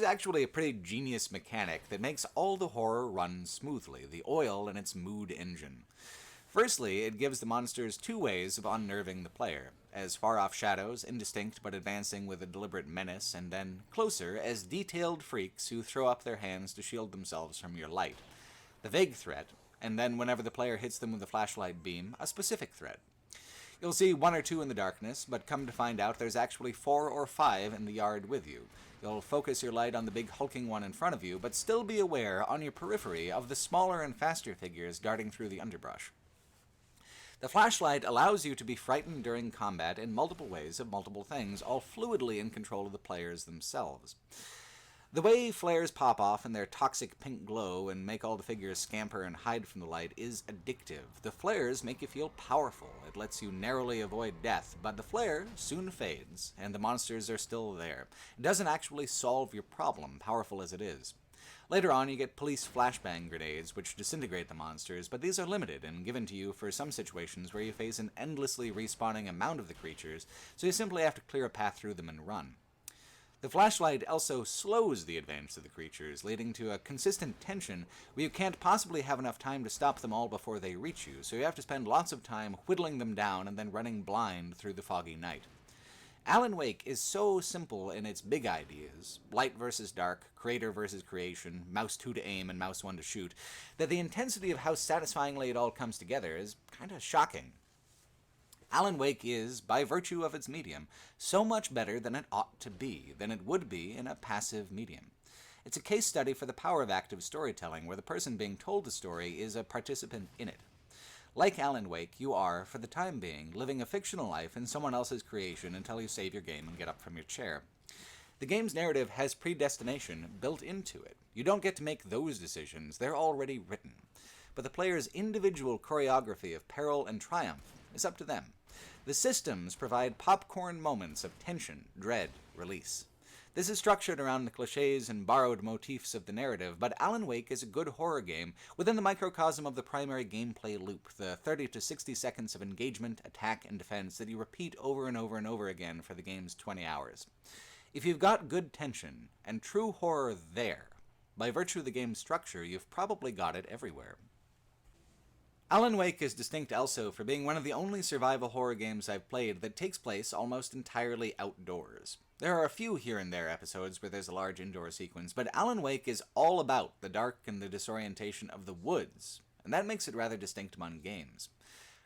actually a pretty genius mechanic that makes all the horror run smoothly, the oil in its mood engine. Firstly, it gives the monsters two ways of unnerving the player, as far-off shadows, indistinct but advancing with a deliberate menace, and then closer as detailed freaks who throw up their hands to shield themselves from your light. The vague threat, and then whenever the player hits them with a flashlight beam, a specific threat. You'll see one or two in the darkness, but come to find out there's actually 4 or 5 in the yard with you. You'll focus your light on the big hulking one in front of you, but still be aware on your periphery of the smaller and faster figures darting through the underbrush. The flashlight allows you to be frightened during combat in multiple ways of multiple things, all fluidly in control of the players themselves. The way flares pop off in their toxic pink glow and make all the figures scamper and hide from the light is addictive. The flares make you feel powerful. It lets you narrowly avoid death, but the flare soon fades, and the monsters are still there. It doesn't actually solve your problem, powerful as it is. Later on, you get police flashbang grenades, which disintegrate the monsters, but these are limited and given to you for some situations where you face an endlessly respawning amount of the creatures, so you simply have to clear a path through them and run. The flashlight also slows the advance of the creatures, leading to a consistent tension where you can't possibly have enough time to stop them all before they reach you, so you have to spend lots of time whittling them down and then running blind through the foggy night. Alan Wake is so simple in its big ideas, light versus dark, creator versus creation, mouse 2 to aim and mouse 1 to shoot, that the intensity of how satisfyingly it all comes together is kinda shocking. Alan Wake is, by virtue of its medium, so much better than it ought to be, than it would be in a passive medium. It's a case study for the power of active storytelling, where the person being told the story is a participant in it. Like Alan Wake, you are, for the time being, living a fictional life in someone else's creation until you save your game and get up from your chair. The game's narrative has predestination built into it. You don't get to make those decisions, they're already written. But the player's individual choreography of peril and triumph is up to them. The systems provide popcorn moments of tension, dread, release. This is structured around the cliches and borrowed motifs of the narrative, but Alan Wake is a good horror game within the microcosm of the primary gameplay loop, the 30 to 60 seconds of engagement, attack, and defense that you repeat over and over and over again for the game's 20 hours. If you've got good tension and true horror there, by virtue of the game's structure, you've probably got it everywhere. Alan Wake is distinct also for being one of the only survival horror games I've played that takes place almost entirely outdoors. There are a few here and there episodes where there's a large indoor sequence, but Alan Wake is all about the dark and the disorientation of the woods, and that makes it rather distinct among games.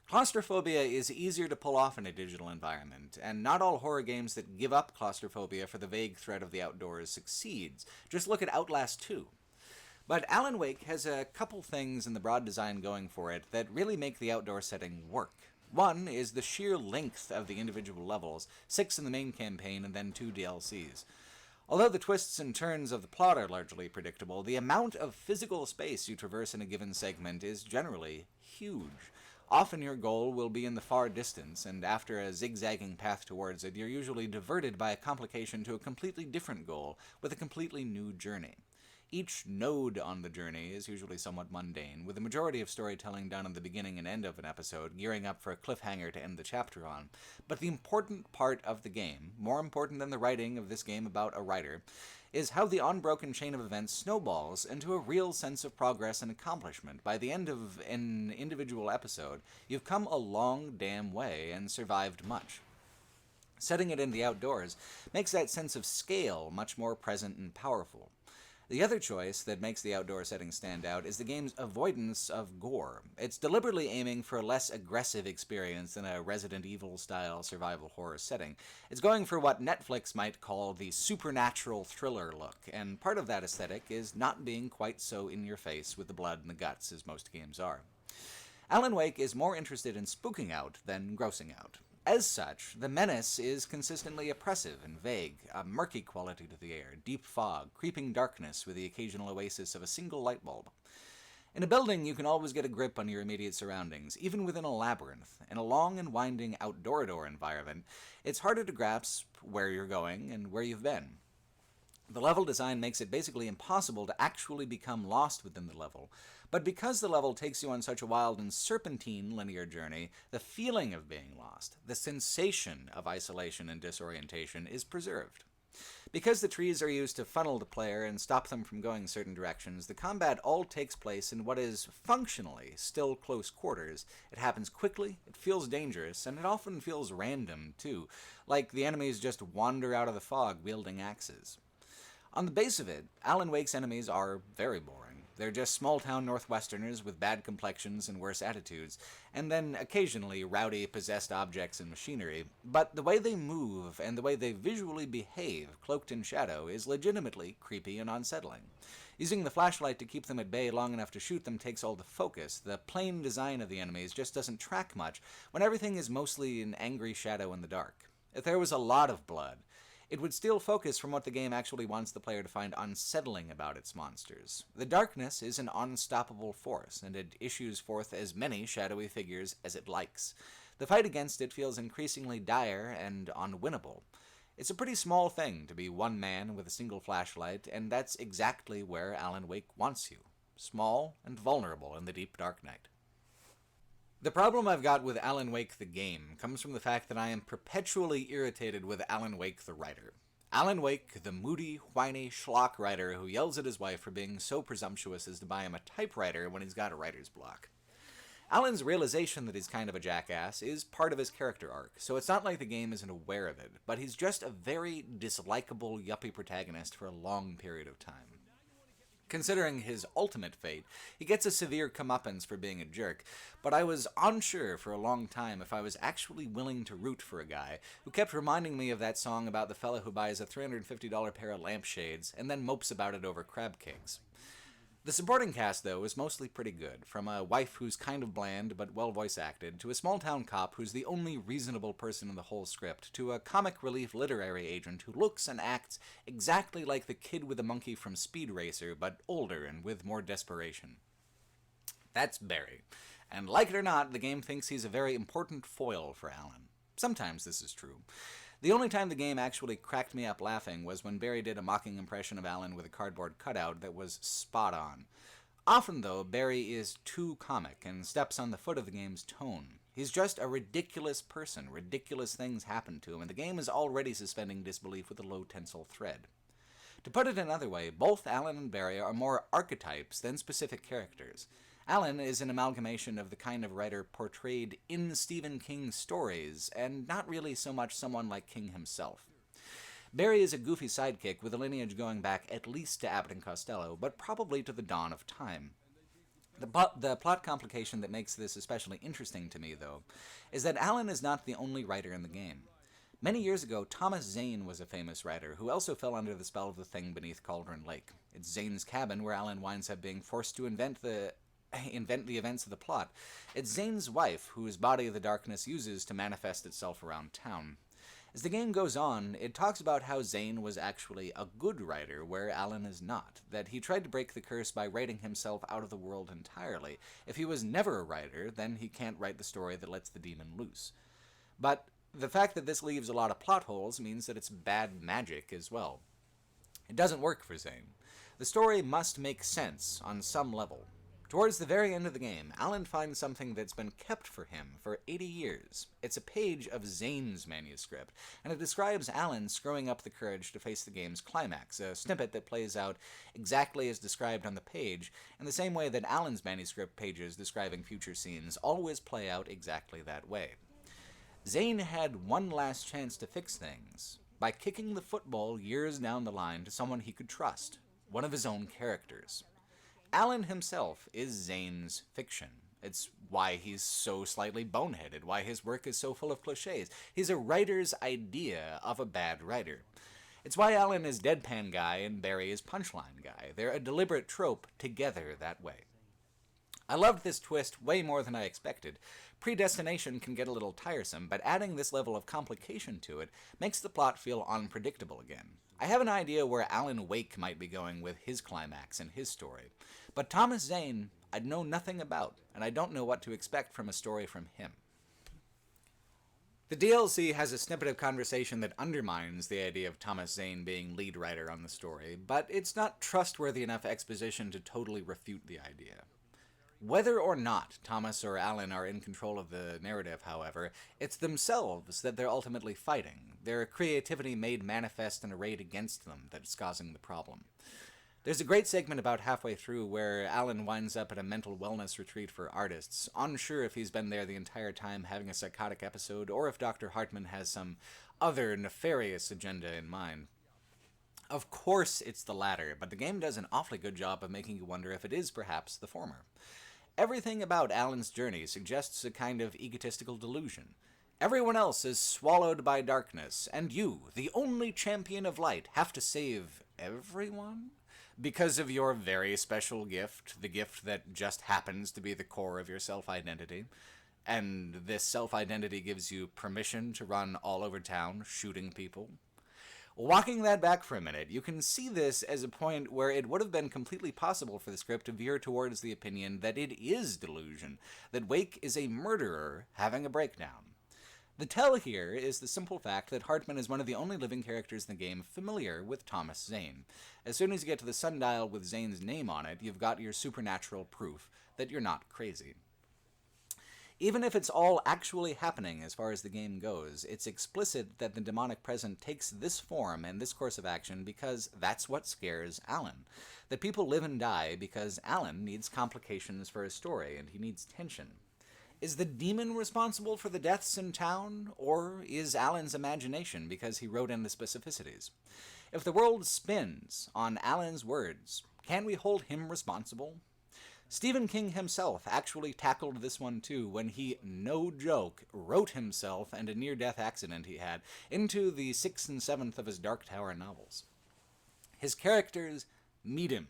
Claustrophobia is easier to pull off in a digital environment, and not all horror games that give up claustrophobia for the vague threat of the outdoors succeeds. Just look at Outlast 2. But Alan Wake has a couple things in the broad design going for it that really make the outdoor setting work. One is the sheer length of the individual levels, 6 in the main campaign and then 2 DLCs. Although the twists and turns of the plot are largely predictable, the amount of physical space you traverse in a given segment is generally huge. Often your goal will be in the far distance, and after a zigzagging path towards it, you're usually diverted by a complication to a completely different goal with a completely new journey. Each node on the journey is usually somewhat mundane, with the majority of storytelling done at the beginning and end of an episode, gearing up for a cliffhanger to end the chapter on. But the important part of the game, more important than the writing of this game about a writer, is how the unbroken chain of events snowballs into a real sense of progress and accomplishment. By the end of an individual episode, you've come a long damn way and survived much. Setting it in the outdoors makes that sense of scale much more present and powerful. The other choice that makes the outdoor setting stand out is the game's avoidance of gore. It's deliberately aiming for a less aggressive experience than a Resident Evil-style survival horror setting. It's going for what Netflix might call the supernatural thriller look, and part of that aesthetic is not being quite so in-your-face with the blood and the guts as most games are. Alan Wake is more interested in spooking out than grossing out. As such, the menace is consistently oppressive and vague, a murky quality to the air, deep fog, creeping darkness with the occasional oasis of a single light bulb. In a building, you can always get a grip on your immediate surroundings, even within a labyrinth. In a long and winding outdoor environment, it's harder to grasp where you're going and where you've been. The level design makes it basically impossible to actually become lost within the level, but because the level takes you on such a wild and serpentine linear journey, the feeling of being lost, the sensation of isolation and disorientation is preserved. Because the trees are used to funnel the player and stop them from going certain directions, the combat all takes place in what is functionally still close quarters. It happens quickly, it feels dangerous, and it often feels random, too, like the enemies just wander out of the fog wielding axes. On the base of it, Alan Wake's enemies are very boring. They're just small-town Northwesterners with bad complexions and worse attitudes, and then occasionally rowdy, possessed objects and machinery. But the way they move and the way they visually behave, cloaked in shadow, is legitimately creepy and unsettling. Using the flashlight to keep them at bay long enough to shoot them takes all the focus. The plain design of the enemies just doesn't track much when everything is mostly an angry shadow in the dark. If there was a lot of blood, it would steal focus from what the game actually wants the player to find unsettling about its monsters. The darkness is an unstoppable force, and it issues forth as many shadowy figures as it likes. The fight against it feels increasingly dire and unwinnable. It's a pretty small thing to be one man with a single flashlight, and that's exactly where Alan Wake wants you. Small and vulnerable in the deep dark night. The problem I've got with Alan Wake the game comes from the fact that I am perpetually irritated with Alan Wake the writer. Alan Wake, the moody, whiny schlock writer who yells at his wife for being so presumptuous as to buy him a typewriter when he's got a writer's block. Alan's realization that he's kind of a jackass is part of his character arc, so it's not like the game isn't aware of it, but he's just a very dislikable yuppie protagonist for a long period of time. Considering his ultimate fate, he gets a severe comeuppance for being a jerk, but I was unsure for a long time if I was actually willing to root for a guy who kept reminding me of that song about the fella who buys a $350 pair of lampshades and then mopes about it over crab cakes. The supporting cast, though, is mostly pretty good, from a wife who's kind of bland but well voice-acted, to a small-town cop who's the only reasonable person in the whole script, to a comic relief literary agent who looks and acts exactly like the kid with the monkey from Speed Racer, but older and with more desperation. That's Barry, and like it or not, the game thinks he's a very important foil for Alan. Sometimes this is true. The only time the game actually cracked me up laughing was when Barry did a mocking impression of Alan with a cardboard cutout that was spot on. Often, though, Barry is too comic and steps on the foot of the game's tone. He's just a ridiculous person. Ridiculous things happen to him, and the game is already suspending disbelief with a low tensile thread. To put it another way, both Alan and Barry are more archetypes than specific characters. Alan is an amalgamation of the kind of writer portrayed in Stephen King's stories, and not really so much someone like King himself. Barry is a goofy sidekick with a lineage going back at least to Abbott and Costello, but probably to the dawn of time. The plot complication that makes this especially interesting to me, though, is that Alan is not the only writer in the game. Many years ago, Thomas Zane was a famous writer who also fell under the spell of the thing beneath Cauldron Lake. It's Zane's cabin where Alan winds up being forced to invent the events of the plot. It's Zane's wife, whose body the darkness uses to manifest itself around town. As the game goes on, it talks about how Zane was actually a good writer, where Alan is not, that he tried to break the curse by writing himself out of the world entirely. If he was never a writer, then he can't write the story that lets the demon loose. But the fact that this leaves a lot of plot holes means that it's bad magic as well. It doesn't work for Zane. The story must make sense on some level. Towards the very end of the game, Alan finds something that's been kept for him for 80 years. It's a page of Zane's manuscript, and it describes Alan screwing up the courage to face the game's climax, a snippet that plays out exactly as described on the page, in the same way that Alan's manuscript pages describing future scenes always play out exactly that way. Zane had one last chance to fix things, by kicking the football years down the line to someone he could trust, one of his own characters. Alan himself is Zane's fiction. It's why he's so slightly boneheaded, why his work is so full of cliches. He's a writer's idea of a bad writer. It's why Alan is deadpan guy and Barry is punchline guy. They're a deliberate trope together that way. I loved this twist way more than I expected. Predestination can get a little tiresome, but adding this level of complication to it makes the plot feel unpredictable again. I have an idea where Alan Wake might be going with his climax and his story, but Thomas Zane I know nothing about, and I don't know what to expect from a story from him. The DLC has a snippet of conversation that undermines the idea of Thomas Zane being lead writer on the story, but it's not trustworthy enough exposition to totally refute the idea. Whether or not Thomas or Alan are in control of the narrative, however, it's themselves that they're ultimately fighting, their creativity made manifest and arrayed against them that's causing the problem. There's a great segment about halfway through where Alan winds up at a mental wellness retreat for artists, unsure if he's been there the entire time having a psychotic episode or if Dr. Hartman has some other nefarious agenda in mind. Of course it's the latter, but the game does an awfully good job of making you wonder if it is perhaps the former. Everything about Alan's journey suggests a kind of egotistical delusion. Everyone else is swallowed by darkness, and you, the only champion of light, have to save everyone? Because of your very special gift, the gift that just happens to be the core of your self-identity. And this self-identity gives you permission to run all over town, shooting people. Walking that back for a minute, you can see this as a point where it would have been completely possible for the script to veer towards the opinion that it is delusion, that Wake is a murderer having a breakdown. The tell here is the simple fact that Hartman is one of the only living characters in the game familiar with Thomas Zane. As soon as you get to the sundial with Zane's name on it, you've got your supernatural proof that you're not crazy. Even if it's all actually happening as far as the game goes, it's explicit that the demonic present takes this form and this course of action because that's what scares Alan. That people live and die because Alan needs complications for his story and he needs tension. Is the demon responsible for the deaths in town, or is Alan's imagination because he wrote in the specificities? If the world spins on Alan's words, can we hold him responsible? Stephen King himself actually tackled this one too when he, no joke, wrote himself and a near-death accident he had into the 6th and 7th of his Dark Tower novels. His characters meet him,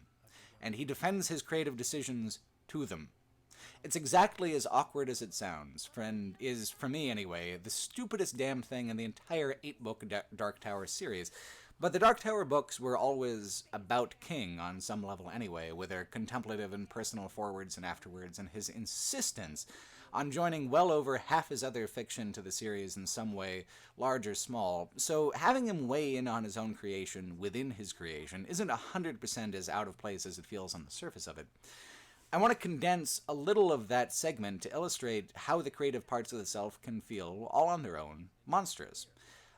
and he defends his creative decisions to them. It's exactly as awkward as it sounds, and is, for me anyway, the stupidest damn thing in the entire 8-book Dark Tower series. But the Dark Tower books were always about King on some level anyway, with their contemplative and personal forwards and afterwards, and his insistence on joining well over half his other fiction to the series in some way, large or small. So having him weigh in on his own creation within his creation isn't 100% as out of place as it feels on the surface of it. I want to condense a little of that segment to illustrate how the creative parts of the self can feel, all on their own, monstrous.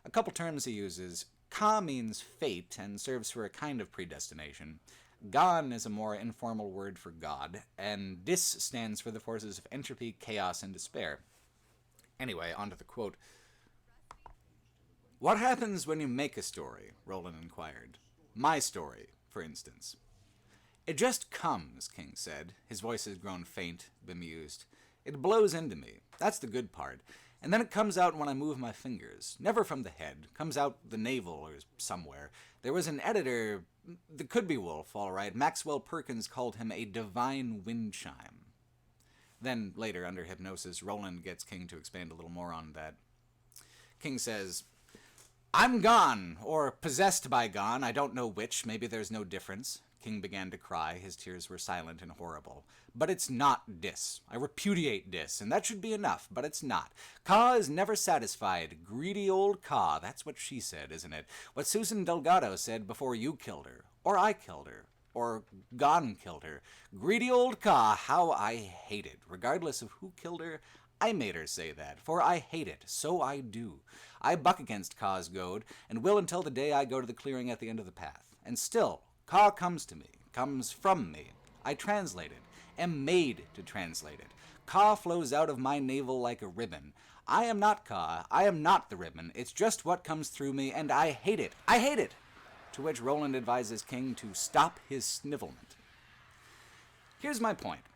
A couple terms he uses. Ka means fate and serves for a kind of predestination. Gan is a more informal word for God, and Dis stands for the forces of entropy, chaos, and despair. Anyway, on to the quote. "What happens when you make a story?" Roland inquired. "My story, for instance." "It just comes," King said. His voice had grown faint, bemused. "It blows into me. That's the good part. And then it comes out when I move my fingers. Never from the head. Comes out the navel or somewhere. There was an editor, the could be Wolf, all right. Maxwell Perkins called him a divine wind chime." Then, later, under hypnosis, Roland gets King to expand a little more on that. King says, "I'm gone, or possessed by gone, I don't know which, maybe there's no difference." King began to cry, his tears were silent and horrible. "But it's not Dis. I repudiate Dis, and that should be enough, but it's not. Ka is never satisfied. Greedy old Ka, that's what she said, isn't it? What Susan Delgado said before you killed her, or I killed her, or Gon killed her. Greedy old Ka, how I hate it. Regardless of who killed her, I made her say that, for I hate it, so I do. I buck against Ka's goad, and will until the day I go to the clearing at the end of the path. And still, Ka comes to me, comes from me. I translate it, am made to translate it. Ka flows out of my navel like a ribbon. I am not Ka, I am not the ribbon, it's just what comes through me, and I hate it, I hate it!" To which Roland advises King to stop his snivelment. Here's my point.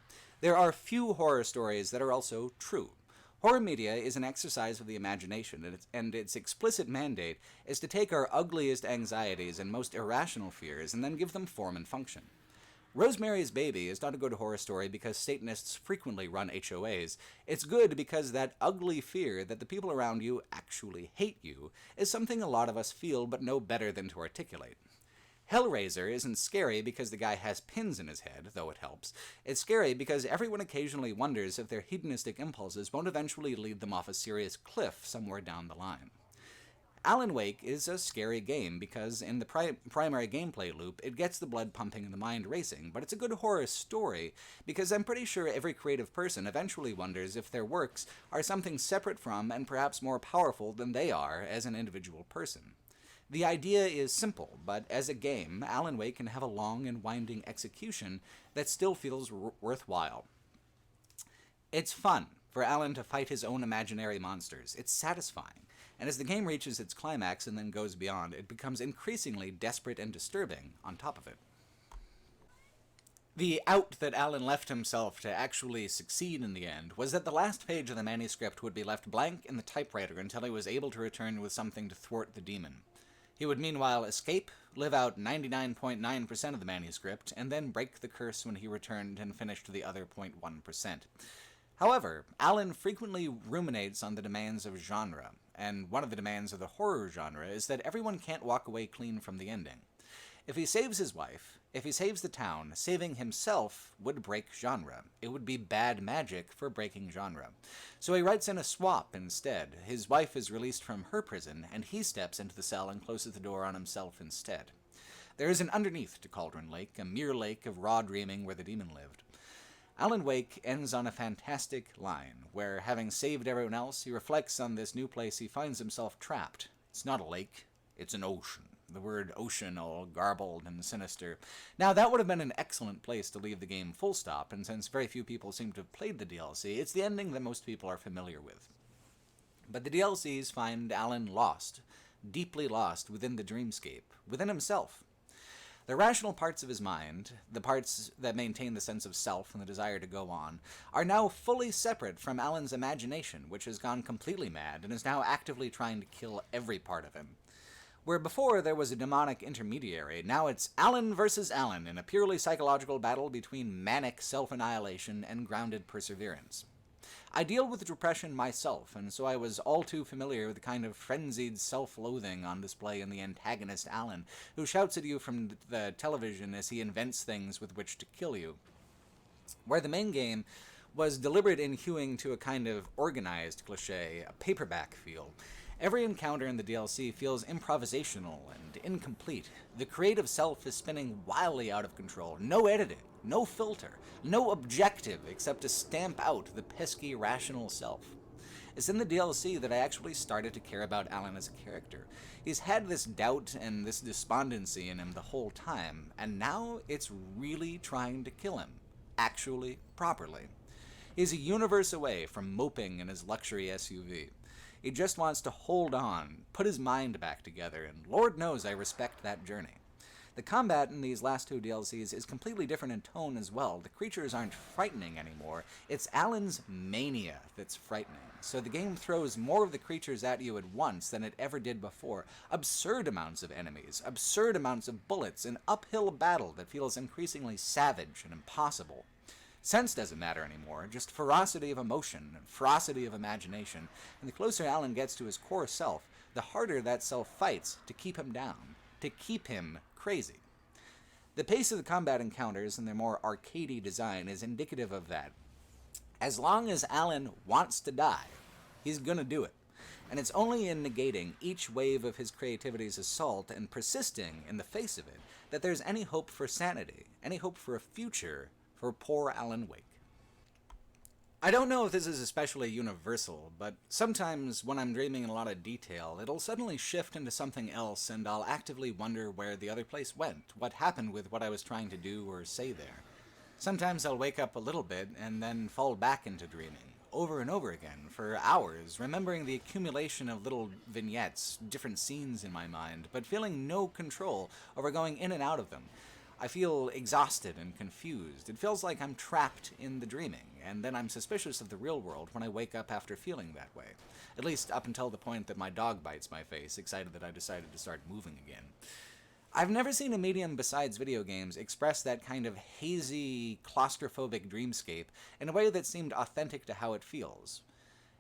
There are few horror stories that are also true. Horror media is an exercise of the imagination, and its explicit mandate is to take our ugliest anxieties and most irrational fears and then give them form and function. Rosemary's Baby is not a good horror story because Satanists frequently run HOAs. It's good because that ugly fear that the people around you actually hate you is something a lot of us feel but know better than to articulate. Hellraiser isn't scary because the guy has pins in his head, though it helps. It's scary because everyone occasionally wonders if their hedonistic impulses won't eventually lead them off a serious cliff somewhere down the line. Alan Wake is a scary game because in the primary gameplay loop, it gets the blood pumping and the mind racing, but it's a good horror story because I'm pretty sure every creative person eventually wonders if their works are something separate from and perhaps more powerful than they are as an individual person. The idea is simple, but as a game, Alan Wake can have a long and winding execution that still feels worthwhile. It's fun for Alan to fight his own imaginary monsters. It's satisfying. And as the game reaches its climax and then goes beyond, it becomes increasingly desperate and disturbing on top of it. The out that Alan left himself to actually succeed in the end was that the last page of the manuscript would be left blank in the typewriter until he was able to return with something to thwart the demon. He would meanwhile escape, live out 99.9% of the manuscript, and then break the curse when he returned and finished the other 0.1%. However, Alan frequently ruminates on the demands of genre, and one of the demands of the horror genre is that everyone can't walk away clean from the ending. If he saves his wife, if he saves the town, saving himself would break genre. It would be bad magic for breaking genre. So he writes in a swap instead. His wife is released from her prison, and he steps into the cell and closes the door on himself instead. There is an underneath to Cauldron Lake, a mere lake of raw dreaming where the demon lived. Alan Wake ends on a fantastic line, where, having saved everyone else, he reflects on this new place he finds himself trapped. It's not a lake, it's an ocean. The word ocean all garbled and sinister. Now, that would have been an excellent place to leave the game full stop, and since very few people seem to have played the DLC, it's the ending that most people are familiar with. But the DLCs find Alan lost, deeply lost within the dreamscape, within himself. The rational parts of his mind, the parts that maintain the sense of self and the desire to go on, are now fully separate from Alan's imagination, which has gone completely mad and is now actively trying to kill every part of him. Where before there was a demonic intermediary, now it's Alan versus Alan in a purely psychological battle between manic self-annihilation and grounded perseverance. I deal with depression myself, and so I was all too familiar with the kind of frenzied self-loathing on display in the antagonist Alan, who shouts at you from the television as he invents things with which to kill you. Where the main game was deliberate in hewing to a kind of organized cliché, a paperback feel. Every encounter in the DLC feels improvisational and incomplete. The creative self is spinning wildly out of control. No editing, no filter, no objective except to stamp out the pesky rational self. It's in the DLC that I actually started to care about Alan as a character. He's had this doubt and this despondency in him the whole time, and now it's really trying to kill him. Actually, properly. He's a universe away from moping in his luxury SUV. He just wants to hold on, put his mind back together, and Lord knows I respect that journey. The combat in these last two DLCs is completely different in tone as well. The creatures aren't frightening anymore. It's Alan's mania that's frightening. So the game throws more of the creatures at you at once than it ever did before. Absurd amounts of enemies, absurd amounts of bullets, an uphill battle that feels increasingly savage and impossible. Sense doesn't matter anymore, just ferocity of emotion and ferocity of imagination, and the closer Alan gets to his core self, the harder that self fights to keep him down, to keep him crazy. The pace of the combat encounters and their more arcadey design is indicative of that. As long as Alan wants to die, he's gonna do it. And it's only in negating each wave of his creativity's assault and persisting in the face of it that there's any hope for sanity, any hope for a future for poor Alan Wake. I don't know if this is especially universal, but sometimes when I'm dreaming in a lot of detail, it'll suddenly shift into something else and I'll actively wonder where the other place went, what happened with what I was trying to do or say there. Sometimes I'll wake up a little bit and then fall back into dreaming, over and over again, for hours, remembering the accumulation of little vignettes, different scenes in my mind, but feeling no control over going in and out of them. I feel exhausted and confused. It feels like I'm trapped in the dreaming, and then I'm suspicious of the real world when I wake up after feeling that way. At least up until the point that my dog bites my face, excited that I decided to start moving again. I've never seen a medium besides video games express that kind of hazy, claustrophobic dreamscape in a way that seemed authentic to how it feels.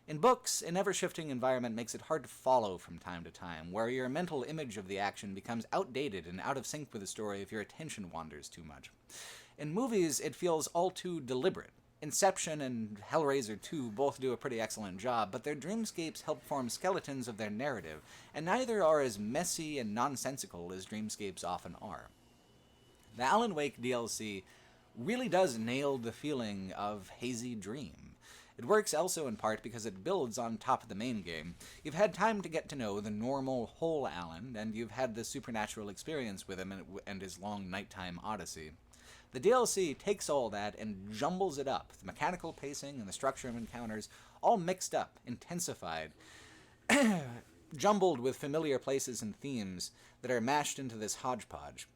In books, an ever-shifting environment makes it hard to follow from time to time, where your mental image of the action becomes outdated and out of sync with the story if your attention wanders too much. In movies, it feels all too deliberate. Inception and Hellraiser 2 both do a pretty excellent job, but their dreamscapes help form skeletons of their narrative, and neither are as messy and nonsensical as dreamscapes often are. The Alan Wake DLC really does nail the feeling of hazy dream. It works also in part because it builds on top of the main game. You've had time to get to know the normal whole Alan, and you've had the supernatural experience with him and his long nighttime odyssey. The DLC takes all that and jumbles it up, the mechanical pacing and the structure of encounters all mixed up, intensified, jumbled with familiar places and themes that are mashed into this hodgepodge.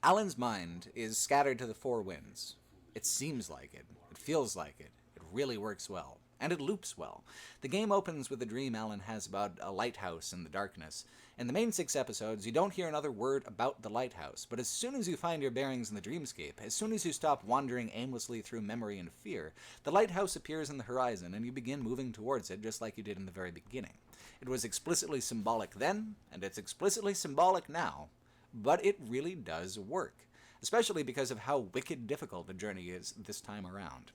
Alan's mind is scattered to the four winds. It seems like it. It feels like it. It really works well. And it loops well. The game opens with a dream Alan has about a lighthouse in the darkness. In the main 6 episodes, you don't hear another word about the lighthouse, but as soon as you find your bearings in the dreamscape, as soon as you stop wandering aimlessly through memory and fear, the lighthouse appears in the horizon and you begin moving towards it just like you did in the very beginning. It was explicitly symbolic then, and it's explicitly symbolic now, but it really does work, especially because of how wicked difficult the journey is this time around.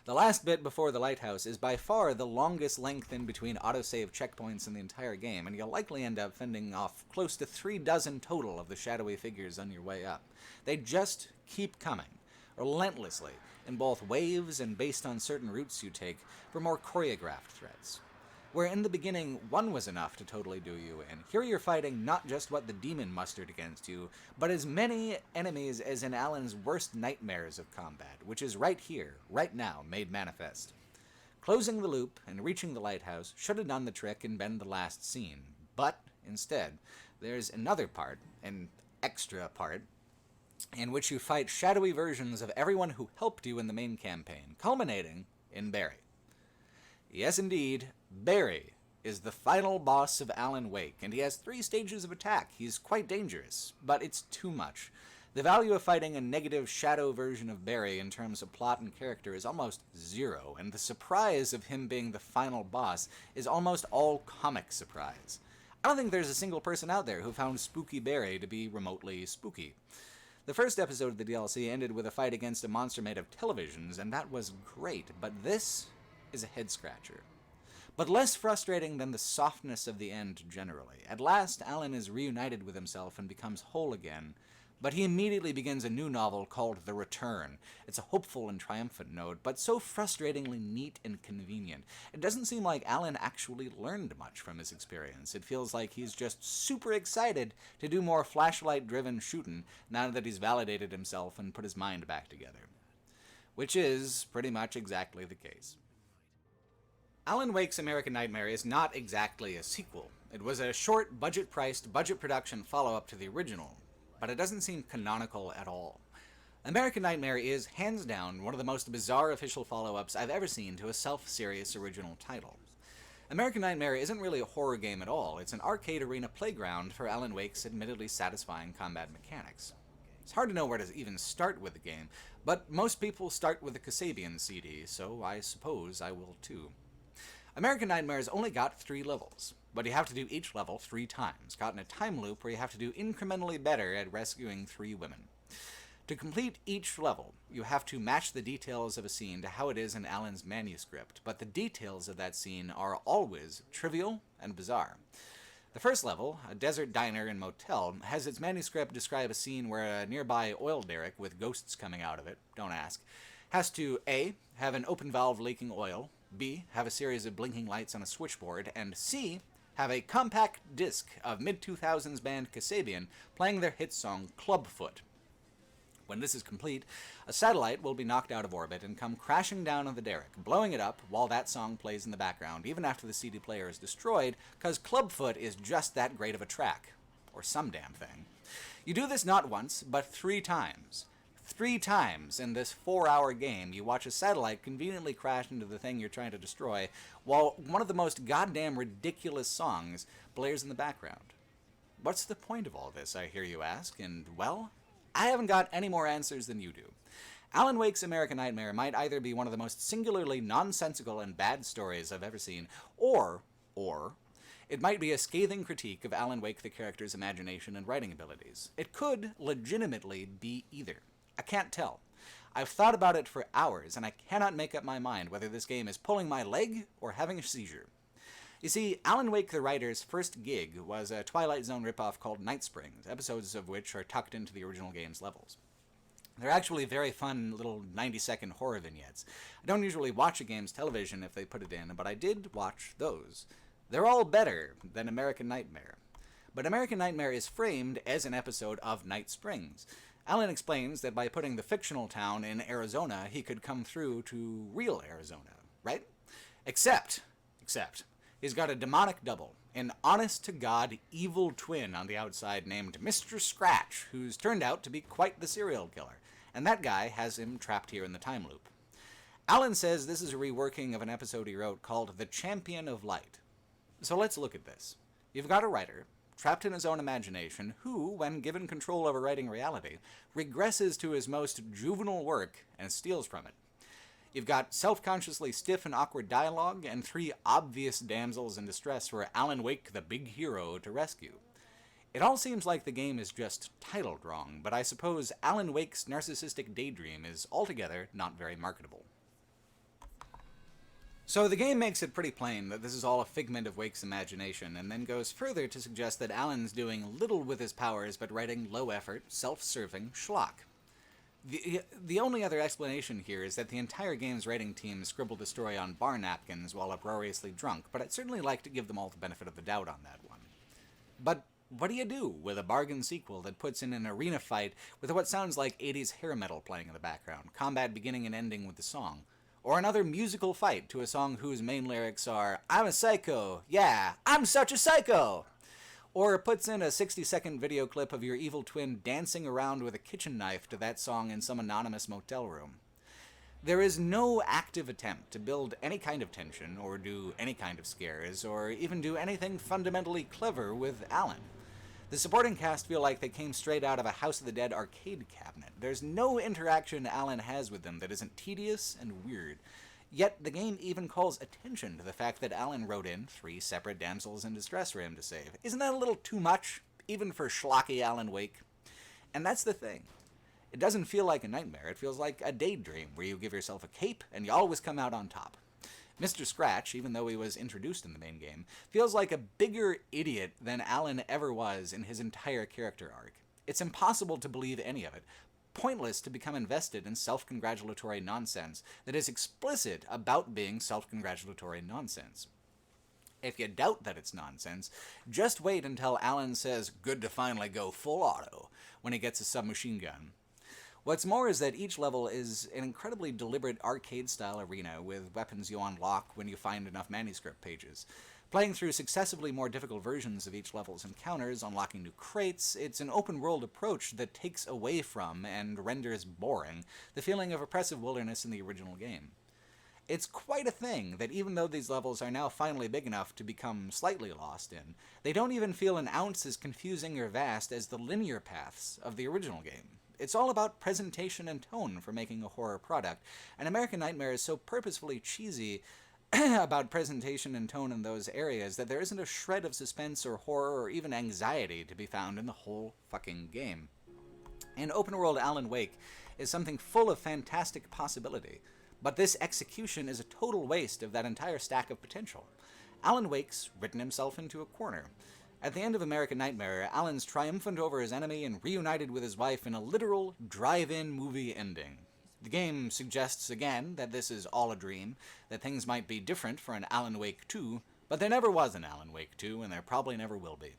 The last bit before the lighthouse is by far the longest length in between autosave checkpoints in the entire game, and you'll likely end up fending off close to 36 total of the shadowy figures on your way up. They just keep coming, relentlessly, in both waves and based on certain routes you take, for more choreographed threats. Where in the beginning, one was enough to totally do you in, here you're fighting not just what the demon mustered against you, but as many enemies as in Alan's worst nightmares of combat, which is right here, right now, made manifest. Closing the loop and reaching the lighthouse should have done the trick and been the last scene, but instead, there's another part, an extra part, in which you fight shadowy versions of everyone who helped you in the main campaign, culminating in Barry. Yes, indeed, Barry is the final boss of Alan Wake, and he has 3 stages of attack. He's quite dangerous, but it's too much. The value of fighting a negative shadow version of Barry in terms of plot and character is almost 0, and the surprise of him being the final boss is almost all comic surprise. I don't think there's a single person out there who found Spooky Barry to be remotely spooky. The first episode of the DLC ended with a fight against a monster made of televisions, and that was great, but this is a head-scratcher. But less frustrating than the softness of the end generally. At last, Alan is reunited with himself and becomes whole again, but he immediately begins a new novel called The Return. It's a hopeful and triumphant note, but so frustratingly neat and convenient. It doesn't seem like Alan actually learned much from his experience. It feels like he's just super excited to do more flashlight-driven shooting now that he's validated himself and put his mind back together. Which is pretty much exactly the case. Alan Wake's American Nightmare is not exactly a sequel. It was a short, budget-priced, budget-production follow-up to the original, but it doesn't seem canonical at all. American Nightmare is, hands down, one of the most bizarre official follow-ups I've ever seen to a self-serious original title. American Nightmare isn't really a horror game at all. It's an arcade arena playground for Alan Wake's admittedly satisfying combat mechanics. It's hard to know where to even start with the game, but most people start with a Kasabian CD, so I suppose I will too. American Nightmare's only got 3 levels, but you have to do each level 3 times, caught in a time loop where you have to do incrementally better at rescuing 3 women. To complete each level, you have to match the details of a scene to how it is in Alan's manuscript, but the details of that scene are always trivial and bizarre. The first level, a desert diner and motel, has its manuscript describe a scene where a nearby oil derrick with ghosts coming out of it, don't ask, has to A, have an open valve leaking oil, B, have a series of blinking lights on a switchboard, and C, have a compact disc of mid-2000s band Kasabian playing their hit song Clubfoot. When this is complete, a satellite will be knocked out of orbit and come crashing down on the derrick, blowing it up while that song plays in the background, even after the CD player is destroyed, because Clubfoot is just that great of a track. Or some damn thing. You do this not once, but 3 times. 3 times in this 4-hour game, you watch a satellite conveniently crash into the thing you're trying to destroy, while one of the most goddamn ridiculous songs blares in the background. What's the point of all this, I hear you ask, and, well, I haven't got any more answers than you do. Alan Wake's American Nightmare might either be one of the most singularly nonsensical and bad stories I've ever seen, or it might be a scathing critique of Alan Wake the character's imagination and writing abilities. It could legitimately be either. I can't tell. I've thought about it for hours, and I cannot make up my mind whether this game is pulling my leg or having a seizure. You see, Alan Wake the writer's first gig was a Twilight Zone ripoff called Night Springs, episodes of which are tucked into the original game's levels. They're actually very fun little 90-second horror vignettes. I don't usually watch a game's television if they put it in, but I did watch those. They're all better than American Nightmare. But American Nightmare is framed as an episode of Night Springs. Alan explains that by putting the fictional town in Arizona, he could come through to real Arizona, right? Except, he's got a demonic double, an honest-to-God evil twin on the outside named Mr. Scratch, who's turned out to be quite the serial killer, and that guy has him trapped here in the time loop. Alan says this is a reworking of an episode he wrote called The Champion of Light. So let's look at this. You've got a writer, trapped in his own imagination, who, when given control over writing reality, regresses to his most juvenile work and steals from it. You've got self-consciously stiff and awkward dialogue, and 3 obvious damsels in distress for Alan Wake, the big hero, to rescue. It all seems like the game is just titled wrong, but I suppose Alan Wake's narcissistic daydream is altogether not very marketable. So the game makes it pretty plain that this is all a figment of Wake's imagination, and then goes further to suggest that Alan's doing little with his powers but writing low-effort, self-serving schlock. The only other explanation here is that the entire game's writing team scribbled the story on bar napkins while uproariously drunk, but I'd certainly like to give them all the benefit of the doubt on that one. But what do you do with a bargain sequel that puts in an arena fight with what sounds like 80s hair metal playing in the background, combat beginning and ending with the song? Or another musical fight to a song whose main lyrics are, "I'm a psycho, yeah, I'm such a psycho!" Or puts in a 60-second video clip of your evil twin dancing around with a kitchen knife to that song in some anonymous motel room. There is no active attempt to build any kind of tension, or do any kind of scares, or even do anything fundamentally clever with Alan. The supporting cast feel like they came straight out of a House of the Dead arcade cabinet. There's no interaction Alan has with them that isn't tedious and weird. Yet the game even calls attention to the fact that Alan wrote in 3 separate damsels in distress for him to save. Isn't that a little too much, even for schlocky Alan Wake? And that's the thing. It doesn't feel like a nightmare. It feels like a daydream where you give yourself a cape and you always come out on top. Mr. Scratch, even though he was introduced in the main game, feels like a bigger idiot than Alan ever was in his entire character arc. It's impossible to believe any of it. Pointless to become invested in self-congratulatory nonsense that is explicit about being self-congratulatory nonsense. If you doubt that it's nonsense, just wait until Alan says, "Good to finally go full auto," when he gets a submachine gun. What's more is that each level is an incredibly deliberate arcade-style arena with weapons you unlock when you find enough manuscript pages. Playing through successively more difficult versions of each level's encounters, unlocking new crates, it's an open-world approach that takes away from, and renders boring, the feeling of oppressive wilderness in the original game. It's quite a thing that even though these levels are now finally big enough to become slightly lost in, they don't even feel an ounce as confusing or vast as the linear paths of the original game. It's all about presentation and tone for making a horror product, and American Nightmare is so purposefully cheesy about presentation and tone in those areas that there isn't a shred of suspense or horror or even anxiety to be found in the whole fucking game. And open-world Alan Wake is something full of fantastic possibility, but this execution is a total waste of that entire stack of potential. Alan Wake's written himself into a corner. At the end of American Nightmare, Alan's triumphant over his enemy and reunited with his wife in a literal drive-in movie ending. The game suggests again that this is all a dream, that things might be different for an Alan Wake 2, but there never was an Alan Wake 2, and there probably never will be.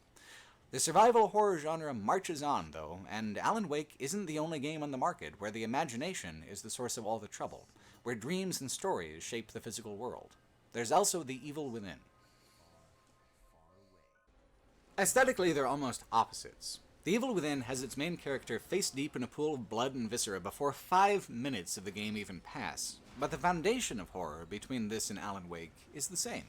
The survival horror genre marches on, though, and Alan Wake isn't the only game on the market where the imagination is the source of all the trouble, where dreams and stories shape the physical world. There's also The Evil Within. Aesthetically, they're almost opposites. The Evil Within has its main character face deep in a pool of blood and viscera before 5 minutes of the game even pass, but the foundation of horror between this and Alan Wake is the same.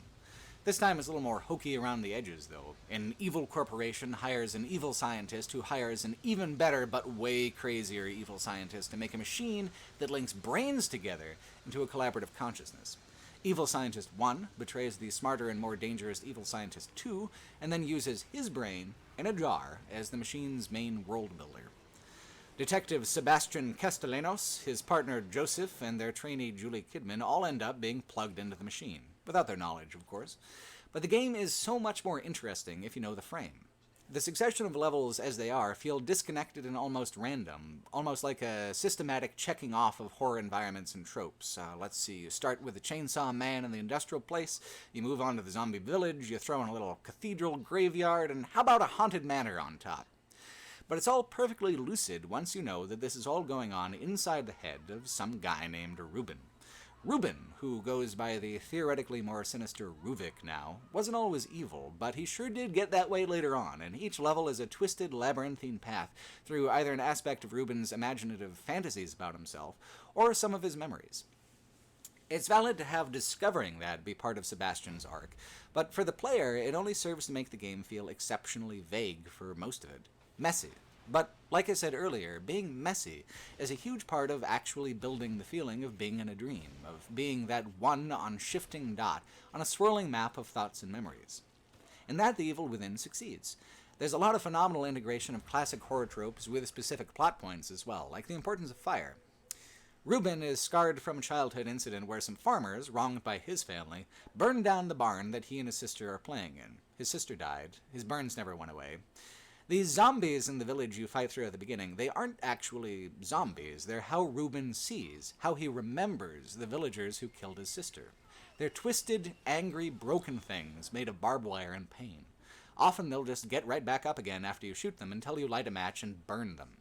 This time it's a little more hokey around the edges, though. An evil corporation hires an evil scientist who hires an even better but way crazier evil scientist to make a machine that links brains together into a collaborative consciousness. Evil Scientist 1 betrays the smarter and more dangerous Evil Scientist 2, and then uses his brain in a jar as the machine's main world builder. Detective Sebastian Castellanos, his partner Joseph, and their trainee Julie Kidman all end up being plugged into the machine, without their knowledge, of course. But the game is so much more interesting if you know the frame. The succession of levels as they are feel disconnected and almost random, almost like a systematic checking off of horror environments and tropes. Let's see, you start with the chainsaw man in the industrial place, you move on to the zombie village, you throw in a little cathedral graveyard, and how about a haunted manor on top? But it's all perfectly lucid once you know that this is all going on inside the head of some guy named Ruben. Ruben, who goes by the theoretically more sinister Ruvik now, wasn't always evil, but he sure did get that way later on, and each level is a twisted, labyrinthine path through either an aspect of Ruben's imaginative fantasies about himself, or some of his memories. It's valid to have discovering that be part of Sebastian's arc, but for the player, it only serves to make the game feel exceptionally vague for most of it. Messy. But, like I said earlier, being messy is a huge part of actually building the feeling of being in a dream, of being that one on-shifting dot on a swirling map of thoughts and memories. In that, The Evil Within succeeds. There's a lot of phenomenal integration of classic horror tropes with specific plot points as well, like the importance of fire. Ruben is scarred from a childhood incident where some farmers, wronged by his family, burned down the barn that he and his sister are playing in. His sister died. His burns never went away. These zombies in the village you fight through at the beginning, they aren't actually zombies. They're how Ruben sees, how he remembers the villagers who killed his sister. They're twisted, angry, broken things made of barbed wire and pain. Often they'll just get right back up again after you shoot them until you light a match and burn them.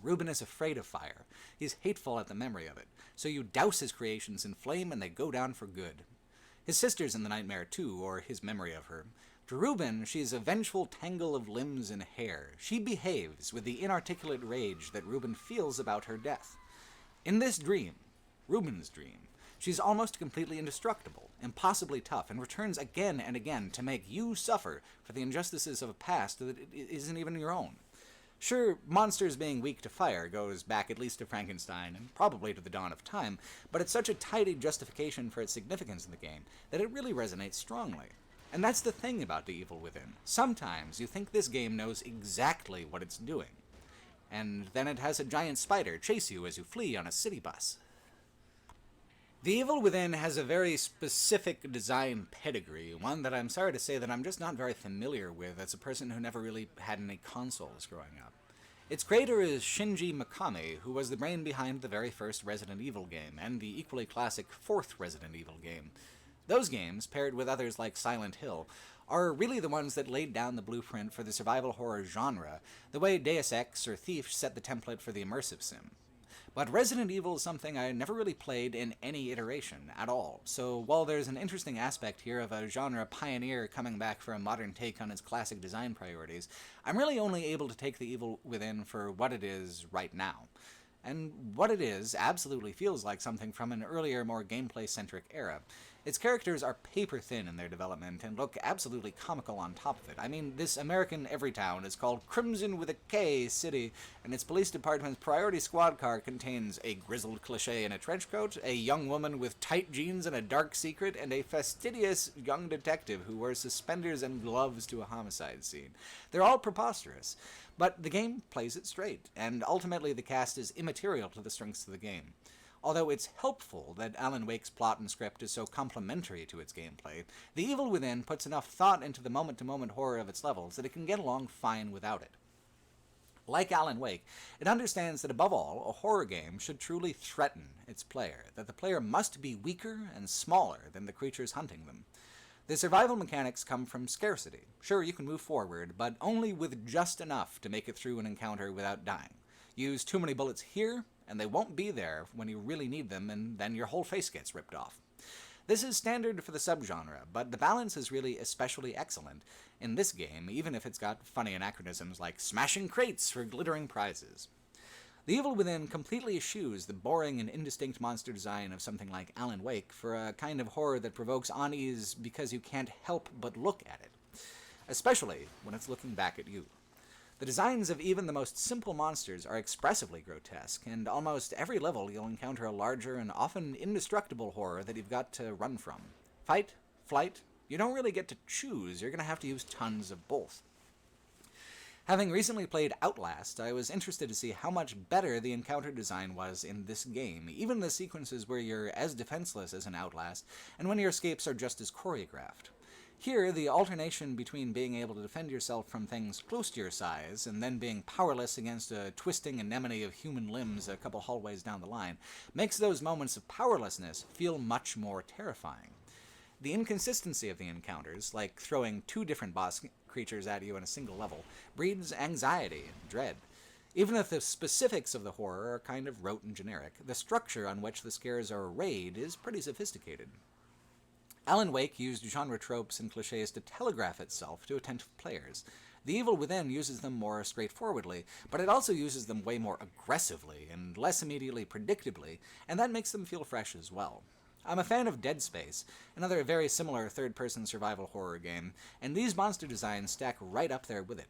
Ruben is afraid of fire. He's hateful at the memory of it. So you douse his creations in flame and they go down for good. His sister's in the nightmare too, or his memory of her. To Ruben, she's a vengeful tangle of limbs and hair. She behaves with the inarticulate rage that Ruben feels about her death. In this dream, Ruben's dream, she's almost completely indestructible, impossibly tough, and returns again and again to make you suffer for the injustices of a past that isn't even your own. Sure, monsters being weak to fire goes back at least to Frankenstein and probably to the dawn of time, but it's such a tidy justification for its significance in the game that it really resonates strongly. And that's the thing about The Evil Within. Sometimes you think this game knows exactly what it's doing, and then it has a giant spider chase you as you flee on a city bus. The Evil Within has a very specific design pedigree, one that I'm sorry to say that I'm just not very familiar with as a person who never really had any consoles growing up. Its creator is Shinji Mikami, who was the brain behind the very first Resident Evil game, and the equally classic fourth Resident Evil game. Those games, paired with others like Silent Hill, are really the ones that laid down the blueprint for the survival horror genre, the way Deus Ex or Thief set the template for the immersive sim. But Resident Evil is something I never really played in any iteration at all, so while there's an interesting aspect here of a genre pioneer coming back for a modern take on its classic design priorities, I'm really only able to take The Evil Within for what it is right now. And what it is absolutely feels like something from an earlier, more gameplay-centric era. Its characters are paper-thin in their development and look absolutely comical on top of it. I mean, this American Everytown is called Crimson with a K City, and its police department's priority squad car contains a grizzled cliché in a trench coat, a young woman with tight jeans and a dark secret, and a fastidious young detective who wears suspenders and gloves to a homicide scene. They're all preposterous, but the game plays it straight, and ultimately the cast is immaterial to the strengths of the game. Although it's helpful that Alan Wake's plot and script is so complementary to its gameplay, The Evil Within puts enough thought into the moment-to-moment horror of its levels that it can get along fine without it. Like Alan Wake, it understands that above all, a horror game should truly threaten its player, that the player must be weaker and smaller than the creatures hunting them. The survival mechanics come from scarcity. Sure, you can move forward, but only with just enough to make it through an encounter without dying. Use too many bullets here, and they won't be there when you really need them, and then your whole face gets ripped off. This is standard for the subgenre, but the balance is really especially excellent in this game, even if it's got funny anachronisms like smashing crates for glittering prizes. The Evil Within completely eschews the boring and indistinct monster design of something like Alan Wake for a kind of horror that provokes unease because you can't help but look at it, especially when it's looking back at you. The designs of even the most simple monsters are expressively grotesque, and almost every level you'll encounter a larger and often indestructible horror that you've got to run from. Fight, flight, you don't really get to choose, you're going to have to use tons of both. Having recently played Outlast, I was interested to see how much better the encounter design was in this game, even the sequences where you're as defenseless as in Outlast, and when your escapes are just as choreographed. Here, the alternation between being able to defend yourself from things close to your size and then being powerless against a twisting anemone of human limbs a couple hallways down the line makes those moments of powerlessness feel much more terrifying. The inconsistency of the encounters, like throwing two different boss creatures at you in a single level, breeds anxiety and dread. Even if the specifics of the horror are kind of rote and generic, the structure on which the scares are arrayed is pretty sophisticated. Alan Wake used genre tropes and cliches to telegraph itself to attentive players. The Evil Within uses them more straightforwardly, but it also uses them way more aggressively and less immediately predictably, and that makes them feel fresh as well. I'm a fan of Dead Space, another very similar third-person survival horror game, and these monster designs stack right up there with it.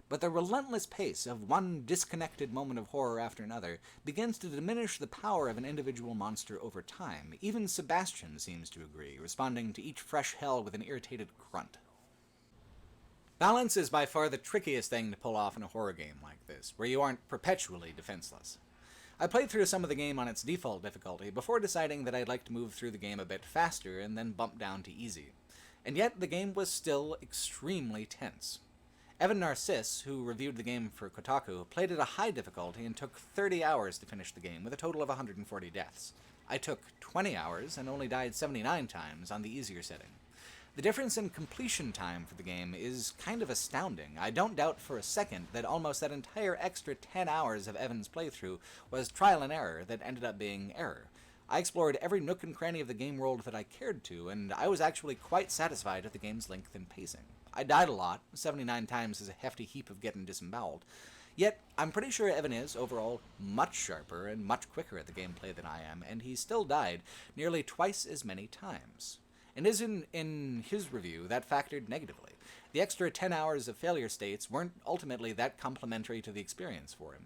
But the relentless pace of one disconnected moment of horror after another begins to diminish the power of an individual monster over time. Even Sebastian seems to agree, responding to each fresh hell with an irritated grunt. Balance is by far the trickiest thing to pull off in a horror game like this, where you aren't perpetually defenseless. I played through some of the game on its default difficulty before deciding that I'd like to move through the game a bit faster and then bump down to easy. And yet the game was still extremely tense. Evan Narciss, who reviewed the game for Kotaku, played at a high difficulty and took 30 hours to finish the game, with a total of 140 deaths. I took 20 hours and only died 79 times on the easier setting. The difference in completion time for the game is kind of astounding. I don't doubt for a second that almost that entire extra 10 hours of Evan's playthrough was trial and error that ended up being error. I explored every nook and cranny of the game world that I cared to, and I was actually quite satisfied at the game's length and pacing. I died a lot, 79 times is a hefty heap of getting disemboweled. Yet, I'm pretty sure Evan is, overall, much sharper and much quicker at the gameplay than I am, and he still died nearly twice as many times. And as in his review, that factored negatively. The extra 10 hours of failure states weren't ultimately that complimentary to the experience for him.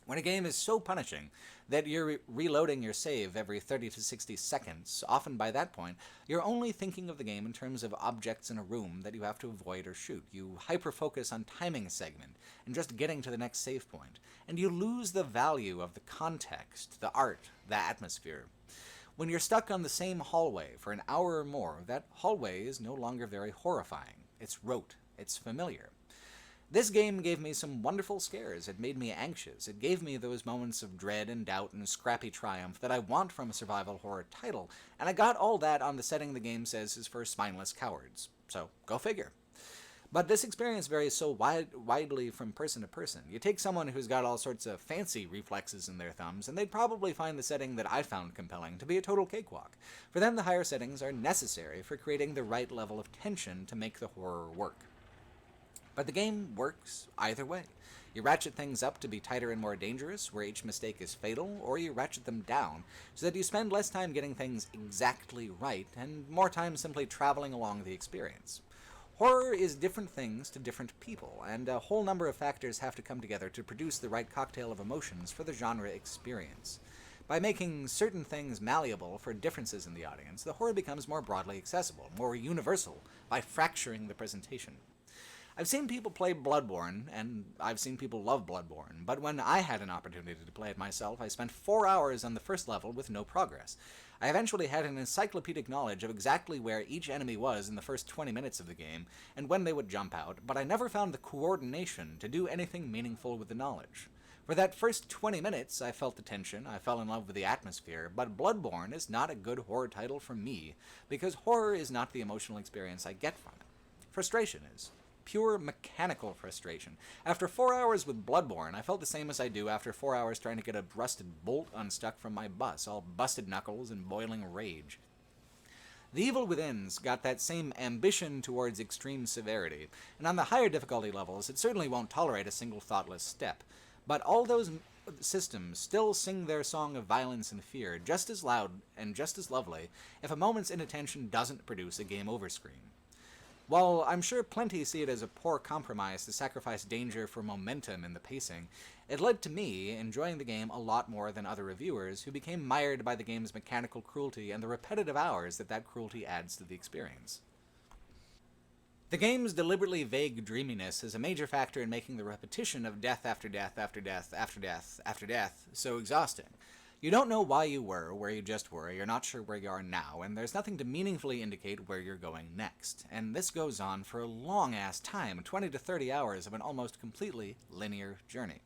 When a game is so punishing that you're reloading your save every 30 to 60 seconds, often by that point, you're only thinking of the game in terms of objects in a room that you have to avoid or shoot. You hyper-focus on timing a segment and just getting to the next save point, and you lose the value of the context, the art, the atmosphere. When you're stuck on the same hallway for an hour or more, that hallway is no longer very horrifying. It's rote. It's familiar. This game gave me some wonderful scares. It made me anxious. It gave me those moments of dread and doubt and scrappy triumph that I want from a survival horror title, and I got all that on the setting the game says is for spineless cowards. So, go figure. But this experience varies so widely from person to person. You take someone who's got all sorts of fancy reflexes in their thumbs, and they'd probably find the setting that I found compelling to be a total cakewalk. For them, the higher settings are necessary for creating the right level of tension to make the horror work. But the game works either way. You ratchet things up to be tighter and more dangerous, where each mistake is fatal, or you ratchet them down, so that you spend less time getting things exactly right, and more time simply traveling along the experience. Horror is different things to different people, and a whole number of factors have to come together to produce the right cocktail of emotions for the genre experience. By making certain things malleable for differences in the audience, the horror becomes more broadly accessible, more universal, by fracturing the presentation. I've seen people play Bloodborne, and I've seen people love Bloodborne, but when I had an opportunity to play it myself, I spent 4 hours on the first level with no progress. I eventually had an encyclopedic knowledge of exactly where each enemy was in the first 20 minutes of the game, and when they would jump out, but I never found the coordination to do anything meaningful with the knowledge. For that first 20 minutes, I felt the tension, I fell in love with the atmosphere, but Bloodborne is not a good horror title for me, because horror is not the emotional experience I get from it. Frustration is. Pure mechanical frustration. After 4 hours with Bloodborne, I felt the same as I do after 4 hours trying to get a rusted bolt unstuck from my bus, all busted knuckles and boiling rage. The Evil Within's got that same ambition towards extreme severity, and on the higher difficulty levels, it certainly won't tolerate a single thoughtless step. But all those systems still sing their song of violence and fear just as loud and just as lovely if a moment's inattention doesn't produce a game over screen. While I'm sure plenty see it as a poor compromise to sacrifice danger for momentum in the pacing, it led to me enjoying the game a lot more than other reviewers who became mired by the game's mechanical cruelty and the repetitive hours that cruelty adds to the experience. The game's deliberately vague dreaminess is a major factor in making the repetition of death after death after death after death after death so exhausting. You don't know why you were where you just were, you're not sure where you are now, and there's nothing to meaningfully indicate where you're going next. And this goes on for a long-ass time, 20 to 30 hours of an almost completely linear journey.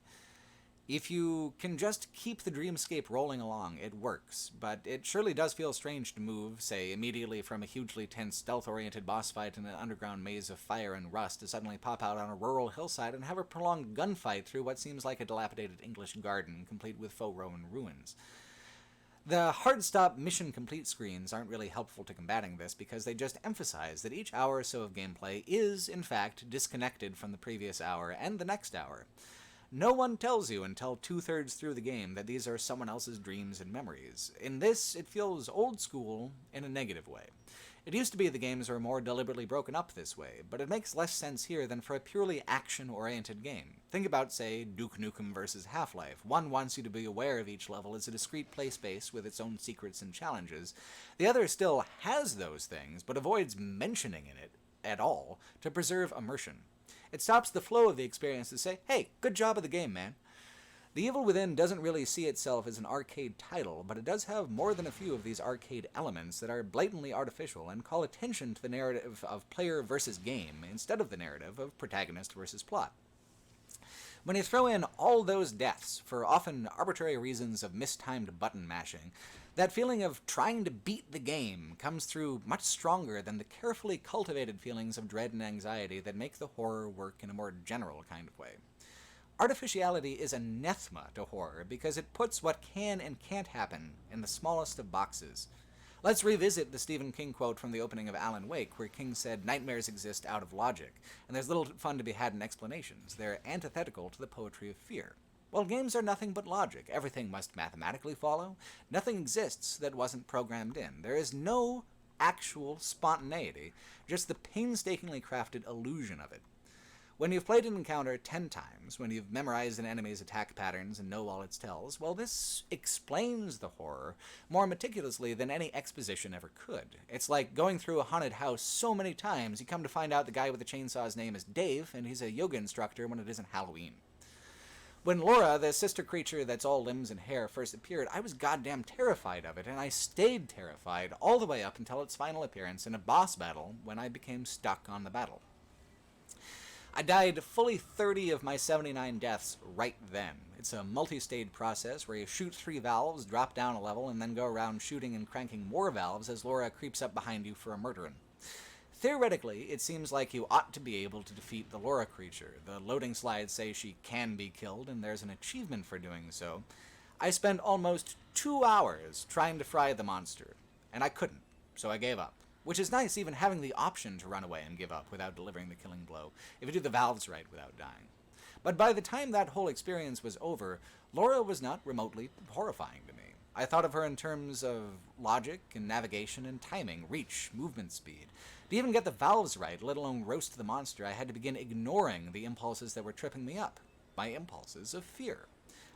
If you can just keep the dreamscape rolling along, it works, but it surely does feel strange to move, say, immediately from a hugely tense, stealth-oriented boss fight in an underground maze of fire and rust to suddenly pop out on a rural hillside and have a prolonged gunfight through what seems like a dilapidated English garden, complete with faux Roman ruins. The hard-stop mission-complete screens aren't really helpful to combating this because they just emphasize that each hour or so of gameplay is, in fact, disconnected from the previous hour and the next hour. No one tells you until two-thirds through the game that these are someone else's dreams and memories. In this, it feels old school in a negative way. It used to be the games were more deliberately broken up this way, but it makes less sense here than for a purely action-oriented game. Think about, say, Duke Nukem vs. Half-Life. One wants you to be aware of each level as a discrete play space with its own secrets and challenges. The other still has those things, but avoids mentioning it at all to preserve immersion. It stops the flow of the experience to say, hey, good job of the game, man. The Evil Within doesn't really see itself as an arcade title, but it does have more than a few of these arcade elements that are blatantly artificial and call attention to the narrative of player versus game instead of the narrative of protagonist versus plot. When you throw in all those deaths for often arbitrary reasons of mistimed button mashing, that feeling of trying to beat the game comes through much stronger than the carefully cultivated feelings of dread and anxiety that make the horror work in a more general kind of way. Artificiality is anathema to horror because it puts what can and can't happen in the smallest of boxes. Let's revisit the Stephen King quote from the opening of Alan Wake, where King said, "Nightmares exist out of logic, and there's little fun to be had in explanations. They're antithetical to the poetry of fear." Well, games are nothing but logic. Everything must mathematically follow. Nothing exists that wasn't programmed in. There is no actual spontaneity, just the painstakingly crafted illusion of it. When you've played an encounter 10 times, when you've memorized an enemy's attack patterns and know all its tells, well, this explains the horror more meticulously than any exposition ever could. It's like going through a haunted house so many times, you come to find out the guy with the chainsaw's name is Dave, and he's a yoga instructor when it isn't Halloween. When Laura, the sister creature that's all limbs and hair, first appeared, I was goddamn terrified of it, and I stayed terrified all the way up until its final appearance in a boss battle when I became stuck on the battle. I died fully 30 of my 79 deaths right then. It's a multi-stage process where you shoot 3 valves, drop down a level, and then go around shooting and cranking more valves as Laura creeps up behind you for a murderin'. Theoretically, it seems like you ought to be able to defeat the Laura creature. The loading slides say she can be killed, and there's an achievement for doing so. I spent almost 2 hours trying to fry the monster, and I couldn't, so I gave up. Which is nice, even having the option to run away and give up without delivering the killing blow, if you do the valves right without dying. But by the time that whole experience was over, Laura was not remotely horrifying to me. I thought of her in terms of logic and navigation and timing, reach, movement speed. To even get the valves right, let alone roast the monster, I had to begin ignoring the impulses that were tripping me up. My impulses of fear.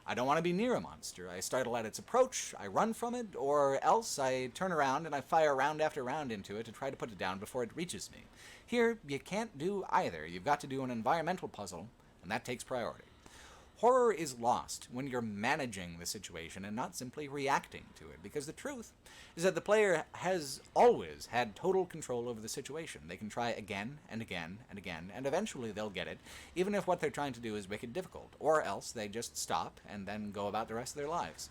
I don't want to be near a monster. I startle at its approach, I run from it, or else I turn around and I fire round after round into it to try to put it down before it reaches me. Here, you can't do either. You've got to do an environmental puzzle, and that takes priority. Horror is lost when you're managing the situation and not simply reacting to it, because the truth is that the player has always had total control over the situation. They can try again and again and again, and eventually they'll get it, even if what they're trying to do is wicked difficult, or else they just stop and then go about the rest of their lives.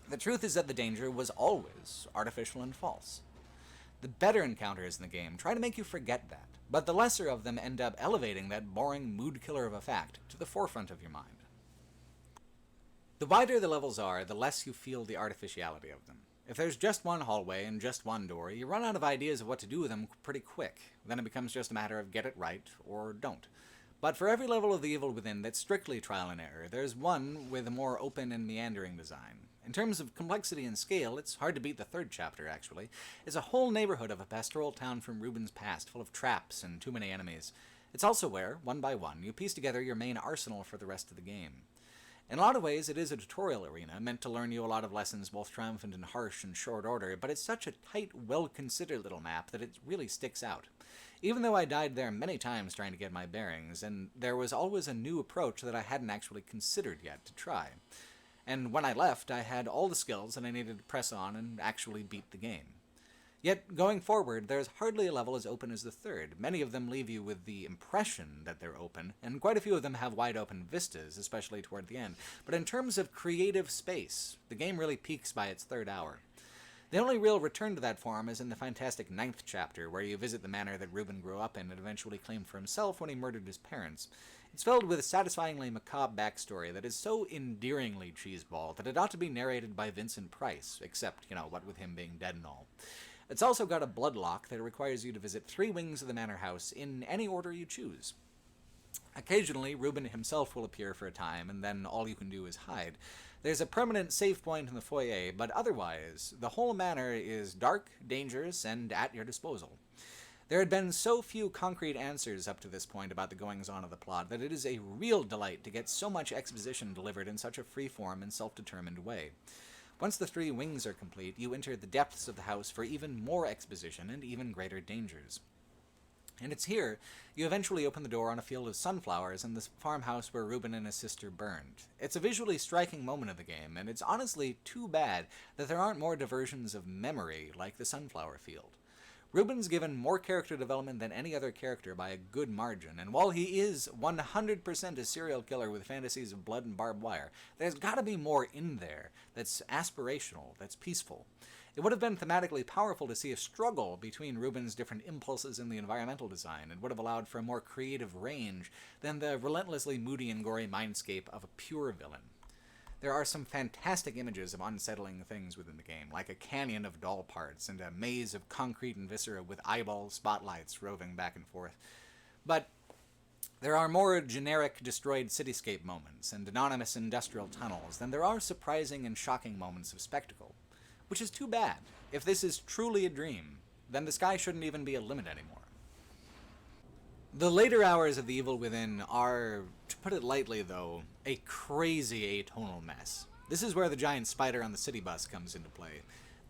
The truth is that the danger was always artificial and false. The better encounters in the game try to make you forget that, but the lesser of them end up elevating that boring mood killer of a fact to the forefront of your mind. The wider the levels are, the less you feel the artificiality of them. If there's just one hallway and just one door, you run out of ideas of what to do with them pretty quick. Then it becomes just a matter of get it right or don't. But for every level of the Evil Within that's strictly trial and error, there's one with a more open and meandering design. In terms of complexity and scale, it's hard to beat the 3rd chapter, actually. It's a whole neighborhood of a pastoral town from Reuben's past, full of traps and too many enemies. It's also where, one by one, you piece together your main arsenal for the rest of the game. In a lot of ways, it is a tutorial arena, meant to learn you a lot of lessons, both triumphant and harsh in short order, but it's such a tight, well-considered little map that it really sticks out. even though I died there many times trying to get my bearings, and there was always a new approach that I hadn't actually considered yet to try. And when I left, I had all the skills that I needed to press on and actually beat the game. Yet, going forward, there's hardly a level as open as the third. Many of them leave you with the impression that they're open, and quite a few of them have wide-open vistas, especially toward the end. But in terms of creative space, the game really peaks by its third hour. The only real return to that form is in the fantastic 9th chapter, where you visit the manor that Reuben grew up in and eventually claimed for himself when he murdered his parents. It's filled with a satisfyingly macabre backstory that is so endearingly cheeseball that it ought to be narrated by Vincent Price, except, what with him being dead and all. It's also got a bloodlock that requires you to visit 3 wings of the manor house in any order you choose. Occasionally, Reuben himself will appear for a time, and then all you can do is hide. There's a permanent save point in the foyer, but otherwise, the whole manor is dark, dangerous, and at your disposal. There had been so few concrete answers up to this point about the goings-on of the plot that it is a real delight to get so much exposition delivered in such a free-form and self-determined way. Once the 3 wings are complete, you enter the depths of the house for even more exposition and even greater dangers. And it's here you eventually open the door on a field of sunflowers in the farmhouse where Reuben and his sister burned. It's a visually striking moment of the game, and it's honestly too bad that there aren't more diversions of memory like the sunflower field. Reuben's given more character development than any other character by a good margin, and while he is 100% a serial killer with fantasies of blood and barbed wire, there's gotta be more in there that's aspirational, that's peaceful. It would have been thematically powerful to see a struggle between Reuben's different impulses in the environmental design, and would have allowed for a more creative range than the relentlessly moody and gory mindscape of a pure villain. There are some fantastic images of unsettling things within the game, like a canyon of doll parts and a maze of concrete and viscera with eyeball spotlights roving back and forth. But there are more generic destroyed cityscape moments and anonymous industrial tunnels than there are surprising and shocking moments of spectacle. Which is too bad. If this is truly a dream, then the sky shouldn't even be a limit anymore. The later hours of The Evil Within are, to put it lightly though, a crazy atonal mess. This is where the giant spider on the city bus comes into play.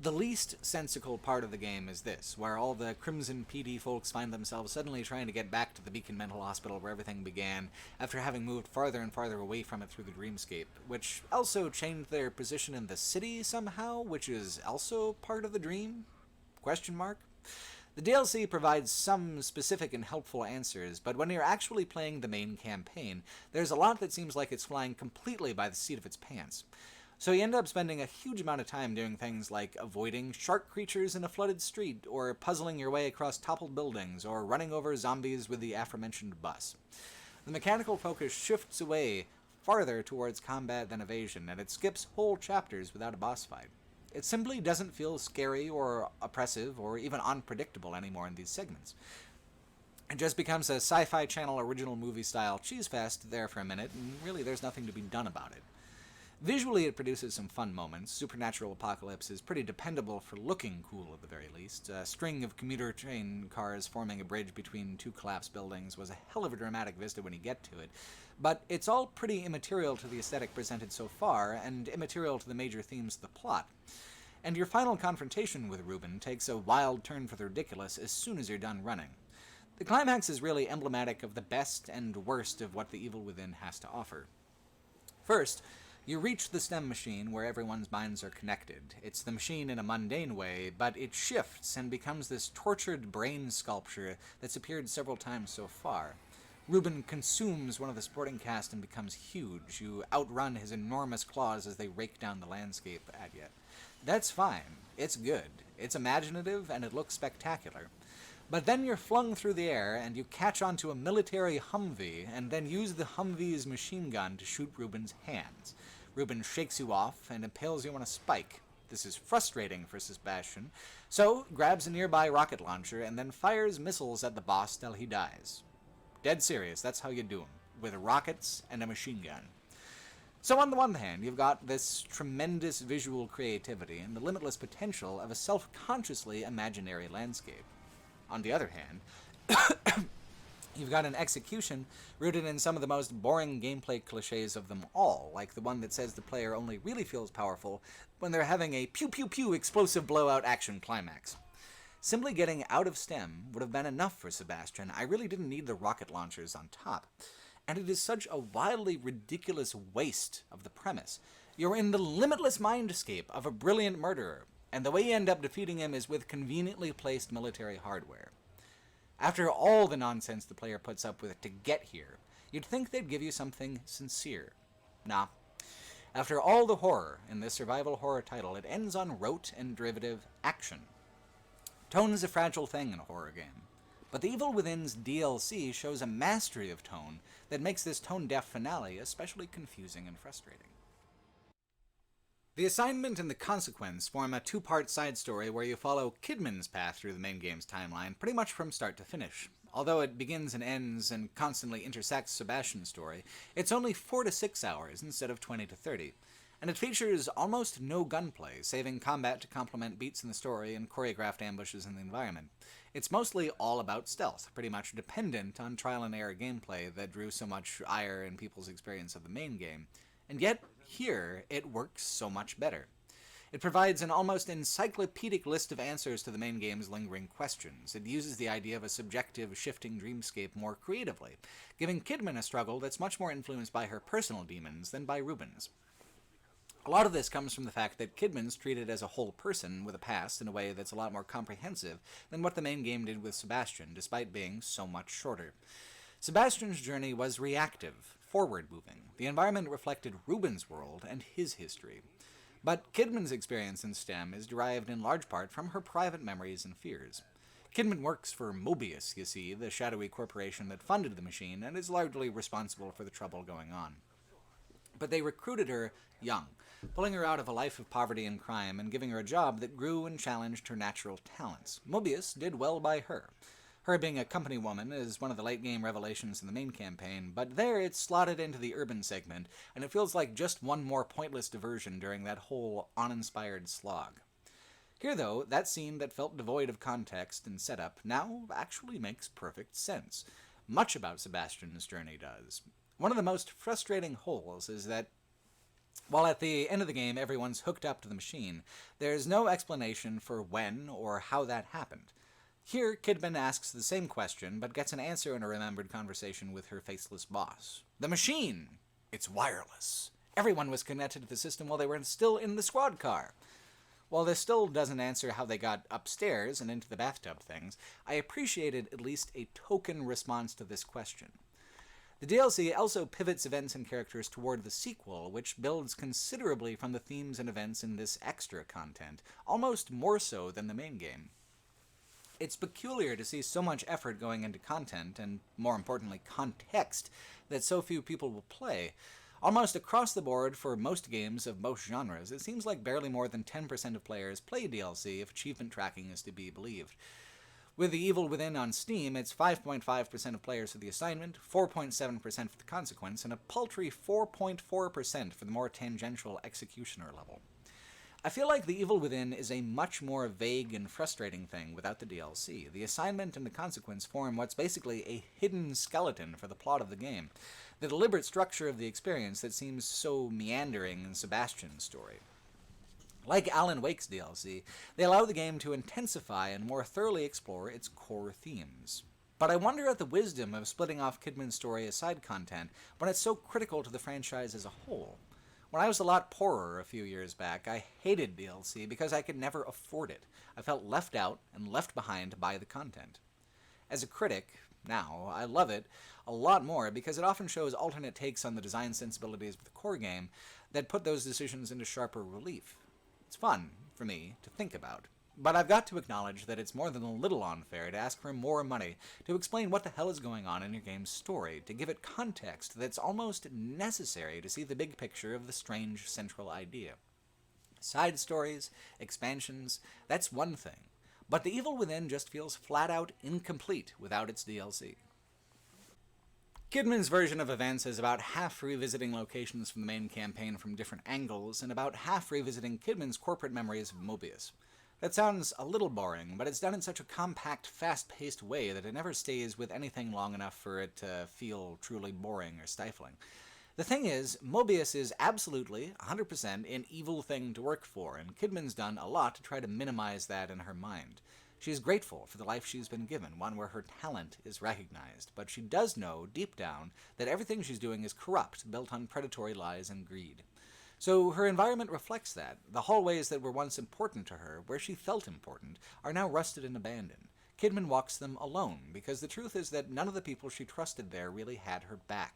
The least sensical part of the game is this, where all the Crimson PD folks find themselves suddenly trying to get back to the Beacon Mental Hospital where everything began, after having moved farther and farther away from it through the dreamscape, which also changed their position in the city somehow, which is also part of the dream? Question mark? The DLC provides some specific and helpful answers, but when you're actually playing the main campaign, there's a lot that seems like it's flying completely by the seat of its pants. So you end up spending a huge amount of time doing things like avoiding shark creatures in a flooded street, or puzzling your way across toppled buildings, or running over zombies with the aforementioned bus. The mechanical focus shifts away farther towards combat than evasion, and it skips whole chapters without a boss fight. It simply doesn't feel scary or oppressive or even unpredictable anymore in these segments. It just becomes a Sci-Fi Channel original movie style cheese fest there for a minute, and really there's nothing to be done about it. Visually, it produces some fun moments. Supernatural Apocalypse is pretty dependable for looking cool at the very least. A string of commuter train cars forming a bridge between 2 collapsed buildings was a hell of a dramatic vista when you get to it. But it's all pretty immaterial to the aesthetic presented so far, and immaterial to the major themes of the plot. And your final confrontation with Reuben takes a wild turn for the ridiculous as soon as you're done running. The climax is really emblematic of the best and worst of what The Evil Within has to offer. First, you reach the STEM machine where everyone's minds are connected. It's the machine in a mundane way, but it shifts and becomes this tortured brain sculpture that's appeared several times so far. Reuben consumes one of the supporting cast and becomes huge. You outrun his enormous claws as they rake down the landscape at you. That's fine. It's good. It's imaginative, and it looks spectacular. But then you're flung through the air, and you catch onto a military Humvee, and then use the Humvee's machine gun to shoot Reuben's hands. Reuben shakes you off and impales you on a spike. This is frustrating for Sebastian, so grabs a nearby rocket launcher and then fires missiles at the boss till he dies. Dead serious, that's how you do him, with rockets and a machine gun. So on the one hand, you've got this tremendous visual creativity and the limitless potential of a self-consciously imaginary landscape. On the other hand, you've got an execution rooted in some of the most boring gameplay cliches of them all, like the one that says the player only really feels powerful when they're having a pew-pew-pew explosive blowout action climax. Simply getting out of STEM would have been enough for Sebastian. I really didn't need the rocket launchers on top. And it is such a wildly ridiculous waste of the premise. You're in the limitless mindscape of a brilliant murderer, and the way you end up defeating him is with conveniently placed military hardware. After all the nonsense the player puts up with to get here, you'd think they'd give you something sincere. Nah. After all the horror in this survival horror title, it ends on rote and derivative action. Tone is a fragile thing in a horror game, but The Evil Within's DLC shows a mastery of tone that makes this tone-deaf finale especially confusing and frustrating. The Assignment and The Consequence form a two-part side story where you follow Kidman's path through the main game's timeline pretty much from start to finish. Although it begins and ends and constantly intersects Sebastian's story, it's only 4 to 6 hours instead of 20 to 30, and it features almost no gunplay, saving combat to complement beats in the story and choreographed ambushes in the environment. It's mostly all about stealth, pretty much dependent on trial-and-error gameplay that drew so much ire in people's experience of the main game, and yet, here, it works so much better. It provides an almost encyclopedic list of answers to the main game's lingering questions. It uses the idea of a subjective, shifting dreamscape more creatively, giving Kidman a struggle that's much more influenced by her personal demons than by Ruben's. A lot of this comes from the fact that Kidman's treated as a whole person with a past in a way that's a lot more comprehensive than what the main game did with Sebastian, despite being so much shorter. Sebastian's journey was reactive, forward-moving. The environment reflected Ruben's world and his history. But Kidman's experience in STEM is derived in large part from her private memories and fears. Kidman works for Mobius, you see, the shadowy corporation that funded the machine and is largely responsible for the trouble going on. But they recruited her young, pulling her out of a life of poverty and crime and giving her a job that grew and challenged her natural talents. Mobius did well by her. Her being a company woman is one of the late-game revelations in the main campaign, but there it's slotted into the urban segment, and it feels like just one more pointless diversion during that whole uninspired slog. Here, though, that scene that felt devoid of context and setup now actually makes perfect sense. Much about Sebastian's journey does. One of the most frustrating holes is that while at the end of the game everyone's hooked up to the machine, there's no explanation for when or how that happened. Here, Kidman asks the same question, but gets an answer in a remembered conversation with her faceless boss. The machine! It's wireless. Everyone was connected to the system while they were still in the squad car. While this still doesn't answer how they got upstairs and into the bathtub things, I appreciated at least a token response to this question. The DLC also pivots events and characters toward the sequel, which builds considerably from the themes and events in this extra content, almost more so than the main game. It's peculiar to see so much effort going into content, and more importantly, context, that so few people will play. Almost across the board for most games of most genres, it seems like barely more than 10% of players play DLC if achievement tracking is to be believed. With The Evil Within on Steam, it's 5.5% of players for the assignment, 4.7% for the consequence, and a paltry 4.4% for the more tangential executioner level. I feel like The Evil Within is a much more vague and frustrating thing without the DLC. The assignment and the consequence form what's basically a hidden skeleton for the plot of the game, the deliberate structure of the experience that seems so meandering in Sebastian's story. Like Alan Wake's DLC, they allow the game to intensify and more thoroughly explore its core themes. But I wonder at the wisdom of splitting off Kidman's story as side content when it's so critical to the franchise as a whole. When I was a lot poorer a few years back, I hated DLC because I could never afford it. I felt left out and left behind by the content. As a critic, now, I love it a lot more because it often shows alternate takes on the design sensibilities of the core game that put those decisions into sharper relief. It's fun, for me, to think about. But I've got to acknowledge that it's more than a little unfair to ask for more money to explain what the hell is going on in your game's story, to give it context that's almost necessary to see the big picture of the strange central idea. Side stories, expansions, that's one thing. But The Evil Within just feels flat out incomplete without its DLC. Kidman's version of events is about half revisiting locations from the main campaign from different angles, and about half revisiting Kidman's corporate memories of Mobius. That sounds a little boring, but it's done in such a compact, fast-paced way that it never stays with anything long enough for it to feel truly boring or stifling. The thing is, Mobius is absolutely, 100%, an evil thing to work for, and Kidman's done a lot to try to minimize that in her mind. She is grateful for the life she's been given, one where her talent is recognized, but she does know, deep down, that everything she's doing is corrupt, built on predatory lies and greed. So her environment reflects that. The hallways that were once important to her, where she felt important, are now rusted and abandoned. Kidman walks them alone, because the truth is that none of the people she trusted there really had her back.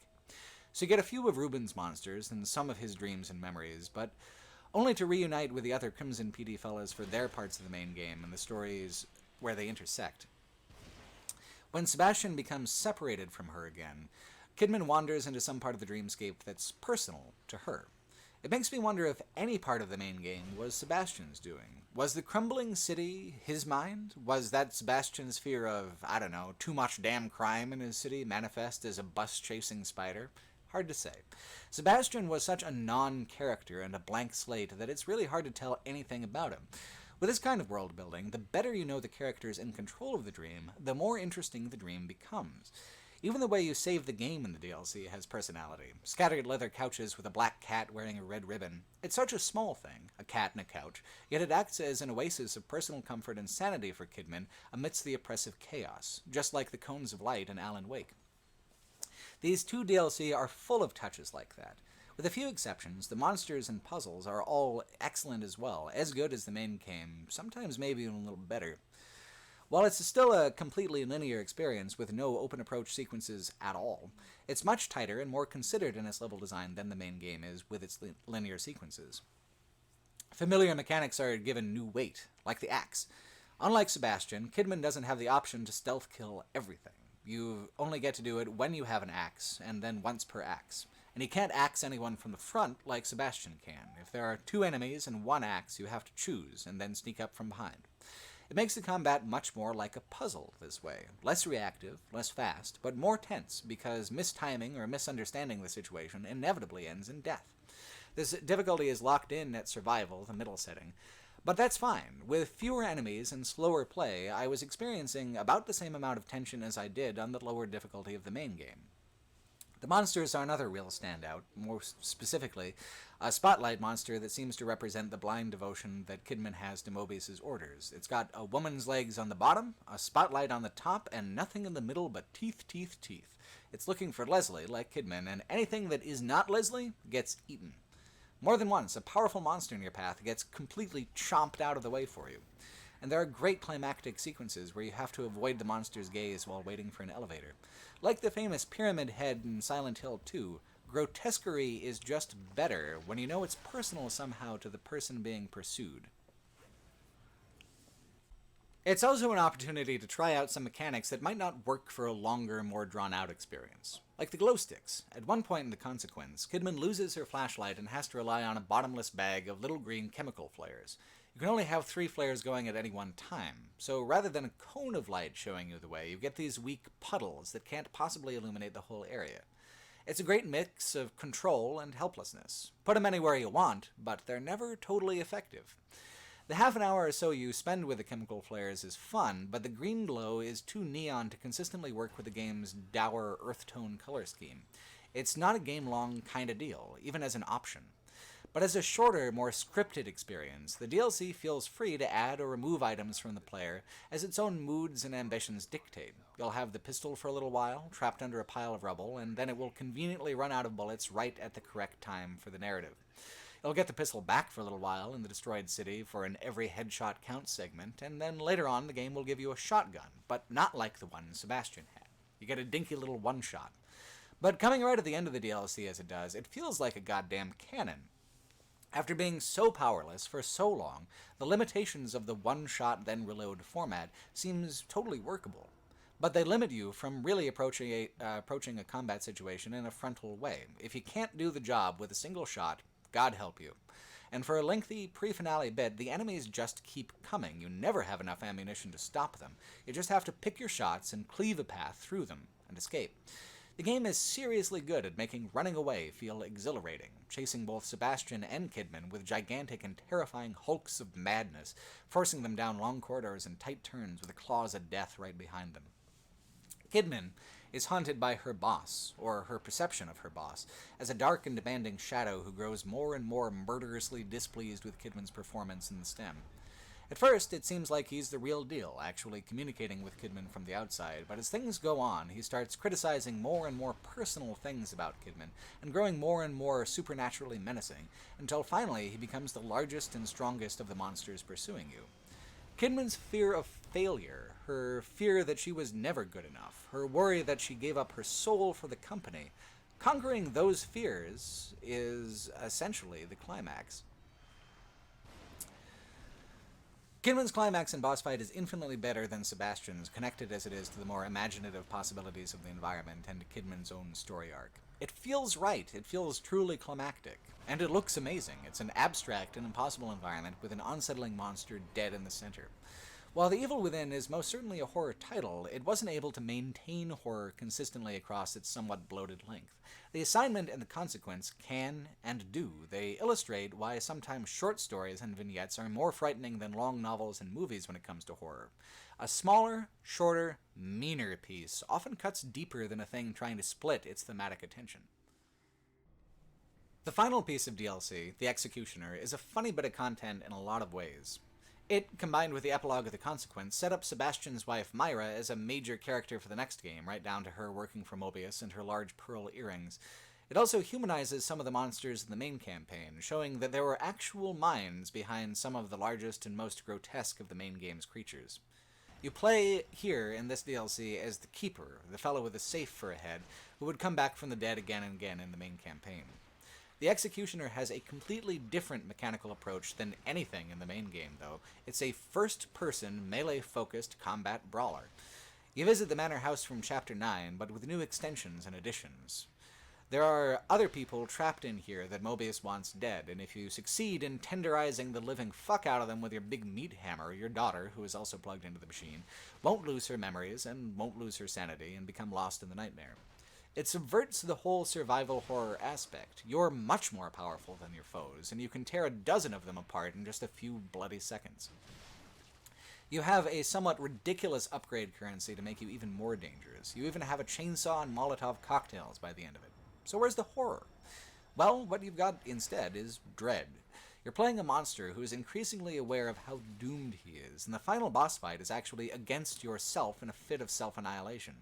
So you get a few of Reuben's monsters and some of his dreams and memories, but only to reunite with the other Crimson PD fellas for their parts of the main game and the stories where they intersect. When Sebastian becomes separated from her again, Kidman wanders into some part of the dreamscape that's personal to her. It makes me wonder if any part of the main game was Sebastian's doing. Was the crumbling city his mind? Was that Sebastian's fear of, I don't know, too much damn crime in his city manifest as a bus-chasing spider? Hard to say. Sebastian was such a non-character and a blank slate that it's really hard to tell anything about him. With this kind of world building, the better you know the characters in control of the dream, the more interesting the dream becomes. Even the way you save the game in the DLC has personality. Scattered leather couches with a black cat wearing a red ribbon. It's such a small thing, a cat and a couch, yet it acts as an oasis of personal comfort and sanity for Kidman amidst the oppressive chaos, just like the Cones of Light in Alan Wake. These two DLC are full of touches like that. With a few exceptions, the monsters and puzzles are all excellent as well, as good as the main game, sometimes maybe even a little better. While it's still a completely linear experience with no open approach sequences at all, it's much tighter and more considered in its level design than the main game is with its linear sequences. Familiar mechanics are given new weight, like the axe. Unlike Sebastian, Kidman doesn't have the option to stealth kill everything. You only get to do it when you have an axe, and then once per axe. And you can't axe anyone from the front like Sebastian can. If there are two enemies and one axe, you have to choose, and then sneak up from behind. It makes the combat much more like a puzzle this way. Less reactive, less fast, but more tense, because mistiming or misunderstanding the situation inevitably ends in death. This difficulty is locked in at survival, the middle setting, but that's fine. With fewer enemies and slower play, I was experiencing about the same amount of tension as I did on the lower difficulty of the main game. The monsters are another real standout, more specifically, a spotlight monster that seems to represent the blind devotion that Kidman has to Mobius's orders. It's got a woman's legs on the bottom, a spotlight on the top, and nothing in the middle but teeth, teeth, teeth. It's looking for Leslie, like Kidman, and anything that is not Leslie gets eaten. More than once, a powerful monster in your path gets completely chomped out of the way for you. And there are great climactic sequences where you have to avoid the monster's gaze while waiting for an elevator. Like the famous Pyramid Head in Silent Hill 2, grotesquerie is just better when you know it's personal somehow to the person being pursued. It's also an opportunity to try out some mechanics that might not work for a longer, more drawn-out experience. Like the glow sticks. At one point in the consequence, Kidman loses her flashlight and has to rely on a bottomless bag of little green chemical flares. You can only have 3 flares going at any one time, so rather than a cone of light showing you the way, you get these weak puddles that can't possibly illuminate the whole area. It's a great mix of control and helplessness. Put them anywhere you want, but they're never totally effective. The half an hour or so you spend with the chemical flares is fun, but the green glow is too neon to consistently work with the game's dour earth tone color scheme. It's not a game-long kind of deal, even as an option. But as a shorter, more scripted experience, the DLC feels free to add or remove items from the player as its own moods and ambitions dictate. You'll have the pistol for a little while, trapped under a pile of rubble, and then it will conveniently run out of bullets right at the correct time for the narrative. You'll get the pistol back for a little while in the destroyed city for an every headshot counts segment, and then later on the game will give you a shotgun, but not like the one Sebastian had. You get a dinky little one-shot. But coming right at the end of the DLC as it does, it feels like a goddamn cannon. After being so powerless for so long, the limitations of the one-shot then reload format seems totally workable. But they limit you from really approaching a combat situation in a frontal way. If you can't do the job with a single shot, God help you. And for a lengthy pre-finale bit, the enemies just keep coming. You never have enough ammunition to stop them. You just have to pick your shots and cleave a path through them and escape. The game is seriously good at making running away feel exhilarating, chasing both Sebastian and Kidman with gigantic and terrifying hulks of madness, forcing them down long corridors and tight turns with the claws of death right behind them. Kidman is haunted by her boss, or her perception of her boss, as a dark and demanding shadow who grows more and more murderously displeased with Kidman's performance in the stem. At first, it seems like he's the real deal, actually communicating with Kidman from the outside, but as things go on, he starts criticizing more and more personal things about Kidman, and growing more and more supernaturally menacing, until finally he becomes the largest and strongest of the monsters pursuing you. Kidman's fear of failure, her fear that she was never good enough, her worry that she gave up her soul for the company, conquering those fears is essentially the climax. Kidman's climax and boss fight is infinitely better than Sebastian's, connected as it is to the more imaginative possibilities of the environment and to Kidman's own story arc. It feels right, it feels truly climactic, and it looks amazing. It's an abstract and impossible environment with an unsettling monster dead in the center. While The Evil Within is most certainly a horror title, it wasn't able to maintain horror consistently across its somewhat bloated length. The assignment and the consequence can and do. They illustrate why sometimes short stories and vignettes are more frightening than long novels and movies when it comes to horror. A smaller, shorter, meaner piece often cuts deeper than a thing trying to split its thematic attention. The final piece of DLC, The Executioner, is a funny bit of content in a lot of ways. It, combined with the epilogue of The Consequence, set up Sebastian's wife Myra as a major character for the next game, right down to her working for Mobius and her large pearl earrings. It also humanizes some of the monsters in the main campaign, showing that there were actual minds behind some of the largest and most grotesque of the main game's creatures. You play here in this DLC as the Keeper, the fellow with a safe for a head, who would come back from the dead again and again in the main campaign. The Executioner has a completely different mechanical approach than anything in the main game, though. It's a first-person, melee-focused combat brawler. You visit the Manor House from Chapter 9, but with new extensions and additions. There are other people trapped in here that Mobius wants dead, and if you succeed in tenderizing the living fuck out of them with your big meat hammer, your daughter, who is also plugged into the machine, won't lose her memories and won't lose her sanity and become lost in the nightmare. It subverts the whole survival horror aspect. You're much more powerful than your foes, and you can tear a dozen of them apart in just a few bloody seconds. You have a somewhat ridiculous upgrade currency to make you even more dangerous. You even have a chainsaw and Molotov cocktails by the end of it. So where's the horror? Well, what you've got instead is dread. You're playing a monster who is increasingly aware of how doomed he is, and the final boss fight is actually against yourself in a fit of self-annihilation.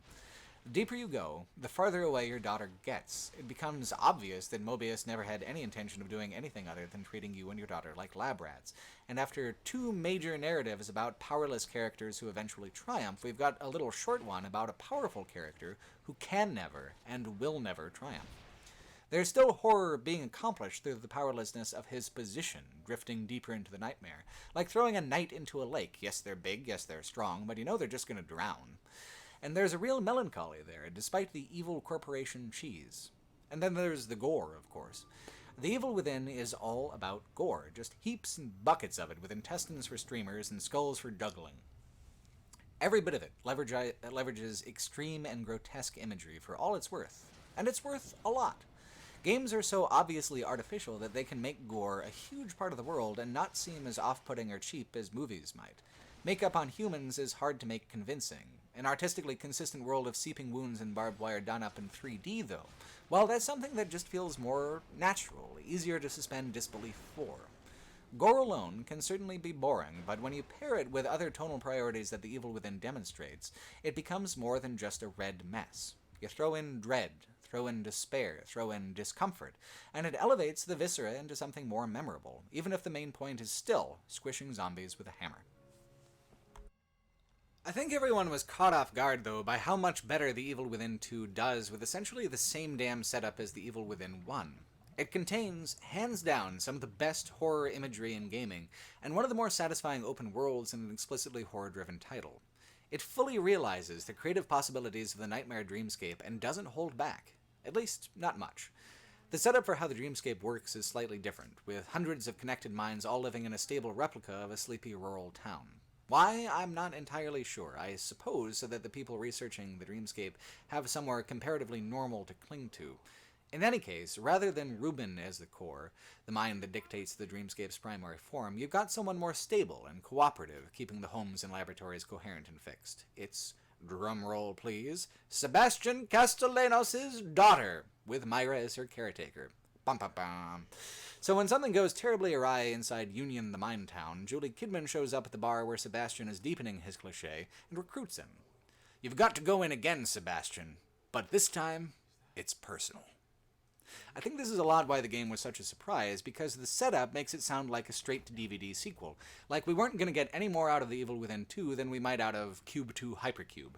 The deeper you go, the farther away your daughter gets. It becomes obvious that Mobius never had any intention of doing anything other than treating you and your daughter like lab rats. And after two major narratives about powerless characters who eventually triumph, we've got a little short one about a powerful character who can never and will never triumph. There's still horror being accomplished through the powerlessness of his position, drifting deeper into the nightmare. Like throwing a knight into a lake. Yes, they're big, yes, they're strong, but you know they're just going to drown. And there's a real melancholy there, despite the evil corporation cheese. And then there's the gore, of course. The Evil Within is all about gore, just heaps and buckets of it, with intestines for streamers and skulls for juggling. Every bit of it leverages extreme and grotesque imagery for all it's worth. And it's worth a lot. Games are so obviously artificial that they can make gore a huge part of the world and not seem as off-putting or cheap as movies might. Makeup on humans is hard to make convincing. An artistically consistent world of seeping wounds and barbed wire done up in 3D, though, well, that's something that just feels more natural, easier to suspend disbelief for. Gore alone can certainly be boring, but when you pair it with other tonal priorities that The Evil Within demonstrates, it becomes more than just a red mess. You throw in dread, throw in despair, throw in discomfort, and it elevates the viscera into something more memorable, even if the main point is still squishing zombies with a hammer. I think everyone was caught off guard, though, by how much better The Evil Within 2 does with essentially the same damn setup as The Evil Within 1. It contains, hands down, some of the best horror imagery in gaming, and one of the more satisfying open worlds in an explicitly horror-driven title. It fully realizes the creative possibilities of the Nightmare dreamscape and doesn't hold back. At least, not much. The setup for how the dreamscape works is slightly different, with hundreds of connected minds all living in a stable replica of a sleepy rural town. Why? I'm not entirely sure. I suppose so that the people researching the dreamscape have somewhere comparatively normal to cling to. In any case, rather than Reuben as the core, the mind that dictates the dreamscape's primary form, you've got someone more stable and cooperative, keeping the homes and laboratories coherent and fixed. It's, drumroll please, Sebastian Castellanos' daughter, with Myra as her caretaker. Bum, bum, bum. So when something goes terribly awry inside Union, the mine town, Julie Kidman shows up at the bar where Sebastian is deepening his cliché and recruits him. You've got to go in again, Sebastian, but this time, it's personal. I think this is a lot why the game was such a surprise, because the setup makes it sound like a straight-to-DVD sequel. Like we weren't going to get any more out of The Evil Within 2 than we might out of Cube 2 Hypercube.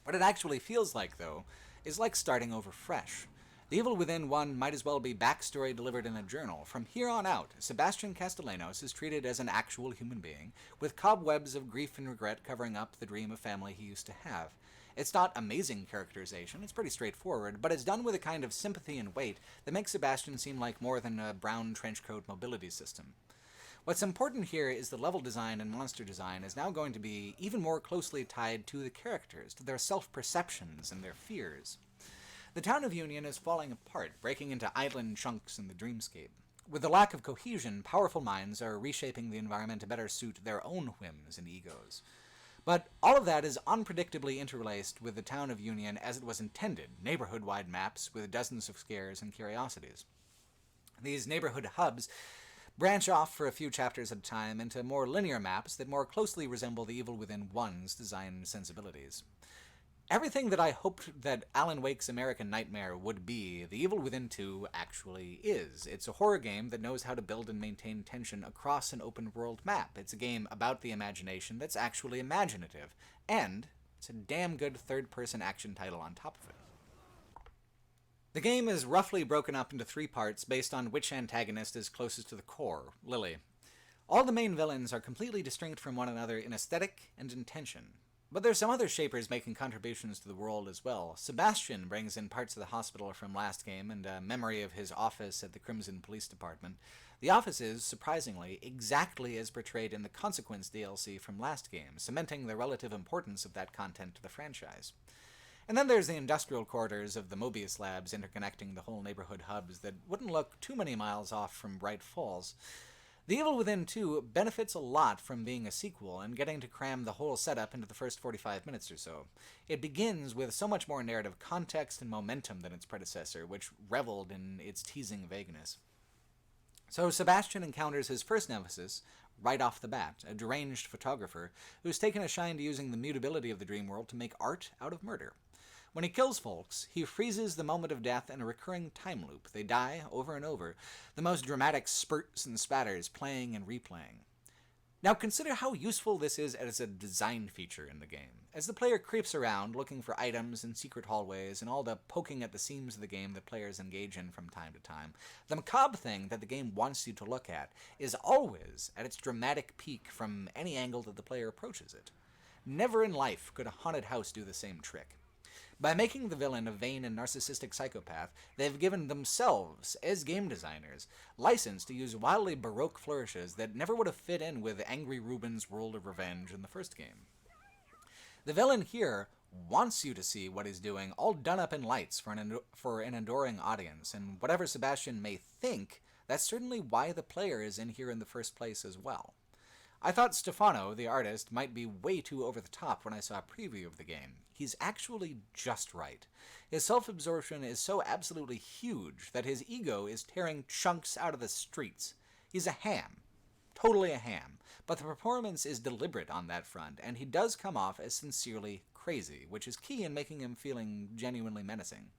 What it actually feels like, though, is like starting over fresh. The Evil Within 1 might as well be backstory delivered in a journal. From here on out, Sebastian Castellanos is treated as an actual human being, with cobwebs of grief and regret covering up the dream of family he used to have. It's not amazing characterization, it's pretty straightforward, but it's done with a kind of sympathy and weight that makes Sebastian seem like more than a brown trenchcoat mobility system. What's important here is the level design and monster design is now going to be even more closely tied to the characters, to their self-perceptions and their fears. The town of Union is falling apart, breaking into island chunks in the dreamscape. With the lack of cohesion, powerful minds are reshaping the environment to better suit their own whims and egos. But all of that is unpredictably interlaced with the town of Union as it was intended, neighborhood-wide maps with dozens of scares and curiosities. These neighborhood hubs branch off for a few chapters at a time into more linear maps that more closely resemble the Evil Within 1's design sensibilities. Everything that I hoped that Alan Wake's American Nightmare would be, The Evil Within 2 actually is. It's a horror game that knows how to build and maintain tension across an open-world map. It's a game about the imagination that's actually imaginative. And it's a damn good third-person action title on top of it. The game is roughly broken up into 3 parts based on which antagonist is closest to the core, Lily. All the main villains are completely distinct from one another in aesthetic and intention. But there's some other shapers making contributions to the world as well. Sebastian brings in parts of the hospital from last game and a memory of his office at the Crimson Police Department. The office is, surprisingly, exactly as portrayed in the Consequence DLC from last game, cementing the relative importance of that content to the franchise. And then there's the industrial quarters of the Mobius Labs interconnecting the whole neighborhood hubs that wouldn't look too many miles off from Bright Falls. The Evil Within 2 benefits a lot from being a sequel and getting to cram the whole setup into the first 45 minutes or so. It begins with so much more narrative context and momentum than its predecessor, which reveled in its teasing vagueness. So Sebastian encounters his first nemesis right off the bat, a deranged photographer who's taken a shine to using the mutability of the dream world to make art out of murder. When he kills folks, he freezes the moment of death in a recurring time loop. They die over and over, the most dramatic spurts and spatters playing and replaying. Now consider how useful this is as a design feature in the game. As the player creeps around looking for items in secret hallways and all the poking at the seams of the game that players engage in from time to time, the macabre thing that the game wants you to look at is always at its dramatic peak from any angle that the player approaches it. Never in life could a haunted house do the same trick. By making the villain a vain and narcissistic psychopath, they've given themselves, as game designers, license to use wildly baroque flourishes that never would have fit in with Angry Ruben's World of Revenge in the first game. The villain here wants you to see what he's doing, all done up in lights for an adoring audience, and whatever Sebastian may think, that's certainly why the player is in here in the first place as well. I thought Stefano, the artist, might be way too over the top when I saw a preview of the game. He's actually just right. His self-absorption is so absolutely huge that his ego is tearing chunks out of the streets. He's a ham. Totally a ham. But the performance is deliberate on that front, and he does come off as sincerely crazy, which is key in making him feeling genuinely menacing.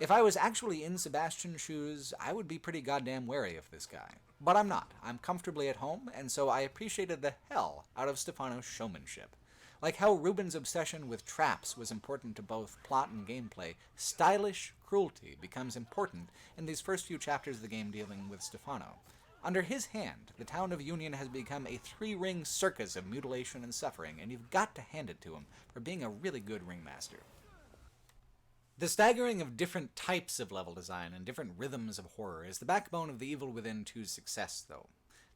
If I was actually in Sebastian's shoes, I would be pretty goddamn wary of this guy. But I'm not. I'm comfortably at home, and so I appreciated the hell out of Stefano's showmanship. Like how Ruben's obsession with traps was important to both plot and gameplay, stylish cruelty becomes important in these first few chapters of the game dealing with Stefano. Under his hand, the town of Union has become a 3-ring circus of mutilation and suffering, and you've got to hand it to him for being a really good ringmaster. The staggering of different types of level design and different rhythms of horror is the backbone of the Evil Within 2's success, though.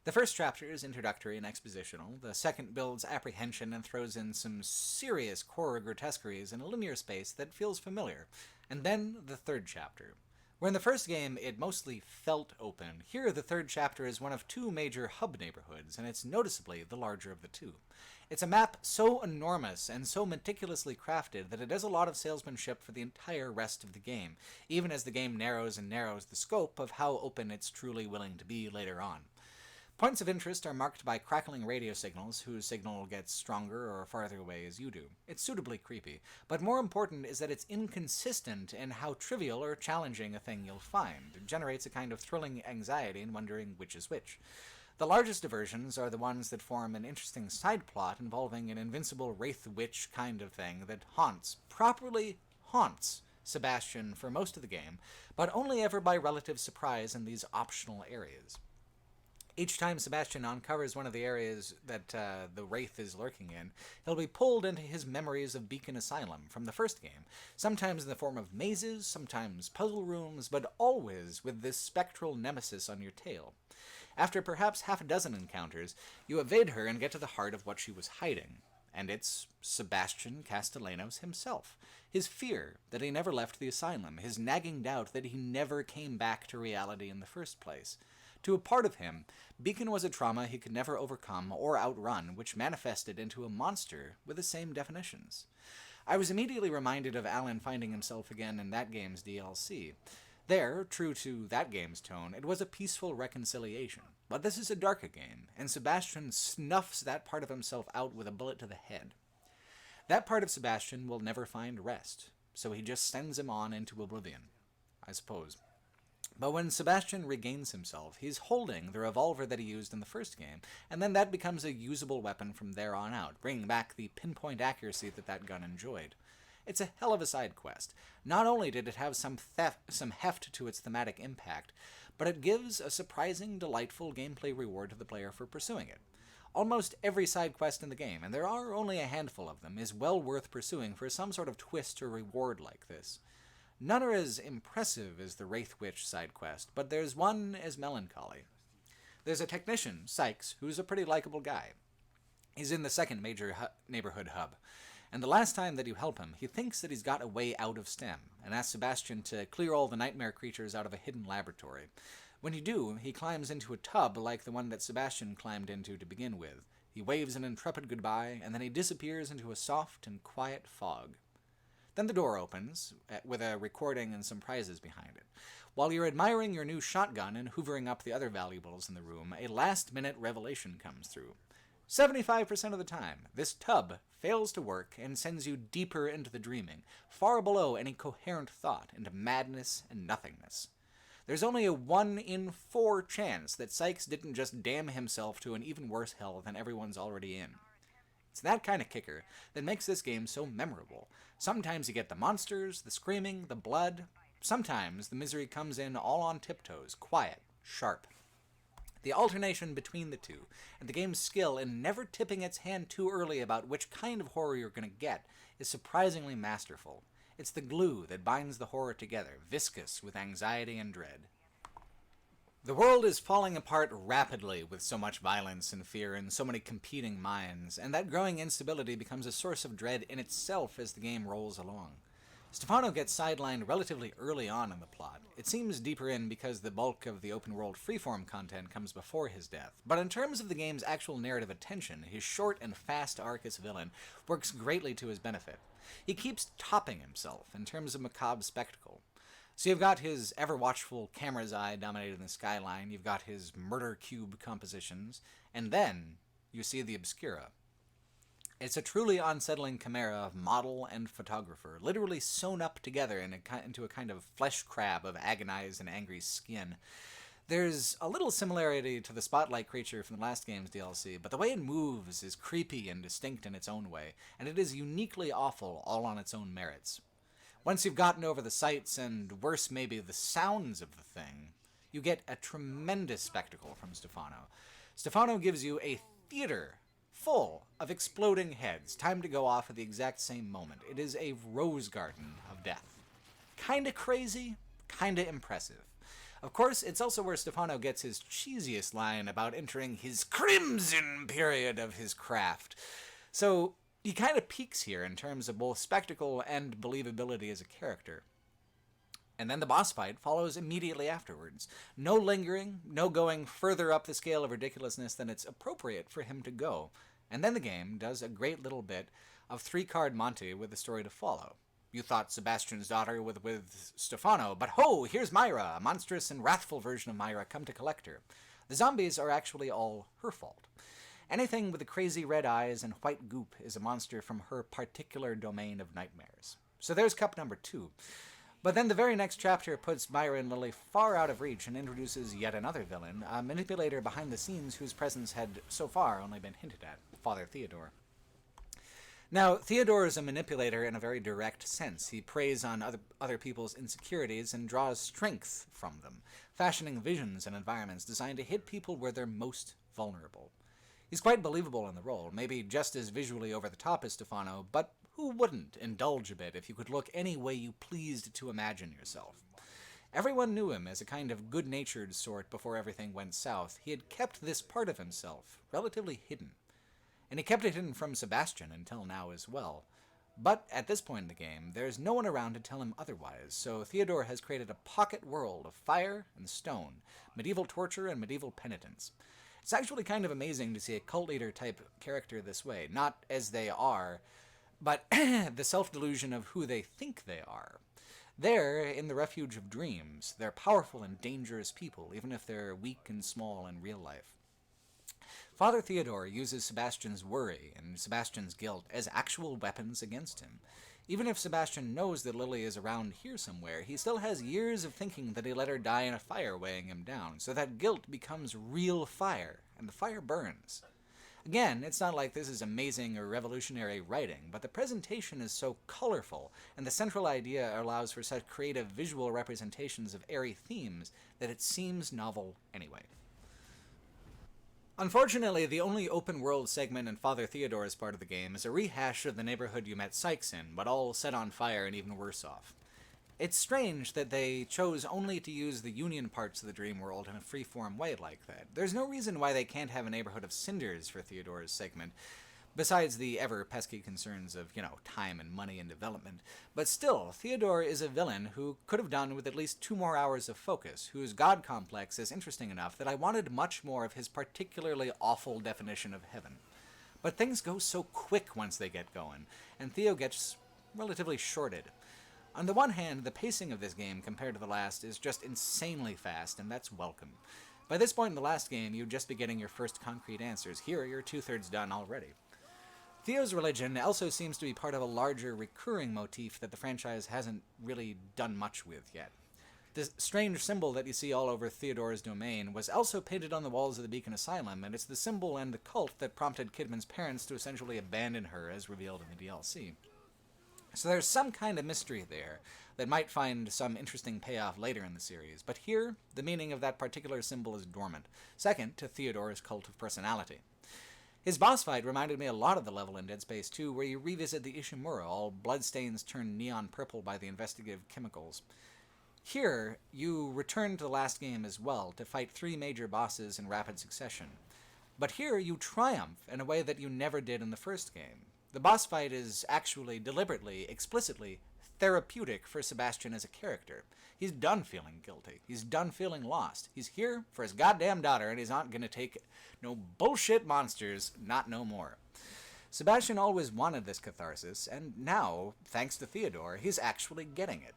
The first chapter is introductory and expositional, the second builds apprehension and throws in some serious horror grotesqueries in a linear space that feels familiar, and then the third chapter. Where in the first game it mostly felt open, here the third chapter is one of two major hub neighborhoods, and it's noticeably the larger of the two. It's a map so enormous and so meticulously crafted that it does a lot of salesmanship for the entire rest of the game, even as the game narrows and narrows the scope of how open it's truly willing to be later on. Points of interest are marked by crackling radio signals, whose signal gets stronger or farther away as you do. It's suitably creepy, but more important is that it's inconsistent in how trivial or challenging a thing you'll find. It generates a kind of thrilling anxiety in wondering which is which. The largest diversions are the ones that form an interesting side plot involving an invincible wraith witch kind of thing that properly haunts, Sebastian for most of the game, but only ever by relative surprise in these optional areas. Each time Sebastian uncovers one of the areas that the Wraith is lurking in, he'll be pulled into his memories of Beacon Asylum from the first game, sometimes in the form of mazes, sometimes puzzle rooms, but always with this spectral nemesis on your tail. After perhaps half a dozen encounters, you evade her and get to the heart of what she was hiding. And it's Sebastian Castellanos himself. His fear that he never left the asylum, his nagging doubt that he never came back to reality in the first place. To a part of him, Beacon was a trauma he could never overcome or outrun, which manifested into a monster with the same definitions. I was immediately reminded of Alan finding himself again in that game's DLC. There, true to that game's tone, it was a peaceful reconciliation. But this is a darker game, and Sebastian snuffs that part of himself out with a bullet to the head. That part of Sebastian will never find rest, so he just sends him on into oblivion, I suppose. But when Sebastian regains himself, he's holding the revolver that he used in the first game, and then that becomes a usable weapon from there on out, bringing back the pinpoint accuracy that gun enjoyed. It's a hell of a side quest. Not only did it have some heft to its thematic impact, but it gives a surprising, delightful gameplay reward to the player for pursuing it. Almost every side quest in the game, and there are only a handful of them, is well worth pursuing for some sort of twist or reward like this. None are as impressive as the Wraith Witch side quest, but there's one as melancholy. There's a technician, Sykes, who's a pretty likable guy. He's in the second major neighborhood hub, and the last time that you help him, he thinks that he's got a way out of STEM, and asks Sebastian to clear all the nightmare creatures out of a hidden laboratory. When you do, he climbs into a tub like the one that Sebastian climbed into to begin with. He waves an intrepid goodbye, and then he disappears into a soft and quiet fog. Then the door opens, with a recording and some prizes behind it. While you're admiring your new shotgun and hoovering up the other valuables in the room, a last-minute revelation comes through. 75% of the time, this tub fails to work and sends you deeper into the dreaming, far below any coherent thought, into madness and nothingness. There's only a 1 in 4 chance that Sykes didn't just damn himself to an even worse hell than everyone's already in. It's that kind of kicker that makes this game so memorable. Sometimes you get the monsters, the screaming, the blood. Sometimes the misery comes in all on tiptoes, quiet, sharp. The alternation between the two, and the game's skill in never tipping its hand too early about which kind of horror you're going to get, is surprisingly masterful. It's the glue that binds the horror together, viscous with anxiety and dread. The world is falling apart rapidly with so much violence and fear and so many competing minds, and that growing instability becomes a source of dread in itself as the game rolls along. Stefano gets sidelined relatively early on in the plot. It seems deeper in because the bulk of the open-world freeform content comes before his death, but in terms of the game's actual narrative attention, his short and fast arc as villain works greatly to his benefit. He keeps topping himself in terms of macabre spectacle. So you've got his ever-watchful camera's eye dominating the skyline, you've got his murder cube compositions, and then you see the Obscura. It's a truly unsettling chimera of model and photographer, literally sewn up together into a kind of flesh crab of agonized and angry skin. There's a little similarity to the Spotlight creature from the last game's DLC, but the way it moves is creepy and distinct in its own way, and it is uniquely awful all on its own merits. Once you've gotten over the sights and, worse maybe, the sounds of the thing, you get a tremendous spectacle from Stefano. Stefano gives you a theater full of exploding heads, timed to go off at the exact same moment. It is a rose garden of death. Kinda crazy, kinda impressive. Of course, it's also where Stefano gets his cheesiest line about entering his crimson period of his craft. So he kind of peaks here in terms of both spectacle and believability as a character. And then the boss fight follows immediately afterwards. No lingering, no going further up the scale of ridiculousness than it's appropriate for him to go. And then the game does a great little bit of 3-card Monty with the story to follow. You thought Sebastian's daughter with Stefano, but ho, here's Myra, a monstrous and wrathful version of Myra come to collect her. The zombies are actually all her fault. Anything with the crazy red eyes and white goop is a monster from her particular domain of nightmares. So there's cup number 2. But then the very next chapter puts Myra and Lily far out of reach and introduces yet another villain, a manipulator behind the scenes whose presence had so far only been hinted at, Father Theodore. Now, Theodore is a manipulator in a very direct sense. He preys on other people's insecurities and draws strength from them, fashioning visions and environments designed to hit people where they're most vulnerable. He's quite believable in the role, maybe just as visually over the top as Stefano, but who wouldn't indulge a bit if you could look any way you pleased to imagine yourself? Everyone knew him as a kind of good-natured sort before everything went south. He had kept this part of himself relatively hidden. And he kept it hidden from Sebastian until now as well. But at this point in the game, there's no one around to tell him otherwise, so Theodore has created a pocket world of fire and stone, medieval torture and medieval penitence. It's actually kind of amazing to see a cult leader type character this way, not as they are, but the self-delusion of who they think they are. They're in the refuge of dreams. They're powerful and dangerous people, even if they're weak and small in real life. Father Theodore uses Sebastian's worry and Sebastian's guilt as actual weapons against him. Even if Sebastian knows that Lily is around here somewhere, he still has years of thinking that he let her die in a fire weighing him down, so that guilt becomes real fire, and the fire burns. Again, it's not like this is amazing or revolutionary writing, but the presentation is so colorful, and the central idea allows for such creative visual representations of airy themes that it seems novel anyway. Unfortunately, the only open-world segment in Father Theodore's part of the game is a rehash of the neighborhood you met Sykes in, but all set on fire and even worse off. It's strange that they chose only to use the Union parts of the dream world in a free-form way like that. There's no reason why they can't have a neighborhood of cinders for Theodore's segment, besides the ever-pesky concerns of, time and money and development. But still, Theodore is a villain who could have done with at least 2 more hours of focus, whose god complex is interesting enough that I wanted much more of his particularly awful definition of heaven. But things go so quick once they get going, and Theo gets relatively shorted. On the one hand, the pacing of this game compared to the last is just insanely fast, and that's welcome. By this point in the last game, you'd just be getting your first concrete answers. Here, you're 2/3 done already. Theo's religion also seems to be part of a larger recurring motif that the franchise hasn't really done much with yet. This strange symbol that you see all over Theodore's domain was also painted on the walls of the Beacon Asylum, and it's the symbol and the cult that prompted Kidman's parents to essentially abandon her, as revealed in the DLC. So there's some kind of mystery there that might find some interesting payoff later in the series, but here, the meaning of that particular symbol is dormant, second to Theodore's cult of personality. His boss fight reminded me a lot of the level in Dead Space 2, where you revisit the Ishimura, all bloodstains turned neon purple by the investigative chemicals. Here, you return to the last game as well, to fight 3 major bosses in rapid succession. But here, you triumph in a way that you never did in the first game. The boss fight is actually, deliberately, explicitly therapeutic for Sebastian as a character. He's done feeling guilty. He's done feeling lost. He's here for his goddamn daughter, and he's not gonna take no bullshit monsters, not no more. Sebastian always wanted this catharsis, and now, thanks to Theodore, he's actually getting it.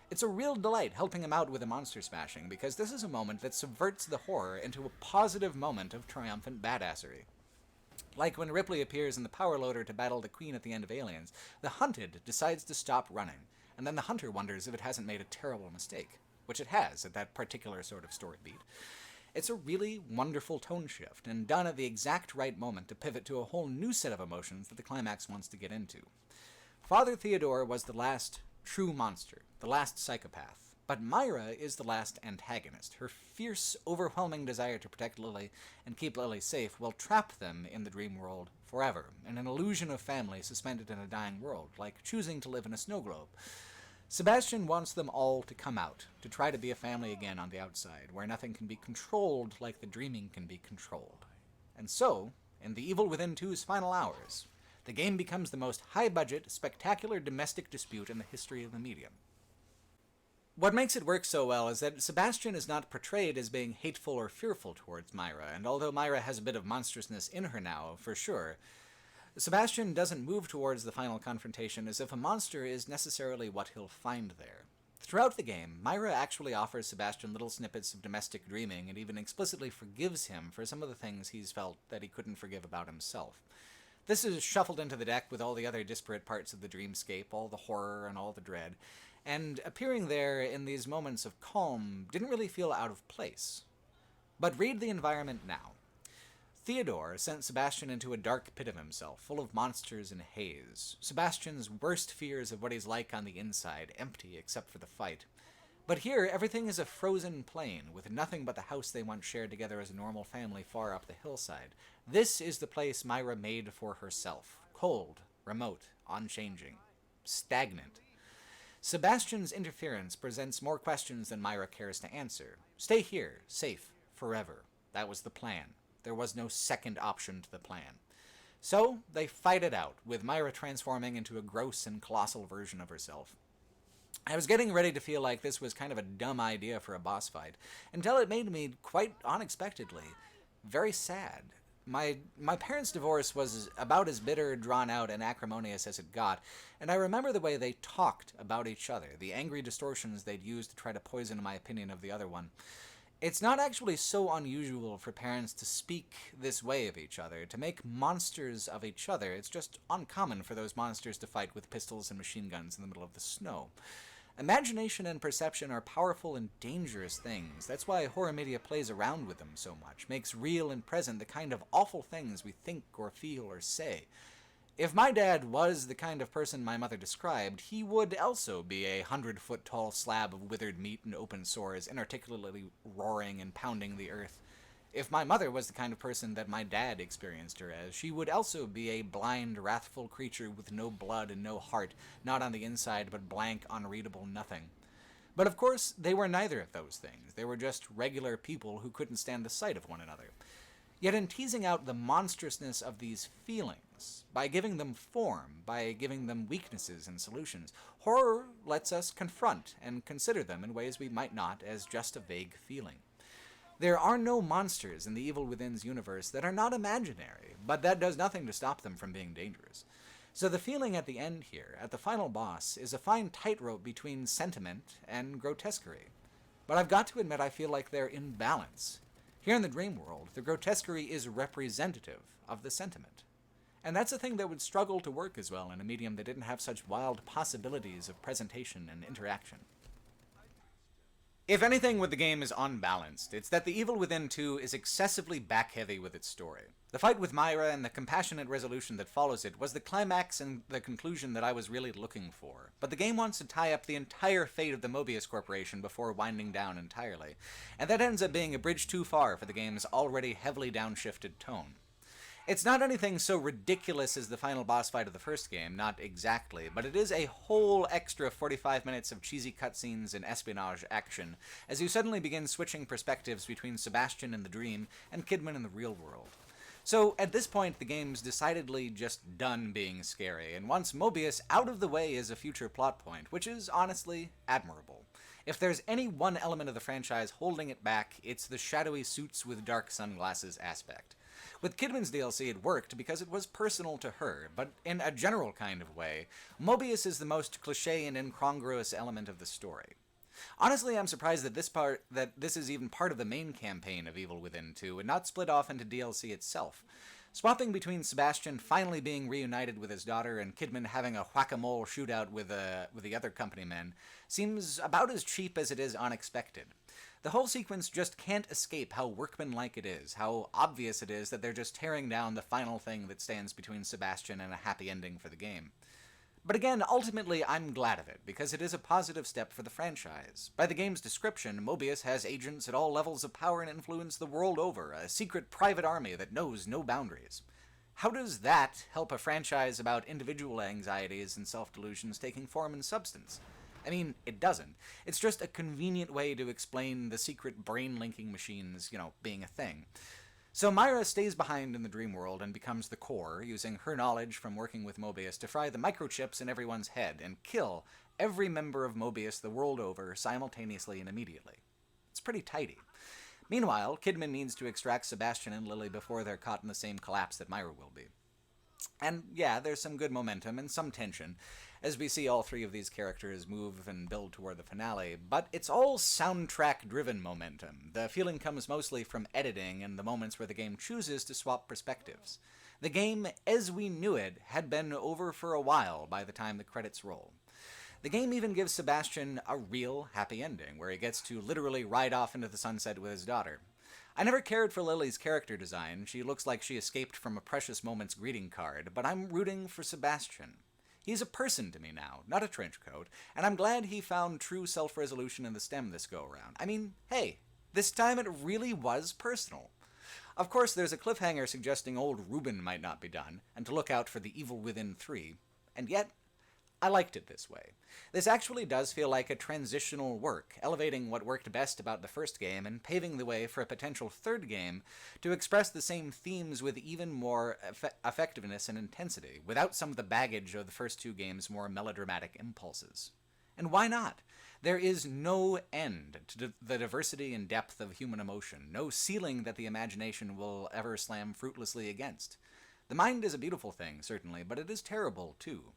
It's a real delight helping him out with the monster smashing, because this is a moment that subverts the horror into a positive moment of triumphant badassery. Like when Ripley appears in the power loader to battle the Queen at the end of Aliens, the hunted decides to stop running, and then the hunter wonders if it hasn't made a terrible mistake, which it has at that particular sort of story beat. It's a really wonderful tone shift, and done at the exact right moment to pivot to a whole new set of emotions that the climax wants to get into. Father Theodore was the last true monster, the last psychopath. But Myra is the last antagonist. Her fierce, overwhelming desire to protect Lily and keep Lily safe will trap them in the dream world forever, in an illusion of family suspended in a dying world, like choosing to live in a snow globe. Sebastian wants them all to come out, to try to be a family again on the outside, where nothing can be controlled like the dreaming can be controlled. And so, in The Evil Within 2's final hours, the game becomes the most high-budget, spectacular domestic dispute in the history of the medium. What makes it work so well is that Sebastian is not portrayed as being hateful or fearful towards Myra, and although Myra has a bit of monstrousness in her now, for sure, Sebastian doesn't move towards the final confrontation as if a monster is necessarily what he'll find there. Throughout the game, Myra actually offers Sebastian little snippets of domestic dreaming and even explicitly forgives him for some of the things he's felt that he couldn't forgive about himself. This is shuffled into the deck with all the other disparate parts of the dreamscape, all the horror and all the dread, and appearing there in these moments of calm didn't really feel out of place. But read the environment now. Theodore sent Sebastian into a dark pit of himself, full of monsters and haze. Sebastian's worst fears of what he's like on the inside, empty except for the fight. But here, everything is a frozen plain, with nothing but the house they once shared together as a normal family far up the hillside. This is the place Myra made for herself. Cold, remote, unchanging, stagnant. Sebastian's interference presents more questions than Myra cares to answer. Stay here, safe, forever. That was the plan. There was no second option to the plan. So, they fight it out, with Myra transforming into a gross and colossal version of herself. I was getting ready to feel like this was kind of a dumb idea for a boss fight, until it made me, quite unexpectedly, very sad. My parents' divorce was about as bitter, drawn out, and acrimonious as it got, and I remember the way they talked about each other, the angry distortions they'd used to try to poison my opinion of the other one. It's not actually so unusual for parents to speak this way of each other, to make monsters of each other. It's just uncommon for those monsters to fight with pistols and machine guns in the middle of the snow. Imagination and perception are powerful and dangerous things. That's why horror media plays around with them so much, makes real and present the kind of awful things we think or feel or say. If my dad was the kind of person my mother described, he would also be a 100-foot-tall slab of withered meat and open sores, inarticulately roaring and pounding the earth. If my mother was the kind of person that my dad experienced her as, she would also be a blind, wrathful creature with no blood and no heart, not on the inside, but blank, unreadable nothing. But of course, they were neither of those things. They were just regular people who couldn't stand the sight of one another. Yet in teasing out the monstrousness of these feelings, by giving them form, by giving them weaknesses and solutions, horror lets us confront and consider them in ways we might not as just a vague feeling. There are no monsters in the Evil Within's universe that are not imaginary, but that does nothing to stop them from being dangerous. So the feeling at the end here, at the final boss, is a fine tightrope between sentiment and grotesquerie. But I've got to admit I feel like they're in balance. Here in the dream world, the grotesquerie is representative of the sentiment. And that's a thing that would struggle to work as well in a medium that didn't have such wild possibilities of presentation and interaction. If anything with the game is unbalanced, it's that The Evil Within 2 is excessively back-heavy with its story. The fight with Myra and the compassionate resolution that follows it was the climax and the conclusion that I was really looking for. But the game wants to tie up the entire fate of the Mobius Corporation before winding down entirely, and that ends up being a bridge too far for the game's already heavily downshifted tone. It's not anything so ridiculous as the final boss fight of the first game, not exactly, but it is a whole extra 45 minutes of cheesy cutscenes and espionage action, as you suddenly begin switching perspectives between Sebastian in the dream and Kidman in the real world. So, at this point, the game's decidedly just done being scary, and wants Mobius out of the way as a future plot point, which is honestly admirable. If there's any one element of the franchise holding it back, it's the shadowy suits with dark sunglasses aspect. With Kidman's DLC, it worked because it was personal to her, but in a general kind of way, Mobius is the most cliché and incongruous element of the story. Honestly, I'm surprised that this is even part of the main campaign of Evil Within 2, and not split off into DLC itself. Swapping between Sebastian finally being reunited with his daughter and Kidman having a whack-a-mole shootout with the other company men seems about as cheap as it is unexpected. The whole sequence just can't escape how workmanlike it is, how obvious it is that they're just tearing down the final thing that stands between Sebastian and a happy ending for the game. But again, ultimately, I'm glad of it, because it is a positive step for the franchise. By the game's description, Mobius has agents at all levels of power and influence the world over, a secret private army that knows no boundaries. How does that help a franchise about individual anxieties and self-delusions taking form and substance? I mean, it doesn't. It's just a convenient way to explain the secret brain-linking machines, being a thing. So Myra stays behind in the dream world and becomes the core, using her knowledge from working with Mobius to fry the microchips in everyone's head and kill every member of Mobius the world over simultaneously and immediately. It's pretty tidy. Meanwhile, Kidman needs to extract Sebastian and Lily before they're caught in the same collapse that Myra will be. And yeah, there's some good momentum and some tension as we see all three of these characters move and build toward the finale, but it's all soundtrack-driven momentum. The feeling comes mostly from editing and the moments where the game chooses to swap perspectives. The game, as we knew it, had been over for a while by the time the credits roll. The game even gives Sebastian a real happy ending, where he gets to literally ride off into the sunset with his daughter. I never cared for Lily's character design. She looks like she escaped from a Precious Moments greeting card, but I'm rooting for Sebastian. He's a person to me now, not a trench coat, and I'm glad he found true self-resolution in the stem this go-around. I mean, hey, this time it really was personal. Of course, there's a cliffhanger suggesting old Reuben might not be done, and to look out for the Evil Within 3, and yet, I liked it this way. This actually does feel like a transitional work, elevating what worked best about the first game and paving the way for a potential third game to express the same themes with even more effectiveness and intensity, without some of the baggage of the first two games' more melodramatic impulses. And why not? There is no end to the diversity and depth of human emotion, no ceiling that the imagination will ever slam fruitlessly against. The mind is a beautiful thing, certainly, but it is terrible, too.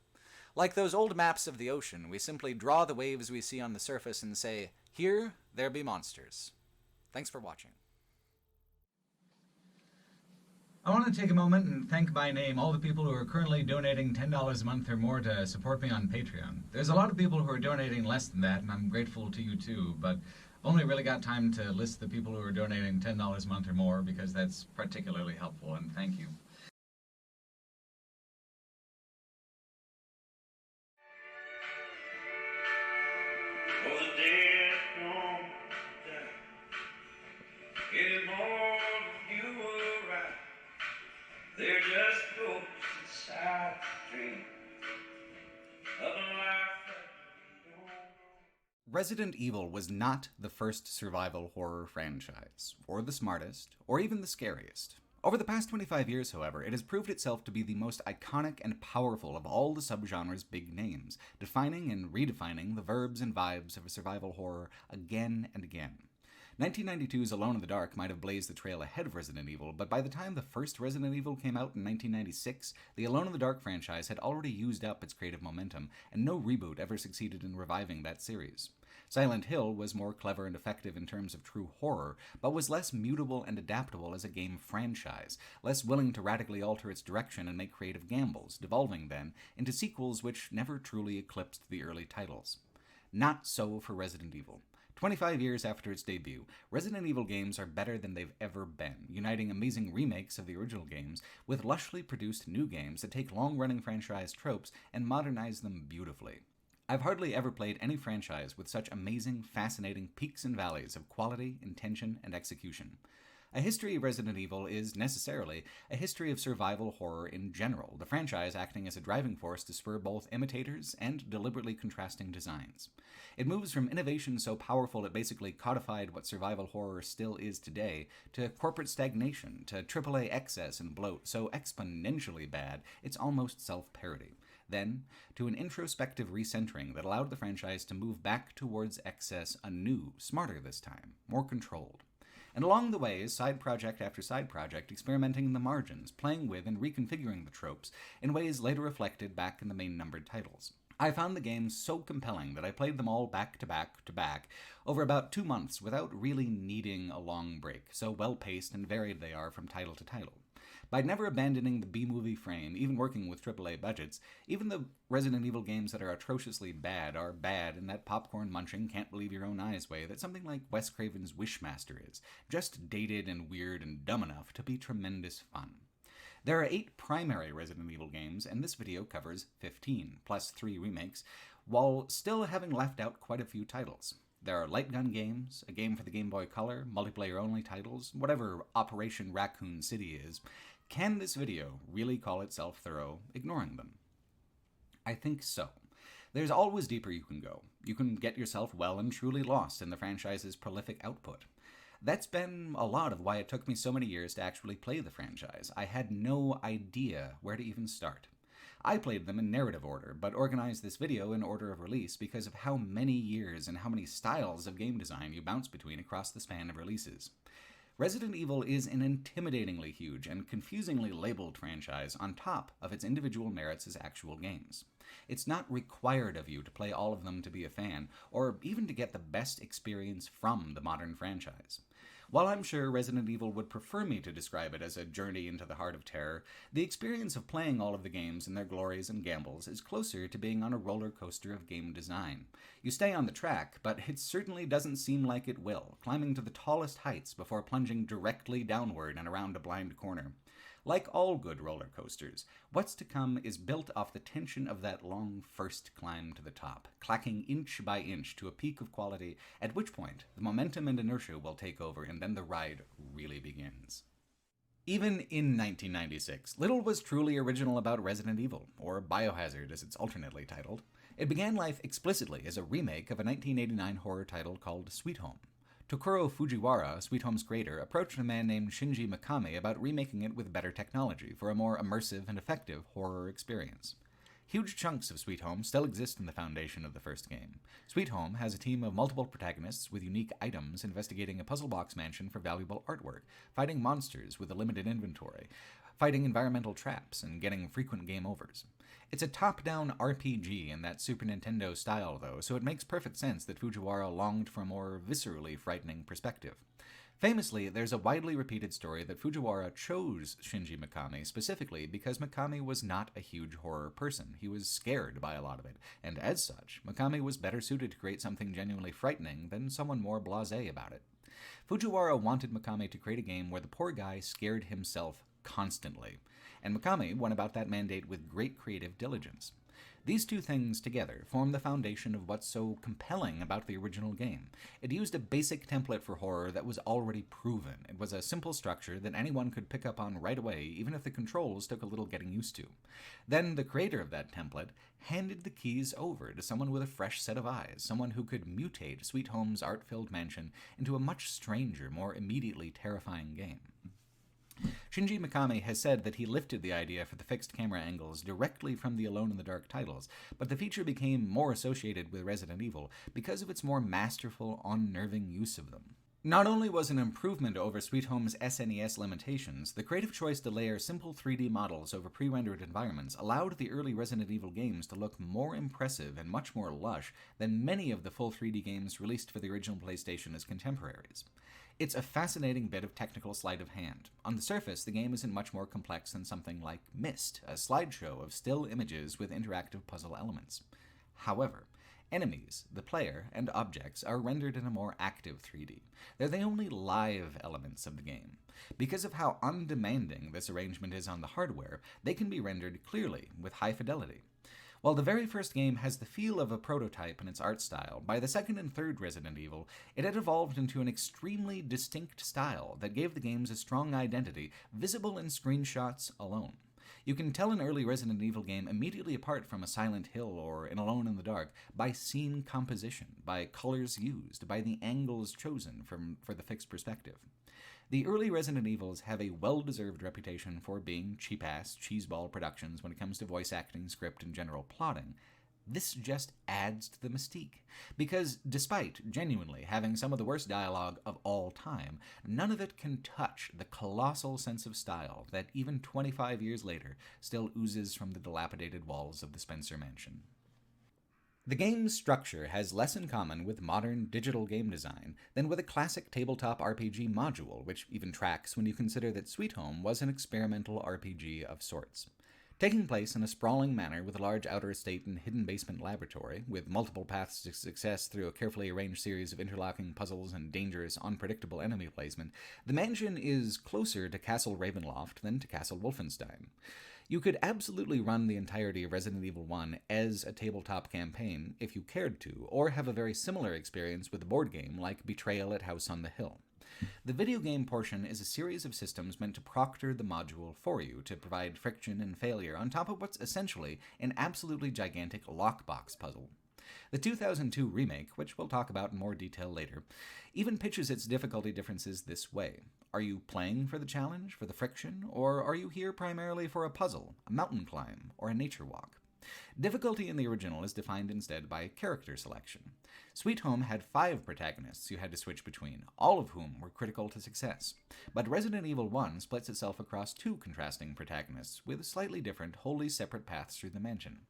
Like those old maps of the ocean, we simply draw the waves we see on the surface and say, "Here, there be monsters." Thanks for watching. I want to take a moment and thank by name all the people who are currently donating $10 a month or more to support me on Patreon. There's a lot of people who are donating less than that, and I'm grateful to you too, but only really got time to list the people who are donating $10 a month or more because that's particularly helpful, and thank you. They're just ghosts inside the dream of a life that you don't know. Resident Evil was not the first survival horror franchise, or the smartest, or even the scariest. Over the past 25 years, however, it has proved itself to be the most iconic and powerful of all the subgenre's big names, defining and redefining the verbs and vibes of a survival horror again and again. 1992's Alone in the Dark might have blazed the trail ahead of Resident Evil, but by the time the first Resident Evil came out in 1996, the Alone in the Dark franchise had already used up its creative momentum, and no reboot ever succeeded in reviving that series. Silent Hill was more clever and effective in terms of true horror, but was less mutable and adaptable as a game franchise, less willing to radically alter its direction and make creative gambles, devolving then into sequels which never truly eclipsed the early titles. Not so for Resident Evil. 25 years after its debut, Resident Evil games are better than they've ever been, uniting amazing remakes of the original games with lushly produced new games that take long-running franchise tropes and modernize them beautifully. I've hardly ever played any franchise with such amazing, fascinating peaks and valleys of quality, intention, and execution. A history of Resident Evil is necessarily a history of survival horror in general, the franchise acting as a driving force to spur both imitators and deliberately contrasting designs. It moves from innovation so powerful it basically codified what survival horror still is today, to corporate stagnation, to AAA excess and bloat so exponentially bad it's almost self-parody. Then, to an introspective recentering that allowed the franchise to move back towards excess anew, smarter this time, more controlled. And along the way is side project after side project experimenting in the margins, playing with and reconfiguring the tropes in ways later reflected back in the main numbered titles. I found the games so compelling that I played them all back to back to back over about 2 months without really needing a long break, so well-paced and varied they are from title to title. By never abandoning the B-movie frame, even working with AAA budgets, even the Resident Evil games that are atrociously bad are bad in that popcorn-munching, can't-believe-your-own-eyes way that something like Wes Craven's Wishmaster is, just dated and weird and dumb enough to be tremendous fun. There are 8 primary Resident Evil games, and this video covers 15, plus 3 remakes, while still having left out quite a few titles. There are light gun games, a game for the Game Boy Color, multiplayer-only titles, whatever Operation Raccoon City is. Can this video really call itself thorough, ignoring them? I think so. There's always deeper you can go. You can get yourself well and truly lost in the franchise's prolific output. That's been a lot of why it took me so many years to actually play the franchise. I had no idea where to even start. I played them in narrative order, but organized this video in order of release because of how many years and how many styles of game design you bounce between across the span of releases. Resident Evil is an intimidatingly huge and confusingly labeled franchise on top of its individual merits as actual games. It's not required of you to play all of them to be a fan, or even to get the best experience from the modern franchise. While I'm sure Resident Evil would prefer me to describe it as a journey into the heart of terror, the experience of playing all of the games and their glories and gambles is closer to being on a roller coaster of game design. You stay on the track, but it certainly doesn't seem like it will, climbing to the tallest heights before plunging directly downward and around a blind corner. Like all good roller coasters, what's to come is built off the tension of that long first climb to the top, clacking inch by inch to a peak of quality, at which point the momentum and inertia will take over and then the ride really begins. Even in 1996, little was truly original about Resident Evil, or Biohazard as it's alternately titled. It began life explicitly as a remake of a 1989 horror title called Sweet Home. Tokuro Fujiwara, Sweet Home's creator, approached a man named Shinji Mikami about remaking it with better technology for a more immersive and effective horror experience. Huge chunks of Sweet Home still exist in the foundation of the first game. Sweet Home has a team of multiple protagonists with unique items investigating a puzzle box mansion for valuable artwork, fighting monsters with a limited inventory, fighting environmental traps, and getting frequent game overs. It's a top-down RPG in that Super Nintendo style, though, so it makes perfect sense that Fujiwara longed for a more viscerally frightening perspective. Famously, there's a widely repeated story that Fujiwara chose Shinji Mikami specifically because Mikami was not a huge horror person. He was scared by a lot of it, and as such, Mikami was better suited to create something genuinely frightening than someone more blasé about it. Fujiwara wanted Mikami to create a game where the poor guy scared himself constantly, and Mikami went about that mandate with great creative diligence. These two things together form the foundation of what's so compelling about the original game. It used a basic template for horror that was already proven. It was a simple structure that anyone could pick up on right away, even if the controls took a little getting used to. Then the creator of that template handed the keys over to someone with a fresh set of eyes, someone who could mutate Sweet Home's art-filled mansion into a much stranger, more immediately terrifying game. Shinji Mikami has said that he lifted the idea for the fixed camera angles directly from the Alone in the Dark titles, but the feature became more associated with Resident Evil because of its more masterful, unnerving use of them. Not only was an improvement over Sweet Home's SNES limitations, the creative choice to layer simple 3D models over pre-rendered environments allowed the early Resident Evil games to look more impressive and much more lush than many of the full 3D games released for the original PlayStation as contemporaries. It's a fascinating bit of technical sleight of hand. On the surface, the game isn't much more complex than something like Myst, a slideshow of still images with interactive puzzle elements. However, enemies, the player, and objects are rendered in a more active 3D. They're the only live elements of the game. Because of how undemanding this arrangement is on the hardware, they can be rendered clearly with high fidelity. While the very first game has the feel of a prototype in its art style, by the second and third Resident Evil, it had evolved into an extremely distinct style that gave the games a strong identity, visible in screenshots alone. You can tell an early Resident Evil game immediately apart from a Silent Hill or an Alone in the Dark by scene composition, by colors used, by the angles chosen for the fixed perspective. The early Resident Evils have a well-deserved reputation for being cheap-ass, cheeseball productions when it comes to voice acting, script, and general plotting. This just adds to the mystique, because despite genuinely having some of the worst dialogue of all time, none of it can touch the colossal sense of style that even 25 years later still oozes from the dilapidated walls of the Spencer Mansion. The game's structure has less in common with modern digital game design than with a classic tabletop RPG module, which even tracks when you consider that Sweet Home was an experimental RPG of sorts. Taking place in a sprawling manor with a large outer estate and hidden basement laboratory, with multiple paths to success through a carefully arranged series of interlocking puzzles and dangerous, unpredictable enemy placement, the mansion is closer to Castle Ravenloft than to Castle Wolfenstein. You could absolutely run the entirety of Resident Evil 1 as a tabletop campaign if you cared to, or have a very similar experience with a board game like Betrayal at House on the Hill. The video game portion is a series of systems meant to proctor the module for you to provide friction and failure on top of what's essentially an absolutely gigantic lockbox puzzle. The 2002 remake, which we'll talk about in more detail later, even pitches its difficulty differences this way. Are you playing for the challenge, for the friction, or are you here primarily for a puzzle, a mountain climb, or a nature walk? Difficulty in the original is defined instead by character selection. Sweet Home had 5 protagonists you had to switch between, all of whom were critical to success. But Resident Evil 1 splits itself across 2 contrasting protagonists, with slightly different, wholly separate paths through the mansion.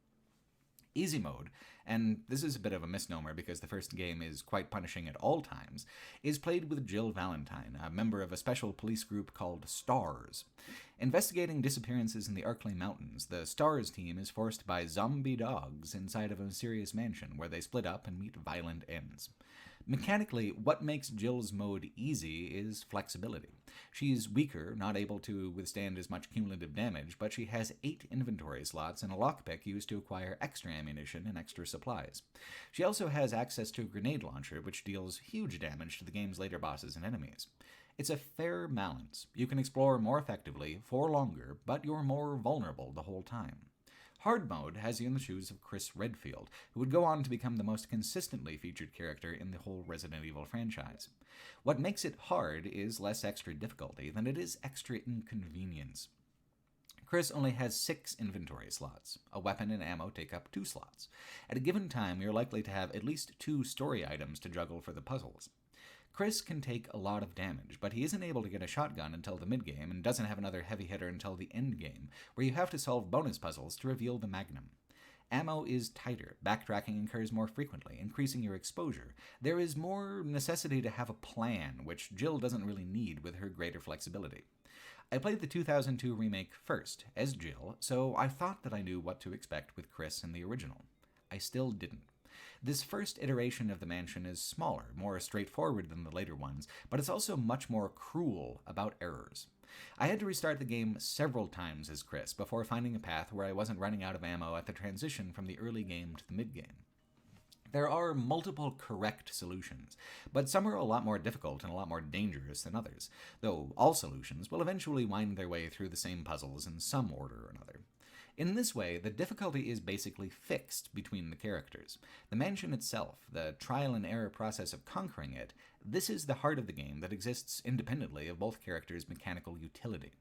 Easy mode, and this is a bit of a misnomer because the first game is quite punishing at all times, is played with Jill Valentine, a member of a special police group called STARS. Investigating disappearances in the Arklay Mountains, the STARS team is forced by zombie dogs inside of a mysterious mansion where they split up and meet violent ends. Mechanically, what makes Jill's mode easy is flexibility. She's weaker, not able to withstand as much cumulative damage, but she has 8 inventory slots and a lockpick used to acquire extra ammunition and extra supplies. She also has access to a grenade launcher, which deals huge damage to the game's later bosses and enemies. It's a fair balance. You can explore more effectively, for longer, but you're more vulnerable the whole time. Hard mode has you in the shoes of Chris Redfield, who would go on to become the most consistently featured character in the whole Resident Evil franchise. What makes it hard is less extra difficulty than it is extra inconvenience. Chris only has 6 inventory slots. A weapon and ammo take up 2 slots. At a given time, you're likely to have at least 2 story items to juggle for the puzzles. Chris can take a lot of damage, but he isn't able to get a shotgun until the mid-game and doesn't have another heavy hitter until the end-game, where you have to solve bonus puzzles to reveal the Magnum. Ammo is tighter, backtracking occurs more frequently, increasing your exposure. There is more necessity to have a plan, which Jill doesn't really need with her greater flexibility. I played the 2002 remake first, as Jill, so I thought that I knew what to expect with Chris in the original. I still didn't. This first iteration of the mansion is smaller, more straightforward than the later ones, but it's also much more cruel about errors. I had to restart the game several times as Chris before finding a path where I wasn't running out of ammo at the transition from the early game to the mid-game. There are multiple correct solutions, but some are a lot more difficult and a lot more dangerous than others, though all solutions will eventually wind their way through the same puzzles in some order or another. In this way, the difficulty is basically fixed between the characters. The mansion itself, the trial and error process of conquering it, this is the heart of the game that exists independently of both characters' mechanical utility.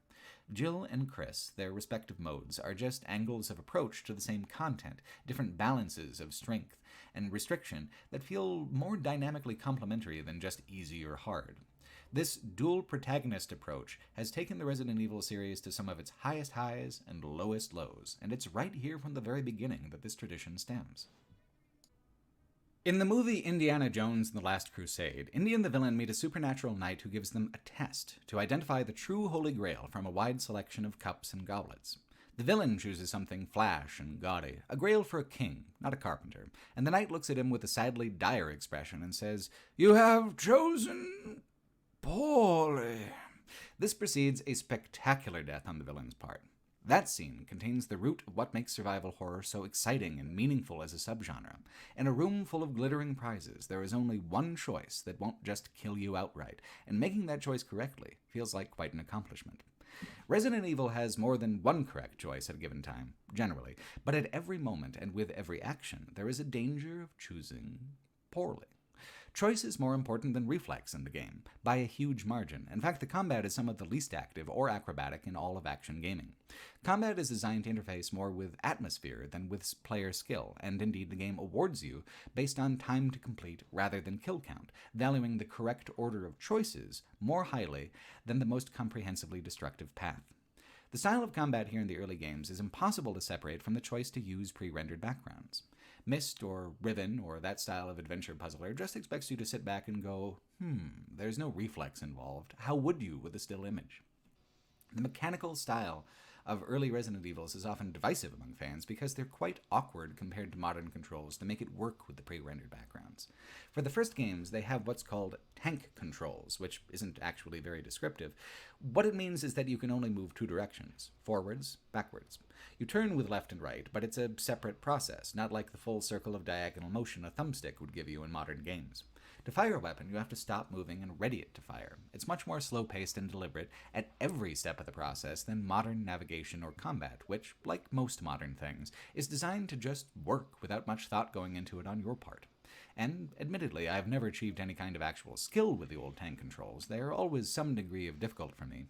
Jill and Chris, their respective modes, are just angles of approach to the same content, different balances of strength and restriction that feel more dynamically complementary than just easy or hard. This dual protagonist approach has taken the Resident Evil series to some of its highest highs and lowest lows, and it's right here from the very beginning that this tradition stems. In the movie Indiana Jones and the Last Crusade, Indy and the villain meet a supernatural knight who gives them a test to identify the true Holy Grail from a wide selection of cups and goblets. The villain chooses something flash and gaudy, a grail for a king, not a carpenter, and the knight looks at him with a sadly dire expression and says, "You have chosen poorly." This precedes a spectacular death on the villain's part. That scene contains the root of what makes survival horror so exciting and meaningful as a subgenre. In a room full of glittering prizes, there is only one choice that won't just kill you outright, and making that choice correctly feels like quite an accomplishment. Resident Evil has more than one correct choice at a given time, generally, but at every moment and with every action, there is a danger of choosing poorly. Choice is more important than reflex in the game, by a huge margin. In fact, the combat is some of the least active or acrobatic in all of action gaming. Combat is designed to interface more with atmosphere than with player skill, and indeed the game awards you based on time to complete rather than kill count, valuing the correct order of choices more highly than the most comprehensively destructive path. The style of combat here in the early games is impossible to separate from the choice to use pre-rendered backgrounds. Myst or Riven or that style of adventure puzzler just expects you to sit back and go, there's no reflex involved. How would you with a still image? The mechanical style of early Resident Evils is often divisive among fans because they're quite awkward compared to modern controls to make it work with the pre-rendered backgrounds. For the first games, they have what's called tank controls, which isn't actually very descriptive. What it means is that you can only move 2 directions, forwards, backwards. You turn with left and right, but it's a separate process, not like the full circle of diagonal motion a thumbstick would give you in modern games. To fire a weapon, you have to stop moving and ready it to fire. It's much more slow-paced and deliberate at every step of the process than modern navigation or combat, which, like most modern things, is designed to just work without much thought going into it on your part. And, admittedly, I've never achieved any kind of actual skill with the old tank controls. They are always some degree of difficult for me.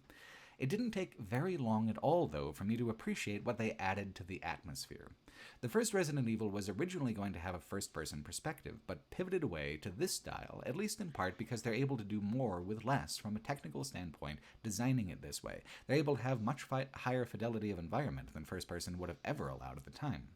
It didn't take very long at all, though, for me to appreciate what they added to the atmosphere. The first Resident Evil was originally going to have a first-person perspective, but pivoted away to this style, at least in part because they're able to do more with less from a technical standpoint, designing it this way. They're able to have much higher fidelity of environment than first-person would have ever allowed at the time.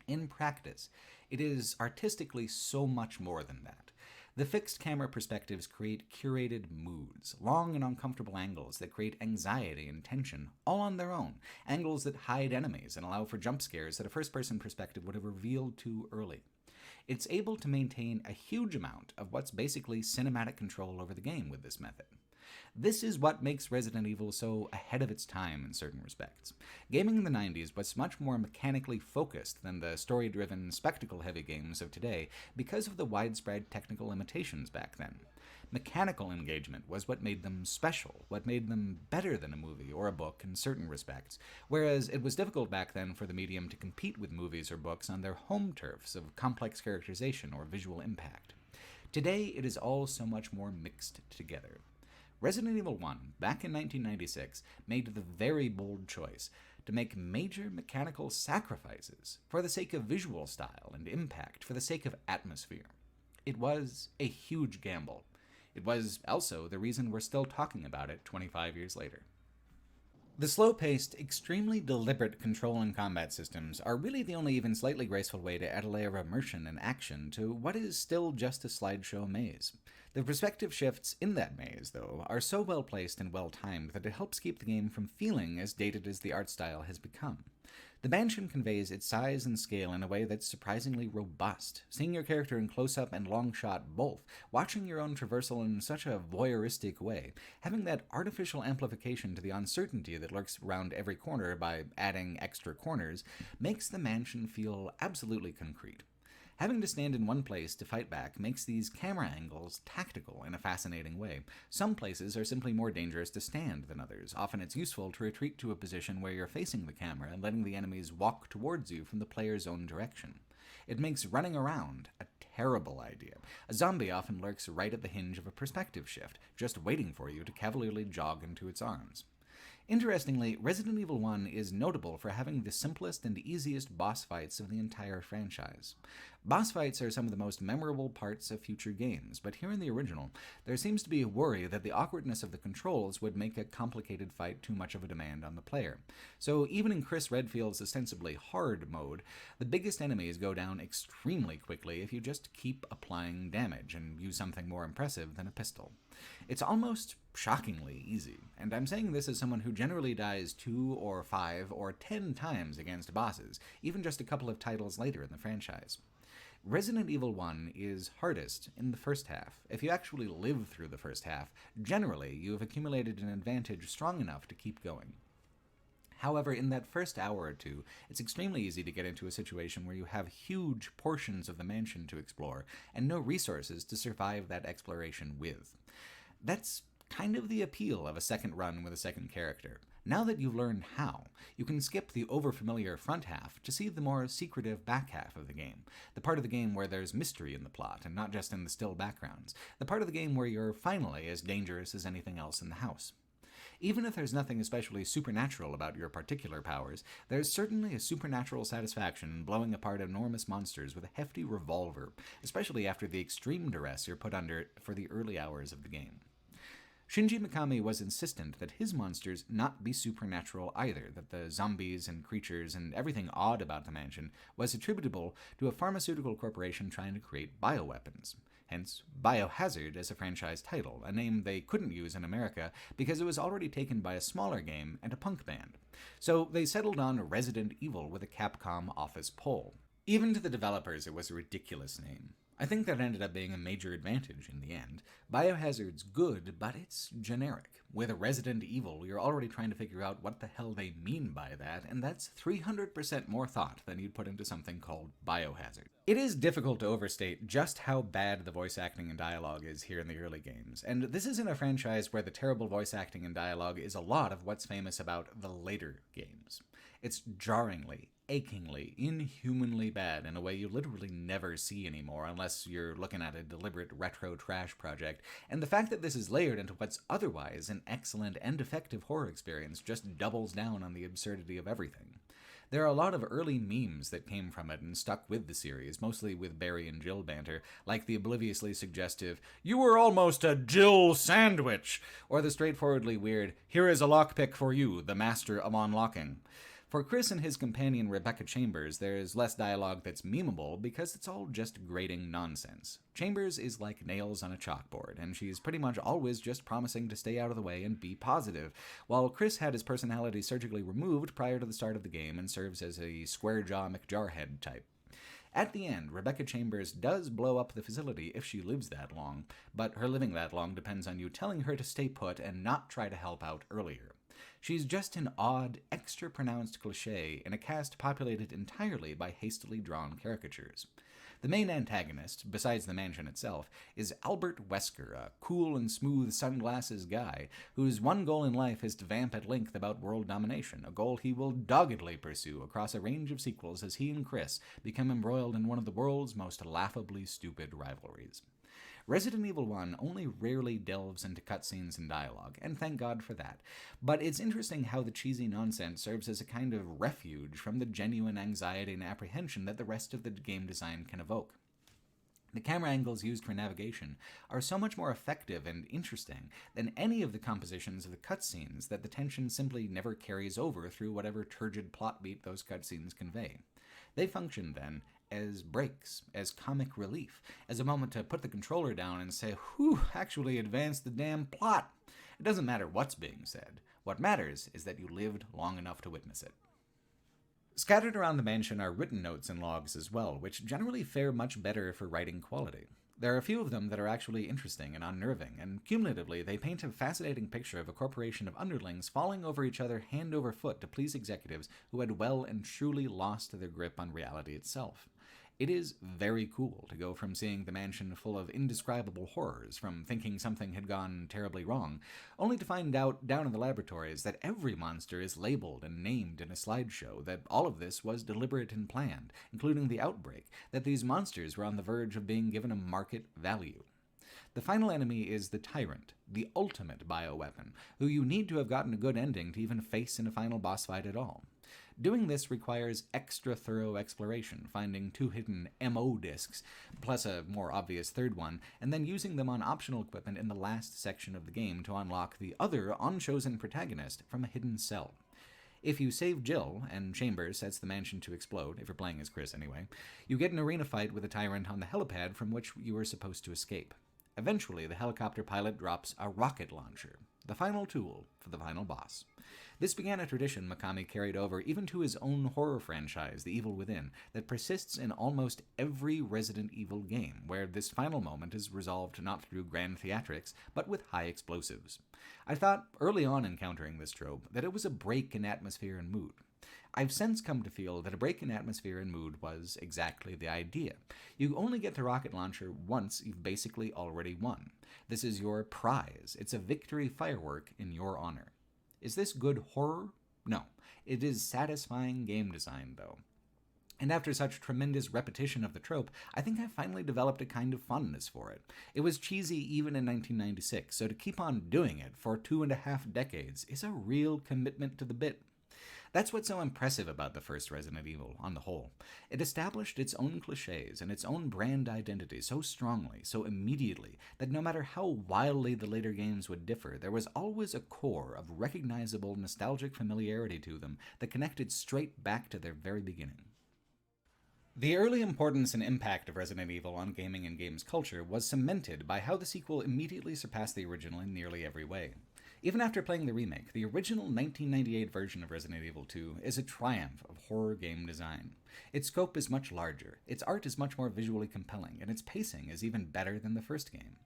In practice, it is artistically so much more than that. The fixed camera perspectives create curated moods, long and uncomfortable angles that create anxiety and tension, all on their own, angles that hide enemies and allow for jump scares that a first-person perspective would have revealed too early. It's able to maintain a huge amount of what's basically cinematic control over the game with this method. This is what makes Resident Evil so ahead of its time in certain respects. Gaming in the 90s was much more mechanically focused than the story-driven, spectacle-heavy games of today because of the widespread technical limitations back then. Mechanical engagement was what made them special, what made them better than a movie or a book in certain respects, whereas it was difficult back then for the medium to compete with movies or books on their home turfs of complex characterization or visual impact. Today, it is all so much more mixed together. Resident Evil 1, back in 1996, made the very bold choice to make major mechanical sacrifices for the sake of visual style and impact, for the sake of atmosphere. It was a huge gamble. It was also the reason we're still talking about it 25 years later. The slow-paced, extremely deliberate control and combat systems are really the only even slightly graceful way to add a layer of immersion and action to what is still just a slideshow maze. The perspective shifts in that maze, though, are so well placed and well timed that it helps keep the game from feeling as dated as the art style has become. The mansion conveys its size and scale in a way that's surprisingly robust. Seeing your character in close-up and long shot both, watching your own traversal in such a voyeuristic way, having that artificial amplification to the uncertainty that lurks around every corner by adding extra corners, makes the mansion feel absolutely concrete. Having to stand in one place to fight back makes these camera angles tactical in a fascinating way. Some places are simply more dangerous to stand than others. Often it's useful to retreat to a position where you're facing the camera and letting the enemies walk towards you from the player's own direction. It makes running around a terrible idea. A zombie often lurks right at the hinge of a perspective shift, just waiting for you to cavalierly jog into its arms. Interestingly, Resident Evil 1 is notable for having the simplest and easiest boss fights of the entire franchise. Boss fights are some of the most memorable parts of future games, but here in the original, there seems to be a worry that the awkwardness of the controls would make a complicated fight too much of a demand on the player. So even in Chris Redfield's ostensibly hard mode, the biggest enemies go down extremely quickly if you just keep applying damage and use something more impressive than a pistol. It's almost shockingly easy, and I'm saying this as someone who generally dies 2 or 5 or 10 times against bosses, even just a couple of titles later in the franchise. Resident Evil 1 is hardest in the first half. If you actually live through the first half, generally you have accumulated an advantage strong enough to keep going. However, in that first hour or two, it's extremely easy to get into a situation where you have huge portions of the mansion to explore and no resources to survive that exploration with. That's kind of the appeal of a second run with a second character. Now that you've learned how, you can skip the overfamiliar front half to see the more secretive back half of the game, the part of the game where there's mystery in the plot and not just in the still backgrounds, the part of the game where you're finally as dangerous as anything else in the house. Even if there's nothing especially supernatural about your particular powers, there's certainly a supernatural satisfaction in blowing apart enormous monsters with a hefty revolver, especially after the extreme duress you're put under for the early hours of the game. Shinji Mikami was insistent that his monsters not be supernatural either, that the zombies and creatures and everything odd about the mansion was attributable to a pharmaceutical corporation trying to create bioweapons. Hence, Biohazard as a franchise title, a name they couldn't use in America because it was already taken by a smaller game and a punk band. So they settled on Resident Evil with a Capcom office poll. Even to the developers, it was a ridiculous name. I think that ended up being a major advantage in the end. Biohazard's good, but it's generic. With Resident Evil, you're already trying to figure out what the hell they mean by that, and that's 300% more thought than you'd put into something called Biohazard. It is difficult to overstate just how bad the voice acting and dialogue is here in the early games, and this isn't a franchise where the terrible voice acting and dialogue is a lot of what's famous about the later games. It's jarringly, achingly, inhumanly bad in a way you literally never see anymore unless you're looking at a deliberate retro trash project, and the fact that this is layered into what's otherwise an excellent and effective horror experience just doubles down on the absurdity of everything. There are a lot of early memes that came from it and stuck with the series, mostly with Barry and Jill banter, like the obliviously suggestive, "You were almost a Jill sandwich," or the straightforwardly weird, "Here is a lockpick for you, the master of unlocking." For Chris and his companion Rebecca Chambers, there's less dialogue that's memeable because it's all just grating nonsense. Chambers is like nails on a chalkboard, and she's pretty much always just promising to stay out of the way and be positive, while Chris had his personality surgically removed prior to the start of the game and serves as a square-jaw McJarhead type. At the end, Rebecca Chambers does blow up the facility if she lives that long, but her living that long depends on you telling her to stay put and not try to help out earlier. She's just an odd, extra-pronounced cliché in a cast populated entirely by hastily drawn caricatures. The main antagonist, besides the mansion itself, is Albert Wesker, a cool and smooth sunglasses guy whose one goal in life is to vamp at length about world domination, a goal he will doggedly pursue across a range of sequels as he and Chris become embroiled in one of the world's most laughably stupid rivalries. Resident Evil 1 only rarely delves into cutscenes and dialogue, and thank God for that, but it's interesting how the cheesy nonsense serves as a kind of refuge from the genuine anxiety and apprehension that the rest of the game design can evoke. The camera angles used for navigation are so much more effective and interesting than any of the compositions of the cutscenes that the tension simply never carries over through whatever turgid plot beat those cutscenes convey. They function, then, as breaks, as comic relief, as a moment to put the controller down and say, "Whew, actually advanced the damn plot." It doesn't matter what's being said. What matters is that you lived long enough to witness it. Scattered around the mansion are written notes and logs as well, which generally fare much better for writing quality. There are a few of them that are actually interesting and unnerving, and cumulatively they paint a fascinating picture of a corporation of underlings falling over each other hand over foot to please executives who had well and truly lost their grip on reality itself. It is very cool to go from seeing the mansion full of indescribable horrors, from thinking something had gone terribly wrong, only to find out down in the laboratories that every monster is labeled and named in a slideshow, that all of this was deliberate and planned, including the outbreak, that these monsters were on the verge of being given a market value. The final enemy is the Tyrant, the ultimate bioweapon, who you need to have gotten a good ending to even face in a final boss fight at all. Doing this requires extra thorough exploration, finding 2 hidden MO discs, plus a more obvious third one, and then using them on optional equipment in the last section of the game to unlock the other unchosen protagonist from a hidden cell. If you save Jill, and Chambers sets the mansion to explode, if you're playing as Chris anyway, you get an arena fight with the Tyrant on the helipad from which you were supposed to escape. Eventually, the helicopter pilot drops a rocket launcher, the final tool for the final boss. This began a tradition Mikami carried over even to his own horror franchise, The Evil Within, that persists in almost every Resident Evil game, where this final moment is resolved not through grand theatrics, but with high explosives. I thought, early on encountering this trope, that it was a break in atmosphere and mood. I've since come to feel that a break in atmosphere and mood was exactly the idea. You only get the rocket launcher once you've basically already won. This is your prize. It's a victory firework in your honor. Is this good horror? No. It is satisfying game design, though. And after such tremendous repetition of the trope, I think I finally developed a kind of fondness for it. It was cheesy even in 1996, so to keep on doing it for 2.5 decades is a real commitment to the bit. That's what's so impressive about the first Resident Evil, on the whole. It established its own cliches and its own brand identity so strongly, so immediately, that no matter how wildly the later games would differ, there was always a core of recognizable, nostalgic familiarity to them that connected straight back to their very beginning. The early importance and impact of Resident Evil on gaming and games culture was cemented by how the sequel immediately surpassed the original in nearly every way. Even after playing the remake, the original 1998 version of Resident Evil 2 is a triumph of horror game design. Its scope is much larger, its art is much more visually compelling, and its pacing is even better than the first game.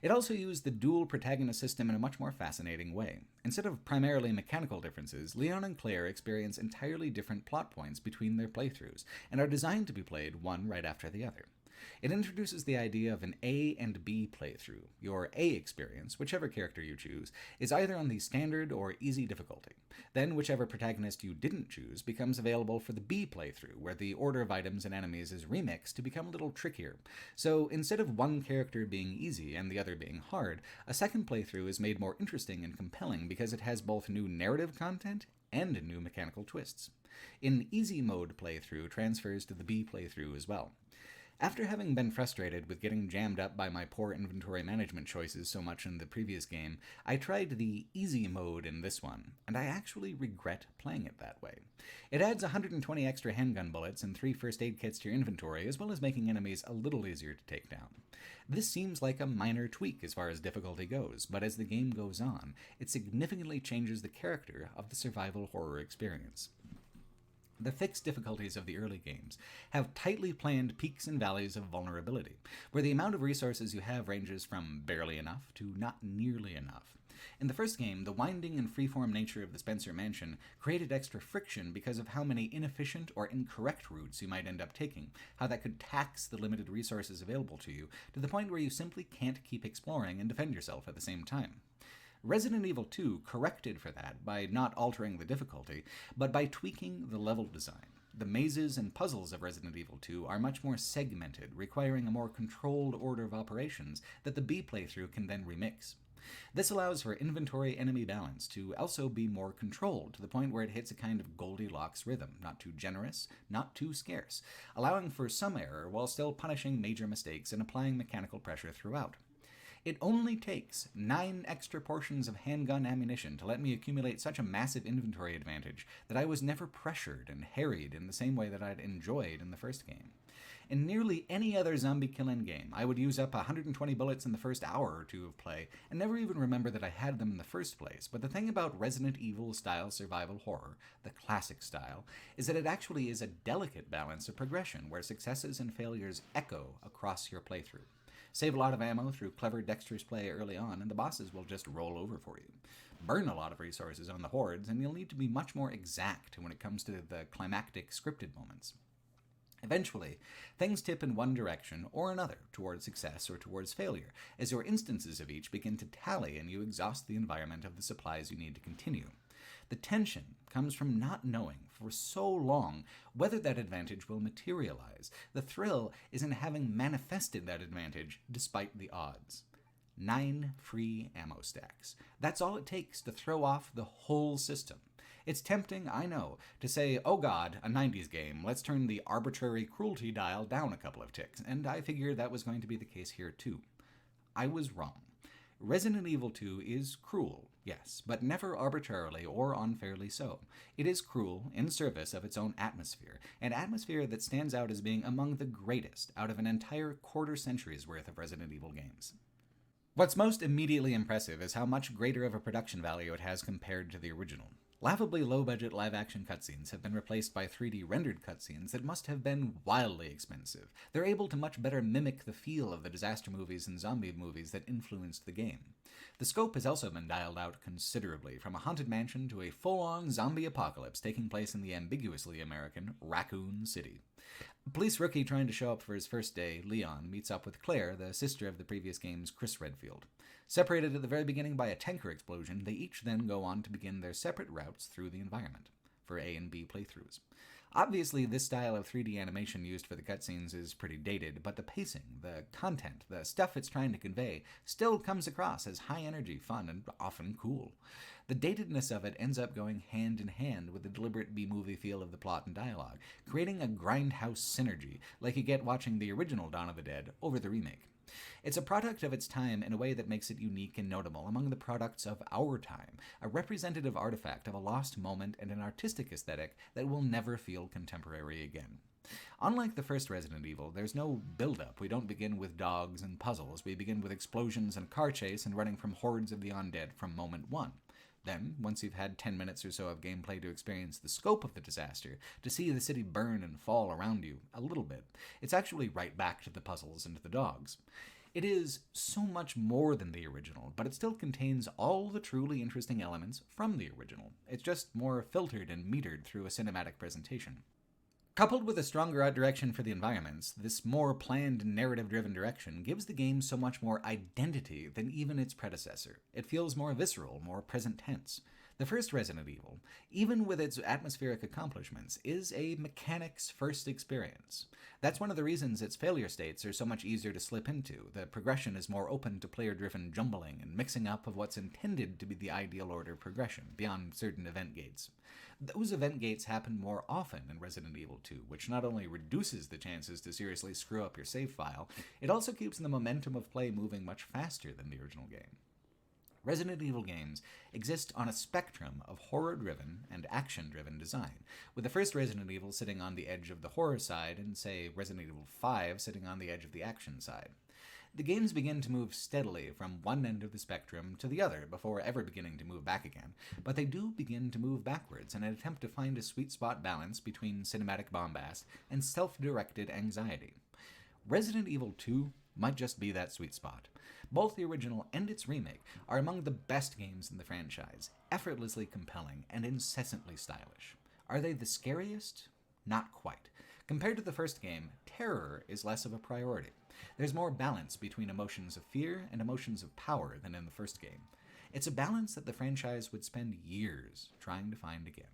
It also used the dual protagonist system in a much more fascinating way. Instead of primarily mechanical differences, Leon and Claire experience entirely different plot points between their playthroughs, and are designed to be played one right after the other. It introduces the idea of an A and B playthrough. Your A experience, whichever character you choose, is either on the standard or easy difficulty. Then whichever protagonist you didn't choose becomes available for the B playthrough, where the order of items and enemies is remixed to become a little trickier. So instead of one character being easy and the other being hard, a second playthrough is made more interesting and compelling because it has both new narrative content and new mechanical twists. An easy mode playthrough transfers to the B playthrough as well. After having been frustrated with getting jammed up by my poor inventory management choices so much in the previous game, I tried the easy mode in this one, and I actually regret playing it that way. It adds 120 extra handgun bullets and 3 first aid kits to your inventory, as well as making enemies a little easier to take down. This seems like a minor tweak as far as difficulty goes, but as the game goes on, it significantly changes the character of the survival horror experience. The fixed difficulties of the early games have tightly planned peaks and valleys of vulnerability, where the amount of resources you have ranges from barely enough to not nearly enough. In the first game, the winding and freeform nature of the Spencer Mansion created extra friction because of how many inefficient or incorrect routes you might end up taking, how that could tax the limited resources available to you, to the point where you simply can't keep exploring and defend yourself at the same time. Resident Evil 2 corrected for that by not altering the difficulty, but by tweaking the level design. The mazes and puzzles of Resident Evil 2 are much more segmented, requiring a more controlled order of operations that the B playthrough can then remix. This allows for inventory enemy balance to also be more controlled, to the point where it hits a kind of Goldilocks rhythm, not too generous, not too scarce, allowing for some error while still punishing major mistakes and applying mechanical pressure throughout. It only takes 9 extra portions of handgun ammunition to let me accumulate such a massive inventory advantage that I was never pressured and harried in the same way that I'd enjoyed in the first game. In nearly any other zombie-killing game, I would use up 120 bullets in the first hour or two of play and never even remember that I had them in the first place. But the thing about Resident Evil-style survival horror, the classic style, is that it actually is a delicate balance of progression where successes and failures echo across your playthrough. Save a lot of ammo through clever dexterous play early on, and the bosses will just roll over for you. Burn a lot of resources on the hordes, and you'll need to be much more exact when it comes to the climactic scripted moments. Eventually, things tip in one direction or another towards success or towards failure, as your instances of each begin to tally and you exhaust the environment of the supplies you need to continue. The tension comes from not knowing for so long whether that advantage will materialize. The thrill is in having manifested that advantage despite the odds. 9 free ammo stacks. That's all it takes to throw off the whole system. It's tempting, I know, to say, oh god, a 90s game, let's turn the arbitrary cruelty dial down a couple of ticks, and I figured that was going to be the case here too. I was wrong. Resident Evil 2 is cruel, yes, but never arbitrarily or unfairly so. It is cruel in service of its own atmosphere, an atmosphere that stands out as being among the greatest out of an entire quarter century's worth of Resident Evil games. What's most immediately impressive is how much greater of a production value it has compared to the original. Laughably low-budget live-action cutscenes have been replaced by 3D rendered cutscenes that must have been wildly expensive. They're able to much better mimic the feel of the disaster movies and zombie movies that influenced the game. The scope has also been dialed out considerably, from a haunted mansion to a full-on zombie apocalypse taking place in the ambiguously American Raccoon City. Police rookie trying to show up for his first day, Leon, meets up with Claire, the sister of the previous game's Chris Redfield. Separated at the very beginning by a tanker explosion, they each then go on to begin their separate routes through the environment, for A and B playthroughs. Obviously, this style of 3D animation used for the cutscenes is pretty dated, but the pacing, the content, the stuff it's trying to convey still comes across as high-energy, fun, and often cool. The datedness of it ends up going hand in hand with the deliberate B-movie feel of the plot and dialogue, creating a grindhouse synergy like you get watching the original Dawn of the Dead over the remake. It's a product of its time in a way that makes it unique and notable among the products of our time, a representative artifact of a lost moment and an artistic aesthetic that will never feel contemporary again. Unlike the first Resident Evil, there's no build-up. We don't begin with dogs and puzzles. We begin with explosions and car chase and running from hordes of the undead from moment one. Then, once you've had 10 minutes or so of gameplay to experience the scope of the disaster, to see the city burn and fall around you a little bit, it's actually right back to the puzzles and to the dogs. It is so much more than the original, but it still contains all the truly interesting elements from the original. It's just more filtered and metered through a cinematic presentation. Coupled with a stronger art direction for the environments, this more planned narrative-driven direction gives the game so much more identity than even its predecessor. It feels more visceral, more present tense. The first Resident Evil, even with its atmospheric accomplishments, is a mechanics-first experience. That's one of the reasons its failure states are so much easier to slip into. The progression is more open to player-driven jumbling and mixing up of what's intended to be the ideal order of progression, beyond certain event gates. Those event gates happen more often in Resident Evil 2, which not only reduces the chances to seriously screw up your save file, it also keeps the momentum of play moving much faster than the original game. Resident Evil games exist on a spectrum of horror-driven and action-driven design, with the first Resident Evil sitting on the edge of the horror side and, say, Resident Evil 5 sitting on the edge of the action side. The games begin to move steadily from one end of the spectrum to the other before ever beginning to move back again, but they do begin to move backwards in an attempt to find a sweet spot balance between cinematic bombast and self-directed anxiety. Resident Evil 2 might just be that sweet spot. Both the original and its remake are among the best games in the franchise, effortlessly compelling and incessantly stylish. Are they the scariest? Not quite. Compared to the first game, terror is less of a priority. There's more balance between emotions of fear and emotions of power than in the first game. It's a balance that the franchise would spend years trying to find again.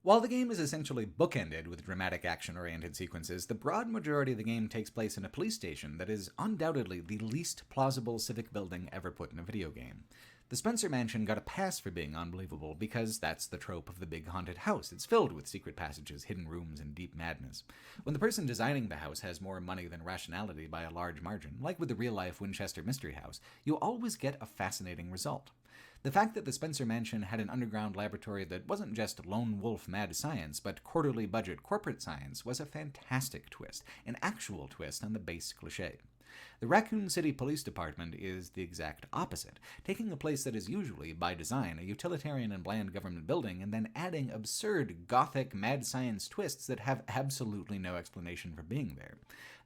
While the game is essentially bookended with dramatic action-oriented sequences, the broad majority of the game takes place in a police station that is undoubtedly the least plausible civic building ever put in a video game. The Spencer Mansion got a pass for being unbelievable because that's the trope of the big haunted house. It's filled with secret passages, hidden rooms, and deep madness. When the person designing the house has more money than rationality by a large margin, like with the real-life Winchester Mystery House, you always get a fascinating result. The fact that the Spencer Mansion had an underground laboratory that wasn't just lone wolf mad science, but quarterly budget corporate science was a fantastic twist, an actual twist on the base cliché. The Raccoon City Police Department is the exact opposite, taking a place that is usually, by design, a utilitarian and bland government building, and then adding absurd, gothic, mad science twists that have absolutely no explanation for being there.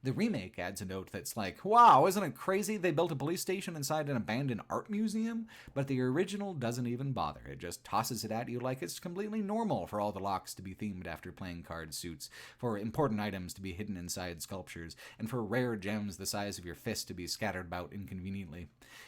The remake adds a note that's like, wow, isn't it crazy they built a police station inside an abandoned art museum? But the original doesn't even bother. It just tosses it at you like it's completely normal for all the locks to be themed after playing card suits, for important items to be hidden inside sculptures, and for rare gems the size of your fist to be scattered about inconveniently.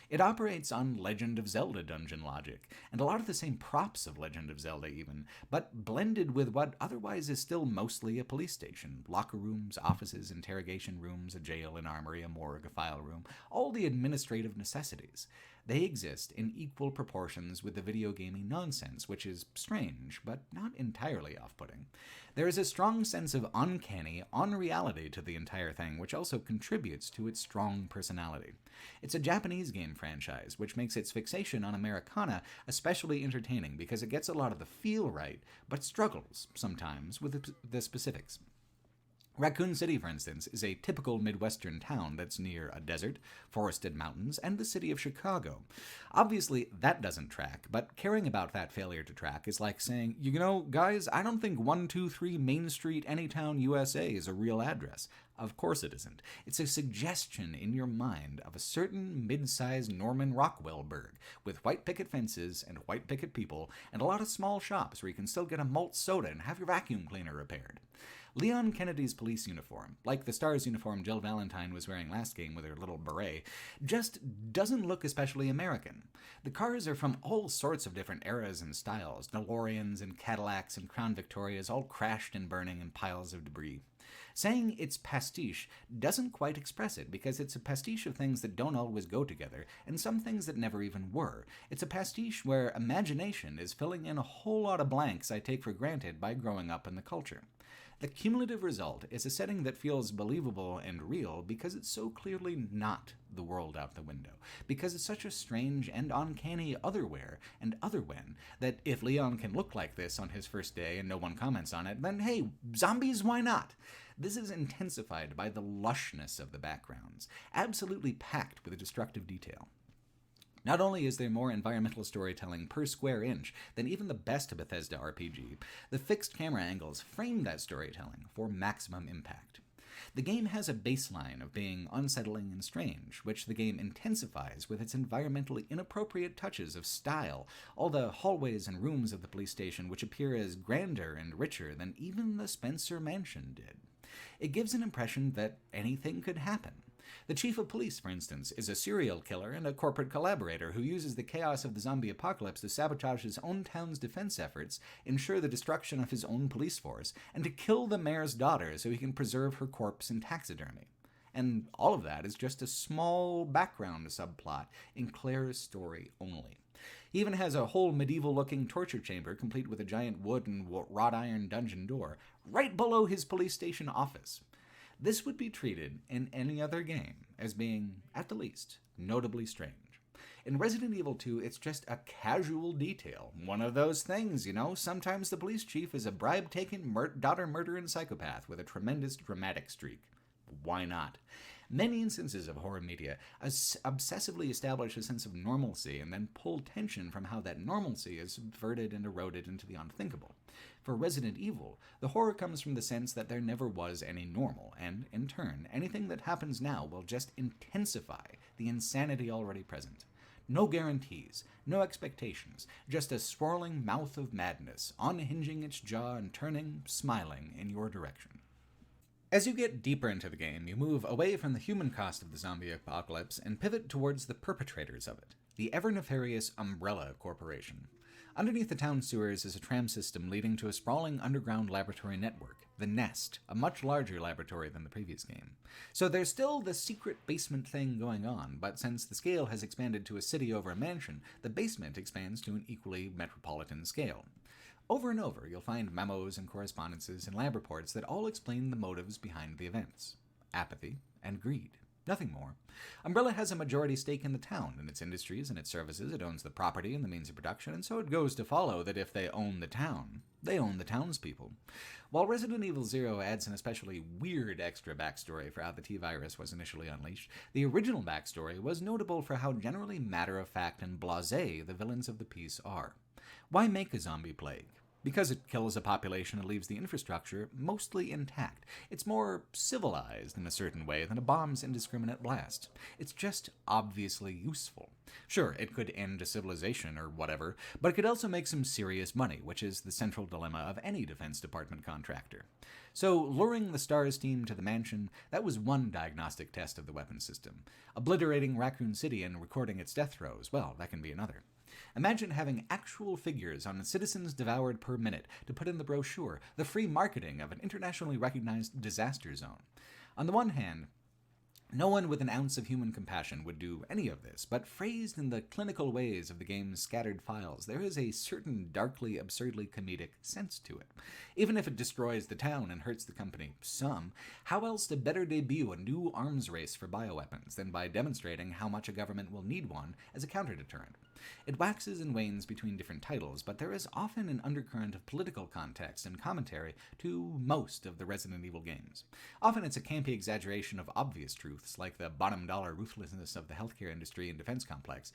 It operates on Legend of Zelda dungeon logic, and a lot of the same props of Legend of Zelda even, but blended with what otherwise is still mostly a police station. Locker rooms, offices, interrogation rooms, a jail, an armory, a morgue, a file room, all the administrative necessities. They exist in equal proportions with the video gaming nonsense, which is strange, but not entirely off-putting. There is a strong sense of uncanny, unreality to the entire thing, which also contributes to its strong personality. It's a Japanese game franchise, which makes its fixation on Americana especially entertaining because it gets a lot of the feel right, but struggles, sometimes, with the specifics. Raccoon City, for instance, is a typical Midwestern town that's near a desert, forested mountains, and the city of Chicago. Obviously, that doesn't track, but caring about that failure to track is like saying, you know, guys, I don't think 123 Main Street, Anytown, USA is a real address. Of course it isn't. It's a suggestion in your mind of a certain mid-sized Norman Rockwell-burg, with white picket fences and white picket people, and a lot of small shops where you can still get a malt soda and have your vacuum cleaner repaired. Leon Kennedy's police uniform, like the STARS uniform Jill Valentine was wearing last game with her little beret, just doesn't look especially American. The cars are from all sorts of different eras and styles, DeLoreans and Cadillacs and Crown Victorias all crashed and burning in piles of debris. Saying it's pastiche doesn't quite express it, because it's a pastiche of things that don't always go together, and some things that never even were. It's a pastiche where imagination is filling in a whole lot of blanks I take for granted by growing up in the culture. The cumulative result is a setting that feels believable and real because it's so clearly not the world out the window, because it's such a strange and uncanny otherwhere and otherwhen that if Leon can look like this on his first day and no one comments on it, then hey, zombies, why not? This is intensified by the lushness of the backgrounds, absolutely packed with destructive detail. Not only is there more environmental storytelling per square inch than even the best Bethesda RPG, the fixed camera angles frame that storytelling for maximum impact. The game has a baseline of being unsettling and strange, which the game intensifies with its environmentally inappropriate touches of style, all the hallways and rooms of the police station which appear as grander and richer than even the Spencer Mansion did. It gives an impression that anything could happen. The chief of police, for instance, is a serial killer and a corporate collaborator who uses the chaos of the zombie apocalypse to sabotage his own town's defense efforts, ensure the destruction of his own police force, and to kill the mayor's daughter so he can preserve her corpse in taxidermy. And all of that is just a small background subplot in Claire's story only. He even has a whole medieval-looking torture chamber complete with a giant wood and wrought iron dungeon door right below his police station office. This would be treated in any other game as being, at the least, notably strange. In Resident Evil 2, it's just a casual detail. One of those things, sometimes the police chief is a bribe-taking, daughter-murdering psychopath with a tremendous dramatic streak. Why not? Many instances of horror media obsessively establish a sense of normalcy and then pull tension from how that normalcy is subverted and eroded into the unthinkable. For Resident Evil, the horror comes from the sense that there never was any normal, and, in turn, anything that happens now will just intensify the insanity already present. No guarantees, no expectations, just a swirling mouth of madness, unhinging its jaw and turning, smiling, in your direction. As you get deeper into the game, you move away from the human cost of the zombie apocalypse and pivot towards the perpetrators of it, the ever-nefarious Umbrella Corporation. Underneath the town sewers is a tram system leading to a sprawling underground laboratory network, the Nest, a much larger laboratory than the previous game. So there's still the secret basement thing going on, but since the scale has expanded to a city over a mansion, the basement expands to an equally metropolitan scale. Over and over, you'll find memos and correspondences and lab reports that all explain the motives behind the events. Apathy and greed. Nothing more. Umbrella has a majority stake in the town, in its industries and its services. It owns the property and the means of production, and so it goes to follow that if they own the town, they own the townspeople. While Resident Evil 0 adds an especially weird extra backstory for how the T-Virus was initially unleashed, the original backstory was notable for how generally matter-of-fact and blasé the villains of the piece are. Why make a zombie plague? Because it kills a population and leaves the infrastructure mostly intact. It's more civilized in a certain way than a bomb's indiscriminate blast. It's just obviously useful. Sure, it could end a civilization or whatever, but it could also make some serious money, which is the central dilemma of any Defense Department contractor. So, luring the STARS team to the mansion, that was one diagnostic test of the weapon system. Obliterating Raccoon City and recording its death throes, well, that can be another. Imagine having actual figures on citizens devoured per minute to put in the brochure, the free marketing of an internationally recognized disaster zone. On the one hand, no one with an ounce of human compassion would do any of this, but phrased in the clinical ways of the game's scattered files, there is a certain darkly, absurdly comedic sense to it. Even if it destroys the town and hurts the company some, how else to better debut a new arms race for bioweapons than by demonstrating how much a government will need one as a counter-deterrent? It waxes and wanes between different titles, but there is often an undercurrent of political context and commentary to most of the Resident Evil games. Often it's a campy exaggeration of obvious truths, like the bottom-dollar ruthlessness of the healthcare industry and defense complex,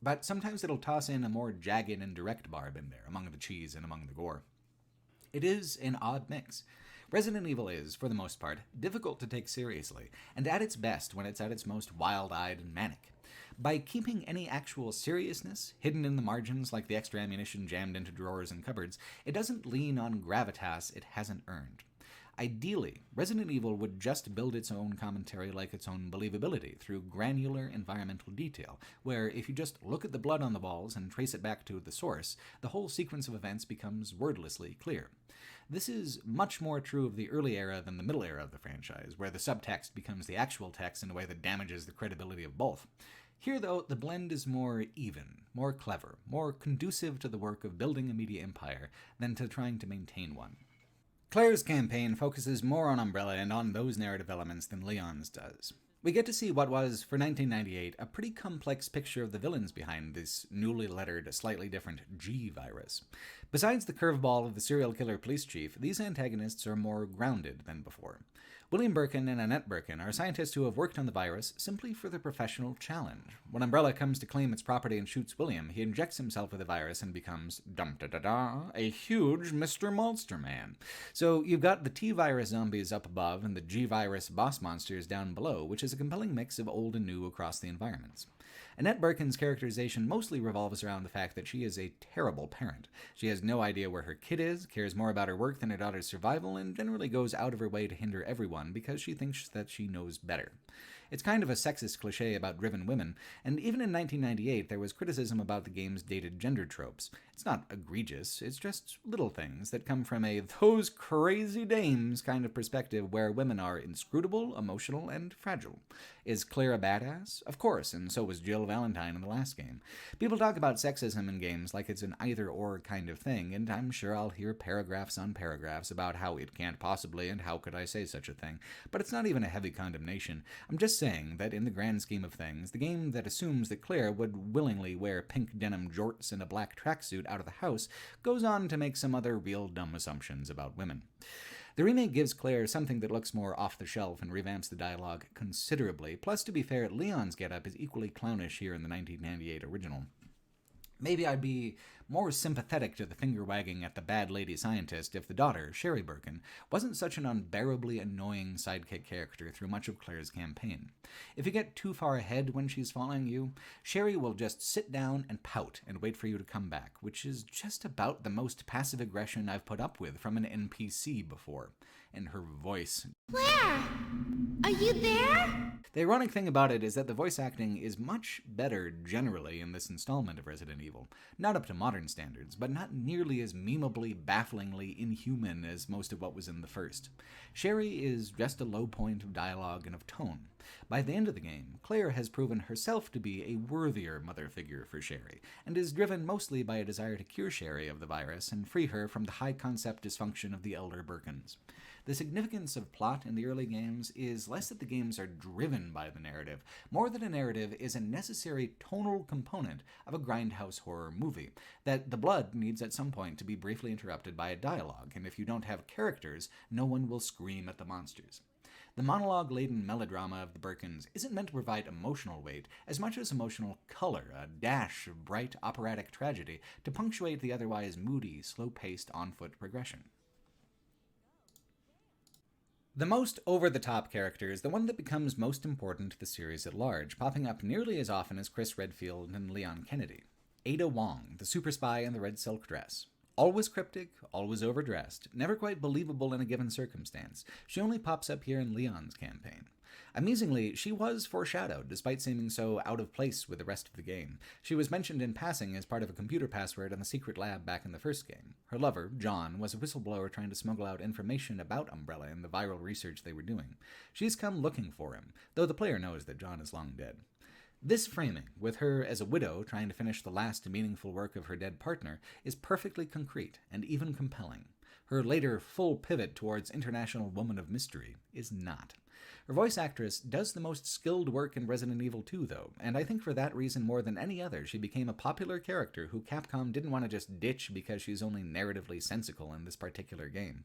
but sometimes it'll toss in a more jagged and direct barb in there, among the cheese and among the gore. It is an odd mix. Resident Evil is, for the most part, difficult to take seriously, and at its best when it's at its most wild-eyed and manic. By keeping any actual seriousness hidden in the margins like the extra ammunition jammed into drawers and cupboards, it doesn't lean on gravitas it hasn't earned. Ideally, Resident Evil would just build its own commentary like its own believability through granular environmental detail, where if you just look at the blood on the walls and trace it back to the source, the whole sequence of events becomes wordlessly clear. This is much more true of the early era than the middle era of the franchise, where the subtext becomes the actual text in a way that damages the credibility of both. Here, though, the blend is more even, more clever, more conducive to the work of building a media empire than to trying to maintain one. Claire's campaign focuses more on Umbrella and on those narrative elements than Leon's does. We get to see what was, for 1998, a pretty complex picture of the villains behind this newly lettered, slightly different G-Virus. Besides the curveball of the serial killer police chief, these antagonists are more grounded than before. William Birkin and Annette Birkin are scientists who have worked on the virus simply for the professional challenge. When Umbrella comes to claim its property and shoots William, he injects himself with the virus and becomes, dum-da-da-da, a huge Mr. Monster Man. So you've got the T-virus zombies up above and the G-virus boss monsters down below, which is a compelling mix of old and new across the environments. Annette Birkin's characterization mostly revolves around the fact that she is a terrible parent. She has no idea where her kid is, cares more about her work than her daughter's survival, and generally goes out of her way to hinder everyone because she thinks that she knows better. It's kind of a sexist cliche about driven women, and even in 1998 there was criticism about the game's dated gender tropes. It's not egregious, it's just little things that come from a those crazy dames kind of perspective where women are inscrutable, emotional, and fragile. Is Claire a badass? Of course, and so was Jill Valentine in the last game. People talk about sexism in games like it's an either-or kind of thing, and I'm sure I'll hear paragraphs on paragraphs about how it can't possibly and how could I say such a thing, but it's not even a heavy condemnation. I'm just saying that in the grand scheme of things, the game that assumes that Claire would willingly wear pink denim jorts and a black tracksuit out of the house goes on to make some other real dumb assumptions about women. The remake gives Claire something that looks more off the shelf and revamps the dialogue considerably, plus to be fair, Leon's getup is equally clownish here in the 1998 original. Maybe I'd be more sympathetic to the finger-wagging at the bad lady scientist if the daughter, Sherry Birkin, wasn't such an unbearably annoying sidekick character through much of Claire's campaign. If you get too far ahead when she's following you, Sherry will just sit down and pout and wait for you to come back, which is just about the most passive aggression I've put up with from an NPC before. And her voice. Claire! Are you there? The ironic thing about it is that the voice acting is much better generally in this installment of Resident Evil. Not up to modern standards, but not nearly as memeably, bafflingly inhuman as most of what was in the first. Sherry is just a low point of dialogue and of tone. By the end of the game, Claire has proven herself to be a worthier mother figure for Sherry, and is driven mostly by a desire to cure Sherry of the virus and free her from the high-concept dysfunction of the elder Birkins. The significance of plot in the early games is less that the games are driven by the narrative, more that a narrative is a necessary tonal component of a grindhouse horror movie, that the blood needs at some point to be briefly interrupted by a dialogue, and if you don't have characters, no one will scream at the monsters. The monologue-laden melodrama of the Birkins isn't meant to provide emotional weight as much as emotional color, a dash of bright operatic tragedy to punctuate the otherwise moody, slow-paced on-foot progression. The most over-the-top character is the one that becomes most important to the series at large, popping up nearly as often as Chris Redfield and Leon Kennedy. Ada Wong, the super spy in the red silk dress. Always cryptic, always overdressed, never quite believable in a given circumstance. She only pops up here in Leon's campaign. Amusingly, she was foreshadowed, despite seeming so out of place with the rest of the game. She was mentioned in passing as part of a computer password in the secret lab back in the first game. Her lover, John, was a whistleblower trying to smuggle out information about Umbrella and the viral research they were doing. She's come looking for him, though the player knows that John is long dead. This framing, with her as a widow trying to finish the last meaningful work of her dead partner, is perfectly concrete and even compelling. Her later full pivot towards international woman of mystery is not. Her voice actress does the most skilled work in Resident Evil 2, though, and I think for that reason more than any other, she became a popular character who Capcom didn't want to just ditch because she's only narratively sensical in this particular game.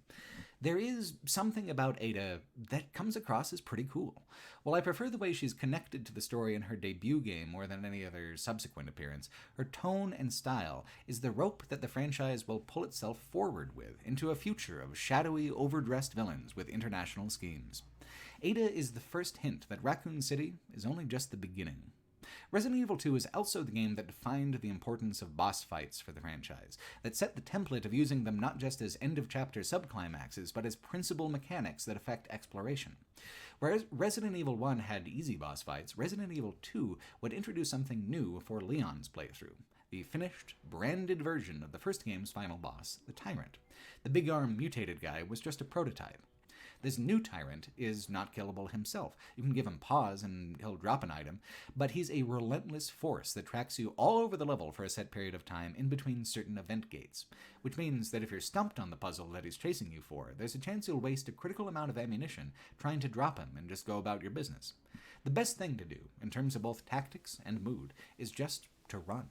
There is something about Ada that comes across as pretty cool. While I prefer the way she's connected to the story in her debut game more than any other subsequent appearance, her tone and style is the rope that the franchise will pull itself forward with into a future of shadowy, overdressed villains with international schemes. Ada is the first hint that Raccoon City is only just the beginning. Resident Evil 2 is also the game that defined the importance of boss fights for the franchise, that set the template of using them not just as end-of-chapter subclimaxes, but as principal mechanics that affect exploration. Whereas Resident Evil 1 had easy boss fights, Resident Evil 2 would introduce something new for Leon's playthrough. The finished, branded version of the first game's final boss, the Tyrant. The big-arm mutated guy was just a prototype. This new Tyrant is not killable himself. You can give him pause and he'll drop an item, but he's a relentless force that tracks you all over the level for a set period of time in between certain event gates, which means that if you're stumped on the puzzle that he's chasing you for, there's a chance you'll waste a critical amount of ammunition trying to drop him and just go about your business. The best thing to do, in terms of both tactics and mood, is just to run.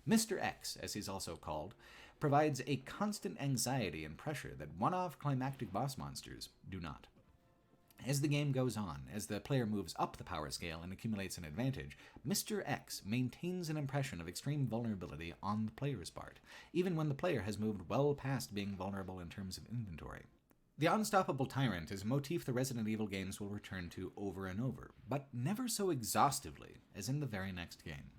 Mr. X, as he's also called, provides a constant anxiety and pressure that one-off climactic boss monsters do not. As the game goes on, as the player moves up the power scale and accumulates an advantage, Mr. X maintains an impression of extreme vulnerability on the player's part, even when the player has moved well past being vulnerable in terms of inventory. The Unstoppable Tyrant is a motif the Resident Evil games will return to over and over, but never so exhaustively as in the very next game.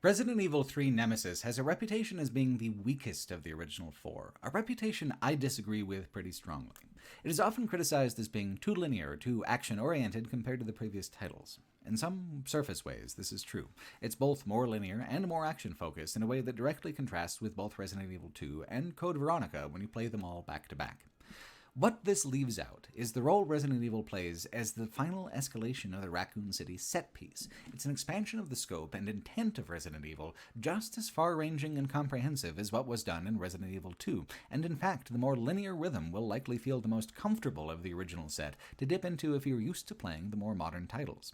Resident Evil 3 Nemesis has a reputation as being the weakest of the original four, a reputation I disagree with pretty strongly. It is often criticized as being too linear, too action-oriented compared to the previous titles. In some surface ways, this is true. It's both more linear and more action-focused in a way that directly contrasts with both Resident Evil 2 and Code Veronica when you play them all back-to-back. What this leaves out is the role Resident Evil plays as the final escalation of the Raccoon City set piece. It's an expansion of the scope and intent of Resident Evil, just as far-ranging and comprehensive as what was done in Resident Evil 2, and in fact, the more linear rhythm will likely feel the most comfortable of the original set to dip into if you're used to playing the more modern titles.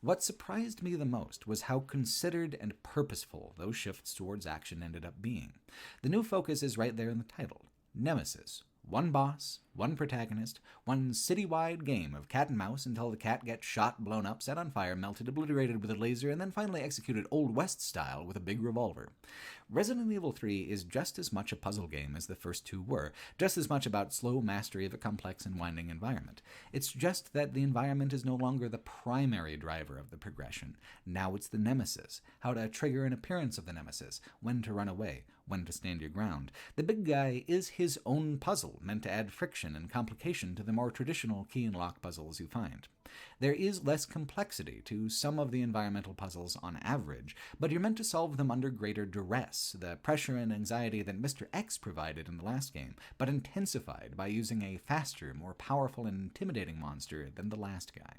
What surprised me the most was how considered and purposeful those shifts towards action ended up being. The new focus is right there in the title, Nemesis. One boss, one protagonist, one citywide game of cat and mouse until the cat gets shot, blown up, set on fire, melted, obliterated with a laser, and then finally executed Old West style with a big revolver. Resident Evil 3 is just as much a puzzle game as the first two were, just as much about slow mastery of a complex and winding environment. It's just that the environment is no longer the primary driver of the progression. Now it's the nemesis, how to trigger an appearance of the nemesis, when to run away, when to stand your ground. The big guy is his own puzzle, meant to add friction and complication to the more traditional key and lock puzzles you find. There is less complexity to some of the environmental puzzles on average, but you're meant to solve them under greater duress, the pressure and anxiety that Mr. X provided in the last game, but intensified by using a faster, more powerful and intimidating monster than the last guy.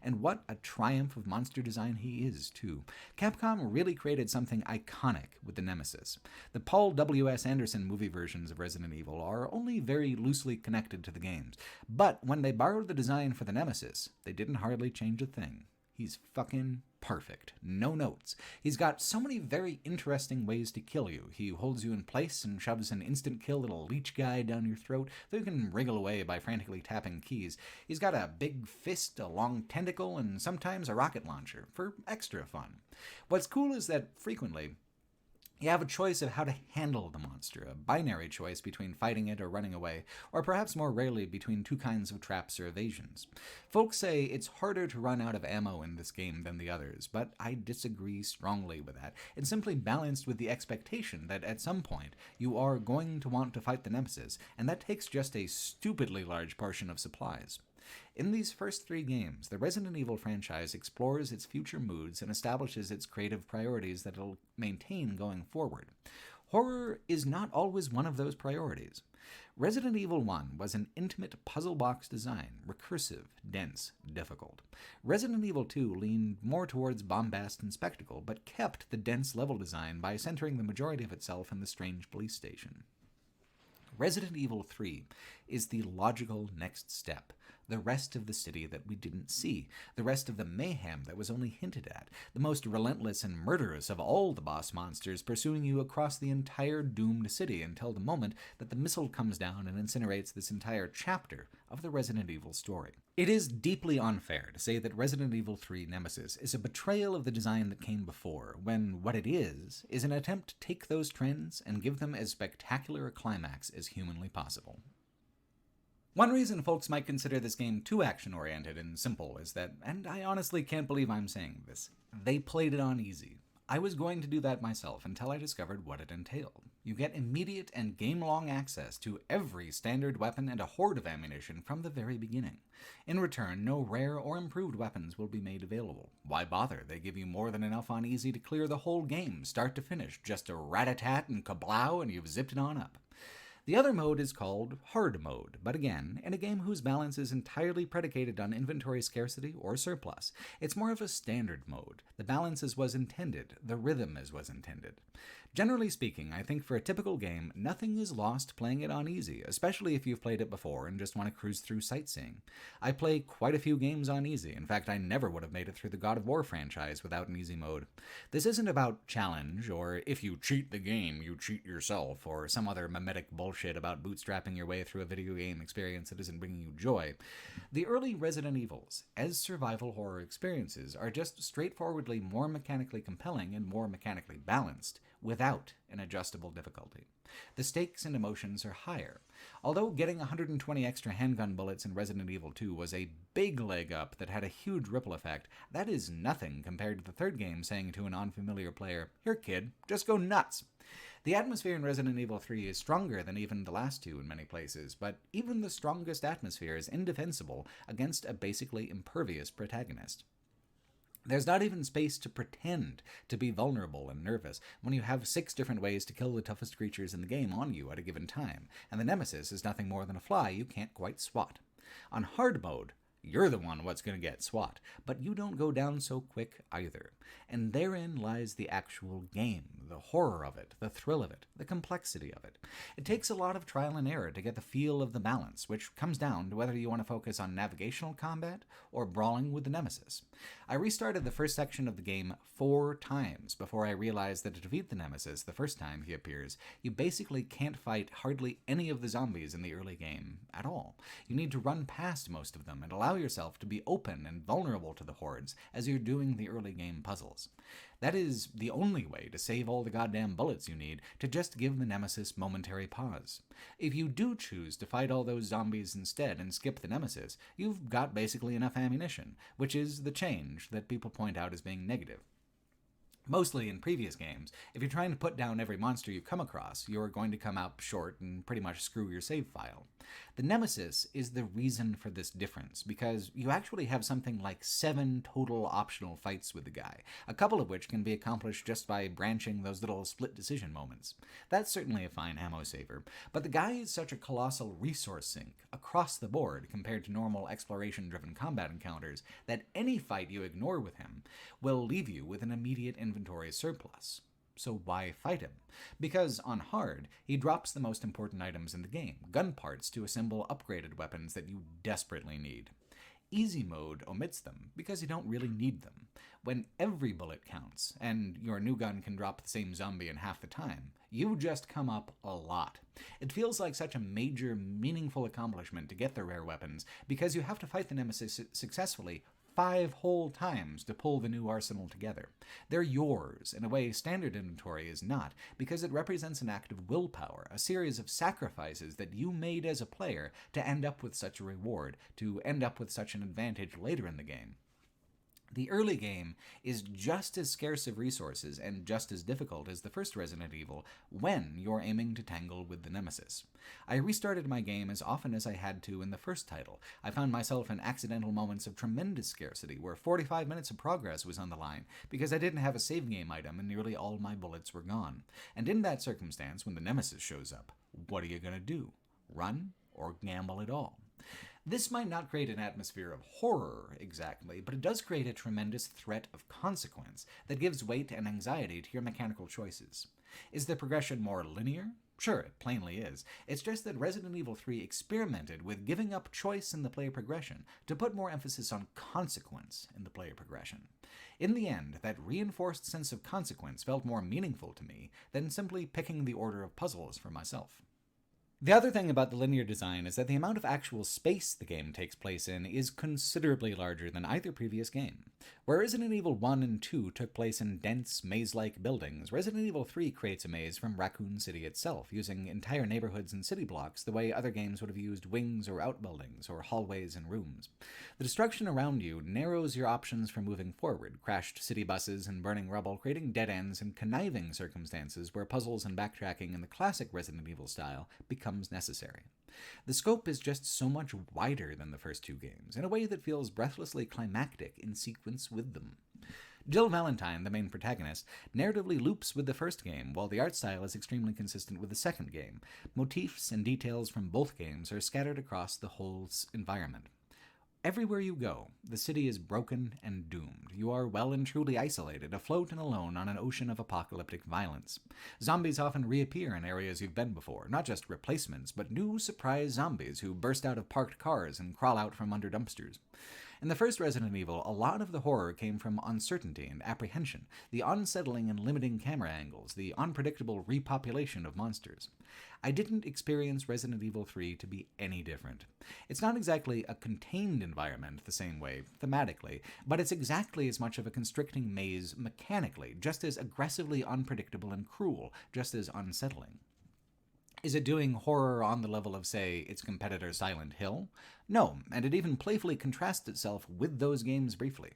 And what a triumph of monster design he is, too. Capcom really created something iconic with the Nemesis. The Paul W.S. Anderson movie versions of Resident Evil are only very loosely connected to the games, but when they borrowed the design for the Nemesis, they didn't hardly change a thing. He's fucking perfect. No notes. He's got so many very interesting ways to kill you. He holds you in place and shoves an instant kill little leech guy down your throat that you can wriggle away by frantically tapping keys. He's got a big fist, a long tentacle, and sometimes a rocket launcher for extra fun. What's cool is that frequently you have a choice of how to handle the monster, a binary choice between fighting it or running away, or perhaps more rarely between two kinds of traps or evasions. Folks say it's harder to run out of ammo in this game than the others, but I disagree strongly with that. It's simply balanced with the expectation that at some point you are going to want to fight the Nemesis, and that takes just a stupidly large portion of supplies. In these first three games, the Resident Evil franchise explores its future moods and establishes its creative priorities that it'll maintain going forward. Horror is not always one of those priorities. Resident Evil 1 was an intimate puzzle box design, recursive, dense, difficult. Resident Evil 2 leaned more towards bombast and spectacle, but kept the dense level design by centering the majority of itself in the strange police station. Resident Evil 3 is the logical next step, the rest of the city that we didn't see, the rest of the mayhem that was only hinted at, the most relentless and murderous of all the boss monsters pursuing you across the entire doomed city until the moment that the missile comes down and incinerates this entire chapter of the Resident Evil story. It is deeply unfair to say that Resident Evil 3 Nemesis is a betrayal of the design that came before, when what it is an attempt to take those trends and give them as spectacular a climax as humanly possible. One reason folks might consider this game too action-oriented and simple is that, and I honestly can't believe I'm saying this, they played it on easy. I was going to do that myself until I discovered what it entailed. You get immediate and game-long access to every standard weapon and a horde of ammunition from the very beginning. In return, no rare or improved weapons will be made available. Why bother? They give you more than enough on easy to clear the whole game, start to finish. Just a rat-a-tat and kablow and you've zipped it on up. The other mode is called Hard Mode, but again, in a game whose balance is entirely predicated on inventory scarcity or surplus. It's more of a standard mode. The balance as was intended, the rhythm as was intended. Generally speaking, I think for a typical game, nothing is lost playing it on easy, especially if you've played it before and just want to cruise through sightseeing. I play quite a few games on easy. In fact, I never would have made it through the God of War franchise without an easy mode. This isn't about challenge, or if you cheat the game, you cheat yourself, or some other mimetic bullshit about bootstrapping your way through a video game experience that isn't bringing you joy. The early Resident Evils, as survival horror experiences, are just straightforwardly more mechanically compelling and more mechanically balanced, without an adjustable difficulty. The stakes and emotions are higher. Although getting 120 extra handgun bullets in Resident Evil 2 was a big leg up that had a huge ripple effect, that is nothing compared to the third game saying to an unfamiliar player, "Here, kid, just go nuts." The atmosphere in Resident Evil 3 is stronger than even the last two in many places, but even the strongest atmosphere is indefensible against a basically impervious protagonist. There's not even space to pretend to be vulnerable and nervous when you have 6 different ways to kill the toughest creatures in the game on you at a given time, and the nemesis is nothing more than a fly you can't quite swat. On hard mode, you're the one what's going to get swat, but you don't go down so quick either. And therein lies the actual game, the horror of it, the thrill of it, the complexity of it. It takes a lot of trial and error to get the feel of the balance, which comes down to whether you want to focus on navigational combat or brawling with the nemesis. I restarted the first section of the game 4 times before I realized that to defeat the nemesis the first time he appears, you basically can't fight hardly any of the zombies in the early game at all. You need to run past most of them and allow yourself to be open and vulnerable to the hordes as you're doing the early game puzzles. That is the only way to save all the goddamn bullets you need to just give the nemesis momentary pause. If you do choose to fight all those zombies instead and skip the nemesis, you've got basically enough ammunition, which is the change that people point out as being negative. Mostly in previous games, if you're trying to put down every monster you come across, you're going to come out short and pretty much screw your save file. The Nemesis is the reason for this difference, because you actually have something like 7 total optional fights with the guy, a couple of which can be accomplished just by branching those little split decision moments. That's certainly a fine ammo saver, but the guy is such a colossal resource sink across the board compared to normal exploration-driven combat encounters that any fight you ignore with him will leave you with an immediate inventory surplus. So why fight him? Because on hard, he drops the most important items in the game, gun parts to assemble upgraded weapons that you desperately need. Easy mode omits them because you don't really need them. When every bullet counts, and your new gun can drop the same zombie in half the time, you just come up a lot. It feels like such a major, meaningful accomplishment to get the rare weapons because you have to fight the nemesis successfully 5 whole times to pull the new arsenal together. They're yours, in a way standard inventory is not, because it represents an act of willpower, a series of sacrifices that you made as a player to end up with such a reward, to end up with such an advantage later in the game. The early game is just as scarce of resources and just as difficult as the first Resident Evil when you're aiming to tangle with the nemesis. I restarted my game as often as I had to in the first title. I found myself in accidental moments of tremendous scarcity where 45 minutes of progress was on the line because I didn't have a save game item and nearly all my bullets were gone. And in that circumstance, when the nemesis shows up, what are you going to do? Run or gamble it all? This might not create an atmosphere of horror exactly, but it does create a tremendous threat of consequence that gives weight and anxiety to your mechanical choices. Is the progression more linear? Sure, it plainly is. It's just that Resident Evil 3 experimented with giving up choice in the player progression to put more emphasis on consequence in the player progression. In the end, that reinforced sense of consequence felt more meaningful to me than simply picking the order of puzzles for myself. The other thing about the linear design is that the amount of actual space the game takes place in is considerably larger than either previous game. Where Resident Evil 1 and 2 took place in dense, maze-like buildings, Resident Evil 3 creates a maze from Raccoon City itself, using entire neighborhoods and city blocks the way other games would have used wings or outbuildings, or hallways and rooms. The destruction around you narrows your options for moving forward, crashed city buses and burning rubble, creating dead ends and conniving circumstances where puzzles and backtracking in the classic Resident Evil style becomes necessary. The scope is just so much wider than the first 2 games, in a way that feels breathlessly climactic in sequence with them. Jill Valentine, the main protagonist, narratively loops with the first game, while the art style is extremely consistent with the second game. Motifs and details from both games are scattered across the whole environment. Everywhere you go, the city is broken and doomed. You are well and truly isolated, afloat and alone on an ocean of apocalyptic violence. Zombies often reappear in areas you've been before, not just replacements, but new surprise zombies who burst out of parked cars and crawl out from under dumpsters. In the first Resident Evil, a lot of the horror came from uncertainty and apprehension, the unsettling and limiting camera angles, the unpredictable repopulation of monsters. I didn't experience Resident Evil 3 to be any different. It's not exactly a contained environment the same way, thematically, but it's exactly as much of a constricting maze mechanically, just as aggressively unpredictable and cruel, just as unsettling. Is it doing horror on the level of, say, its competitor Silent Hill? No, and it even playfully contrasts itself with those games briefly.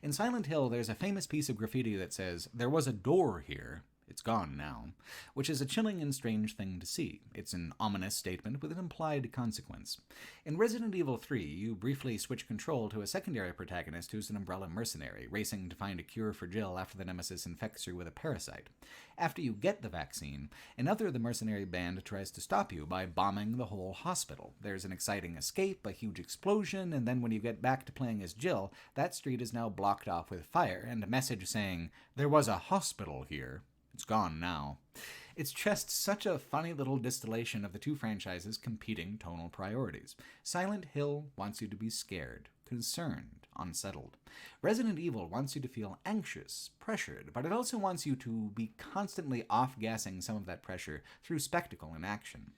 In Silent Hill, there's a famous piece of graffiti that says, "There was a door here. It's gone now," which is a chilling and strange thing to see. It's an ominous statement with an implied consequence. In Resident Evil 3, you briefly switch control to a secondary protagonist who's an Umbrella mercenary, racing to find a cure for Jill after the Nemesis infects her with a parasite. After you get the vaccine, another of the mercenary band tries to stop you by bombing the whole hospital. There's an exciting escape, a huge explosion, and then when you get back to playing as Jill, that street is now blocked off with fire and a message saying, "There was a hospital here. It's gone now." It's just such a funny little distillation of the two franchises' competing tonal priorities. Silent Hill wants you to be scared, concerned, unsettled. Resident Evil wants you to feel anxious, pressured, but it also wants you to be constantly off-gassing some of that pressure through spectacle and action.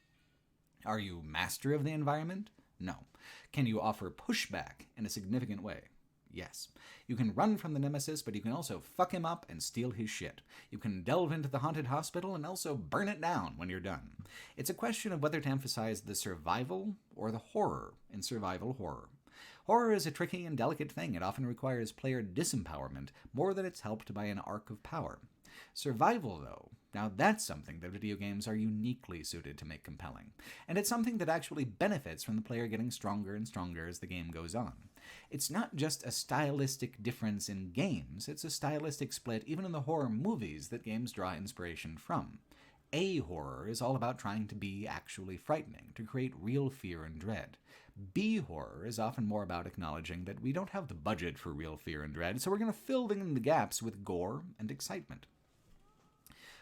Are you master of the environment? No. Can you offer pushback in a significant way? Yes. You can run from the Nemesis, but you can also fuck him up and steal his shit. You can delve into the haunted hospital and also burn it down when you're done. It's a question of whether to emphasize the survival or the horror in survival horror. Horror is a tricky and delicate thing. It often requires player disempowerment more than it's helped by an arc of power. Survival, though, now that's something that video games are uniquely suited to make compelling. And it's something that actually benefits from the player getting stronger and stronger as the game goes on. It's not just a stylistic difference in games, it's a stylistic split even in the horror movies that games draw inspiration from. A horror is all about trying to be actually frightening, to create real fear and dread. B horror is often more about acknowledging that we don't have the budget for real fear and dread, so we're going to fill in the gaps with gore and excitement.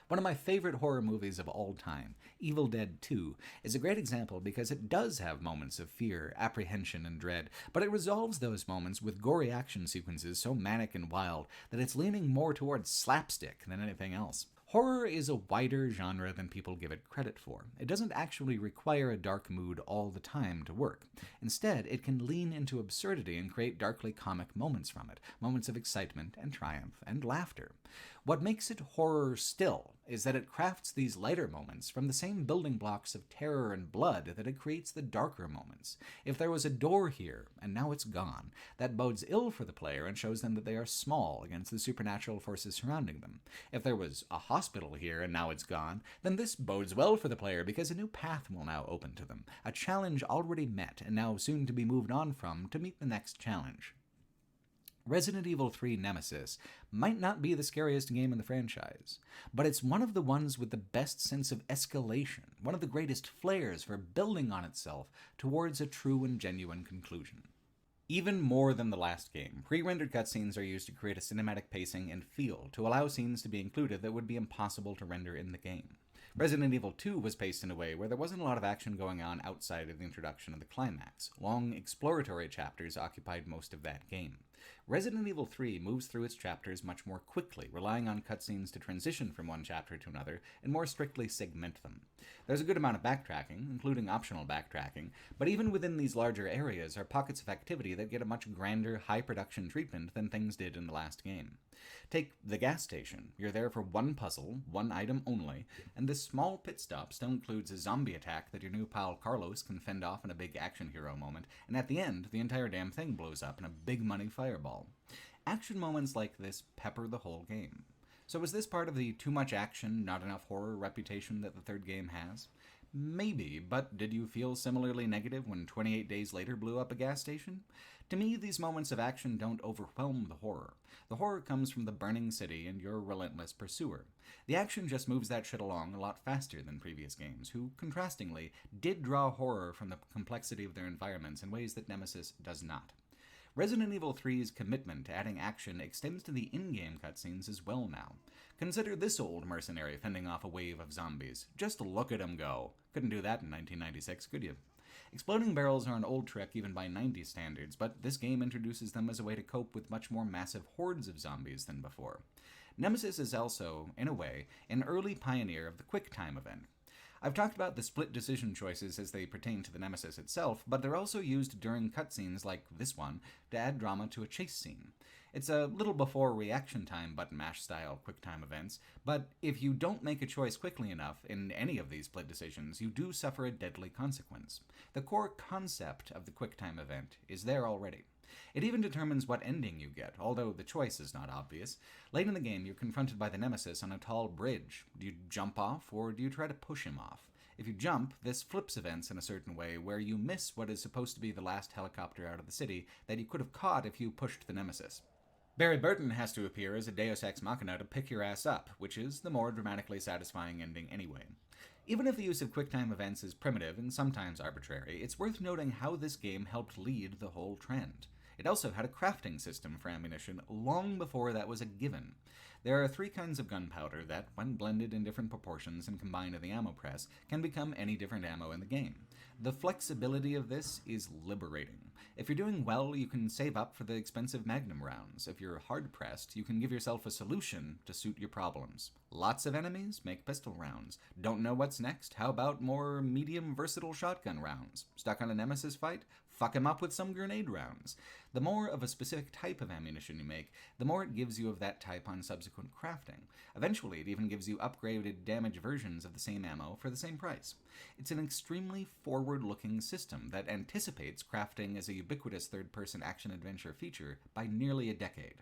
One of my favorite horror movies of all time, Evil Dead 2, is a great example because it does have moments of fear, apprehension, and dread, but it resolves those moments with gory action sequences so manic and wild that it's leaning more towards slapstick than anything else. Horror is a wider genre than people give it credit for. It doesn't actually require a dark mood all the time to work. Instead, it can lean into absurdity and create darkly comic moments from it, moments of excitement and triumph and laughter. What makes it horror still is that it crafts these lighter moments from the same building blocks of terror and blood that it creates the darker moments. If there was a door here, and now it's gone, that bodes ill for the player and shows them that they are small against the supernatural forces surrounding them. If there was a hospital here, and now it's gone, then this bodes well for the player because a new path will now open to them, a challenge already met and now soon to be moved on from to meet the next challenge. Resident Evil 3 Nemesis might not be the scariest game in the franchise, but it's one of the ones with the best sense of escalation, one of the greatest flares for building on itself towards a true and genuine conclusion. Even more than the last game, pre-rendered cutscenes are used to create a cinematic pacing and feel, to allow scenes to be included that would be impossible to render in the game. Resident Evil 2 was paced in a way where there wasn't a lot of action going on outside of the introduction of the climax. Long, exploratory chapters occupied most of that game. Resident Evil 3 moves through its chapters much more quickly, relying on cutscenes to transition from one chapter to another and more strictly segment them. There's a good amount of backtracking, including optional backtracking, but even within these larger areas are pockets of activity that get a much grander, high-production treatment than things did in the last game. Take the gas station. You're there for one puzzle, one item only, and this small pit stop still includes a zombie attack that your new pal Carlos can fend off in a big action hero moment, and at the end, the entire damn thing blows up in a big money fireball. Action moments like this pepper the whole game. So is this part of the too much action, not enough horror reputation that the third game has? Maybe, but did you feel similarly negative when 28 Days Later blew up a gas station? To me, these moments of action don't overwhelm the horror. The horror comes from the burning city and your relentless pursuer. The action just moves that shit along a lot faster than previous games, who, contrastingly, did draw horror from the complexity of their environments in ways that Nemesis does not. Resident Evil 3's commitment to adding action extends to the in-game cutscenes as well now. Consider this old mercenary fending off a wave of zombies. Just look at him go. Couldn't do that in 1996, could you? Exploding barrels are an old trick even by 90s standards, but this game introduces them as a way to cope with much more massive hordes of zombies than before. Nemesis is also, in a way, an early pioneer of the QuickTime event. I've talked about the split decision choices as they pertain to the Nemesis itself, but they're also used during cutscenes like this one to add drama to a chase scene. It's a little before reaction time button mash style QuickTime events, but if you don't make a choice quickly enough in any of these split decisions, you do suffer a deadly consequence. The core concept of the QuickTime event is there already. It even determines what ending you get, although the choice is not obvious. Late in the game, you're confronted by the Nemesis on a tall bridge. Do you jump off, or do you try to push him off? If you jump, this flips events in a certain way where you miss what is supposed to be the last helicopter out of the city that you could have caught if you pushed the Nemesis. Barry Burton has to appear as a Deus Ex Machina to pick your ass up, which is the more dramatically satisfying ending anyway. Even if the use of QuickTime events is primitive and sometimes arbitrary, it's worth noting how this game helped lead the whole trend. It also had a crafting system for ammunition long before that was a given. There are 3 kinds of gunpowder that, when blended in different proportions and combined in the ammo press, can become any different ammo in the game. The flexibility of this is liberating. If you're doing well, you can save up for the expensive Magnum rounds. If you're hard-pressed, you can give yourself a solution to suit your problems. Lots of enemies? Make pistol rounds. Don't know what's next? How about more medium versatile shotgun rounds? Stuck on a Nemesis fight? Fuck him up with some grenade rounds. The more of a specific type of ammunition you make, the more it gives you of that type on subsequent crafting. Eventually, it even gives you upgraded damage versions of the same ammo for the same price. It's an extremely forward-looking system that anticipates crafting as a ubiquitous third-person action-adventure feature by nearly a decade.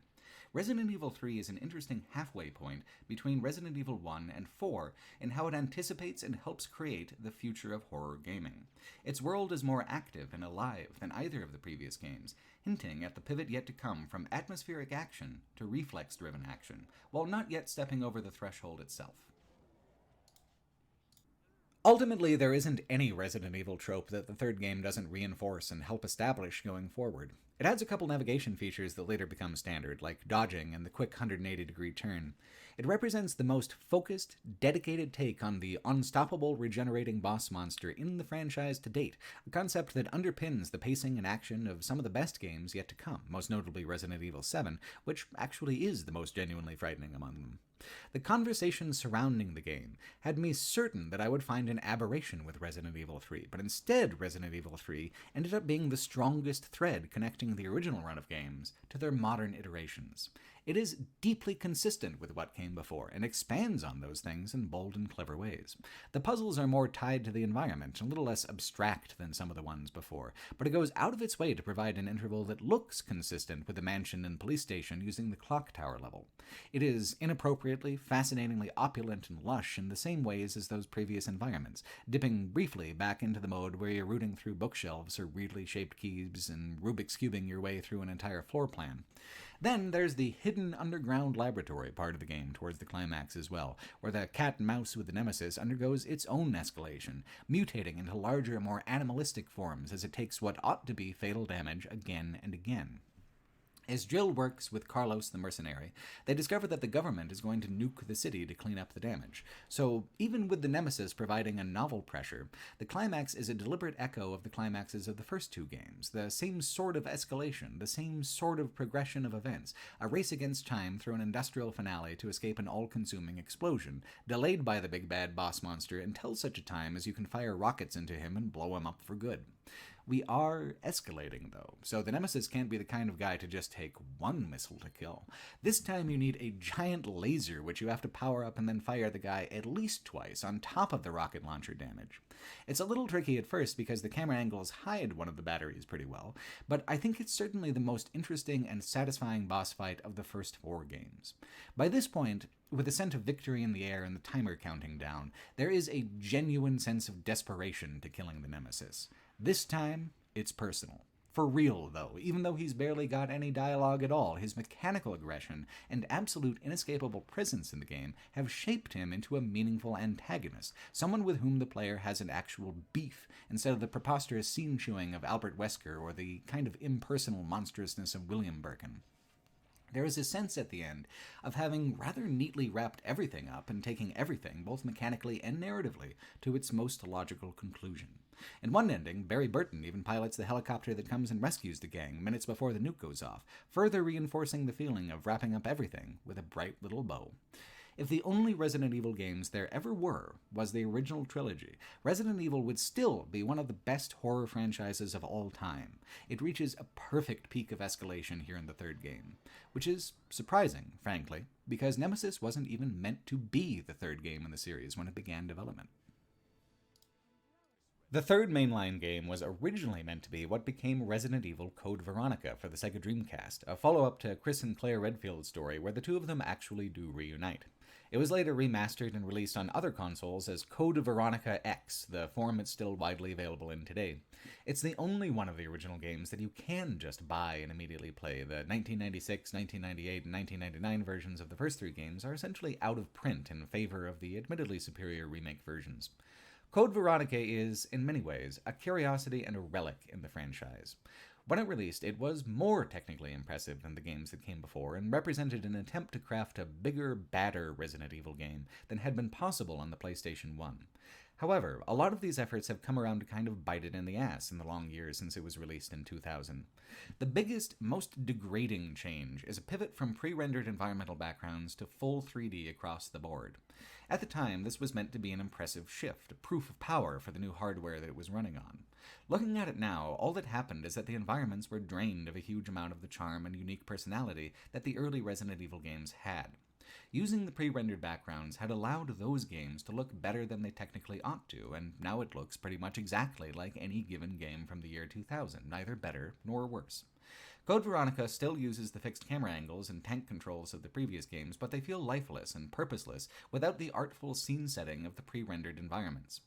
Resident Evil 3 is an interesting halfway point between Resident Evil 1 and 4 in how it anticipates and helps create the future of horror gaming. Its world is more active and alive than either of the previous games, hinting at the pivot yet to come from atmospheric action to reflex-driven action, while not yet stepping over the threshold itself. Ultimately, there isn't any Resident Evil trope that the third game doesn't reinforce and help establish going forward. It adds a couple navigation features that later become standard, like dodging and the quick 180-degree turn. It represents the most focused, dedicated take on the unstoppable regenerating boss monster in the franchise to date, a concept that underpins the pacing and action of some of the best games yet to come, most notably Resident Evil 7, which actually is the most genuinely frightening among them. The conversation surrounding the game had me certain that I would find an aberration with Resident Evil 3, but instead Resident Evil 3 ended up being the strongest thread connecting the original run of games to their modern iterations. It is deeply consistent with what came before and expands on those things in bold and clever ways. The puzzles are more tied to the environment, a little less abstract than some of the ones before, but it goes out of its way to provide an interval that looks consistent with the mansion and police station using the clock tower level. It is inappropriately, fascinatingly opulent and lush in the same ways as those previous environments, dipping briefly back into the mode where you're rooting through bookshelves or weirdly shaped keys and Rubik's cubing your way through an entire floor plan. Then there's the hidden underground laboratory part of the game towards the climax as well, where the cat and mouse with the Nemesis undergoes its own escalation, mutating into larger, more animalistic forms as it takes what ought to be fatal damage again and again. As Jill works with Carlos the mercenary, they discover that the government is going to nuke the city to clean up the damage. So, even with the Nemesis providing a novel pressure, the climax is a deliberate echo of the climaxes of the first 2 games, the same sort of escalation, the same sort of progression of events, a race against time through an industrial finale to escape an all-consuming explosion, delayed by the big bad boss monster until such a time as you can fire rockets into him and blow him up for good. We are escalating, though, so the Nemesis can't be the kind of guy to just take one missile to kill. This time you need a giant laser, which you have to power up and then fire the guy at least twice, on top of the rocket launcher damage. It's a little tricky at first because the camera angles hide one of the batteries pretty well, but I think it's certainly the most interesting and satisfying boss fight of the first 4 games. By this point, with the scent of victory in the air and the timer counting down, there is a genuine sense of desperation to killing the Nemesis. This time, it's personal. For real, though, even though he's barely got any dialogue at all, his mechanical aggression and absolute inescapable presence in the game have shaped him into a meaningful antagonist, someone with whom the player has an actual beef, instead of the preposterous scene-chewing of Albert Wesker or the kind of impersonal monstrousness of William Birkin. There is a sense at the end of having rather neatly wrapped everything up and taking everything, both mechanically and narratively, to its most logical conclusion. In one ending, Barry Burton even pilots the helicopter that comes and rescues the gang minutes before the nuke goes off, further reinforcing the feeling of wrapping up everything with a bright little bow. If the only Resident Evil games there ever were was the original trilogy, Resident Evil would still be one of the best horror franchises of all time. It reaches a perfect peak of escalation here in the third game, which is surprising, frankly, because Nemesis wasn't even meant to be the third game in the series when it began development. The third mainline game was originally meant to be what became Resident Evil Code Veronica for the Sega Dreamcast, a follow-up to Chris and Claire Redfield's story where the two of them actually do reunite. It was later remastered and released on other consoles as Code Veronica X, the form it's still widely available in today. It's the only one of the original games that you can just buy and immediately play. The 1996, 1998, and 1999 versions of the first three games are essentially out of print in favor of the admittedly superior remake versions. Code Veronica is, in many ways, a curiosity and a relic in the franchise. When it released, it was more technically impressive than the games that came before, and represented an attempt to craft a bigger, badder Resident Evil game than had been possible on the PlayStation 1. However, a lot of these efforts have come around to kind of bite it in the ass in the long years since it was released in 2000. The biggest, most degrading change is a pivot from pre-rendered environmental backgrounds to full 3D across the board. At the time, this was meant to be an impressive shift, a proof of power for the new hardware that it was running on. Looking at it now, all that happened is that the environments were drained of a huge amount of the charm and unique personality that the early Resident Evil games had. Using the pre-rendered backgrounds had allowed those games to look better than they technically ought to, and now it looks pretty much exactly like any given game from the year 2000, neither better nor worse. Code Veronica still uses the fixed camera angles and tank controls of the previous games, but they feel lifeless and purposeless without the artful scene setting of the pre-rendered environments.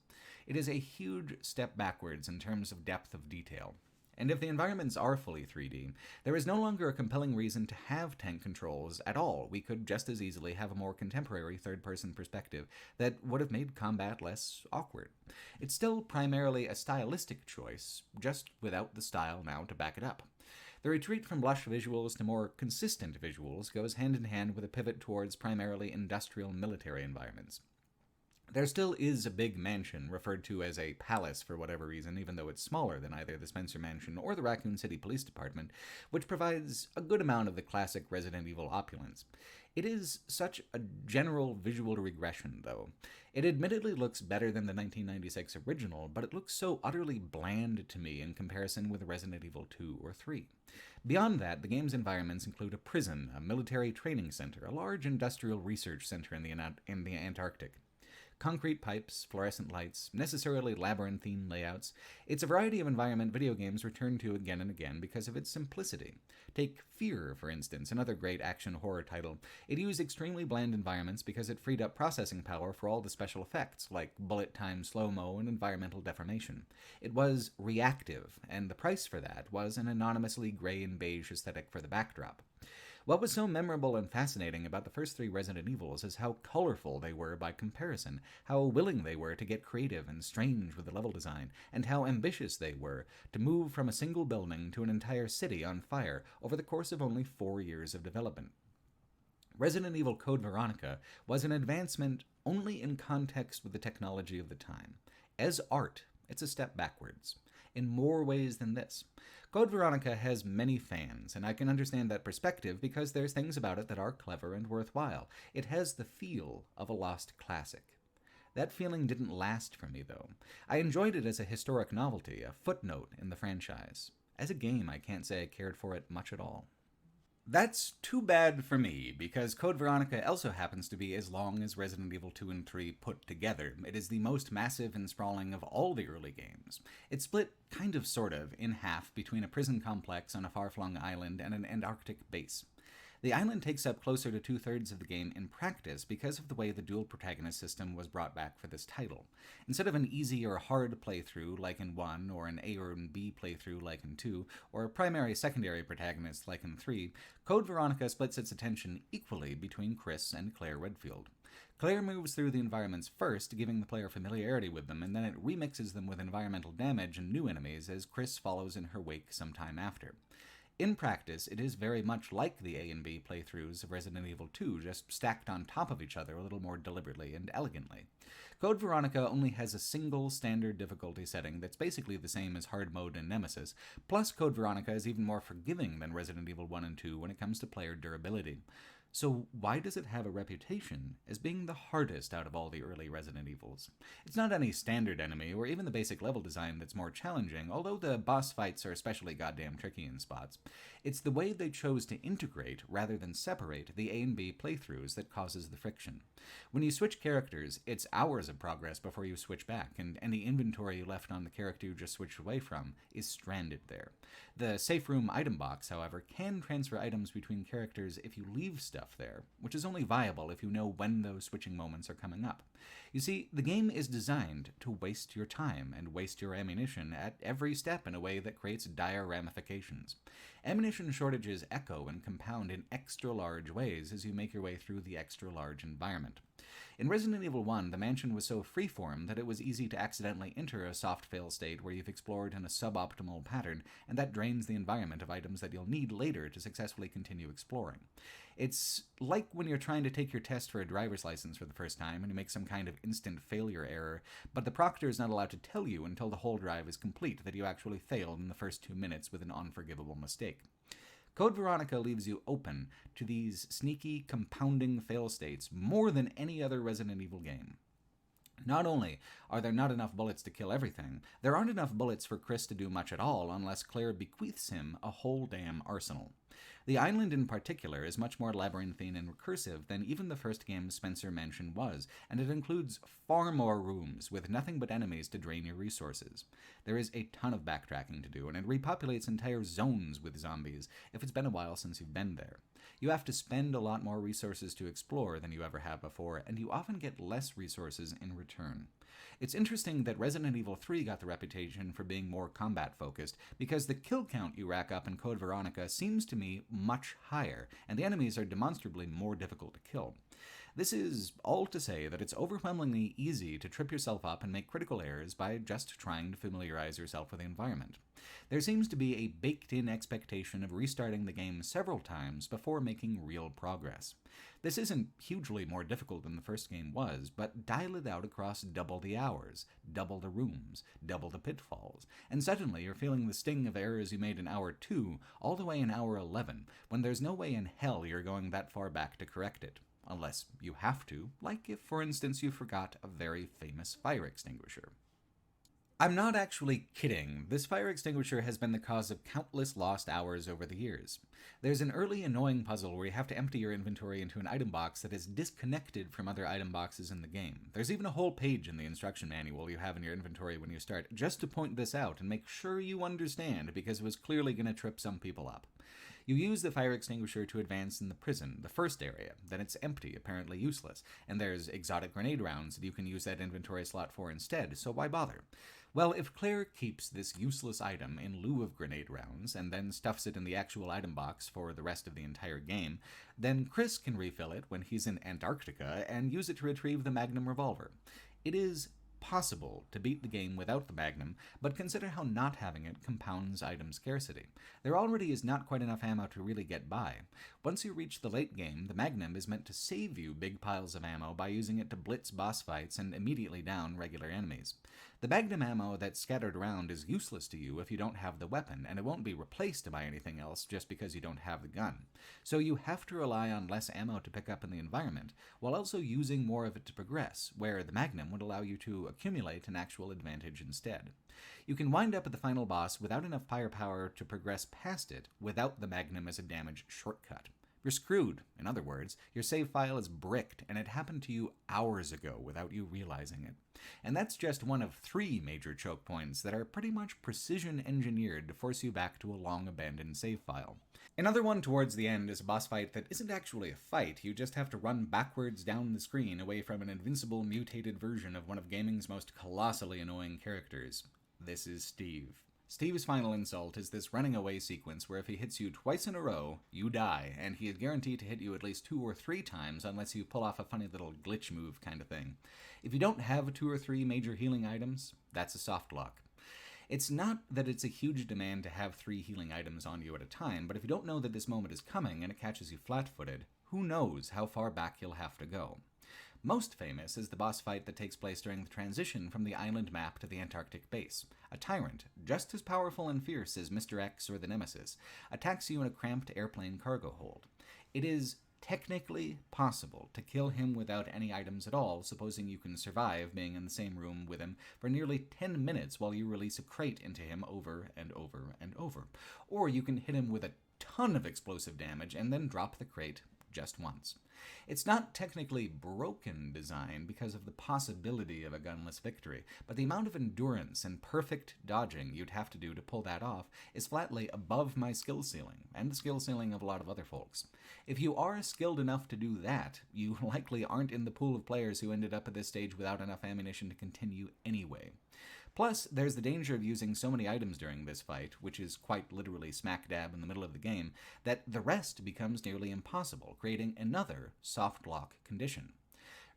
It is a huge step backwards in terms of depth of detail. And if the environments are fully 3D, there is no longer a compelling reason to have tank controls at all. We could just as easily have a more contemporary third-person perspective that would have made combat less awkward. It's still primarily a stylistic choice, just without the style now to back it up. The retreat from lush visuals to more consistent visuals goes hand in hand with a pivot towards primarily industrial military environments. There still is a big mansion, referred to as a palace for whatever reason, even though it's smaller than either the Spencer Mansion or the Raccoon City Police Department, which provides a good amount of the classic Resident Evil opulence. It is such a general visual regression, though. It admittedly looks better than the 1996 original, but it looks so utterly bland to me in comparison with Resident Evil 2 or 3. Beyond that, the game's environments include a prison, a military training center, a large industrial research center in the Antarctic. Concrete pipes, fluorescent lights, necessarily labyrinthine layouts. It's a variety of environment video games return to again and again because of its simplicity. Take Fear, for instance, another great action horror title. It used extremely bland environments because it freed up processing power for all the special effects, like bullet time slow-mo and environmental deformation. It was reactive, and the price for that was an anonymously gray and beige aesthetic for the backdrop. What was so memorable and fascinating about the first three Resident Evils is how colorful they were by comparison, how willing they were to get creative and strange with the level design, and how ambitious they were to move from a single building to an entire city on fire over the course of only 4 years of development. Resident Evil Code Veronica was an advancement only in context with the technology of the time. As art, it's a step backwards, in more ways than this. Code Veronica has many fans, and I can understand that perspective because there's things about it that are clever and worthwhile. It has the feel of a lost classic. That feeling didn't last for me, though. I enjoyed it as a historic novelty, a footnote in the franchise. As a game, I can't say I cared for it much at all. That's too bad for me, because Code Veronica also happens to be as long as Resident Evil 2 and 3 put together. It is the most massive and sprawling of all the early games. It's split, kind of sort of, in half between a prison complex on a far-flung island and an Antarctic base. The island takes up closer to 2/3 of the game in practice because of the way the dual protagonist system was brought back for this title. Instead of an easy or hard playthrough like in 1, or an A or an B playthrough like in 2, or a primary-secondary protagonist like in 3, Code Veronica splits its attention equally between Chris and Claire Redfield. Claire moves through the environments first, giving the player familiarity with them, and then it remixes them with environmental damage and new enemies as Chris follows in her wake sometime after. In practice, it is very much like the A and B playthroughs of Resident Evil 2, just stacked on top of each other a little more deliberately and elegantly. Code Veronica only has a single standard difficulty setting that's basically the same as hard mode in Nemesis, plus Code Veronica is even more forgiving than Resident Evil 1 and 2 when it comes to player durability. So why does it have a reputation as being the hardest out of all the early Resident Evils? It's not any standard enemy or even the basic level design that's more challenging, although the boss fights are especially goddamn tricky in spots. It's the way they chose to integrate rather than separate the A and B playthroughs that causes the friction. When you switch characters, it's hours of progress before you switch back, and any inventory you left on the character you just switched away from is stranded there. The safe room item box, however, can transfer items between characters if you leave stuff there, which is only viable if you know when those switching moments are coming up. You see, the game is designed to waste your time and waste your ammunition at every step in a way that creates dire ramifications. Ammunition shortages echo and compound in extra large ways as you make your way through the extra large environment. In Resident Evil 1, the mansion was so freeform that it was easy to accidentally enter a soft fail state where you've explored in a suboptimal pattern, and that drains the environment of items that you'll need later to successfully continue exploring. It's like when you're trying to take your test for a driver's license for the first time and you make some kind of instant failure error, but the proctor is not allowed to tell you until the whole drive is complete that you actually failed in the first 2 minutes with an unforgivable mistake. Code Veronica leaves you open to these sneaky, compounding fail states more than any other Resident Evil game. Not only are there not enough bullets to kill everything, there aren't enough bullets for Chris to do much at all unless Claire bequeaths him a whole damn arsenal. The island in particular is much more labyrinthine and recursive than even the first game's Spencer Mansion was, and it includes far more rooms with nothing but enemies to drain your resources. There is a ton of backtracking to do, and it repopulates entire zones with zombies if it's been a while since you've been there. You have to spend a lot more resources to explore than you ever have before, and you often get less resources in return. It's interesting that Resident Evil 3 got the reputation for being more combat-focused, because the kill count you rack up in Code Veronica seems to me much higher, and the enemies are demonstrably more difficult to kill. This is all to say that it's overwhelmingly easy to trip yourself up and make critical errors by just trying to familiarize yourself with the environment. There seems to be a baked-in expectation of restarting the game several times before making real progress. This isn't hugely more difficult than the first game was, but dial it out across double the hours, double the rooms, double the pitfalls, and suddenly you're feeling the sting of errors you made in hour 2 all the way in hour 11, when there's no way in hell you're going that far back to correct it. Unless you have to, like if, for instance, you forgot a very famous fire extinguisher. I'm not actually kidding. This fire extinguisher has been the cause of countless lost hours over the years. There's an early annoying puzzle where you have to empty your inventory into an item box that is disconnected from other item boxes in the game. There's even a whole page in the instruction manual you have in your inventory when you start, just to point this out and make sure you understand, because it was clearly going to trip some people up. You use the fire extinguisher to advance in the prison, the first area, then it's empty, apparently useless, and there's exotic grenade rounds that you can use that inventory slot for instead, so why bother? Well, if Claire keeps this useless item in lieu of grenade rounds, and then stuffs it in the actual item box for the rest of the entire game, then Chris can refill it when he's in Antarctica and use it to retrieve the Magnum revolver. It is possible to beat the game without the Magnum, but consider how not having it compounds item scarcity. There already is not quite enough ammo to really get by. Once you reach the late game, the Magnum is meant to save you big piles of ammo by using it to blitz boss fights and immediately down regular enemies. The Magnum ammo that's scattered around is useless to you if you don't have the weapon, and it won't be replaced by anything else just because you don't have the gun. So you have to rely on less ammo to pick up in the environment, while also using more of it to progress, where the Magnum would allow you to accumulate an actual advantage instead. You can wind up at the final boss without enough firepower to progress past it without the Magnum as a damage shortcut. You're screwed. In other words, your save file is bricked, and it happened to you hours ago without you realizing it. And that's just one of 3 major choke points that are pretty much precision engineered to force you back to a long-abandoned save file. Another one towards the end is a boss fight that isn't actually a fight. You just have to run backwards down the screen away from an invincible mutated version of one of gaming's most colossally annoying characters. This is Steve. Steve's final insult is this running away sequence where if he hits you twice in a row, you die, and he is guaranteed to hit you at least 2 or 3 times unless you pull off a funny little glitch move kind of thing. If you don't have 2 or 3 major healing items, that's a soft lock. It's not that it's a huge demand to have 3 healing items on you at a time, but if you don't know that this moment is coming and it catches you flat-footed, who knows how far back you'll have to go. Most famous is the boss fight that takes place during the transition from the island map to the Antarctic base. A tyrant, just as powerful and fierce as Mr. X or the Nemesis, attacks you in a cramped airplane cargo hold. It is technically possible to kill him without any items at all, supposing you can survive being in the same room with him for nearly 10 minutes while you release a crate into him over and over and over. Or you can hit him with a ton of explosive damage and then drop the crate just once. It's not technically broken design because of the possibility of a gunless victory, but the amount of endurance and perfect dodging you'd have to do to pull that off is flatly above my skill ceiling, and the skill ceiling of a lot of other folks. If you are skilled enough to do that, you likely aren't in the pool of players who ended up at this stage without enough ammunition to continue anyway. Plus, there's the danger of using so many items during this fight, which is quite literally smack dab in the middle of the game, that the rest becomes nearly impossible, creating another soft lock condition.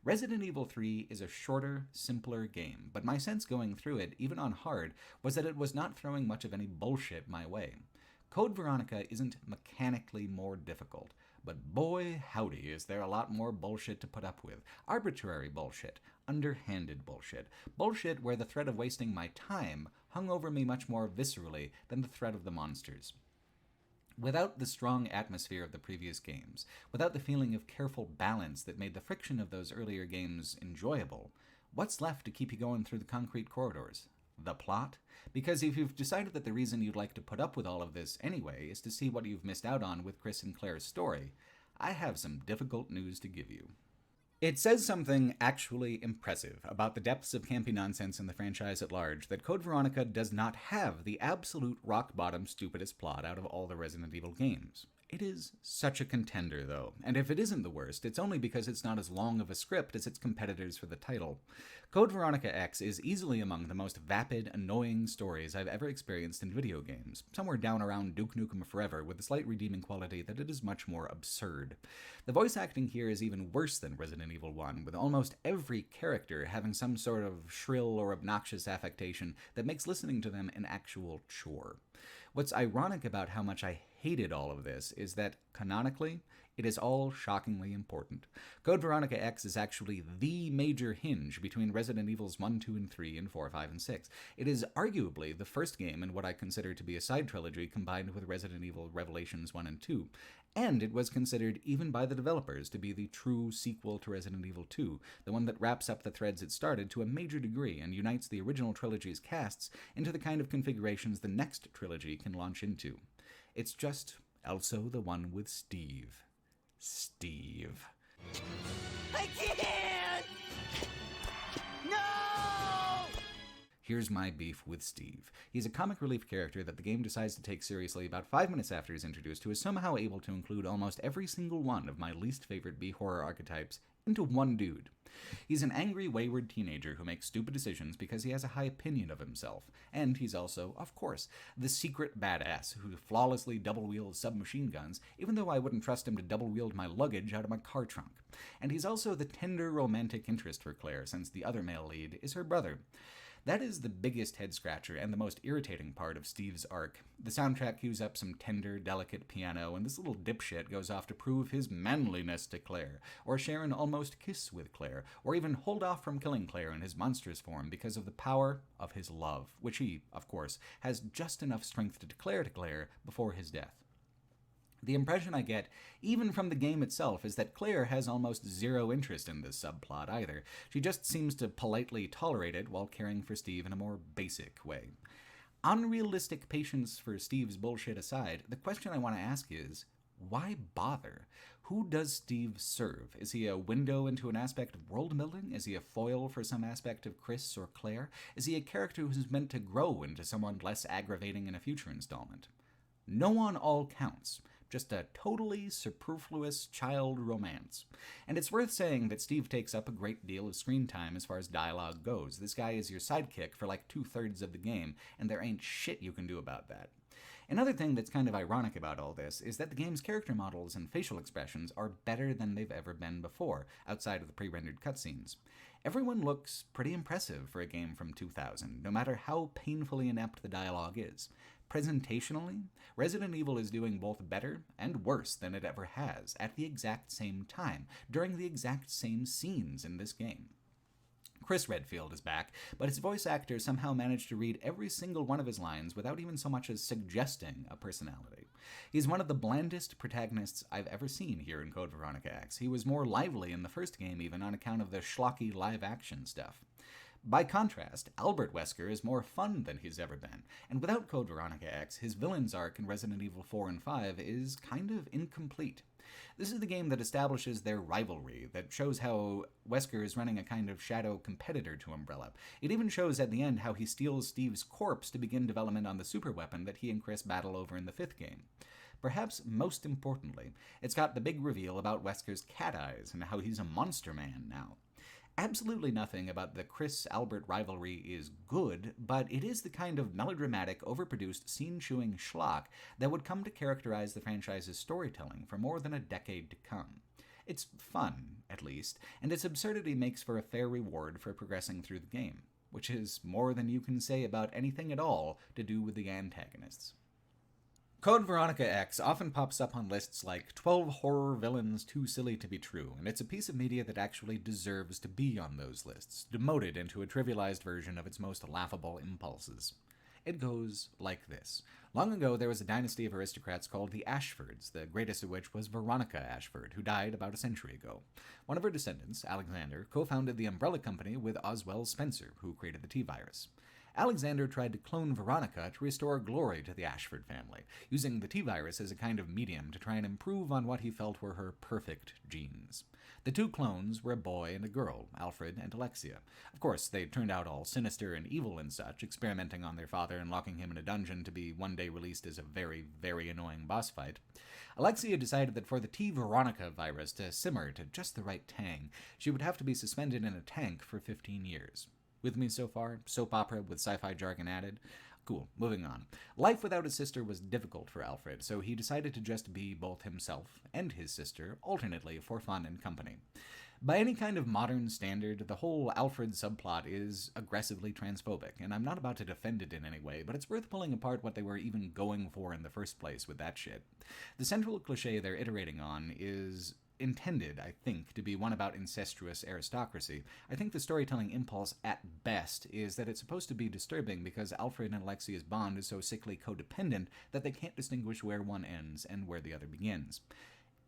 Resident Evil 3 is a shorter, simpler game, but my sense going through it, even on hard, was that it was not throwing much of any bullshit my way. Code Veronica isn't mechanically more difficult, but boy howdy is there a lot more bullshit to put up with. Arbitrary bullshit, underhanded bullshit, bullshit where the threat of wasting my time hung over me much more viscerally than the threat of the monsters. Without the strong atmosphere of the previous games, without the feeling of careful balance that made the friction of those earlier games enjoyable, what's left to keep you going through the concrete corridors? The plot? Because if you've decided that the reason you'd like to put up with all of this anyway is to see what you've missed out on with Chris and Claire's story, I have some difficult news to give you. It says something actually impressive about the depths of campy nonsense in the franchise at large that Code Veronica does not have the absolute rock-bottom stupidest plot out of all the Resident Evil games. It is such a contender, though, and if it isn't the worst, it's only because it's not as long of a script as its competitors for the title. Code Veronica X is easily among the most vapid, annoying stories I've ever experienced in video games, somewhere down around Duke Nukem Forever, with the slight redeeming quality that it is much more absurd. The voice acting here is even worse than Resident Evil 1, with almost every character having some sort of shrill or obnoxious affectation that makes listening to them an actual chore. What's ironic about how much I hated all of this is that, canonically, it is all shockingly important. Code Veronica X is actually the major hinge between Resident Evils 1, 2, and 3, and 4, 5, and 6. It is arguably the first game in what I consider to be a side trilogy combined with Resident Evil Revelations 1 and 2. And it was considered, even by the developers, to be the true sequel to Resident Evil 2, the one that wraps up the threads it started to a major degree and unites the original trilogy's casts into the kind of configurations the next trilogy can launch into. It's just also the one with Steve. Steve. I can't! No! Here's my beef with Steve. He's a comic relief character that the game decides to take seriously about 5 minutes after he's introduced, who is somehow able to include almost every single one of my least favorite B-horror archetypes into one dude. He's an angry, wayward teenager who makes stupid decisions because he has a high opinion of himself. And he's also, of course, the secret badass who flawlessly double-wields submachine guns, even though I wouldn't trust him to double-wield my luggage out of my car trunk. And he's also the tender romantic interest for Claire, since the other male lead is her brother. That is the biggest head-scratcher and the most irritating part of Steve's arc. The soundtrack cues up some tender, delicate piano, and this little dipshit goes off to prove his manliness to Claire, or share an almost kiss with Claire, or even hold off from killing Claire in his monstrous form because of the power of his love, which he, of course, has just enough strength to declare to Claire before his death. The impression I get, even from the game itself, is that Claire has almost zero interest in this subplot either. She just seems to politely tolerate it while caring for Steve in a more basic way. Unrealistic patience for Steve's bullshit aside, the question I want to ask is, Why bother? Who does Steve serve? Is he a window into an aspect of world building? Is he a foil for some aspect of Chris or Claire? Is he a character who's meant to grow into someone less aggravating in a future installment? No one all counts. Just a totally superfluous child romance. And it's worth saying that Steve takes up a great deal of screen time as far as dialogue goes. This guy is your sidekick for like 2/3 of the game, and there ain't shit you can do about that. Another thing that's kind of ironic about all this is that the game's character models and facial expressions are better than they've ever been before, outside of the pre-rendered cutscenes. Everyone looks pretty impressive for a game from 2000, no matter how painfully inept the dialogue is. Presentationally, Resident Evil is doing both better and worse than it ever has, at the exact same time, during the exact same scenes in this game. Chris Redfield is back, but his voice actor somehow managed to read every single one of his lines without even so much as suggesting a personality. He's one of the blandest protagonists I've ever seen here in Code Veronica X. He was more lively in the first game even on account of the schlocky live-action stuff. By contrast, Albert Wesker is more fun than he's ever been, and without Code Veronica X, his villain's arc in Resident Evil 4 and 5 is kind of incomplete. This is the game that establishes their rivalry, that shows how Wesker is running a kind of shadow competitor to Umbrella. It even shows at the end how he steals Steve's corpse to begin development on the superweapon that he and Chris battle over in the 5th game. Perhaps most importantly, it's got the big reveal about Wesker's cat eyes and how he's a monster man now. Absolutely nothing about the Chris-Albert rivalry is good, but it is the kind of melodramatic, overproduced, scene-chewing schlock that would come to characterize the franchise's storytelling for more than a decade to come. It's fun, at least, and its absurdity makes for a fair reward for progressing through the game, which is more than you can say about anything at all to do with the antagonists. Code Veronica X often pops up on lists like 12 horror villains too silly to be true, and it's a piece of media that actually deserves to be on those lists, demoted into a trivialized version of its most laughable impulses. It goes like this. Long ago, there was a dynasty of aristocrats called the Ashfords, the greatest of which was Veronica Ashford, who died about a century ago. One of her descendants, Alexander, co-founded the Umbrella Company with Oswell Spencer, who created the T-Virus. Alexander tried to clone Veronica to restore glory to the Ashford family, using the T-Virus as a kind of medium to try and improve on what he felt were her perfect genes. The two clones were a boy and a girl, Alfred and Alexia. Of course, they turned out all sinister and evil and such, experimenting on their father and locking him in a dungeon to be one day released as a very, very annoying boss fight. Alexia decided that for the T-Veronica virus to simmer to just the right tang, she would have to be suspended in a tank for 15 years. With me so far? Soap opera with sci-fi jargon added? Cool, moving on. Life without a sister was difficult for Alfred, so he decided to just be both himself and his sister, alternately, for fun and company. By any kind of modern standard, the whole Alfred subplot is aggressively transphobic, and I'm not about to defend it in any way, but it's worth pulling apart what they were even going for in the first place with that shit. The central cliche they're iterating on is intended, I think, to be one about incestuous aristocracy. I think the storytelling impulse at best is that it's supposed to be disturbing because Alfred and Alexia's bond is so sickly codependent that they can't distinguish where one ends and where the other begins.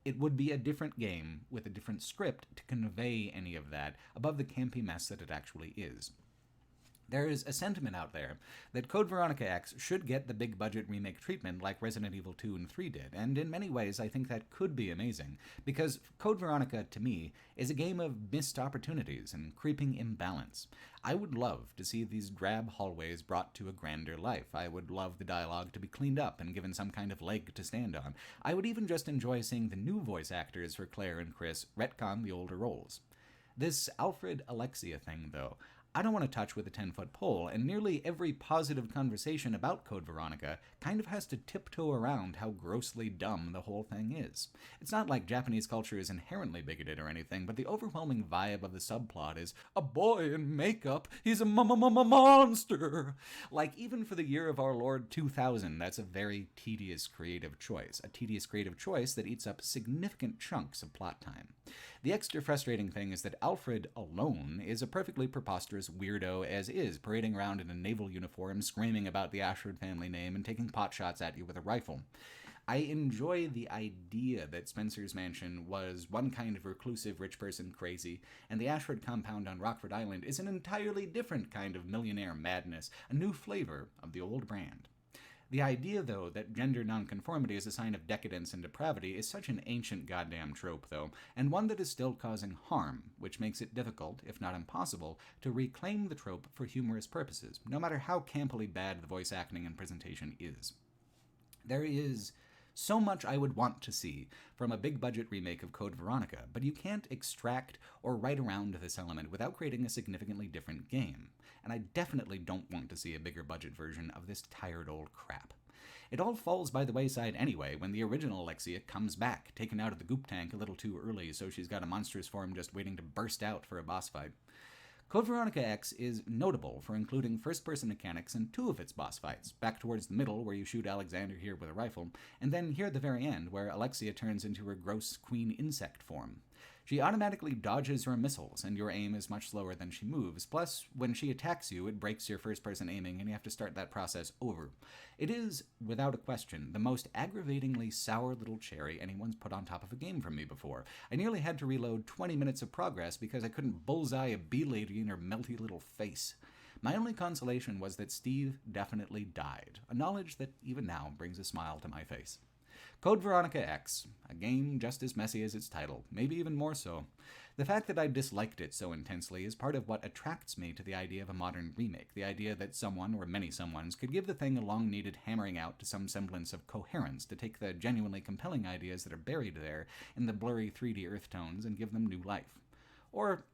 It would be a different game with a different script to convey any of that above the campy mess that it actually is. There is a sentiment out there that Code Veronica X should get the big-budget remake treatment like Resident Evil 2 and 3 did, and in many ways I think that could be amazing, because Code Veronica, to me, is a game of missed opportunities and creeping imbalance. I would love to see these drab hallways brought to a grander life. I would love the dialogue to be cleaned up and given some kind of leg to stand on. I would even just enjoy seeing the new voice actors for Claire and Chris retcon the older roles. This Alfred-Alexia thing, though, I don't want to touch with a 10-foot pole, and nearly every positive conversation about Code Veronica kind of has to tiptoe around how grossly dumb the whole thing is. It's not like Japanese culture is inherently bigoted or anything, but the overwhelming vibe of the subplot is, a boy in makeup, he's a monster! Like, even for the year of our Lord 2000, that's a very tedious creative choice. A tedious creative choice that eats up significant chunks of plot time. The extra frustrating thing is that Alfred alone is a perfectly preposterous weirdo as is, parading around in a naval uniform, screaming about the Ashford family name, and taking potshots at you with a rifle. I enjoy the idea that Spencer's mansion was one kind of reclusive rich person crazy, and the Ashford compound on Rockford Island is an entirely different kind of millionaire madness, a new flavor of the old brand. The idea, though, that gender nonconformity is a sign of decadence and depravity is such an ancient goddamn trope, though, and one that is still causing harm, which makes it difficult, if not impossible, to reclaim the trope for humorous purposes, no matter how campily bad the voice acting and presentation is. There is so much I would want to see from a big-budget remake of Code Veronica, but you can't extract or write around this element without creating a significantly different game, and I definitely don't want to see a bigger-budget version of this tired old crap. It all falls by the wayside anyway when the original Alexia comes back, taken out of the goop tank a little too early, so she's got a monstrous form just waiting to burst out for a boss fight. Code Veronica X is notable for including first-person mechanics in 2 of its boss fights, back towards the middle where you shoot Alexander here with a rifle, and then here at the very end where Alexia turns into her gross queen insect form. She automatically dodges your missiles, and your aim is much slower than she moves, plus, when she attacks you, it breaks your first-person aiming, and you have to start that process over. It is, without a question, the most aggravatingly sour little cherry anyone's put on top of a game from me before. I nearly had to reload 20 minutes of progress because I couldn't bullseye a bee lady in her melty little face. My only consolation was that Steve definitely died, a knowledge that even now brings a smile to my face. Code Veronica X, a game just as messy as its title, maybe even more so. The fact that I disliked it so intensely is part of what attracts me to the idea of a modern remake, the idea that someone, or many someones, could give the thing a long-needed hammering out to some semblance of coherence, to take the genuinely compelling ideas that are buried there in the blurry 3D earth tones and give them new life. Or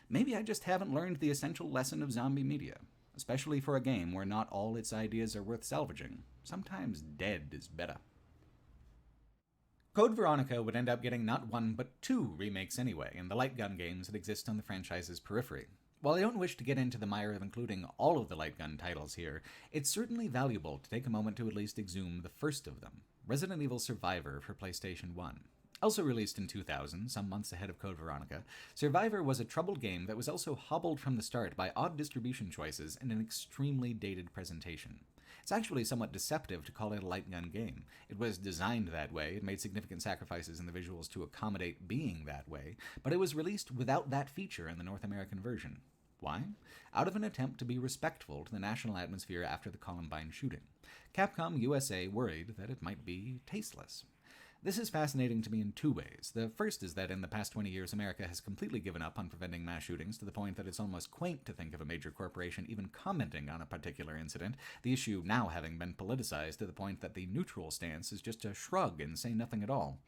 maybe I just haven't learned the essential lesson of zombie media, especially for a game where not all its ideas are worth salvaging. Sometimes dead is better. Code Veronica would end up getting not 1 but 2 remakes anyway, in the light gun games that exist on the franchise's periphery. While I don't wish to get into the mire of including all of the light gun titles here, it's certainly valuable to take a moment to at least exhume the first of them, Resident Evil Survivor for PlayStation 1. Also released in 2000, some months ahead of Code Veronica, Survivor was a troubled game that was also hobbled from the start by odd distribution choices and an extremely dated presentation. It's actually somewhat deceptive to call it a light gun game. It was designed that way, it made significant sacrifices in the visuals to accommodate being that way, but it was released without that feature in the North American version. Why? Out of an attempt to be respectful to the national atmosphere after the Columbine shooting. Capcom USA worried that it might be tasteless. This is fascinating to me in 2 ways. The first is that in the past 20 years, America has completely given up on preventing mass shootings to the point that it's almost quaint to think of a major corporation even commenting on a particular incident, the issue now having been politicized to the point that the neutral stance is just to shrug and say nothing at all.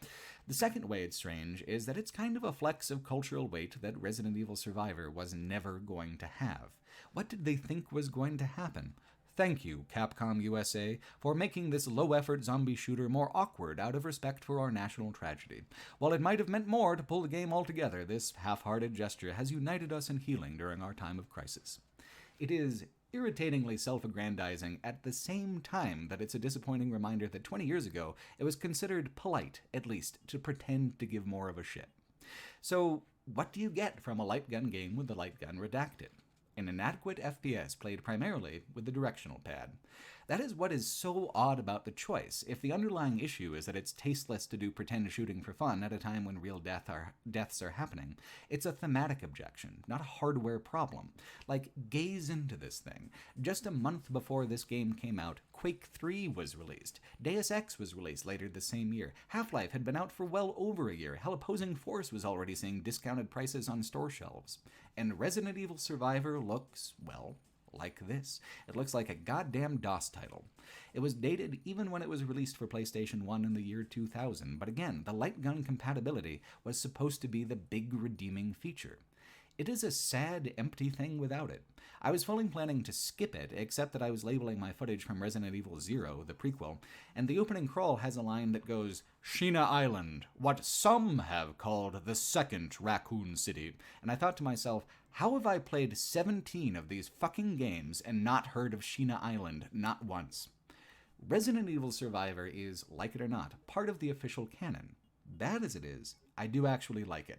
The second way it's strange is that it's kind of a flex of cultural weight that Resident Evil Survivor was never going to have. What did they think was going to happen? Thank you, Capcom USA, for making this low-effort zombie shooter more awkward out of respect for our national tragedy. While it might have meant more to pull the game all together, this half-hearted gesture has united us in healing during our time of crisis. It is irritatingly self-aggrandizing at the same time that it's a disappointing reminder that 20 years ago it was considered polite, at least, to pretend to give more of a shit. So, what do you get from a light gun game with the light gun redacted? An inadequate FPS played primarily with the directional pad. That is what is so odd about the choice. If the underlying issue is that it's tasteless to do pretend shooting for fun at a time when real deaths are happening, it's a thematic objection, not a hardware problem. Like, gaze into this thing. Just a month before this game came out, Quake 3 was released. Deus Ex was released later the same year. Half-Life had been out for well over a year. Hell, Opposing Force was already seeing discounted prices on store shelves. And Resident Evil Survivor looks, well, like this. It looks like a goddamn DOS title. It was dated even when it was released for PlayStation 1 in the year 2000, but again, the light gun compatibility was supposed to be the big redeeming feature. It is a sad, empty thing without it. I was fully planning to skip it, except that I was labeling my footage from Resident Evil Zero, the prequel, and the opening crawl has a line that goes, "Sheena Island, what some have called the second Raccoon City," and I thought to myself, how have I played 17 of these fucking games and not heard of Sheena Island, not once? Resident Evil Survivor is, like it or not, part of the official canon. Bad as it is, I do actually like it.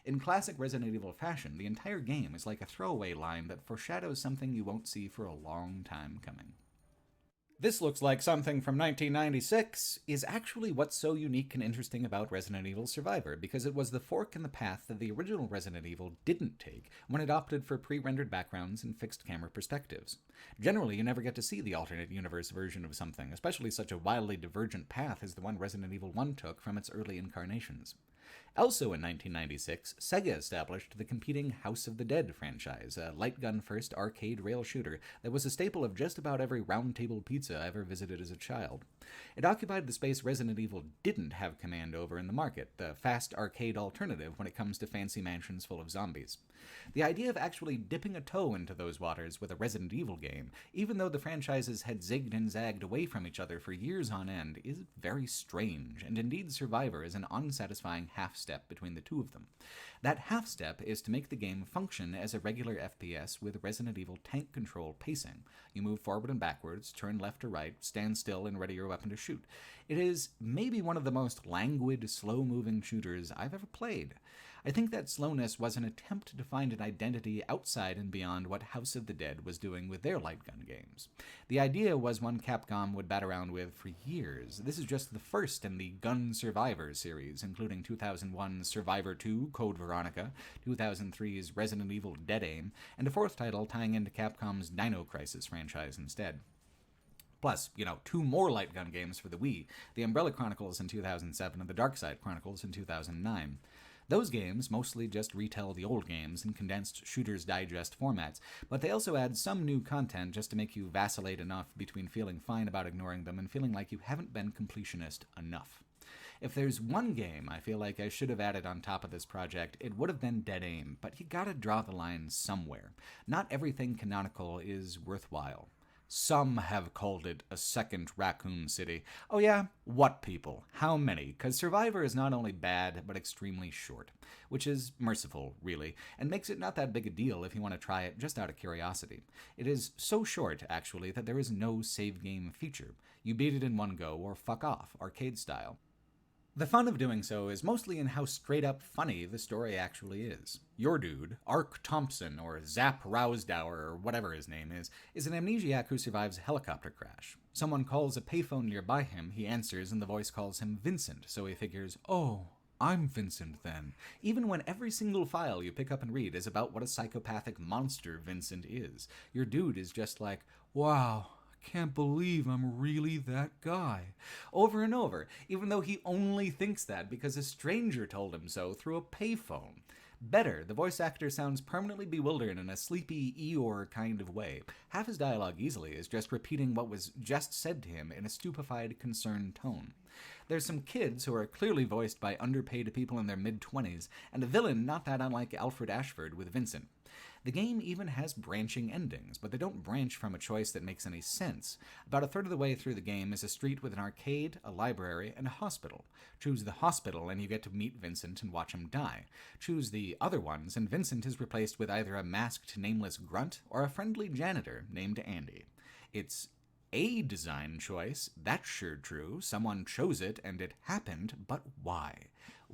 In classic Resident Evil fashion, the entire game is like a throwaway line that foreshadows something you won't see for a long time coming. This looks like something from 1996 is actually what's so unique and interesting about Resident Evil Survivor, because it was the fork in the path that the original Resident Evil didn't take when it opted for pre-rendered backgrounds and fixed camera perspectives. Generally, you never get to see the alternate universe version of something, especially such a wildly divergent path as the one Resident Evil 1 took from its early incarnations. Also in 1996, Sega established the competing House of the Dead franchise, a light gun-first arcade rail shooter that was a staple of just about every Round Table Pizza I ever visited as a child. It occupied the space Resident Evil didn't have command over in the market, the fast arcade alternative when it comes to fancy mansions full of zombies. The idea of actually dipping a toe into those waters with a Resident Evil game, even though the franchises had zigged and zagged away from each other for years on end, is very strange, and indeed Survivor is an unsatisfying half-step between the two of them. That half-step is to make the game function as a regular FPS with Resident Evil tank control pacing. You move forward and backwards, turn left or right, stand still, and ready your weapon to shoot. It is maybe one of the most languid, slow-moving shooters I've ever played. I think that slowness was an attempt to find an identity outside and beyond what House of the Dead was doing with their light gun games. The idea was one Capcom would bat around with for years. This is just the first in the Gun Survivor series, including 2001's Survivor 2, Code Veronica, 2003's Resident Evil Dead Aim, and a fourth title tying into Capcom's Dino Crisis franchise instead. Plus, two more light gun games for the Wii, the Umbrella Chronicles in 2007 and the Darkside Chronicles in 2009. Those games mostly just retell the old games in condensed Shooter's Digest formats, but they also add some new content just to make you vacillate enough between feeling fine about ignoring them and feeling like you haven't been completionist enough. If there's one game I feel like I should have added on top of this project, it would have been Dead Aim, but you gotta draw the line somewhere. Not everything canonical is worthwhile. Some have called it a second Raccoon City. Oh yeah? What people? How many? 'Cause Survivor is not only bad, but extremely short. Which is merciful, really, and makes it not that big a deal if you want to try it just out of curiosity. It is so short, actually, that there is no save game feature. You beat it in one go, or fuck off, arcade style. The fun of doing so is mostly in how straight-up funny the story actually is. Your dude, Ark Thompson, or Zap Rousdower, or whatever his name is an amnesiac who survives a helicopter crash. Someone calls a payphone nearby him, he answers, and the voice calls him Vincent, so he figures, oh, I'm Vincent then. Even when every single file you pick up and read is about what a psychopathic monster Vincent is, your dude is just like, wow, can't believe I'm really that guy. Over and over, even though he only thinks that because a stranger told him so through a payphone. Better, the voice actor sounds permanently bewildered in a sleepy Eeyore kind of way. Half his dialogue easily is just repeating what was just said to him in a stupefied, concerned tone. There's some kids who are clearly voiced by underpaid people in their mid-20s, and a villain not that unlike Alfred Ashford with Vincent. The game even has branching endings, but they don't branch from a choice that makes any sense. About a third of the way through the game is a street with an arcade, a library, and a hospital. Choose the hospital and you get to meet Vincent and watch him die. Choose the other ones and Vincent is replaced with either a masked nameless grunt or a friendly janitor named Andy. It's a design choice, that's sure true. Someone chose it and it happened, but why?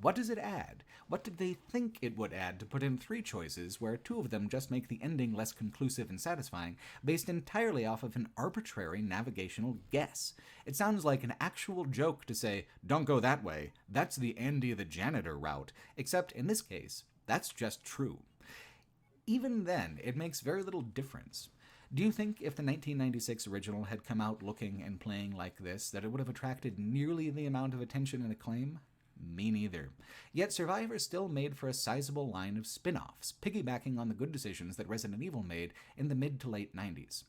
What does it add? What did they think it would add to put in three choices where two of them just make the ending less conclusive and satisfying, based entirely off of an arbitrary navigational guess? It sounds like an actual joke to say, don't go that way, that's the Andy the janitor route, except in this case, that's just true. Even then, it makes very little difference. Do you think if the 1996 original had come out looking and playing like this, that it would have attracted nearly the amount of attention and acclaim? Me neither. Yet Survivor still made for a sizable line of spin-offs, piggybacking on the good decisions that Resident Evil made in the mid to late 90s.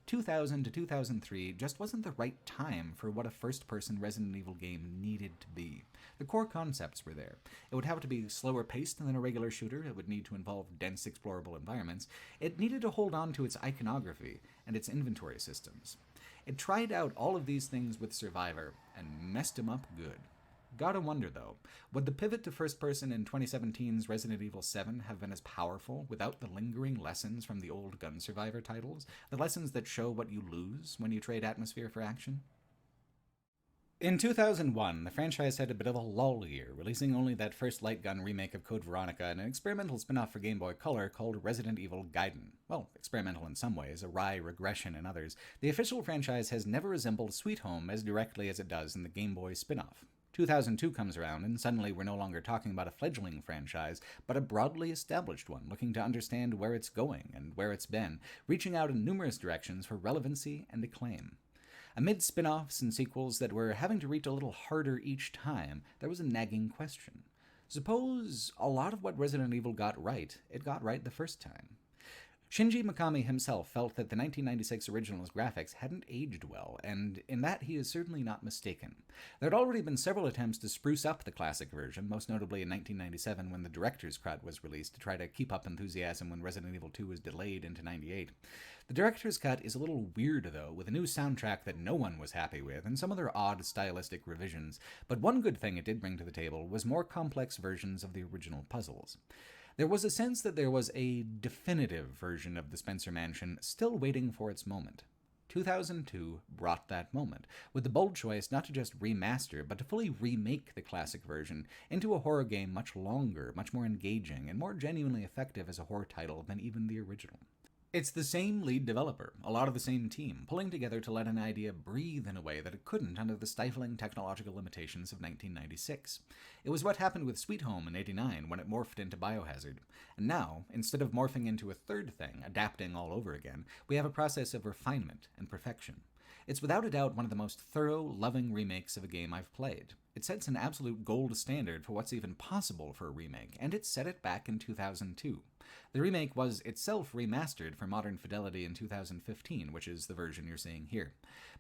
2000 to 2003 just wasn't the right time for what a first-person Resident Evil game needed to be. The core concepts were there. It would have to be slower paced than a regular shooter, it would need to involve dense explorable environments, it needed to hold on to its iconography and its inventory systems. It tried out all of these things with Survivor, and messed him up good. Gotta wonder, though, would the pivot to first-person in 2017's Resident Evil 7 have been as powerful without the lingering lessons from the old Gun Survivor titles? The lessons that show what you lose when you trade atmosphere for action? In 2001, the franchise had a bit of a lull year, releasing only that first light gun remake of Code Veronica and an experimental spin-off for Game Boy Color called Resident Evil Gaiden. Well, experimental in some ways, a wry regression in others. The official franchise has never resembled Sweet Home as directly as it does in the Game Boy spin-off. 2002 comes around, and suddenly we're no longer talking about a fledgling franchise, but a broadly established one, looking to understand where it's going and where it's been, reaching out in numerous directions for relevancy and acclaim. Amid spin offs and sequels that were having to reach a little harder each time, there was a nagging question. Suppose a lot of what Resident Evil got right, it got right the first time. Shinji Mikami himself felt that the 1996 original's graphics hadn't aged well, and in that he is certainly not mistaken. There had already been several attempts to spruce up the classic version, most notably in 1997 when the director's cut was released to try to keep up enthusiasm when Resident Evil 2 was delayed into 98. The director's cut is a little weird, though, with a new soundtrack that no one was happy with, and some other odd stylistic revisions, but one good thing it did bring to the table was more complex versions of the original puzzles. There was a sense that there was a definitive version of the Spencer Mansion still waiting for its moment. 2002 brought that moment, with the bold choice not to just remaster, but to fully remake the classic version into a horror game much longer, much more engaging, and more genuinely effective as a horror title than even the original. It's the same lead developer, a lot of the same team, pulling together to let an idea breathe in a way that it couldn't under the stifling technological limitations of 1996. It was what happened with Sweet Home in '89 when it morphed into Biohazard. And now, instead of morphing into a third thing, adapting all over again, we have a process of refinement and perfection. It's without a doubt one of the most thorough, loving remakes of a game I've played. It sets an absolute gold standard for what's even possible for a remake, and it set it back in 2002. The remake was itself remastered for modern fidelity in 2015, which is the version you're seeing here.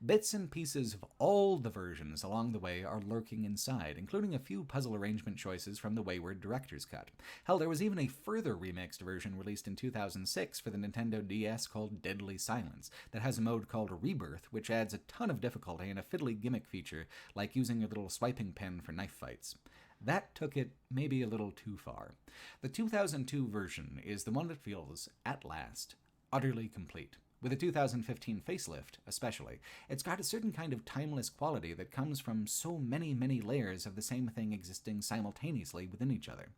Bits and pieces of all the versions along the way are lurking inside, including a few puzzle arrangement choices from the Wayward Director's Cut. Hell, there was even a further remixed version released in 2006 for the Nintendo DS called Deadly Silence, that has a mode called Rebirth, which adds a ton of difficulty and a fiddly gimmick feature, like using a little swiping pen for knife fights. That took it maybe a little too far. The 2002 version is the one that feels, at last, utterly complete. With a 2015 facelift, especially, it's got a certain kind of timeless quality that comes from so many layers of the same thing existing simultaneously within each other.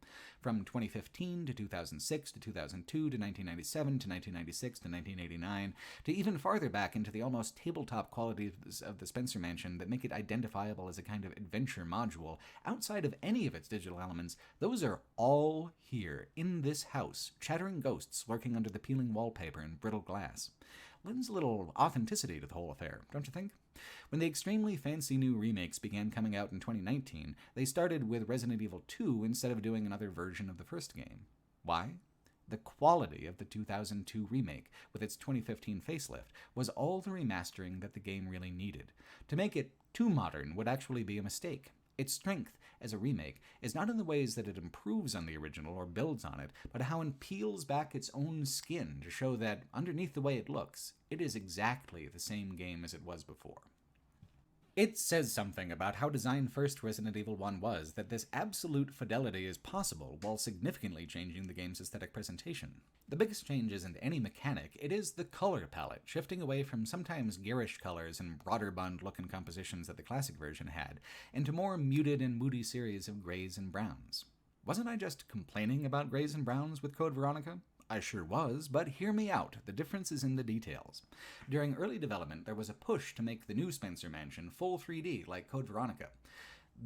From 2015 to 2006 to 2002 to 1997 to 1996 to 1989, to even farther back into the almost tabletop qualities of the Spencer Mansion that make it identifiable as a kind of adventure module, outside of any of its digital elements, those are all here, in this house, chattering ghosts lurking under the peeling wallpaper and brittle glass. Lends a little authenticity to the whole affair, don't you think? When the extremely fancy new remakes began coming out in 2019, they started with Resident Evil 2 instead of doing another version of the first game. Why? The quality of the 2002 remake, with its 2015 facelift, was all the remastering that the game really needed. To make it too modern would actually be a mistake. Its strength as a remake is not in the ways that it improves on the original or builds on it, but how it peels back its own skin to show that, underneath the way it looks, it is exactly the same game as it was before. It says something about how designed first Resident Evil 1 was that this absolute fidelity is possible while significantly changing the game's aesthetic presentation. The biggest change isn't any mechanic, it is the color palette, shifting away from sometimes garish colors and broader bund-looking compositions that the classic version had, into more muted and moody series of grays and browns. Wasn't I just complaining about grays and browns with Code Veronica? I sure was, but hear me out. The difference is in the details. During early development, there was a push to make the new Spencer Mansion full 3D like Code Veronica.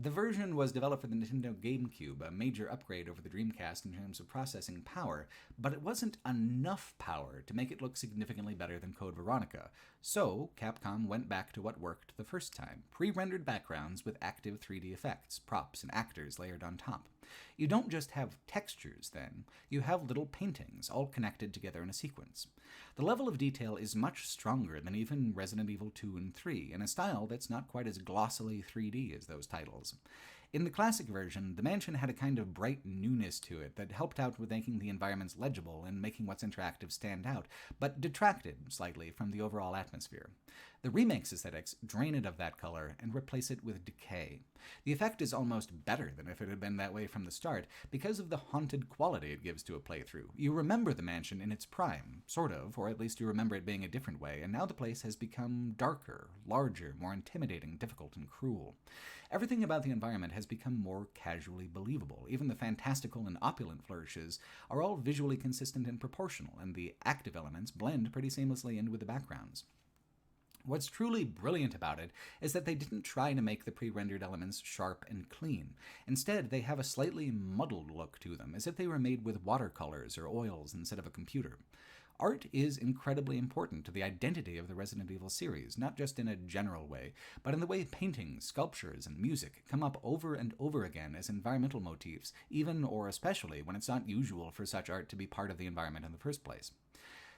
The version was developed for the Nintendo GameCube, a major upgrade over the Dreamcast in terms of processing power, but it wasn't enough power to make it look significantly better than Code Veronica. So, Capcom went back to what worked the first time, pre-rendered backgrounds with active 3D effects, props, and actors layered on top. You don't just have textures, then. You have little paintings, all connected together in a sequence. The level of detail is much stronger than even Resident Evil 2 and 3, in a style that's not quite as glossily 3D as those titles. In the classic version, the mansion had a kind of bright newness to it that helped out with making the environments legible and making what's interactive stand out, but detracted slightly from the overall atmosphere. The remake's aesthetics drain it of that color and replace it with decay. The effect is almost better than if it had been that way from the start, because of the haunted quality it gives to a playthrough. You remember the mansion in its prime, sort of, or at least you remember it being a different way, and now the place has become darker, larger, more intimidating, difficult, and cruel. Everything about the environment has become more casually believable. Even the fantastical and opulent flourishes are all visually consistent and proportional, and the active elements blend pretty seamlessly in with the backgrounds. What's truly brilliant about it is that they didn't try to make the pre-rendered elements sharp and clean. Instead, they have a slightly muddled look to them, as if they were made with watercolors or oils instead of a computer. Art is incredibly important to the identity of the Resident Evil series, not just in a general way, but in the way paintings, sculptures, and music come up over and over again as environmental motifs, even or especially when it's not usual for such art to be part of the environment in the first place.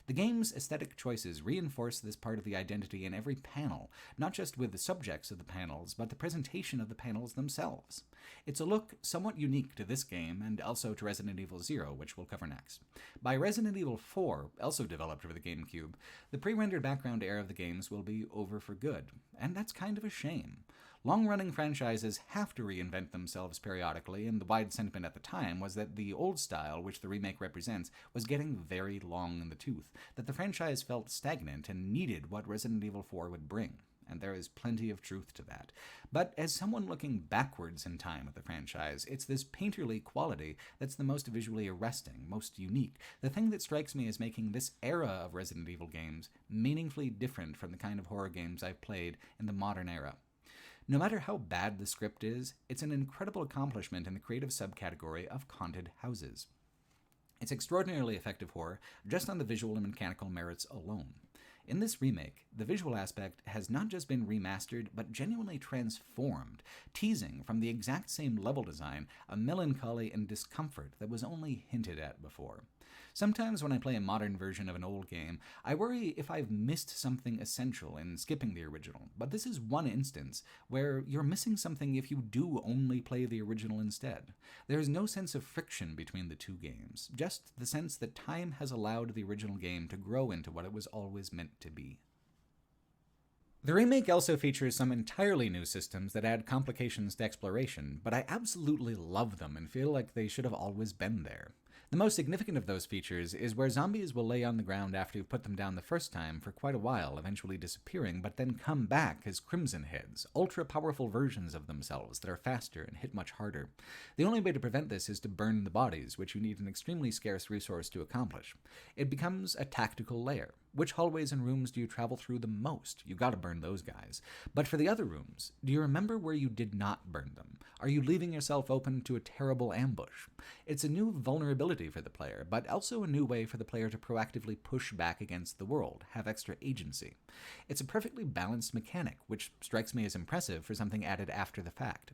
The game's aesthetic choices reinforce this part of the identity in every panel, not just with the subjects of the panels, but the presentation of the panels themselves. It's a look somewhat unique to this game, and also to Resident Evil Zero, which we'll cover next. By Resident Evil 4, also developed for the GameCube, the pre-rendered background era of the games will be over for good, and that's kind of a shame. Long-running franchises have to reinvent themselves periodically, and the wide sentiment at the time was that the old style, which the remake represents, was getting very long in the tooth, that the franchise felt stagnant and needed what Resident Evil 4 would bring. And there is plenty of truth to that. But as someone looking backwards in time at the franchise, it's this painterly quality that's the most visually arresting, most unique, the thing that strikes me as making this era of Resident Evil games meaningfully different from the kind of horror games I've played in the modern era. No matter how bad the script is, it's an incredible accomplishment in the creative subcategory of haunted houses. It's extraordinarily effective horror just on the visual and mechanical merits alone. In this remake, the visual aspect has not just been remastered, but genuinely transformed, teasing from the exact same level design a melancholy and discomfort that was only hinted at before. Sometimes when I play a modern version of an old game, I worry if I've missed something essential in skipping the original, but this is one instance where you're missing something if you do only play the original instead. There is no sense of friction between the two games, just the sense that time has allowed the original game to grow into what it was always meant to be. The remake also features some entirely new systems that add complications to exploration, but I absolutely love them and feel like they should have always been there. The most significant of those features is where zombies will lay on the ground after you've put them down the first time for quite a while, eventually disappearing, but then come back as Crimson Heads, ultra-powerful versions of themselves that are faster and hit much harder. The only way to prevent this is to burn the bodies, which you need an extremely scarce resource to accomplish. It becomes a tactical layer. Which hallways and rooms do you travel through the most? You gotta burn those guys. But for the other rooms, do you remember where you did not burn them? Are you leaving yourself open to a terrible ambush? It's a new vulnerability for the player, but also a new way for the player to proactively push back against the world, have extra agency. It's a perfectly balanced mechanic, which strikes me as impressive for something added after the fact.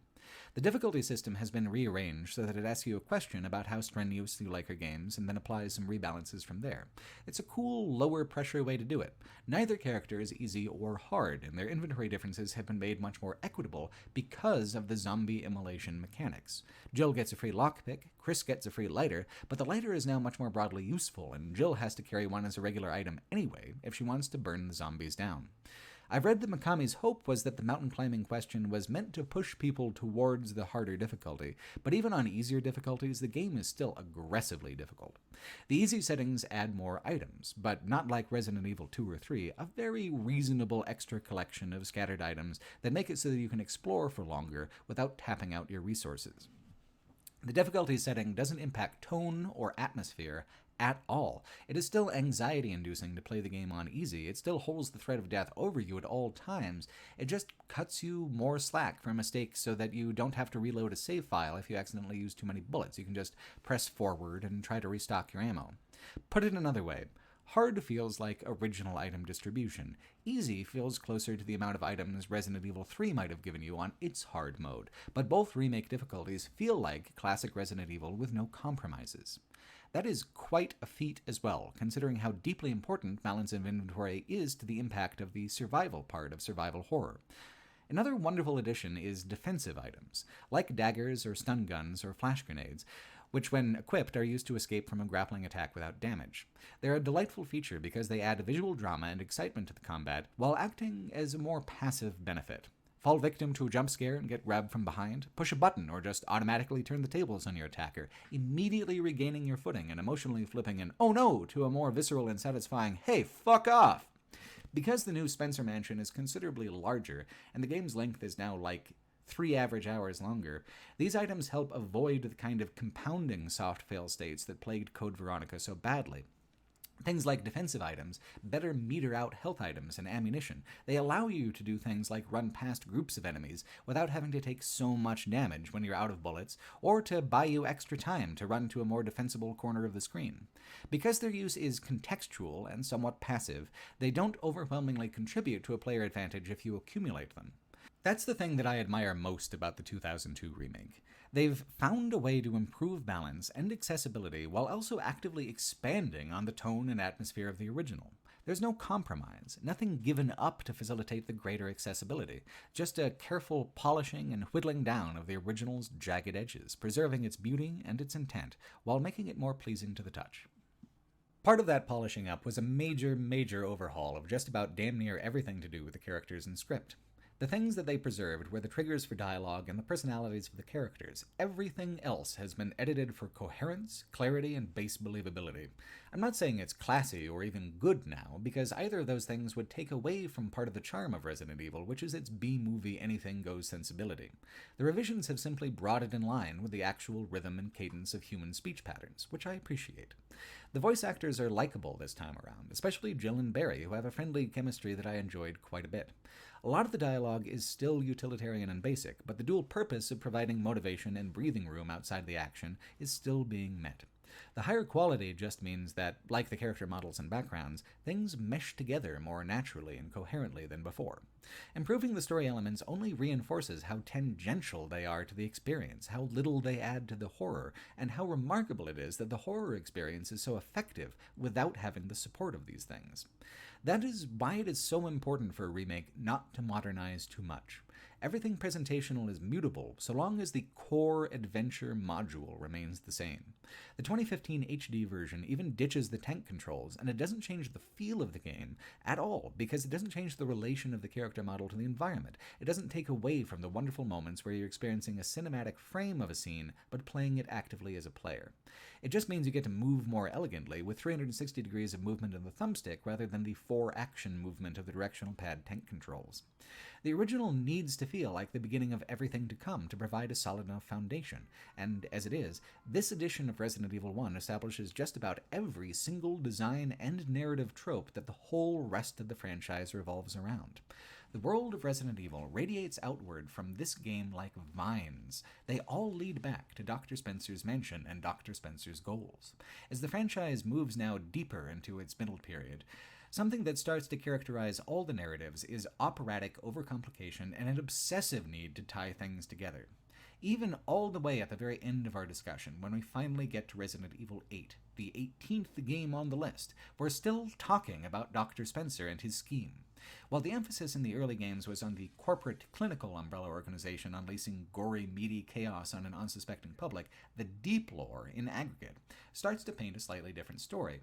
The difficulty system has been rearranged so that it asks you a question about how strenuous you like your games and then applies some rebalances from there. It's a cool, lower pressure way to do it. Neither character is easy or hard, and their inventory differences have been made much more equitable because of the zombie immolation mechanics. Jill gets a free lockpick, Chris gets a free lighter, but the lighter is now much more broadly useful, and Jill has to carry one as a regular item anyway if she wants to burn the zombies down. I've read that Mikami's hope was that the mountain climbing question was meant to push people towards the harder difficulty, but even on easier difficulties, the game is still aggressively difficult. The easy settings add more items, but not like Resident Evil 2 or 3, a very reasonable extra collection of scattered items that make it so that you can explore for longer without tapping out your resources. The difficulty setting doesn't impact tone or atmosphere at all. It is still anxiety-inducing to play the game on easy. It still holds the threat of death over you at all times. It just cuts you more slack for mistakes so that you don't have to reload a save file if you accidentally use too many bullets. You can just press forward and try to restock your ammo. Put it another way, hard feels like original item distribution. Easy feels closer to the amount of items Resident Evil 3 might have given you on its hard mode, but both remake difficulties feel like classic Resident Evil with no compromises. That is quite a feat as well, considering how deeply important balance of inventory is to the impact of the survival part of survival horror. Another wonderful addition is defensive items. Like daggers or stun guns or flash grenades, which when equipped are used to escape from a grappling attack without damage. They're a delightful feature because they add visual drama and excitement to the combat while acting as a more passive benefit. Fall victim to a jump scare and get grabbed from behind, push a button or just automatically turn the tables on your attacker, immediately regaining your footing and emotionally flipping an "oh no" to a more visceral and satisfying "hey, fuck off." Because the new Spencer Mansion is considerably larger and the game's length is now like 3 average hours longer, these items help avoid the kind of compounding soft fail states that plagued Code Veronica so badly. Things like defensive items better meter out health items and ammunition. They allow you to do things like run past groups of enemies without having to take so much damage when you're out of bullets, or to buy you extra time to run to a more defensible corner of the screen. Because their use is contextual and somewhat passive, they don't overwhelmingly contribute to a player advantage if you accumulate them. That's the thing that I admire most about the 2002 remake. They've found a way to improve balance and accessibility while also actively expanding on the tone and atmosphere of the original. There's no compromise, nothing given up to facilitate the greater accessibility, just a careful polishing and whittling down of the original's jagged edges, preserving its beauty and its intent, while making it more pleasing to the touch. Part of that polishing up was a major overhaul of just about damn near everything to do with the characters and script. The things that they preserved were the triggers for dialogue and the personalities of the characters. Everything else has been edited for coherence, clarity, and base believability. I'm not saying it's classy or even good now, because either of those things would take away from part of the charm of Resident Evil, which is its B-movie anything-goes sensibility. The revisions have simply brought it in line with the actual rhythm and cadence of human speech patterns, which I appreciate. The voice actors are likable this time around, especially Jill and Barry, who have a friendly chemistry that I enjoyed quite a bit. A lot of the dialogue is still utilitarian and basic, but the dual purpose of providing motivation and breathing room outside the action is still being met. The higher quality just means that, like the character models and backgrounds, things mesh together more naturally and coherently than before. Improving the story elements only reinforces how tangential they are to the experience, how little they add to the horror, and how remarkable it is that the horror experience is so effective without having the support of these things. That is why it is so important for a remake not to modernize too much. Everything presentational is mutable, so long as the core adventure module remains the same. The 2015 HD version even ditches the tank controls, and it doesn't change the feel of the game at all, because it doesn't change the relation of the character model to the environment. It doesn't take away from the wonderful moments where you're experiencing a cinematic frame of a scene, but playing it actively as a player. It just means you get to move more elegantly, with 360 degrees of movement in the thumbstick rather than the 4-action movement of the directional pad tank controls. The original needs to feel like the beginning of everything to come to provide a solid enough foundation, and as it is, this edition of Resident Evil 1 establishes just about every single design and narrative trope that the whole rest of the franchise revolves around. The world of Resident Evil radiates outward from this game like vines. They all lead back to Dr. Spencer's mansion and Dr. Spencer's goals. As the franchise moves now deeper into its middle period, something that starts to characterize all the narratives is operatic overcomplication and an obsessive need to tie things together. Even all the way at the very end of our discussion, when we finally get to Resident Evil 8, the 18th game on the list, we're still talking about Dr. Spencer and his scheme. While the emphasis in the early games was on the corporate clinical umbrella organization unleashing gory, meaty chaos on an unsuspecting public, the deep lore, in aggregate, starts to paint a slightly different story,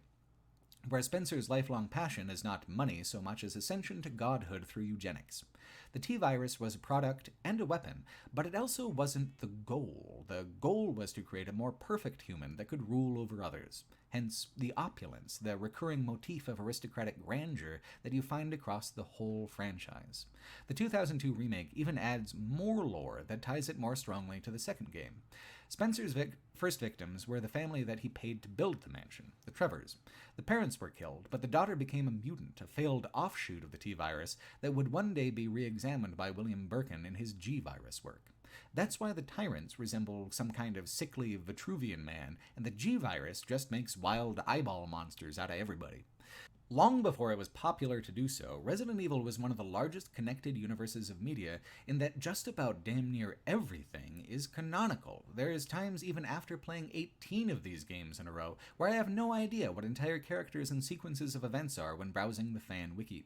where Spencer's lifelong passion is not money so much as ascension to godhood through eugenics. The T-Virus was a product and a weapon, but it also wasn't the goal. The goal was to create a more perfect human that could rule over others. Hence, the opulence, the recurring motif of aristocratic grandeur that you find across the whole franchise. The 2002 remake even adds more lore that ties it more strongly to the second game. Spencer's first victims were the family that he paid to build the mansion, the Trevors. The parents were killed, but the daughter became a mutant, a failed offshoot of the T-Virus that would one day be re-examined by William Birkin in his G-Virus work. That's why the Tyrants resemble some kind of sickly Vitruvian man, and the G-Virus just makes wild eyeball monsters out of everybody. Long before it was popular to do so, Resident Evil was one of the largest connected universes of media in that just about damn near everything is canonical. There is times even after playing 18 of these games in a row where I have no idea what entire characters and sequences of events are when browsing the fan wiki.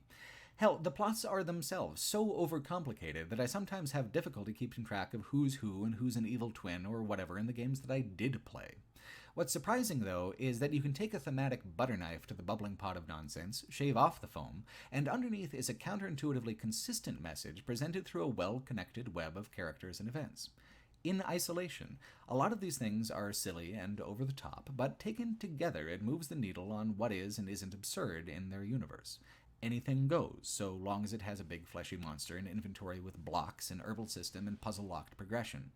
Hell, the plots are themselves so overcomplicated that I sometimes have difficulty keeping track of who's who and who's an evil twin or whatever in the games that I did play. What's surprising, though, is that you can take a thematic butter knife to the bubbling pot of nonsense, shave off the foam, and underneath is a counterintuitively consistent message presented through a well-connected web of characters and events. In isolation, a lot of these things are silly and over the top, but taken together it moves the needle on what is and isn't absurd in their universe. Anything goes, so long as it has a big fleshy monster, an inventory with blocks, an herbal system, and puzzle-locked progression.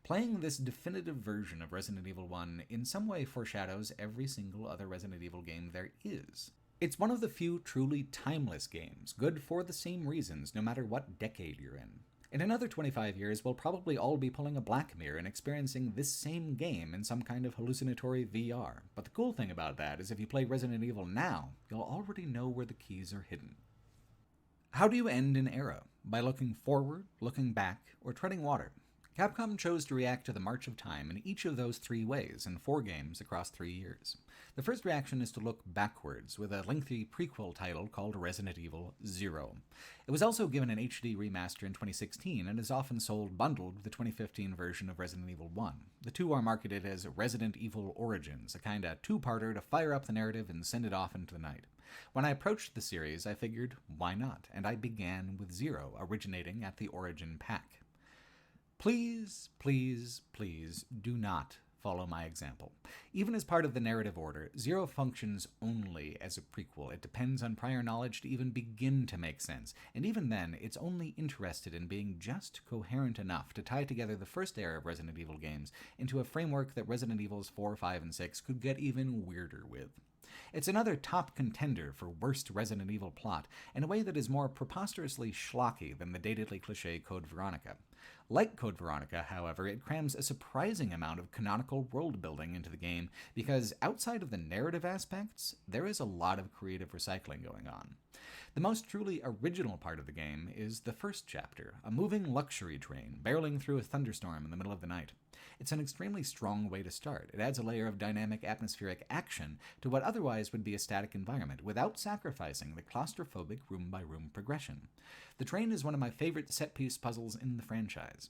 Playing this definitive version of Resident Evil 1 in some way foreshadows every single other Resident Evil game there is. It's one of the few truly timeless games, good for the same reasons no matter what decade you're in. In another 25 years, we'll probably all be pulling a Black Mirror and experiencing this same game in some kind of hallucinatory VR. But the cool thing about that is if you play Resident Evil now, you'll already know where the keys are hidden. How do you end an era? By looking forward, looking back, or treading water? Capcom chose to react to the march of time in each of those 3 ways in 4 games across 3 years. The first reaction is to look backwards with a lengthy prequel title called Resident Evil 0. It was also given an HD remaster in 2016 and is often sold bundled with the 2015 version of Resident Evil 1. The two are marketed as Resident Evil Origins, a kinda two-parter to fire up the narrative and send it off into the night. When I approached the series, I figured, why not? And I began with 0, originating at the Origin pack. Please, please, please do not follow my example. Even as part of the narrative order, 0 functions only as a prequel. It depends on prior knowledge to even begin to make sense, and even then, it's only interested in being just coherent enough to tie together the first era of Resident Evil games into a framework that Resident Evils 4, 5, and 6 could get even weirder with. It's another top contender for worst Resident Evil plot, in a way that is more preposterously schlocky than the datedly cliché Code Veronica. Like Code Veronica, however, it crams a surprising amount of canonical world-building into the game, because outside of the narrative aspects, there is a lot of creative recycling going on. The most truly original part of the game is the first chapter, a moving luxury train barreling through a thunderstorm in the middle of the night. It's an extremely strong way to start. It adds a layer of dynamic atmospheric action to what otherwise would be a static environment, without sacrificing the claustrophobic room-by-room progression. The train is one of my favorite set-piece puzzles in the franchise.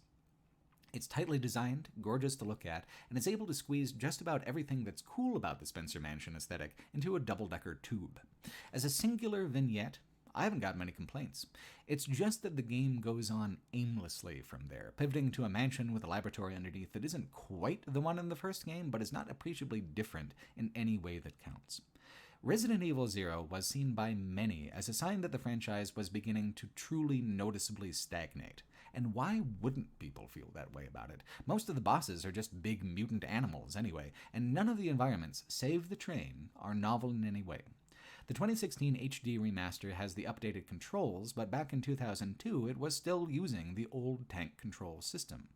It's tightly designed, gorgeous to look at, and is able to squeeze just about everything that's cool about the Spencer Mansion aesthetic into a double-decker tube. As a singular vignette, I haven't got many complaints. It's just that the game goes on aimlessly from there, pivoting to a mansion with a laboratory underneath that isn't quite the one in the first game, but is not appreciably different in any way that counts. Resident Evil 0 was seen by many as a sign that the franchise was beginning to truly noticeably stagnate. And why wouldn't people feel that way about it? Most of the bosses are just big mutant animals anyway, and none of the environments, save the train, are novel in any way. The 2016 HD remaster has the updated controls, but back in 2002 it was still using the old tank control system.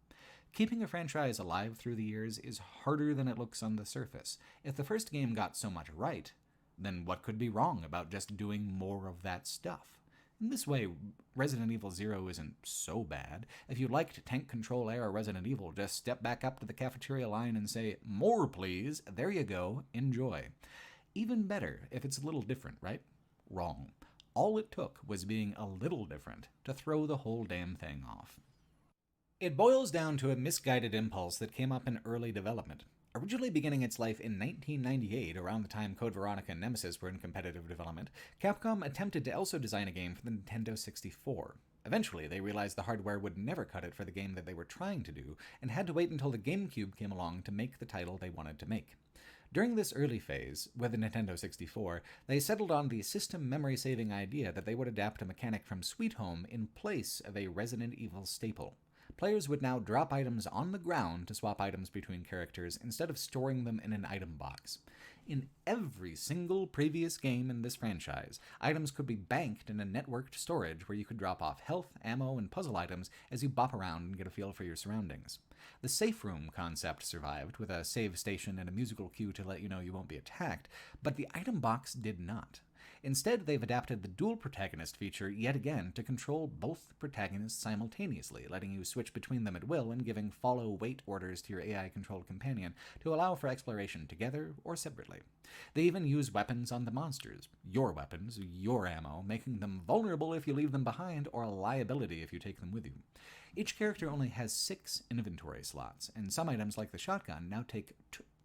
Keeping a franchise alive through the years is harder than it looks on the surface. If the first game got so much right, then what could be wrong about just doing more of that stuff? In this way, Resident Evil 0 isn't so bad. If you liked tank control era Resident Evil, just step back up to the cafeteria line and say, "More, please." There you go. Enjoy. Even better if it's a little different, right? Wrong. All it took was being a little different to throw the whole damn thing off. It boils down to a misguided impulse that came up in early development. Originally beginning its life in 1998, around the time Code Veronica and Nemesis were in competitive development, Capcom attempted to also design a game for the Nintendo 64. Eventually, they realized the hardware would never cut it for the game that they were trying to do, and had to wait until the GameCube came along to make the title they wanted to make. During this early phase, with the Nintendo 64, they settled on the system memory-saving idea that they would adapt a mechanic from Sweet Home in place of a Resident Evil staple. Players would now drop items on the ground to swap items between characters instead of storing them in an item box. In every single previous game in this franchise, items could be banked in a networked storage where you could drop off health, ammo, and puzzle items as you bop around and get a feel for your surroundings. The safe room concept survived, with a save station and a musical cue to let you know you won't be attacked, but the item box did not. Instead, they've adapted the dual protagonist feature yet again to control both protagonists simultaneously, letting you switch between them at will and giving follow-wait orders to your AI-controlled companion to allow for exploration together or separately. They even use weapons on the monsters, your weapons, your ammo, making them vulnerable if you leave them behind or a liability if you take them with you. Each character only has 6 inventory slots, and some items like the shotgun now take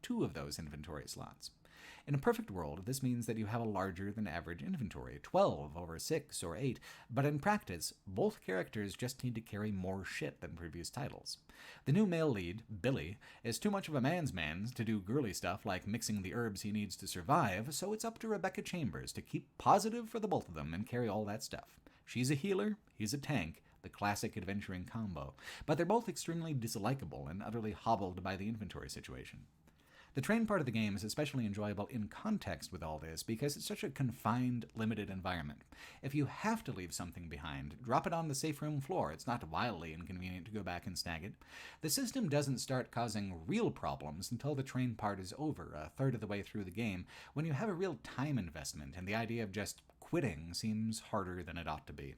2 of those inventory slots. In a perfect world, this means that you have a larger than average inventory, 12 over 6 or 8, but in practice, both characters just need to carry more shit than previous titles. The new male lead, Billy, is too much of a man's man to do girly stuff like mixing the herbs he needs to survive, so it's up to Rebecca Chambers to keep positive for the both of them and carry all that stuff. She's a healer, he's a tank, the classic adventuring combo, but they're both extremely dislikable and utterly hobbled by the inventory situation. The train part of the game is especially enjoyable in context with all this because it's such a confined, limited environment. If you have to leave something behind, drop it on the safe room floor. It's not wildly inconvenient to go back and snag it. The system doesn't start causing real problems until the train part is over, a third of the way through the game, when you have a real time investment and the idea of just quitting seems harder than it ought to be.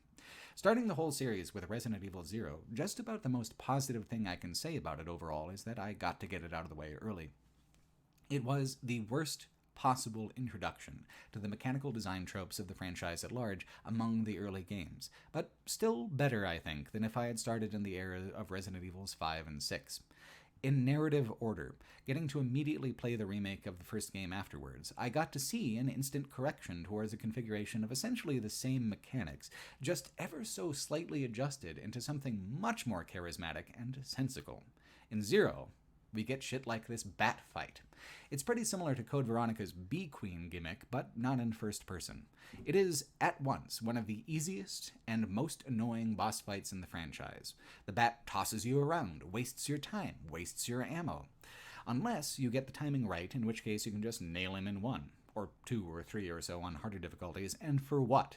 Starting the whole series with Resident Evil 0, just about the most positive thing I can say about it overall is that I got to get it out of the way early. It was the worst possible introduction to the mechanical design tropes of the franchise at large among the early games, but still better, I think, than if I had started in the era of Resident Evils 5 and 6. In narrative order, getting to immediately play the remake of the first game afterwards, I got to see an instant correction towards a configuration of essentially the same mechanics, just ever so slightly adjusted into something much more charismatic and sensical. In 0, we get shit like this bat fight. It's pretty similar to Code Veronica's Bee Queen gimmick, but not in first person. It is, at once, one of the easiest and most annoying boss fights in the franchise. The bat tosses you around, wastes your time, wastes your ammo. Unless you get the timing right, in which case you can just nail him in 1, or 2 or 3 or so on harder difficulties, and for what?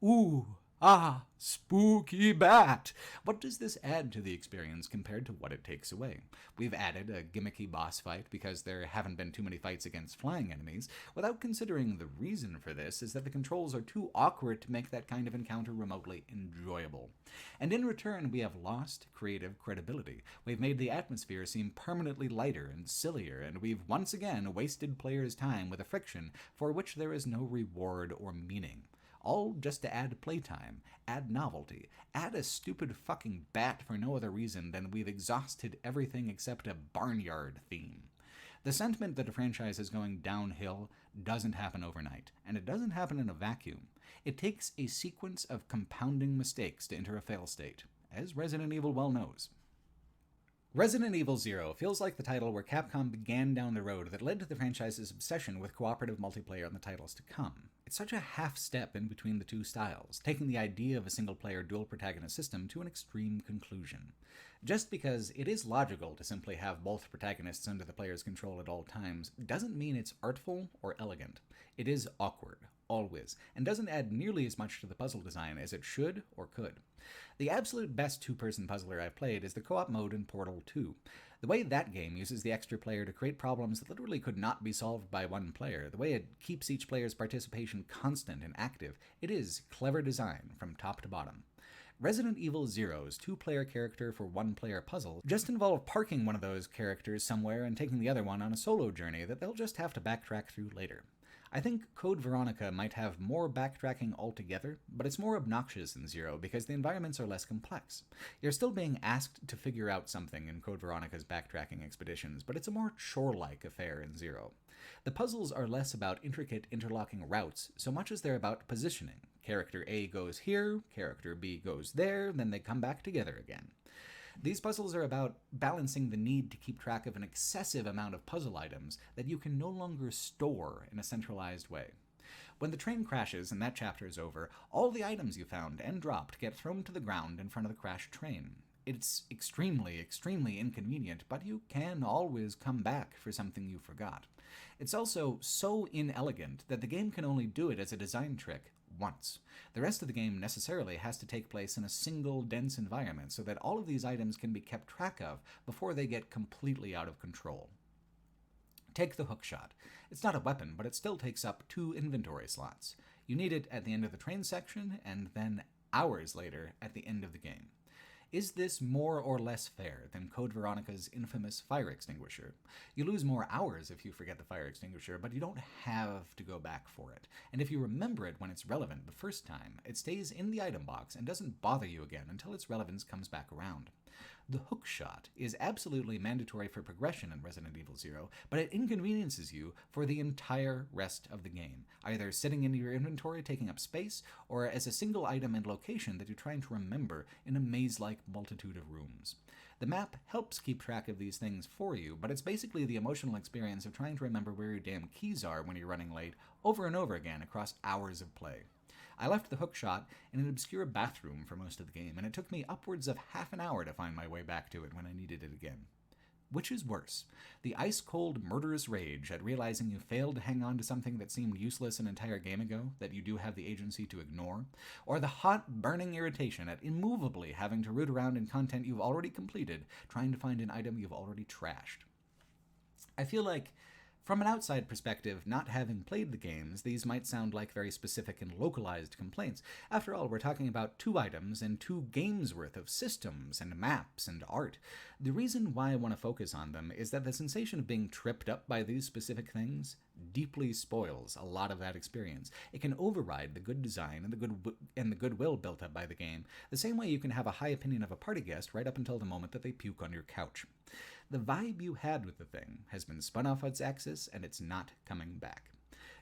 Ooh! Ah, spooky bat! What does this add to the experience compared to what it takes away? We've added a gimmicky boss fight because there haven't been too many fights against flying enemies, without considering the reason for this is that the controls are too awkward to make that kind of encounter remotely enjoyable. And in return, we have lost creative credibility. We've made the atmosphere seem permanently lighter and sillier, and we've once again wasted players' time with a friction for which there is no reward or meaning. All just to add playtime, add novelty, add a stupid fucking bat for no other reason than we've exhausted everything except a barnyard theme. The sentiment that a franchise is going downhill doesn't happen overnight, and it doesn't happen in a vacuum. It takes a sequence of compounding mistakes to enter a fail state, as Resident Evil well knows. Resident Evil 0 feels like the title where Capcom began down the road that led to the franchise's obsession with cooperative multiplayer in the titles to come. It's such a half step in between the two styles, taking the idea of a single-player dual-protagonist system to an extreme conclusion. Just because it is logical to simply have both protagonists under the player's control at all times doesn't mean it's artful or elegant. It is awkward, always, and doesn't add nearly as much to the puzzle design as it should or could. The absolute best two-person puzzler I've played is the co-op mode in Portal 2. The way that game uses the extra player to create problems that literally could not be solved by one player, the way it keeps each player's participation constant and active, it is clever design from top to bottom. Resident Evil 0's two-player character for one-player puzzle just involve parking one of those characters somewhere and taking the other one on a solo journey that they'll just have to backtrack through later. I think Code Veronica might have more backtracking altogether, but it's more obnoxious in 0 because the environments are less complex. You're still being asked to figure out something in Code Veronica's backtracking expeditions, but it's a more chore-like affair in 0. The puzzles are less about intricate interlocking routes so much as they're about positioning. Character A goes here, character B goes there, then they come back together again. These puzzles are about balancing the need to keep track of an excessive amount of puzzle items that you can no longer store in a centralized way. When the train crashes and that chapter is over, all the items you found and dropped get thrown to the ground in front of the crashed train. It's extremely, extremely inconvenient, but you can always come back for something you forgot. It's also so inelegant that the game can only do it as a design trick once. The rest of the game necessarily has to take place in a single dense environment so that all of these items can be kept track of before they get completely out of control. Take the hookshot. It's not a weapon, but it still takes up 2 inventory slots. You need it at the end of the train section, and then hours later at the end of the game. Is this more or less fair than Code Veronica's infamous fire extinguisher? You lose more hours if you forget the fire extinguisher, but you don't have to go back for it. And if you remember it when it's relevant the first time, it stays in the item box and doesn't bother you again until its relevance comes back around. The hook shot is absolutely mandatory for progression in Resident Evil 0, but it inconveniences you for the entire rest of the game, either sitting in your inventory taking up space, or as a single item and location that you're trying to remember in a maze-like multitude of rooms. The map helps keep track of these things for you, but it's basically the emotional experience of trying to remember where your damn keys are when you're running late over and over again across hours of play. I left the hook shot in an obscure bathroom for most of the game, and it took me upwards of half an hour to find my way back to it when I needed it again. Which is worse, the ice-cold, murderous rage at realizing you failed to hang on to something that seemed useless an entire game ago, that you do have the agency to ignore, or the hot, burning irritation at immovably having to root around in content you've already completed, trying to find an item you've already trashed. I feel like, from an outside perspective, not having played the games, these might sound like very specific and localized complaints. After all, we're talking about 2 items and 2 games worth of systems and maps and art. The reason why I want to focus on them is that the sensation of being tripped up by these specific things deeply spoils a lot of that experience. It can override the good design and the goodwill built up by the game, the same way you can have a high opinion of a party guest right up until the moment that they puke on your couch. The vibe you had with the thing has been spun off its axis, and it's not coming back.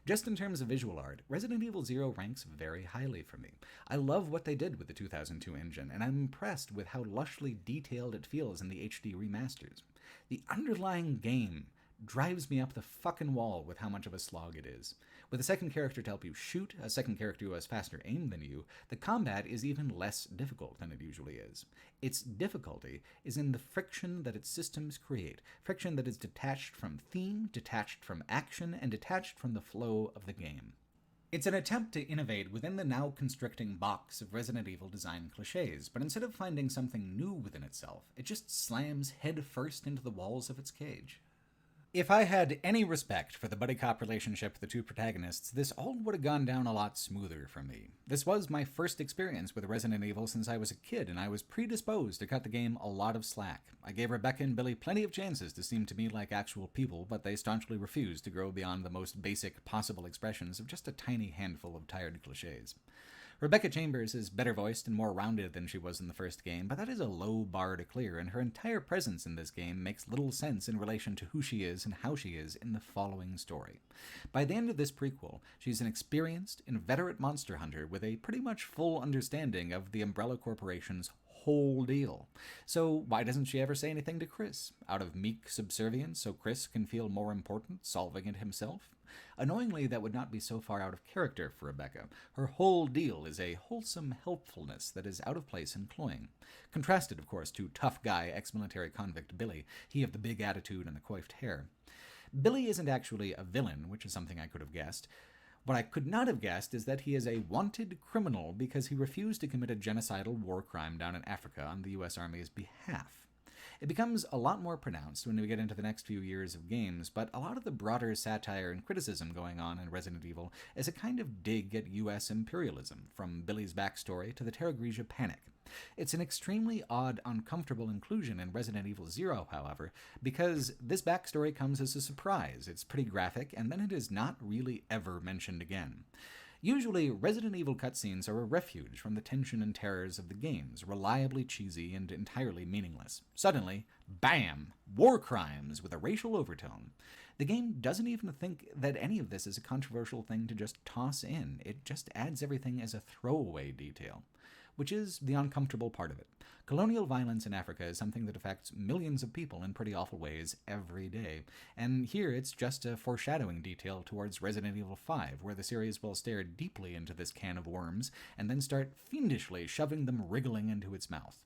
Just in terms of visual art, Resident Evil 0 ranks very highly for me. I love what they did with the 2002 engine, and I'm impressed with how lushly detailed it feels in the HD remasters. The underlying game drives me up the fucking wall with how much of a slog it is. With a second character to help you shoot, a second character who has faster aim than you, the combat is even less difficult than it usually is. Its difficulty is in the friction that its systems create, friction that is detached from theme, detached from action, and detached from the flow of the game. It's an attempt to innovate within the now constricting box of Resident Evil design cliches, but instead of finding something new within itself, it just slams head first into the walls of its cage. If I had any respect for the buddy cop relationship with the 2 protagonists, this all would have gone down a lot smoother for me. This was my first experience with Resident Evil since I was a kid, and I was predisposed to cut the game a lot of slack. I gave Rebecca and Billy plenty of chances to seem to me like actual people, but they staunchly refused to grow beyond the most basic possible expressions of just a tiny handful of tired cliches. Rebecca Chambers is better voiced and more rounded than she was in the first game, but that is a low bar to clear, and her entire presence in this game makes little sense in relation to who she is and how she is in the following story. By the end of this prequel, she's an experienced, inveterate monster hunter with a pretty much full understanding of the Umbrella Corporation's whole deal. So why doesn't she ever say anything to Chris? Out of meek subservience so Chris can feel more important solving it himself? Annoyingly, that would not be so far out of character for Rebecca. Her whole deal is a wholesome helpfulness that is out of place and cloying. Contrasted, of course, to tough guy ex-military convict Billy, he of the big attitude and the coiffed hair. Billy isn't actually a villain, which is something I could have guessed. What I could not have guessed is that he is a wanted criminal because he refused to commit a genocidal war crime down in Africa on the U.S. Army's behalf. It becomes a lot more pronounced when we get into the next few years of games, but a lot of the broader satire and criticism going on in Resident Evil is a kind of dig at U.S. imperialism, from Billy's backstory to the Terra Grigia panic. It's an extremely odd, uncomfortable inclusion in Resident Evil 0, however, because this backstory comes as a surprise. It's pretty graphic, and then it is not really ever mentioned again. Usually, Resident Evil cutscenes are a refuge from the tension and terrors of the games, reliably cheesy and entirely meaningless. Suddenly, bam! War crimes with a racial overtone. The game doesn't even think that any of this is a controversial thing to just toss in. It just adds everything as a throwaway detail, which is the uncomfortable part of it. Colonial violence in Africa is something that affects millions of people in pretty awful ways every day, and here it's just a foreshadowing detail towards Resident Evil 5, where the series will stare deeply into this can of worms and then start fiendishly shoving them wriggling into its mouth.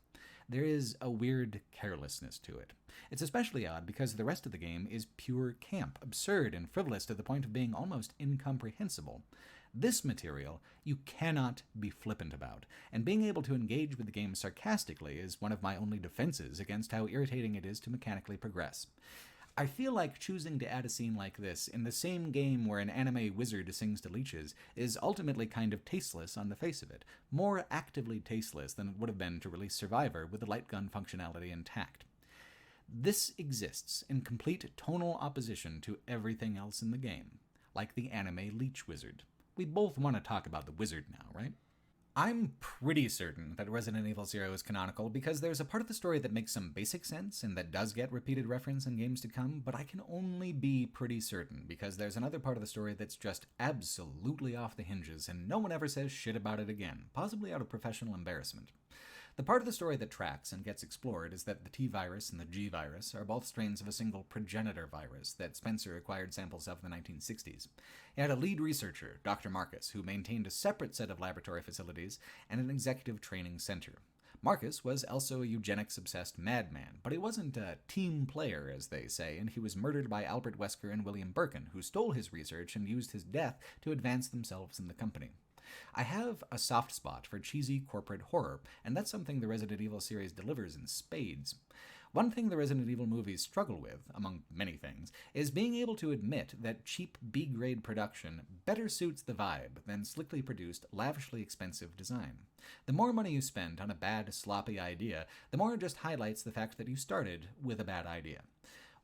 There is a weird carelessness to it. It's especially odd because the rest of the game is pure camp, absurd and frivolous to the point of being almost incomprehensible. This material you cannot be flippant about, and being able to engage with the game sarcastically is one of my only defenses against how irritating it is to mechanically progress. I feel like choosing to add a scene like this in the same game where an anime wizard sings to leeches is ultimately kind of tasteless on the face of it, more actively tasteless than it would have been to release Survivor with the light gun functionality intact. This exists in complete tonal opposition to everything else in the game, like the anime leech wizard. We both want to talk about the wizard now, right? I'm pretty certain that Resident Evil Zero is canonical because there's a part of the story that makes some basic sense and that does get repeated reference in games to come, but I can only be pretty certain because there's another part of the story that's just absolutely off the hinges and no one ever says shit about it again, possibly out of professional embarrassment. The part of the story that tracks and gets explored is that the T-virus and the G-virus are both strains of a single progenitor virus that Spencer acquired samples of in the 1960s. He had a lead researcher, Dr. Marcus, who maintained a separate set of laboratory facilities and an executive training center. Marcus was also a eugenics-obsessed madman, but he wasn't a team player, as they say, and he was murdered by Albert Wesker and William Birkin, who stole his research and used his death to advance themselves in the company. I have a soft spot for cheesy corporate horror, and that's something the Resident Evil series delivers in spades. One thing the Resident Evil movies struggle with, among many things, is being able to admit that cheap B-grade production better suits the vibe than slickly produced, lavishly expensive design. The more money you spend on a bad, sloppy idea, the more it just highlights the fact that you started with a bad idea.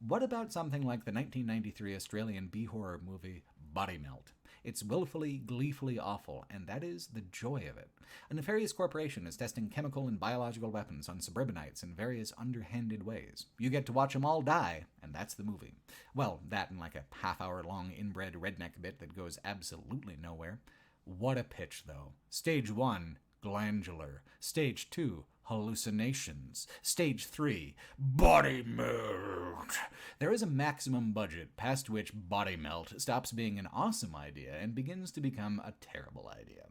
What about something like the 1993 Australian B-horror movie Body Melt? It's willfully, gleefully awful, and that is the joy of it. A nefarious corporation is testing chemical and biological weapons on suburbanites in various underhanded ways. You get to watch them all die, and that's the movie. Well, that and like a half-hour-long inbred redneck bit that goes absolutely nowhere. What a pitch, though. Stage 1, glandular. Stage 2, hallucinations. Stage 3, body melt. There is a maximum budget past which body melt stops being an awesome idea and begins to become a terrible idea.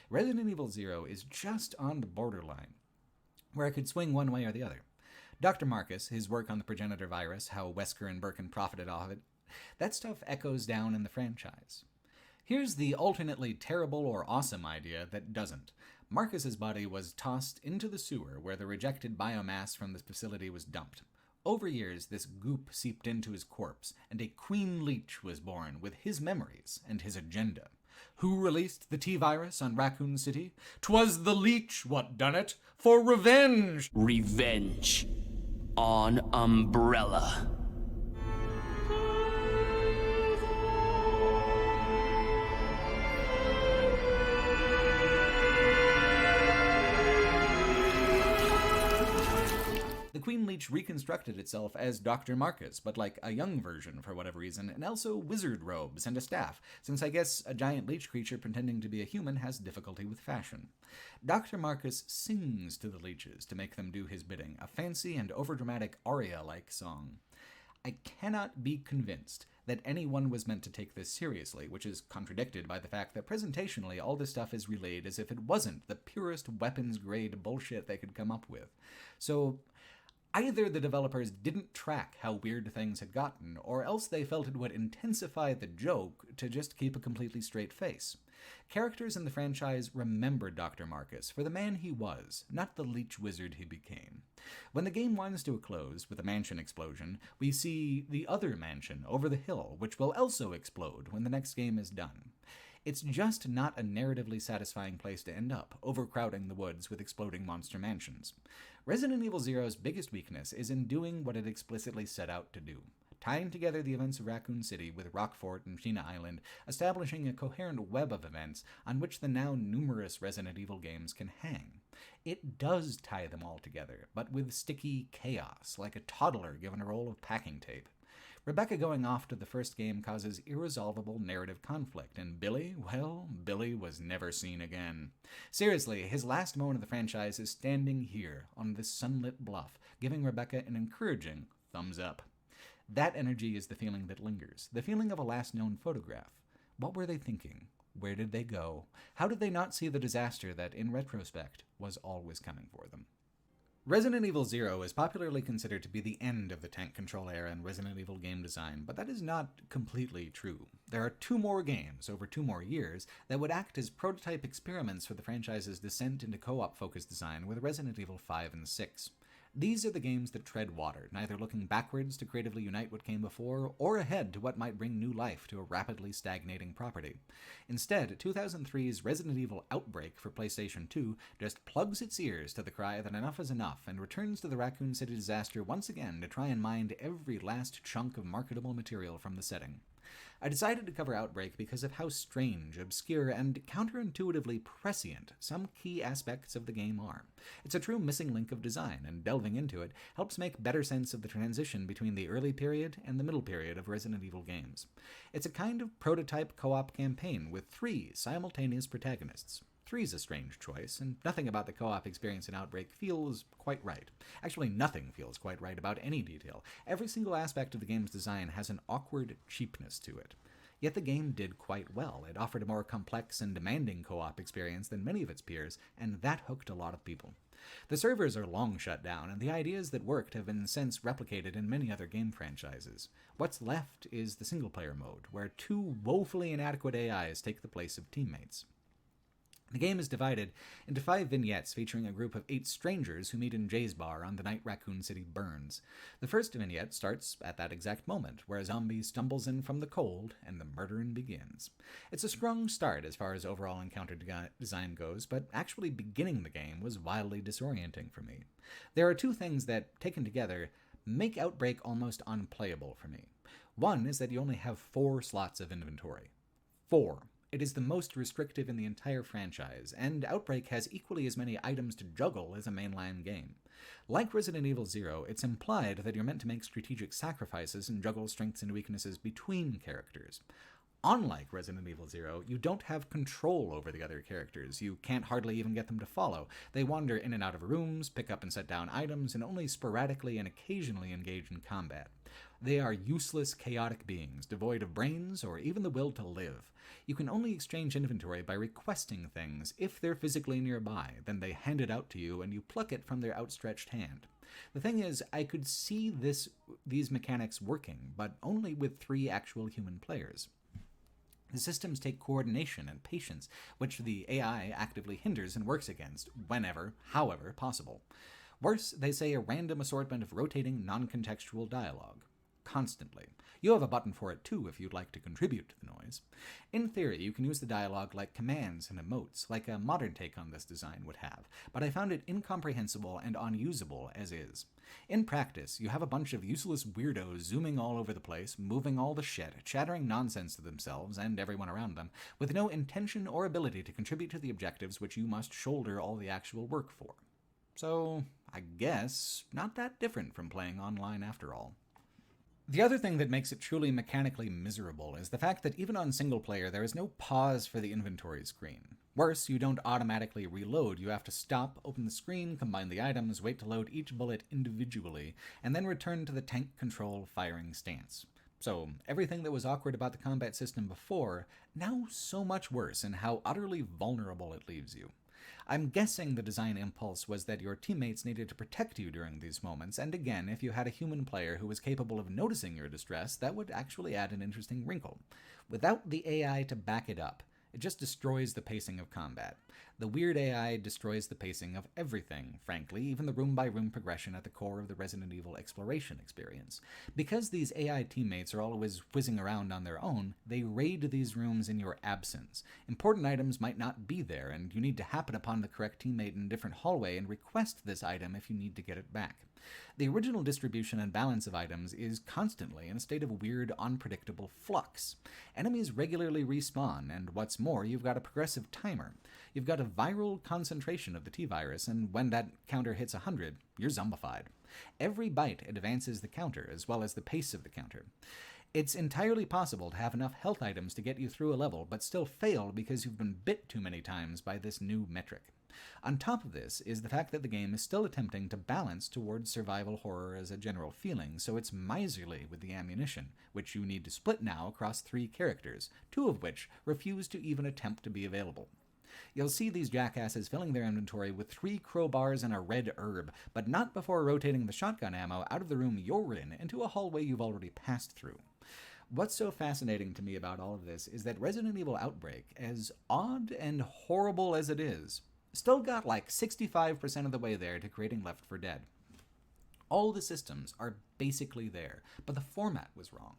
Resident Evil Zero is just on the borderline, where it could swing one way or the other. Dr. Marcus, his work on the progenitor virus, how Wesker and Birkin profited off it, that stuff echoes down in the franchise. Here's the alternately terrible or awesome idea that doesn't. Marcus's body was tossed into the sewer where the rejected biomass from the facility was dumped. Over years, this goop seeped into his corpse, and a Queen Leech was born with his memories and his agenda. Who released the T-virus on Raccoon City? 'Twas the Leech what done it, for revenge! Revenge on Umbrella. The Queen Leech reconstructed itself as Dr. Marcus, but like a young version for whatever reason, and also wizard robes and a staff, since I guess a giant leech creature pretending to be a human has difficulty with fashion. Dr. Marcus sings to the leeches to make them do his bidding, a fancy and overdramatic aria-like song. I cannot be convinced that anyone was meant to take this seriously, which is contradicted by the fact that presentationally all this stuff is relayed as if it wasn't the purest weapons-grade bullshit they could come up with. So either the developers didn't track how weird things had gotten, or else they felt it would intensify the joke to just keep a completely straight face. Characters in the franchise remembered Dr. Marcus for the man he was, not the leech wizard he became. When the game winds to a close with a mansion explosion, we see the other mansion over the hill, which will also explode when the next game is done. It's just not a narratively satisfying place to end up, overcrowding the woods with exploding monster mansions. Resident Evil Zero's biggest weakness is in doing what it explicitly set out to do, tying together the events of Raccoon City with Rockfort and Sheena Island, establishing a coherent web of events on which the now numerous Resident Evil games can hang. It does tie them all together, but with sticky chaos, like a toddler given a roll of packing tape. Rebecca going off to the first game causes irresolvable narrative conflict, and Billy, well, Billy was never seen again. Seriously, his last moment of the franchise is standing here on this sunlit bluff, giving Rebecca an encouraging thumbs up. That energy is the feeling that lingers, the feeling of a last known photograph. What were they thinking? Where did they go? How did they not see the disaster that, in retrospect, was always coming for them? Resident Evil Zero is popularly considered to be the end of the tank control era in Resident Evil game design, but that is not completely true. There are 2 more games, over 2 more years, that would act as prototype experiments for the franchise's descent into co-op focused design with Resident Evil 5 and 6. These are the games that tread water, neither looking backwards to creatively unite what came before, or ahead to what might bring new life to a rapidly stagnating property. Instead, 2003's Resident Evil Outbreak for PlayStation 2 just plugs its ears to the cry that enough is enough and returns to the Raccoon City disaster once again to try and mine every last chunk of marketable material from the setting. I decided to cover Outbreak because of how strange, obscure, and counterintuitively prescient some key aspects of the game are. It's a true missing link of design, and delving into it helps make better sense of the transition between the early period and the middle period of Resident Evil games. It's a kind of prototype co-op campaign with 3 simultaneous protagonists. 3's a strange choice, and nothing about the co-op experience in Outbreak feels quite right. Actually, nothing feels quite right about any detail. Every single aspect of the game's design has an awkward cheapness to it. Yet the game did quite well. It offered a more complex and demanding co-op experience than many of its peers, and that hooked a lot of people. The servers are long shut down, and the ideas that worked have been since replicated in many other game franchises. What's left is the single-player mode, where 2 woefully inadequate AIs take the place of teammates. The game is divided into 5 vignettes featuring a group of 8 strangers who meet in Jay's bar on the night Raccoon City burns. The first vignette starts at that exact moment, where a zombie stumbles in from the cold and the murdering begins. It's a strong start as far as overall encounter design goes, but actually beginning the game was wildly disorienting for me. There are 2 things that, taken together, make Outbreak almost unplayable for me. One is that you only have 4 slots of inventory. 4. It is the most restrictive in the entire franchise, and Outbreak has equally as many items to juggle as a mainline game. Like Resident Evil 0, it's implied that you're meant to make strategic sacrifices and juggle strengths and weaknesses between characters. Unlike Resident Evil 0, you don't have control over the other characters. You can't hardly even get them to follow. They wander in and out of rooms, pick up and set down items, and only sporadically and occasionally engage in combat. They are useless, chaotic beings, devoid of brains or even the will to live. You can only exchange inventory by requesting things if they're physically nearby. Then they hand it out to you and you pluck it from their outstretched hand. The thing is, I could see these mechanics working, but only with 3 actual human players. The systems take coordination and patience, which the AI actively hinders and works against, whenever, however possible. Worse, they say a random assortment of rotating, non-contextual dialogue. Constantly. You have a button for it too if you'd like to contribute to the noise. In theory, you can use the dialogue like commands and emotes, like a modern take on this design would have, but I found it incomprehensible and unusable as is. In practice, you have a bunch of useless weirdos zooming all over the place, moving all the shit, chattering nonsense to themselves and everyone around them, with no intention or ability to contribute to the objectives which you must shoulder all the actual work for. So, I guess, not that different from playing online after all. The other thing that makes it truly mechanically miserable is the fact that even on single player there is no pause for the inventory screen. Worse, you don't automatically reload. You have to stop, open the screen, combine the items, wait to load each bullet individually, and then return to the tank control firing stance. So, everything that was awkward about the combat system before, now so much worse in how utterly vulnerable it leaves you. I'm guessing the design impulse was that your teammates needed to protect you during these moments, and again, if you had a human player who was capable of noticing your distress, that would actually add an interesting wrinkle. Without the AI to back it up, it just destroys the pacing of combat. The weird AI destroys the pacing of everything, frankly, even the room-by-room progression at the core of the Resident Evil exploration experience. Because these AI teammates are always whizzing around on their own, they raid these rooms in your absence. Important items might not be there, and you need to happen upon the correct teammate in a different hallway and request this item if you need to get it back. The original distribution and balance of items is constantly in a state of weird, unpredictable flux. Enemies regularly respawn, and what's more, you've got a progressive timer. You've got a viral concentration of the T-virus, and when that counter hits 100, you're zombified. Every bite advances the counter, as well as the pace of the counter. It's entirely possible to have enough health items to get you through a level, but still fail because you've been bit too many times by this new metric. On top of this is the fact that the game is still attempting to balance towards survival horror as a general feeling, so it's miserly with the ammunition, which you need to split now across 3 characters, 2 of which refuse to even attempt to be available. You'll see these jackasses filling their inventory with 3 crowbars and a red herb, but not before rotating the shotgun ammo out of the room you're in into a hallway you've already passed through. What's so fascinating to me about all of this is that Resident Evil Outbreak, as odd and horrible as it is, still got like 65% of the way there to creating Left 4 Dead. All the systems are basically there, but the format was wrong.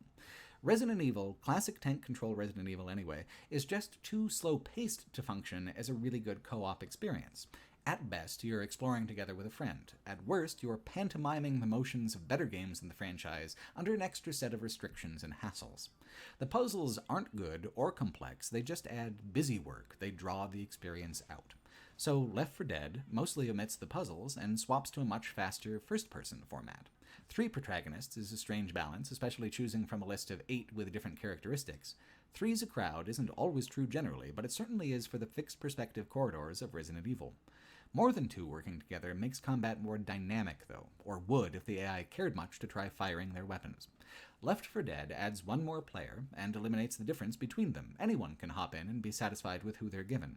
Resident Evil, classic tank control Resident Evil anyway, is just too slow-paced to function as a really good co-op experience. At best, you're exploring together with a friend. At worst, you're pantomiming the motions of better games in the franchise under an extra set of restrictions and hassles. The puzzles aren't good or complex, they just add busy work, they draw the experience out. So Left 4 Dead mostly omits the puzzles and swaps to a much faster first-person format. 3 protagonists is a strange balance, especially choosing from a list of 8 with different characteristics. 3's a crowd isn't always true generally, but it certainly is for the fixed perspective corridors of Resident Evil. More than 2 working together makes combat more dynamic, though, or would if the AI cared much to try firing their weapons. Left 4 Dead adds 1 more player and eliminates the difference between them. Anyone can hop in and be satisfied with who they're given.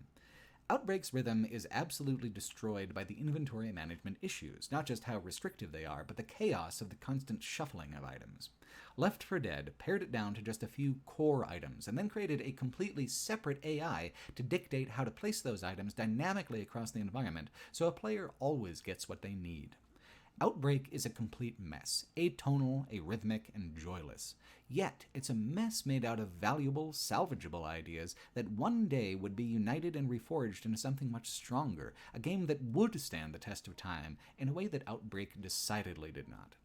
Outbreak's rhythm is absolutely destroyed by the inventory management issues, not just how restrictive they are, but the chaos of the constant shuffling of items. Left 4 Dead pared it down to just a few core items, and then created a completely separate AI to dictate how to place those items dynamically across the environment, so a player always gets what they need. Outbreak is a complete mess, atonal, arrhythmic, and joyless. Yet, it's a mess made out of valuable, salvageable ideas that one day would be united and reforged into something much stronger, a game that would stand the test of time in a way that Outbreak decidedly did not.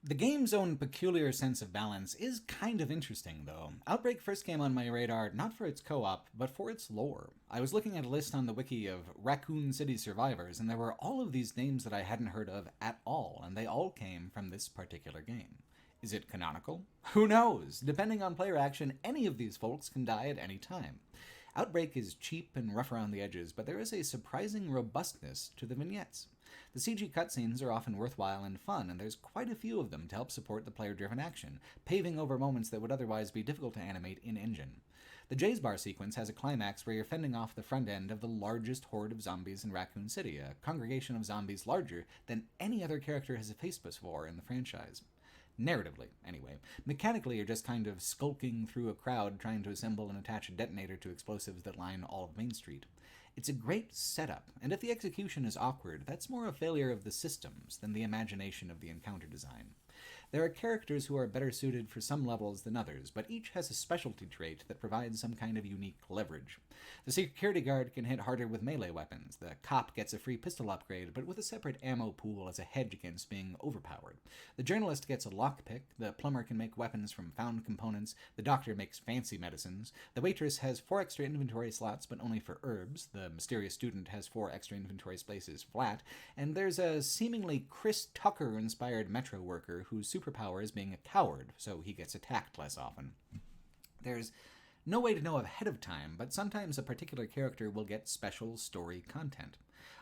The game's own peculiar sense of balance is kind of interesting, though. Outbreak first came on my radar not for its co-op, but for its lore. I was looking at a list on the wiki of Raccoon City survivors, and there were all of these names that I hadn't heard of at all, and they all came from this particular game. Is it canonical? Who knows? Depending on player action, any of these folks can die at any time. Outbreak is cheap and rough around the edges, but there is a surprising robustness to the vignettes. The CG cutscenes are often worthwhile and fun, and there's quite a few of them to help support the player-driven action, paving over moments that would otherwise be difficult to animate in-engine. The J's Bar sequence has a climax where you're fending off the front end of the largest horde of zombies in Raccoon City, a congregation of zombies larger than any other character has faced before in the franchise. Narratively, anyway. Mechanically, you're just kind of skulking through a crowd trying to assemble and attach a detonator to explosives that line all of Main Street. It's a great setup, and if the execution is awkward, that's more a failure of the systems than the imagination of the encounter design. There are characters who are better suited for some levels than others, but each has a specialty trait that provides some kind of unique leverage. The security guard can hit harder with melee weapons. The cop gets a free pistol upgrade, but with a separate ammo pool as a hedge against being overpowered. The journalist gets a lockpick, the plumber can make weapons from found components, the doctor makes fancy medicines, the waitress has 4 extra inventory slots but only for herbs, the mysterious student has 4 extra inventory spaces flat, and there's a seemingly Chris Tucker-inspired metro worker whose superpower is being a coward, so he gets attacked less often. There's no way to know ahead of time, but sometimes a particular character will get special story content.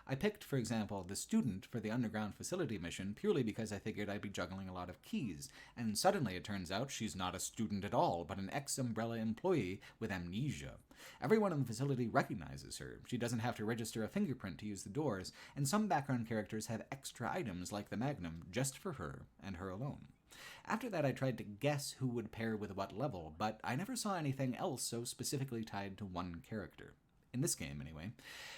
I picked, for example, the student for the underground facility mission purely because I figured I'd be juggling a lot of keys, and suddenly it turns out she's not a student at all, but an ex-Umbrella employee with amnesia. Everyone in the facility recognizes her. She doesn't have to register a fingerprint to use the doors, and some background characters have extra items like the Magnum just for her, and her alone. After that, I tried to guess who would pair with what level, but I never saw anything else so specifically tied to one character. In this game, anyway.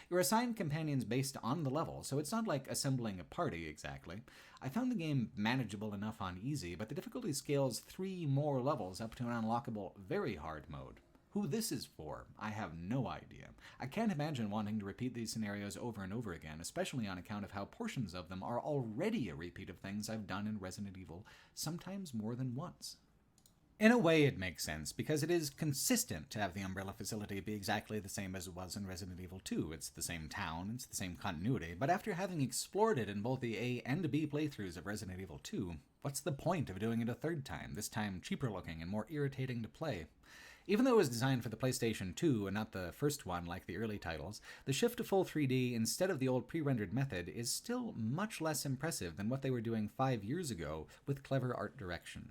You're assigned companions based on the level, so it's not like assembling a party, exactly. I found the game manageable enough on easy, but the difficulty scales 3 more levels up to an unlockable very hard mode. Who this is for, I have no idea. I can't imagine wanting to repeat these scenarios over and over again, especially on account of how portions of them are already a repeat of things I've done in Resident Evil, sometimes more than once. In a way, it makes sense, because it is consistent to have the Umbrella facility be exactly the same as it was in Resident Evil 2. It's the same town, it's the same continuity, but after having explored it in both the A and B playthroughs of Resident Evil 2, what's the point of doing it a third time, this time cheaper looking and more irritating to play? Even though it was designed for the PlayStation 2 and not the first one like the early titles, the shift to full 3D instead of the old pre-rendered method is still much less impressive than what they were doing 5 years ago with clever art direction.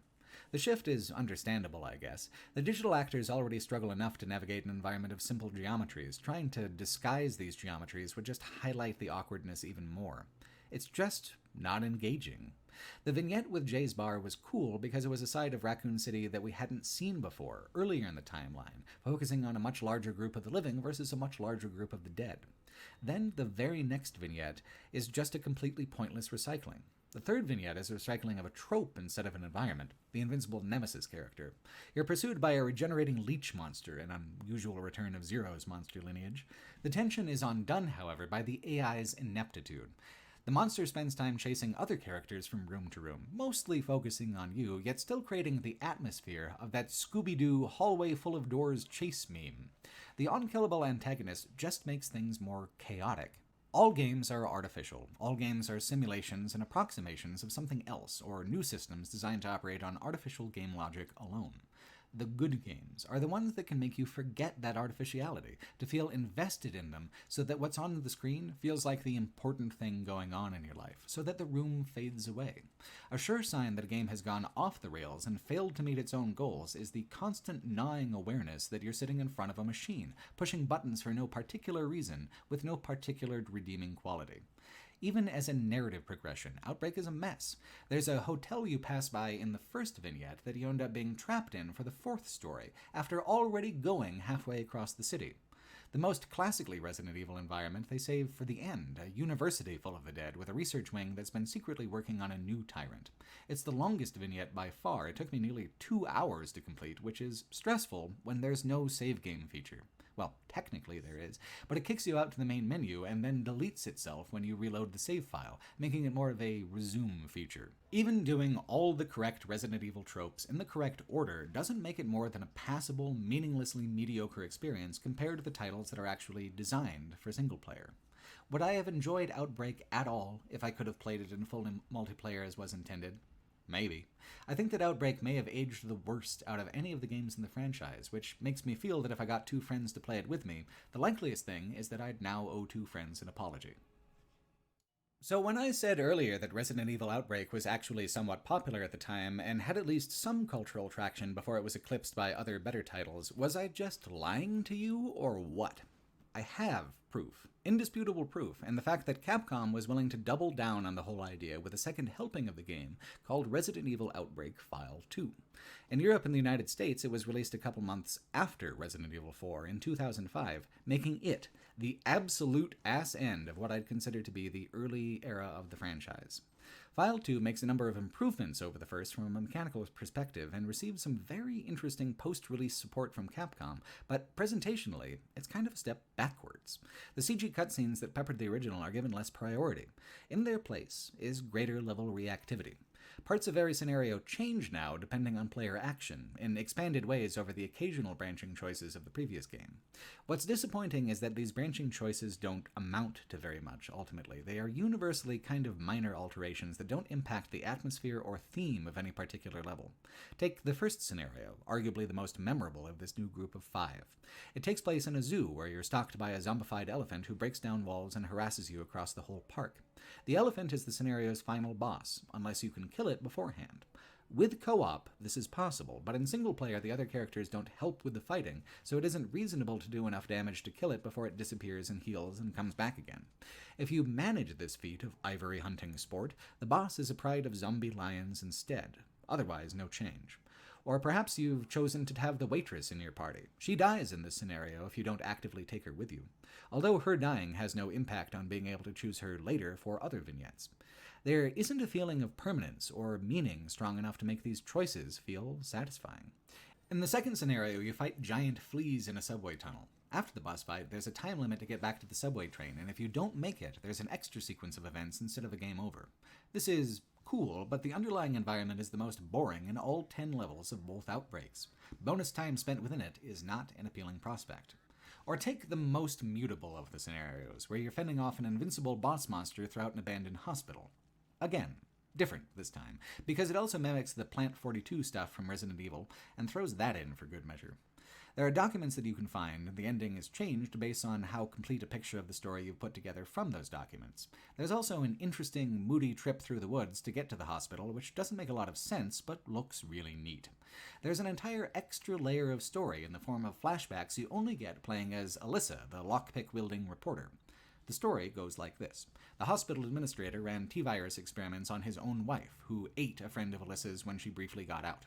The shift is understandable, I guess. The digital actors already struggle enough to navigate an environment of simple geometries. Trying to disguise these geometries would just highlight the awkwardness even more. It's just not engaging. The vignette with J's Bar was cool because it was a side of Raccoon City that we hadn't seen before, earlier in the timeline, focusing on a much larger group of the living versus a much larger group of the dead. Then the very next vignette is just a completely pointless recycling. The third vignette is a recycling of a trope instead of an environment, the invincible Nemesis character. You're pursued by a regenerating leech monster, an unusual return of Zero's monster lineage. The tension is undone, however, by the AI's ineptitude. The monster spends time chasing other characters from room to room, mostly focusing on you, yet still creating the atmosphere of that Scooby-Doo hallway full of doors chase meme. The unkillable antagonist just makes things more chaotic. All games are artificial. All games are simulations and approximations of something else, or new systems designed to operate on artificial game logic alone. The good games are the ones that can make you forget that artificiality, to feel invested in them, so that what's on the screen feels like the important thing going on in your life, so that the room fades away. A sure sign that a game has gone off the rails and failed to meet its own goals is the constant gnawing awareness that you're sitting in front of a machine, pushing buttons for no particular reason, with no particular redeeming quality. Even as a narrative progression, Outbreak is a mess. There's a hotel you pass by in the first vignette that you end up being trapped in for the fourth story, after already going halfway across the city. The most classically Resident Evil environment they save for the end, a university full of the dead with a research wing that's been secretly working on a new tyrant. It's the longest vignette by far. It took me nearly 2 hours to complete, which is stressful when there's no save game feature. Well, technically there is, but it kicks you out to the main menu and then deletes itself when you reload the save file, making it more of a resume feature. Even doing all the correct Resident Evil tropes in the correct order doesn't make it more than a passable, meaninglessly mediocre experience compared to the titles that are actually designed for single player. Would I have enjoyed Outbreak at all if I could have played it in full multiplayer as was intended? Maybe. I think that Outbreak may have aged the worst out of any of the games in the franchise, which makes me feel that if I got 2 friends to play it with me, the likeliest thing is that I'd now owe 2 friends an apology. So when I said earlier that Resident Evil Outbreak was actually somewhat popular at the time and had at least some cultural traction before it was eclipsed by other better titles, was I just lying to you or what? I have proof. Indisputable proof, and the fact that Capcom was willing to double down on the whole idea with a second helping of the game called Resident Evil Outbreak File 2. In Europe and the United States, it was released a couple months after Resident Evil 4 in 2005, making it the absolute ass end of what I'd consider to be the early era of the franchise. File 2 makes a number of improvements over the first from a mechanical perspective and receives some very interesting post-release support from Capcom, but presentationally, it's kind of a step backwards. The CG cutscenes that peppered the original are given less priority. In their place is greater level reactivity. Parts of every scenario change now depending on player action, in expanded ways over the occasional branching choices of the previous game. What's disappointing is that these branching choices don't amount to very much, ultimately. They are universally kind of minor alterations that don't impact the atmosphere or theme of any particular level. Take the first scenario, arguably the most memorable of this new group of 5. It takes place in a zoo where you're stalked by a zombified elephant who breaks down walls and harasses you across the whole park. The elephant is the scenario's final boss, unless you can kill it beforehand. With co-op, this is possible, but in single player the other characters don't help with the fighting, so it isn't reasonable to do enough damage to kill it before it disappears and heals and comes back again. If you manage this feat of ivory hunting sport, the boss is a pride of zombie lions instead. Otherwise, no change. Or perhaps you've chosen to have the waitress in your party. She dies in this scenario if you don't actively take her with you, although her dying has no impact on being able to choose her later for other vignettes. There isn't a feeling of permanence or meaning strong enough to make these choices feel satisfying. In the second scenario, you fight giant fleas in a subway tunnel. After the boss fight, there's a time limit to get back to the subway train, and if you don't make it, there's an extra sequence of events instead of a game over. This is cool, but the underlying environment is the most boring in all 10 levels of both Outbreaks. Bonus time spent within it is not an appealing prospect. Or take the most mutable of the scenarios, where you're fending off an invincible boss monster throughout an abandoned hospital. Again, different this time, because it also mimics the Plant 42 stuff from Resident Evil, and throws that in for good measure. There are documents that you can find, and the ending is changed based on how complete a picture of the story you've put together from those documents. There's also an interesting, moody trip through the woods to get to the hospital, which doesn't make a lot of sense, but looks really neat. There's an entire extra layer of story in the form of flashbacks you only get playing as Alyssa, the lockpick-wielding reporter. The story goes like this. The hospital administrator ran T-virus experiments on his own wife, who ate a friend of Alyssa's when she briefly got out.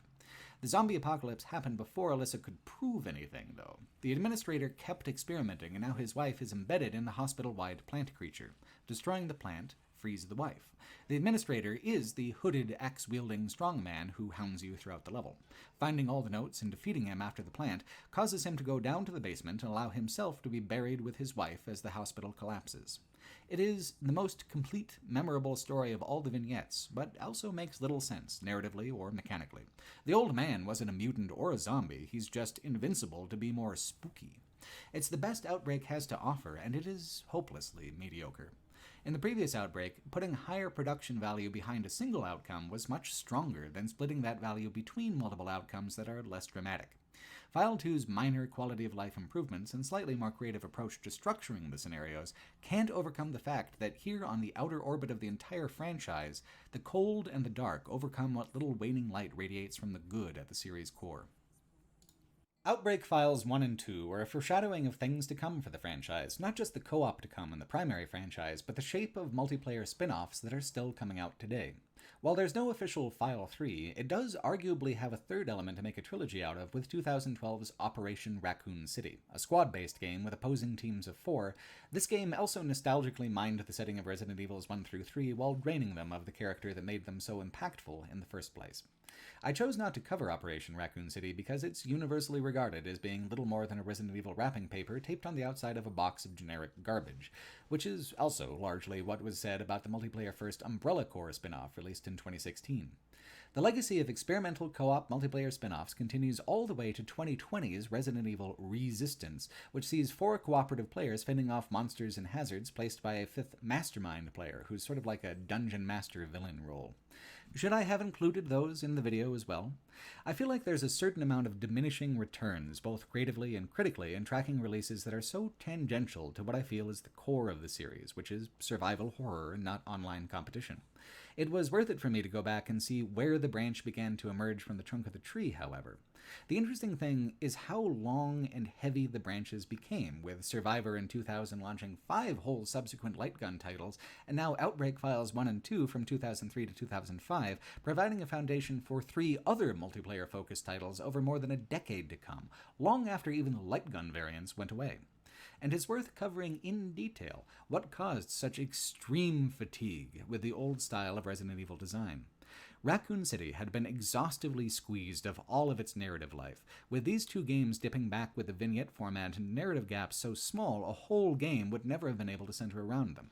The zombie apocalypse happened before Alyssa could prove anything, though. The administrator kept experimenting, and now his wife is embedded in the hospital-wide plant creature. Destroying the plant frees the wife. The administrator is the hooded, axe-wielding strongman who hounds you throughout the level. Finding all the notes and defeating him after the plant causes him to go down to the basement and allow himself to be buried with his wife as the hospital collapses. It is the most complete, memorable story of all the vignettes, but also makes little sense, narratively or mechanically. The old man wasn't a mutant or a zombie, he's just invincible to be more spooky. It's the best Outbreak has to offer, and it is hopelessly mediocre. In the previous Outbreak, putting higher production value behind a single outcome was much stronger than splitting that value between multiple outcomes that are less dramatic. File 2's minor quality-of-life improvements and slightly more creative approach to structuring the scenarios can't overcome the fact that here on the outer orbit of the entire franchise, the cold and the dark overcome what little waning light radiates from the good at the series' core. Outbreak Files 1 and 2 are a foreshadowing of things to come for the franchise, not just the co-op to come in the primary franchise, but the shape of multiplayer spin-offs that are still coming out today. While there's no official File 3, it does arguably have a third element to make a trilogy out of with 2012's Operation Raccoon City, a squad-based game with opposing teams of 4. This game also nostalgically mined the setting of Resident Evils 1 through 3 while draining them of the character that made them so impactful in the first place. I chose not to cover Operation Raccoon City because it's universally regarded as being little more than a Resident Evil wrapping paper taped on the outside of a box of generic garbage, which is also largely what was said about the multiplayer-first Umbrella Corps spin-off released in 2016. The legacy of experimental co-op multiplayer spin-offs continues all the way to 2020's Resident Evil Resistance, which sees 4 cooperative players fending off monsters and hazards placed by a 5th mastermind player, who's sort of like a dungeon master villain role. Should I have included those in the video as well? I feel like there's a certain amount of diminishing returns, both creatively and critically, in tracking releases that are so tangential to what I feel is the core of the series, which is survival horror, not online competition. It was worth it for me to go back and see where the branch began to emerge from the trunk of the tree, however. The interesting thing is how long and heavy the branches became, with Survivor in 2000 launching 5 whole subsequent light gun titles, and now Outbreak Files 1 and 2 from 2003 to 2005, providing a foundation for 3 other multiplayer-focused titles over more than a decade to come, long after even the light gun variants went away. And it's worth covering in detail what caused such extreme fatigue with the old style of Resident Evil design. Raccoon City had been exhaustively squeezed of all of its narrative life, with these 2 games dipping back with the vignette format and narrative gaps so small a whole game would never have been able to center around them.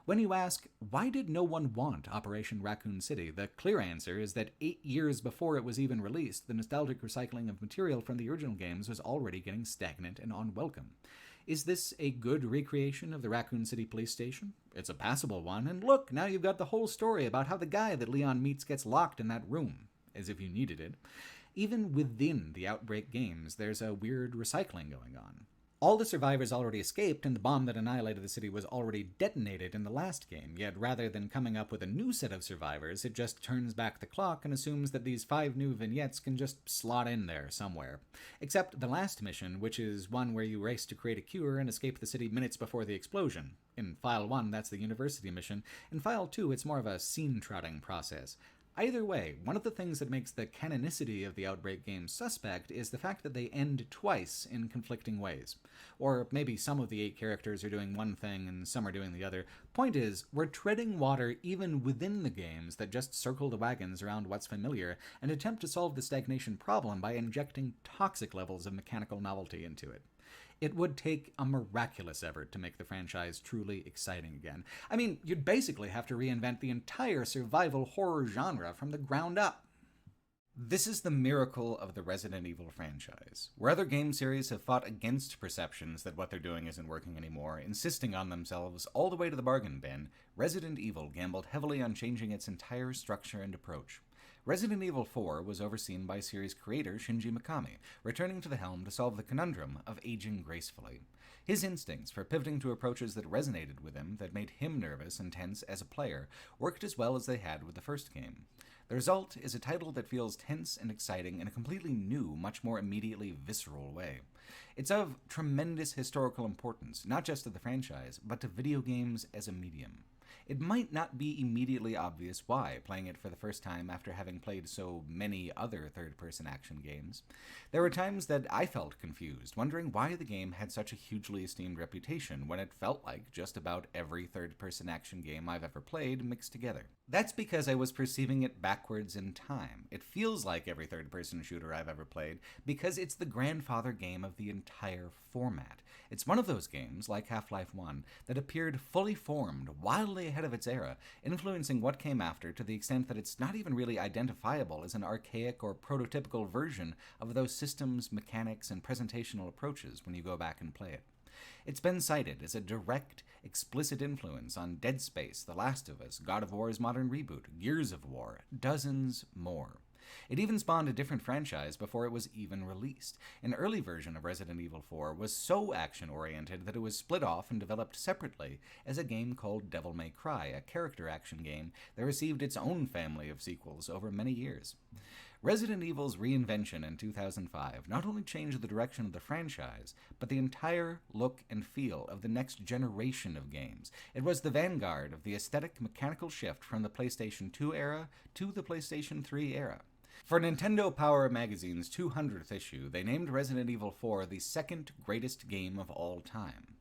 When you ask, why did no one want Operation Raccoon City, the clear answer is that 8 years before it was even released, the nostalgic recycling of material from the original games was already getting stagnant and unwelcome. Is this a good recreation of the Raccoon City police station? It's a passable one, and look, now you've got the whole story about how the guy that Leon meets gets locked in that room, as if you needed it. Even within the Outbreak games, there's a weird recycling going on. All the survivors already escaped, and the bomb that annihilated the city was already detonated in the last game, yet rather than coming up with a new set of survivors, it just turns back the clock and assumes that these 5 new vignettes can just slot in there somewhere. Except the last mission, which is one where you race to create a cure and escape the city minutes before the explosion. In File 1, that's the university mission. In File 2, it's more of a scene-trotting process. Either way, one of the things that makes the canonicity of the Outbreak games suspect is the fact that they end twice in conflicting ways. Or maybe some of the 8 characters are doing one thing and some are doing the other. Point is, we're treading water even within the games that just circle the wagons around what's familiar and attempt to solve the stagnation problem by injecting toxic levels of mechanical novelty into it. It would take a miraculous effort to make the franchise truly exciting again. I mean, you'd basically have to reinvent the entire survival horror genre from the ground up. This is the miracle of the Resident Evil franchise. Where other game series have fought against perceptions that what they're doing isn't working anymore, insisting on themselves all the way to the bargain bin, Resident Evil gambled heavily on changing its entire structure and approach. Resident Evil 4 was overseen by series creator Shinji Mikami, returning to the helm to solve the conundrum of aging gracefully. His instincts for pivoting to approaches that resonated with him, that made him nervous and tense as a player, worked as well as they had with the first game. The result is a title that feels tense and exciting in a completely new, much more immediately visceral way. It's of tremendous historical importance, not just to the franchise, but to video games as a medium. It might not be immediately obvious why, playing it for the first time after having played so many other third-person action games. There were times that I felt confused, wondering why the game had such a hugely esteemed reputation when it felt like just about every third-person action game I've ever played mixed together. That's because I was perceiving it backwards in time. It feels like every third-person shooter I've ever played because it's the grandfather game of the entire format. It's one of those games, like Half-Life 1, that appeared fully formed, wildly ahead of its era, influencing what came after to the extent that it's not even really identifiable as an archaic or prototypical version of those systems, mechanics, and presentational approaches when you go back and play it. It's been cited as a direct, explicit influence on Dead Space, The Last of Us, God of War's modern reboot, Gears of War, dozens more. It even spawned a different franchise before it was even released. An early version of Resident Evil 4 was so action-oriented that it was split off and developed separately as a game called Devil May Cry, a character action game that received its own family of sequels over many years. Resident Evil's reinvention in 2005 not only changed the direction of the franchise, but the entire look and feel of the next generation of games. It was the vanguard of the aesthetic mechanical shift from the PlayStation 2 era to the PlayStation 3 era. For Nintendo Power Magazine's 200th issue, they named Resident Evil 4 the second greatest game of all time.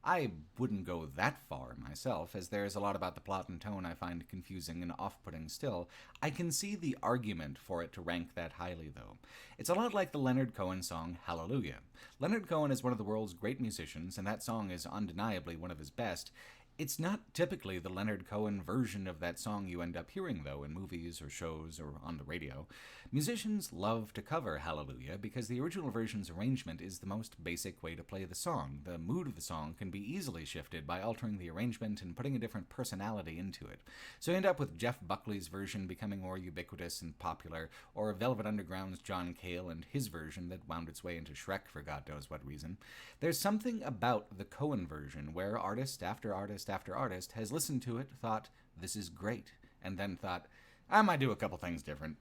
I wouldn't go that far myself, as there's a lot about the plot and tone I find confusing and off-putting still. I can see the argument for it to rank that highly, though. It's a lot like the Leonard Cohen song Hallelujah. Leonard Cohen is one of the world's great musicians, and that song is undeniably one of his best. It's not typically the Leonard Cohen version of that song you end up hearing, though, in movies or shows or on the radio. Musicians love to cover Hallelujah because the original version's arrangement is the most basic way to play the song. The mood of the song can be easily shifted by altering the arrangement and putting a different personality into it. So you end up with Jeff Buckley's version becoming more ubiquitous and popular, or Velvet Underground's John Cale and his version that wound its way into Shrek for God knows what reason. There's something about the Cohen version where artist after artist after artist has listened to it, thought, this is great, and then thought, I might do a couple things different.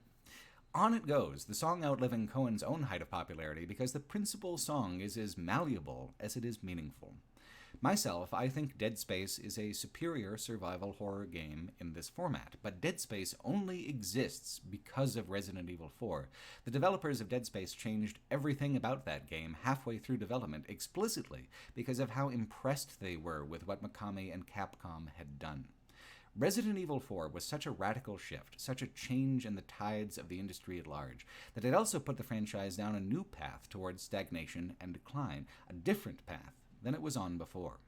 On it goes, the song outliving Cohen's own height of popularity because the principal song is as malleable as it is meaningful. Myself, I think Dead Space is a superior survival horror game in this format, but Dead Space only exists because of Resident Evil 4. The developers of Dead Space changed everything about that game halfway through development explicitly because of how impressed they were with what Mikami and Capcom had done. Resident Evil 4 was such a radical shift, such a change in the tides of the industry at large, that it also put the franchise down a new path towards stagnation and decline, a different path than it was on before.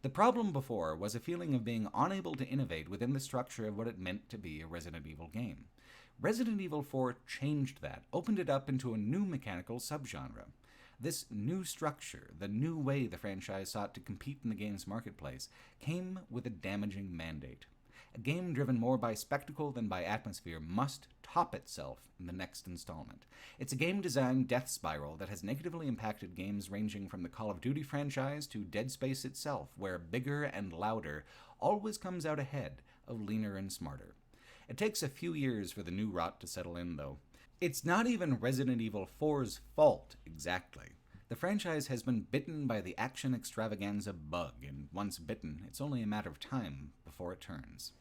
The problem before was a feeling of being unable to innovate within the structure of what it meant to be a Resident Evil game. Resident Evil 4 changed that, opened it up into a new mechanical subgenre. This new structure, the new way the franchise sought to compete in the game's marketplace, came with a damaging mandate. A game driven more by spectacle than by atmosphere must top itself in the next installment. It's a game design death spiral that has negatively impacted games ranging from the Call of Duty franchise to Dead Space itself, where bigger and louder always comes out ahead of leaner and smarter. It takes a few years for the new rot to settle in, though. It's not even Resident Evil 4's fault, exactly. The franchise has been bitten by the action extravaganza bug, and once bitten, it's only a matter of time before it turns.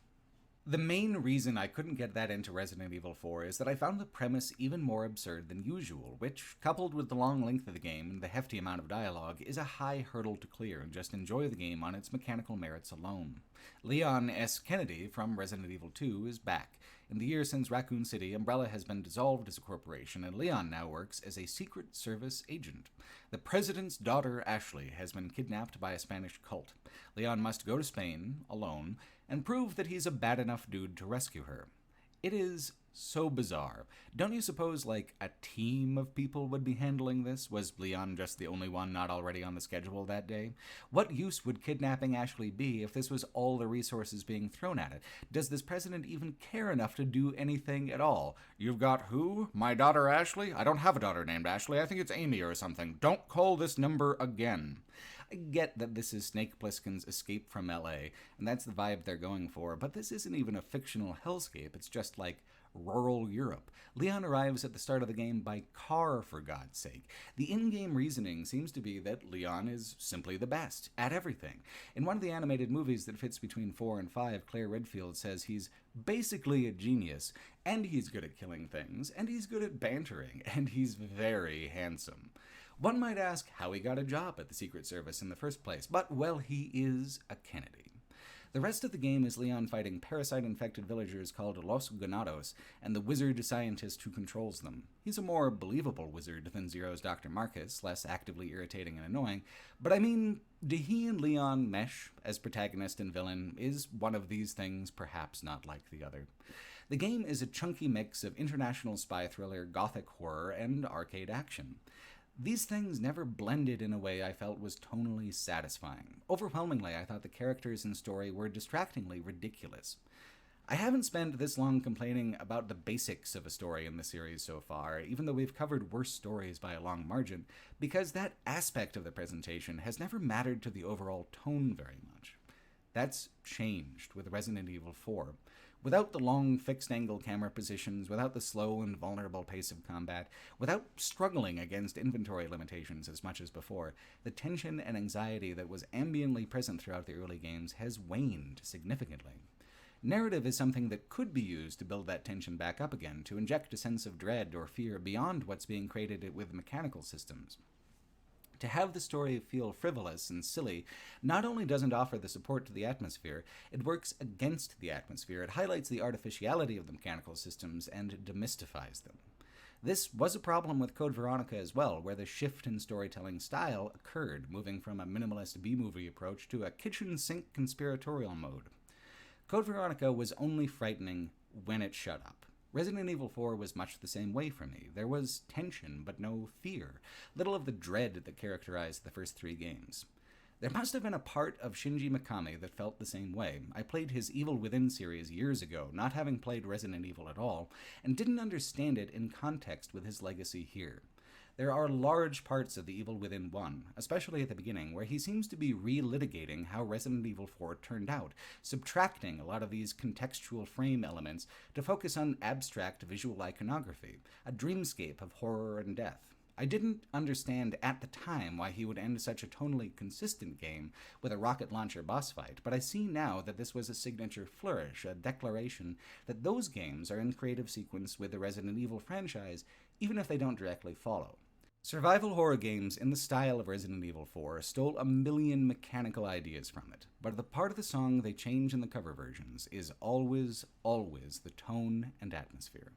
The main reason I couldn't get that into Resident Evil 4 is that I found the premise even more absurd than usual, which, coupled with the long length of the game and the hefty amount of dialogue, is a high hurdle to clear and just enjoy the game on its mechanical merits alone. Leon S. Kennedy from Resident Evil 2 is back. In the years since Raccoon City, Umbrella has been dissolved as a corporation, and Leon now works as a Secret Service agent. The president's daughter, Ashley, has been kidnapped by a Spanish cult. Leon must go to Spain, alone, and prove that he's a bad enough dude to rescue her. It is so bizarre. Don't you suppose, a team of people would be handling this? Was Leon just the only one not already on the schedule that day? What use would kidnapping Ashley be if this was all the resources being thrown at it? Does this president even care enough to do anything at all? You've got who? My daughter Ashley? I don't have a daughter named Ashley. I think it's Amy or something. Don't call this number again. I get that this is Snake Plissken's escape from LA, and that's the vibe they're going for, but this isn't even a fictional hellscape, it's just like rural Europe. Leon arrives at the start of the game by car, for God's sake. The in-game reasoning seems to be that Leon is simply the best at everything. In one of the animated movies that fits between 4 and 5, Claire Redfield says he's basically a genius, and he's good at killing things, and he's good at bantering, and he's very handsome. One might ask how he got a job at the Secret Service in the first place, but, well, he is a Kennedy. The rest of the game is Leon fighting parasite-infected villagers called Los Ganados, and the wizard scientist who controls them. He's a more believable wizard than Zero's Dr. Marcus, less actively irritating and annoying, but I mean, do he and Leon mesh as protagonist and villain? Is one of these things perhaps not like the other? The game is a chunky mix of international spy thriller, gothic horror, and arcade action. These things never blended in a way I felt was tonally satisfying. Overwhelmingly, I thought the characters and story were distractingly ridiculous. I haven't spent this long complaining about the basics of a story in the series so far, even though we've covered worse stories by a long margin, because that aspect of the presentation has never mattered to the overall tone very much. That's changed with Resident Evil 4. Without the long fixed-angle camera positions, without the slow and vulnerable pace of combat, without struggling against inventory limitations as much as before, the tension and anxiety that was ambiently present throughout the early games has waned significantly. Narrative is something that could be used to build that tension back up again, to inject a sense of dread or fear beyond what's being created with mechanical systems. To have the story feel frivolous and silly not only doesn't offer the support to the atmosphere, it works against the atmosphere. It highlights the artificiality of the mechanical systems and demystifies them. This was a problem with Code Veronica as well, where the shift in storytelling style occurred, moving from a minimalist B-movie approach to a kitchen sink conspiratorial mode. Code Veronica was only frightening when it shut up. Resident Evil 4 was much the same way for me. There was tension, but no fear. Little of the dread that characterized the first 3 games. There must have been a part of Shinji Mikami that felt the same way. I played his Evil Within series years ago, not having played Resident Evil at all, and didn't understand it in context with his legacy here. There are large parts of the Evil Within 1, especially at the beginning, where he seems to be relitigating how Resident Evil 4 turned out, subtracting a lot of these contextual frame elements to focus on abstract visual iconography, a dreamscape of horror and death. I didn't understand at the time why he would end such a tonally consistent game with a rocket launcher boss fight, but I see now that this was a signature flourish, a declaration that those games are in creative sequence with the Resident Evil franchise, even if they don't directly follow. Survival horror games in the style of Resident Evil 4 stole a million mechanical ideas from it, but the part of the song they change in the cover versions is always, always the tone and atmosphere.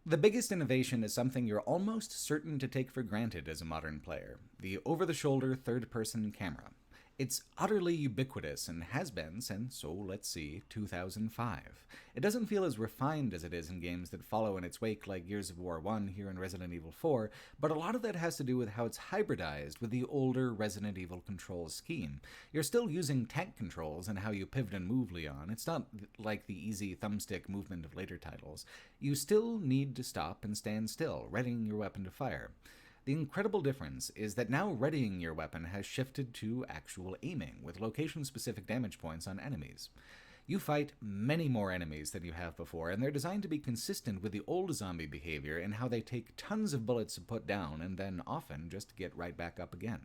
The biggest innovation is something you're almost certain to take for granted as a modern player, the over-the-shoulder third-person camera. It's utterly ubiquitous and has been since, 2005. It doesn't feel as refined as it is in games that follow in its wake like Gears of War 1 here in Resident Evil 4, but a lot of that has to do with how it's hybridized with the older Resident Evil control scheme. You're still using tank controls and how you pivot and move Leon. It's not like the easy thumbstick movement of later titles. You still need to stop and stand still, readying your weapon to fire. The incredible difference is that now readying your weapon has shifted to actual aiming, with location-specific damage points on enemies. You fight many more enemies than you have before, and they're designed to be consistent with the old zombie behavior in how they take tons of bullets to put down and then often just get right back up again.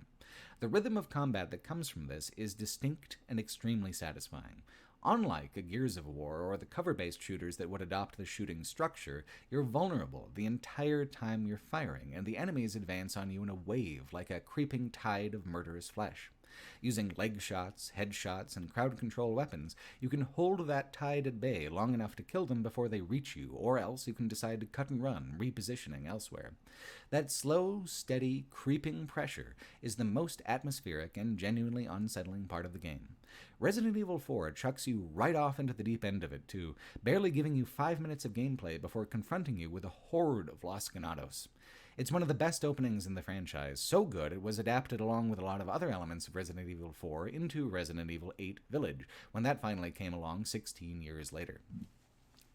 The rhythm of combat that comes from this is distinct and extremely satisfying. Unlike a Gears of War or the cover-based shooters that would adopt the shooting structure, you're vulnerable the entire time you're firing, and the enemies advance on you in a wave like a creeping tide of murderous flesh. Using leg shots, headshots, and crowd control weapons, you can hold that tide at bay long enough to kill them before they reach you, or else you can decide to cut and run, repositioning elsewhere. That slow, steady, creeping pressure is the most atmospheric and genuinely unsettling part of the game. Resident Evil 4 chucks you right off into the deep end of it, too, barely giving you 5 minutes of gameplay before confronting you with a horde of Los Ganados. It's one of the best openings in the franchise, so good it was adapted along with a lot of other elements of Resident Evil 4 into Resident Evil 8 Village, when that finally came along 16 years later.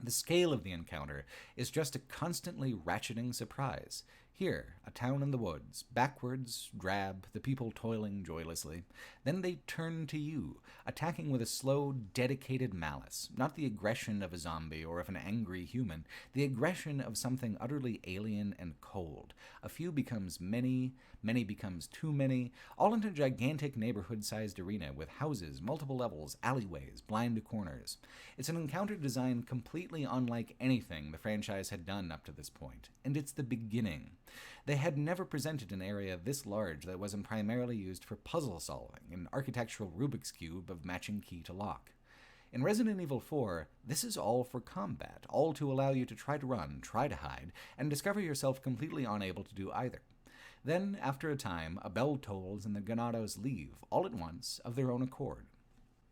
The scale of the encounter is just a constantly ratcheting surprise. Here, a town in the woods, backwards, drab, the people toiling joylessly. Then they turn to you, attacking with a slow, dedicated malice, not the aggression of a zombie or of an angry human, the aggression of something utterly alien and cold. A few becomes many, many becomes too many, all into a gigantic neighborhood-sized arena with houses, multiple levels, alleyways, blind corners. It's an encounter design completely unlike anything the franchise had done up to this point, and it's the beginning. They had never presented an area this large that wasn't primarily used for puzzle solving, an architectural Rubik's Cube of matching key to lock. In Resident Evil 4, this is all for combat, all to allow you to try to run, try to hide, and discover yourself completely unable to do either. Then, after a time, a bell tolls and the Ganados leave, all at once, of their own accord.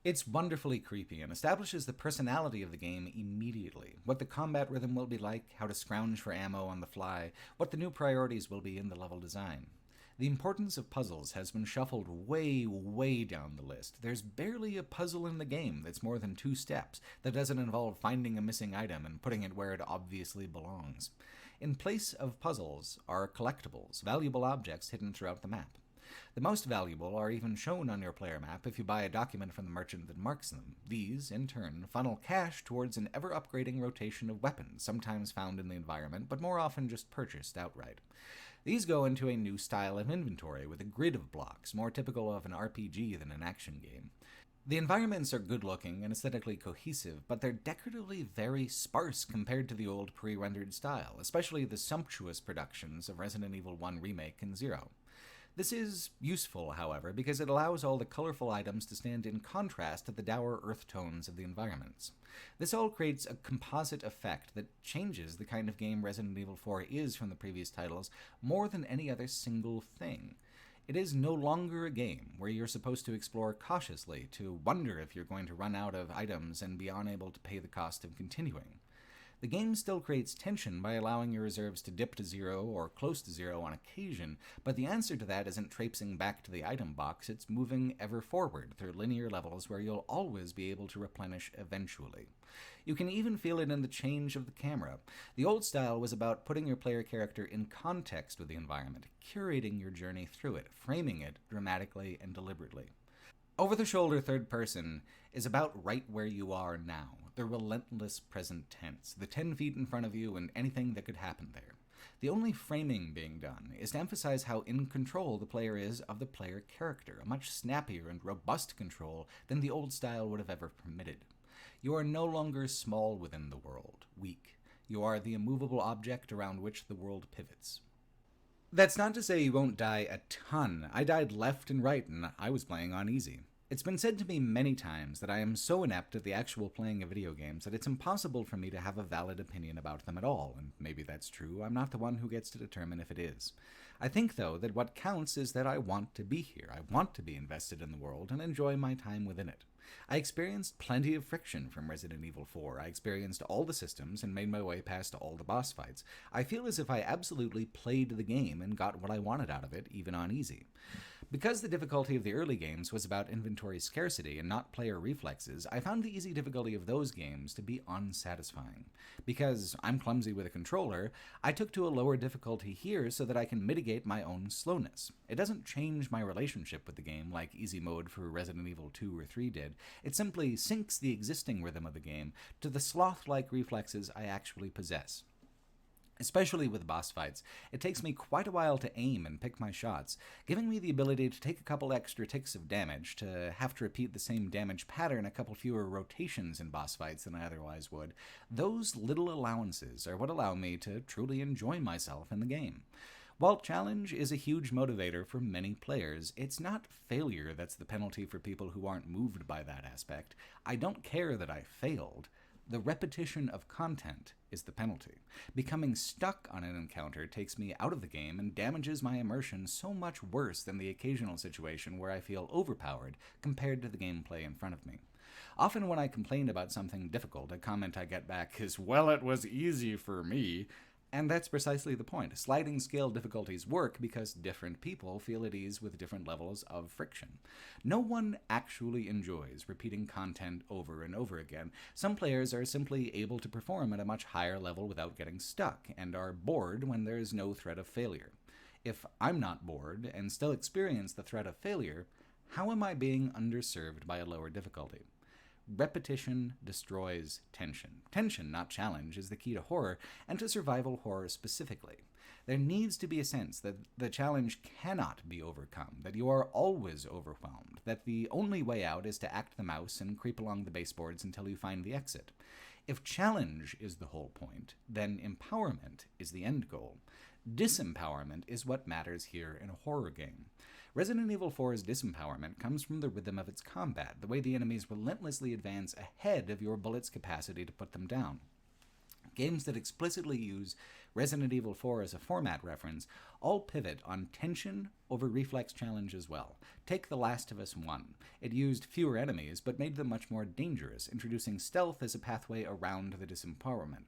It's wonderfully creepy and establishes the personality of the game immediately, what the combat rhythm will be like, how to scrounge for ammo on the fly, what the new priorities will be in the level design. The importance of puzzles has been shuffled way, way down the list. There's barely a puzzle in the game that's more than 2 steps, that doesn't involve finding a missing item and putting it where it obviously belongs. In place of puzzles are collectibles, valuable objects hidden throughout the map. The most valuable are even shown on your player map if you buy a document from the merchant that marks them. These, in turn, funnel cash towards an ever-upgrading rotation of weapons, sometimes found in the environment, but more often just purchased outright. These go into a new style of inventory with a grid of blocks, more typical of an RPG than an action game. The environments are good-looking and aesthetically cohesive, but they're decoratively very sparse compared to the old pre-rendered style, especially the sumptuous productions of Resident Evil 1 Remake and Zero. This is useful, however, because it allows all the colorful items to stand in contrast to the dour earth tones of the environments. This all creates a composite effect that changes the kind of game Resident Evil 4 is from the previous titles more than any other single thing. It is no longer a game where you're supposed to explore cautiously, to wonder if you're going to run out of items and be unable to pay the cost of continuing. The game still creates tension by allowing your reserves to dip to 0 or close to 0 on occasion, but the answer to that isn't traipsing back to the item box, it's moving ever forward through linear levels where you'll always be able to replenish eventually. You can even feel it in the change of the camera. The old style was about putting your player character in context with the environment, curating your journey through it, framing it dramatically and deliberately. Over-the-shoulder third person is about right where you are now, the relentless present tense, the 10 feet in front of you and anything that could happen there. The only framing being done is to emphasize how in control the player is of the player character, a much snappier and robust control than the old style would have ever permitted. You are no longer small within the world, weak. You are the immovable object around which the world pivots. That's not to say you won't die a ton. I died left and right, and I was playing on easy. It's been said to me many times that I am so inept at the actual playing of video games that it's impossible for me to have a valid opinion about them at all, and maybe that's true. I'm not the one who gets to determine if it is. I think, though, that what counts is that I want to be here. I want to be invested in the world and enjoy my time within it. I experienced plenty of friction from Resident Evil 4. I experienced all the systems and made my way past all the boss fights. I feel as if I absolutely played the game and got what I wanted out of it, even on easy. Because the difficulty of the early games was about inventory scarcity and not player reflexes, I found the easy difficulty of those games to be unsatisfying. Because I'm clumsy with a controller, I took to a lower difficulty here so that I can mitigate my own slowness. It doesn't change my relationship with the game like easy mode for Resident Evil 2 or 3 did. It simply syncs the existing rhythm of the game to the sloth-like reflexes I actually possess. Especially with boss fights, it takes me quite a while to aim and pick my shots, giving me the ability to take a couple extra ticks of damage, to have to repeat the same damage pattern a couple fewer rotations in boss fights than I otherwise would. Those little allowances are what allow me to truly enjoy myself in the game. While challenge is a huge motivator for many players, it's not failure that's the penalty for people who aren't moved by that aspect. I don't care that I failed. The repetition of content is the penalty. Becoming stuck on an encounter takes me out of the game and damages my immersion so much worse than the occasional situation where I feel overpowered compared to the gameplay in front of me. Often when I complain about something difficult, a comment I get back is, "Well, it was easy for me." And that's precisely the point. Sliding scale difficulties work because different people feel at ease with different levels of friction. No one actually enjoys repeating content over and over again. Some players are simply able to perform at a much higher level without getting stuck, and are bored when there is no threat of failure. If I'm not bored and still experience the threat of failure, how am I being underserved by a lower difficulty? Repetition destroys tension. Tension, not challenge, is the key to horror, and to survival horror specifically. There needs to be a sense that the challenge cannot be overcome, that you are always overwhelmed, that the only way out is to act the mouse and creep along the baseboards until you find the exit. If challenge is the whole point, then empowerment is the end goal. Disempowerment is what matters here in a horror game. Resident Evil 4's disempowerment comes from the rhythm of its combat, the way the enemies relentlessly advance ahead of your bullet's capacity to put them down. Games that explicitly use Resident Evil 4 as a format reference all pivot on tension over reflex challenge as well. Take The Last of Us 1. It used fewer enemies, but made them much more dangerous, introducing stealth as a pathway around the disempowerment.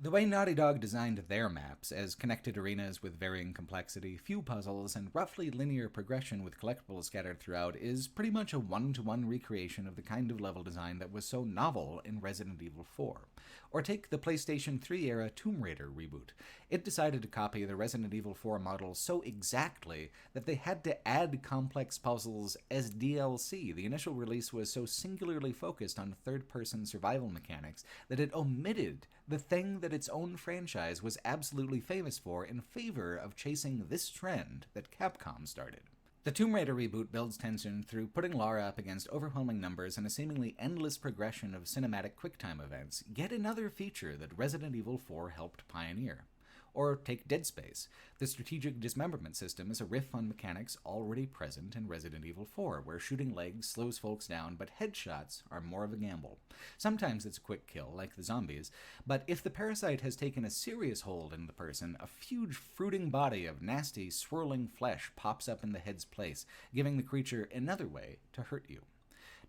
The way Naughty Dog designed their maps, as connected arenas with varying complexity, few puzzles, and roughly linear progression with collectibles scattered throughout, is pretty much a one-to-one recreation of the kind of level design that was so novel in Resident Evil 4. Or take the PlayStation 3 era Tomb Raider reboot. It decided to copy the Resident Evil 4 model so exactly that they had to add complex puzzles as DLC. The initial release was so singularly focused on third-person survival mechanics that it omitted the thing that its own franchise was absolutely famous for in favor of chasing this trend that Capcom started. The Tomb Raider reboot builds tension through putting Lara up against overwhelming numbers and a seemingly endless progression of cinematic QuickTime events, yet another feature that Resident Evil 4 helped pioneer. Or take Dead Space. The strategic dismemberment system is a riff on mechanics already present in Resident Evil 4, where shooting legs slows folks down, but headshots are more of a gamble. Sometimes it's a quick kill, like the zombies, but if the parasite has taken a serious hold in the person, a huge fruiting body of nasty, swirling flesh pops up in the head's place, giving the creature another way to hurt you.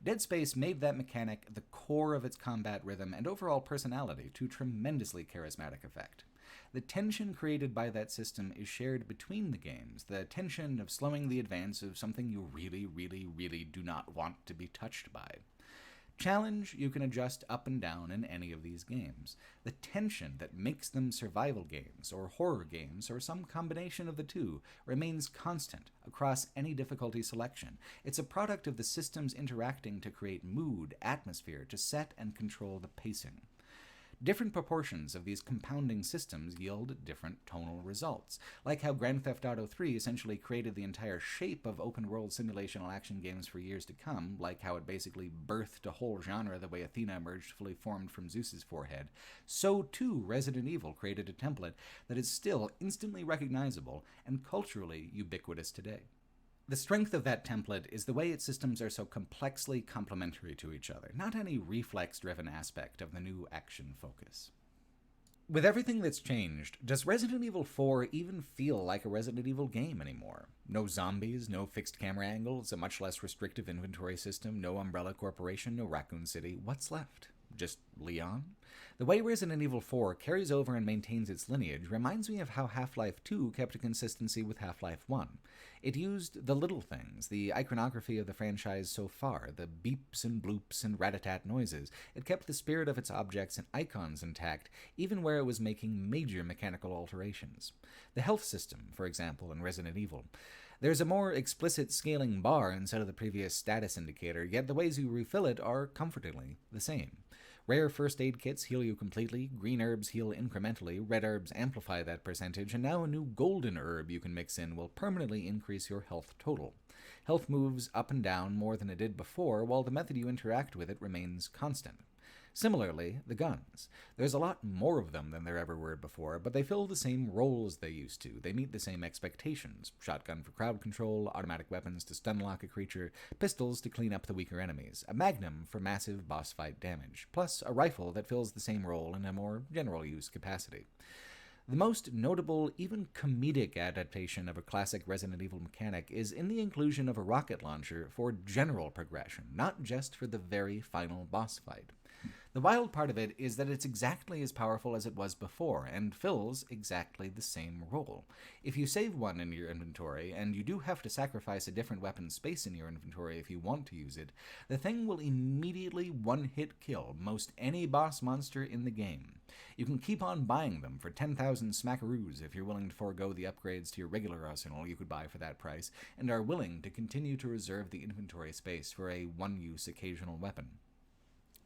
Dead Space made that mechanic the core of its combat rhythm and overall personality to tremendously charismatic effect. The tension created by that system is shared between the games, the tension of slowing the advance of something you really, really, really do not want to be touched by. Challenge you can adjust up and down in any of these games. The tension that makes them survival games, or horror games, or some combination of the two, remains constant across any difficulty selection. It's a product of the systems interacting to create mood, atmosphere, to set and control the pacing. Different proportions of these compounding systems yield different tonal results, like how Grand Theft Auto 3 essentially created the entire shape of open-world simulational action games for years to come, like how it basically birthed a whole genre the way Athena emerged fully formed from Zeus's forehead. So too Resident Evil created a template that is still instantly recognizable and culturally ubiquitous today. The strength of that template is the way its systems are so complexly complementary to each other, not any reflex-driven aspect of the new action focus. With everything that's changed, does Resident Evil 4 even feel like a Resident Evil game anymore? No zombies, no fixed camera angles, a much less restrictive inventory system, no Umbrella Corporation, no Raccoon City. What's left? Just Leon? The way Resident Evil 4 carries over and maintains its lineage reminds me of how Half-Life 2 kept a consistency with Half-Life 1. It used the little things, the iconography of the franchise so far, the beeps and bloops and rat-a-tat noises. It kept the spirit of its objects and icons intact, even where it was making major mechanical alterations. The health system, for example, in Resident Evil. There's a more explicit scaling bar instead of the previous status indicator, yet the ways you refill it are comfortingly the same. Rare first aid kits heal you completely, green herbs heal incrementally, red herbs amplify that percentage, and now a new golden herb you can mix in will permanently increase your health total. Health moves up and down more than it did before, while the method you interact with it remains constant. Similarly, the guns. There's a lot more of them than there ever were before, but they fill the same roles they used to. They meet the same expectations. Shotgun for crowd control, automatic weapons to stun-lock a creature, pistols to clean up the weaker enemies, a magnum for massive boss fight damage, plus a rifle that fills the same role in a more general use capacity. The most notable, even comedic adaptation of a classic Resident Evil mechanic is in the inclusion of a rocket launcher for general progression, not just for the very final boss fight. The wild part of it is that it's exactly as powerful as it was before, and fills exactly the same role. If you save one in your inventory, and you do have to sacrifice a different weapon's space in your inventory if you want to use it, the thing will immediately one-hit kill most any boss monster in the game. You can keep on buying them for 10,000 smackaroos if you're willing to forego the upgrades to your regular arsenal you could buy for that price, and are willing to continue to reserve the inventory space for a one-use occasional weapon.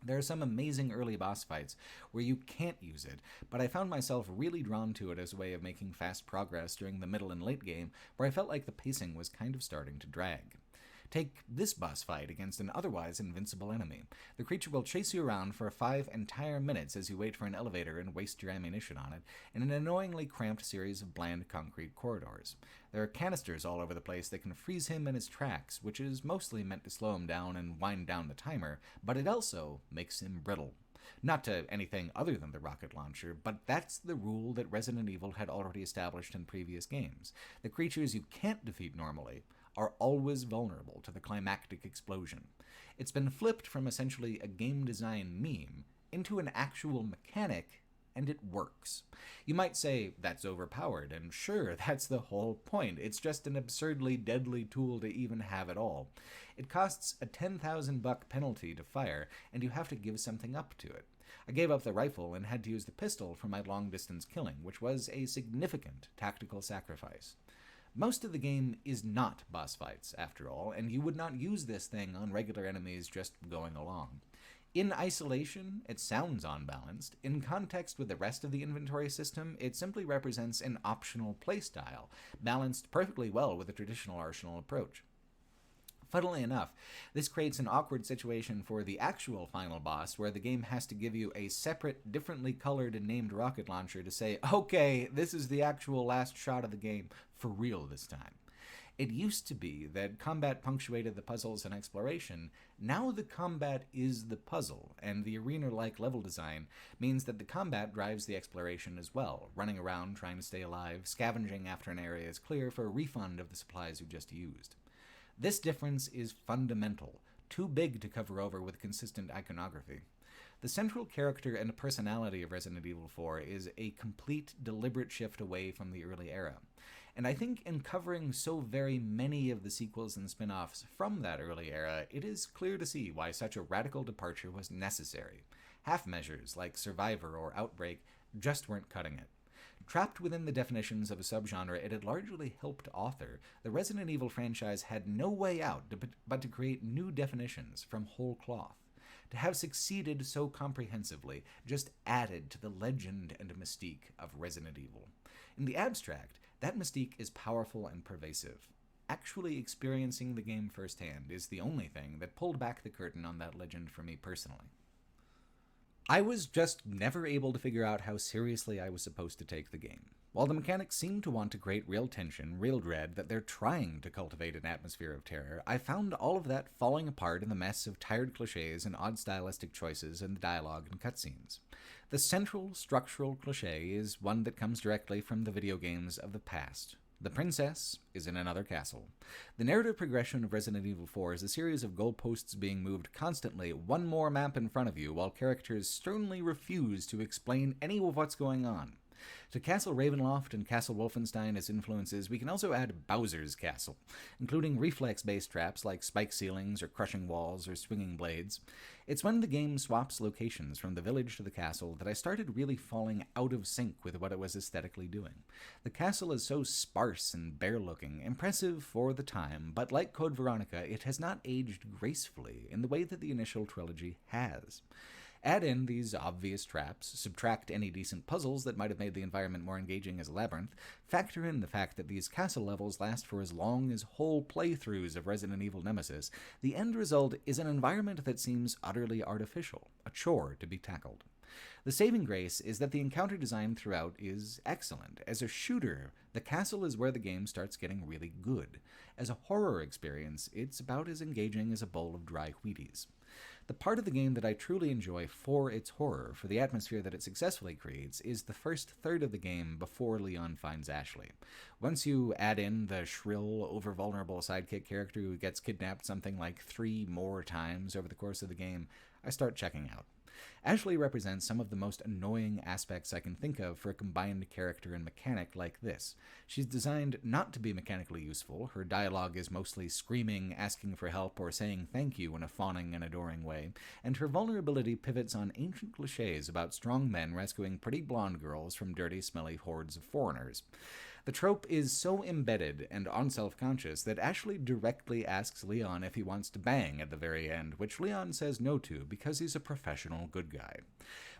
There are some amazing early boss fights where you can't use it, but I found myself really drawn to it as a way of making fast progress during the middle and late game, where I felt like the pacing was kind of starting to drag. Take this boss fight against an otherwise invincible enemy. The creature will chase you around for 5 entire minutes as you wait for an elevator and waste your ammunition on it, in an annoyingly cramped series of bland concrete corridors. There are canisters all over the place that can freeze him in his tracks, which is mostly meant to slow him down and wind down the timer, but it also makes him brittle. Not to anything other than the rocket launcher, but that's the rule that Resident Evil had already established in previous games. The creatures you can't defeat normally are always vulnerable to the climactic explosion. It's been flipped from essentially a game design meme into an actual mechanic, and it works. You might say that's overpowered, and sure, that's the whole point. It's just an absurdly deadly tool to even have at all. It costs a $10,000 penalty to fire, and you have to give something up to it. I gave up the rifle and had to use the pistol for my long-distance killing, which was a significant tactical sacrifice. Most of the game is not boss fights, after all, and you would not use this thing on regular enemies just going along. In isolation, it sounds unbalanced. In context with the rest of the inventory system, it simply represents an optional playstyle, balanced perfectly well with a traditional arsenal approach. Funnily enough, this creates an awkward situation for the actual final boss, where the game has to give you a separate, differently colored and named rocket launcher to say, okay, this is the actual last shot of the game, for real this time. It used to be that combat punctuated the puzzles and exploration. Now the combat is the puzzle, and the arena-like level design means that the combat drives the exploration as well, running around trying to stay alive, scavenging after an area is clear for a refund of the supplies you just used. This difference is fundamental, too big to cover over with consistent iconography. The central character and personality of Resident Evil 4 is a complete, deliberate shift away from the early era. And I think in covering so very many of the sequels and spin-offs from that early era, it is clear to see why such a radical departure was necessary. Half measures like Survivor or Outbreak just weren't cutting it. Trapped within the definitions of a subgenre it had largely helped author, the Resident Evil franchise had no way out but to create new definitions from whole cloth. To have succeeded so comprehensively just added to the legend and mystique of Resident Evil. In the abstract, that mystique is powerful and pervasive. Actually experiencing the game firsthand is the only thing that pulled back the curtain on that legend for me personally. I was just never able to figure out how seriously I was supposed to take the game. While the mechanics seem to want to create real tension, real dread, that they're trying to cultivate an atmosphere of terror, I found all of that falling apart in the mess of tired cliches and odd stylistic choices in the dialogue and cutscenes. The central structural cliche is one that comes directly from the video games of the past. The princess is in another castle. The narrative progression of Resident Evil 4 is a series of goalposts being moved constantly, one more map in front of you, while characters sternly refuse to explain any of what's going on. To Castle Ravenloft and Castle Wolfenstein as influences, we can also add Bowser's Castle, including reflex-based traps like spike ceilings or crushing walls or swinging blades. It's when the game swaps locations from the village to the castle that I started really falling out of sync with what it was aesthetically doing. The castle is so sparse and bare-looking, impressive for the time, but like Code Veronica, it has not aged gracefully in the way that the initial trilogy has. Add in these obvious traps, subtract any decent puzzles that might have made the environment more engaging as a labyrinth, factor in the fact that these castle levels last for as long as whole playthroughs of Resident Evil Nemesis, the end result is an environment that seems utterly artificial, a chore to be tackled. The saving grace is that the encounter design throughout is excellent. As a shooter, the castle is where the game starts getting really good. As a horror experience, it's about as engaging as a bowl of dry Wheaties. The part of the game that I truly enjoy for its horror, for the atmosphere that it successfully creates, is the first third of the game before Leon finds Ashley. Once you add in the shrill, over-vulnerable sidekick character who gets kidnapped something like 3 more times over the course of the game, I start checking out. Ashley represents some of the most annoying aspects I can think of for a combined character and mechanic like this. She's designed not to be mechanically useful. Her dialogue is mostly screaming, asking for help, or saying thank you in a fawning and adoring way, and her vulnerability pivots on ancient cliches about strong men rescuing pretty blonde girls from dirty, smelly hordes of foreigners. The trope is so embedded and unself-conscious that Ashley directly asks Leon if he wants to bang at the very end, which Leon says no to because he's a professional good guy.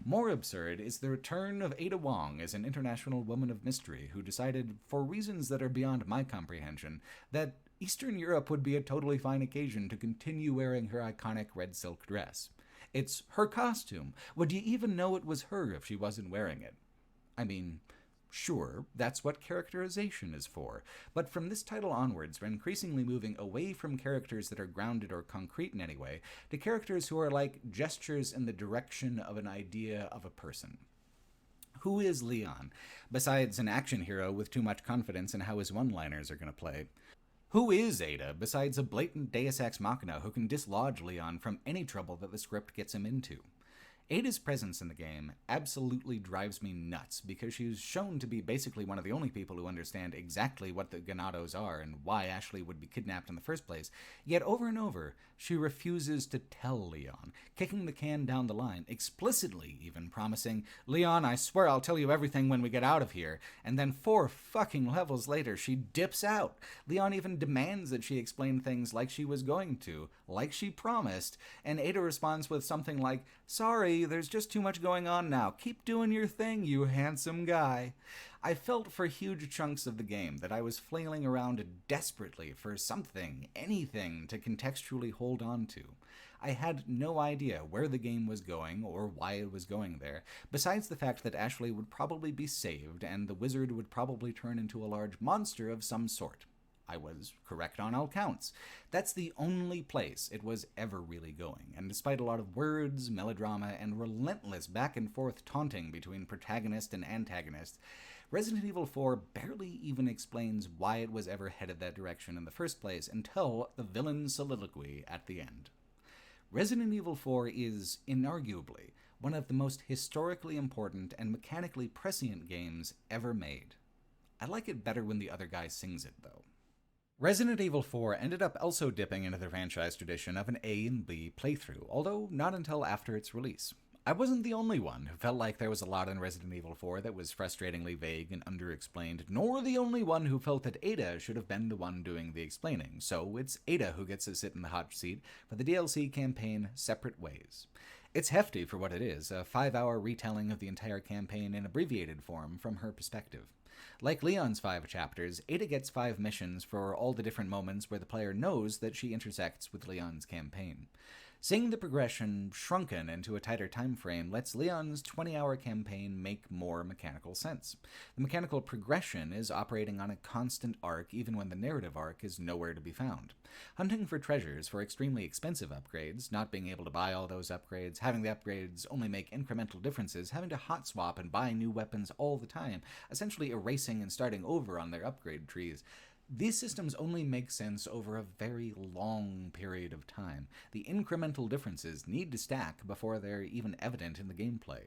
More absurd is the return of Ada Wong as an international woman of mystery who decided, for reasons that are beyond my comprehension, that Eastern Europe would be a totally fine occasion to continue wearing her iconic red silk dress. It's her costume. Would you even know it was her if she wasn't wearing it? I mean, sure, that's what characterization is for, but from this title onwards, we're increasingly moving away from characters that are grounded or concrete in any way, to characters who are like gestures in the direction of an idea of a person. Who is Leon, besides an action hero with too much confidence in how his one-liners are going to play? Who is Ada, besides a blatant deus ex machina who can dislodge Leon from any trouble that the script gets him into? Ada's presence in the game absolutely drives me nuts because she's shown to be basically one of the only people who understand exactly what the Ganados are and why Ashley would be kidnapped in the first place, yet over and over, she refuses to tell Leon, kicking the can down the line, explicitly even promising, "Leon, I swear I'll tell you everything when we get out of here," and then 4 fucking levels later, she dips out. Leon even demands that she explain things like she was going to, like she promised, and Ada responds with something like, "Sorry, there's just too much going on now. Keep doing your thing, you handsome guy." I felt for huge chunks of the game that I was flailing around desperately for something, anything, to contextually hold on to. I had no idea where the game was going or why it was going there, besides the fact that Ashley would probably be saved and the wizard would probably turn into a large monster of some sort. I was correct on all counts. That's the only place it was ever really going, and despite a lot of words, melodrama, and relentless back and forth taunting between protagonist and antagonist, Resident Evil 4 barely even explains why it was ever headed that direction in the first place until the villain's soliloquy at the end. Resident Evil 4 is, inarguably, one of the most historically important and mechanically prescient games ever made. I like it better when the other guy sings it, though. Resident Evil 4 ended up also dipping into the franchise tradition of an A and B playthrough, although not until after its release. I wasn't the only one who felt like there was a lot in Resident Evil 4 that was frustratingly vague and underexplained, nor the only one who felt that Ada should have been the one doing the explaining, so it's Ada who gets to sit in the hot seat for the DLC campaign Separate Ways. It's hefty for what it is, a 5-hour retelling of the entire campaign in abbreviated form from her perspective. Like Leon's 5 chapters, Ada gets 5 missions for all the different moments where the player knows that she intersects with Leon's campaign. Seeing the progression shrunken into a tighter time frame lets Leon's 20-hour campaign make more mechanical sense. The mechanical progression is operating on a constant arc even when the narrative arc is nowhere to be found. Hunting for treasures for extremely expensive upgrades, not being able to buy all those upgrades, having the upgrades only make incremental differences, having to hot swap and buy new weapons all the time, essentially erasing and starting over on their upgrade trees. These systems only make sense over a very long period of time. The incremental differences need to stack before they're even evident in the gameplay.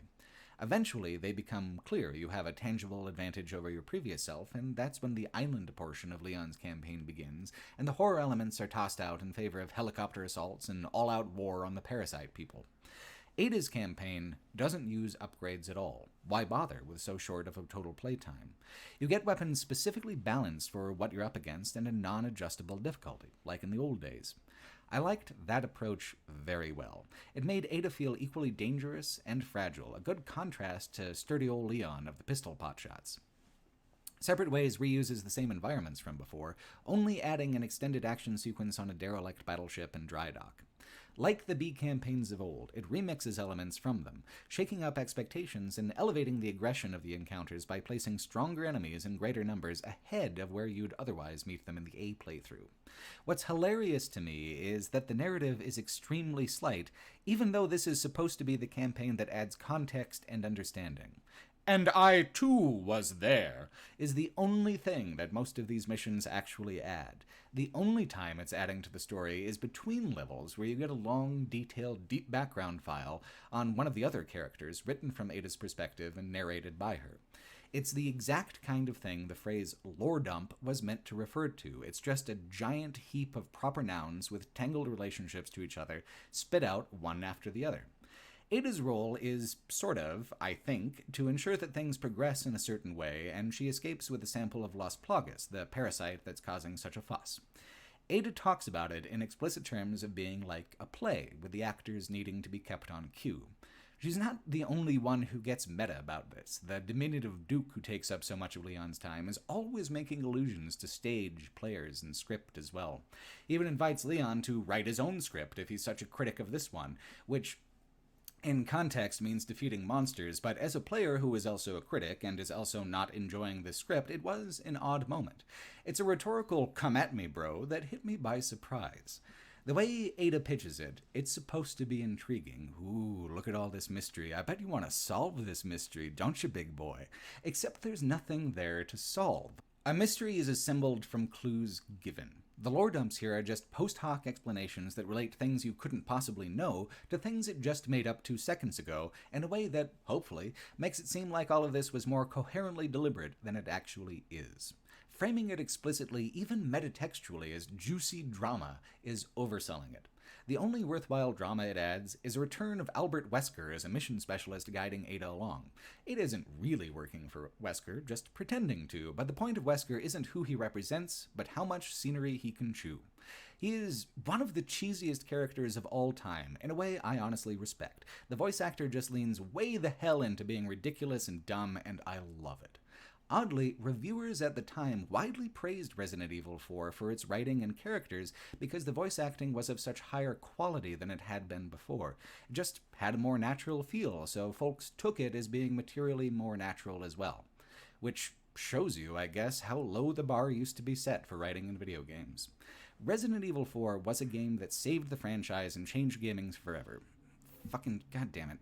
Eventually, they become clear you have a tangible advantage over your previous self, and that's when the island portion of Leon's campaign begins, and the horror elements are tossed out in favor of helicopter assaults and all-out war on the parasite people. Ada's campaign doesn't use upgrades at all. Why bother with so short of a total playtime? You get weapons specifically balanced for what you're up against and a non-adjustable difficulty, like in the old days. I liked that approach very well. It made Ada feel equally dangerous and fragile, a good contrast to sturdy old Leon of the pistol potshots. Separate Ways reuses the same environments from before, only adding an extended action sequence on a derelict battleship and dry dock. Like the B campaigns of old, it remixes elements from them, shaking up expectations and elevating the aggression of the encounters by placing stronger enemies in greater numbers ahead of where you'd otherwise meet them in the A playthrough. What's hilarious to me is that the narrative is extremely slight, even though this is supposed to be the campaign that adds context and understanding. "and I too was there," is the only thing that most of these missions actually add. The only time it's adding to the story is between levels, where you get a long, detailed, deep background file on one of the other characters, written from Ada's perspective and narrated by her. It's the exact kind of thing the phrase lore dump was meant to refer to. It's just a giant heap of proper nouns with tangled relationships to each other, spit out one after the other. Ada's role is sort of, I think, to ensure that things progress in a certain way, and she escapes with a sample of Las Plagas, the parasite that's causing such a fuss. Ada talks about it in explicit terms of being like a play, with the actors needing to be kept on cue. She's not the only one who gets meta about this. The diminutive Duke, who takes up so much of Leon's time, is always making allusions to stage, players, and script as well. He even invites Leon to write his own script if he's such a critic of this one, which in context means defeating monsters, but as a player who is also a critic and is also not enjoying this script, it was an odd moment. It's a rhetorical come at me bro that hit me by surprise. The way Ada pitches it, it's supposed to be intriguing. Ooh, look at all this mystery. I bet you want to solve this mystery, don't you, big boy? Except there's nothing there to solve. A mystery is assembled from clues given. The lore dumps here are just post hoc explanations that relate things you couldn't possibly know to things it just made up 2 seconds ago in a way that, hopefully, makes it seem like all of this was more coherently deliberate than it actually is. Framing it explicitly, even metatextually, as juicy drama is overselling it. The only worthwhile drama it adds is a return of Albert Wesker as a mission specialist guiding Ada along. Ada isn't really working for Wesker, just pretending to, but the point of Wesker isn't who he represents, but how much scenery he can chew. He is one of the cheesiest characters of all time, in a way I honestly respect. The voice actor just leans way the hell into being ridiculous and dumb, and I love it. Oddly, reviewers at the time widely praised Resident Evil 4 for its writing and characters because the voice acting was of such higher quality than it had been before. It just had a more natural feel, so folks took it as being materially more natural as well. Which shows you, I guess, how low the bar used to be set for writing in video games. Resident Evil 4 was a game that saved the franchise and changed gaming forever. Fucking goddamn it.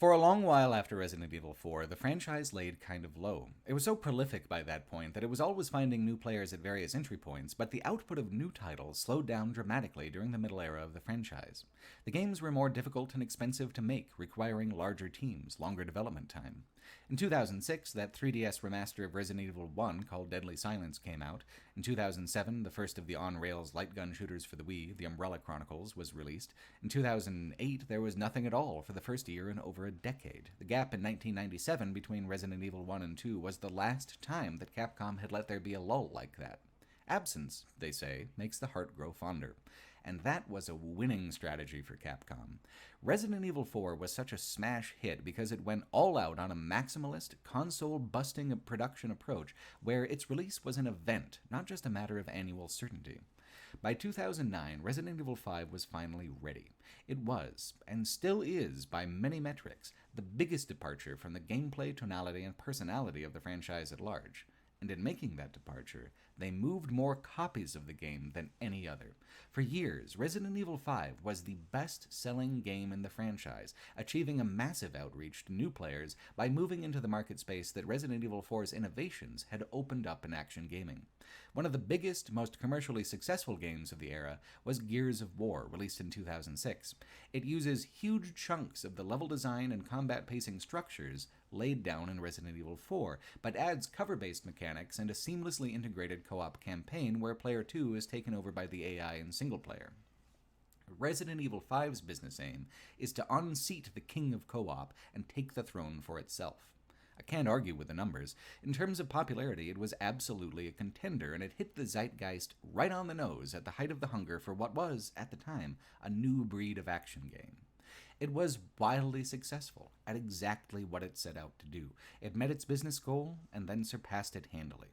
For a long while after Resident Evil 4, the franchise laid kind of low. It was so prolific by that point that it was always finding new players at various entry points, but the output of new titles slowed down dramatically during the middle era of the franchise. The games were more difficult and expensive to make, requiring larger teams, longer development time. In 2006, that 3DS remaster of Resident Evil 1 called Deadly Silence came out. In 2007, the first of the on-rails light gun shooters for the Wii, The Umbrella Chronicles, was released. In 2008, there was nothing at all for the first year in over a decade. The gap in 1997 between Resident Evil 1 and 2 was the last time that Capcom had let there be a lull like that. Absence, they say, makes the heart grow fonder. And that was a winning strategy for Capcom. Resident Evil 4 was such a smash hit because it went all out on a maximalist, console-busting production approach where its release was an event, not just a matter of annual certainty. By 2009, Resident Evil 5 was finally ready. It was, and still is, by many metrics, the biggest departure from the gameplay, tonality, and personality of the franchise at large. And in making that departure, they moved more copies of the game than any other. For years, Resident Evil 5 was the best-selling game in the franchise, achieving a massive outreach to new players by moving into the market space that Resident Evil 4's innovations had opened up in action gaming. One of the biggest, most commercially successful games of the era was Gears of War, released in 2006. It uses huge chunks of the level design and combat pacing structures laid down in Resident Evil 4, but adds cover-based mechanics and a seamlessly integrated co-op campaign where Player 2 is taken over by the AI in single player. Resident Evil 5's business aim is to unseat the king of co-op and take the throne for itself. I can't argue with the numbers. In terms of popularity, it was absolutely a contender, and it hit the zeitgeist right on the nose at the height of the hunger for what was, at the time, a new breed of action game. It was wildly successful at exactly what it set out to do. It met its business goal and then surpassed it handily.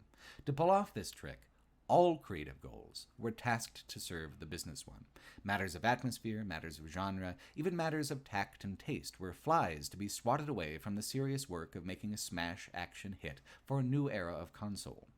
To pull off this trick, all creative goals were tasked to serve the business one. Matters of atmosphere, matters of genre, even matters of tact and taste were flies to be swatted away from the serious work of making a smash action hit for a new era of console.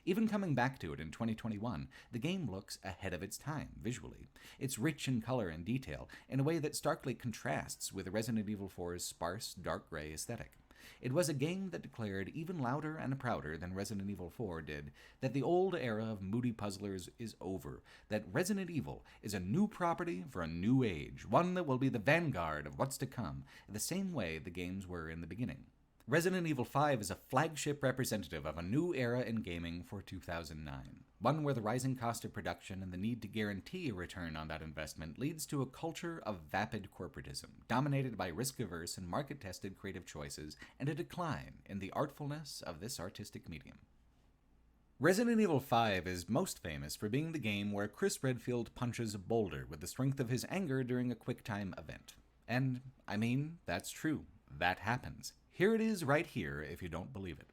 Even coming back to it in 2021, the game looks ahead of its time, visually. It's rich in color and detail, in a way that starkly contrasts with Resident Evil 4's sparse, dark gray aesthetic. It was a game that declared even louder and prouder than Resident Evil 4 did that the old era of moody puzzlers is over, that Resident Evil is a new property for a new age, one that will be the vanguard of what's to come, the same way the games were in the beginning. Resident Evil 5 is a flagship representative of a new era in gaming for 2009, one where the rising cost of production and the need to guarantee a return on that investment leads to a culture of vapid corporatism, dominated by risk-averse and market-tested creative choices, and a decline in the artfulness of this artistic medium. Resident Evil 5 is most famous for being the game where Chris Redfield punches a boulder with the strength of his anger during a QuickTime event. And, I mean, that's true. That happens. Here it is right here if you don't believe it.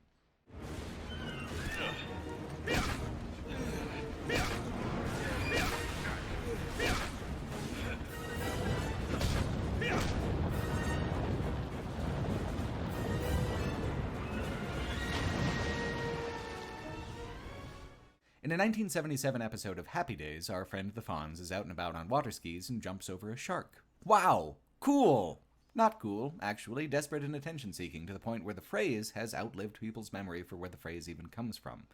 In a 1977 episode of Happy Days, our friend the Fonz is out and about on water skis and jumps over a shark. Wow! Cool! Not cool, actually, desperate and attention-seeking to the point where the phrase has outlived people's memory for where the phrase even comes from.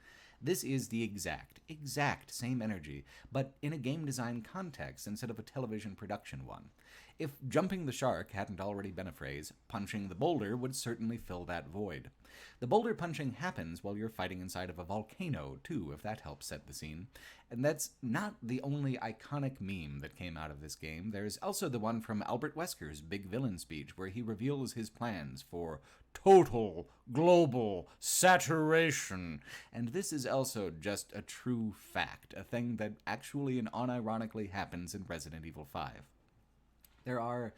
This is the exact same energy, but in a game design context instead of a television production one. If jumping the shark hadn't already been a phrase, punching the boulder would certainly fill that void. The boulder punching happens while you're fighting inside of a volcano, too, if that helps set the scene. And that's not the only iconic meme that came out of this game. There's also the one from Albert Wesker's Big Villain speech, where he reveals his plans for total global saturation. And this is also just a true fact, a thing that actually and unironically happens in Resident Evil 5. There are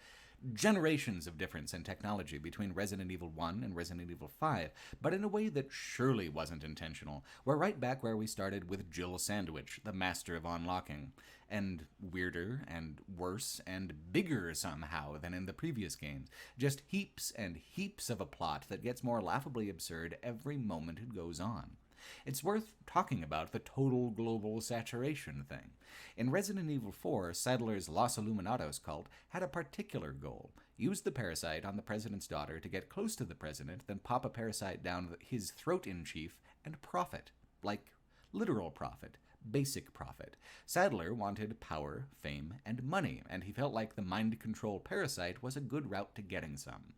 generations of difference in technology between Resident Evil 1 and Resident Evil 5, but in a way that surely wasn't intentional. We're right back where we started with Jill Sandwich, the master of unlocking, and weirder and worse and bigger somehow than in the previous games. Just heaps and heaps of a plot that gets more laughably absurd every moment it goes on. It's worth talking about the total global saturation thing. In Resident Evil 4, Sadler's Los Illuminados cult had a particular goal. Use the parasite on the president's daughter to get close to the president, then pop a parasite down his throat-in-chief and profit. Like, literal profit. Basic profit. Sadler wanted power, fame, and money, and he felt like the mind control parasite was a good route to getting some.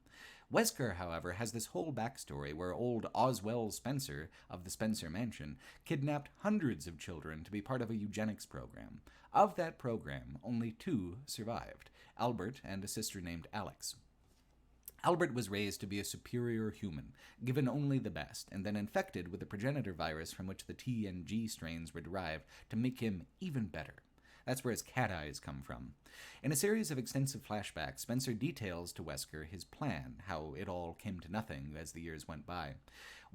Wesker, however, has this whole backstory where old Oswell Spencer of the Spencer Mansion kidnapped hundreds of children to be part of a eugenics program. Of that program, only 2 survived, Albert and a sister named Alex. Albert was raised to be a superior human, given only the best, and then infected with the progenitor virus from which the T and G strains were derived to make him even better. That's where his cat eyes come from. In a series of extensive flashbacks, Spencer details to Wesker his plan, how it all came to nothing as the years went by.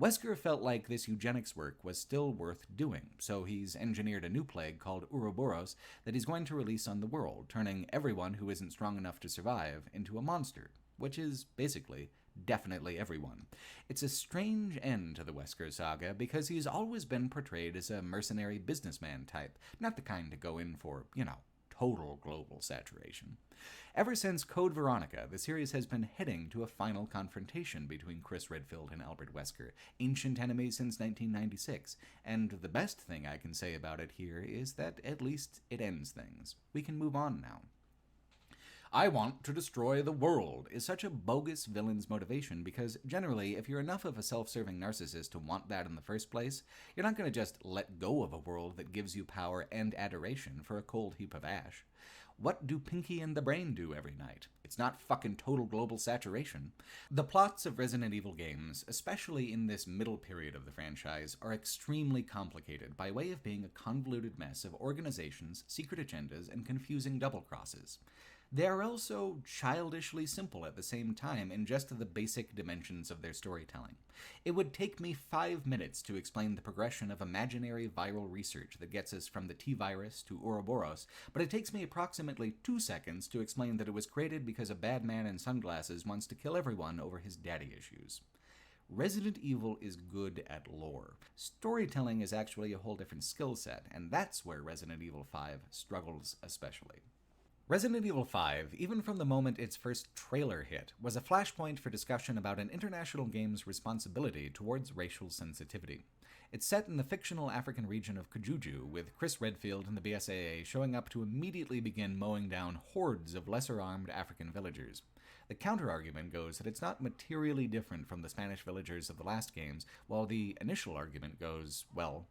Wesker felt like this eugenics work was still worth doing, so he's engineered a new plague called Ouroboros that he's going to release on the world, turning everyone who isn't strong enough to survive into a monster, which is basically definitely everyone. It's a strange end to the Wesker saga because he's always been portrayed as a mercenary businessman type, not the kind to go in for, total global saturation. Ever since Code Veronica, the series has been heading to a final confrontation between Chris Redfield and Albert Wesker, ancient enemies since 1996, and the best thing I can say about it here is that at least it ends things. We can move on now. I want to destroy the world is such a bogus villain's motivation because generally, if you're enough of a self-serving narcissist to want that in the first place, you're not going to just let go of a world that gives you power and adoration for a cold heap of ash. What do Pinky and the Brain do every night? It's not fucking total global saturation. The plots of Resident Evil games, especially in this middle period of the franchise, are extremely complicated by way of being a convoluted mess of organizations, secret agendas, and confusing double-crosses. They are also childishly simple at the same time in just the basic dimensions of their storytelling. It would take me 5 minutes to explain the progression of imaginary viral research that gets us from the T-virus to Ouroboros, but it takes me approximately 2 seconds to explain that it was created because a bad man in sunglasses wants to kill everyone over his daddy issues. Resident Evil is good at lore. Storytelling is actually a whole different skill set, and that's where Resident Evil 5 struggles especially. Resident Evil 5, even from the moment its first trailer hit, was a flashpoint for discussion about an international game's responsibility towards racial sensitivity. It's set in the fictional African region of Kujuju, with Chris Redfield and the BSAA showing up to immediately begin mowing down hordes of lesser-armed African villagers. The counter-argument goes that it's not materially different from the Spanish villagers of the last games, while the initial argument goes, well,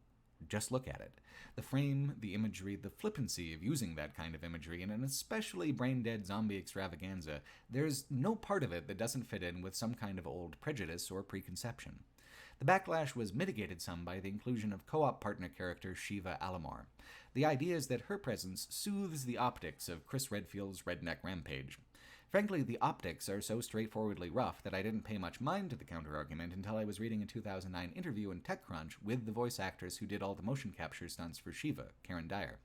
just look at it. The frame, the imagery, the flippancy of using that kind of imagery in an especially brain-dead zombie extravaganza, there's no part of it that doesn't fit in with some kind of old prejudice or preconception. The backlash was mitigated some by the inclusion of co-op partner character Shiva Alomar. The idea is that her presence soothes the optics of Chris Redfield's redneck rampage. Frankly, the optics are so straightforwardly rough that I didn't pay much mind to the counter-argument until I was reading a 2009 interview in TechCrunch with the voice actress who did all the motion capture stunts for Shiva, Karen Dyer.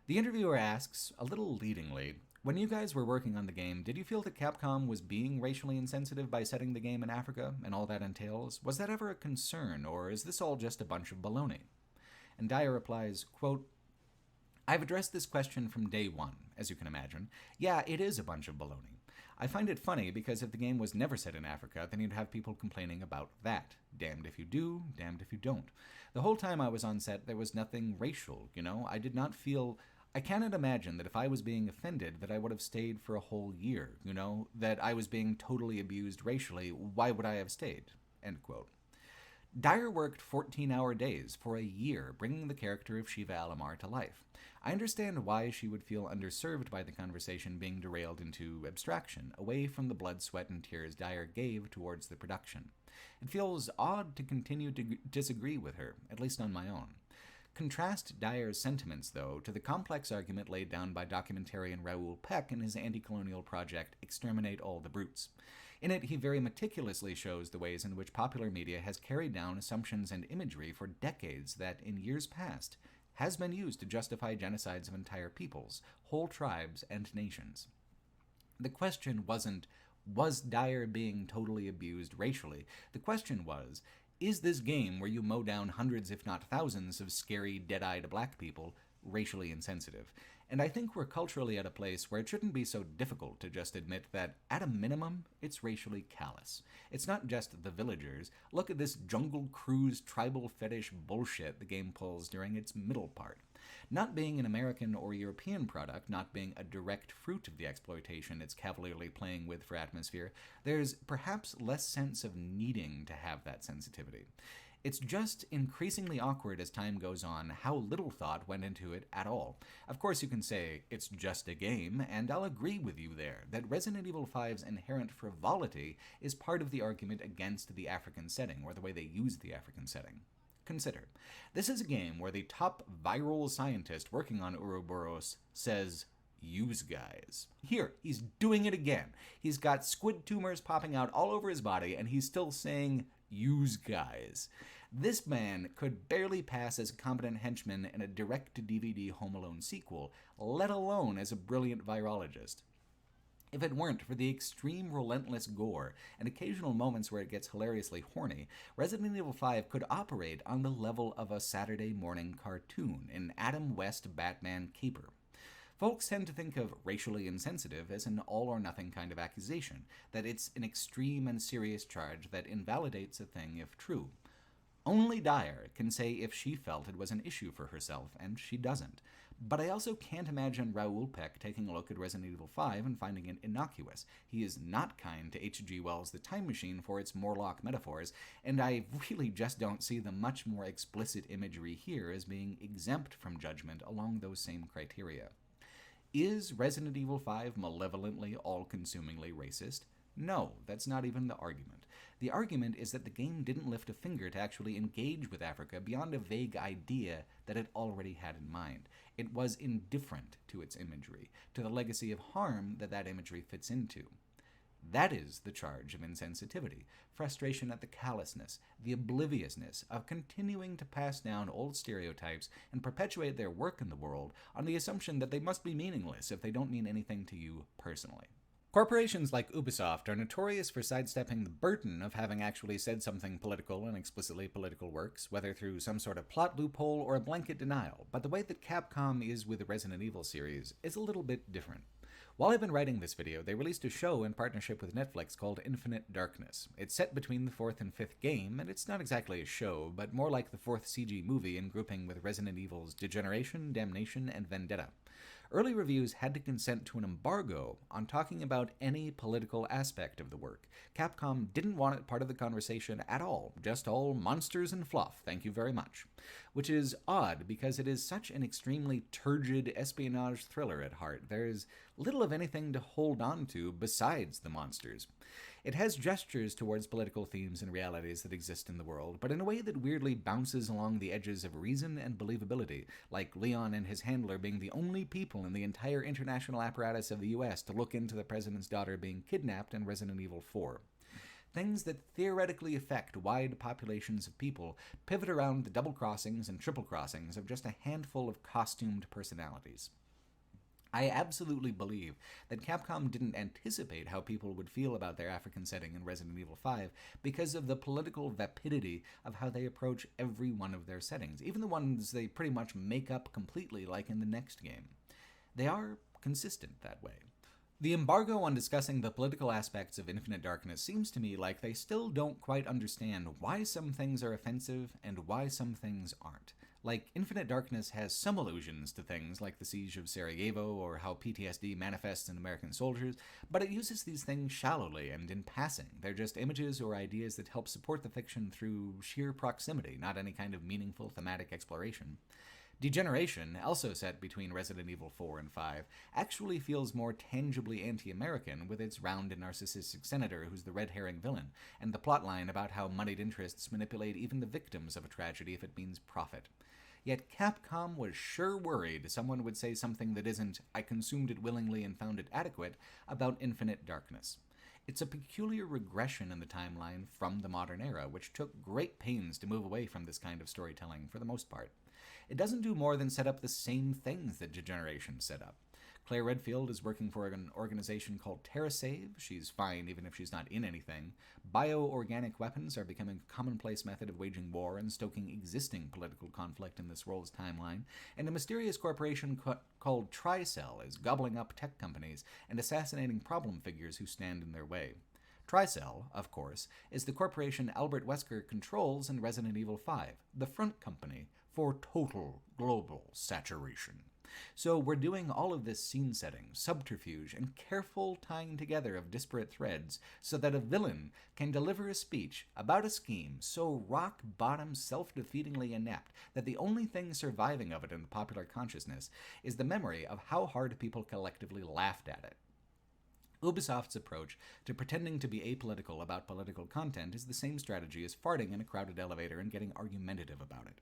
The interviewer asks, a little leadingly, when you guys were working on the game, did you feel that Capcom was being racially insensitive by setting the game in Africa and all that entails? Was that ever a concern, or is this all just a bunch of baloney? And Dyer replies, quote, I've addressed this question from day one, as you can imagine. Yeah, it is a bunch of baloney. I find it funny because if the game was never set in Africa, then you'd have people complaining about that. Damned if you do, damned if you don't. The whole time I was on set, there was nothing racial, I did not feel... I cannot imagine that if I was being offended that I would have stayed for a whole year, that I was being totally abused racially. Why would I have stayed? End quote. Dyer worked 14-hour days for a year, bringing the character of Shiva Alomar to life. I understand why she would feel underserved by the conversation being derailed into abstraction, away from the blood, sweat, and tears Dyer gave towards the production. It feels odd to continue to disagree with her, at least on my own. Contrast Dyer's sentiments, though, to the complex argument laid down by documentarian Raoul Peck in his anti-colonial project Exterminate All the Brutes. In it, he very meticulously shows the ways in which popular media has carried down assumptions and imagery for decades that, in years past, has been used to justify genocides of entire peoples, whole tribes, and nations. The question wasn't, was Dyer being totally abused racially? The question was, is this game where you mow down hundreds if not thousands of scary, dead-eyed black people racially insensitive? And I think we're culturally at a place where it shouldn't be so difficult to just admit that, at a minimum, it's racially callous. It's not just the villagers. Look at this Jungle Cruise tribal fetish bullshit the game pulls during its middle part. Not being an American or European product, not being a direct fruit of the exploitation it's cavalierly playing with for atmosphere, there's perhaps less sense of needing to have that sensitivity. It's just increasingly awkward as time goes on how little thought went into it at all. Of course you can say, it's just a game, and I'll agree with you there, that Resident Evil 5's inherent frivolity is part of the argument against the African setting, or the way they use the African setting. Consider, this is a game where the top viral scientist working on Ouroboros says, use guys. Here, he's doing it again. He's got squid tumors popping out all over his body, and he's still saying, use guys. This man could barely pass as a competent henchman in a direct-to-DVD Home Alone sequel, let alone as a brilliant virologist. If it weren't for the extreme relentless gore and occasional moments where it gets hilariously horny, Resident Evil 5 could operate on the level of a Saturday morning cartoon, an Adam West Batman caper. Folks tend to think of racially insensitive as an all-or-nothing kind of accusation, that it's an extreme and serious charge that invalidates a thing if true. Only Dyer can say if she felt it was an issue for herself, and she doesn't. But I also can't imagine Raoul Peck taking a look at Resident Evil 5 and finding it innocuous. He is not kind to H.G. Wells' The Time Machine for its Morlock metaphors, and I really just don't see the much more explicit imagery here as being exempt from judgment along those same criteria. Is Resident Evil 5 malevolently, all-consumingly racist? No, that's not even the argument. The argument is that the game didn't lift a finger to actually engage with Africa beyond a vague idea that it already had in mind. It was indifferent to its imagery, to the legacy of harm that that imagery fits into. That is the charge of insensitivity, frustration at the callousness, the obliviousness of continuing to pass down old stereotypes and perpetuate their work in the world on the assumption that they must be meaningless if they don't mean anything to you personally. Of Corporations like Ubisoft are notorious for sidestepping the burden of having actually said something political in explicitly political works, whether through some sort of plot loophole or a blanket denial, but the way that Capcom is with the Resident Evil series is a little bit different. While I've been writing this video, they released a show in partnership with Netflix called Infinite Darkness. It's set between the 4th and 5th game, and it's not exactly a show, but more like the 4th CG movie in grouping with Resident Evil's Degeneration, Damnation, and Vendetta. Early reviews had to consent to an embargo on talking about any political aspect of the work. Capcom didn't want it part of the conversation at all, just all monsters and fluff, thank you very much. Which is odd, because it is such an extremely turgid espionage thriller at heart. There's little of anything to hold on to besides the monsters. It has gestures towards political themes and realities that exist in the world, but in a way that weirdly bounces along the edges of reason and believability, like Leon and his handler being the only people in the entire international apparatus of the US to look into the president's daughter being kidnapped in Resident Evil 4. Things that theoretically affect wide populations of people pivot around the double crossings and triple crossings of just a handful of costumed personalities. I absolutely believe that Capcom didn't anticipate how people would feel about their African setting in Resident Evil 5 because of the political vapidity of how they approach every one of their settings, even the ones they pretty much make up completely like in the next game. They are consistent that way. The embargo on discussing the political aspects of Infinite Darkness seems to me like they still don't quite understand why some things are offensive and why some things aren't. Like, Infinite Darkness has some allusions to things like the siege of Sarajevo or how PTSD manifests in American soldiers, but it uses these things shallowly and in passing. They're just images or ideas that help support the fiction through sheer proximity, not any kind of meaningful thematic exploration. Degeneration, also set between Resident Evil 4 and 5, actually feels more tangibly anti-American with its round and narcissistic senator who's the red herring villain, and the plotline about how moneyed interests manipulate even the victims of a tragedy if it means profit. Yet Capcom was sure worried someone would say something that isn't, "I consumed it willingly and found it adequate," about Infinite Darkness. It's a peculiar regression in the timeline from the modern era, which took great pains to move away from this kind of storytelling for the most part. It doesn't do more than set up the same things that Degeneration set up. Claire Redfield is working for an organization called TerraSave. She's fine even if she's not in anything. Bioorganic weapons are becoming a commonplace method of waging war and stoking existing political conflict in this world's timeline. And a mysterious corporation called Tricell is gobbling up tech companies and assassinating problem figures who stand in their way. Tricell, of course, is the corporation Albert Wesker controls in Resident Evil 5, the front company for total global saturation. So we're doing all of this scene setting, subterfuge, and careful tying together of disparate threads so that a villain can deliver a speech about a scheme so rock-bottom, self-defeatingly inept that the only thing surviving of it in the popular consciousness is the memory of how hard people collectively laughed at it. Ubisoft's approach to pretending to be apolitical about political content is the same strategy as farting in a crowded elevator and getting argumentative about it.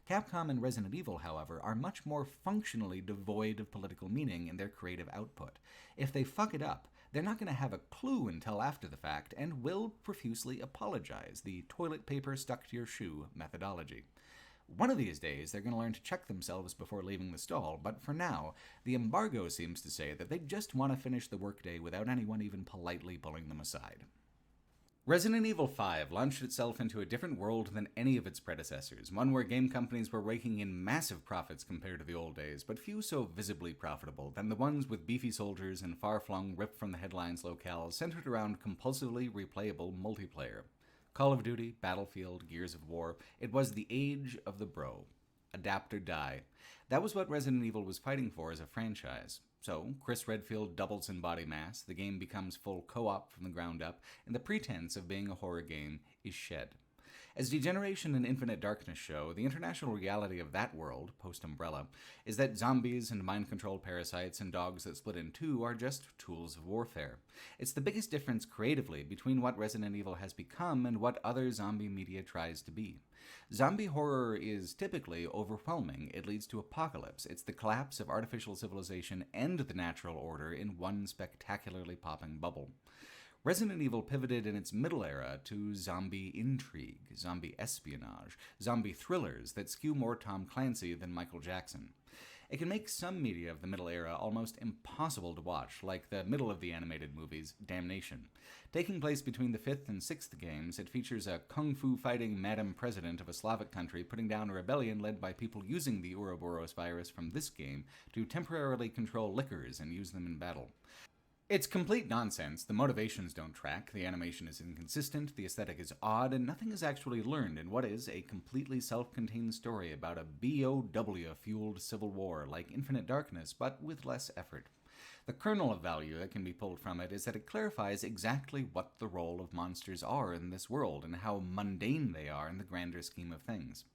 Capcom and Resident Evil, however, are much more functionally devoid of political meaning in their creative output. If they fuck it up, they're not going to have a clue until after the fact and will profusely apologize, the toilet paper stuck to your shoe methodology. One of these days, they're going to learn to check themselves before leaving the stall, but for now, the embargo seems to say that they just want to finish the workday without anyone even politely pulling them aside. Resident Evil 5 launched itself into a different world than any of its predecessors, one where game companies were raking in massive profits compared to the old days, but few so visibly profitable than the ones with beefy soldiers and far-flung, ripped-from-the-headlines locales centered around compulsively replayable multiplayer. Call of Duty, Battlefield, Gears of War, it was the age of the bro. Adapt or die. That was what Resident Evil was fighting for as a franchise. So, Chris Redfield doubles in body mass, the game becomes full co-op from the ground up, and the pretense of being a horror game is shed. As Degeneration and Infinite Darkness show, the international reality of that world, post-Umbrella, is that zombies and mind-controlled parasites and dogs that split in two are just tools of warfare. It's the biggest difference creatively between what Resident Evil has become and what other zombie media tries to be. Zombie horror is typically overwhelming. It leads to apocalypse. It's the collapse of artificial civilization and the natural order in one spectacularly popping bubble. Resident Evil pivoted in its middle era to zombie intrigue, zombie espionage, zombie thrillers that skew more Tom Clancy than Michael Jackson. It can make some media of the Middle Era almost impossible to watch, like the middle of the animated movies, Damnation. Taking place between the 5th and 6th games, it features a kung fu fighting Madam President of a Slavic country putting down a rebellion led by people using the Ouroboros virus from this game to temporarily control liquors and use them in battle. It's complete nonsense, the motivations don't track, the animation is inconsistent, the aesthetic is odd, and nothing is actually learned in what is a completely self-contained story about a BOW-fueled civil war like Infinite Darkness, but with less effort. The kernel of value that can be pulled from it is that it clarifies exactly what the role of monsters are in this world and how mundane they are in the grander scheme of things.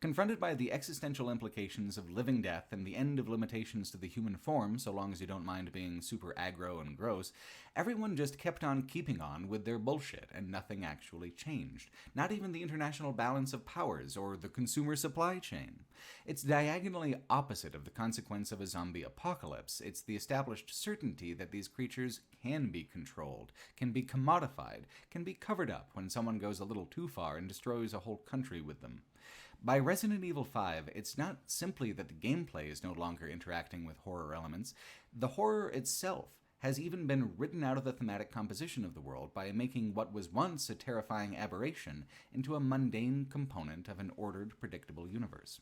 Confronted by the existential implications of living death and the end of limitations to the human form, so long as you don't mind being super aggro and gross, everyone just kept on keeping on with their bullshit, and nothing actually changed. Not even the international balance of powers or the consumer supply chain. It's diagonally opposite of the consequence of a zombie apocalypse. It's the established certainty that these creatures can be controlled, can be commodified, can be covered up when someone goes a little too far and destroys a whole country with them. By Resident Evil 5, it's not simply that the gameplay is no longer interacting with horror elements. The horror itself has even been written out of the thematic composition of the world by making what was once a terrifying aberration into a mundane component of an ordered, predictable universe.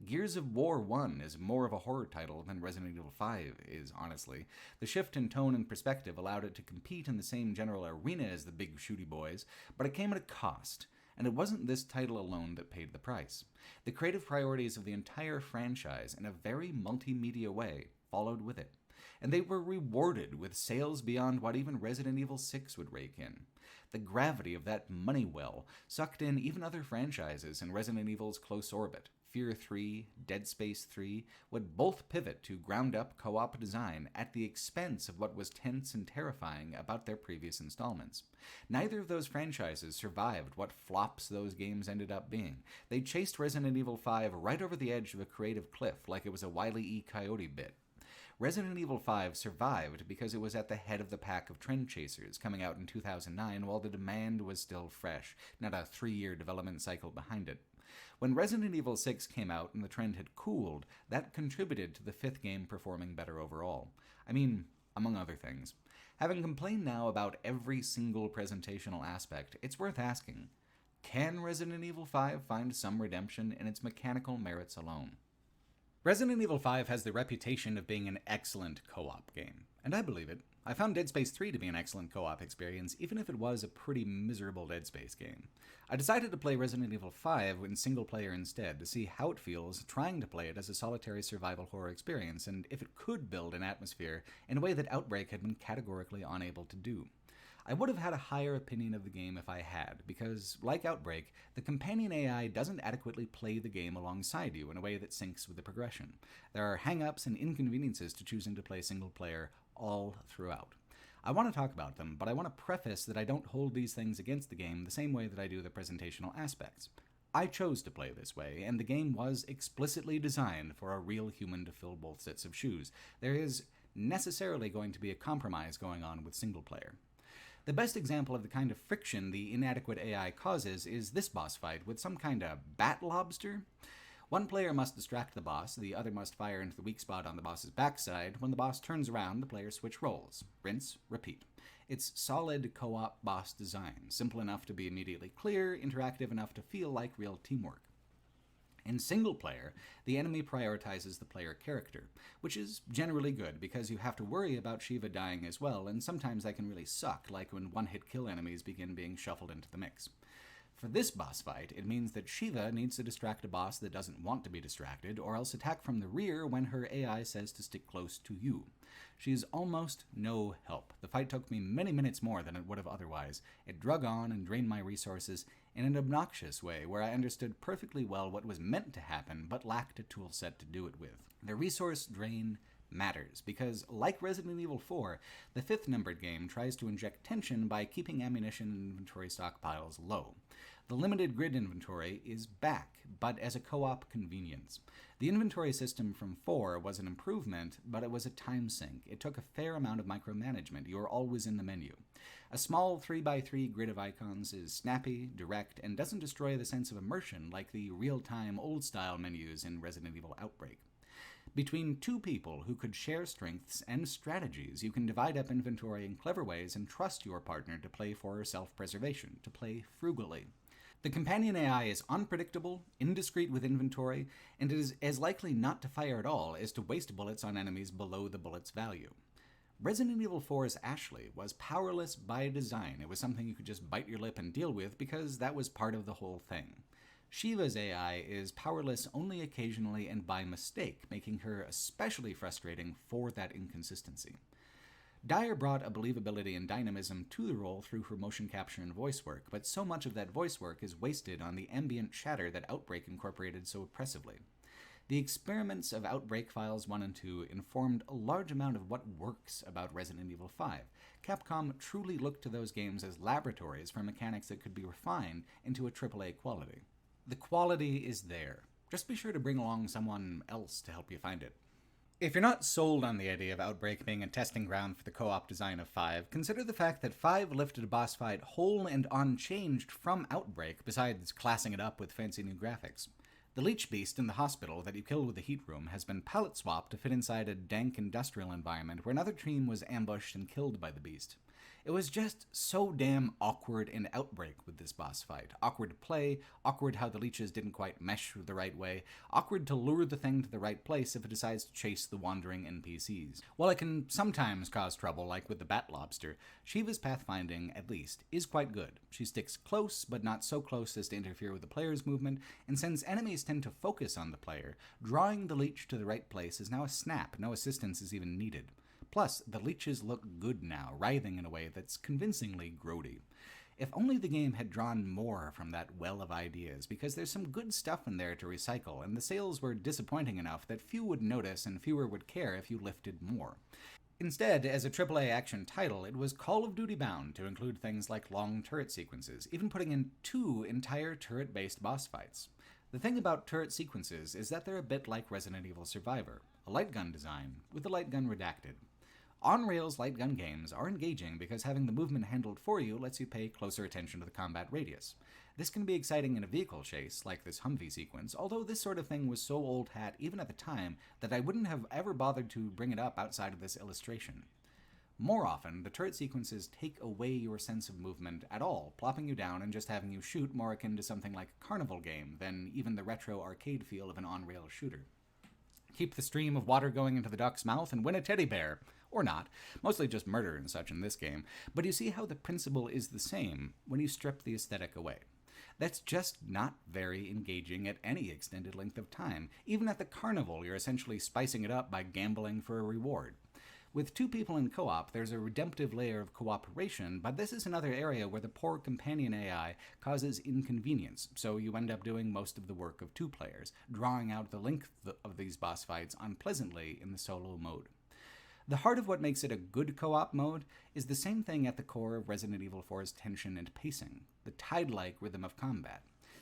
Gears of War 1 is more of a horror title than Resident Evil 5 is, honestly. The shift in tone and perspective allowed it to compete in the same general arena as the big shooty boys, but it came at a cost. And it wasn't this title alone that paid the price. The creative priorities of the entire franchise, in a very multimedia way, followed with it. And they were rewarded with sales beyond what even Resident Evil 6 would rake in. The gravity of that money well sucked in even other franchises in Resident Evil's close orbit. Fear 3, Dead Space 3 would both pivot to ground-up co-op design at the expense of what was tense and terrifying about their previous installments. Neither of those franchises survived what flops those games ended up being. They chased Resident Evil 5 right over the edge of a creative cliff like it was a Wile E. Coyote bit. Resident Evil 5 survived because it was at the head of the pack of trend chasers, coming out in 2009 while the demand was still fresh, not a 3-year development cycle behind it. When Resident Evil 6 came out and the trend had cooled, that contributed to the 5th game performing better overall. I mean, among other things. Having complained now about every single presentational aspect, it's worth asking, can Resident Evil 5 find some redemption in its mechanical merits alone? Resident Evil 5 has the reputation of being an excellent co-op game, and I believe it. I found Dead Space 3 to be an excellent co-op experience, even if it was a pretty miserable Dead Space game. I decided to play Resident Evil 5 in single-player instead, to see how it feels trying to play it as a solitary survival horror experience, and if it could build an atmosphere in a way that Outbreak had been categorically unable to do. I would have had a higher opinion of the game if I had, because, like Outbreak, the companion AI doesn't adequately play the game alongside you in a way that syncs with the progression. There are hang-ups and inconveniences to choosing to play single-player all throughout. I want to talk about them, but I want to preface that I don't hold these things against the game the same way that I do the presentational aspects. I chose to play this way, and the game was explicitly designed for a real human to fill both sets of shoes. There is necessarily going to be a compromise going on with single-player. The best example of the kind of friction the inadequate AI causes is this boss fight with some kind of bat lobster. One player must distract the boss, the other must fire into the weak spot on the boss's backside. When the boss turns around, the players switch roles. Rinse, repeat. It's solid co-op boss design, simple enough to be immediately clear, interactive enough to feel like real teamwork. In single player, the enemy prioritizes the player character, which is generally good because you have to worry about Shiva dying as well, and sometimes that can really suck, like when one-hit kill enemies begin being shuffled into the mix. For this boss fight, it means that Shiva needs to distract a boss that doesn't want to be distracted, or else attack from the rear when her AI says to stick close to you. She is almost no help. The fight took me many minutes more than it would have otherwise. It drug on and drained my resources in an obnoxious way, where I understood perfectly well what was meant to happen, but lacked a tool set to do it with. The resource drain matters, because, like Resident Evil 4, the 5th numbered game tries to inject tension by keeping ammunition and inventory stockpiles low. The limited grid inventory is back, but as a co-op convenience. The inventory system from 4 was an improvement, but it was a time sink. It took a fair amount of micromanagement. You are always in the menu. A small 3x3 grid of icons is snappy, direct, and doesn't destroy the sense of immersion like the real-time, old-style menus in Resident Evil Outbreak. Between two people who could share strengths and strategies, you can divide up inventory in clever ways and trust your partner to play for self-preservation, to play frugally. The companion AI is unpredictable, indiscreet with inventory, and it is as likely not to fire at all as to waste bullets on enemies below the bullet's value. Resident Evil 4's Ashley was powerless by design. It was something you could just bite your lip and deal with because that was part of the whole thing. Shiva's AI is powerless only occasionally and by mistake, making her especially frustrating for that inconsistency. Dyer brought a believability and dynamism to the role through her motion capture and voice work, but so much of that voice work is wasted on the ambient chatter that Outbreak incorporated so oppressively. The experiments of Outbreak Files 1 and 2 informed a large amount of what works about Resident Evil 5. Capcom truly looked to those games as laboratories for mechanics that could be refined into a AAA quality. The quality is there. Just be sure to bring along someone else to help you find it. If you're not sold on the idea of Outbreak being a testing ground for the co-op design of 5, consider the fact that 5 lifted a boss fight whole and unchanged from Outbreak, besides classing it up with fancy new graphics. The leech beast in the hospital that you killed with the heat room has been palette swapped to fit inside a dank industrial environment where another team was ambushed and killed by the beast. It was just so damn awkward in Outbreak with this boss fight. Awkward to play, awkward how the leeches didn't quite mesh the right way, awkward to lure the thing to the right place if it decides to chase the wandering NPCs. While it can sometimes cause trouble, like with the bat lobster, Shiva's pathfinding, at least, is quite good. She sticks close, but not so close as to interfere with the player's movement, and since enemies tend to focus on the player, drawing the leech to the right place is now a snap, no assistance is even needed. Plus, the leeches look good now, writhing in a way that's convincingly grody. If only the game had drawn more from that well of ideas, because there's some good stuff in there to recycle, and the sales were disappointing enough that few would notice and fewer would care if you lifted more. Instead, as a AAA action title, it was Call of Duty bound to include things like long turret sequences, even putting in 2 entire turret-based boss fights. The thing about turret sequences is that they're a bit like Resident Evil Survivor, a light gun design with the light gun redacted. On-rails light gun games are engaging because having the movement handled for you lets you pay closer attention to the combat radius. This can be exciting in a vehicle chase, like this Humvee sequence, although this sort of thing was so old hat even at the time that I wouldn't have ever bothered to bring it up outside of this illustration. More often, the turret sequences take away your sense of movement at all, plopping you down and just having you shoot more akin to something like a carnival game than even the retro arcade feel of an on-rail shooter. Keep the stream of water going into the duck's mouth and win a teddy bear. Or not, mostly just murder and such in this game, but you see how the principle is the same when you strip the aesthetic away. That's just not very engaging at any extended length of time. Even at the carnival, you're essentially spicing it up by gambling for a reward. With 2 people in co-op, there's a redemptive layer of cooperation, but this is another area where the poor companion AI causes inconvenience, so you end up doing most of the work of 2 players, drawing out the length of these boss fights unpleasantly in the solo mode. The heart of what makes it a good co-op mode is the same thing at the core of Resident Evil 4's tension and pacing, the tide-like rhythm of combat.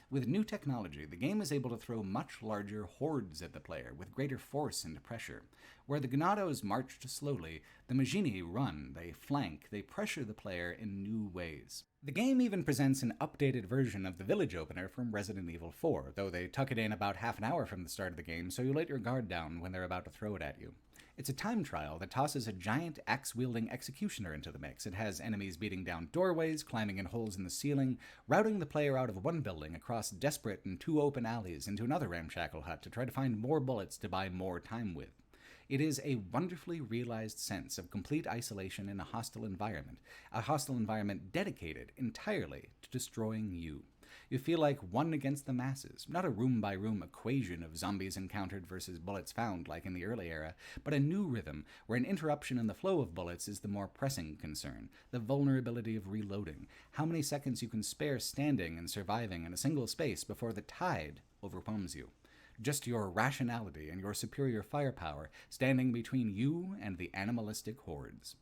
With new technology, the game is able to throw much larger hordes at the player with greater force and pressure. Where the Ganados marched slowly, the Magini run, they flank, they pressure the player in new ways. The game even presents an updated version of the village opener from Resident Evil 4, though they tuck it in about half an hour from the start of the game, so you let your guard down when they're about to throw it at you. It's a time trial that tosses a giant axe-wielding executioner into the mix. It has enemies beating down doorways, climbing in holes in the ceiling, routing the player out of one building across desperate and 2 open alleys into another ramshackle hut to try to find more bullets to buy more time with. It is a wonderfully realized sense of complete isolation in a hostile environment dedicated entirely to destroying you. You feel like one against the masses, not a room-by-room equation of zombies encountered versus bullets found like in the early era, but a new rhythm where an interruption in the flow of bullets is the more pressing concern, the vulnerability of reloading, how many seconds you can spare standing and surviving in a single space before the tide overwhelms you. Just your rationality and your superior firepower standing between you and the animalistic hordes.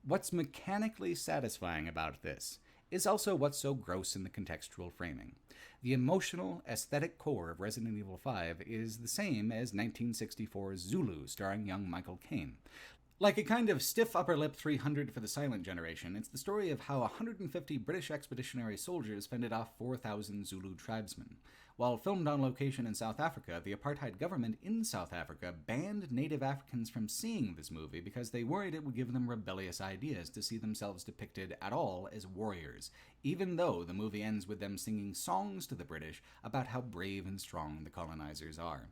What's mechanically satisfying about this is also what's so gross in the contextual framing. The emotional, aesthetic core of Resident Evil 5 is the same as 1964's Zulu, starring young Michael Caine. Like a kind of stiff upper lip 300 for the silent generation, it's the story of how 150 British expeditionary soldiers fended off 4,000 Zulu tribesmen. While filmed on location in South Africa, the apartheid government in South Africa banned native Africans from seeing this movie because they worried it would give them rebellious ideas to see themselves depicted at all as warriors, even though the movie ends with them singing songs to the British about how brave and strong the colonizers are.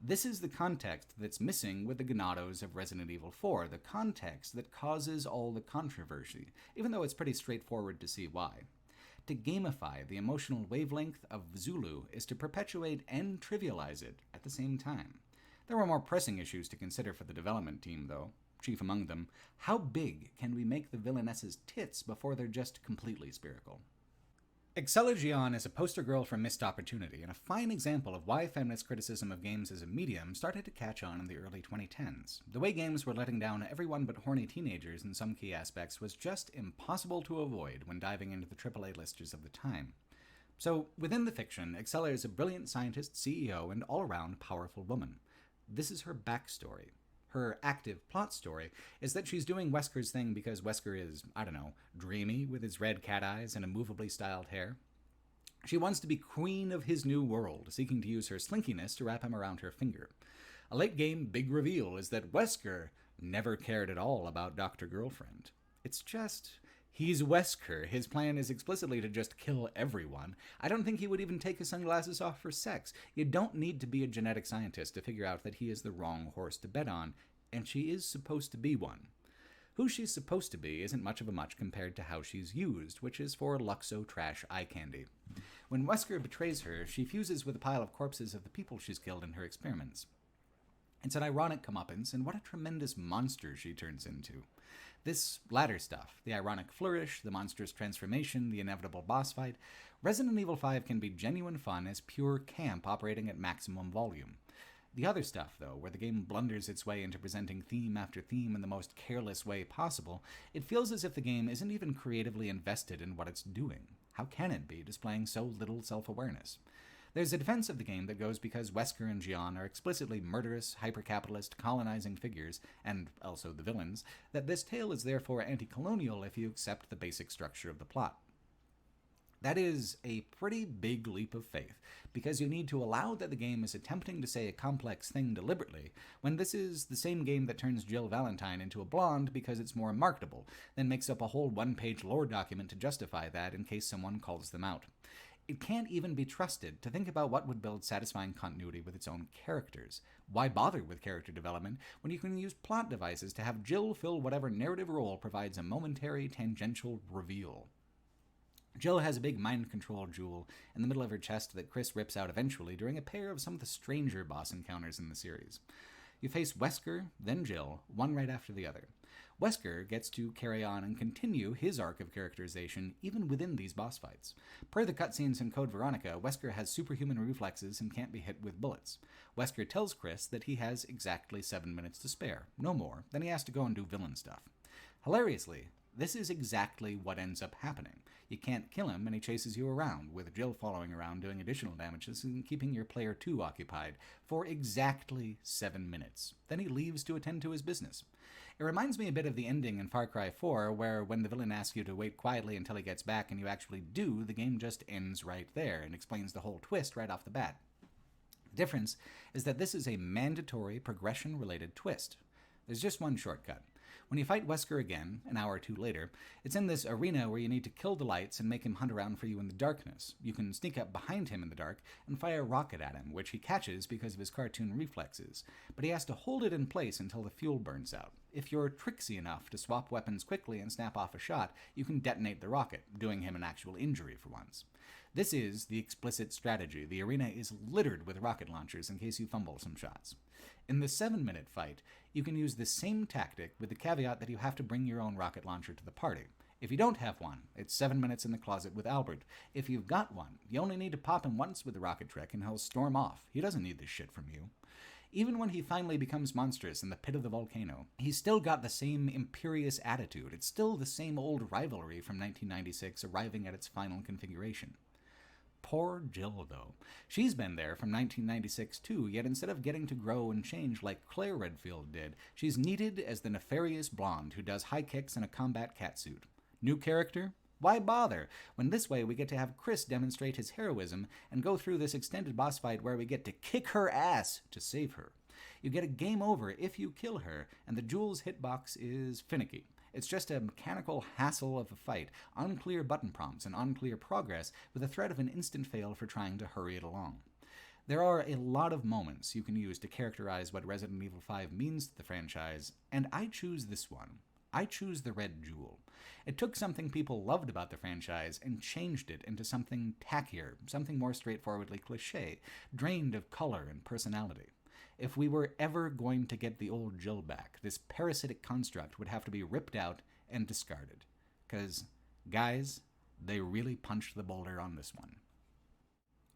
This is the context that's missing with the Ganados of Resident Evil 4, the context that causes all the controversy, even though it's pretty straightforward to see why. To gamify the emotional wavelength of Zulu is to perpetuate and trivialize it at the same time. There were more pressing issues to consider for the development team, though. Chief among them, how big can we make the villainess's tits before they're just completely spherical? Excella Gian is a poster girl for missed opportunity and a fine example of why feminist criticism of games as a medium started to catch on in the early 2010s. The way games were letting down everyone but horny teenagers in some key aspects was just impossible to avoid when diving into the AAA listers of the time. So, within the fiction, Excella is a brilliant scientist, CEO, and all-around powerful woman. This is her backstory. Her active plot story is that she's doing Wesker's thing because Wesker is, dreamy with his red cat eyes and immovably styled hair. She wants to be queen of his new world, seeking to use her slinkiness to wrap him around her finger. A late-game big reveal is that Wesker never cared at all about Dr. Girlfriend. It's just, he's Wesker. His plan is explicitly to just kill everyone. I don't think he would even take his sunglasses off for sex. You don't need to be a genetic scientist to figure out that he is the wrong horse to bet on, and she is supposed to be one. Who she's supposed to be isn't much of a much compared to how she's used, which is for Luxo trash eye candy. When Wesker betrays her, she fuses with a pile of corpses of the people she's killed in her experiments. It's an ironic comeuppance, and what a tremendous monster she turns into. This latter stuff, the ironic flourish, the monstrous transformation, the inevitable boss fight, Resident Evil 5 can be genuine fun as pure camp operating at maximum volume. The other stuff, though, where the game blunders its way into presenting theme after theme in the most careless way possible, it feels as if the game isn't even creatively invested in what it's doing. How can it be, displaying so little self-awareness? There's a defense of the game that goes because Wesker and Gian are explicitly murderous, hyper-capitalist, colonizing figures, and also the villains, that this tale is therefore anti-colonial if you accept the basic structure of the plot. That is a pretty big leap of faith, because you need to allow that the game is attempting to say a complex thing deliberately, when this is the same game that turns Jill Valentine into a blonde because it's more marketable, then makes up a whole one-page lore document to justify that in case someone calls them out. It can't even be trusted to think about what would build satisfying continuity with its own characters. Why bother with character development when you can use plot devices to have Jill fill whatever narrative role provides a momentary, tangential reveal? Jill has a big mind-control jewel in the middle of her chest that Chris rips out eventually during a pair of some of the stranger boss encounters in the series. You face Wesker, then Jill, one right after the other. Wesker gets to carry on and continue his arc of characterization even within these boss fights. Per the cutscenes in Code Veronica, Wesker has superhuman reflexes and can't be hit with bullets. Wesker tells Chris that he has exactly 7 minutes to spare, no more, then he has to go and do villain stuff. Hilariously, this is exactly what ends up happening. You can't kill him, and he chases you around, with Jill following around doing additional damages and keeping your player 2 occupied for exactly 7 minutes. Then he leaves to attend to his business. It reminds me a bit of the ending in Far Cry 4, where when the villain asks you to wait quietly until he gets back and you actually do, the game just ends right there and explains the whole twist right off the bat. The difference is that this is a mandatory progression-related twist. There's just one shortcut. When you fight Wesker again, an hour or two later, it's in this arena where you need to kill the lights and make him hunt around for you in the darkness. You can sneak up behind him in the dark and fire a rocket at him, which he catches because of his cartoon reflexes, but he has to hold it in place until the fuel burns out. If you're tricksy enough to swap weapons quickly and snap off a shot, you can detonate the rocket, doing him an actual injury for once. This is the explicit strategy. The arena is littered with rocket launchers in case you fumble some shots. In the 7-minute fight, you can use the same tactic with the caveat that you have to bring your own rocket launcher to the party. If you don't have one, it's 7 minutes in the closet with Albert. If you've got one, you only need to pop him once with the rocket trick and he'll storm off. He doesn't need this shit from you. Even when he finally becomes monstrous in the pit of the volcano, he's still got the same imperious attitude. It's still the same old rivalry from 1996 arriving at its final configuration. Poor Jill, though. She's been there from 1996 too, yet instead of getting to grow and change like Claire Redfield did, she's needed as the nefarious blonde who does high kicks in a combat catsuit. New character? Why bother, when this way we get to have Chris demonstrate his heroism and go through this extended boss fight where we get to kick her ass to save her. You get a game over if you kill her, and the Jules hitbox is finicky. It's just a mechanical hassle of a fight, unclear button prompts and unclear progress, with the threat of an instant fail for trying to hurry it along. There are a lot of moments you can use to characterize what Resident Evil 5 means to the franchise, and I choose this one. I choose the Red Jewel. It took something people loved about the franchise and changed it into something tackier, something more straightforwardly cliché, drained of color and personality. If we were ever going to get the old Jill back, this parasitic construct would have to be ripped out and discarded. 'Cause, guys, they really punched the boulder on this one.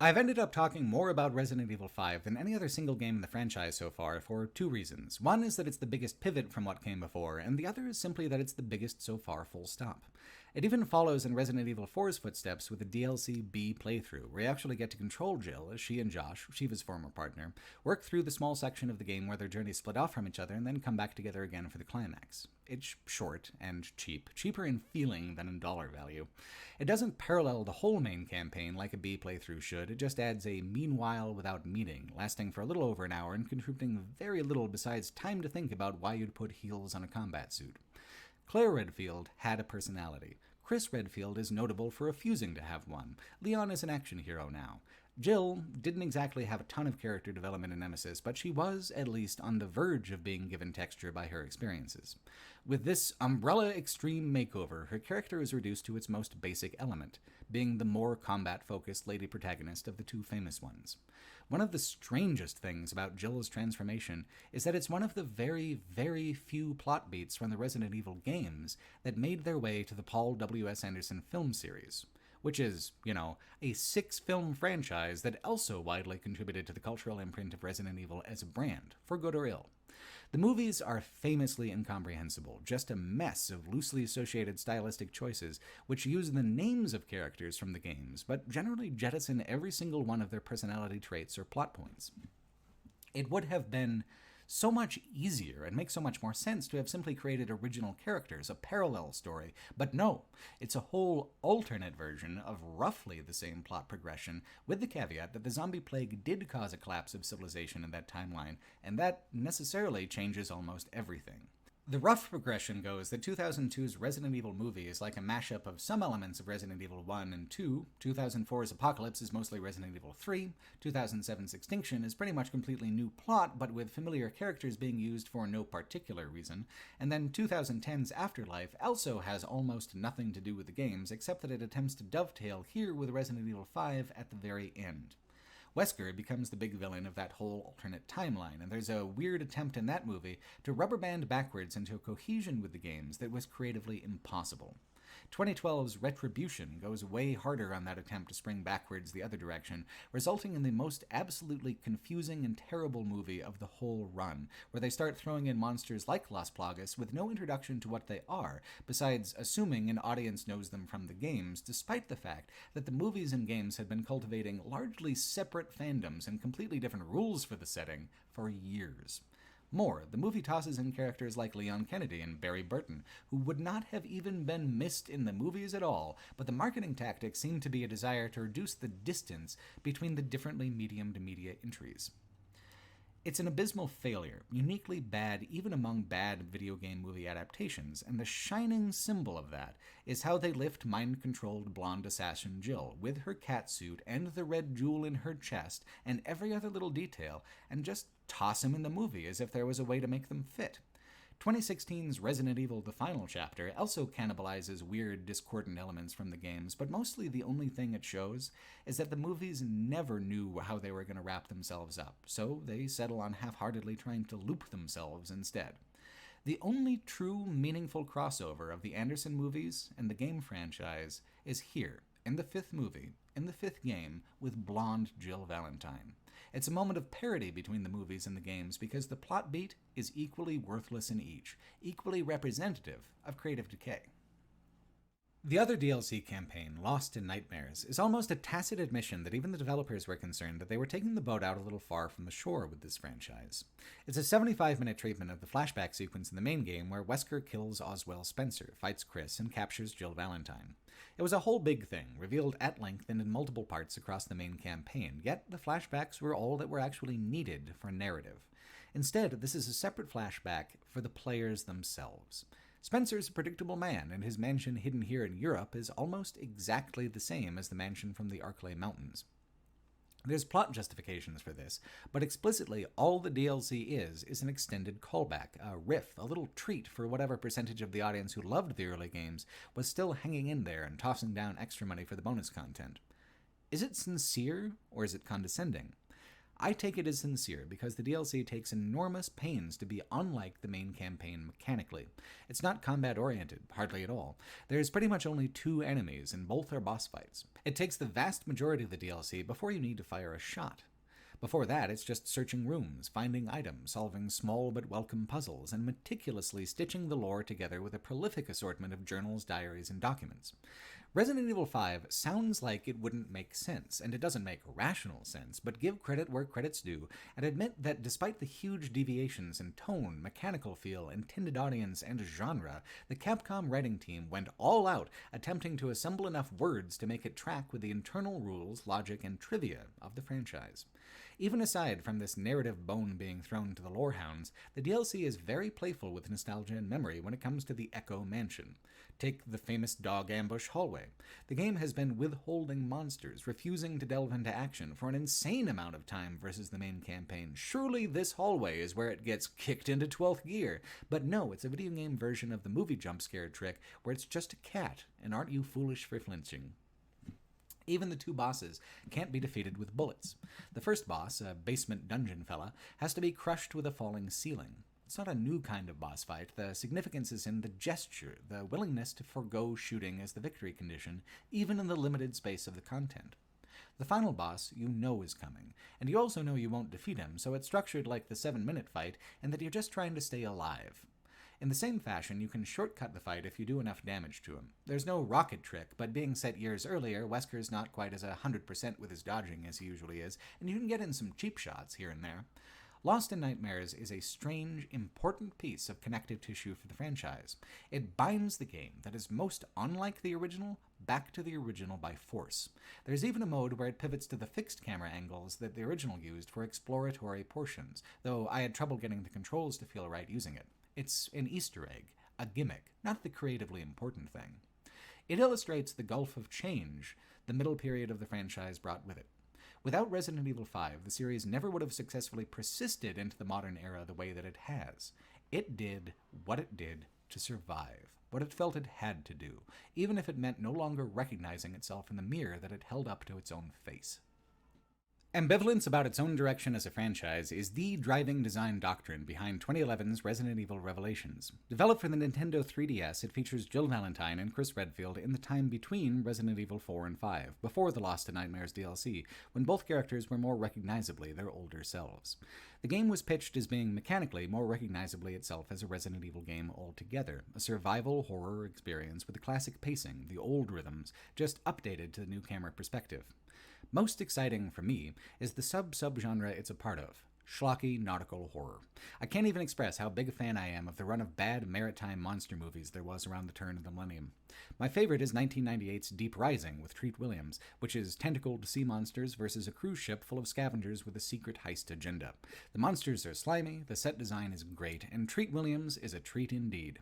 I've ended up talking more about Resident Evil 5 than any other single game in the franchise so far for two reasons. One is that it's the biggest pivot from what came before, and the other is simply that it's the biggest so far, full stop. It even follows in Resident Evil 4's footsteps with a DLC B playthrough, where you actually get to control Jill as she and Josh, Shiva's former partner, work through the small section of the game where their journeys split off from each other and then come back together again for the climax. It's short and cheap, cheaper in feeling than in dollar value. It doesn't parallel the whole main campaign like a B playthrough should, it just adds a meanwhile without meaning, lasting for a little over an hour and contributing very little besides time to think about why you'd put heels on a combat suit. Claire Redfield had a personality. Chris Redfield is notable for refusing to have one. Leon is an action hero now. Jill didn't exactly have a ton of character development in Nemesis, but she was at least on the verge of being given texture by her experiences. With this Umbrella Extreme makeover, her character is reduced to its most basic element, being the more combat-focused lady protagonist of the two famous ones. One of the strangest things about Jill's transformation is that it's one of the very, very few plot beats from the Resident Evil games that made their way to the Paul W.S. Anderson film series, which is, a 6-film franchise that also widely contributed to the cultural imprint of Resident Evil as a brand, for good or ill. The movies are famously incomprehensible, just a mess of loosely associated stylistic choices which use the names of characters from the games, but generally jettison every single one of their personality traits or plot points. It would have been so much easier and makes so much more sense to have simply created original characters, a parallel story, but no, it's a whole alternate version of roughly the same plot progression, with the caveat that the zombie plague did cause a collapse of civilization in that timeline, and that necessarily changes almost everything. The rough progression goes that 2002's Resident Evil movie is like a mashup of some elements of Resident Evil 1 and 2, 2004's Apocalypse is mostly Resident Evil 3, 2007's Extinction is pretty much completely new plot but with familiar characters being used for no particular reason, and then 2010's Afterlife also has almost nothing to do with the games except that it attempts to dovetail here with Resident Evil 5 at the very end. Wesker becomes the big villain of that whole alternate timeline, and there's a weird attempt in that movie to rubber band backwards into a cohesion with the games that was creatively impossible. 2012's Retribution goes way harder on that attempt to spring backwards the other direction, resulting in the most absolutely confusing and terrible movie of the whole run, where they start throwing in monsters like Las Plagas with no introduction to what they are, besides assuming an audience knows them from the games, despite the fact that the movies and games had been cultivating largely separate fandoms and completely different rules for the setting for years. More, the movie tosses in characters like Leon Kennedy and Barry Burton, who would not have even been missed in the movies at all, but the marketing tactic seemed to be a desire to reduce the distance between the differently medium-to-media entries. It's an abysmal failure, uniquely bad even among bad video game movie adaptations, and the shining symbol of that is how they lift mind-controlled blonde assassin Jill, with her catsuit and the red jewel in her chest and every other little detail, and just toss him in the movie as if there was a way to make them fit. 2016's Resident Evil The Final Chapter also cannibalizes weird, discordant elements from the games, but mostly the only thing it shows is that the movies never knew how they were going to wrap themselves up, so they settle on half-heartedly trying to loop themselves instead. The only true, meaningful crossover of the Anderson movies and the game franchise is here, in the 5th movie, in the 5th game, with blonde Jill Valentine. It's a moment of parody between the movies and the games because the plot beat is equally worthless in each, equally representative of creative decay. The other DLC campaign, Lost in Nightmares, is almost a tacit admission that even the developers were concerned that they were taking the boat out a little far from the shore with this franchise. It's a 75-minute treatment of the flashback sequence in the main game where Wesker kills Oswell Spencer, fights Chris, and captures Jill Valentine. It was a whole big thing, revealed at length and in multiple parts across the main campaign, yet the flashbacks were all that were actually needed for narrative. Instead, this is a separate flashback for the players themselves. Spencer's a predictable man, and his mansion hidden here in Europe is almost exactly the same as the mansion from the Arklay Mountains. There's plot justifications for this, but explicitly all the DLC is an extended callback, a riff, a little treat for whatever percentage of the audience who loved the early games was still hanging in there and tossing down extra money for the bonus content. Is it sincere, or is it condescending? I take it as sincere because the DLC takes enormous pains to be unlike the main campaign mechanically. It's not combat-oriented, hardly at all. There's pretty much only 2 enemies, and both are boss fights. It takes the vast majority of the DLC before you need to fire a shot. Before that, it's just searching rooms, finding items, solving small but welcome puzzles, and meticulously stitching the lore together with a prolific assortment of journals, diaries, and documents. Resident Evil 5 sounds like it wouldn't make sense, and it doesn't make rational sense, but give credit where credit's due, and admit that despite the huge deviations in tone, mechanical feel, intended audience, and genre, the Capcom writing team went all out, attempting to assemble enough words to make it track with the internal rules, logic, and trivia of the franchise. Even aside from this narrative bone being thrown to the lorehounds, the DLC is very playful with nostalgia and memory when it comes to the Echo Mansion. Take the famous dog ambush hallway. The game has been withholding monsters, refusing to delve into action for an insane amount of time versus the main campaign. Surely this hallway is where it gets kicked into 12th gear. But no, it's a video game version of the movie jump scare trick where it's just a cat, and aren't you foolish for flinching? Even the 2 bosses can't be defeated with bullets. The first boss, a basement dungeon fella, has to be crushed with a falling ceiling. It's not a new kind of boss fight. The significance is in the gesture, the willingness to forego shooting as the victory condition, even in the limited space of the content. The final boss you know is coming, and you also know you won't defeat him, so it's structured like the 7-minute fight, and that you're just trying to stay alive. In the same fashion, you can shortcut the fight if you do enough damage to him. There's no rocket trick, but being set years earlier, Wesker's not quite as 100% with his dodging as he usually is, and you can get in some cheap shots here and there. Lost in Nightmares is a strange, important piece of connective tissue for the franchise. It binds the game that is most unlike the original back to the original by force. There's even a mode where it pivots to the fixed camera angles that the original used for exploratory portions, though I had trouble getting the controls to feel right using it. It's an Easter egg, a gimmick, not the creatively important thing. It illustrates the gulf of change the middle period of the franchise brought with it. Without Resident Evil 5, the series never would have successfully persisted into the modern era the way that it has. It did what it did to survive, what it felt it had to do, even if it meant no longer recognizing itself in the mirror that it held up to its own face. Ambivalence about its own direction as a franchise is the driving design doctrine behind 2011's Resident Evil Revelations. Developed for the Nintendo 3DS, it features Jill Valentine and Chris Redfield in the time between Resident Evil 4 and 5, before the Lost in Nightmares DLC, when both characters were more recognizably their older selves. The game was pitched as being mechanically more recognizably itself as a Resident Evil game altogether, a survival horror experience with the classic pacing, the old rhythms, just updated to the new camera perspective. Most exciting for me is the subgenre it's a part of, schlocky nautical horror. I can't even express how big a fan I am of the run of bad maritime monster movies there was around the turn of the millennium. My favorite is 1998's Deep Rising with Treat Williams, which is tentacled sea monsters versus a cruise ship full of scavengers with a secret heist agenda. The monsters are slimy, the set design is great, and Treat Williams is a treat indeed.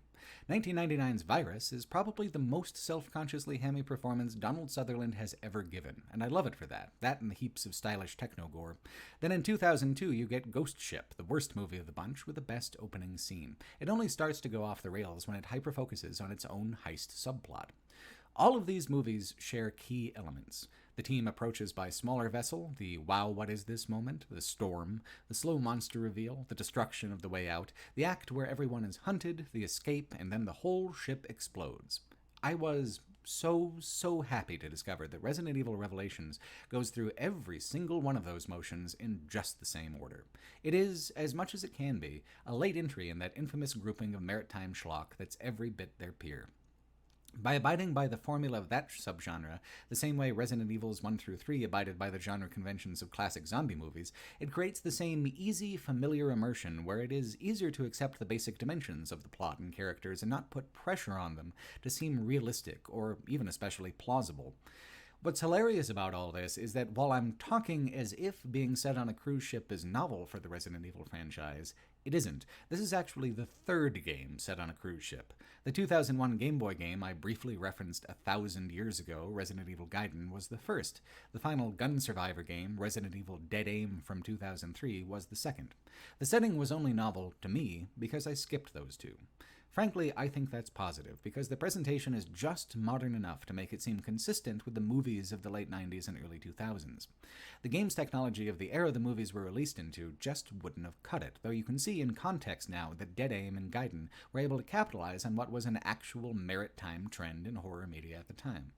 1999's Virus is probably the most self-consciously hammy performance Donald Sutherland has ever given, and I love it for that and the heaps of stylish techno-gore. Then in 2002 you get Ghost Ship, the worst movie of the bunch, with the best opening scene. It only starts to go off the rails when it hyper-focuses on its own heist subplot. All of these movies share key elements. The team approaches by smaller vessel, the wow what is this moment, the storm, the slow monster reveal, the destruction of the way out, the act where everyone is hunted, the escape, and then the whole ship explodes. I was so happy to discover that Resident Evil Revelations goes through every single one of those motions in just the same order. It is, as much as it can be, a late entry in that infamous grouping of maritime schlock that's every bit their peer. By abiding by the formula of that subgenre, the same way Resident Evils 1 through 3 abided by the genre conventions of classic zombie movies, it creates the same easy, familiar immersion where it is easier to accept the basic dimensions of the plot and characters and not put pressure on them to seem realistic or even especially plausible. What's hilarious about all this is that while I'm talking as if being set on a cruise ship is novel for the Resident Evil franchise, it isn't. This is actually the third game set on a cruise ship. The 2001 Game Boy game I briefly referenced 1,000 years ago, Resident Evil Gaiden, was the first. The final gun survivor game, Resident Evil Dead Aim from 2003, was the second. The setting was only novel to me because I skipped those two. Frankly, I think that's positive, because the presentation is just modern enough to make it seem consistent with the movies of the late 90s and early 2000s. The game's technology of the era the movies were released into just wouldn't have cut it, though you can see in context now that Dead Aim and Gaiden were able to capitalize on what was an actual maritime trend in horror media at the time.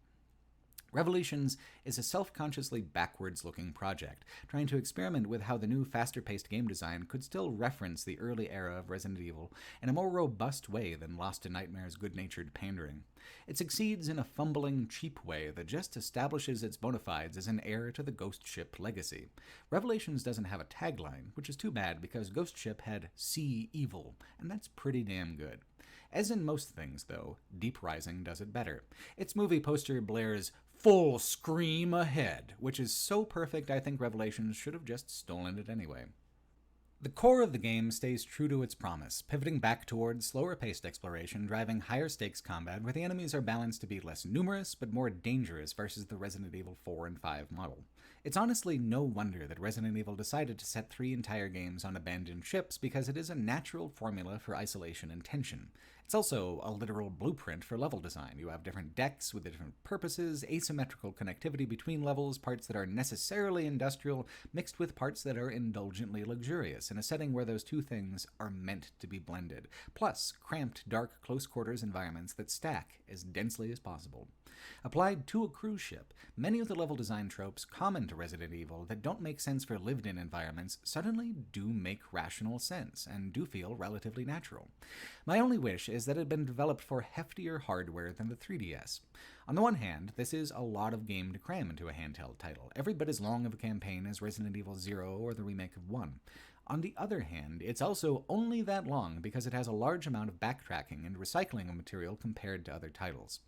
Revolutions is a self-consciously backwards-looking project, trying to experiment with how the new, faster-paced game design could still reference the early era of Resident Evil in a more robust way than Lost in Nightmare's good-natured pandering. It succeeds in a fumbling, cheap way that just establishes its bona fides as an heir to the Ghost Ship legacy. Revelations doesn't have a tagline, which is too bad because Ghost Ship had "See Evil," and that's pretty damn good. As in most things, though, Deep Rising does it better. Its movie poster blares "Full Scream Ahead," which is so perfect I think Revelations should have just stolen it anyway. The core of the game stays true to its promise, pivoting back towards slower-paced exploration, driving higher-stakes combat where the enemies are balanced to be less numerous but more dangerous versus the Resident Evil 4 and 5 model. It's honestly no wonder that Resident Evil decided to set 3 entire games on abandoned ships because it is a natural formula for isolation and tension. It's also a literal blueprint for level design. You have different decks with different purposes, asymmetrical connectivity between levels, parts that are necessarily industrial, mixed with parts that are indulgently luxurious, in a setting where those two things are meant to be blended. Plus, cramped, dark, close-quarters environments that stack as densely as possible. Applied to a cruise ship, many of the level design tropes common to Resident Evil that don't make sense for lived-in environments suddenly do make rational sense and do feel relatively natural. My only wish is that it had been developed for heftier hardware than the 3DS. On the one hand, this is a lot of game to cram into a handheld title, every bit as long of a campaign as Resident Evil 0 or the remake of 1. On the other hand, it's also only that long because it has a large amount of backtracking and recycling of material compared to other titles.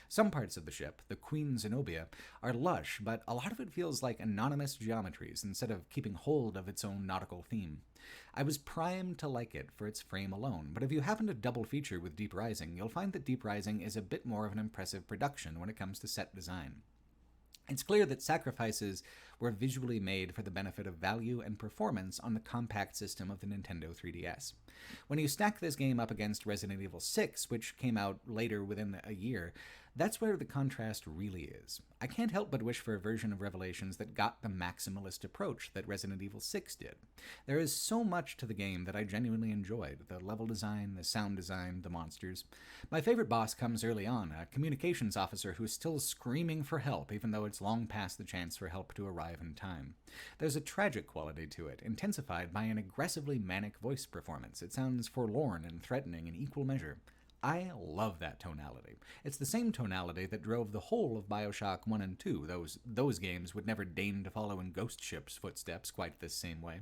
Some parts of the ship, the Queen Zenobia, are lush, but a lot of it feels like anonymous geometries instead of keeping hold of its own nautical theme. I was primed to like it for its frame alone, but if you happen to double feature with Deep Rising, you'll find that Deep Rising is a bit more of an impressive production when it comes to set design. It's clear that sacrifices were visually made for the benefit of value and performance on the compact system of the Nintendo 3DS. When you stack this game up against Resident Evil 6, which came out later within a year, that's where the contrast really is. I can't help but wish for a version of Revelations that got the maximalist approach that Resident Evil 6 did. There is so much to the game that I genuinely enjoyed: the level design, the sound design, the monsters. My favorite boss comes early on, a communications officer who's still screaming for help even though it's long past the chance for help to arrive in time. There's a tragic quality to it, intensified by an aggressively manic voice performance. It sounds forlorn and threatening in equal measure. I love that tonality. It's the same tonality that drove the whole of BioShock 1 and 2. Those games would never deign to follow in Ghost Ship's footsteps quite this same way.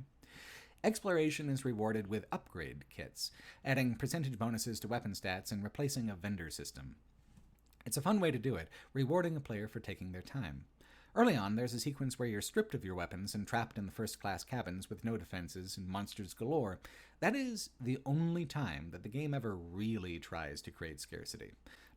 Exploration is rewarded with upgrade kits, adding percentage bonuses to weapon stats and replacing a vendor system. It's a fun way to do it, rewarding a player for taking their time. Early on, there's a sequence where you're stripped of your weapons and trapped in the first-class cabins with no defenses and monsters galore. That is the only time that the game ever really tries to create scarcity.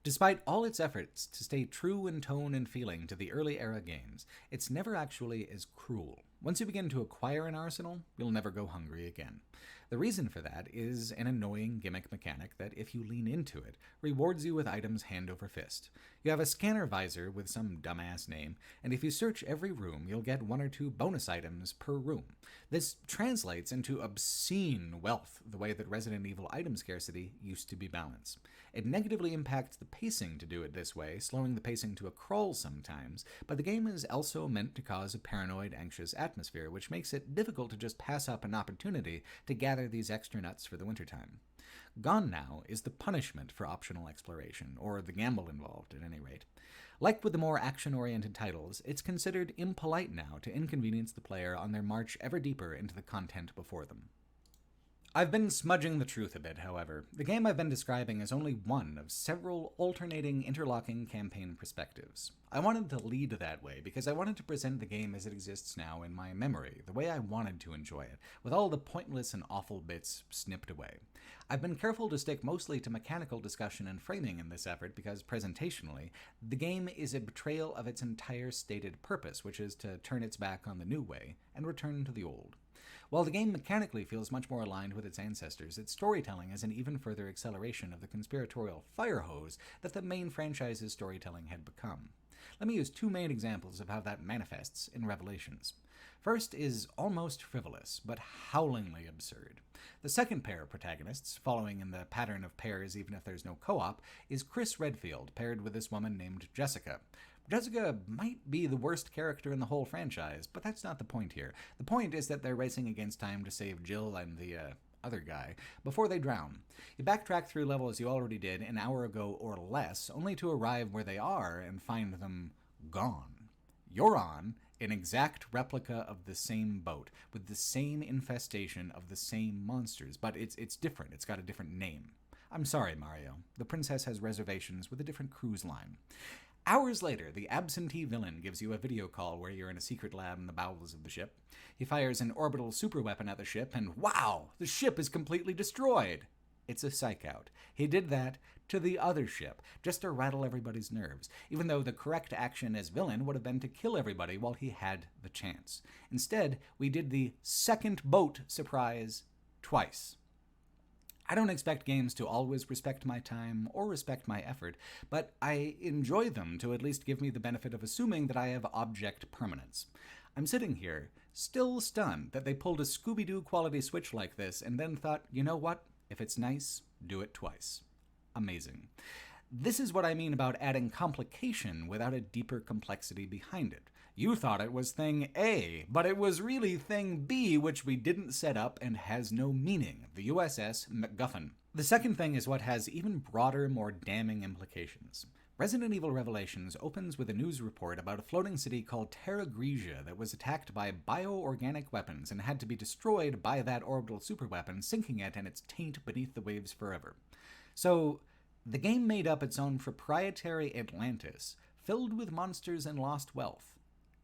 Despite all its efforts to stay true in tone and feeling to the early-era games, it's never actually as cruel. Once you begin to acquire an arsenal, you'll never go hungry again. The reason for that is an annoying gimmick mechanic that, if you lean into it, rewards you with items hand over fist. You have a scanner visor with some dumbass name, and if you search every room, you'll get 1 or 2 bonus items per room. This translates into obscene wealth, the way that Resident Evil item scarcity used to be balanced. It negatively impacts the pacing to do it this way, slowing the pacing to a crawl sometimes, but the game is also meant to cause a paranoid, anxious atmosphere, which makes it difficult to just pass up an opportunity to gather these extra nuts for the wintertime. Gone now is the punishment for optional exploration, or the gamble involved at any rate. Like with the more action-oriented titles, it's considered impolite now to inconvenience the player on their march ever deeper into the content before them. I've been smudging the truth a bit, however. The game I've been describing is only one of several alternating, interlocking campaign perspectives. I wanted to lead that way because I wanted to present the game as it exists now in my memory, the way I wanted to enjoy it, with all the pointless and awful bits snipped away. I've been careful to stick mostly to mechanical discussion and framing in this effort because, presentationally, the game is a betrayal of its entire stated purpose, which is to turn its back on the new way and return to the old. While the game mechanically feels much more aligned with its ancestors, its storytelling is an even further acceleration of the conspiratorial fire hose that the main franchise's storytelling had become. Let me use two main examples of how that manifests in Revelations. First is almost frivolous, but howlingly absurd. The second pair of protagonists, following in the pattern of pairs even if there's no co-op, is Chris Redfield, paired with this woman named Jessica. Jessica might be the worst character in the whole franchise, but that's not the point here. The point is that they're racing against time to save Jill and the other guy before they drown. You backtrack through levels you already did an hour ago or less, only to arrive where they are and find them gone. You're on an exact replica of the same boat, with the same infestation of the same monsters, but it's different. It's got a different name. I'm sorry, Mario. The princess has reservations with a different cruise line. Hours later, the absentee villain gives you a video call where you're in a secret lab in the bowels of the ship. He fires an orbital superweapon at the ship, and wow, the ship is completely destroyed. It's a psych-out. He did that to the other ship, just to rattle everybody's nerves, even though the correct action as villain would have been to kill everybody while he had the chance. Instead, we did the second boat surprise twice. I don't expect games to always respect my time or respect my effort, but I enjoy them to at least give me the benefit of assuming that I have object permanence. I'm sitting here, still stunned that they pulled a Scooby-Doo quality switch like this and then thought, you know what? If it's nice, do it twice. Amazing. This is what I mean about adding complication without a deeper complexity behind it. You thought it was thing A, but it was really thing B, which we didn't set up and has no meaning, the USS MacGuffin. The second thing is what has even broader, more damning implications. Resident Evil Revelations opens with a news report about a floating city called Terra Grigia that was attacked by bioorganic weapons and had to be destroyed by that orbital superweapon, sinking it and its taint beneath the waves forever. So, the game made up its own proprietary Atlantis, filled with monsters and lost wealth.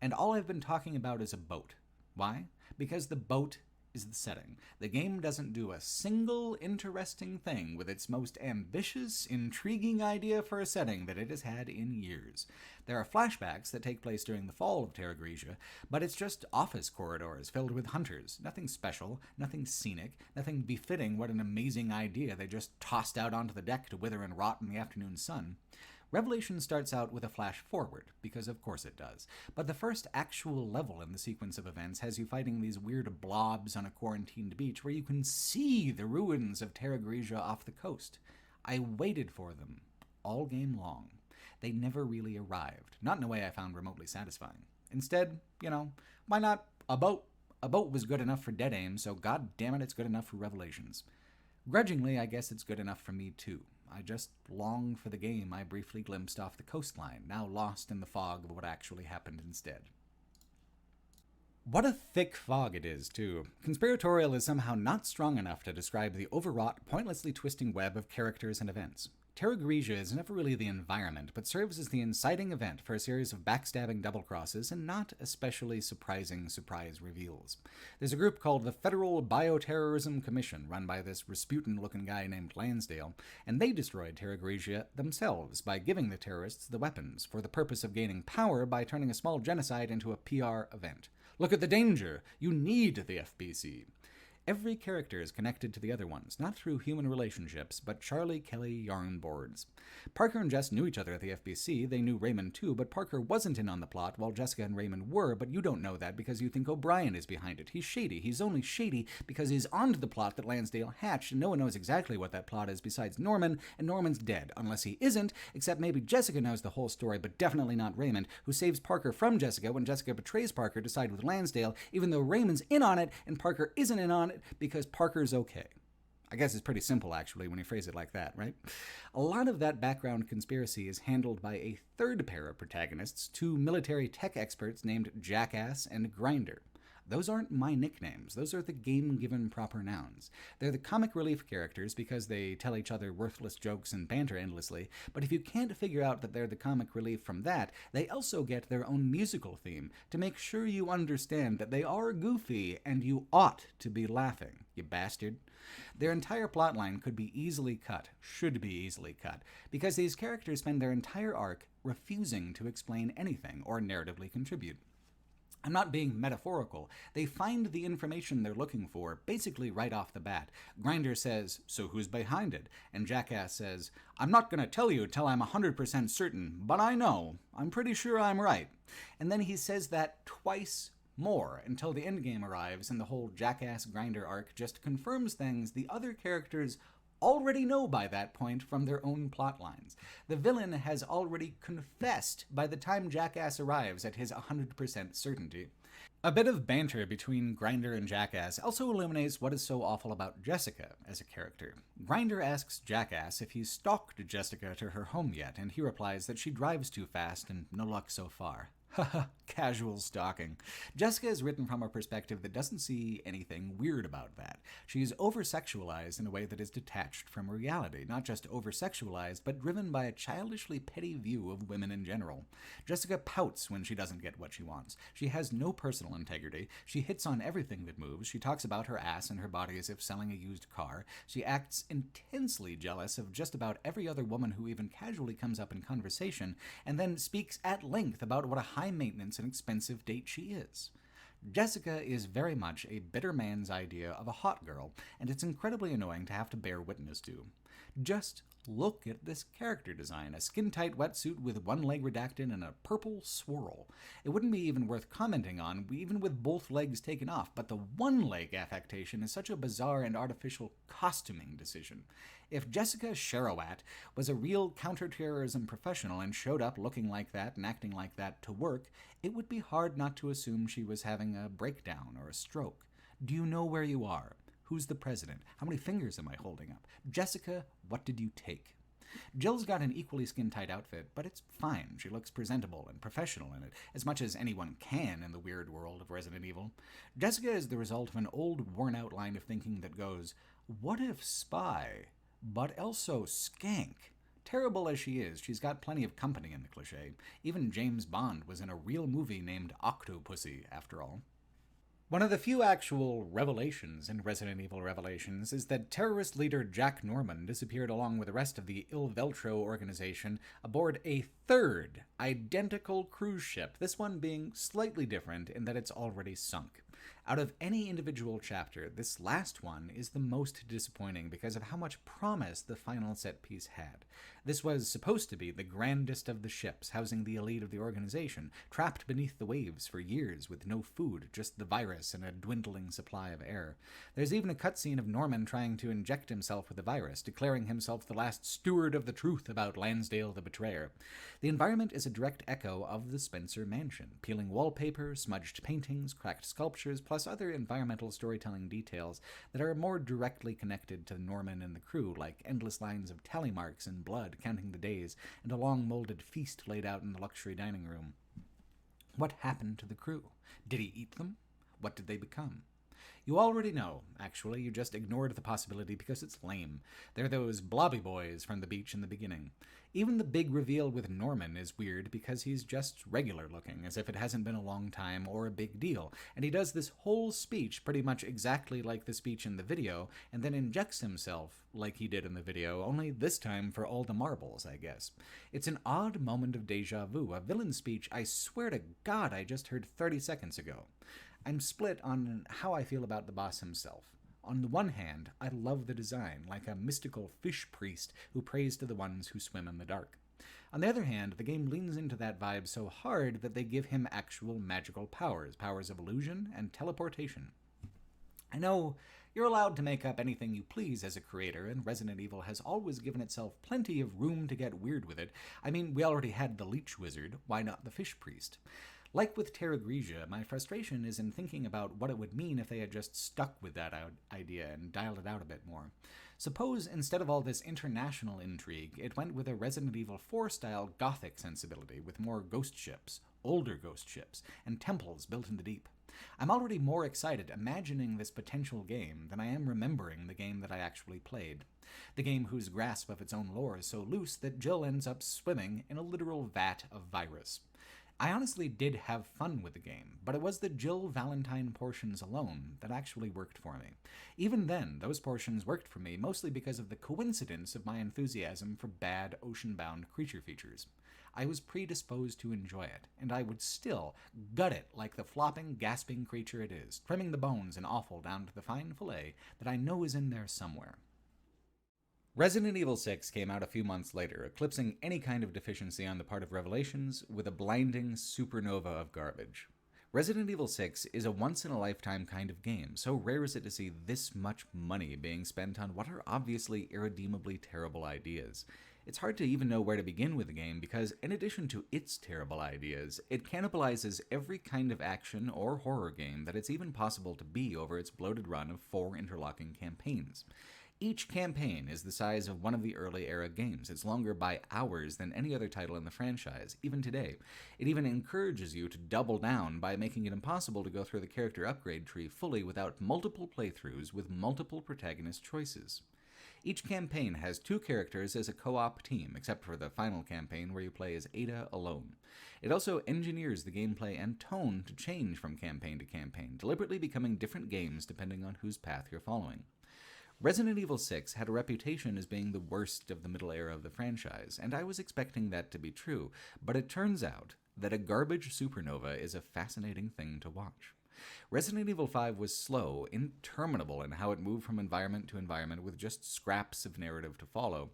And all I've been talking about is a boat. Why? Because the boat is the setting. The game doesn't do a single interesting thing with its most ambitious, intriguing idea for a setting that it has had in years. There are flashbacks that take place during the fall of Terra Grigia, but it's just office corridors filled with hunters. Nothing special, nothing scenic, nothing befitting what an amazing idea they just tossed out onto the deck to wither and rot in the afternoon sun. Revelation starts out with a flash forward, because of course it does, but the first actual level in the sequence of events has you fighting these weird blobs on a quarantined beach where you can see the ruins of Terra Grigia off the coast. I waited for them all game long. They never really arrived, not in a way I found remotely satisfying. Instead, why not a boat? A boat was good enough for Dead Aim, so god damn it, it's good enough for Revelations. Grudgingly, I guess it's good enough for me too. I just long for the game I briefly glimpsed off the coastline, now lost in the fog of what actually happened instead. What a thick fog it is, too. Conspiratorial is somehow not strong enough to describe the overwrought, pointlessly twisting web of characters and events. Terra Grigia is never really the environment, but serves as the inciting event for a series of backstabbing double-crosses and not especially surprising surprise reveals. There's a group called the Federal Bioterrorism Commission, run by this Rasputin-looking guy named Lansdale, and they destroyed Terra Grigia themselves by giving the terrorists the weapons for the purpose of gaining power by turning a small genocide into a PR event. Look at the danger! You need the FBC. Every character is connected to the other ones, not through human relationships, but Charlie Kelly yarn boards. Parker and Jess knew each other at the FBC, they knew Raymond too, but Parker wasn't in on the plot while Jessica and Raymond were, but you don't know that because you think O'Brien is behind it. He's shady. He's only shady because he's onto the plot that Lansdale hatched, and no one knows exactly what that plot is besides Norman, and Norman's dead, unless he isn't, except maybe Jessica knows the whole story, but definitely not Raymond, who saves Parker from Jessica when Jessica betrays Parker to side with Lansdale, even though Raymond's in on it and Parker isn't in on it because Parker's okay. I guess it's pretty simple, actually, when you phrase it like that, right? A lot of that background conspiracy is handled by a third pair of protagonists, two military tech experts named Jackass and Grinder. Those aren't my nicknames. Those are the game-given proper nouns. They're the comic relief characters because they tell each other worthless jokes and banter endlessly, but if you can't figure out that they're the comic relief from that, they also get their own musical theme to make sure you understand that they are goofy and you ought to be laughing, you bastard. Their entire plotline could be easily cut, should be easily cut, because these characters spend their entire arc refusing to explain anything or narratively contribute. I'm not being metaphorical. They find the information they're looking for basically right off the bat. Grinder says, "So who's behind it?" And Jackass says, "I'm not going to tell you till I'm 100% certain, but I know. I'm pretty sure I'm right." And then he says that twice more until the endgame arrives and the whole Jackass Grinder arc just confirms things the other characters already know by that point from their own plot lines. The villain has already confessed by the time Jackass arrives at his 100% certainty. A bit of banter between Grinder and Jackass also illuminates what is so awful about Jessica as a character. Grinder asks Jackass if he's stalked Jessica to her home yet, and he replies that she drives too fast and no luck so far. Haha, casual stalking. Jessica is written from a perspective that doesn't see anything weird about that. She's over-sexualized in a way that is detached from reality, not just over-sexualized, but driven by a childishly petty view of women in general. Jessica pouts when she doesn't get what she wants. She has no personal integrity. She hits on everything that moves. She talks about her ass and her body as if selling a used car. She acts intensely jealous of just about every other woman who even casually comes up in conversation, and then speaks at length about what a high-maintenance and expensive date she is. Jessica is very much a bitter man's idea of a hot girl, and it's incredibly annoying to have to bear witness to. Just look at this character design, a skin-tight wetsuit with one leg redacted and a purple swirl. It wouldn't be even worth commenting on, even with both legs taken off, but the one-leg affectation is such a bizarre and artificial costuming decision. If Jessica Sherowat was a real counterterrorism professional and showed up looking like that and acting like that to work, it would be hard not to assume she was having a breakdown or a stroke. Do you know where you are? Who's the president? How many fingers am I holding up? Jessica, what did you take? Jill's got an equally skin-tight outfit, but it's fine. She looks presentable and professional in it, as much as anyone can in the weird world of Resident Evil. Jessica is the result of an old, worn-out line of thinking that goes, what if spy, but also skank? Terrible as she is, she's got plenty of company in the cliché. Even James Bond was in a real movie named Octopussy, after all. One of the few actual revelations in Resident Evil Revelations is that terrorist leader Jack Norman disappeared along with the rest of the Il Veltro organization aboard a third identical cruise ship, this one being slightly different in that it's already sunk. Out of any individual chapter, this last one is the most disappointing because of how much promise the final set piece had. This was supposed to be the grandest of the ships, housing the elite of the organization, trapped beneath the waves for years with no food, just the virus and a dwindling supply of air. There's even a cutscene of Norman trying to inject himself with the virus, declaring himself the last steward of the truth about Lansdale the Betrayer. The environment is a direct echo of the Spencer Mansion, peeling wallpaper, smudged paintings, cracked sculptures, plus other environmental storytelling details that are more directly connected to Norman and the crew, like endless lines of tally marks in blood counting the days, and a long molded feast laid out in the luxury dining room. What happened to the crew? Did he eat them? What did they become? You already know, actually, you just ignored the possibility because it's lame. They're those blobby boys from the beach in the beginning. Even the big reveal with Norman is weird because he's just regular looking, as if it hasn't been a long time or a big deal, and he does this whole speech pretty much exactly like the speech in the video, and then injects himself like he did in the video, only this time for all the marbles, I guess. It's an odd moment of deja vu, a villain speech I swear to God I just heard 30 seconds ago. I'm split on how I feel about the boss himself. On the one hand, I love the design, like a mystical fish priest who prays to the ones who swim in the dark. On the other hand, the game leans into that vibe so hard that they give him actual magical powers, powers of illusion and teleportation. I know you're allowed to make up anything you please as a creator, and Resident Evil has always given itself plenty of room to get weird with it. I mean, we already had the Leech Wizard, why not the Fish Priest? Like with Terra Grigia, my frustration is in thinking about what it would mean if they had just stuck with that idea and dialed it out a bit more. Suppose instead of all this international intrigue, it went with a Resident Evil 4-style gothic sensibility with more ghost ships, older ghost ships, and temples built in the deep. I'm already more excited imagining this potential game than I am remembering the game that I actually played. The game whose grasp of its own lore is so loose that Jill ends up swimming in a literal vat of virus. I honestly did have fun with the game, but it was the Jill Valentine portions alone that actually worked for me. Even then, those portions worked for me mostly because of the coincidence of my enthusiasm for bad ocean-bound creature features. I was predisposed to enjoy it, and I would still gut it like the flopping, gasping creature it is, trimming the bones and offal down to the fine fillet that I know is in there somewhere. Resident Evil 6 came out a few months later, eclipsing any kind of deficiency on the part of Revelations with a blinding supernova of garbage. Resident Evil 6 is a once-in-a-lifetime kind of game, so rare is it to see this much money being spent on what are obviously irredeemably terrible ideas. It's hard to even know where to begin with the game because, in addition to its terrible ideas, it cannibalizes every kind of action or horror game that it's even possible to be over its bloated run of 4 interlocking campaigns. Each campaign is the size of one of the early era games. It's longer by hours than any other title in the franchise, even today. It even encourages you to double down by making it impossible to go through the character upgrade tree fully without multiple playthroughs with multiple protagonist choices. Each campaign has 2 characters as a co-op team, except for the final campaign where you play as Ada alone. It also engineers the gameplay and tone to change from campaign to campaign, deliberately becoming different games depending on whose path you're following. Resident Evil 6 had a reputation as being the worst of the middle era of the franchise, and I was expecting that to be true, but it turns out that a garbage supernova is a fascinating thing to watch. Resident Evil 5 was slow, interminable in how it moved from environment to environment with just scraps of narrative to follow.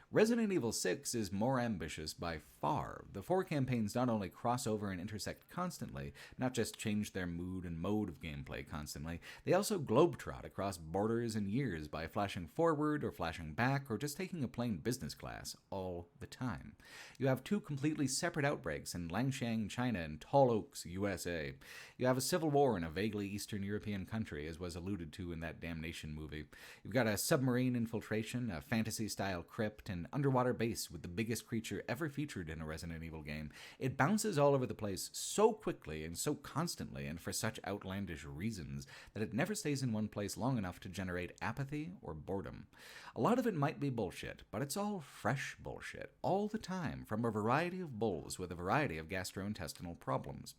Resident Evil 6 is more ambitious by far. The 4 campaigns not only cross over and intersect constantly, not just change their mood and mode of gameplay constantly, they also globetrot across borders and years by flashing forward or flashing back or just taking a plain business class all the time. You have 2 completely separate outbreaks in Langshan, China and Tall Oaks, USA. You have a civil war in a vaguely Eastern European country, as was alluded to in that Damnation movie. You've got a submarine infiltration, a fantasy-style crypt, an underwater base with the biggest creature ever featured in a Resident Evil game. It bounces all over the place so quickly and so constantly and for such outlandish reasons that it never stays in one place long enough to generate apathy or boredom. A lot of it might be bullshit, but it's all fresh bullshit, all the time, from a variety of bulls with a variety of gastrointestinal problems.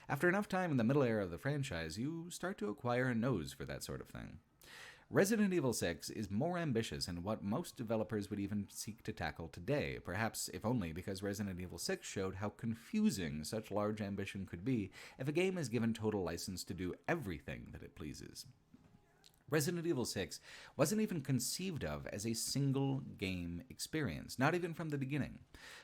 After enough time in the middle era of the franchise, you start to acquire a nose for that sort of thing. Resident Evil 6 is more ambitious in what most developers would even seek to tackle today, perhaps if only because Resident Evil 6 showed how confusing such large ambition could be if a game is given total license to do everything that it pleases. Resident Evil 6 wasn't even conceived of as a single game experience, not even from the beginning.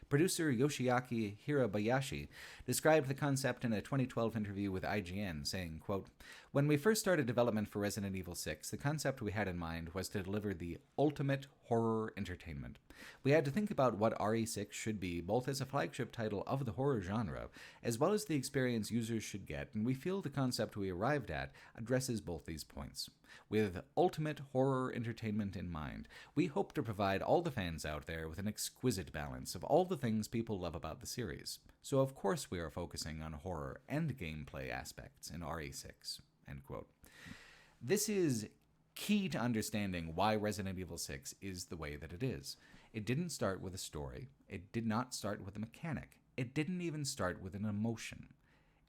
Producer Yoshiaki Hirabayashi described the concept in a 2012 interview with IGN, saying, quote, "When we first started development for Resident Evil 6, the concept we had in mind was to deliver the ultimate horror entertainment. We had to think about what RE6 should be, both as a flagship title of the horror genre, as well as the experience users should get, and we feel the concept we arrived at addresses both these points. With ultimate horror entertainment in mind, we hope to provide all the fans out there with an exquisite balance of all the things people love about the series. So of course we are focusing on horror and gameplay aspects in RE6." End quote. This is key to understanding why Resident Evil 6 is the way that it is. It didn't start with a story. It did not start with a mechanic. It didn't even start with an emotion.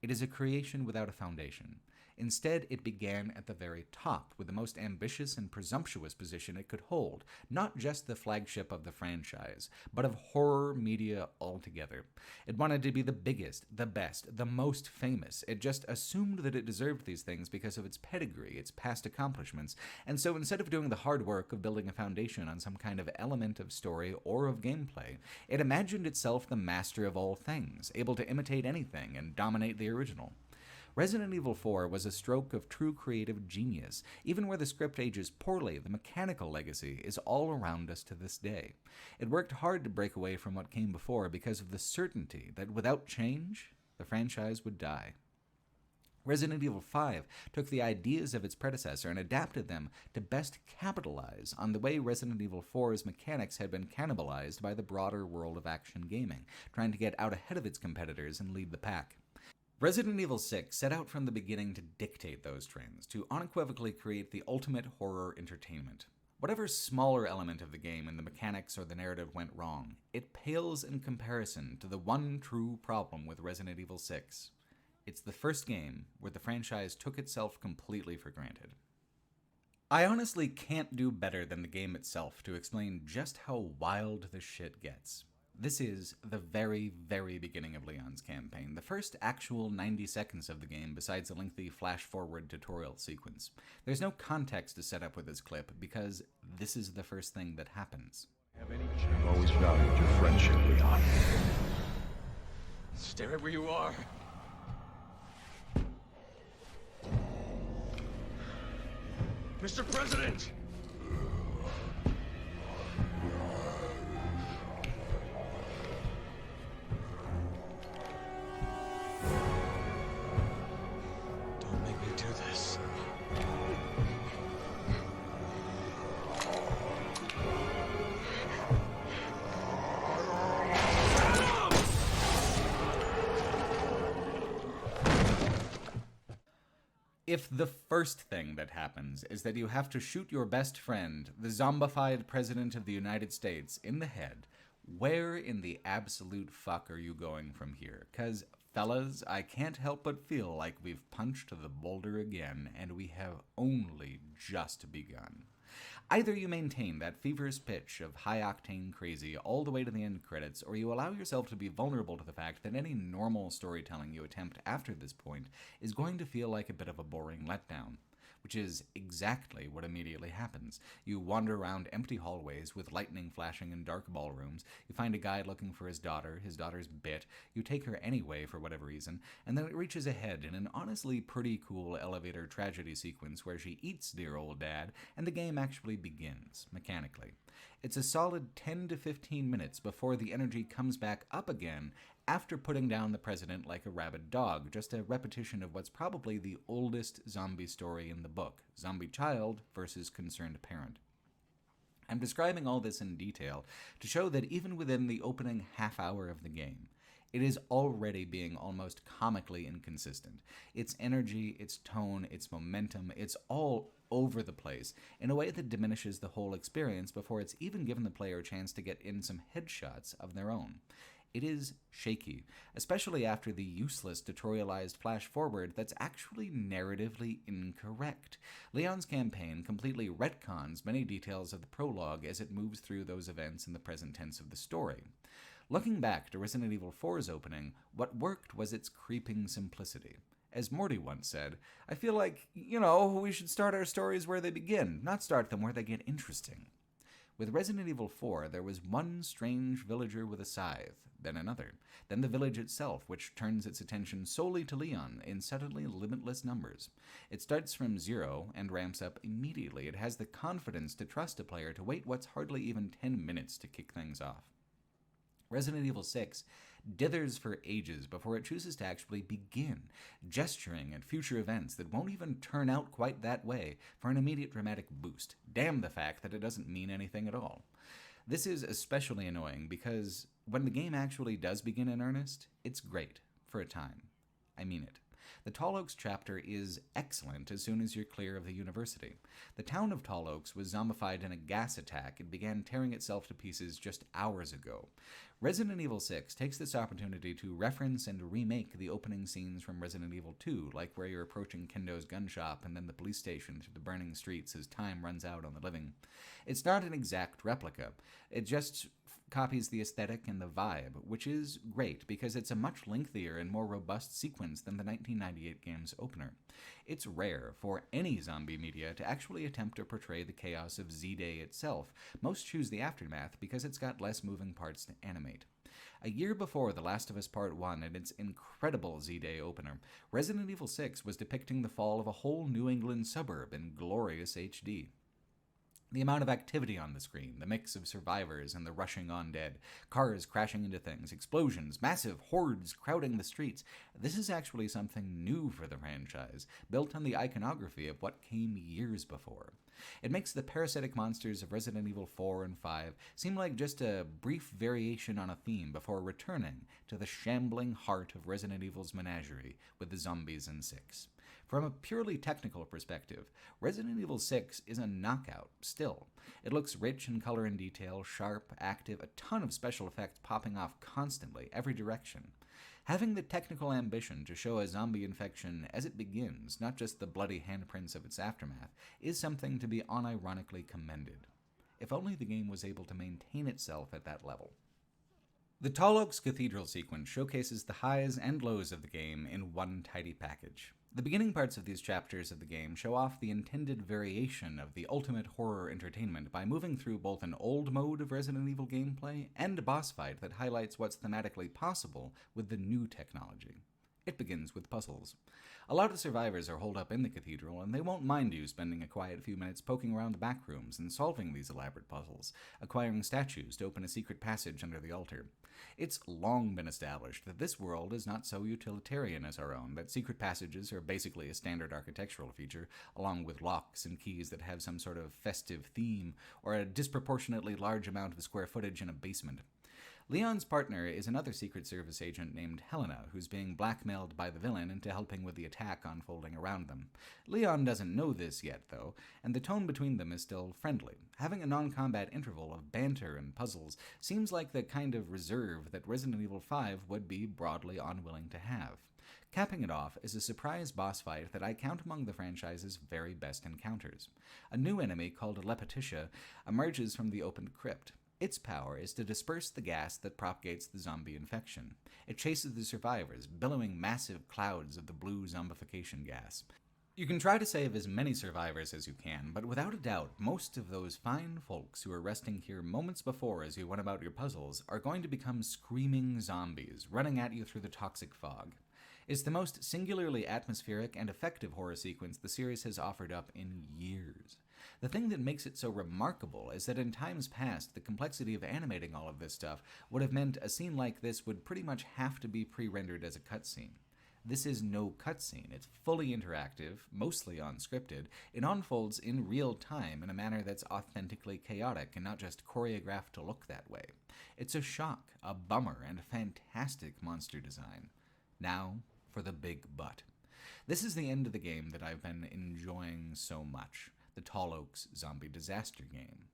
It is a creation without a foundation. Instead, it began at the very top, with the most ambitious and presumptuous position it could hold, not just the flagship of the franchise, but of horror media altogether. It wanted to be the biggest, the best, the most famous. It just assumed that it deserved these things because of its pedigree, its past accomplishments, and so instead of doing the hard work of building a foundation on some kind of element of story or of gameplay, it imagined itself the master of all things, able to imitate anything and dominate the original. Resident Evil 4 was a stroke of true creative genius. Even where the script ages poorly, the mechanical legacy is all around us to this day. It worked hard to break away from what came before because of the certainty that without change, the franchise would die. Resident Evil 5 took the ideas of its predecessor and adapted them to best capitalize on the way Resident Evil 4's mechanics had been cannibalized by the broader world of action gaming, trying to get out ahead of its competitors and lead the pack. Resident Evil 6 set out from the beginning to dictate those trends, to unequivocally create the ultimate horror entertainment. Whatever smaller element of the game in the mechanics or the narrative went wrong, it pales in comparison to the one true problem with Resident Evil 6. It's the first game where the franchise took itself completely for granted. I honestly can't do better than the game itself to explain just how wild the shit gets. This is the very, very beginning of Leon's campaign, the first actual 90 seconds of the game besides a lengthy flash-forward tutorial sequence. There's no context to set up with this clip because this is the first thing that happens. I've always valued your friendship, Leon. Stay right where you are. Mr. President! Don't make me do this. If the first thing that happens is that you have to shoot your best friend, the zombified President of the United States, in the head, where in the absolute fuck are you going from here? 'Cause, fellas, I can't help but feel like we've punched the boulder again, and we have only just begun. Either you maintain that feverish pitch of high-octane crazy all the way to the end credits, or you allow yourself to be vulnerable to the fact that any normal storytelling you attempt after this point is going to feel like a bit of a boring letdown. Which is exactly what immediately happens. You wander around empty hallways with lightning flashing in dark ballrooms, you find a guy looking for his daughter's bit, you take her anyway for whatever reason, and then it reaches ahead in an honestly pretty cool elevator tragedy sequence where she eats dear old dad, and the game actually begins, mechanically. It's a solid 10 to 15 minutes before the energy comes back up again after putting down the president like a rabid dog, just a repetition of what's probably the oldest zombie story in the book, zombie child versus concerned parent. I'm describing all this in detail to show that even within the opening half hour of the game, it is already being almost comically inconsistent. Its energy, its tone, its momentum, it's all over the place in a way that diminishes the whole experience before it's even given the player a chance to get in some headshots of their own. It is shaky, especially after the useless tutorialized flash-forward that's actually narratively incorrect. Leon's campaign completely retcons many details of the prologue as it moves through those events in the present tense of the story. Looking back to Resident Evil 4's opening, what worked was its creeping simplicity. As Morty once said, I feel like, we should start our stories where they begin, not start them where they get interesting. With Resident Evil 4, there was one strange villager with a scythe, then another, then the village itself, which turns its attention solely to Leon in suddenly limitless numbers. It starts from 0 and ramps up immediately. It has the confidence to trust a player to wait what's hardly even 10 minutes to kick things off. Resident Evil 6 dithers for ages before it chooses to actually begin, gesturing at future events that won't even turn out quite that way for an immediate dramatic boost. Damn the fact that it doesn't mean anything at all. This is especially annoying because when the game actually does begin in earnest, it's great, for a time. I mean it. The Tall Oaks chapter is excellent as soon as you're clear of the university. The town of Tall Oaks was zombified in a gas attack and began tearing itself to pieces just hours ago. Resident Evil 6 takes this opportunity to reference and remake the opening scenes from Resident Evil 2, like where you're approaching Kendo's gun shop and then the police station through the burning streets as time runs out on the living. It's not an exact replica. It just copies the aesthetic and the vibe, which is great because it's a much lengthier and more robust sequence than the 1998 game's opener. It's rare for any zombie media to actually attempt to portray the chaos of Z-Day itself. Most choose the Aftermath because it's got less moving parts to animate. A year before The Last of Us Part 1 and its incredible Z-Day opener, Resident Evil 6 was depicting the fall of a whole New England suburb in glorious HD. The amount of activity on the screen, the mix of survivors and the rushing undead, cars crashing into things, explosions, massive hordes crowding the streets. This is actually something new for the franchise, built on the iconography of what came years before. It makes the parasitic monsters of Resident Evil 4 and 5 seem like just a brief variation on a theme before returning to the shambling heart of Resident Evil's menagerie with the zombies in 6. From a purely technical perspective, Resident Evil 6 is a knockout still. It looks rich in color and detail, sharp, active, a ton of special effects popping off constantly, every direction. Having the technical ambition to show a zombie infection as it begins, not just the bloody handprints of its aftermath, is something to be unironically commended. If only the game was able to maintain itself at that level. The Tall Oaks Cathedral sequence showcases the highs and lows of the game in one tidy package. The beginning parts of these chapters of the game show off the intended variation of the ultimate horror entertainment by moving through both an old mode of Resident Evil gameplay and a boss fight that highlights what's thematically possible with the new technology. It begins with puzzles. A lot of survivors are holed up in the cathedral, and they won't mind you spending a quiet few minutes poking around the back rooms and solving these elaborate puzzles, acquiring statues to open a secret passage under the altar. It's long been established that this world is not so utilitarian as our own, that secret passages are basically a standard architectural feature, along with locks and keys that have some sort of festive theme, or a disproportionately large amount of square footage in a basement. Leon's partner is another Secret Service agent named Helena, who's being blackmailed by the villain into helping with the attack unfolding around them. Leon doesn't know this yet, though, and the tone between them is still friendly. Having a non-combat interval of banter and puzzles seems like the kind of reserve that Resident Evil 5 would be broadly unwilling to have. Capping it off is a surprise boss fight that I count among the franchise's very best encounters. A new enemy called Lepetitia emerges from the opened crypt. Its power is to disperse the gas that propagates the zombie infection. It chases the survivors, billowing massive clouds of the blue zombification gas. You can try to save as many survivors as you can, but without a doubt, most of those fine folks who were resting here moments before as you went about your puzzles are going to become screaming zombies, running at you through the toxic fog. It's the most singularly atmospheric and effective horror sequence the series has offered up in years. The thing that makes it so remarkable is that in times past, the complexity of animating all of this stuff would have meant a scene like this would pretty much have to be pre-rendered as a cutscene. This is no cutscene. It's fully interactive, mostly unscripted. It unfolds in real time in a manner that's authentically chaotic and not just choreographed to look that way. It's a shock, a bummer, and a fantastic monster design. Now for the big but. This is the end of the game that I've been enjoying so much. The Tall Oaks Zombie Disaster game.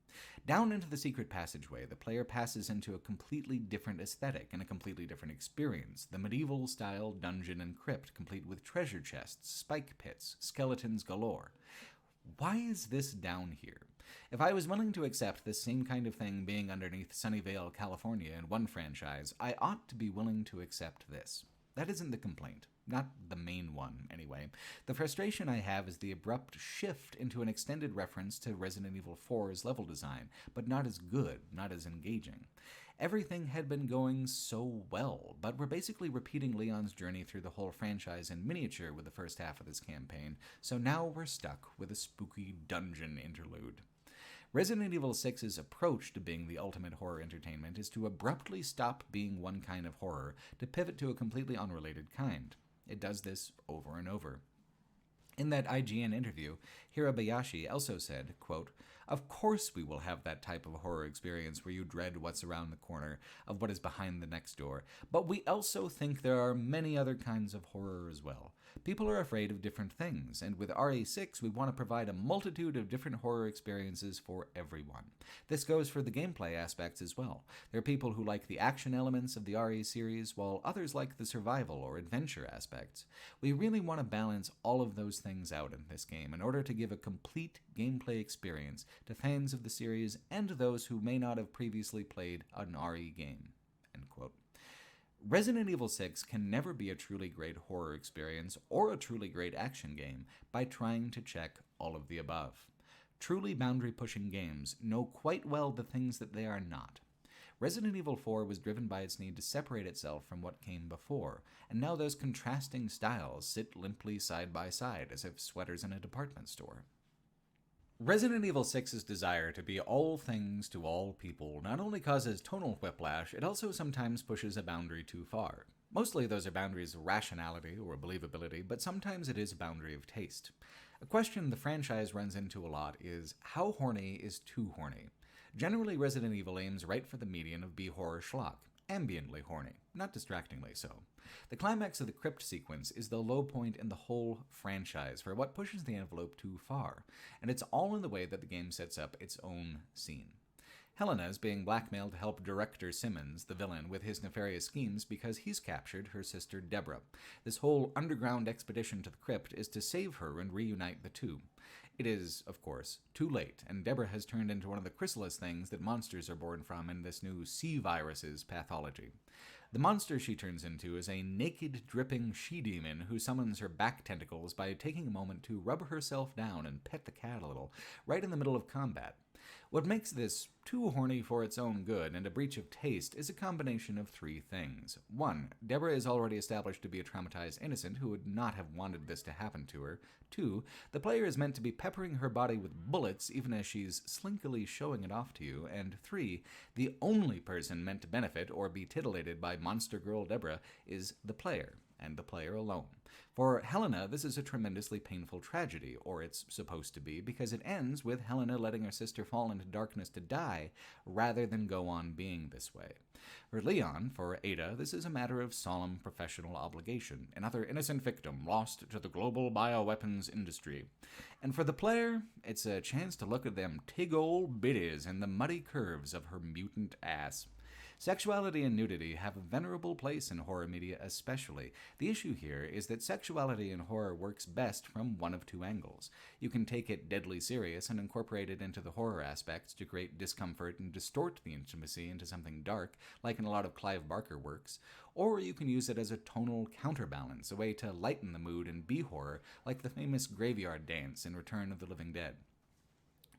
Down into the secret passageway, the player passes into a completely different aesthetic and a completely different experience, the medieval-style dungeon and crypt, complete with treasure chests, spike pits, skeletons galore. Why is this down here? If I was willing to accept this same kind of thing being underneath Sunnyvale, California in one franchise, I ought to be willing to accept this. That isn't the complaint. Not the main one, anyway. The frustration I have is the abrupt shift into an extended reference to Resident Evil 4's level design, but not as good, not as engaging. Everything had been going so well, but we're basically repeating Leon's journey through the whole franchise in miniature with the first half of this campaign, so now we're stuck with a spooky dungeon interlude. Resident Evil 6's approach to being the ultimate horror entertainment is to abruptly stop being one kind of horror to pivot to a completely unrelated kind. It does this over and over. In that IGN interview, Hirabayashi also said, quote, "Of course we will have that type of horror experience where you dread what's around the corner of what is behind the next door, but we also think there are many other kinds of horror as well. People are afraid of different things, and with RE6 we want to provide a multitude of different horror experiences for everyone. This goes for the gameplay aspects as well. There are people who like the action elements of the RE series, while others like the survival or adventure aspects. We really want to balance all of those things out in this game in order to give a complete gameplay experience to fans of the series and to those who may not have previously played an RE game." End quote. Resident Evil 6 can never be a truly great horror experience or a truly great action game by trying to check all of the above. Truly boundary-pushing games know quite well the things that they are not. Resident Evil 4 was driven by its need to separate itself from what came before, and now those contrasting styles sit limply side by side as if sweaters in a department store. Resident Evil 6's desire to be all things to all people not only causes tonal whiplash, it also sometimes pushes a boundary too far. Mostly those are boundaries of rationality or believability, but sometimes it is a boundary of taste. A question the franchise runs into a lot is, how horny is too horny? Generally, Resident Evil aims right for the median of B-horror schlock. Ambiently horny, not distractingly so. The climax of the crypt sequence is the low point in the whole franchise for what pushes the envelope too far, and it's all in the way that the game sets up its own scene. Helena is being blackmailed to help Director Simmons, the villain, with his nefarious schemes because he's captured her sister Deborah. This whole underground expedition to the crypt is to save her and reunite the two. It is, of course, too late, and Deborah has turned into one of the chrysalis things that monsters are born from in this new C-virus's pathology. The monster she turns into is a naked, dripping she-demon who summons her back tentacles by taking a moment to rub herself down and pet the cat a little, right in the middle of combat. What makes this too horny for its own good and a breach of taste is a combination of three things. 1. Deborah is already established to be a traumatized innocent who would not have wanted this to happen to her. 2. The player is meant to be peppering her body with bullets even as she's slinkily showing it off to you. And 3. The only person meant to benefit or be titillated by Monster Girl Deborah is the player, and the player alone. For Helena, this is a tremendously painful tragedy, or it's supposed to be, because it ends with Helena letting her sister fall into darkness to die, rather than go on being this way. For Leon, for Ada, this is a matter of solemn professional obligation, another innocent victim lost to the global bioweapons industry. And for the player, it's a chance to look at them tig old biddies and the muddy curves of her mutant ass. Sexuality and nudity have a venerable place in horror media especially. The issue here is that sexuality in horror works best from one of two angles. You can take it deadly serious and incorporate it into the horror aspects to create discomfort and distort the intimacy into something dark, like in a lot of Clive Barker works, or you can use it as a tonal counterbalance, a way to lighten the mood and be horror, like the famous graveyard dance in Return of the Living Dead.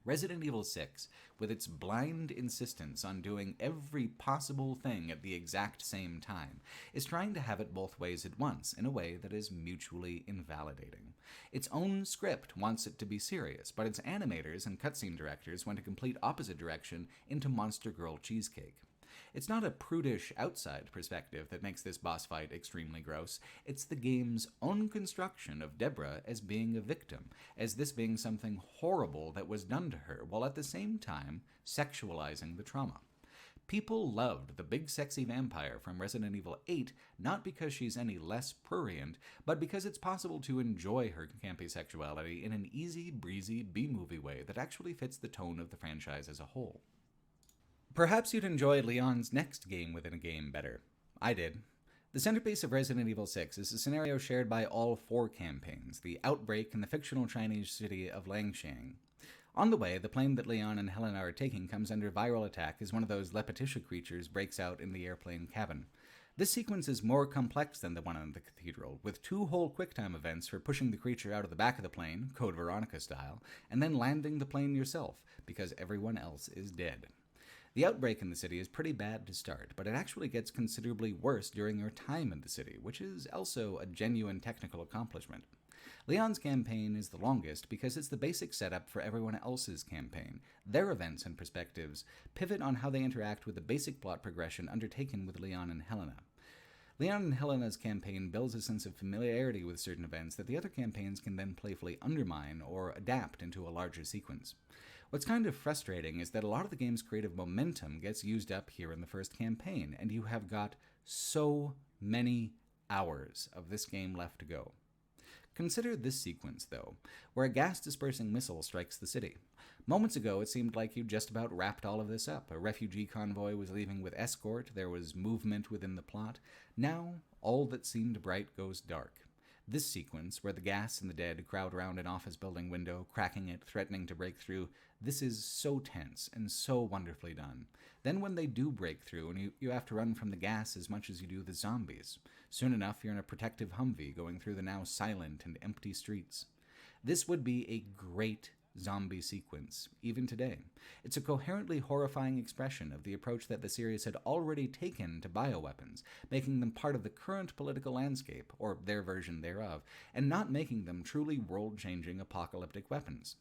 Resident Evil 6, with its blind insistence on doing every possible thing at the exact same time, is trying to have it both ways at once in a way that is mutually invalidating. Its own script wants it to be serious, but its animators and cutscene directors went a complete opposite direction into Monster Girl Cheesecake. It's not a prudish outside perspective that makes this boss fight extremely gross. It's the game's own construction of Deborah as being a victim, as this being something horrible that was done to her, while at the same time sexualizing the trauma. People loved the big sexy vampire from Resident Evil 8 not because she's any less prurient, but because it's possible to enjoy her campy sexuality in an easy breezy B-movie way that actually fits the tone of the franchise as a whole. Perhaps you'd enjoy Leon's next game within a game better. I did. The centerpiece of Resident Evil 6 is a scenario shared by all 4 campaigns, the outbreak in the fictional Chinese city of Langshang. On the way, the plane that Leon and Helena are taking comes under viral attack as one of those Lepetitia creatures breaks out in the airplane cabin. This sequence is more complex than the one in the cathedral, with 2 whole QuickTime events for pushing the creature out of the back of the plane, Code Veronica style, and then landing the plane yourself, because everyone else is dead. The outbreak in the city is pretty bad to start, but it actually gets considerably worse during your time in the city, which is also a genuine technical accomplishment. Leon's campaign is the longest because it's the basic setup for everyone else's campaign. Their events and perspectives pivot on how they interact with the basic plot progression undertaken with Leon and Helena. Leon and Helena's campaign builds a sense of familiarity with certain events that the other campaigns can then playfully undermine or adapt into a larger sequence. What's kind of frustrating is that a lot of the game's creative momentum gets used up here in the first campaign, and you have got so many hours of this game left to go. Consider this sequence, though, where a gas-dispersing missile strikes the city. Moments ago, it seemed like you'd just about wrapped all of this up. A refugee convoy was leaving with escort, there was movement within the plot. Now, all that seemed bright goes dark. This sequence, where the gas and the dead crowd around an office building window, cracking it, threatening to break through, this is so tense and so wonderfully done. Then when they do break through, and you have to run from the gas as much as you do the zombies. Soon enough, you're in a protective Humvee going through the now silent and empty streets. This would be a great zombie sequence, even today. It's a coherently horrifying expression of the approach that the series had already taken to bioweapons, making them part of the current political landscape, or their version thereof, and not making them truly world-changing apocalyptic weapons.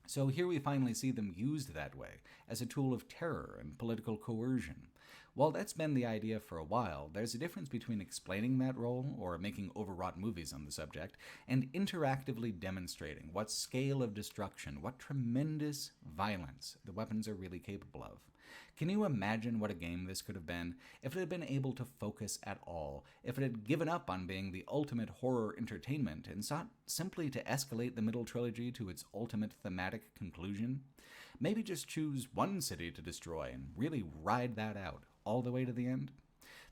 So here we finally see them used that way, as a tool of terror and political coercion. While that's been the idea for a while, there's a difference between explaining that role, or making overwrought movies on the subject, and interactively demonstrating what scale of destruction, what tremendous violence the weapons are really capable of. Can you imagine what a game this could have been if it had been able to focus at all, if it had given up on being the ultimate horror entertainment and sought simply to escalate the middle trilogy to its ultimate thematic conclusion? Maybe just choose one city to destroy and really ride that out all the way to the end?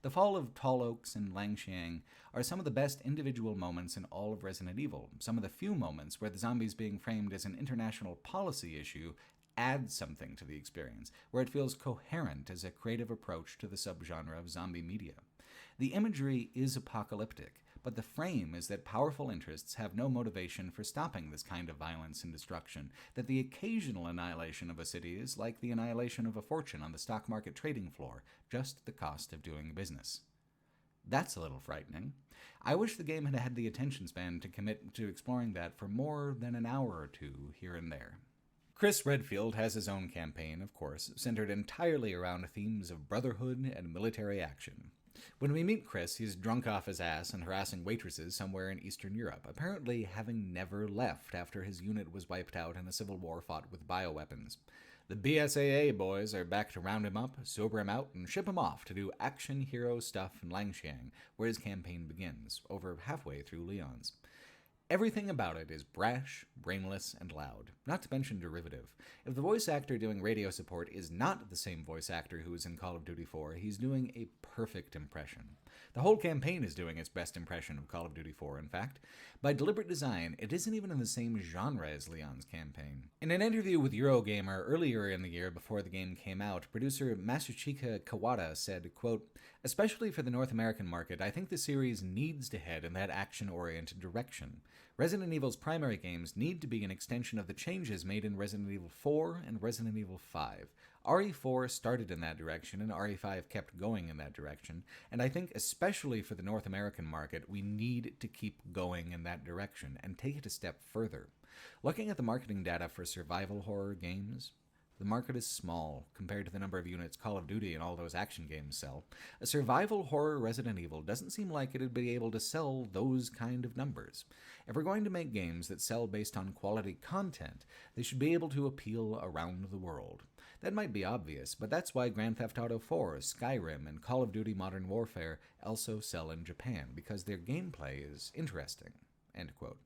The fall of Tall Oaks and Langxiang are some of the best individual moments in all of Resident Evil, some of the few moments where the zombies being framed as an international policy issue adds something to the experience, where it feels coherent as a creative approach to the subgenre of zombie media. The imagery is apocalyptic, but the frame is that powerful interests have no motivation for stopping this kind of violence and destruction, that the occasional annihilation of a city is like the annihilation of a fortune on the stock market trading floor, just the cost of doing business. That's a little frightening. I wish the game had had the attention span to commit to exploring that for more than an hour or two here and there. Chris Redfield has his own campaign, of course, centered entirely around themes of brotherhood and military action. When we meet Chris, he's drunk off his ass and harassing waitresses somewhere in Eastern Europe, apparently having never left after his unit was wiped out in a civil war fought with bioweapons. The BSAA boys are back to round him up, sober him out, and ship him off to do action hero stuff in Langxiang, where his campaign begins, over halfway through Leon's. Everything about it is brash, brainless, and loud, not to mention derivative. If the voice actor doing radio support is not the same voice actor who was in Call of Duty 4, he's doing a perfect impression. The whole campaign is doing its best impression of Call of Duty 4, in fact. By deliberate design, it isn't even in the same genre as Leon's campaign. In an interview with Eurogamer earlier in the year before the game came out, producer Masuchika Kawada said, quote, "Especially for the North American market, I think the series needs to head in that action-oriented direction. Resident Evil's primary games need to be an extension of the changes made in Resident Evil 4 and Resident Evil 5. RE4 started in that direction, and RE5 kept going in that direction, and I think especially for the North American market, we need to keep going in that direction and take it a step further. Looking at the marketing data for survival horror games, the market is small compared to the number of units Call of Duty and all those action games sell. A survival horror Resident Evil doesn't seem like it'd be able to sell those kind of numbers. If we're going to make games that sell based on quality content, they should be able to appeal around the world. That might be obvious, but that's why Grand Theft Auto 4, Skyrim, and Call of Duty Modern Warfare also sell in Japan, because their gameplay is interesting." End quote.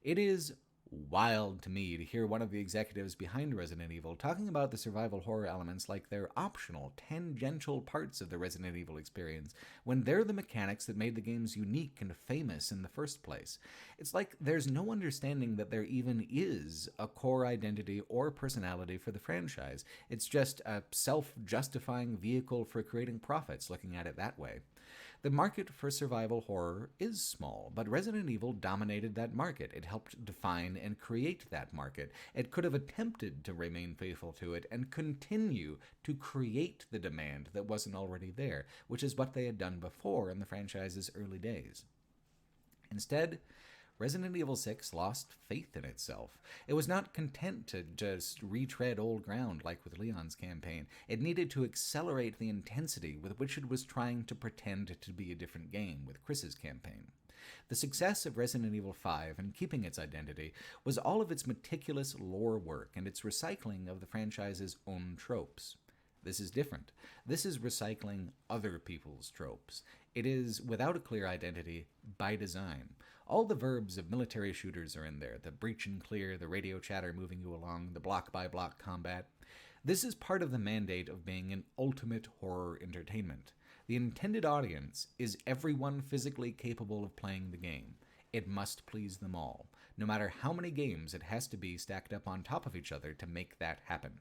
It is wild to me to hear one of the executives behind Resident Evil talking about the survival horror elements like they're optional, tangential parts of the Resident Evil experience, when they're the mechanics that made the games unique and famous in the first place. It's like there's no understanding that there even is a core identity or personality for the franchise. It's just a self-justifying vehicle for creating profits, looking at it that way. The market for survival horror is small, but Resident Evil dominated that market. It helped define and create that market. It could have attempted to remain faithful to it and continue to create the demand that wasn't already there, which is what they had done before in the franchise's early days. Instead, Resident Evil 6 lost faith in itself. It was not content to just retread old ground like with Leon's campaign. It needed to accelerate the intensity with which it was trying to pretend to be a different game with Chris's campaign. The success of Resident Evil 5 in keeping its identity was all of its meticulous lore work and its recycling of the franchise's own tropes. This is different. This is recycling other people's tropes. It is without a clear identity by design. All the verbs of military shooters are in there, the breach and clear, the radio chatter moving you along, the block-by-block combat. This is part of the mandate of being an ultimate horror entertainment. The intended audience is everyone physically capable of playing the game. It must please them all, no matter how many games it has to be stacked up on top of each other to make that happen.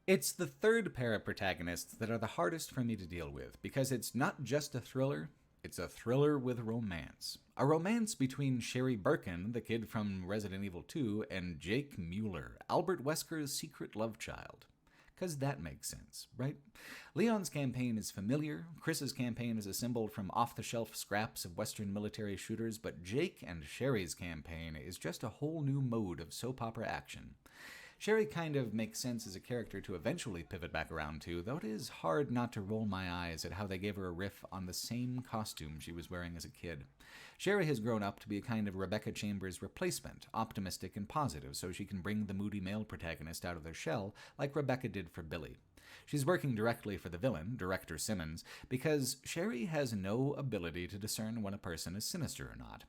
It's the third pair of protagonists that are the hardest for me to deal with, because it's not just a thriller, it's a thriller with romance. A romance between Sherry Birkin, the kid from Resident Evil 2, and Jake Mueller, Albert Wesker's secret love child. 'Cause that makes sense, right? Leon's campaign is familiar, Chris's campaign is assembled from off-the-shelf scraps of Western military shooters, but Jake and Sherry's campaign is just a whole new mode of soap opera action. Sherry kind of makes sense as a character to eventually pivot back around to, though it is hard not to roll my eyes at how they gave her a riff on the same costume she was wearing as a kid. Sherry has grown up to be a kind of Rebecca Chambers replacement, optimistic and positive, so she can bring the moody male protagonist out of their shell like Rebecca did for Billy. She's working directly for the villain, Director Simmons, because Sherry has no ability to discern when a person is sinister or not.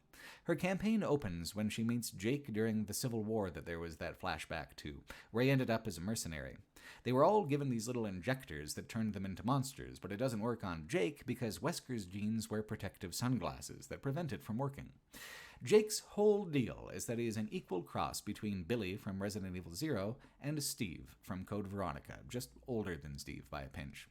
Her campaign opens when she meets Jake during the Civil War that there was that flashback to, where he ended up as a mercenary. They were all given these little injectors that turned them into monsters, but it doesn't work on Jake because Wesker's genes wear protective sunglasses that prevent it from working. Jake's whole deal is that he is an equal cross between Billy from Resident Evil 0 and Steve from Code Veronica, just older than Steve by a pinch.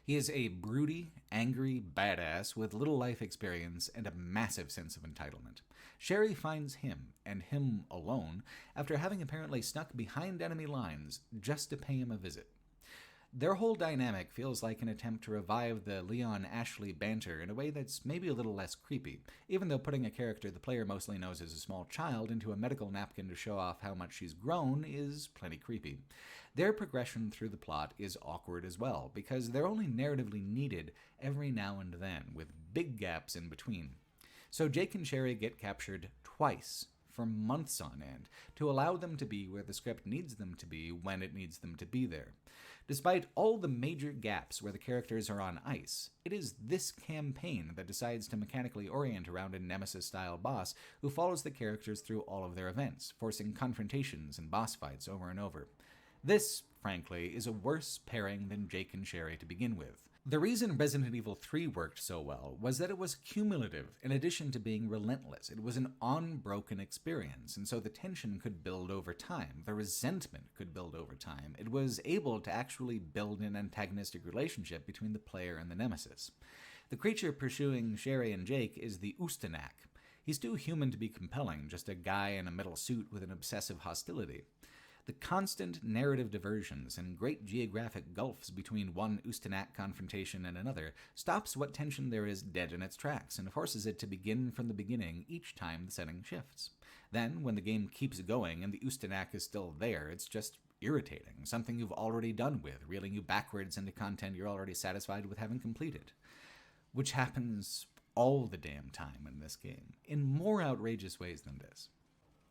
He is a broody, angry badass with little life experience and a massive sense of entitlement. Sherry finds him, and him alone, after having apparently snuck behind enemy lines just to pay him a visit. Their whole dynamic feels like an attempt to revive the Leon-Ashley banter in a way that's maybe a little less creepy, even though putting a character the player mostly knows as a small child into a medical napkin to show off how much she's grown is plenty creepy. Their progression through the plot is awkward as well, because they're only narratively needed every now and then, with big gaps in between. So Jake and Sherry get captured twice, for months on end, to allow them to be where the script needs them to be when it needs them to be there. Despite all the major gaps where the characters are on ice, it is this campaign that decides to mechanically orient around a Nemesis-style boss who follows the characters through all of their events, forcing confrontations and boss fights over and over. This, frankly, is a worse pairing than Jake and Sherry to begin with. The reason Resident Evil 3 worked so well was that it was cumulative in addition to being relentless. It was an unbroken experience, and so the tension could build over time. The resentment could build over time. It was able to actually build an antagonistic relationship between the player and the nemesis. The creature pursuing Sherry and Jake is the Ustanak. He's too human to be compelling, just a guy in a metal suit with an obsessive hostility. The constant narrative diversions and great geographic gulfs between one Ustanak confrontation and another stops what tension there is dead in its tracks and forces it to begin from the beginning each time the setting shifts. Then, when the game keeps going and the Ustanak is still there, it's just irritating, something you've already done with, reeling you backwards into content you're already satisfied with having completed. Which happens all the damn time in this game, in more outrageous ways than this.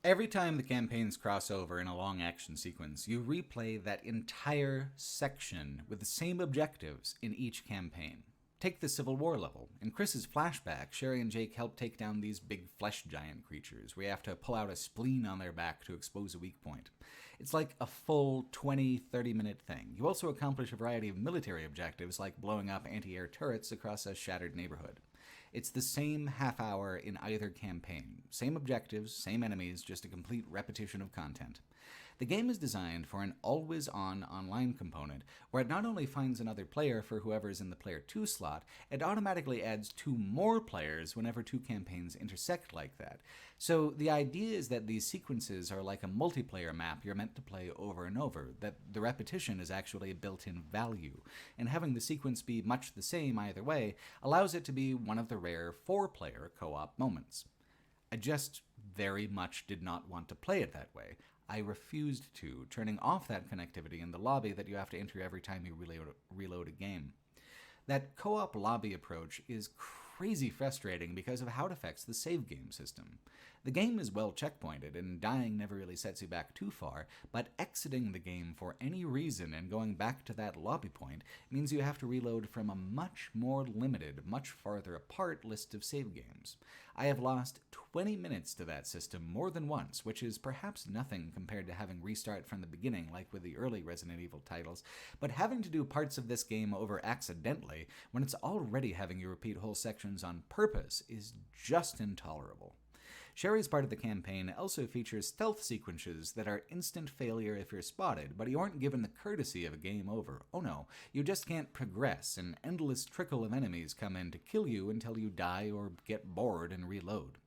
Every time the campaigns cross over in a long action sequence, you replay that entire section with the same objectives in each campaign. Take the Civil War level. In Chris's flashback, Sherry and Jake help take down these big flesh giant creatures, where you have to pull out a spleen on their back to expose a weak point. It's like a full 20-30 minute thing. You also accomplish a variety of military objectives, like blowing up anti-air turrets across a shattered neighborhood. It's the same half hour in either campaign. Same objectives, same enemies, just a complete repetition of content. The game is designed for an always-on online component, where it not only finds another player for whoever's in the player 2 slot, it automatically adds 2 more players whenever 2 campaigns intersect like that. So the idea is that these sequences are like a multiplayer map you're meant to play over and over, that the repetition is actually a built-in value, and having the sequence be much the same either way allows it to be one of the rare 4-player co-op moments. I just very much did not want to play it that way. I refused to, turning off that connectivity in the lobby that you have to enter every time you reload a game. That co-op lobby approach is crazy frustrating because of how it affects the save game system. The game is well checkpointed, and dying never really sets you back too far, but exiting the game for any reason and going back to that lobby point means you have to reload from a much more limited, much farther apart list of save games. I have lost 20 minutes to that system more than once, which is perhaps nothing compared to having restart from the beginning like with the early Resident Evil titles, but having to do parts of this game over accidentally when it's already having you repeat whole sections on purpose is just intolerable. Sherry's part of the campaign also features stealth sequences that are instant failure if you're spotted, but you aren't given the courtesy of a game over. Oh no, you just can't progress, an endless trickle of enemies come in to kill you until you die or get bored and reload.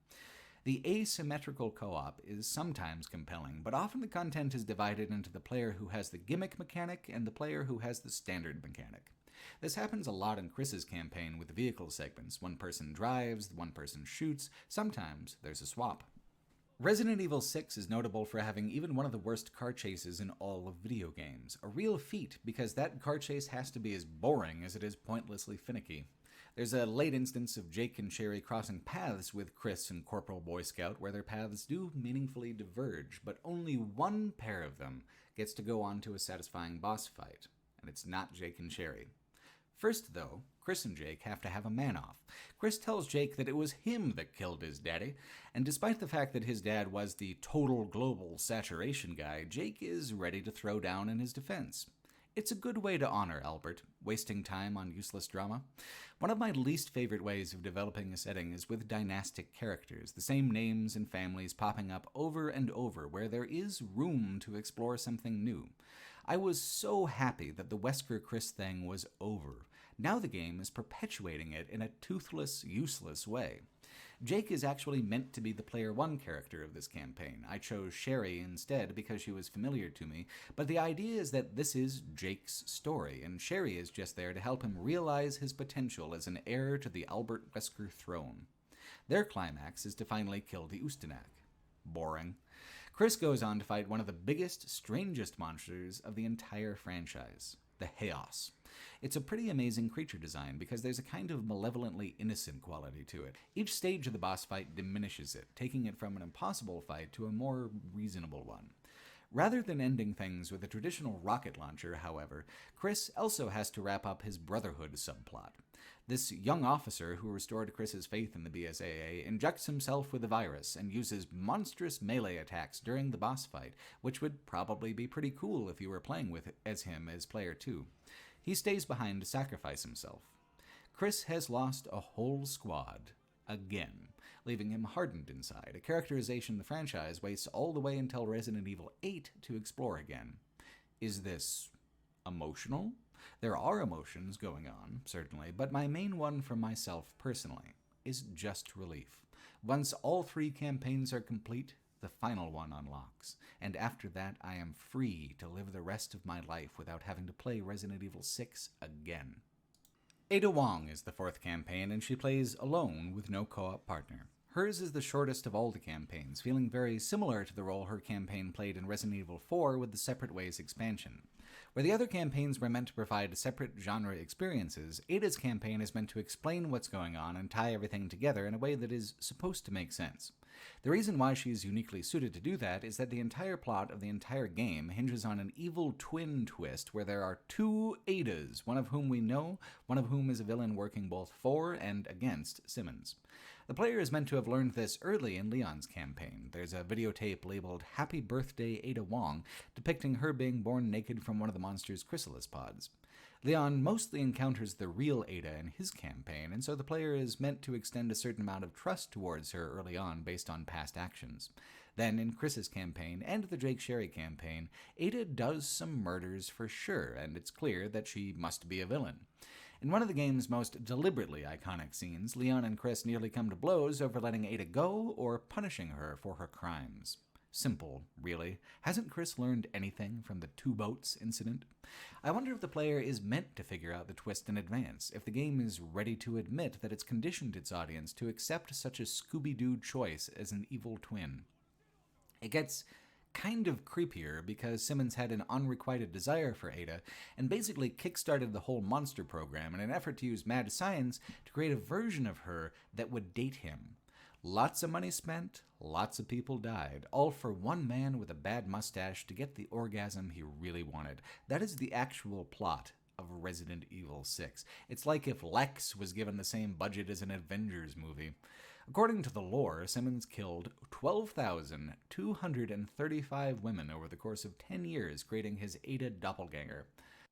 The asymmetrical co-op is sometimes compelling, but often the content is divided into the player who has the gimmick mechanic and the player who has the standard mechanic. This happens a lot in Chris's campaign with the vehicle segments. One person drives, one person shoots, sometimes there's a swap. Resident Evil 6 is notable for having even one of the worst car chases in all of video games. A real feat, because that car chase has to be as boring as it is pointlessly finicky. There's a late instance of Jake and Sherry crossing paths with Chris and Corporal Boy Scout where their paths do meaningfully diverge, but only one pair of them gets to go on to a satisfying boss fight, and it's not Jake and Sherry. First, though, Chris and Jake have to have a man-off. Chris tells Jake that it was him that killed his daddy, and despite the fact that his dad was the total global saturation guy, Jake is ready to throw down in his defense. It's a good way to honor Albert, wasting time on useless drama. One of my least favorite ways of developing a setting is with dynastic characters, the same names and families popping up over and over, where there is room to explore something new. I was so happy that the Wesker Chris thing was over. Now the game is perpetuating it in a toothless, useless way. Jake is actually meant to be the Player 1 character of this campaign. I chose Sherry instead because she was familiar to me, but the idea is that this is Jake's story, and Sherry is just there to help him realize his potential as an heir to the Albert Wesker throne. Their climax is to finally kill the Ustanak. Boring. Chris goes on to fight one of the biggest, strangest monsters of the entire franchise, the Chaos. It's a pretty amazing creature design because there's a kind of malevolently innocent quality to it. Each stage of the boss fight diminishes it, taking it from an impossible fight to a more reasonable one. Rather than ending things with a traditional rocket launcher, however, Chris also has to wrap up his Brotherhood subplot. This young officer who restored Chris's faith in the BSAA injects himself with a virus and uses monstrous melee attacks during the boss fight, which would probably be pretty cool if you were playing with as him as player 2. He stays behind to sacrifice himself. Chris has lost a whole squad, again, leaving him hardened inside, a characterization the franchise waits all the way until Resident Evil 8 to explore again. Is this emotional? There are emotions going on, certainly, but my main one for myself personally is just relief. Once all 3 campaigns are complete, the final one unlocks, and after that I am free to live the rest of my life without having to play Resident Evil 6 again. Ada Wong is the 4th campaign, and she plays alone with no co-op partner. Hers is the shortest of all the campaigns, feeling very similar to the role her campaign played in Resident Evil 4 with the Separate Ways expansion. Where the other campaigns were meant to provide separate genre experiences, Ada's campaign is meant to explain what's going on and tie everything together in a way that is supposed to make sense. The reason why she's uniquely suited to do that is that the entire plot of the entire game hinges on an evil twin twist where there are 2 Adas, one of whom we know, one of whom is a villain working both for and against Simmons. The player is meant to have learned this early in Leon's campaign. There's a videotape labeled Happy Birthday Ada Wong, depicting her being born naked from one of the monster's chrysalis pods. Leon mostly encounters the real Ada in his campaign, and so the player is meant to extend a certain amount of trust towards her early on based on past actions. Then, in Chris's campaign and the Jake Sherry campaign, Ada does some murders for sure, and it's clear that she must be a villain. In one of the game's most deliberately iconic scenes, Leon and Chris nearly come to blows over letting Ada go or punishing her for her crimes. Simple, really. Hasn't Chris learned anything from the 2 boats incident? I wonder if the player is meant to figure out the twist in advance, if the game is ready to admit that it's conditioned its audience to accept such a Scooby-Doo choice as an evil twin. It gets kind of creepier because Simmons had an unrequited desire for Ada and basically kickstarted the whole monster program in an effort to use mad science to create a version of her that would date him. Lots of money spent, lots of people died, all for one man with a bad mustache to get the orgasm he really wanted. That is the actual plot of Resident Evil 6. It's like if Lex was given the same budget as an Avengers movie. According to the lore, Simmons killed 12,235 women over the course of 10 years, creating his Ada doppelganger.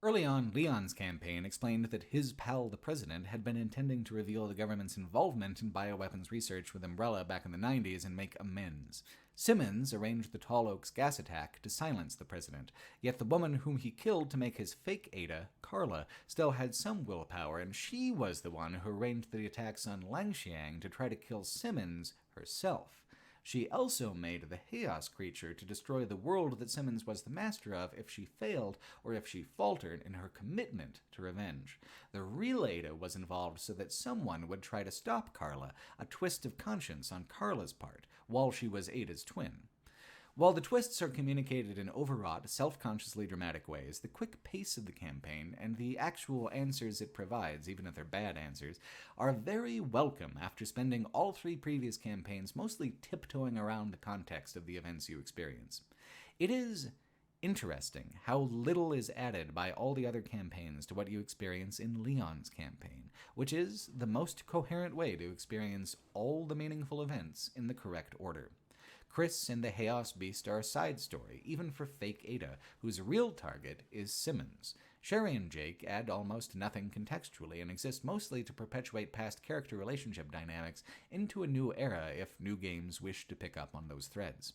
Early on, Leon's campaign explained that his pal, the President, had been intending to reveal the government's involvement in bioweapons research with Umbrella back in the 90s and make amends. Simmons arranged the Tall Oaks gas attack to silence the President, yet the woman whom he killed to make his fake Ada, Carla, still had some willpower, and she was the one who arranged the attacks on Langxiang to try to kill Simmons herself. She also made the Chaos creature to destroy the world that Simmons was the master of if she failed or if she faltered in her commitment to revenge. The real Ada was involved so that someone would try to stop Carla, a twist of conscience on Carla's part, while she was Ada's twin. While the twists are communicated in overwrought, self-consciously dramatic ways, the quick pace of the campaign and the actual answers it provides, even if they're bad answers, are very welcome after spending all 3 previous campaigns mostly tiptoeing around the context of the events you experience. It is interesting how little is added by all the other campaigns to what you experience in Leon's campaign, which is the most coherent way to experience all the meaningful events in the correct order. Chris and the Chaos Beast are a side story, even for fake Ada, whose real target is Simmons. Sherry and Jake add almost nothing contextually and exist mostly to perpetuate past character relationship dynamics into a new era if new games wish to pick up on those threads.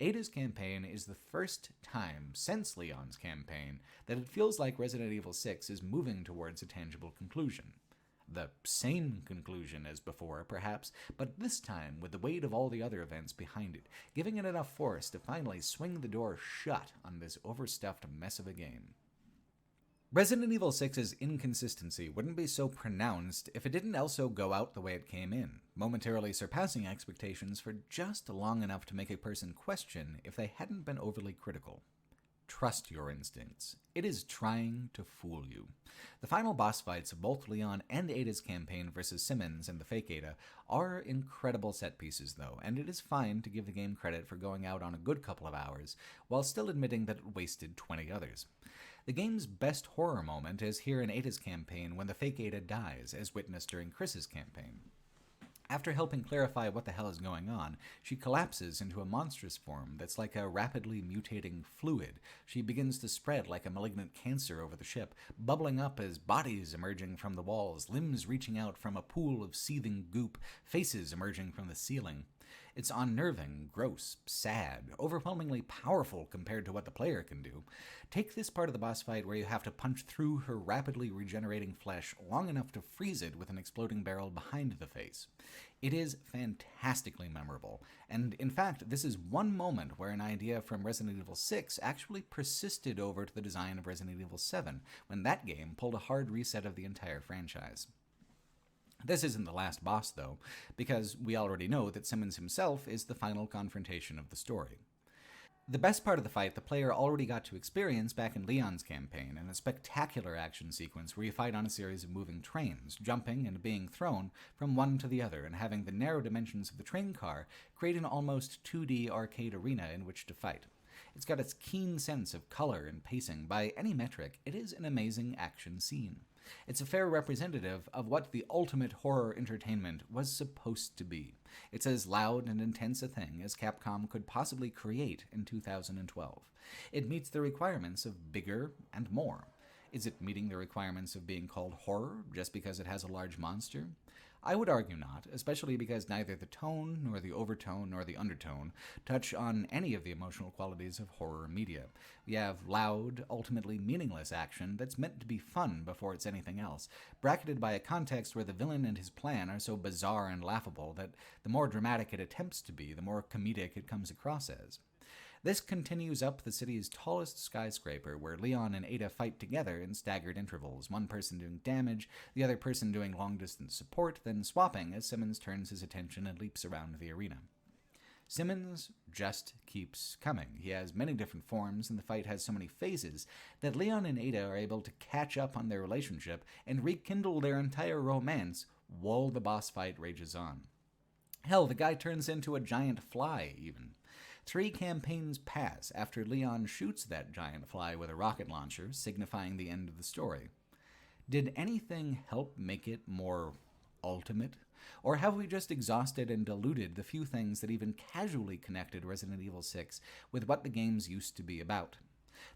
Ada's campaign is the first time since Leon's campaign that it feels like Resident Evil 6 is moving towards a tangible conclusion. The same conclusion as before, perhaps, but this time with the weight of all the other events behind it, giving it enough force to finally swing the door shut on this overstuffed mess of a game. Resident Evil 6's inconsistency wouldn't be so pronounced if it didn't also go out the way it came in, momentarily surpassing expectations for just long enough to make a person question if they hadn't been overly critical. Trust your instincts. It is trying to fool you. The final boss fights of both Leon and Ada's campaign versus Simmons and the fake Ada are incredible set pieces, though, and it is fine to give the game credit for going out on a good couple of hours, while still admitting that it wasted 20 others. The game's best horror moment is here in Ada's campaign when the fake Ada dies, as witnessed during Chris's campaign. After helping clarify what the hell is going on, she collapses into a monstrous form that's like a rapidly mutating fluid. She begins to spread like a malignant cancer over the ship, bubbling up as bodies emerging from the walls, limbs reaching out from a pool of seething goop, faces emerging from the ceiling. It's unnerving, gross, sad, overwhelmingly powerful compared to what the player can do. Take this part of the boss fight where you have to punch through her rapidly regenerating flesh long enough to freeze it with an exploding barrel behind the face. It is fantastically memorable, and in fact, this is one moment where an idea from Resident Evil 6 actually persisted over to the design of Resident Evil 7, when that game pulled a hard reset of the entire franchise. This isn't the last boss, though, because we already know that Simmons himself is the final confrontation of the story. The best part of the fight the player already got to experience back in Leon's campaign, in a spectacular action sequence where you fight on a series of moving trains, jumping and being thrown from one to the other, and having the narrow dimensions of the train car create an almost 2D arcade arena in which to fight. It's got its keen sense of color and pacing. By any metric, it is an amazing action scene. It's a fair representative of what the ultimate horror entertainment was supposed to be. It's as loud and intense a thing as Capcom could possibly create in 2012. It meets the requirements of bigger and more. Is it meeting the requirements of being called horror just because it has a large monster? I would argue not, especially because neither the tone, nor the overtone, nor the undertone touch on any of the emotional qualities of horror media. We have loud, ultimately meaningless action that's meant to be fun before it's anything else, bracketed by a context where the villain and his plan are so bizarre and laughable that the more dramatic it attempts to be, the more comedic it comes across as. This continues up the city's tallest skyscraper, where Leon and Ada fight together in staggered intervals, one person doing damage, the other person doing long-distance support, then swapping as Simmons turns his attention and leaps around the arena. Simmons just keeps coming. He has many different forms, and the fight has so many phases that Leon and Ada are able to catch up on their relationship and rekindle their entire romance while the boss fight rages on. Hell, the guy turns into a giant fly, even. 3 campaigns pass after Leon shoots that giant fly with a rocket launcher, signifying the end of the story. Did anything help make it more ultimate? Or have we just exhausted and diluted the few things that even casually connected Resident Evil 6 with what the games used to be about?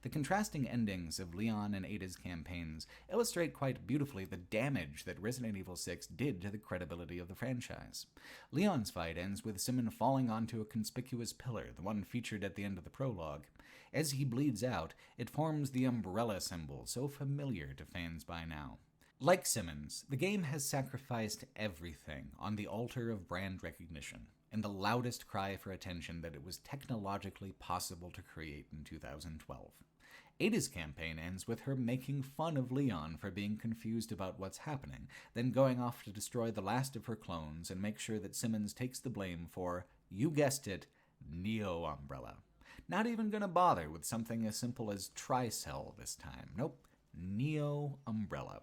The contrasting endings of Leon and Ada's campaigns illustrate quite beautifully the damage that Resident Evil 6 did to the credibility of the franchise. Leon's fight ends with Simmons falling onto a conspicuous pillar, the one featured at the end of the prologue. As he bleeds out, it forms the umbrella symbol, so familiar to fans by now. Like Simmons, the game has sacrificed everything on the altar of brand recognition. in the loudest cry for attention that it was technologically possible to create in 2012. Ada's campaign ends with her making fun of Leon for being confused about what's happening, then going off to destroy the last of her clones and make sure that Simmons takes the blame for, you guessed it, Neo Umbrella. Not even gonna bother with something as simple as Tricell this time. Nope, Neo Umbrella.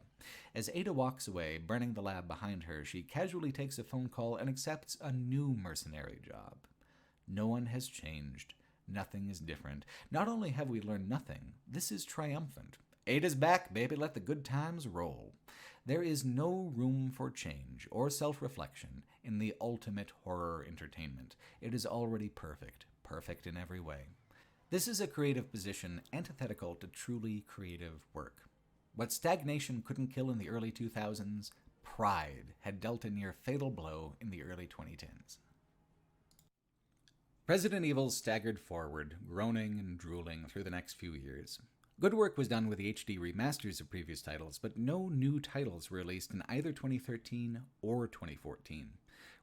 As Ada walks away, burning the lab behind her, she casually takes a phone call and accepts a new mercenary job. No one has changed. Nothing is different. Not only have we learned nothing, this is triumphant. Ada's back, baby. Let the good times roll. There is no room for change or self-reflection in the ultimate horror entertainment. It is already perfect. Perfect in every way. This is a creative position antithetical to truly creative work. What stagnation couldn't kill in the early 2000s, pride had dealt a near fatal blow in the early 2010s. Resident Evil staggered forward, groaning and drooling through the next few years. Good work was done with the HD remasters of previous titles, but no new titles were released in either 2013 or 2014.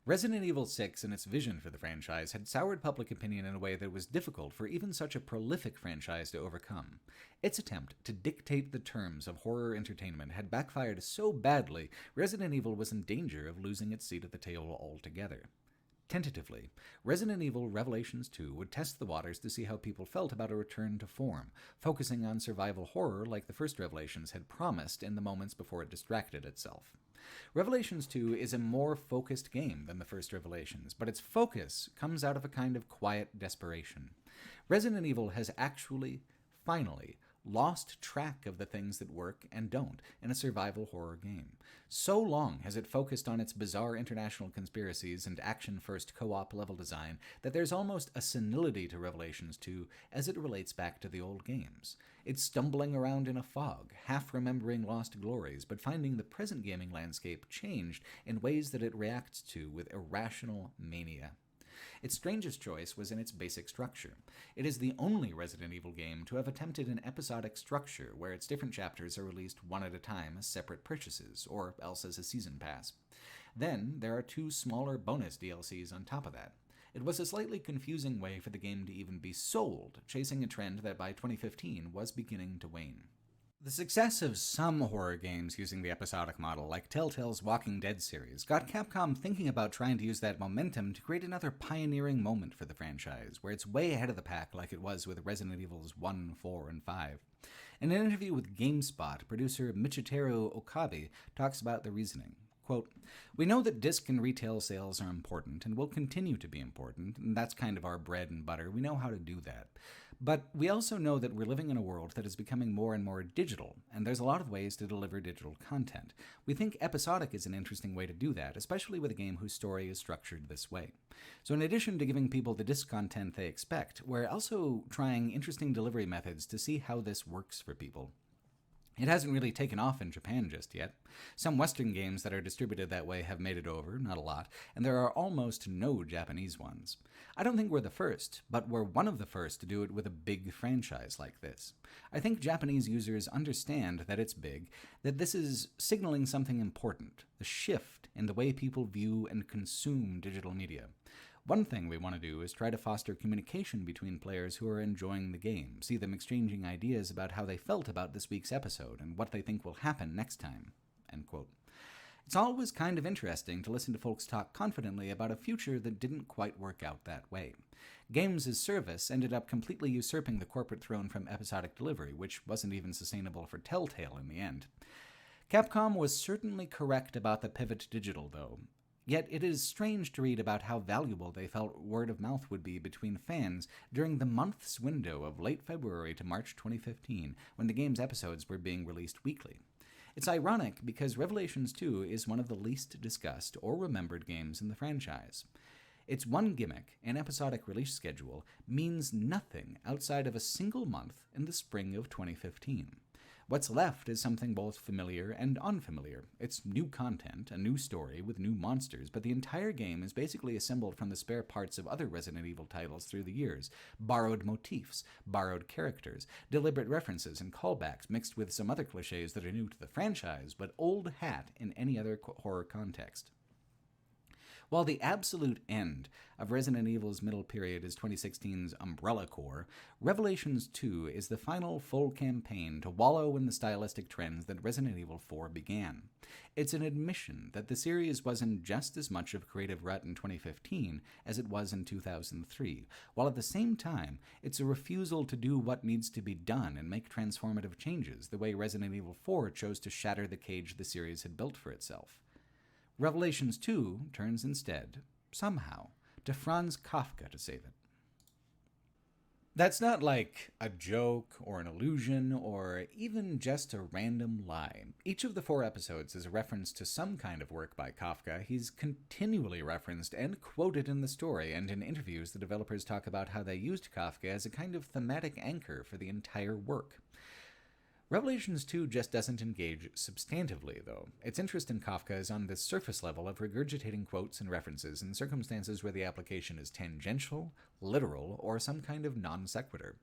Resident Evil 6 and its vision for the franchise had soured public opinion in a way that was difficult for even such a prolific franchise to overcome. Its attempt to dictate the terms of horror entertainment had backfired so badly, Resident Evil was in danger of losing its seat at the table altogether. Tentatively, Resident Evil Revelations 2 would test the waters to see how people felt about a return to form, focusing on survival horror like the first Revelations had promised in the moments before it distracted itself. Revelations 2 is a more focused game than the first Revelations, but its focus comes out of a kind of quiet desperation. Resident Evil has actually, finally, lost track of the things that work and don't in a survival horror game. So long has it focused on its bizarre international conspiracies and action-first co-op level design that there's almost a senility to Revelations 2 as it relates back to the old games. It's stumbling around in a fog, half remembering lost glories, but finding the present gaming landscape changed in ways that it reacts to with irrational mania. Its strangest choice was in its basic structure. It is the only Resident Evil game to have attempted an episodic structure where its different chapters are released one at a time as separate purchases, or else as a season pass. Then, there are 2 smaller bonus DLCs on top of that. It was a slightly confusing way for the game to even be sold, chasing a trend that by 2015 was beginning to wane. The success of some horror games using the episodic model, like Telltale's Walking Dead series, got Capcom thinking about trying to use that momentum to create another pioneering moment for the franchise, where it's way ahead of the pack like it was with Resident Evils 1, 4, and 5. In an interview with GameSpot, producer Michiteru Okabe talks about the reasoning. Quote, "We know that disc and retail sales are important and will continue to be important, and that's kind of our bread and butter. We know how to do that. But we also know that we're living in a world that is becoming more and more digital, and there's a lot of ways to deliver digital content. We think episodic is an interesting way to do that, especially with a game whose story is structured this way. So in addition to giving people the disc content they expect, we're also trying interesting delivery methods to see how this works for people. It hasn't really taken off in Japan just yet. Some Western games that are distributed that way have made it over, not a lot, and there are almost no Japanese ones. I don't think we're the first, but we're one of the first to do it with a big franchise like this. I think Japanese users understand that it's big, that this is signaling something important, the shift in the way people view and consume digital media. One thing we want to do is try to foster communication between players who are enjoying the game, see them exchanging ideas about how they felt about this week's episode and what they think will happen next time." End quote. It's always kind of interesting to listen to folks talk confidently about a future that didn't quite work out that way. Games as service ended up completely usurping the corporate throne from episodic delivery, which wasn't even sustainable for Telltale in the end. Capcom was certainly correct about the pivot to digital, though. Yet it is strange to read about how valuable they felt word of mouth would be between fans during the month's window of late February to March 2015, when the game's episodes were being released weekly. It's ironic because Revelations 2 is one of the least discussed or remembered games in the franchise. Its one gimmick, an episodic release schedule, means nothing outside of a single month in the spring of 2015. What's left is something both familiar and unfamiliar. It's new content, a new story with new monsters, but the entire game is basically assembled from the spare parts of other Resident Evil titles through the years. Borrowed motifs, borrowed characters, deliberate references and callbacks mixed with some other cliches that are new to the franchise, but old hat in any other horror context. While the absolute end of Resident Evil's middle period is 2016's Umbrella Corps, Revelations 2 is the final full campaign to wallow in the stylistic trends that Resident Evil 4 began. It's an admission that the series was in just as much of a creative rut in 2015 as it was in 2003, while at the same time, it's a refusal to do what needs to be done and make transformative changes, the way Resident Evil 4 chose to shatter the cage the series had built for itself. Revelations 2 turns instead, somehow, to Franz Kafka to save it. That's not like a joke or an illusion or even just a random lie. Each of the 4 episodes is a reference to some kind of work by Kafka. He's continually referenced and quoted in the story, and in interviews the developers talk about how they used Kafka as a kind of thematic anchor for the entire work. Revelations 2 just doesn't engage substantively, though. Its interest in Kafka is on this surface level of regurgitating quotes and references in circumstances where the application is tangential, literal, or some kind of non sequitur.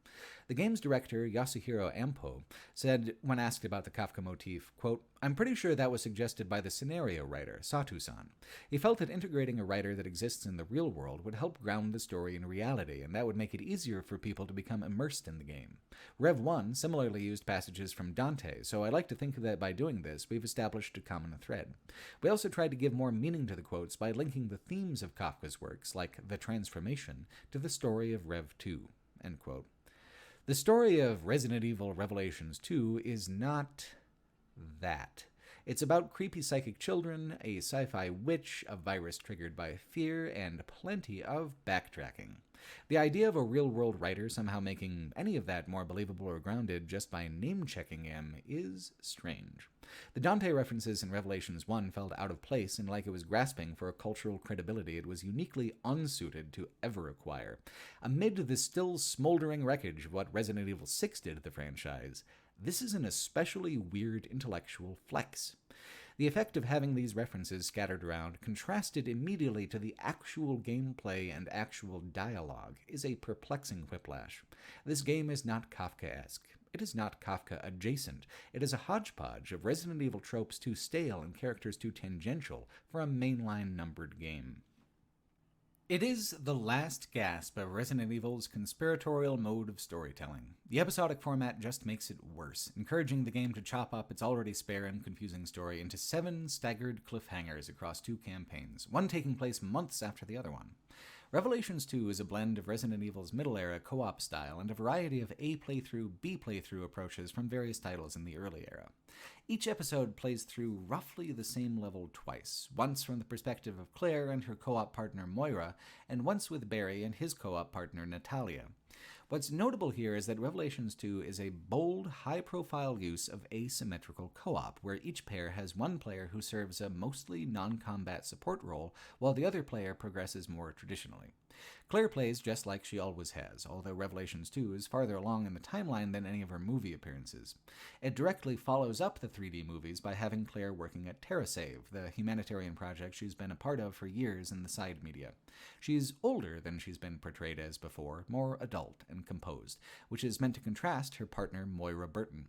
The game's director, Yasuhiro Ampo, said when asked about the Kafka motif, quote, "I'm pretty sure that was suggested by the scenario writer, Sato-san. He felt that integrating a writer that exists in the real world would help ground the story in reality, and that would make it easier for people to become immersed in the game. Rev 1 similarly used passages from Dante, so I like to think that by doing this, we've established a common thread. We also tried to give more meaning to the quotes by linking the themes of Kafka's works, like The Transformation, to the story of Rev 2, end quote. The story of Resident Evil Revelations 2 is not that. It's about creepy psychic children, a sci-fi witch, a virus triggered by fear, and plenty of backtracking. The idea of a real-world writer somehow making any of that more believable or grounded just by name-checking him is strange. The Dante references in Revelations 1 felt out of place and like it was grasping for a cultural credibility it was uniquely unsuited to ever acquire. Amid the still smoldering wreckage of what Resident Evil 6 did to the franchise, this is an especially weird intellectual flex. The effect of having these references scattered around, contrasted immediately to the actual gameplay and actual dialogue, is a perplexing whiplash. This game is not Kafkaesque. It is not Kafka-adjacent. It is a hodgepodge of Resident Evil tropes too stale and characters too tangential for a mainline numbered game. It is the last gasp of Resident Evil's conspiratorial mode of storytelling. The episodic format just makes it worse, encouraging the game to chop up its already spare and confusing story into 7 staggered cliffhangers across 2 campaigns, one taking place months after the other one. Revelations 2 is a blend of Resident Evil's middle-era co-op style and a variety of A playthrough, B playthrough approaches from various titles in the early era. Each episode plays through roughly the same level twice, once from the perspective of Claire and her co-op partner Moira, and once with Barry and his co-op partner Natalia. What's notable here is that Revelations 2 is a bold, high-profile use of asymmetrical co-op, where each pair has one player who serves a mostly non-combat support role, while the other player progresses more traditionally. Claire plays just like she always has, although Revelations 2 is farther along in the timeline than any of her movie appearances. It directly follows up the 3D movies by having Claire working at TerraSave, the humanitarian project she's been a part of for years in the side media. She's older than she's been portrayed as before, more adult and composed, which is meant to contrast her partner Moira Burton.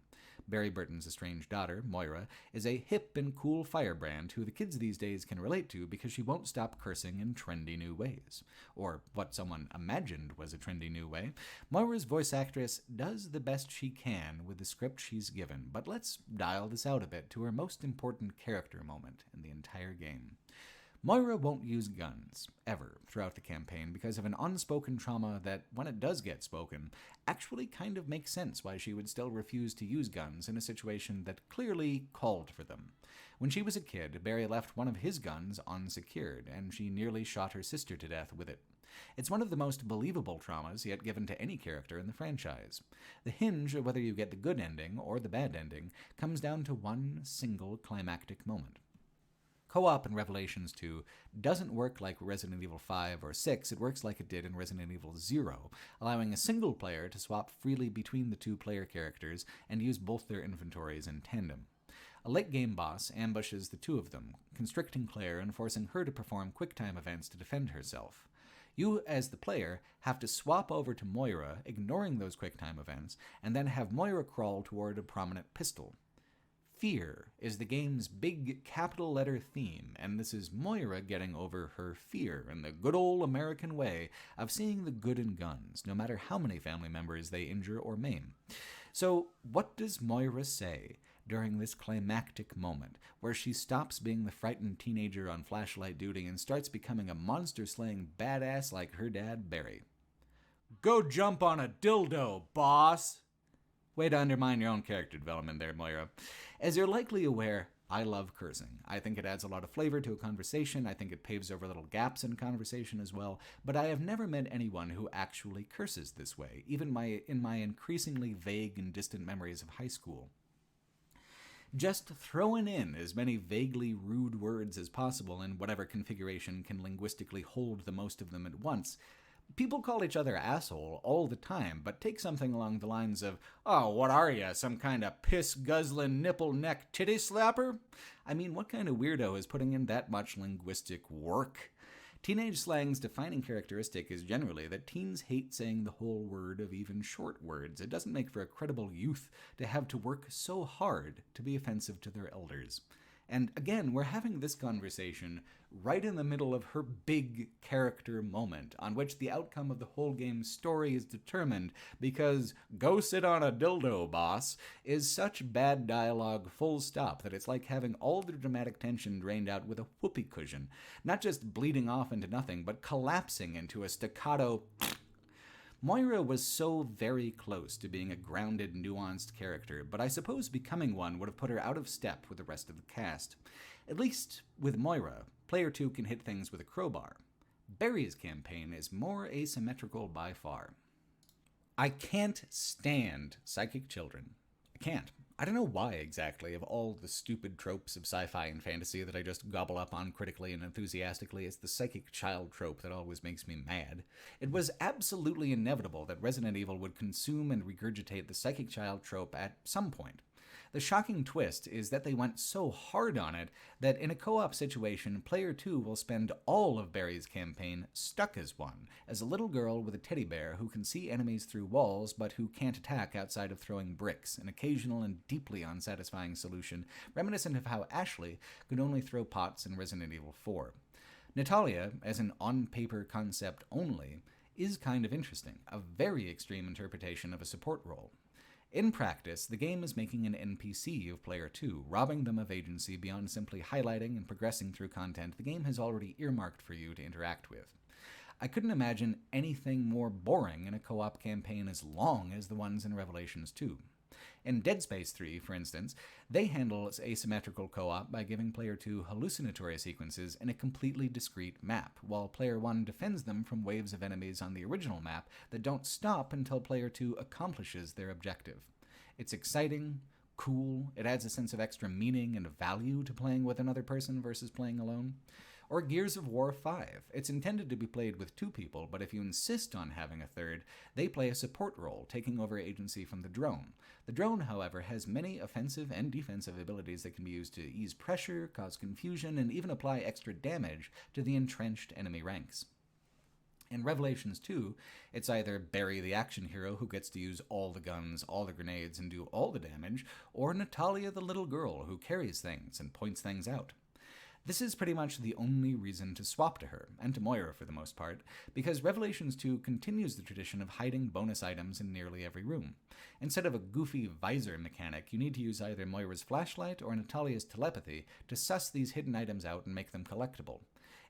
Barry Burton's estranged daughter, Moira, is a hip and cool firebrand who the kids these days can relate to because she won't stop cursing in trendy new ways. Or what someone imagined was a trendy new way. Moira's voice actress does the best she can with the script she's given, but let's dial this out a bit to her most important character moment in the entire game. Moira won't use guns, ever, throughout the campaign because of an unspoken trauma that, when it does get spoken, actually kind of makes sense why she would still refuse to use guns in a situation that clearly called for them. When she was a kid, Barry left one of his guns unsecured, and she nearly shot her sister to death with it. It's one of the most believable traumas yet given to any character in the franchise. The hinge of whether you get the good ending or the bad ending comes down to one single climactic moment. Co-op in Revelations 2 doesn't work like Resident Evil 5 or 6, it works like it did in Resident Evil 0, allowing a single player to swap freely between the 2 player characters and use both their inventories in tandem. A late-game boss ambushes the 2 of them, constricting Claire and forcing her to perform quick-time events to defend herself. You, as the player, have to swap over to Moira, ignoring those quick-time events, and then have Moira crawl toward a prominent pistol. Fear is the game's big capital letter theme, and this is Moira getting over her fear in the good old American way of seeing the good in guns, no matter how many family members they injure or maim. So, what does Moira say during this climactic moment, where she stops being the frightened teenager on flashlight duty and starts becoming a monster-slaying badass like her dad, Barry? Go jump on a dildo, boss! Way to undermine your own character development there, Moira. As you're likely aware, I love cursing. I think it adds a lot of flavor to a conversation. I think it paves over little gaps in conversation as well. But I have never met anyone who actually curses this way, even in my increasingly vague and distant memories of high school. Just throwing in as many vaguely rude words as possible in whatever configuration can linguistically hold the most of them at once. People call each other asshole all the time, but take something along the lines of, "Oh, what are ya, some kind of piss-guzzling, nipple-neck titty slapper?" I mean, what kind of weirdo is putting in that much linguistic work? Teenage slang's defining characteristic is generally that teens hate saying the whole word of even short words. It doesn't make for a credible youth to have to work so hard to be offensive to their elders. And again, we're having this conversation right in the middle of her big character moment, on which the outcome of the whole game's story is determined, because "go sit on a dildo, boss" is such bad dialogue full stop that it's like having all the dramatic tension drained out with a whoopee cushion, not just bleeding off into nothing, but collapsing into a staccato. Moira was so very close to being a grounded, nuanced character, but I suppose becoming one would have put her out of step with the rest of the cast. At least, with Moira, player 2 can hit things with a crowbar. Barry's campaign is more asymmetrical by far. I can't stand psychic children. I can't. I don't know why exactly, of all the stupid tropes of sci-fi and fantasy that I just gobble up on critically and enthusiastically, it's the psychic child trope that always makes me mad. It was absolutely inevitable that Resident Evil would consume and regurgitate the psychic child trope at some point. The shocking twist is that they went so hard on it that in a co-op situation, player 2 will spend all of Barry's campaign stuck as one, as a little girl with a teddy bear who can see enemies through walls but who can't attack outside of throwing bricks, an occasional and deeply unsatisfying solution reminiscent of how Ashley could only throw pots in Resident Evil 4. Natalia, as an on-paper concept only, is kind of interesting, a very extreme interpretation of a support role. In practice, the game is making an NPC of player 2, robbing them of agency beyond simply highlighting and progressing through content the game has already earmarked for you to interact with. I couldn't imagine anything more boring in a co-op campaign as long as the ones in Revelations 2. In Dead Space 3, for instance, they handle asymmetrical co-op by giving player 2 hallucinatory sequences in a completely discrete map, while player 1 defends them from waves of enemies on the original map that don't stop until player 2 accomplishes their objective. It's exciting, cool, it adds a sense of extra meaning and value to playing with another person versus playing alone. Or Gears of War 5. It's intended to be played with 2 people, but if you insist on having a third, they play a support role, taking over agency from the drone. The drone, however, has many offensive and defensive abilities that can be used to ease pressure, cause confusion, and even apply extra damage to the entrenched enemy ranks. In Revelations 2, it's either Barry the action hero who gets to use all the guns, all the grenades, and do all the damage, or Natalia the little girl who carries things and points things out. This is pretty much the only reason to swap to her, and to Moira for the most part, because Revelations 2 continues the tradition of hiding bonus items in nearly every room. Instead of a goofy visor mechanic, you need to use either Moira's flashlight or Natalia's telepathy to suss these hidden items out and make them collectible.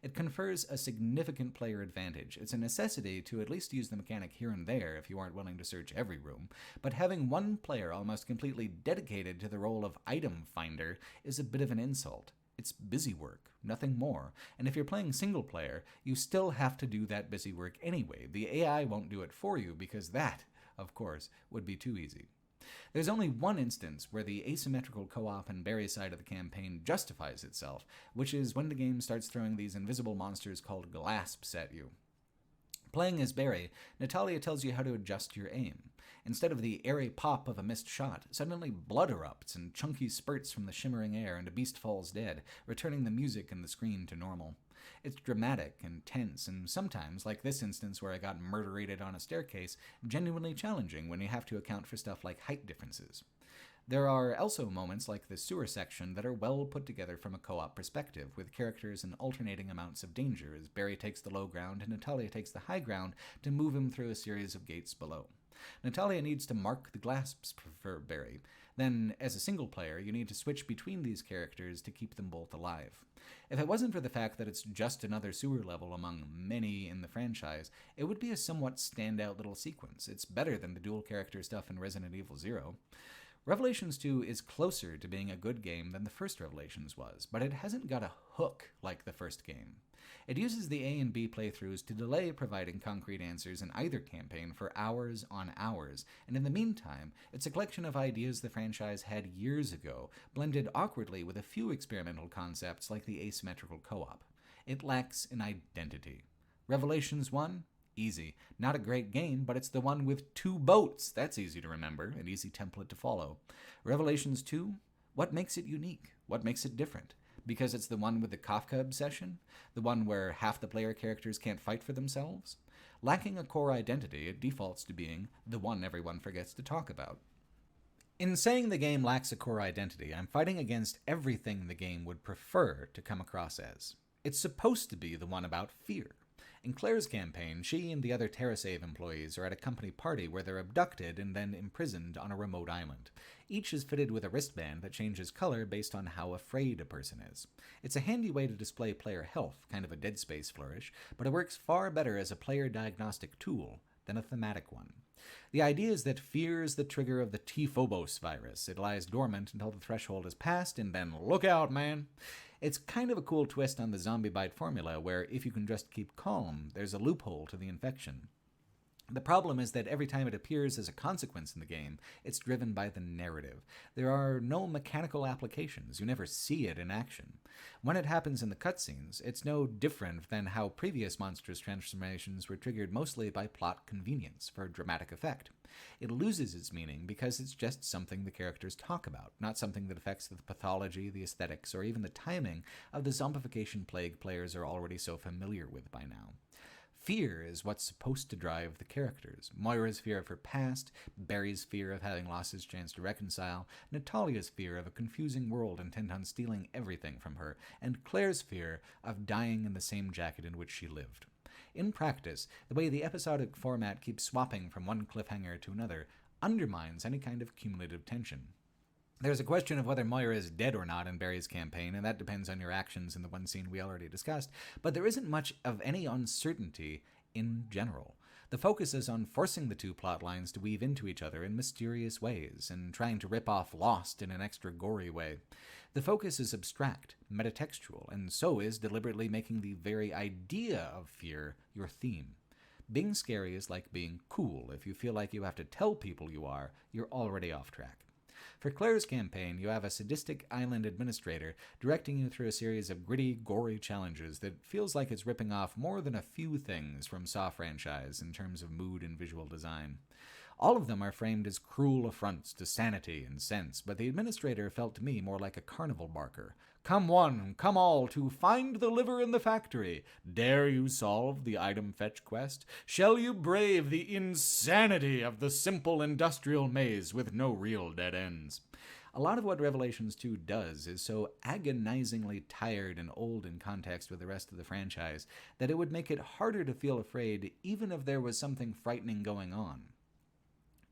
It confers a significant player advantage. It's a necessity to at least use the mechanic here and there if you aren't willing to search every room, but having one player almost completely dedicated to the role of item finder is a bit of an insult. It's busy work, nothing more, and if you're playing single player, you still have to do that busy work anyway. The AI won't do it for you because that, of course, would be too easy. There's only one instance where the asymmetrical co-op and Barry side of the campaign justifies itself, which is when the game starts throwing these invisible monsters called glasps at you. Playing as Barry, Natalia tells you how to adjust your aim. Instead of the airy pop of a missed shot, suddenly blood erupts and chunky spurts from the shimmering air and a beast falls dead, returning the music and the screen to normal. It's dramatic and tense, and sometimes, like this instance where I got murderated on a staircase, genuinely challenging when you have to account for stuff like height differences. There are also moments like the sewer section that are well put together from a co-op perspective, with characters in alternating amounts of danger as Barry takes the low ground and Natalia takes the high ground to move him through a series of gates below. Natalia needs to mark the glass for Barry. Then, as a single player, you need to switch between these characters to keep them both alive. If it wasn't for the fact that it's just another sewer level among many in the franchise, it would be a somewhat standout little sequence. It's better than the dual character stuff in Resident Evil 0. Revelations 2 is closer to being a good game than the first Revelations was, but it hasn't got a hook like the first game. It uses the A and B playthroughs to delay providing concrete answers in either campaign for hours on hours, and in the meantime, it's a collection of ideas the franchise had years ago, blended awkwardly with a few experimental concepts like the asymmetrical co-op. It lacks an identity. Revelations 1? Easy. Not a great game, but it's the one with 2 boats. That's easy to remember, an easy template to follow. Revelations 2? What makes it unique? What makes it different? Because it's the one with the Kafka obsession? The one where half the player characters can't fight for themselves? Lacking a core identity, it defaults to being the one everyone forgets to talk about. In saying the game lacks a core identity, I'm fighting against everything the game would prefer to come across as. It's supposed to be the one about fear. In Claire's campaign, she and the other TerraSave employees are at a company party where they're abducted and then imprisoned on a remote island. Each is fitted with a wristband that changes color based on how afraid a person is. It's a handy way to display player health, kind of a Dead Space flourish, but it works far better as a player diagnostic tool than a thematic one. The idea is that fear is the trigger of the T-Phobos virus. It lies dormant until the threshold is passed, and then look out, man! It's kind of a cool twist on the zombie bite formula, where if you can just keep calm, there's a loophole to the infection. The problem is that every time it appears as a consequence in the game, it's driven by the narrative. There are no mechanical applications. You never see it in action. When it happens in the cutscenes, it's no different than how previous monstrous transformations were triggered mostly by plot convenience for dramatic effect. It loses its meaning because it's just something the characters talk about, not something that affects the pathology, the aesthetics, or even the timing of the zombification plague players are already so familiar with by now. Fear is what's supposed to drive the characters. Moira's fear of her past, Barry's fear of having lost his chance to reconcile, Natalia's fear of a confusing world intent on stealing everything from her, and Claire's fear of dying in the same jacket in which she lived. In practice, the way the episodic format keeps swapping from one cliffhanger to another undermines any kind of cumulative tension. There's a question of whether Moira is dead or not in Barry's campaign, and that depends on your actions in the one scene we already discussed, but there isn't much of any uncertainty in general. The focus is on forcing the two plot lines to weave into each other in mysterious ways, and trying to rip off Lost in an extra gory way. The focus is abstract, metatextual, and so is deliberately making the very idea of fear your theme. Being scary is like being cool. If you feel like you have to tell people you are, you're already off track. For Claire's campaign, you have a sadistic island administrator directing you through a series of gritty, gory challenges that feels like it's ripping off more than a few things from Saw franchise in terms of mood and visual design. All of them are framed as cruel affronts to sanity and sense, but the administrator felt to me more like a carnival barker. Come one, come all, to find the liver in the factory. Dare you solve the item fetch quest? Shall you brave the insanity of the simple industrial maze with no real dead ends? A lot of what Revelations 2 does is so agonizingly tired and old in context with the rest of the franchise that it would make it harder to feel afraid even if there was something frightening going on.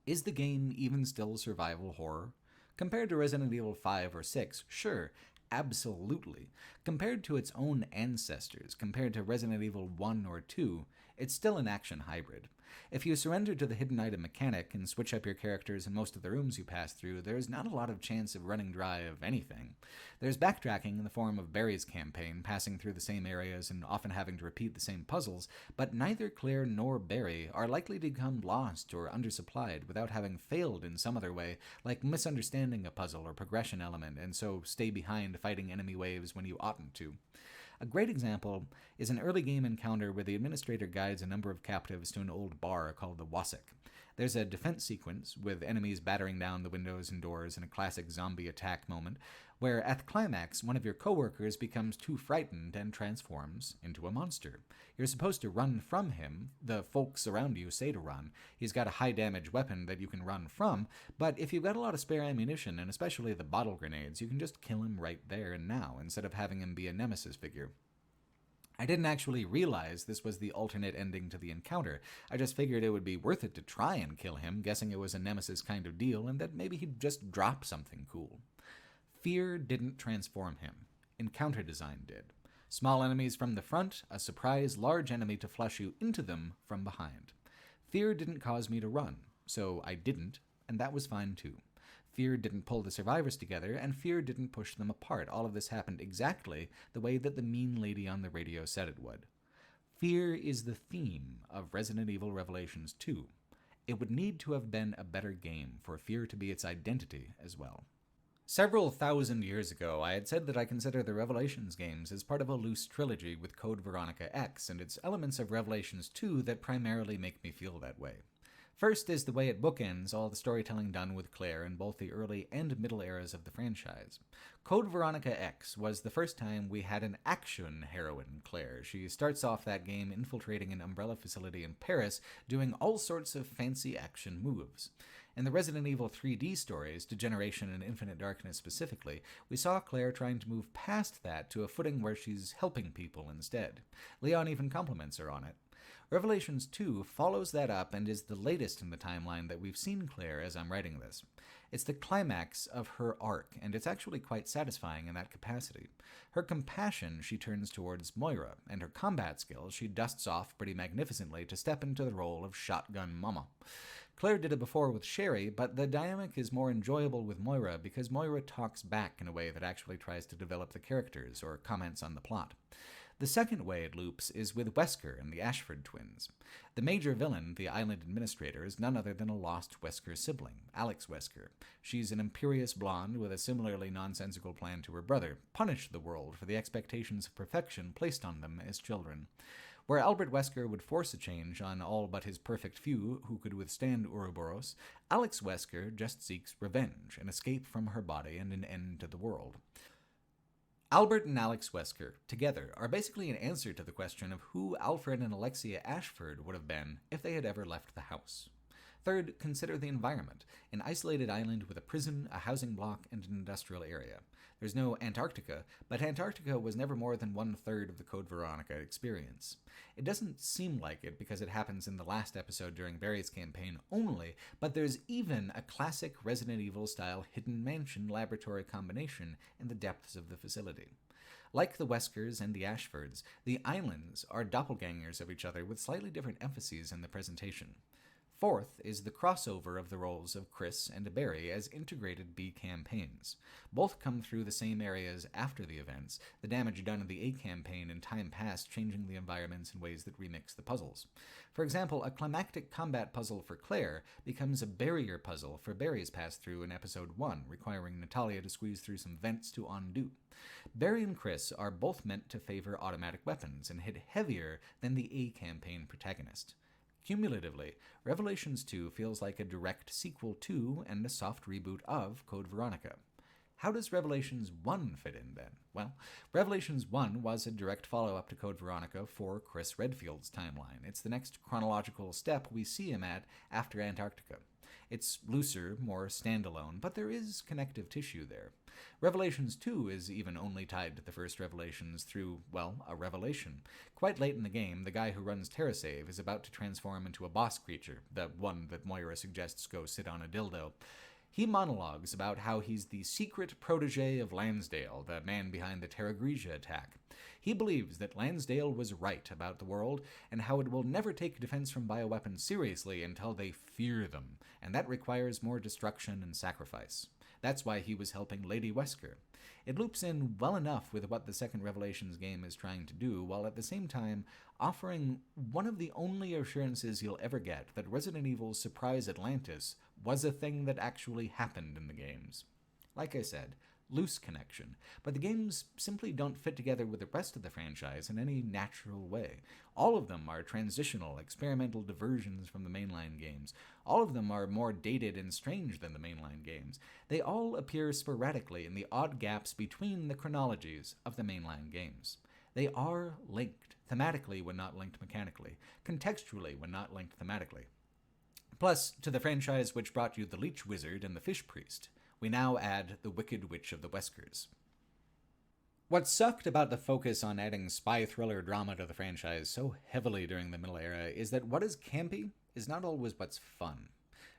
Is the game even still survival horror? Compared to Resident Evil 5 or 6, sure, absolutely. Compared to its own ancestors, compared to Resident Evil 1 or 2, it's still an action hybrid. If you surrender to the hidden item mechanic and switch up your characters in most of the rooms you pass through, there's not a lot of chance of running dry of anything. There's backtracking in the form of Barry's campaign, passing through the same areas and often having to repeat the same puzzles, but neither Claire nor Barry are likely to become lost or undersupplied without having failed in some other way, like misunderstanding a puzzle or progression element, and so stay behind fighting enemy waves when you oughtn't to. A great example is an early game encounter where the administrator guides a number of captives to an old bar called the Wassack. There's a defense sequence with enemies battering down the windows and doors in a classic zombie attack moment, where at the climax, one of your coworkers becomes too frightened and transforms into a monster. You're supposed to run from him. The folks around you say to run. He's got a high-damage weapon that you can run from, but if you've got a lot of spare ammunition, and especially the bottle grenades, you can just kill him right there and now, instead of having him be a nemesis figure. I didn't actually realize this was the alternate ending to the encounter. I just figured it would be worth it to try and kill him, guessing it was a nemesis kind of deal, and that maybe he'd just drop something cool. Fear didn't transform him. Encounter design did. Small enemies from the front, a surprise large enemy to flush you into them from behind. Fear didn't cause me to run, so I didn't, and that was fine too. Fear didn't pull the survivors together, and fear didn't push them apart. All of this happened exactly the way that the mean lady on the radio said it would. Fear is the theme of Resident Evil Revelations 2. It would need to have been a better game for fear to be its identity as well. Several thousand years ago, I had said that I consider the Revelations games as part of a loose trilogy with Code Veronica X, and it's elements of Revelations 2 that primarily make me feel that way. First is the way it bookends all the storytelling done with Claire in both the early and middle eras of the franchise. Code Veronica X was the first time we had an action heroine, Claire. She starts off that game infiltrating an Umbrella facility in Paris, doing all sorts of fancy action moves. In the Resident Evil 3D stories, Degeneration and Infinite Darkness specifically, we saw Claire trying to move past that to a footing where she's helping people instead. Leon even compliments her on it. Revelations 2 follows that up and is the latest in the timeline that we've seen Claire as I'm writing this. It's the climax of her arc, and it's actually quite satisfying in that capacity. Her compassion she turns towards Moira, and her combat skills she dusts off pretty magnificently to step into the role of Shotgun Mama. Claire did it before with Sherry, but the dynamic is more enjoyable with Moira because Moira talks back in a way that actually tries to develop the characters or comments on the plot. The second way it loops is with Wesker and the Ashford twins. The major villain, the island administrator, is none other than a lost Wesker sibling, Alex Wesker. She's an imperious blonde with a similarly nonsensical plan to her brother, punish the world for the expectations of perfection placed on them as children. Where Albert Wesker would force a change on all but his perfect few who could withstand Ouroboros, Alex Wesker just seeks revenge, an escape from her body, and an end to the world. Albert and Alex Wesker, together, are basically an answer to the question of who Alfred and Alexia Ashford would have been if they had ever left the house. Third, consider the environment, an isolated island with a prison, a housing block, and an industrial area. There's no Antarctica, but Antarctica was never more than 1/3 of the Code Veronica experience. It doesn't seem like it because it happens in the last episode during Barry's campaign only, but there's even a classic Resident Evil-style hidden mansion laboratory combination in the depths of the facility. Like the Weskers and the Ashfords, the islands are doppelgangers of each other with slightly different emphases in the presentation. Fourth is the crossover of the roles of Chris and Barry as integrated B campaigns. Both come through the same areas after the events, the damage done in the A campaign in time past changing the environments in ways that remix the puzzles. For example, a climactic combat puzzle for Claire becomes a barrier puzzle for Barry's pass-through in Episode 1, requiring Natalia to squeeze through some vents to undo. Barry and Chris are both meant to favor automatic weapons and hit heavier than the A campaign protagonist. Cumulatively, Revelations 2 feels like a direct sequel to and a soft reboot of Code Veronica. How does Revelations 1 fit in then? Well, Revelations 1 was a direct follow-up to Code Veronica for Chris Redfield's timeline. It's the next chronological step we see him at after Antarctica. It's looser, more standalone, but there is connective tissue there. Revelations 2 is even only tied to the first Revelations through, well, a revelation. Quite late in the game, the guy who runs TerraSave is about to transform into a boss creature, the one that Moira suggests go sit on a dildo. He monologues about how he's the secret protege of Lansdale, the man behind the Terra Grigia attack. He believes that Lansdale was right about the world, and how it will never take defense from bioweapons seriously until they fear them, and that requires more destruction and sacrifice. That's why he was helping Lady Wesker. It loops in well enough with what the second Revelations game is trying to do, while at the same time offering one of the only assurances you'll ever get that Resident Evil's Surprise Atlantis was a thing that actually happened in the games. Like I said, loose connection, but the games simply don't fit together with the rest of the franchise in any natural way. All of them are transitional, experimental diversions from the mainline games. All of them are more dated and strange than the mainline games. They all appear sporadically in the odd gaps between the chronologies of the mainline games. They are linked, thematically when not linked mechanically, contextually when not linked thematically. Plus, to the franchise which brought you the Leech Wizard and the Fish Priest, we now add the Wicked Witch of the Weskers. What sucked about the focus on adding spy thriller drama to the franchise so heavily during the Middle Era is that what is campy is not always what's fun.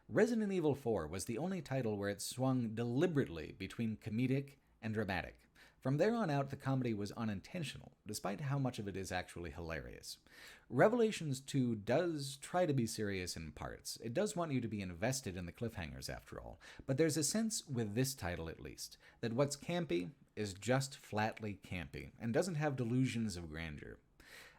Resident Evil 4 was the only title where it swung deliberately between comedic and dramatic. From there on out, the comedy was unintentional, despite how much of it is actually hilarious. Revelations 2 does try to be serious in parts. It does want you to be invested in the cliffhangers, after all. But there's a sense, with this title at least, that what's campy is just flatly campy, and doesn't have delusions of grandeur.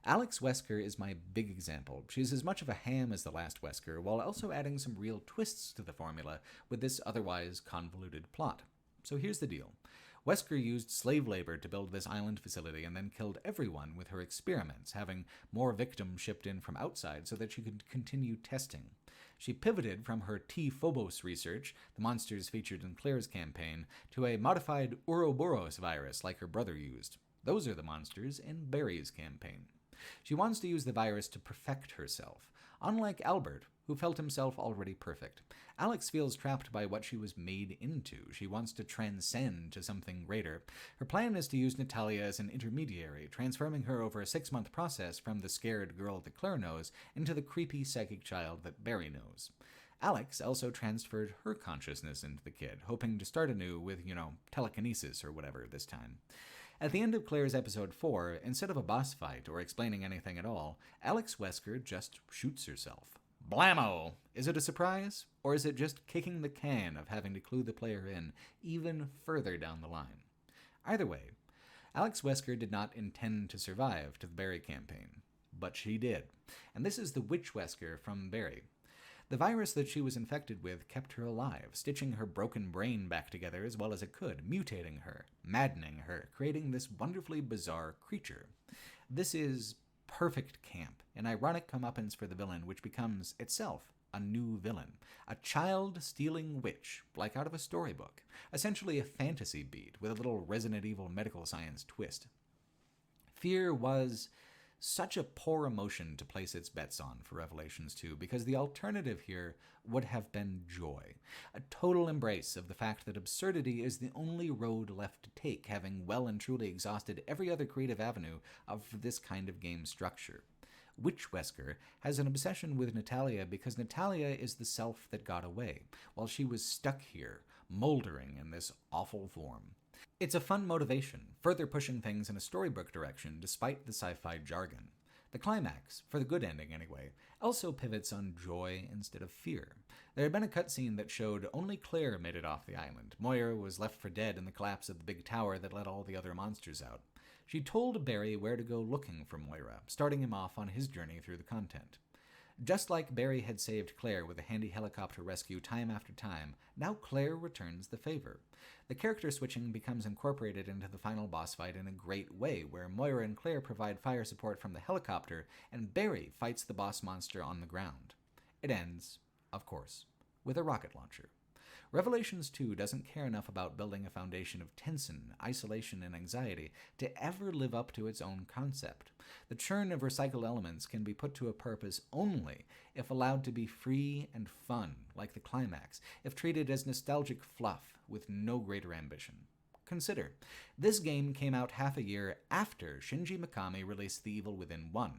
Alex Wesker is my big example. She's as much of a ham as the last Wesker, while also adding some real twists to the formula with this otherwise convoluted plot. So here's the deal. Wesker used slave labor to build this island facility and then killed everyone with her experiments, having more victims shipped in from outside so that she could continue testing. She pivoted from her T-Phobos research, the monsters featured in Claire's campaign, to a modified Ouroboros virus like her brother used. Those are the monsters in Barry's campaign. She wants to use the virus to perfect herself, unlike Albert, who felt himself already perfect. Alex feels trapped by what she was made into. She wants to transcend to something greater. Her plan is to use Natalia as an intermediary, transforming her over a 6-month process from the scared girl that Claire knows into the creepy psychic child that Barry knows. Alex also transferred her consciousness into the kid, hoping to start anew with, telekinesis or whatever this time. At the end of Claire's episode 4, instead of a boss fight or explaining anything at all, Alex Wesker just shoots herself. Blammo! Is it a surprise? Or is it just kicking the can of having to clue the player in even further down the line? Either way, Alex Wesker did not intend to survive to the Barry campaign, but she did. And this is the Witch Wesker from Barry. The virus that she was infected with kept her alive, stitching her broken brain back together as well as it could, mutating her, maddening her, creating this wonderfully bizarre creature. This is perfect camp, an ironic comeuppance for the villain, which becomes, itself, a new villain. A child-stealing witch, like out of a storybook. Essentially a fantasy beat, with a little Resident Evil medical science twist. Fear was such a poor emotion to place its bets on for Revelations 2, because the alternative here would have been joy. A total embrace of the fact that absurdity is the only road left to take, having well and truly exhausted every other creative avenue of this kind of game structure. Witch Wesker has an obsession with Natalia because Natalia is the self that got away, while she was stuck here, moldering in this awful form. It's a fun motivation, further pushing things in a storybook direction despite the sci-fi jargon. The climax, for the good ending anyway, also pivots on joy instead of fear. There had been a cutscene that showed only Claire made it off the island. Moira was left for dead in the collapse of the big tower that let all the other monsters out. She told Barry where to go looking for Moira, starting him off on his journey through the content. Just like Barry had saved Claire with a handy helicopter rescue time after time, now Claire returns the favor. The character switching becomes incorporated into the final boss fight in a great way, where Moira and Claire provide fire support from the helicopter, and Barry fights the boss monster on the ground. It ends, of course, with a rocket launcher. Revelations 2 doesn't care enough about building a foundation of tension, isolation, and anxiety to ever live up to its own concept. The churn of recycled elements can be put to a purpose only if allowed to be free and fun, like the climax, if treated as nostalgic fluff with no greater ambition. Consider, this game came out half a year after Shinji Mikami released The Evil Within 1.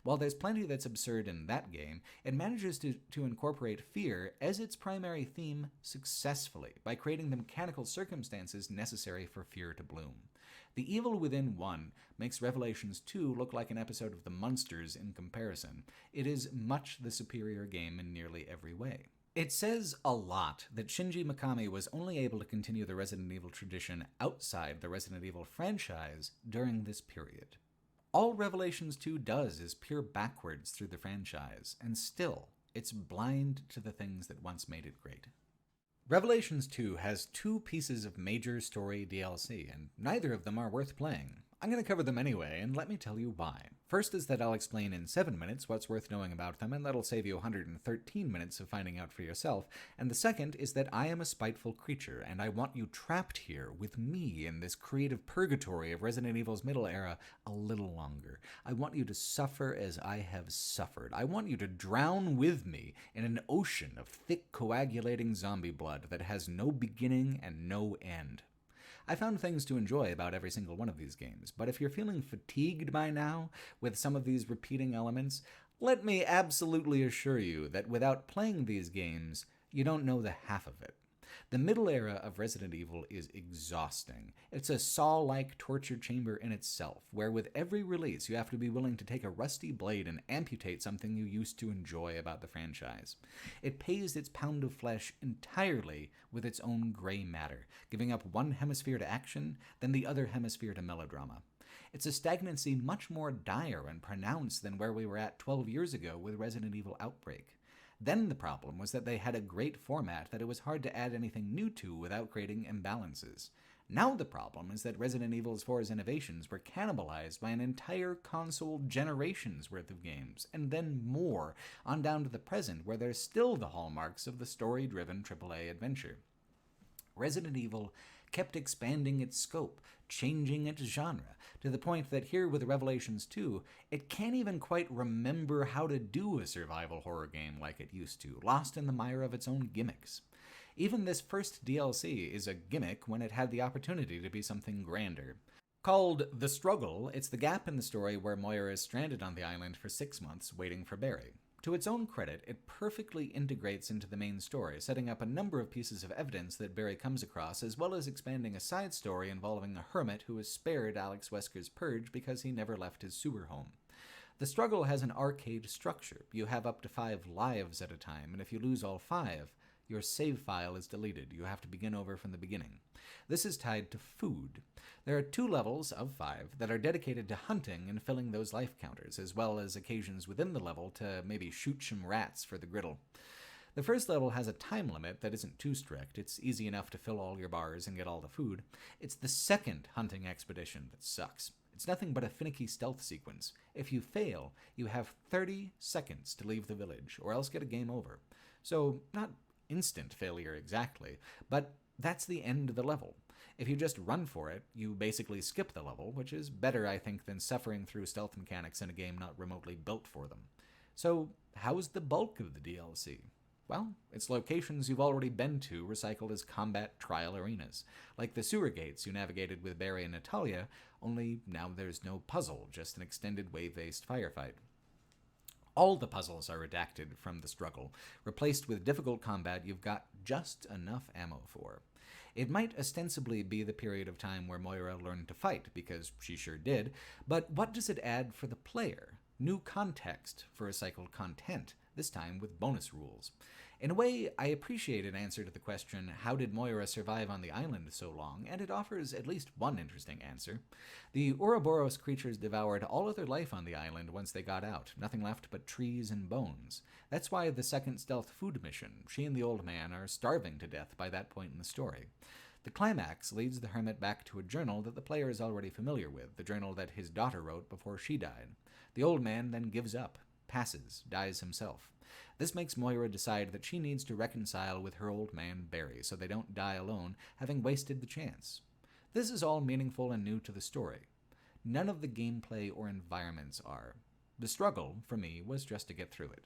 While there's plenty that's absurd in that game, it manages to incorporate fear as its primary theme successfully by creating the mechanical circumstances necessary for fear to bloom. The Evil Within 1 makes Revelations 2 look like an episode of The Munsters in comparison. It is much the superior game in nearly every way. It says a lot that Shinji Mikami was only able to continue the Resident Evil tradition outside the Resident Evil franchise during this period. All Revelations 2 does is peer backwards through the franchise, and still, it's blind to the things that once made it great. Revelations 2 has two pieces of major story DLC, and neither of them are worth playing. I'm going to cover them anyway, and let me tell you why. First is that I'll explain in 7 minutes what's worth knowing about them, and that'll save you 113 minutes of finding out for yourself. And the second is that I am a spiteful creature, and I want you trapped here with me in this creative purgatory of Resident Evil's middle era a little longer. I want you to suffer as I have suffered. I want you to drown with me in an ocean of thick coagulating zombie blood that has no beginning and no end. I found things to enjoy about every single one of these games, but if you're feeling fatigued by now with some of these repeating elements, let me absolutely assure you that without playing these games, you don't know the half of it. The middle era of Resident Evil is exhausting. It's a Saw-like torture chamber in itself, where with every release you have to be willing to take a rusty blade and amputate something you used to enjoy about the franchise. It pays its pound of flesh entirely with its own gray matter, giving up one hemisphere to action, then the other hemisphere to melodrama. It's a stagnancy much more dire and pronounced than where we were at 12 years ago with Resident Evil Outbreak. Then the problem was that they had a great format that it was hard to add anything new to without creating imbalances. Now the problem is that Resident Evil 4's innovations were cannibalized by an entire console generation's worth of games, and then more, on down to the present, where there's still the hallmarks of the story-driven AAA adventure. Resident Evil kept expanding its scope, changing its genre, to the point that here with Revelations 2, it can't even quite remember how to do a survival horror game like it used to, lost in the mire of its own gimmicks. Even this first DLC is a gimmick when it had the opportunity to be something grander. Called The Struggle, it's the gap in the story where Moira is stranded on the island for 6 months waiting for Barry. To its own credit, it perfectly integrates into the main story, setting up a number of pieces of evidence that Barry comes across, as well as expanding a side story involving a hermit who was spared Alex Wesker's purge because he never left his sewer home. The Struggle has an arcade structure. You have up to 5 lives at a time, and if you lose all 5, your save file is deleted. You have to begin over from the beginning. This is tied to food. There are 2 levels of 5 that are dedicated to hunting and filling those life counters, as well as occasions within the level to maybe shoot some rats for the griddle. The first level has a time limit that isn't too strict. It's easy enough to fill all your bars and get all the food. It's the second hunting expedition that sucks. It's nothing but a finicky stealth sequence. If you fail, you have 30 seconds to leave the village, or else get a game over. So, not instant failure exactly, but that's the end of the level. If you just run for it, you basically skip the level, which is better, I think, than suffering through stealth mechanics in a game not remotely built for them. So, how's the bulk of the DLC? Well, it's locations you've already been to recycled as combat trial arenas, like the sewer gates you navigated with Barry and Natalia, only now there's no puzzle, just an extended wave-based firefight. All the puzzles are redacted from The Struggle, replaced with difficult combat you've got just enough ammo for. It might ostensibly be the period of time where Moira learned to fight, because she sure did, but what does it add for the player? New context for recycled content, this time with bonus rules. In a way, I appreciate an answer to the question, how did Moira survive on the island so long, and it offers at least one interesting answer. The Ouroboros creatures devoured all other life on the island once they got out, nothing left but trees and bones. That's why the second stealth food mission, she and the old man are starving to death by that point in the story. The climax leads the hermit back to a journal that the player is already familiar with, the journal that his daughter wrote before she died. The old man then gives up, passes, dies himself. This makes Moira decide that she needs to reconcile with her old man Barry so they don't die alone, having wasted the chance. This is all meaningful and new to the story. None of the gameplay or environments are. The struggle, for me, was just to get through it.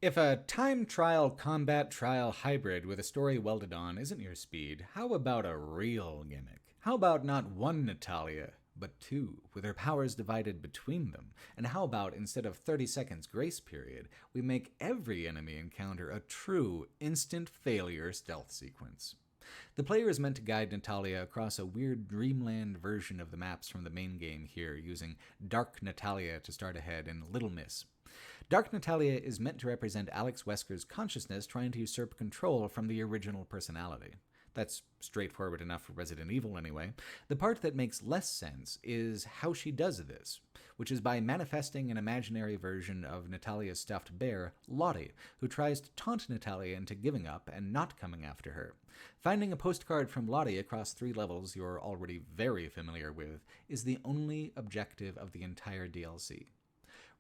If a time trial combat trial hybrid with a story welded on isn't your speed, how about a real gimmick? How about not one Natalia, but 2, with her powers divided between them? And how about, instead of 30 seconds grace period, we make every enemy encounter a true instant failure stealth sequence? The player is meant to guide Natalia across a weird dreamland version of the maps from the main game here, using Dark Natalia to start ahead and Little Miss. Dark Natalia is meant to represent Alex Wesker's consciousness trying to usurp control from the original personality. That's straightforward enough for Resident Evil anyway. The part that makes less sense is how she does this, which is by manifesting an imaginary version of Natalia's stuffed bear, Lottie, who tries to taunt Natalia into giving up and not coming after her. Finding a postcard from Lottie across 3 levels you're already very familiar with is the only objective of the entire DLC.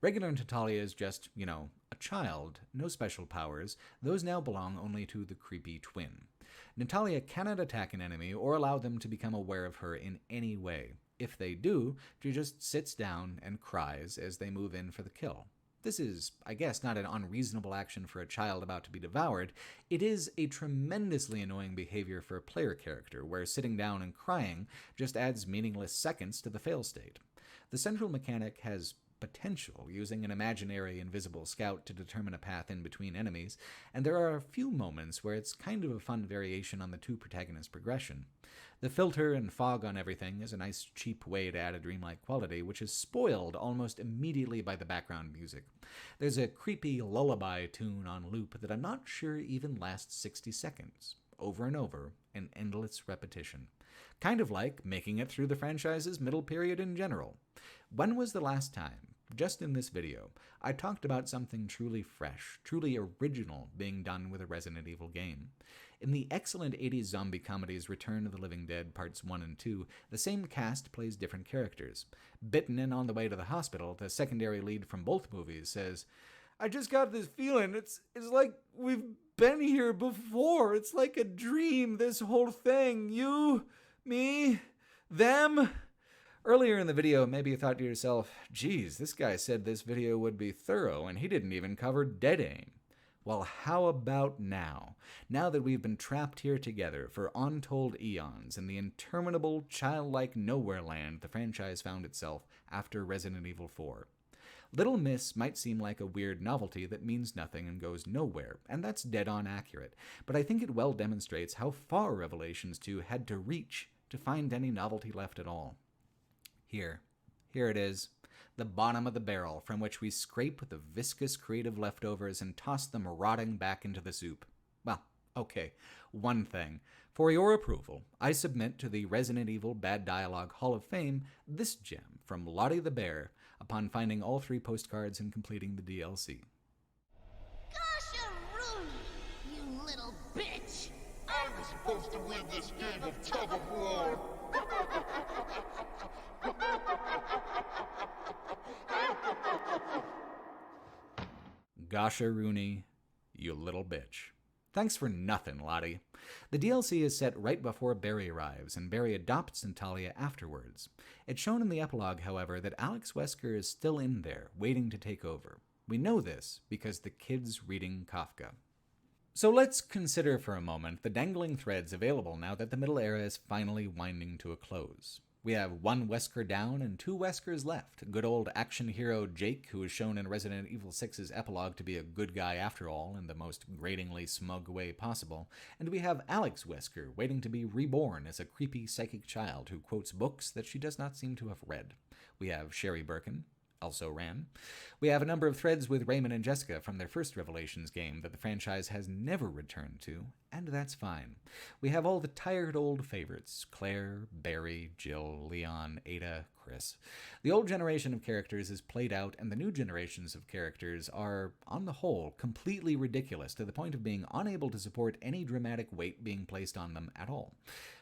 Regular Natalia is just, a child, no special powers. Those now belong only to the creepy twin. Natalia cannot attack an enemy or allow them to become aware of her in any way. If they do, she just sits down and cries as they move in for the kill. This is, I guess, not an unreasonable action for a child about to be devoured. It is a tremendously annoying behavior for a player character, where sitting down and crying just adds meaningless seconds to the fail state. The central mechanic has potential, using an imaginary invisible scout to determine a path in between enemies, and there are a few moments where it's kind of a fun variation on the 2 protagonist progression. The filter and fog on everything is a nice cheap way to add a dreamlike quality, which is spoiled almost immediately by the background music. There's a creepy lullaby tune on loop that I'm not sure even lasts 60 seconds, over and over, in endless repetition. Kind of like making it through the franchise's middle period in general. When was the last time, just in this video, I talked about something truly fresh, truly original being done with a Resident Evil game? In the excellent 80s zombie comedies Return of the Living Dead Parts 1 and 2, the same cast plays different characters. Bitten and on the way to the hospital, the secondary lead from both movies says, "I just got this feeling, it's like we've been here before. It's like a dream, this whole thing. You, me, them." Earlier in the video, maybe you thought to yourself, geez, this guy said this video would be thorough and he didn't even cover Dead Aim. Well, how about now? Now that we've been trapped here together for untold eons in the interminable, childlike nowhere land the franchise found itself after Resident Evil 4. Little Miss might seem like a weird novelty that means nothing and goes nowhere, and that's dead-on accurate, but I think it well demonstrates how far Revelations 2 had to reach to find any novelty left at all. Here it is, the bottom of the barrel from which we scrape the viscous creative leftovers and toss them rotting back into the soup. Well, okay, one thing. For your approval, I submit to the Resident Evil Bad Dialogue Hall of Fame this gem from Lottie the Bear upon finding all 3 postcards and completing the DLC. Gosh-a-rooney, you little bitch! I was supposed to win this game of tug of war. Gosha Rooney, you little bitch. Thanks for nothing, Lottie. The DLC is set right before Barry arrives, and Barry adopts Natalia afterwards. It's shown in the epilogue, however, that Alex Wesker is still in there, waiting to take over. We know this because the kid's reading Kafka. So let's consider for a moment the dangling threads available now that the Middle Era is finally winding to a close. We have 1 Wesker down and 2 Weskers left. Good old action hero Jake, who is shown in Resident Evil 6's epilogue to be a good guy after all, in the most gratingly smug way possible. And we have Alex Wesker, waiting to be reborn as a creepy psychic child who quotes books that she does not seem to have read. We have Sherry Birkin, also ran. We have a number of threads with Raymond and Jessica from their first Revelations game that the franchise has never returned to, and that's fine. We have all the tired old favorites, Claire, Barry, Jill, Leon, Ada, Chris. The old generation of characters is played out, and the new generations of characters are, on the whole, completely ridiculous to the point of being unable to support any dramatic weight being placed on them at all.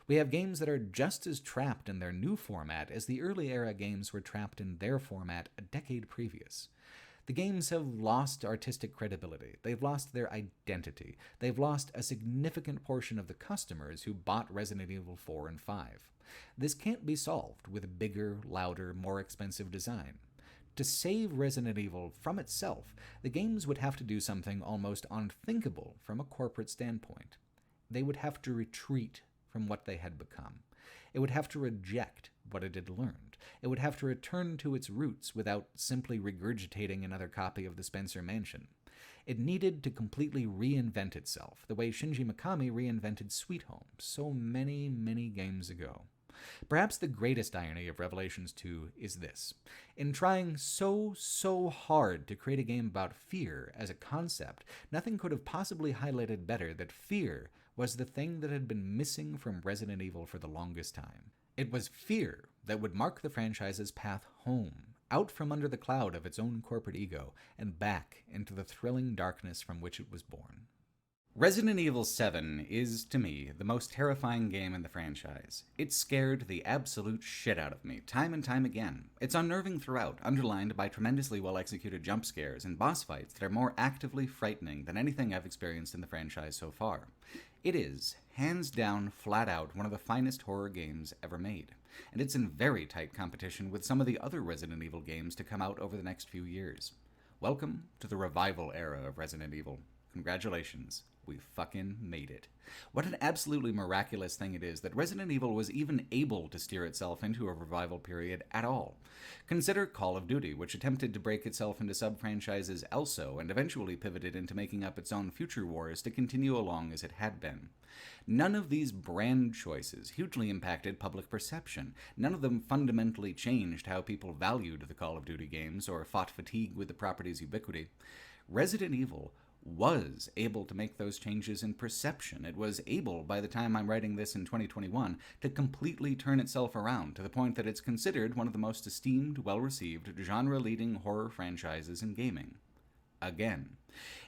We have games that are just as trapped in their new format as the early era games were trapped in their format a decade previous. The games have lost artistic credibility. They've lost their identity. They've lost a significant portion of the customers who bought Resident Evil 4 and 5. This can't be solved with a bigger, louder, more expensive design. To save Resident Evil from itself, the games would have to do something almost unthinkable from a corporate standpoint. They would have to retreat from what they had become. It would have to reject what it had learned. It would have to return to its roots without simply regurgitating another copy of the Spencer Mansion. It needed to completely reinvent itself, the way Shinji Mikami reinvented Sweet Home so many, many games ago. Perhaps the greatest irony of Revelations 2 is this. In trying so hard to create a game about fear as a concept, nothing could have possibly highlighted better that fear was the thing that had been missing from Resident Evil for the longest time. It was fear that would mark the franchise's path home, out from under the cloud of its own corporate ego, and back into the thrilling darkness from which it was born. Resident Evil 7 is, to me, the most terrifying game in the franchise. It scared the absolute shit out of me, time and time again. It's unnerving throughout, underlined by tremendously well-executed jump scares and boss fights that are more actively frightening than anything I've experienced in the franchise so far. It is, hands down, flat out, one of the finest horror games ever made, and it's in very tight competition with some of the other Resident Evil games to come out over the next few years. Welcome to the revival era of Resident Evil. Congratulations. We fucking made it. What an absolutely miraculous thing it is that Resident Evil was even able to steer itself into a revival period at all. Consider Call of Duty, which attempted to break itself into sub-franchises also and eventually pivoted into making up its own future wars to continue along as it had been. None of these brand choices hugely impacted public perception. None of them fundamentally changed how people valued the Call of Duty games or fought fatigue with the property's ubiquity. Resident Evil was able to make those changes in perception. It was able, by the time I'm writing this in 2021, to completely turn itself around to the point that it's considered one of the most esteemed, well-received, genre-leading horror franchises in gaming. Again.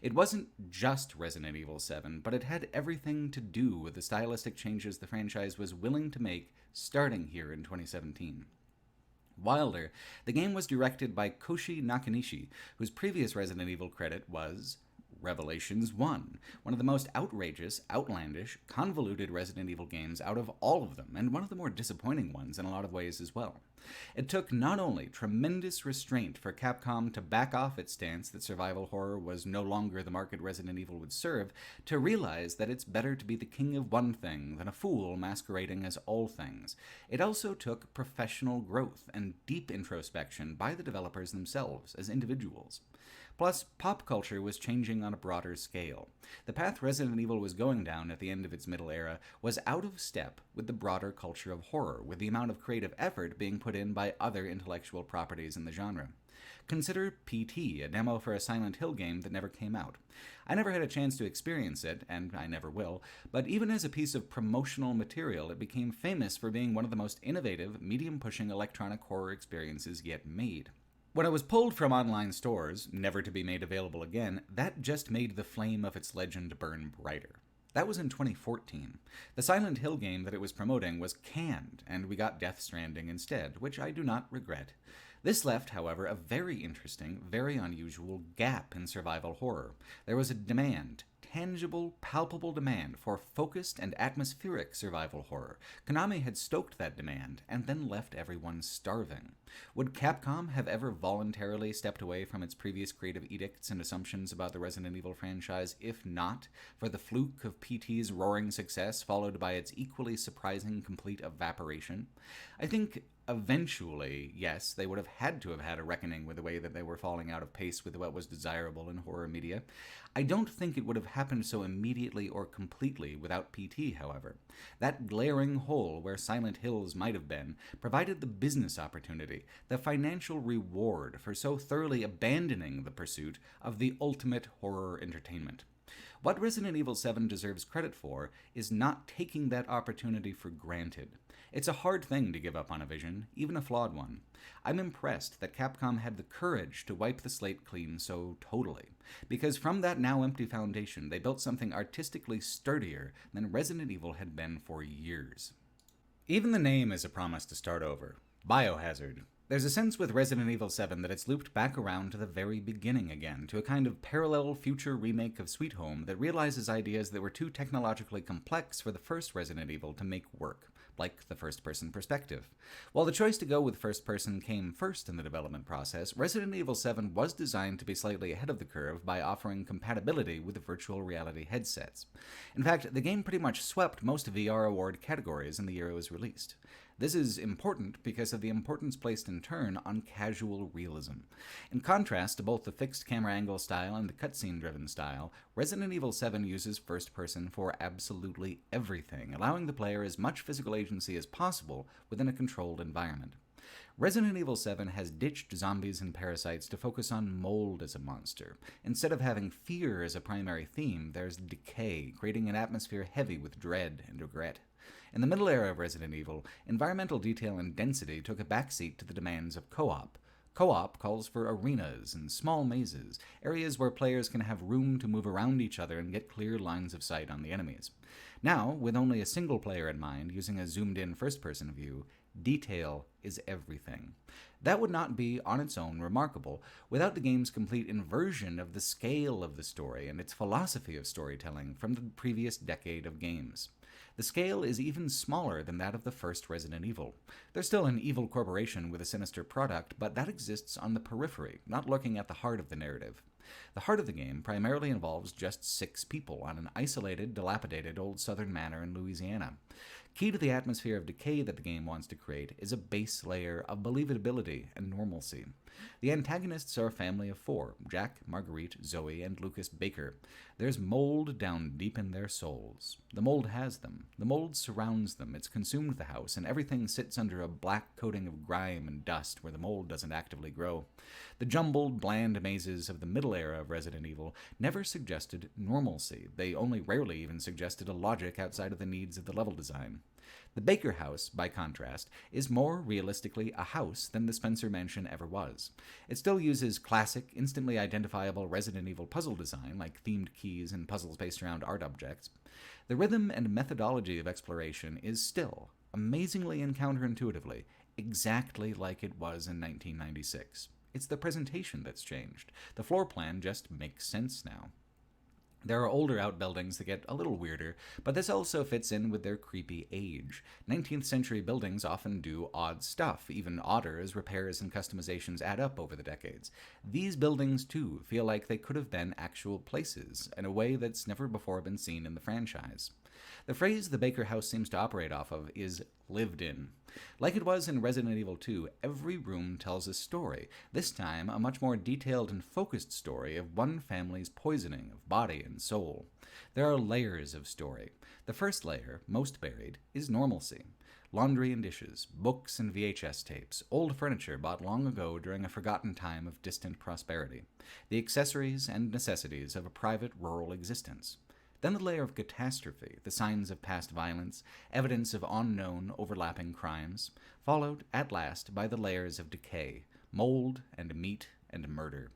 It wasn't just Resident Evil 7, but it had everything to do with the stylistic changes the franchise was willing to make starting here in 2017. Wilder, the game was directed by Koshi Nakanishi, whose previous Resident Evil credit was Revelations 1, one of the most outrageous, outlandish, convoluted Resident Evil games out of all of them, and one of the more disappointing ones in a lot of ways as well. It took not only tremendous restraint for Capcom to back off its stance that survival horror was no longer the market Resident Evil would serve, to realize that it's better to be the king of one thing than a fool masquerading as all things. It also took professional growth and deep introspection by the developers themselves as individuals. Plus, pop culture was changing on a broader scale. The path Resident Evil was going down at the end of its middle era was out of step with the broader culture of horror, with the amount of creative effort being put in by other intellectual properties in the genre. Consider PT, a demo for a Silent Hill game that never came out. I never had a chance to experience it, and I never will, but even as a piece of promotional material, it became famous for being one of the most innovative, medium-pushing electronic horror experiences yet made. When it was pulled from online stores, never to be made available again, that just made the flame of its legend burn brighter. That was in 2014. The Silent Hill game that it was promoting was canned, and we got Death Stranding instead, which I do not regret. This left, however, a very interesting, very unusual gap in survival horror. There was a demand, tangible, palpable demand for focused and atmospheric survival horror. Konami had stoked that demand and then left everyone starving. Would Capcom have ever voluntarily stepped away from its previous creative edicts and assumptions about the Resident Evil franchise, if not for the fluke of PT's roaring success followed by its equally surprising complete evaporation? I think eventually, yes, they would have had to have had a reckoning with the way that they were falling out of pace with what was desirable in horror media. I don't think it would have happened so immediately or completely without PT, however. That glaring hole where Silent Hills might have been provided the business opportunity, the financial reward for so thoroughly abandoning the pursuit of the ultimate horror entertainment. What Resident Evil 7 deserves credit for is not taking that opportunity for granted. It's a hard thing to give up on a vision, even a flawed one. I'm impressed that Capcom had the courage to wipe the slate clean so totally, because from that now empty foundation, they built something artistically sturdier than Resident Evil had been for years. Even the name is a promise to start over. Biohazard. There's a sense with Resident Evil 7 that it's looped back around to the very beginning again, to a kind of parallel future remake of Sweet Home that realizes ideas that were too technologically complex for the first Resident Evil to make work, like the first-person perspective. While the choice to go with first-person came first in the development process, Resident Evil 7 was designed to be slightly ahead of the curve by offering compatibility with virtual reality headsets. In fact, the game pretty much swept most VR award categories in the year it was released. This is important because of the importance placed in turn on casual realism. In contrast to both the fixed camera angle style and the cutscene-driven style, Resident Evil 7 uses first-person for absolutely everything, allowing the player as much physical agency as possible within a controlled environment. Resident Evil 7 has ditched zombies and parasites to focus on mold as a monster. Instead of having fear as a primary theme, there's decay, creating an atmosphere heavy with dread and regret. In the middle era of Resident Evil, environmental detail and density took a backseat to the demands of co-op. Co-op calls for arenas and small mazes, areas where players can have room to move around each other and get clear lines of sight on the enemies. Now, with only a single player in mind, using a zoomed-in first-person view, detail is everything. That would not be, on its own, remarkable without the game's complete inversion of the scale of the story and its philosophy of storytelling from the previous decade of games. The scale is even smaller than that of the first Resident Evil. There's still an evil corporation with a sinister product, but that exists on the periphery, not looking at the heart of the narrative. The heart of the game primarily involves just 6 people on an isolated, dilapidated old southern manor in Louisiana. Key to the atmosphere of decay that the game wants to create is a base layer of believability and normalcy. The antagonists are a family of 4, Jack, Marguerite, Zoe, and Lucas Baker. There's mold down deep in their souls. The mold has them. The mold surrounds them. It's consumed the house, and everything sits under a black coating of grime and dust where the mold doesn't actively grow. The jumbled, bland mazes of the middle era of Resident Evil never suggested normalcy. They only rarely even suggested a logic outside of the needs of the level design. The Baker house, by contrast, is more realistically a house than the Spencer Mansion ever was. It still uses classic, instantly identifiable Resident Evil puzzle design, like themed keys and puzzles based around art objects. The rhythm and methodology of exploration is still, amazingly and counterintuitively, exactly like it was in 1996. It's the presentation that's changed. The floor plan just makes sense now. There are older outbuildings that get a little weirder, but this also fits in with their creepy age. 19th century buildings often do odd stuff, even odder as repairs and customizations add up over the decades. These buildings, too, feel like they could have been actual places, in a way that's never before been seen in the franchise. The phrase the Baker house seems to operate off of is lived in. Like it was in Resident Evil 2, every room tells a story, this time a much more detailed and focused story of one family's poisoning of body and soul. There are layers of story. The first layer, most buried, is normalcy. Laundry and dishes, books and VHS tapes, old furniture bought long ago during a forgotten time of distant prosperity, the accessories and necessities of a private rural existence. Then the layer of catastrophe, the signs of past violence, evidence of unknown, overlapping crimes, followed, at last, by the layers of decay, mold and meat and murder.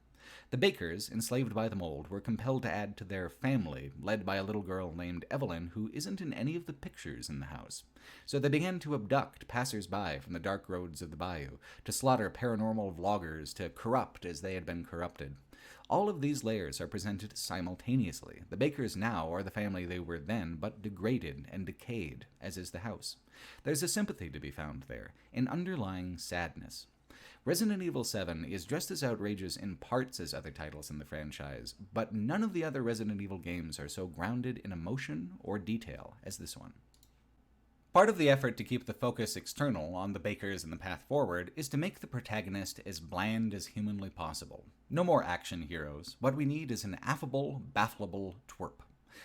The Bakers, enslaved by the mold, were compelled to add to their family, led by a little girl named Evelyn, who isn't in any of the pictures in the house. So they began to abduct passers-by from the dark roads of the bayou, to slaughter paranormal vloggers, to corrupt as they had been corrupted. All of these layers are presented simultaneously. The Bakers now are the family they were then, but degraded and decayed, as is the house. There's a sympathy to be found there, an underlying sadness. Resident Evil 7 is just as outrageous in parts as other titles in the franchise, but none of the other Resident Evil games are so grounded in emotion or detail as this one. Part of the effort to keep the focus external on the Bakers and the path forward is to make the protagonist as bland as humanly possible. No more action heroes. What we need is an affable, baffleable twerp.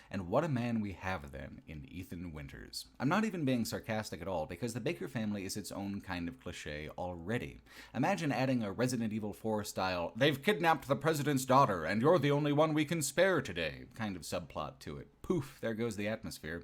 And what a man we have then in Ethan Winters. I'm not even being sarcastic at all, because the Baker family is its own kind of cliché already. Imagine adding a Resident Evil 4 style, "They've kidnapped the president's daughter, and you're the only one we can spare today," kind of subplot to it. Poof, there goes the atmosphere.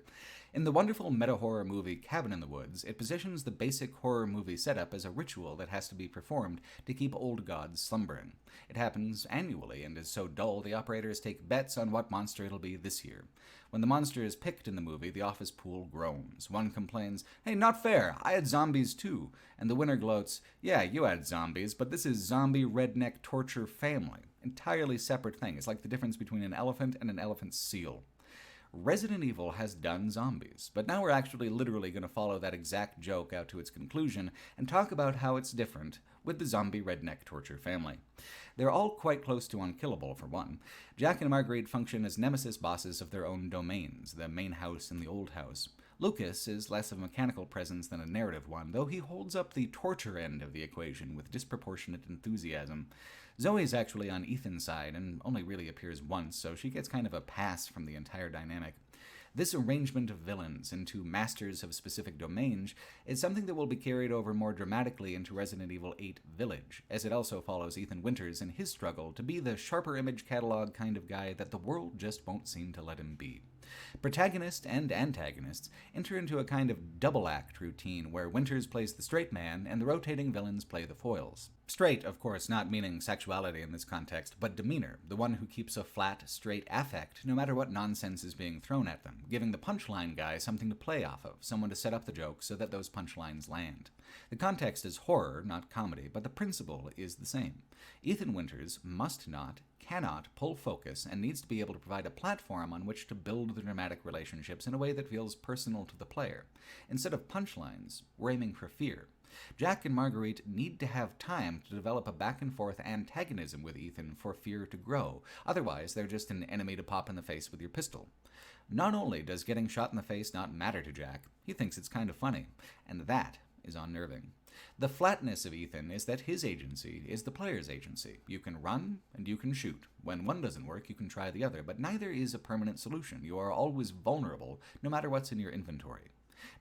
In the wonderful meta-horror movie Cabin in the Woods, it positions the basic horror movie setup as a ritual that has to be performed to keep old gods slumbering. It happens annually and is so dull the operators take bets on what monster it'll be this year. When the monster is picked in the movie, the office pool groans. One complains, "Hey, not fair, I had zombies too." And the winner gloats, "Yeah, you had zombies, but this is zombie redneck torture family." Entirely separate thing. It's like the difference between an elephant and an elephant seal. Resident Evil has done zombies, but now we're actually literally going to follow that exact joke out to its conclusion and talk about how it's different with the zombie redneck torture family. They're all quite close to unkillable, for one. Jack and Marguerite function as nemesis bosses of their own domains, the main house and the old house. Lucas is less of a mechanical presence than a narrative one, though he holds up the torture end of the equation with disproportionate enthusiasm. Zoe is actually on Ethan's side and only really appears once, so she gets kind of a pass from the entire dynamic. This arrangement of villains into masters of specific domains is something that will be carried over more dramatically into Resident Evil 8 Village, as it also follows Ethan Winters in his struggle to be the sharper image catalog kind of guy that the world just won't seem to let him be. Protagonist and antagonists enter into a kind of double-act routine where Winters plays the straight man and the rotating villains play the foils. Straight, of course, not meaning sexuality in this context, but demeanor, the one who keeps a flat, straight affect no matter what nonsense is being thrown at them, giving the punchline guy something to play off of, someone to set up the joke so that those punchlines land. The context is horror, not comedy, but the principle is the same. Ethan Winters must not, cannot pull focus and needs to be able to provide a platform on which to build the dramatic relationships in a way that feels personal to the player. Instead of punchlines, we're aiming for fear. Jack and Marguerite need to have time to develop a back-and-forth antagonism with Ethan for fear to grow. Otherwise, they're just an enemy to pop in the face with your pistol. Not only does getting shot in the face not matter to Jack, he thinks it's kind of funny, and that is unnerving. The flatness of Ethan is that his agency is the player's agency. You can run and you can shoot. When one doesn't work, you can try the other, but neither is a permanent solution. You are always vulnerable, no matter what's in your inventory.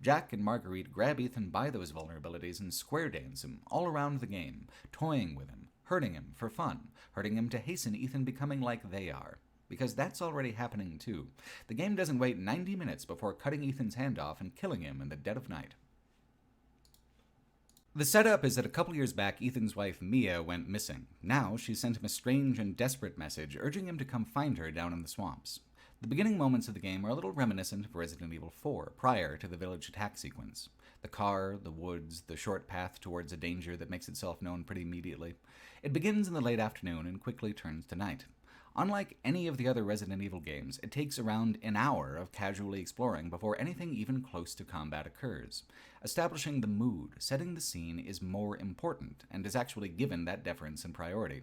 Jack and Marguerite grab Ethan by those vulnerabilities and square dance him all around the game, toying with him, hurting him for fun, hurting him to hasten Ethan becoming like they are. Because that's already happening too. The game doesn't wait 90 minutes before cutting Ethan's hand off and killing him in the dead of night. The setup is that a couple years back, Ethan's wife, Mia, went missing. Now, she sent him a strange and desperate message urging him to come find her down in the swamps. The beginning moments of the game are a little reminiscent of Resident Evil 4, prior to the village attack sequence. The car, the woods, the short path towards a danger that makes itself known pretty immediately. It begins in the late afternoon and quickly turns to night. Unlike any of the other Resident Evil games, it takes around an hour of casually exploring before anything even close to combat occurs. Establishing the mood, setting the scene is more important, and is actually given that deference and priority.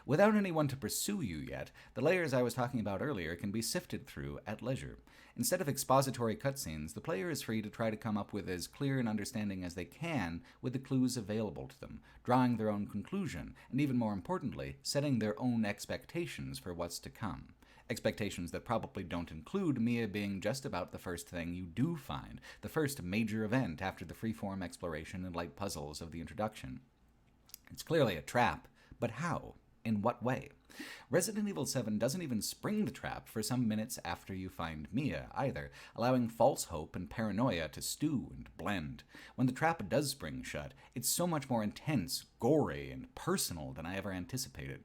Without anyone to pursue you yet, the layers I was talking about earlier can be sifted through at leisure. Instead of expository cutscenes, the player is free to try to come up with as clear an understanding as they can with the clues available to them, drawing their own conclusion, and even more importantly, setting their own expectations for what's to come. Expectations that probably don't include Mia being just about the first thing you do find, the first major event after the freeform exploration and light puzzles of the introduction. It's clearly a trap, but how? In what way? Resident Evil 7 doesn't even spring the trap for some minutes after you find Mia, either, allowing false hope and paranoia to stew and blend. When the trap does spring shut, it's so much more intense, gory, and personal than I ever anticipated.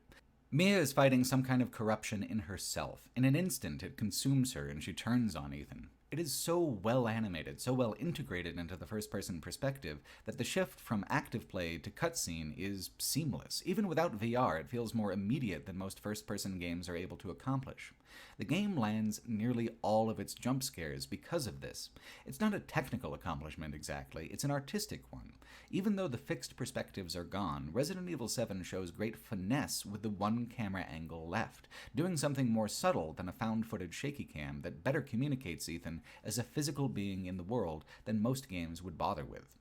Mia is fighting some kind of corruption in herself. In an instant, it consumes her and she turns on Ethan. It is so well animated, so well integrated into the first-person perspective, that the shift from active play to cutscene is seamless. Even without VR, it feels more immediate than most first-person games are able to accomplish. The game lands nearly all of its jump scares because of this. It's not a technical accomplishment exactly, it's an artistic one. Even though the fixed perspectives are gone, Resident Evil 7 shows great finesse with the one camera angle left, doing something more subtle than a found-footage shaky cam that better communicates Ethan as a physical being in the world than most games would bother with.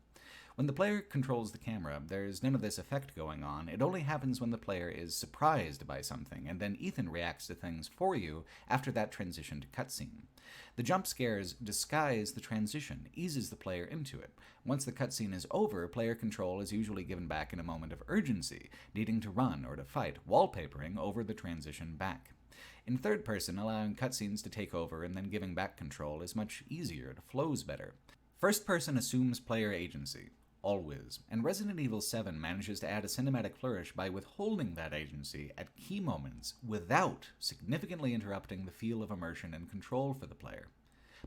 When the player controls the camera, there's none of this effect going on. It only happens when the player is surprised by something, and then Ethan reacts to things for you after that transition to cutscene. The jump scares disguise the transition, eases the player into it. Once the cutscene is over, player control is usually given back in a moment of urgency, needing to run or to fight, wallpapering over the transition back. In third person, allowing cutscenes to take over and then giving back control is much easier, it flows better. First person assumes player agency, always, and Resident Evil 7 manages to add a cinematic flourish by withholding that agency at key moments without significantly interrupting the feel of immersion and control for the player.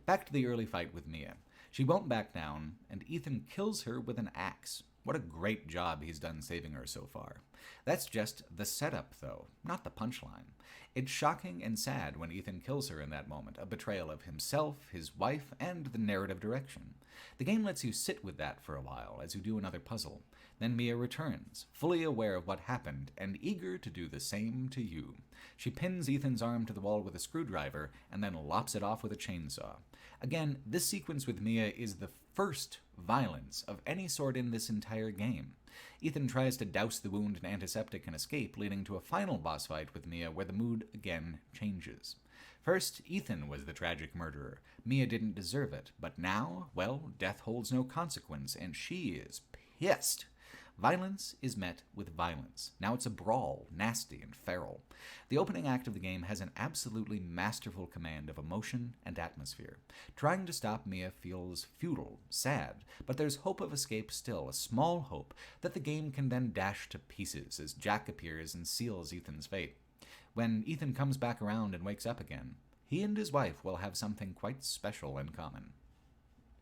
Back to the early fight with Mia. She won't back down, and Ethan kills her with an axe. What a great job he's done saving her so far. That's just the setup, though, not the punchline. It's shocking and sad when Ethan kills her in that moment, a betrayal of himself, his wife, and the narrative direction. The game lets you sit with that for a while as you do another puzzle. Then Mia returns, fully aware of what happened and eager to do the same to you. She pins Ethan's arm to the wall with a screwdriver and then lops it off with a chainsaw. Again, this sequence with Mia is the first violence of any sort in this entire game. Ethan tries to douse the wound in antiseptic and escape, leading to a final boss fight with Mia where the mood again changes. First, Ethan was the tragic murderer. Mia didn't deserve it, but now, well, death holds no consequence, and she is pissed. Violence is met with violence. Now it's a brawl, nasty and feral. The opening act of the game has an absolutely masterful command of emotion and atmosphere. Trying to stop Mia feels futile, sad, but there's hope of escape still, a small hope that the game can then dash to pieces as Jack appears and seals Ethan's fate. When Ethan comes back around and wakes up again, he and his wife will have something quite special in common.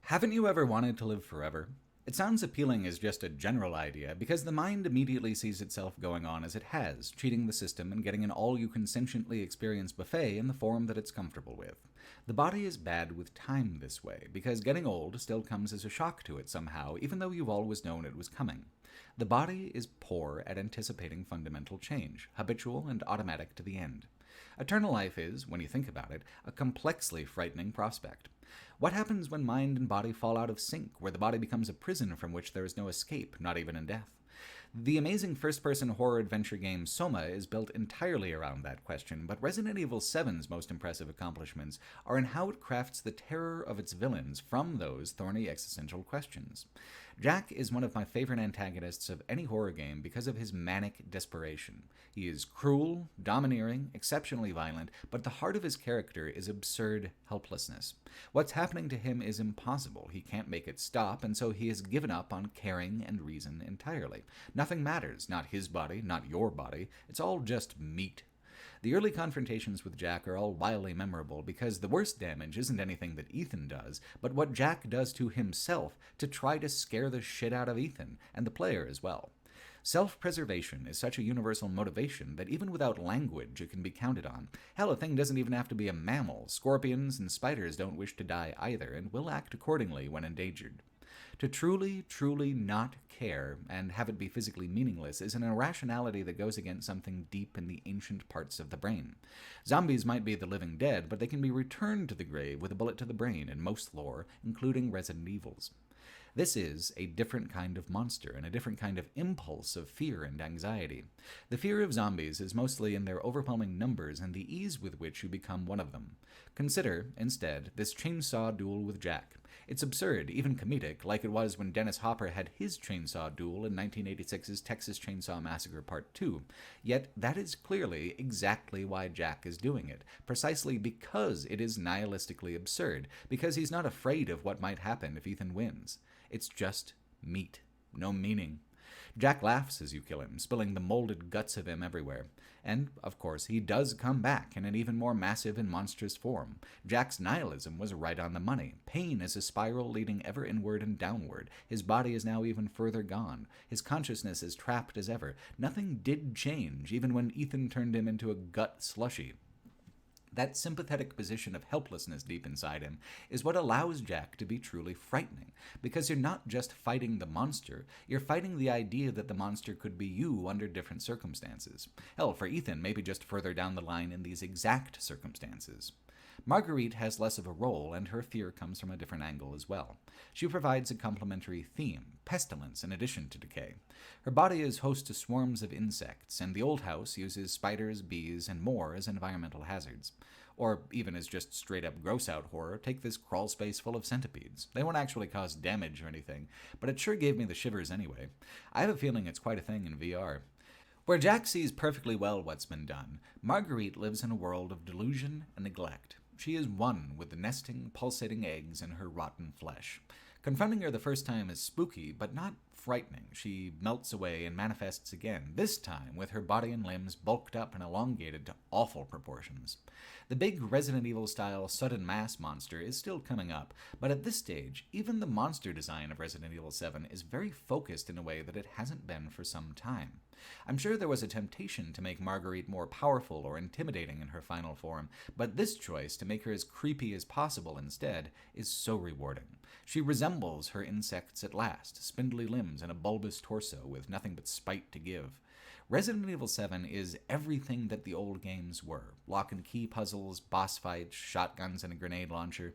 Haven't you ever wanted to live forever? It sounds appealing as just a general idea, because the mind immediately sees itself going on as it has, cheating the system and getting an all-you-can-sentiently experience buffet in the form that it's comfortable with. The body is bad with time this way, because getting old still comes as a shock to it somehow, even though you've always known it was coming. The body is poor at anticipating fundamental change, habitual and automatic to the end. Eternal life is, when you think about it, a complexly frightening prospect. What happens when mind and body fall out of sync, where the body becomes a prison from which there is no escape, not even in death? The amazing first-person horror adventure game Soma is built entirely around that question, but Resident Evil 7's most impressive accomplishments are in how it crafts the terror of its villains from those thorny existential questions. Jack is one of my favorite antagonists of any horror game because of his manic desperation. He is cruel, domineering, exceptionally violent, but the heart of his character is absurd helplessness. What's happening to him is impossible. He can't make it stop, and so he has given up on caring and reason entirely. Nothing matters, not his body, not your body. It's all just meat. The early confrontations with Jack are all wildly memorable because the worst damage isn't anything that Ethan does, but what Jack does to himself to try to scare the shit out of Ethan, and the player as well. Self-preservation is such a universal motivation that even without language it can be counted on. Hell, a thing doesn't even have to be a mammal. Scorpions and spiders don't wish to die either, and will act accordingly when endangered. To truly, truly not care and have it be physically meaningless is an irrationality that goes against something deep in the ancient parts of the brain. Zombies might be the living dead, but they can be returned to the grave with a bullet to the brain in most lore, including Resident Evils. This is a different kind of monster and a different kind of impulse of fear and anxiety. The fear of zombies is mostly in their overwhelming numbers and the ease with which you become one of them. Consider, instead, this chainsaw duel with Jack. It's absurd, even comedic, like it was when Dennis Hopper had his chainsaw duel in 1986's Texas Chainsaw Massacre Part 2. Yet that is clearly exactly why Jack is doing it, precisely because it is nihilistically absurd, because he's not afraid of what might happen if Ethan wins. It's just meat, no meaning. Jack laughs as you kill him, spilling the molded guts of him everywhere. And, of course, he does come back in an even more massive and monstrous form. Jack's nihilism was right on the money. Pain is a spiral leading ever inward and downward. His body is now even further gone. His consciousness is trapped as ever. Nothing did change, even when Ethan turned him into a gut slushy. That sympathetic position of helplessness deep inside him is what allows Jack to be truly frightening, because you're not just fighting the monster, you're fighting the idea that the monster could be you under different circumstances. Hell, for Ethan, maybe just further down the line in these exact circumstances. Marguerite has less of a role, and her fear comes from a different angle as well. She provides a complementary theme, pestilence in addition to decay. Her body is host to swarms of insects, and the old house uses spiders, bees, and more as environmental hazards. Or even as just straight-up gross-out horror, take this crawl space full of centipedes. They won't actually cause damage or anything, but it sure gave me the shivers anyway. I have a feeling it's quite a thing in VR. Where Jack sees perfectly well what's been done, Marguerite lives in a world of delusion and neglect. She is one with the nesting, pulsating eggs in her rotten flesh. Confronting her the first time is spooky, but not frightening. She melts away and manifests again, this time with her body and limbs bulked up and elongated to awful proportions. The big Resident Evil-style sudden mass monster is still coming up, but at this stage, even the monster design of Resident Evil 7 is very focused in a way that it hasn't been for some time. I'm sure there was a temptation to make Marguerite more powerful or intimidating in her final form, but this choice to make her as creepy as possible instead is so rewarding. She resembles her insects at last, spindly limbs and a bulbous torso with nothing but spite to give. Resident Evil 7 is everything that the old games were. Lock and key puzzles, boss fights, shotguns and a grenade launcher.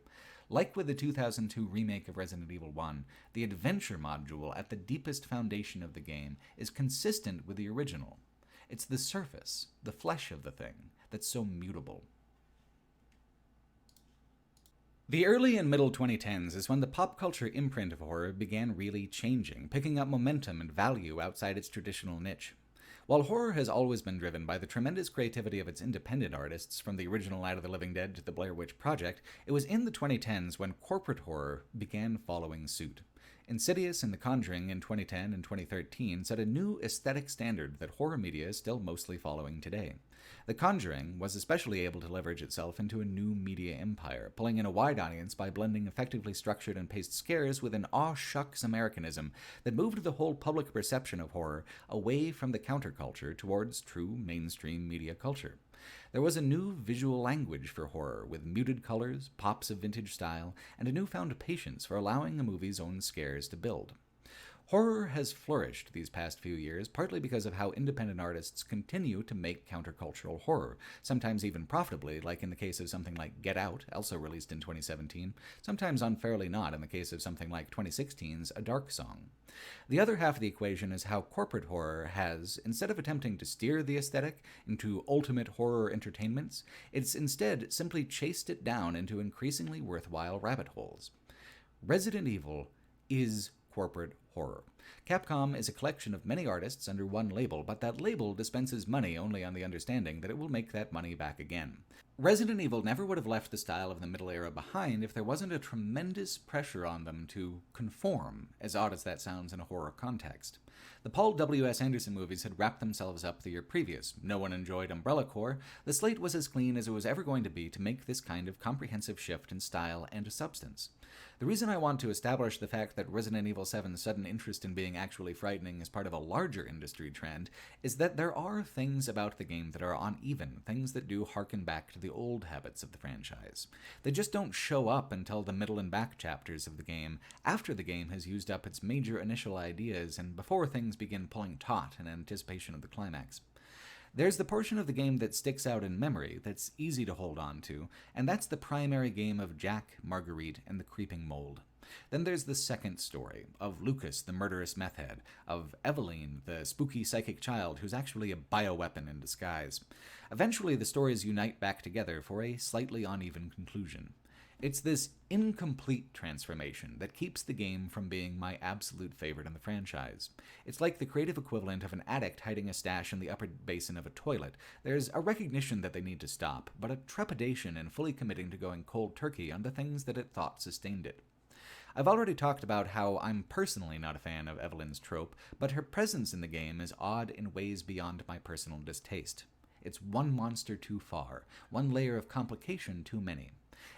Like with the 2002 remake of Resident Evil 1, the adventure module at the deepest foundation of the game is consistent with the original. It's the surface, the flesh of the thing, that's so mutable. The early and middle 2010s is when the pop culture imprint of horror began really changing, picking up momentum and value outside its traditional niche. While horror has always been driven by the tremendous creativity of its independent artists, from the original Night of the Living Dead to the Blair Witch Project, it was in the 2010s when corporate horror began following suit. Insidious and The Conjuring in 2010 and 2013 set a new aesthetic standard that horror media is still mostly following today. The Conjuring was especially able to leverage itself into a new media empire, pulling in a wide audience by blending effectively structured and paced scares with an aw-shucks Americanism that moved the whole public perception of horror away from the counterculture towards true mainstream media culture. There was a new visual language for horror, with muted colors, pops of vintage style, and a newfound patience for allowing a movie's own scares to build. Horror has flourished these past few years, partly because of how independent artists continue to make countercultural horror, sometimes even profitably, like in the case of something like Get Out, also released in 2017, sometimes unfairly not in the case of something like 2016's A Dark Song. The other half of the equation is how corporate horror has, instead of attempting to steer the aesthetic into ultimate horror entertainments, it's instead simply chased it down into increasingly worthwhile rabbit holes. Resident Evil is corporate horror. Capcom is a collection of many artists under one label, but that label dispenses money only on the understanding that it will make that money back again. Resident Evil never would have left the style of the Middle Era behind if there wasn't a tremendous pressure on them to conform, as odd as that sounds in a horror context. The Paul W.S. Anderson movies had wrapped themselves up the year previous. No one enjoyed Umbrella Corps. The slate was as clean as it was ever going to be to make this kind of comprehensive shift in style and substance. The reason I want to establish the fact that Resident Evil 7's sudden interest in being actually frightening is part of a larger industry trend is that there are things about the game that are uneven, things that do harken back to the old habits of the franchise. They just don't show up until the middle and back chapters of the game, after the game has used up its major initial ideas and before things begin pulling taut in anticipation of the climax. There's the portion of the game that sticks out in memory, that's easy to hold on to, and that's the primary game of Jack, Marguerite, and the Creeping Mold. Then there's the second story, of Lucas, the murderous meth head, of Eveline, the spooky psychic child who's actually a bioweapon in disguise. Eventually, the stories unite back together for a slightly uneven conclusion. It's this incomplete transformation that keeps the game from being my absolute favorite in the franchise. It's like the creative equivalent of an addict hiding a stash in the upper basin of a toilet. There's a recognition that they need to stop, but a trepidation in fully committing to going cold turkey on the things that it thought sustained it. I've already talked about how I'm personally not a fan of Eveline's trope, but her presence in the game is odd in ways beyond my personal distaste. It's one monster too far, one layer of complication too many.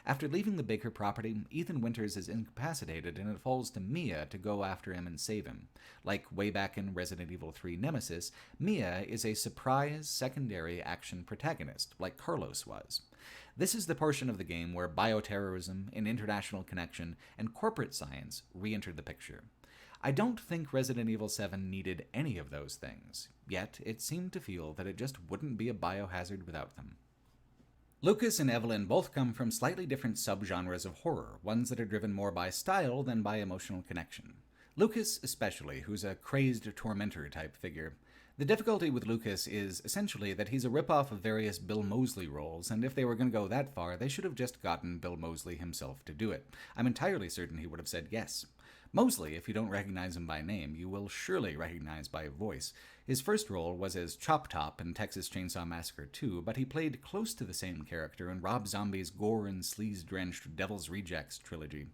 After leaving the Baker property, Ethan Winters is incapacitated and it falls to Mia to go after him and save him. Like way back in Resident Evil 3 Nemesis, Mia is a surprise secondary action protagonist, like Carlos was. This is the portion of the game where bioterrorism, an international connection, and corporate science re-entered the picture. I don't think Resident Evil 7 needed any of those things, yet it seemed to feel that it just wouldn't be a biohazard without them. Lucas and Eveline both come from slightly different subgenres of horror, ones that are driven more by style than by emotional connection. Lucas especially, who's a crazed tormentor type figure. The difficulty with Lucas is essentially that he's a ripoff of various Bill Moseley roles, and if they were going to go that far, they should have just gotten Bill Moseley himself to do it. I'm entirely certain he would have said yes. Moseley, if you don't recognize him by name, you will surely recognize by voice. His first role was as Chop Top in Texas Chainsaw Massacre 2, but he played close to the same character in Rob Zombie's gore and sleaze-drenched Devil's Rejects trilogy.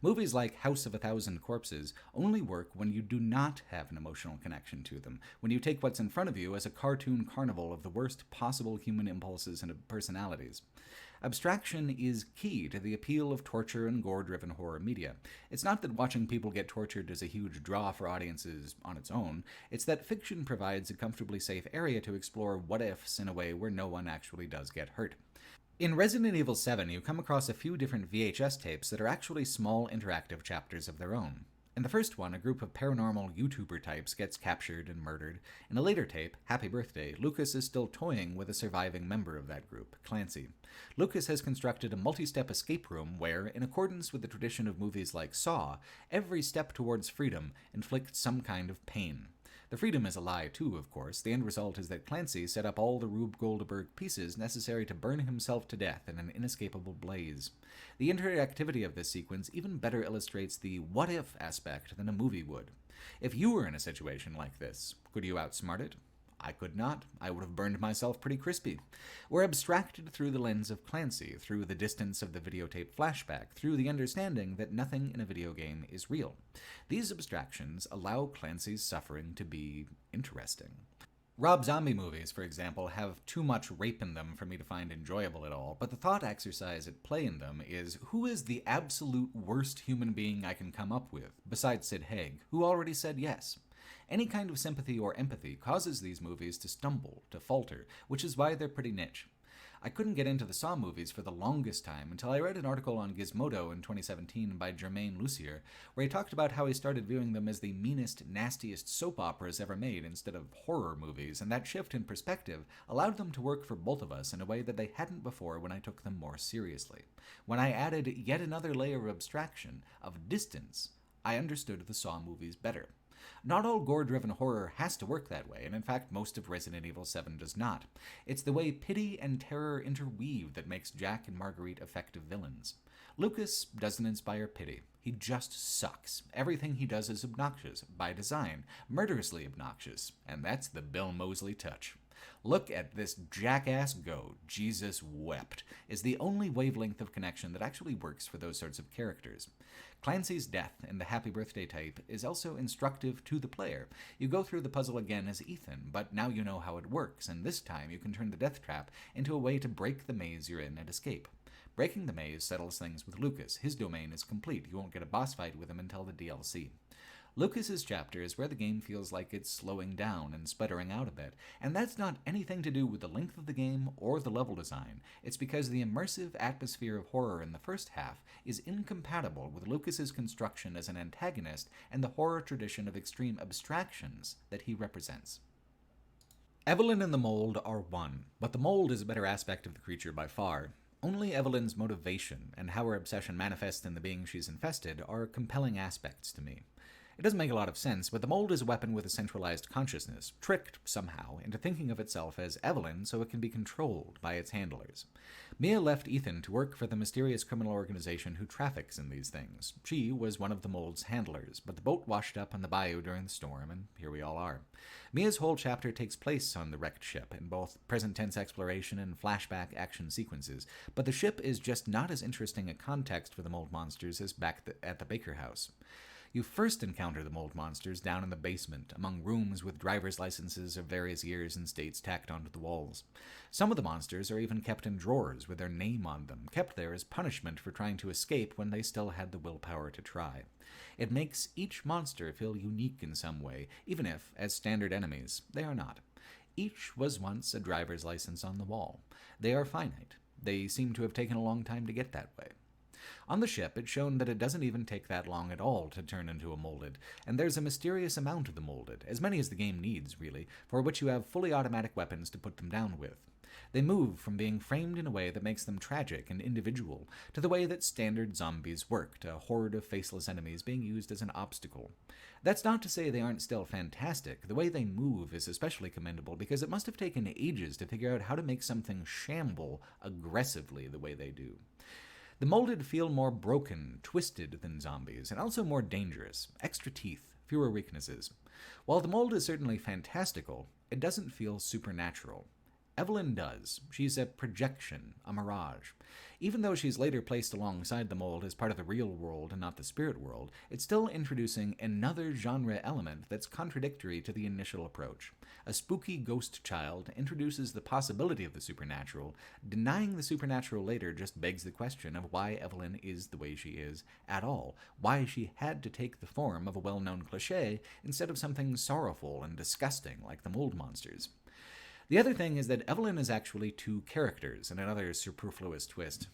Movies like House of a Thousand Corpses only work when you do not have an emotional connection to them, when you take what's in front of you as a cartoon carnival of the worst possible human impulses and personalities. Abstraction is key to the appeal of torture and gore-driven horror media. It's not that watching people get tortured is a huge draw for audiences on its own, it's that fiction provides a comfortably safe area to explore what-ifs in a way where no one actually does get hurt. In Resident Evil 7, you come across a few different VHS tapes that are actually small interactive chapters of their own. In the first one, a group of paranormal YouTuber types gets captured and murdered. In a later tape, Happy Birthday, Lucas is still toying with a surviving member of that group, Clancy. Lucas has constructed a multi-step escape room where, in accordance with the tradition of movies like Saw, every step towards freedom inflicts some kind of pain. The freedom is a lie, too, of course. The end result is that Clancy set up all the Rube Goldberg pieces necessary to burn himself to death in an inescapable blaze. The interactivity of this sequence even better illustrates the what-if aspect than a movie would. If you were in a situation like this, could you outsmart it? I could not. I would have burned myself pretty crispy. We're abstracted through the lens of Clancy, through the distance of the videotape flashback, through the understanding that nothing in a video game is real. These abstractions allow Clancy's suffering to be interesting. Rob Zombie movies, for example, have too much rape in them for me to find enjoyable at all, but the thought exercise at play in them is, who is the absolute worst human being I can come up with, besides Sid Haig, who already said yes? Any kind of sympathy or empathy causes these movies to stumble, to falter, which is why they're pretty niche. I couldn't get into the Saw movies for the longest time until I read an article on Gizmodo in 2017 by Germain Lucier, where he talked about how he started viewing them as the meanest, nastiest soap operas ever made instead of horror movies, and that shift in perspective allowed them to work for both of us in a way that they hadn't before when I took them more seriously. When I added yet another layer of abstraction, of distance, I understood the Saw movies better. Not all gore-driven horror has to work that way, and in fact most of Resident Evil 7 does not. It's the way pity and terror interweave that makes Jack and Marguerite effective villains. Lucas doesn't inspire pity. He just sucks. Everything he does is obnoxious, by design, murderously obnoxious, and that's the Bill Moseley touch. Look at this jackass go, Jesus wept, is the only wavelength of connection that actually works for those sorts of characters. Clancy's death in the Happy Birthday tape is also instructive to the player. You go through the puzzle again as Ethan, but now you know how it works, and this time you can turn the death trap into a way to break the maze you're in and escape. Breaking the maze settles things with Lucas. His domain is complete. You won't get a boss fight with him until the DLC. Lucas's chapter is where the game feels like it's slowing down and sputtering out a bit, and that's not anything to do with the length of the game or the level design. It's because the immersive atmosphere of horror in the first half is incompatible with Lucas's construction as an antagonist and the horror tradition of extreme abstractions that he represents. Evelyn and the mold are one, but the mold is a better aspect of the creature by far. Only Evelyn's motivation and how her obsession manifests in the being she's infested are compelling aspects to me. It doesn't make a lot of sense, but the mold is a weapon with a centralized consciousness, tricked, somehow, into thinking of itself as Evelyn so it can be controlled by its handlers. Mia left Ethan to work for the mysterious criminal organization who traffics in these things. She was one of the mold's handlers, but the boat washed up on the bayou during the storm, and here we all are. Mia's whole chapter takes place on the wrecked ship, in both present-tense exploration and flashback action sequences, but the ship is just not as interesting a context for the mold monsters as back at the Baker house. You first encounter the mold monsters down in the basement, among rooms with driver's licenses of various years and states tacked onto the walls. Some of the monsters are even kept in drawers with their name on them, kept there as punishment for trying to escape when they still had the willpower to try. It makes each monster feel unique in some way, even if, as standard enemies, they are not. Each was once a driver's license on the wall. They are finite. They seem to have taken a long time to get that way. On the ship, it's shown that it doesn't even take that long at all to turn into a molded, and there's a mysterious amount of the molded, as many as the game needs, really, for which you have fully automatic weapons to put them down with. They move from being framed in a way that makes them tragic and individual, to the way that standard zombies work, a horde of faceless enemies being used as an obstacle. That's not to say they aren't still fantastic. The way they move is especially commendable because it must have taken ages to figure out how to make something shamble aggressively the way they do. The molded feel more broken, twisted than zombies, and also more dangerous. Extra teeth, fewer weaknesses. While the mold is certainly fantastical, it doesn't feel supernatural. Evelyn does. She's a projection, a mirage. Even though she's later placed alongside the mold as part of the real world and not the spirit world, it's still introducing another genre element that's contradictory to the initial approach. A spooky ghost child introduces the possibility of the supernatural. Denying the supernatural later just begs the question of why Evelyn is the way she is at all, why she had to take the form of a well-known cliché instead of something sorrowful and disgusting like the mold monsters. The other thing is that Evelyn is actually two characters in another superfluous twist.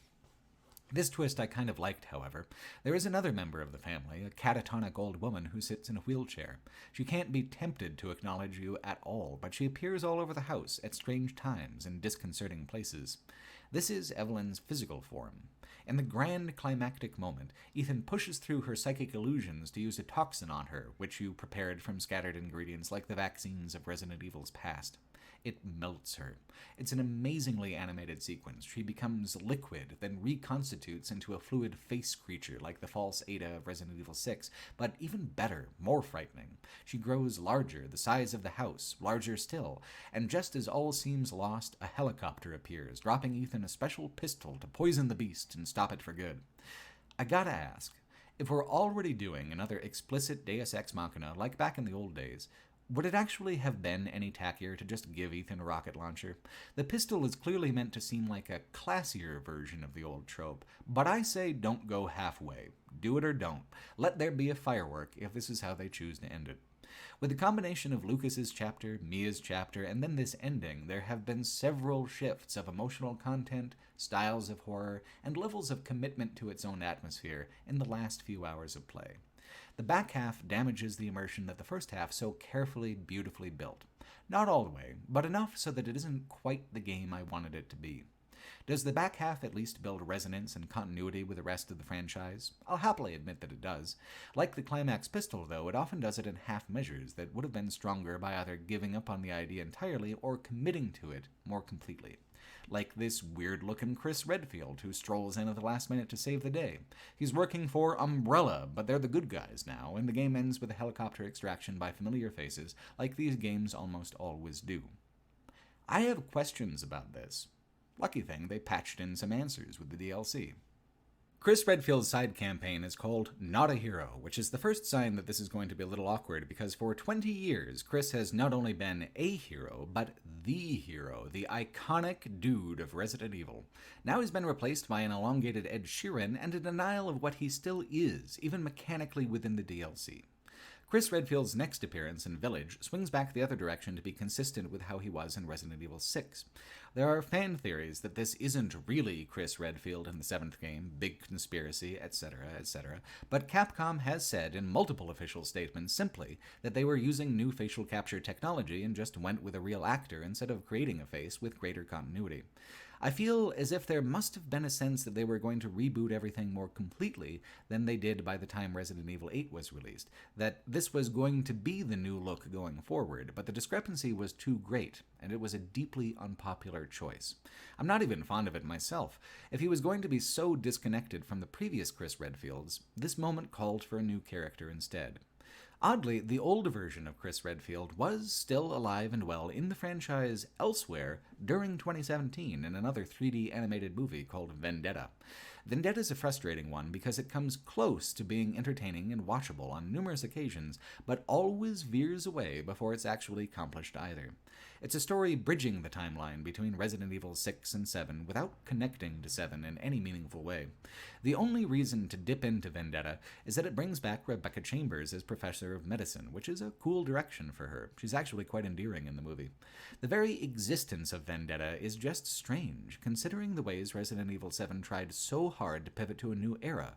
This twist I kind of liked, however. There is another member of the family, a catatonic old woman who sits in a wheelchair. She can't be tempted to acknowledge you at all, but she appears all over the house at strange times in disconcerting places. This is Evelyn's physical form. In the grand climactic moment, Ethan pushes through her psychic illusions to use a toxin on her, which you prepared from scattered ingredients like the vaccines of Resident Evil's past. It melts her. It's an amazingly animated sequence. She becomes liquid, then reconstitutes into a fluid face creature like the false Ada of Resident Evil 6, but even better, more frightening. She grows larger, the size of the house, larger still, and just as all seems lost, a helicopter appears, dropping Ethan a special pistol to poison the beast and stop it for good. I gotta ask, if we're already doing another explicit Deus Ex Machina like back in the old days, would it actually have been any tackier to just give Ethan a rocket launcher? The pistol is clearly meant to seem like a classier version of the old trope, but I say don't go halfway. Do it or don't. Let there be a firework if this is how they choose to end it. With the combination of Lucas's chapter, Mia's chapter, and then this ending, there have been several shifts of emotional content, styles of horror, and levels of commitment to its own atmosphere in the last few hours of play. The back half damages the immersion that the first half so carefully, beautifully built. Not all the way, but enough so that it isn't quite the game I wanted it to be. Does the back half at least build resonance and continuity with the rest of the franchise? I'll happily admit that it does. Like the Climax pistol, though, it often does it in half measures that would have been stronger by either giving up on the idea entirely or committing to it more completely. Like this weird-looking Chris Redfield who strolls in at the last minute to save the day. He's working for Umbrella, but they're the good guys now, and the game ends with a helicopter extraction by familiar faces, like these games almost always do. I have questions about this. Lucky thing, they patched in some answers with the DLC. Chris Redfield's side campaign is called Not a Hero, which is the first sign that this is going to be a little awkward because for 20 years, Chris has not only been a hero, but the hero, the iconic dude of Resident Evil. Now he's been replaced by an elongated Ed Sheeran and a denial of what he still is, even mechanically within the DLC. Chris Redfield's next appearance in Village swings back the other direction to be consistent with how he was in Resident Evil 6. There are fan theories that this isn't really Chris Redfield in the 7th game, big conspiracy, etc., etc., but Capcom has said in multiple official statements simply that they were using new facial capture technology and just went with a real actor instead of creating a face with greater continuity. I feel as if there must have been a sense that they were going to reboot everything more completely than they did by the time Resident Evil 8 was released, that this was going to be the new look going forward, but the discrepancy was too great, and it was a deeply unpopular choice. I'm not even fond of it myself. If he was going to be so disconnected from the previous Chris Redfields, this moment called for a new character instead. Oddly, the old version of Chris Redfield was still alive and well in the franchise elsewhere during 2017 in another 3D animated movie called Vendetta. Vendetta is a frustrating one because it comes close to being entertaining and watchable on numerous occasions, but always veers away before it's actually accomplished either. It's a story bridging the timeline between Resident Evil 6 and 7 without connecting to 7 in any meaningful way. The only reason to dip into Vendetta is that it brings back Rebecca Chambers as Professor of Medicine, which is a cool direction for her. She's actually quite endearing in the movie. The very existence of Vendetta is just strange, considering the ways Resident Evil 7 tried so hard to pivot to a new era.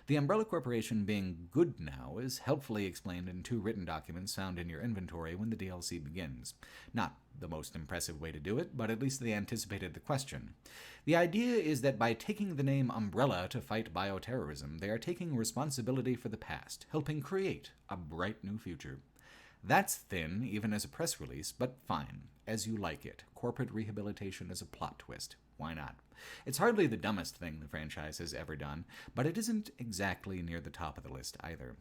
The Umbrella Corporation being good now is helpfully explained in 2 written documents found in your inventory when the DLC begins. Not the most impressive way to do it, but at least they anticipated the question. The idea is that by taking the name Umbrella to fight bioterrorism, they are taking responsibility for the past, helping create a bright new future. That's thin, even as a press release, but fine, as you like it. Corporate rehabilitation is a plot twist. Why not? It's hardly the dumbest thing the franchise has ever done, but it isn't exactly near the top of the list either.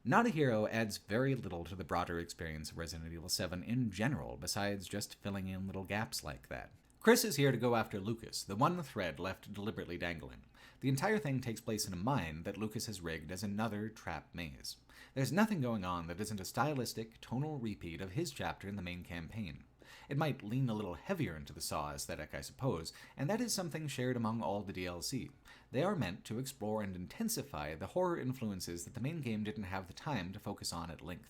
Not a Hero adds very little to the broader experience of Resident Evil 7 in general, besides just filling in little gaps like that. Chris is here to go after Lucas, the one thread left deliberately dangling. The entire thing takes place in a mine that Lucas has rigged as another trap maze. There's nothing going on that isn't a stylistic, tonal repeat of his chapter in the main campaign. It might lean a little heavier into the Saw aesthetic, I suppose, and that is something shared among all the DLC. They are meant to explore and intensify the horror influences that the main game didn't have the time to focus on at length.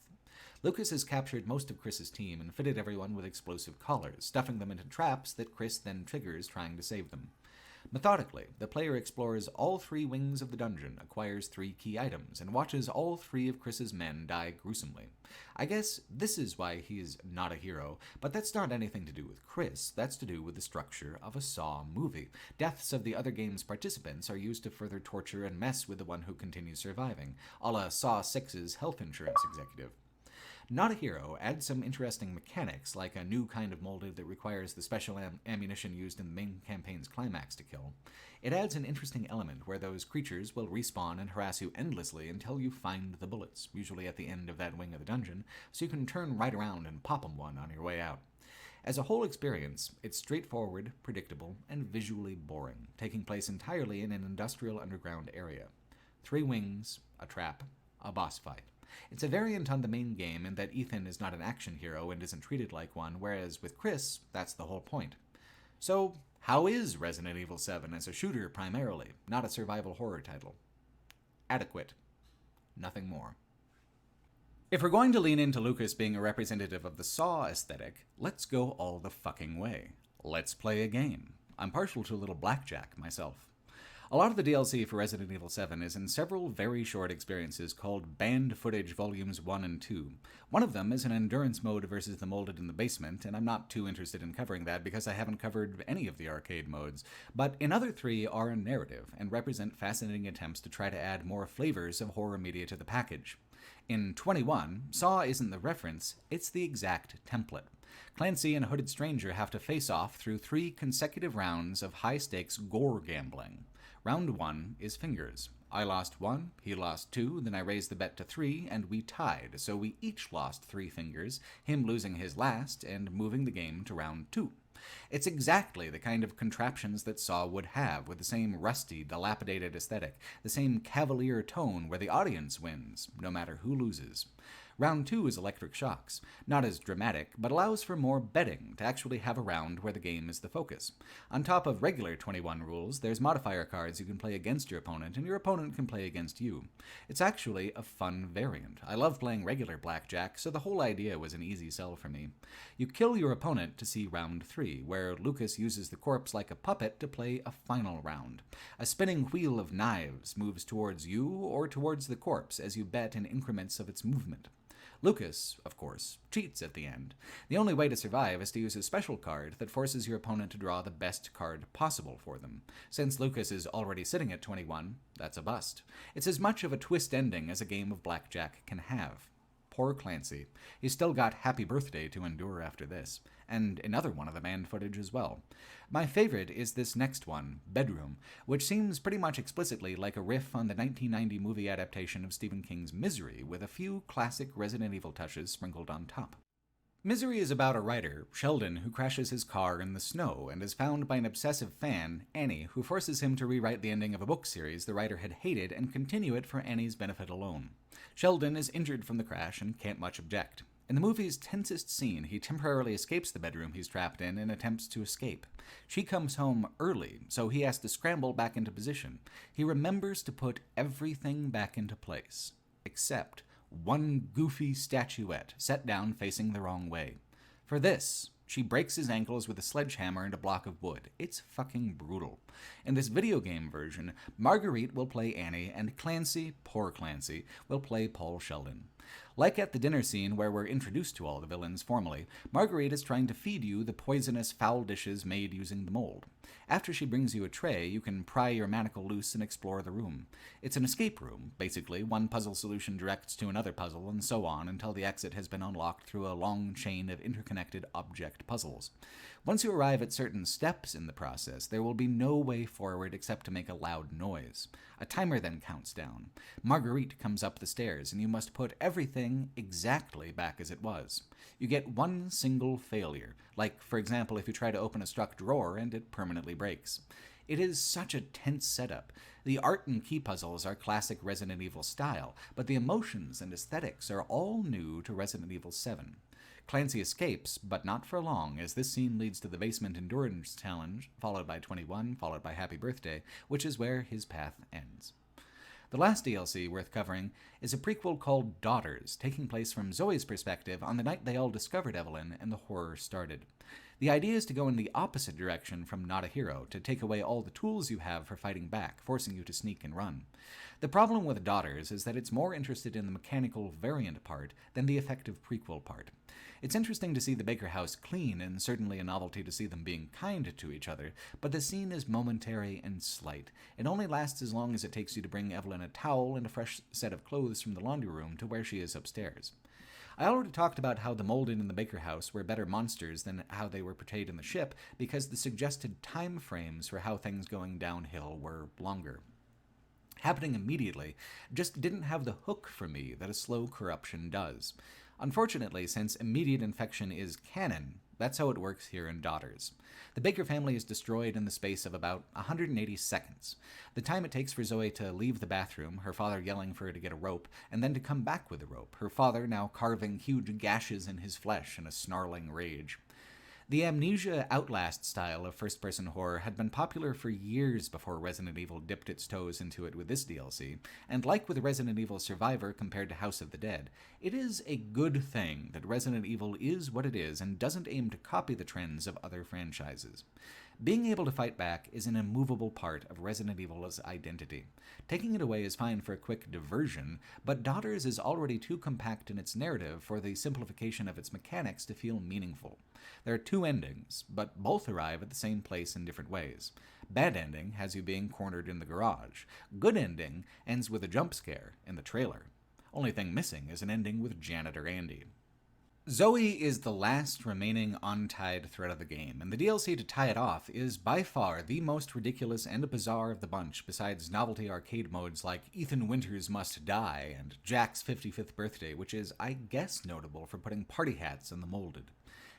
Lucas has captured most of Chris's team and fitted everyone with explosive collars, stuffing them into traps that Chris then triggers trying to save them. Methodically, the player explores all 3 wings of the dungeon, acquires 3 key items, and watches all 3 of Chris's men die gruesomely. I guess this is why he's not a hero, but that's not anything to do with Chris. That's to do with the structure of a Saw movie. Deaths of the other game's participants are used to further torture and mess with the one who continues surviving, a la Saw 6's health insurance executive. Not a Hero adds some interesting mechanics, like a new kind of molded that requires the special ammunition used in the main campaign's climax to kill. It adds an interesting element where those creatures will respawn and harass you endlessly until you find the bullets, usually at the end of that wing of the dungeon, so you can turn right around and pop 'em one on your way out. As a whole experience, it's straightforward, predictable, and visually boring, taking place entirely in an industrial underground area. 3 wings, a trap, a boss fight. It's a variant on the main game in that Ethan is not an action hero and isn't treated like one, whereas with Chris, that's the whole point. So, how is Resident Evil 7 as a shooter primarily, not a survival horror title? Adequate. Nothing more. If we're going to lean into Lucas being a representative of the Saw aesthetic, let's go all the fucking way. Let's play a game. I'm partial to a little blackjack myself. A lot of the DLC for Resident Evil 7 is in several very short experiences called Banned Footage Volumes 1 and 2. One of them is an endurance mode versus the molded in the basement, and I'm not too interested in covering that because I haven't covered any of the arcade modes. But another 3 are a narrative and represent fascinating attempts to try to add more flavors of horror media to the package. In 21, Saw isn't the reference, it's the exact template. Clancy and a hooded stranger have to face off through 3 consecutive rounds of high-stakes gore gambling. Round 1 is fingers. I lost 1, he lost 2, then I raised the bet to 3, and we tied, so we each lost 3 fingers, him losing his last and moving the game to round 2. It's exactly the kind of contraptions that Saw would have, with the same rusty, dilapidated aesthetic, the same cavalier tone where the audience wins, no matter who loses. Round 2 is electric shocks. Not as dramatic, but allows for more betting to actually have a round where the game is the focus. On top of regular 21 rules, there's modifier cards you can play against your opponent, and your opponent can play against you. It's actually a fun variant. I love playing regular blackjack, so the whole idea was an easy sell for me. You kill your opponent to see round 3, where Lucas uses the corpse like a puppet to play a final round. A spinning wheel of knives moves towards you or towards the corpse as you bet in increments of its movement. Lucas, of course, cheats at the end. The only way to survive is to use a special card that forces your opponent to draw the best card possible for them. Since Lucas is already sitting at 21, that's a bust. It's as much of a twist ending as a game of blackjack can have. Poor Clancy. He's still got Happy Birthday to endure after this, and another one of the banned footage as well. My favorite is this next one, Bedroom, which seems pretty much explicitly like a riff on the 1990 movie adaptation of Stephen King's Misery, with a few classic Resident Evil touches sprinkled on top. Misery is about a writer, Sheldon, who crashes his car in the snow and is found by an obsessive fan, Annie, who forces him to rewrite the ending of a book series the writer had hated and continue it for Annie's benefit alone. Sheldon is injured from the crash and can't much object. In the movie's tensest scene, he temporarily escapes the bedroom he's trapped in and attempts to escape. She comes home early, so he has to scramble back into position. He remembers to put everything back into place, except one goofy statuette set down facing the wrong way. For this, she breaks his ankles with a sledgehammer and a block of wood. It's fucking brutal. In this video game version, Marguerite will play Annie, and Clancy, poor Clancy, will play Paul Sheldon. Like at the dinner scene where we're introduced to all the villains formally, Marguerite is trying to feed you the poisonous foul dishes made using the mold. After she brings you a tray, you can pry your manacle loose and explore the room. It's an escape room, basically. One puzzle solution directs to another puzzle, and so on until the exit has been unlocked through a long chain of interconnected object puzzles. Once you arrive at certain steps in the process, there will be no way forward except to make a loud noise. A timer then counts down. Marguerite comes up the stairs, and you must put everything exactly back as it was. You get one single failure, like, for example, if you try to open a stuck drawer and it permanently breaks. It is such a tense setup. The art and key puzzles are classic Resident Evil style, but the emotions and aesthetics are all new to Resident Evil 7. Clancy escapes, but not for long, as this scene leads to the basement endurance challenge, followed by 21, followed by Happy Birthday, which is where his path ends. The last DLC worth covering is a prequel called Daughters, taking place from Zoe's perspective on the night they all discovered Evelyn and the horror started. The idea is to go in the opposite direction from Not a Hero, to take away all the tools you have for fighting back, forcing you to sneak and run. The problem with Daughters is that it's more interested in the mechanical variant part than the effective prequel part. It's interesting to see the Baker house clean, and certainly a novelty to see them being kind to each other, but the scene is momentary and slight. It only lasts as long as it takes you to bring Evelyn a towel and a fresh set of clothes from the laundry room to where she is upstairs. I already talked about how the Molded in the Baker house were better monsters than how they were portrayed in the ship, because the suggested time frames for how things going downhill were longer. Happening immediately just didn't have the hook for me that a slow corruption does. Unfortunately, since immediate infection is canon, that's how it works here in Daughters. The Baker family is destroyed in the space of about 180 seconds. The time it takes for Zoe to leave the bathroom, her father yelling for her to get a rope, and then to come back with a rope, her father now carving huge gashes in his flesh in a snarling rage. The Amnesia Outlast style of first-person horror had been popular for years before Resident Evil dipped its toes into it with this DLC, and like with Resident Evil Survivor compared to House of the Dead, it is a good thing that Resident Evil is what it is and doesn't aim to copy the trends of other franchises. Being able to fight back is an immovable part of Resident Evil's identity. Taking it away is fine for a quick diversion, but Daughters is already too compact in its narrative for the simplification of its mechanics to feel meaningful. There are two endings, but both arrive at the same place in different ways. Bad ending has you being cornered in the garage. Good ending ends with a jump scare in the trailer. Only thing missing is an ending with Janitor Andy. Zoe is the last remaining untied thread of the game, and the DLC to tie it off is by far the most ridiculous and bizarre of the bunch, besides novelty arcade modes like Ethan Winters Must Die and Jack's 55th Birthday, which is, I guess, notable for putting party hats on the Molded.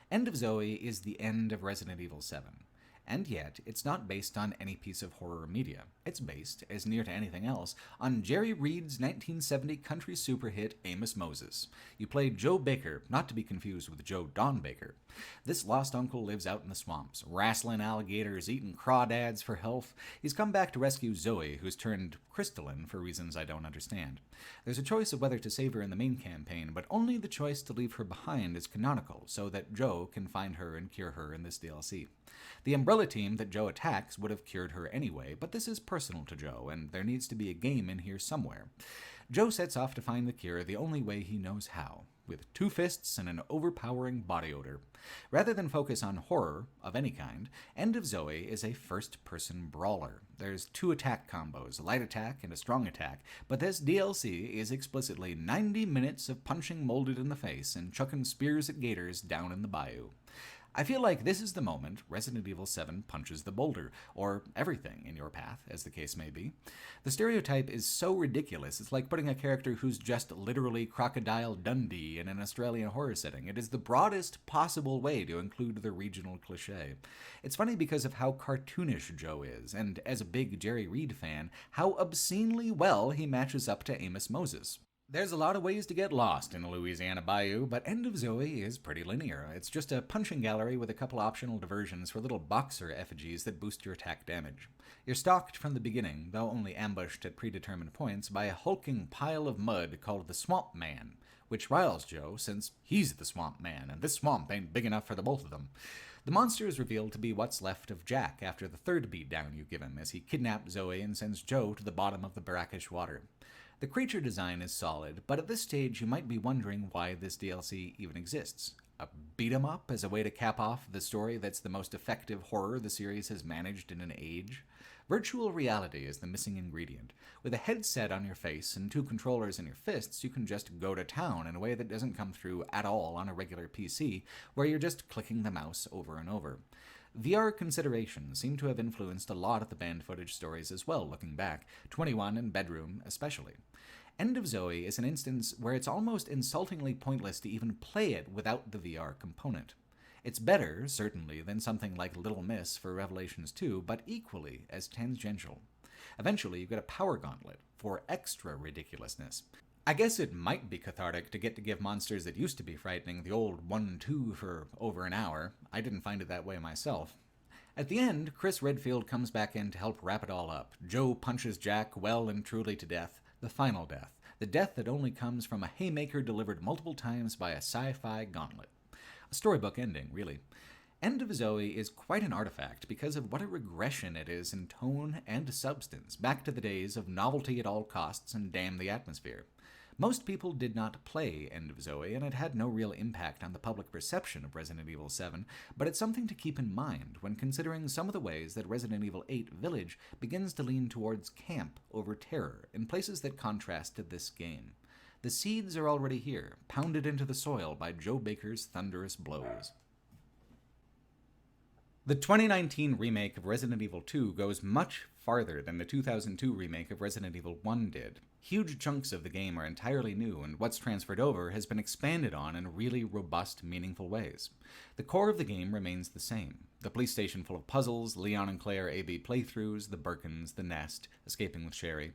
End of Zoe is the end of Resident Evil 7. And yet, it's not based on any piece of horror media. It's based, as near to anything else, on Jerry Reed's 1970 country super hit Amos Moses. You play Joe Baker, not to be confused with Joe Don Baker. This lost uncle lives out in the swamps, wrestling alligators, eating crawdads for health. He's come back to rescue Zoe, who's turned crystalline for reasons I don't understand. There's a choice of whether to save her in the main campaign, but only the choice to leave her behind is canonical, so that Joe can find her and cure her in this DLC. The Umbrella team that Joe attacks would have cured her anyway, but this is personal to Joe, and there needs to be a game in here somewhere. Joe sets off to find the cure the only way he knows how, with 2 fists and an overpowering body odor. Rather than focus on horror of any kind, End of Zoe is a first-person brawler. There's 2 attack combos, a light attack and a strong attack, but this DLC is explicitly 90 minutes of punching Molded in the face and chucking spears at gators down in the bayou. I feel like this is the moment Resident Evil 7 punches the boulder, or everything in your path, as the case may be. The stereotype is so ridiculous, it's like putting a character who's just literally Crocodile Dundee in an Australian horror setting. It is the broadest possible way to include the regional cliché. It's funny because of how cartoonish Joe is, and as a big Jerry Reed fan, how obscenely well he matches up to Amos Moses. There's a lot of ways to get lost in a Louisiana bayou, but End of Zoe is pretty linear. It's just a punching gallery with a couple optional diversions for little boxer effigies that boost your attack damage. You're stalked from the beginning, though only ambushed at predetermined points, by a hulking pile of mud called the Swamp Man, which riles Joe since he's the Swamp Man, and this swamp ain't big enough for the both of them. The monster is revealed to be what's left of Jack after the 3rd beatdown you give him, as he kidnaps Zoe and sends Joe to the bottom of the brackish water. The creature design is solid, but at this stage you might be wondering why this DLC even exists. A beat-em-up as a way to cap off the story that's the most effective horror the series has managed in an age? Virtual reality is the missing ingredient. With a headset on your face and 2 controllers in your fists, you can just go to town in a way that doesn't come through at all on a regular PC, where you're just clicking the mouse over and over. VR considerations seem to have influenced a lot of the banned footage stories as well, looking back, 21 and Bedroom especially. End of Zoe is an instance where it's almost insultingly pointless to even play it without the VR component. It's better, certainly, than something like Little Miss for Revelations 2, but equally as tangential. Eventually, you get a power gauntlet for extra ridiculousness. I guess it might be cathartic to get to give monsters that used to be frightening the old 1-2 for over an hour. I didn't find it that way myself. At the end, Chris Redfield comes back in to help wrap it all up. Joe punches Jack well and truly to death. The final death. The death that only comes from a haymaker delivered multiple times by a sci-fi gauntlet. A storybook ending, really. End of Zoe is quite an artifact because of what a regression it is in tone and substance, back to the days of novelty at all costs and damn the atmosphere. Most people did not play End of Zoe, and it had no real impact on the public perception of Resident Evil 7, but it's something to keep in mind when considering some of the ways that Resident Evil 8 Village begins to lean towards camp over terror in places that contrast to this game. The seeds are already here, pounded into the soil by Joe Baker's thunderous blows. The 2019 remake of Resident Evil 2 goes much farther than the 2002 remake of Resident Evil 1 did. Huge chunks of the game are entirely new, and what's transferred over has been expanded on in really robust, meaningful ways. The core of the game remains the same. The police station full of puzzles, Leon and Claire A/B playthroughs, the Birkins, the nest, escaping with Sherry.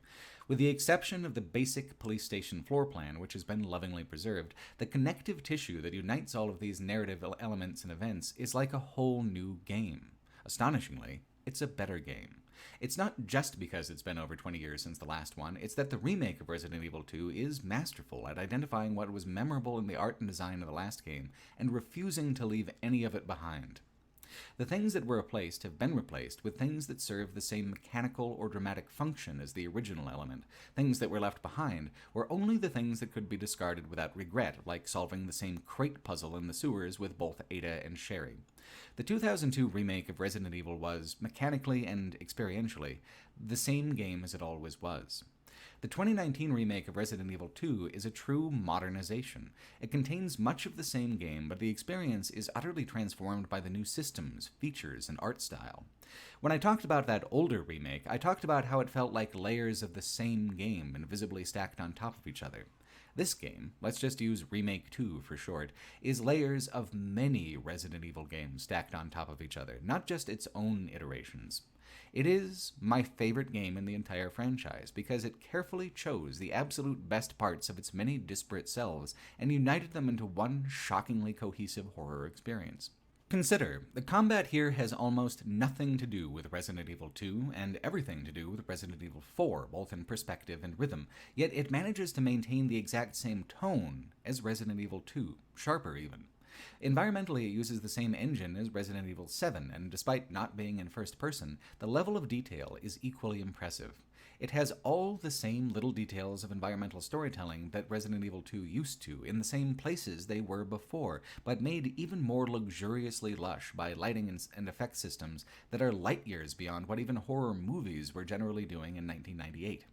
With the exception of the basic police station floor plan, which has been lovingly preserved, the connective tissue that unites all of these narrative elements and events is like a whole new game. Astonishingly, it's a better game. It's not just because it's been over 20 years since the last one, it's that the remake of Resident Evil 2 is masterful at identifying what was memorable in the art and design of the last game, and refusing to leave any of it behind. The things that were replaced have been replaced with things that serve the same mechanical or dramatic function as the original element. Things that were left behind were only the things that could be discarded without regret, like solving the same crate puzzle in the sewers with both Ada and Sherry. The 2002 remake of Resident Evil was, mechanically and experientially, the same game as it always was. The 2019 remake of Resident Evil 2 is a true modernization. It contains much of the same game, but the experience is utterly transformed by the new systems, features, and art style. When I talked about that older remake, I talked about how it felt like layers of the same game invisibly stacked on top of each other. This game, let's just use Remake 2 for short, is layers of many Resident Evil games stacked on top of each other, not just its own iterations. It is my favorite game in the entire franchise because it carefully chose the absolute best parts of its many disparate selves and united them into one shockingly cohesive horror experience. Consider, the combat here has almost nothing to do with Resident Evil 2 and everything to do with Resident Evil 4, both in perspective and rhythm, yet it manages to maintain the exact same tone as Resident Evil 2, sharper even. Environmentally, it uses the same engine as Resident Evil 7, and despite not being in first person, the level of detail is equally impressive. It has all the same little details of environmental storytelling that Resident Evil 2 used to, in the same places they were before, but made even more luxuriously lush by lighting and effect systems that are light years beyond what even horror movies were generally doing in 1998.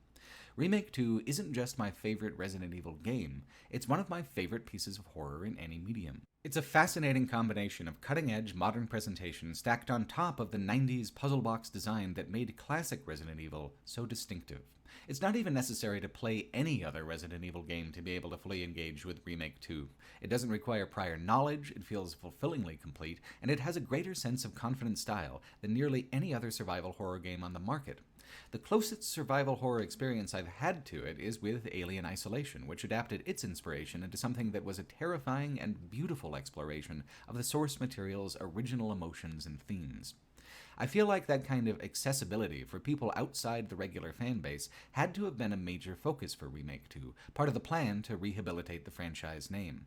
Remake 2 isn't just my favorite Resident Evil game, it's one of my favorite pieces of horror in any medium. It's a fascinating combination of cutting-edge modern presentation stacked on top of the 90s puzzle box design that made classic Resident Evil so distinctive. It's not even necessary to play any other Resident Evil game to be able to fully engage with Remake 2. It doesn't require prior knowledge, it feels fulfillingly complete, and it has a greater sense of confident style than nearly any other survival horror game on the market. The closest survival horror experience I've had to it is with Alien Isolation, which adapted its inspiration into something that was a terrifying and beautiful exploration of the source material's original emotions and themes. I feel like that kind of accessibility for people outside the regular fanbase had to have been a major focus for Remake 2, part of the plan to rehabilitate the franchise name.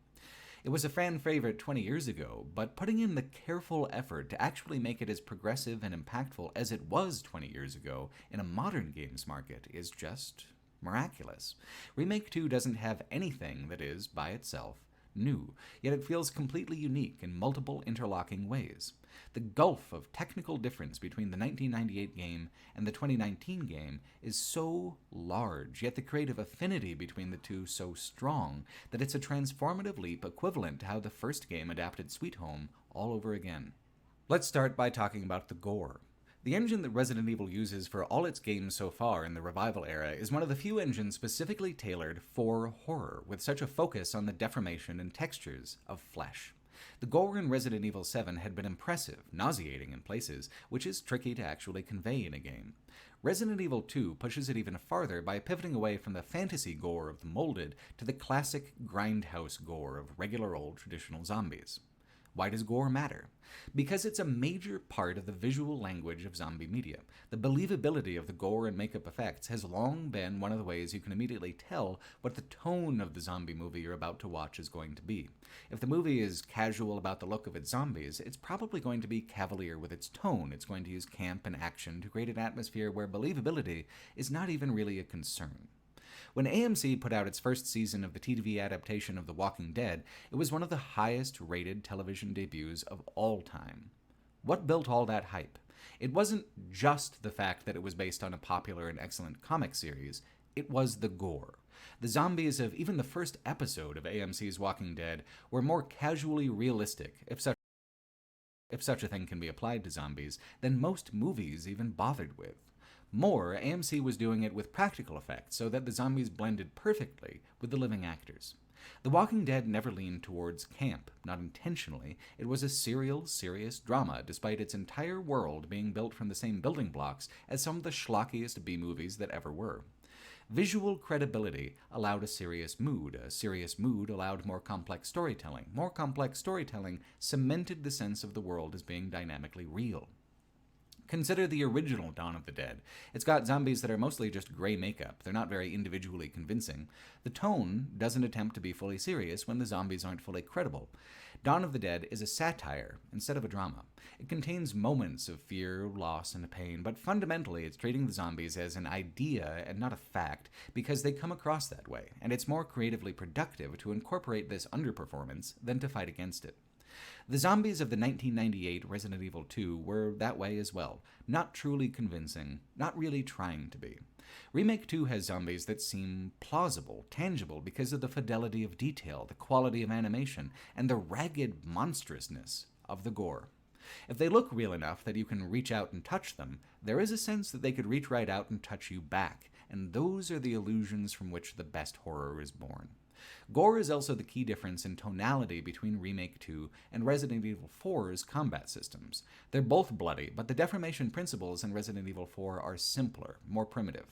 It was a fan favorite 20 years ago, but putting in the careful effort to actually make it as progressive and impactful as it was 20 years ago in a modern games market is just miraculous. Remake 2 doesn't have anything that is, by itself, new, yet it feels completely unique in multiple interlocking ways. The gulf of technical difference between the 1998 game and the 2019 game is so large, yet the creative affinity between the two so strong that it's a transformative leap equivalent to how the first game adapted Sweet Home all over again. Let's start by talking about the gore. The engine that Resident Evil uses for all its games so far in the Revival era is one of the few engines specifically tailored for horror, with such a focus on the deformation and textures of flesh. The gore in Resident Evil 7 had been impressive, nauseating in places, which is tricky to actually convey in a game. Resident Evil 2 pushes it even farther by pivoting away from the fantasy gore of the molded to the classic grindhouse gore of regular old traditional zombies. Why does gore matter? Because it's a major part of the visual language of zombie media. The believability of the gore and makeup effects has long been one of the ways you can immediately tell what the tone of the zombie movie you're about to watch is going to be. If the movie is casual about the look of its zombies, it's probably going to be cavalier with its tone. It's going to use camp and action to create an atmosphere where believability is not even really a concern. When AMC put out its first season of the TV adaptation of The Walking Dead, it was one of the highest-rated television debuts of all time. What built all that hype? It wasn't just the fact that it was based on a popular and excellent comic series, it was the gore. The zombies of even the first episode of AMC's Walking Dead were more casually realistic, if such a thing can be applied to zombies, than most movies even bothered with. More, AMC was doing it with practical effects so that the zombies blended perfectly with the living actors. The Walking Dead never leaned towards camp, not intentionally. It was a serious drama, despite its entire world being built from the same building blocks as some of the schlockiest B-movies that ever were. Visual credibility allowed a serious mood. A serious mood allowed more complex storytelling. More complex storytelling cemented the sense of the world as being dynamically real. Consider the original Dawn of the Dead. It's got zombies that are mostly just gray makeup. They're not very individually convincing. The tone doesn't attempt to be fully serious when the zombies aren't fully credible. Dawn of the Dead is a satire instead of a drama. It contains moments of fear, loss, and pain, but fundamentally it's treating the zombies as an idea and not a fact because they come across that way, and it's more creatively productive to incorporate this underperformance than to fight against it. The zombies of the 1998 Resident Evil 2 were that way as well, not truly convincing, not really trying to be. Remake 2 has zombies that seem plausible, tangible, because of the fidelity of detail, the quality of animation, and the ragged monstrousness of the gore. If they look real enough that you can reach out and touch them, there is a sense that they could reach right out and touch you back, and those are the illusions from which the best horror is born. Gore is also the key difference in tonality between Remake 2 and Resident Evil 4's combat systems. They're both bloody, but the deformation principles in Resident Evil 4 are simpler, more primitive.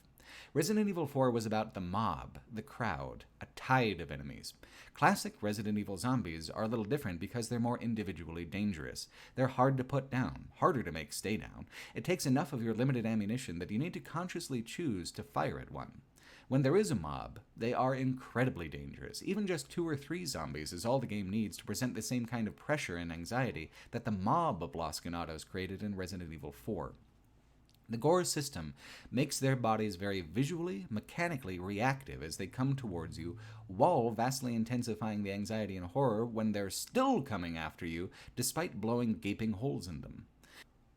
Resident Evil 4 was about the mob, the crowd, a tide of enemies. Classic Resident Evil zombies are a little different because they're more individually dangerous. They're hard to put down, harder to make stay down. It takes enough of your limited ammunition that you need to consciously choose to fire at one. When there is a mob, they are incredibly dangerous. Even just 2 or 3 zombies is all the game needs to present the same kind of pressure and anxiety that the mob of Los Ganados created in Resident Evil 4. The gore system makes their bodies very visually, mechanically reactive as they come towards you, while vastly intensifying the anxiety and horror when they're still coming after you, despite blowing gaping holes in them.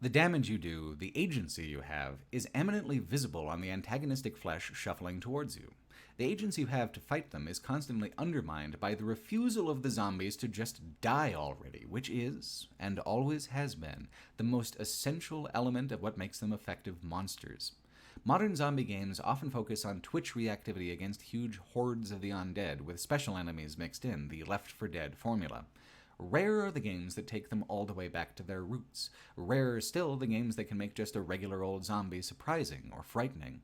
The damage you do, the agency you have, is eminently visible on the antagonistic flesh shuffling towards you. The agency you have to fight them is constantly undermined by the refusal of the zombies to just die already, which is, and always has been, the most essential element of what makes them effective monsters. Modern zombie games often focus on twitch reactivity against huge hordes of the undead, with special enemies mixed in, the Left 4 Dead formula. Rare are the games that take them all the way back to their roots. Rarer still the games that can make just a regular old zombie surprising or frightening.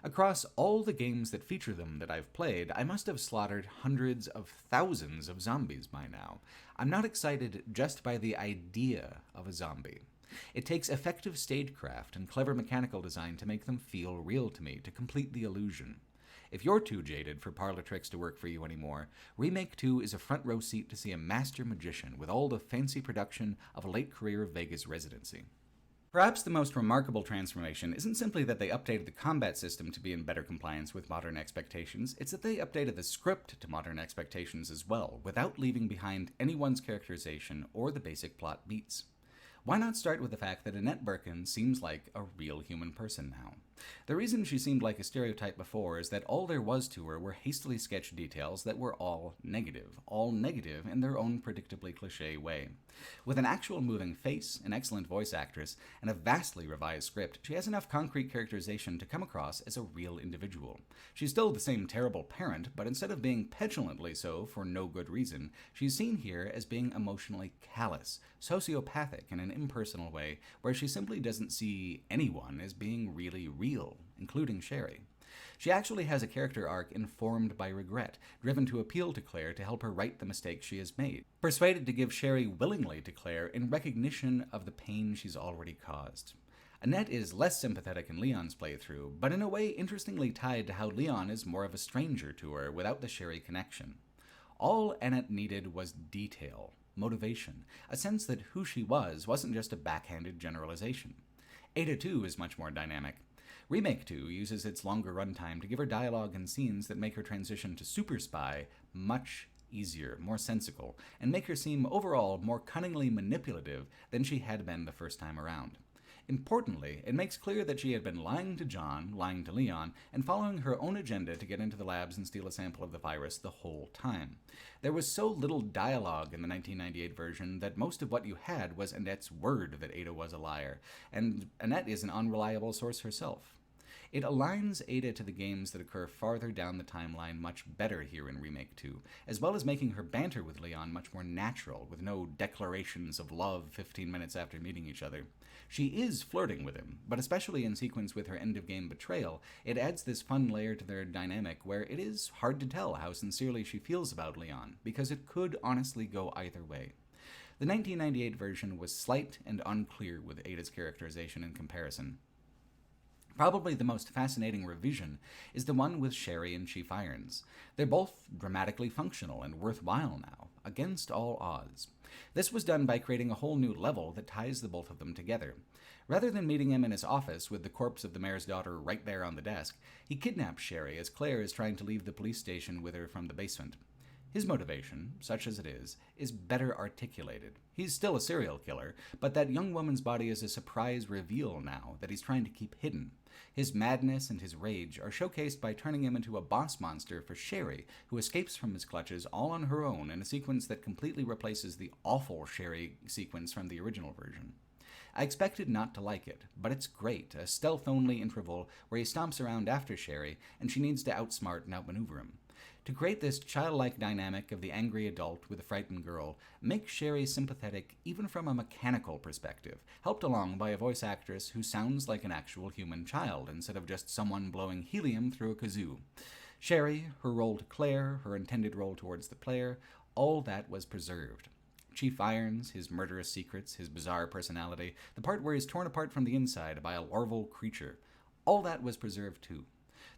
Across all the games that feature them that I've played, I must have slaughtered hundreds of thousands of zombies by now. I'm not excited just by the idea of a zombie. It takes effective stagecraft and clever mechanical design to make them feel real to me, to complete the illusion. If you're too jaded for parlor tricks to work for you anymore, Remake 2 is a front row seat to see a master magician with all the fancy production of a late-career Vegas residency. Perhaps the most remarkable transformation isn't simply that they updated the combat system to be in better compliance with modern expectations, it's that they updated the script to modern expectations as well, without leaving behind anyone's characterization or the basic plot beats. Why not start with the fact that Annette Birkin seems like a real human person now? The reason she seemed like a stereotype before is that all there was to her were hastily sketched details that were all negative in their own predictably cliché way. With an actual moving face, an excellent voice actress, and a vastly revised script, she has enough concrete characterization to come across as a real individual. She's still the same terrible parent, but instead of being petulantly so for no good reason, she's seen here as being emotionally callous, sociopathic in an impersonal way, where she simply doesn't see anyone as being really real, including Sherry. She actually has a character arc informed by regret, driven to appeal to Claire to help her right the mistakes she has made, persuaded to give Sherry willingly to Claire in recognition of the pain she's already caused. Annette is less sympathetic in Leon's playthrough, but in a way interestingly tied to how Leon is more of a stranger to her without the Sherry connection. All Annette needed was detail, motivation, a sense that who she was wasn't just a backhanded generalization. Ada 2 is much more dynamic. Remake 2 uses its longer runtime to give her dialogue and scenes that make her transition to Super Spy much easier, more sensical, and make her seem overall more cunningly manipulative than she had been the first time around. Importantly, it makes clear that she had been lying to John, lying to Leon, and following her own agenda to get into the labs and steal a sample of the virus the whole time. There was so little dialogue in the 1998 version that most of what you had was Annette's word that Ada was a liar, and Annette is an unreliable source herself. It aligns Ada to the games that occur farther down the timeline much better here in Remake 2, as well as making her banter with Leon much more natural, with no declarations of love 15 minutes after meeting each other. She is flirting with him, but especially in sequence with her end-of-game betrayal, it adds this fun layer to their dynamic where it is hard to tell how sincerely she feels about Leon, because it could honestly go either way. The 1998 version was slight and unclear with Ada's characterization in comparison. Probably the most fascinating revision is the one with Sherry and Chief Irons. They're both dramatically functional and worthwhile now, against all odds. This was done by creating a whole new level that ties the both of them together. Rather than meeting him in his office with the corpse of the mayor's daughter right there on the desk, he kidnaps Sherry as Claire is trying to leave the police station with her from the basement. His motivation, such as it is better articulated. He's still a serial killer, but that young woman's body is a surprise reveal now that he's trying to keep hidden. His madness and his rage are showcased by turning him into a boss monster for Sherry, who escapes from his clutches all on her own in a sequence that completely replaces the awful Sherry sequence from the original version. I expected not to like it, but it's great, a stealth-only interval where he stomps around after Sherry, and she needs to outsmart and outmaneuver him. To create this childlike dynamic of the angry adult with a frightened girl makes Sherry sympathetic even from a mechanical perspective, helped along by a voice actress who sounds like an actual human child instead of just someone blowing helium through a kazoo. Sherry, her role to Claire, her intended role towards the player, all that was preserved. Chief Irons, his murderous secrets, his bizarre personality, the part where he's torn apart from the inside by a larval creature, all that was preserved too.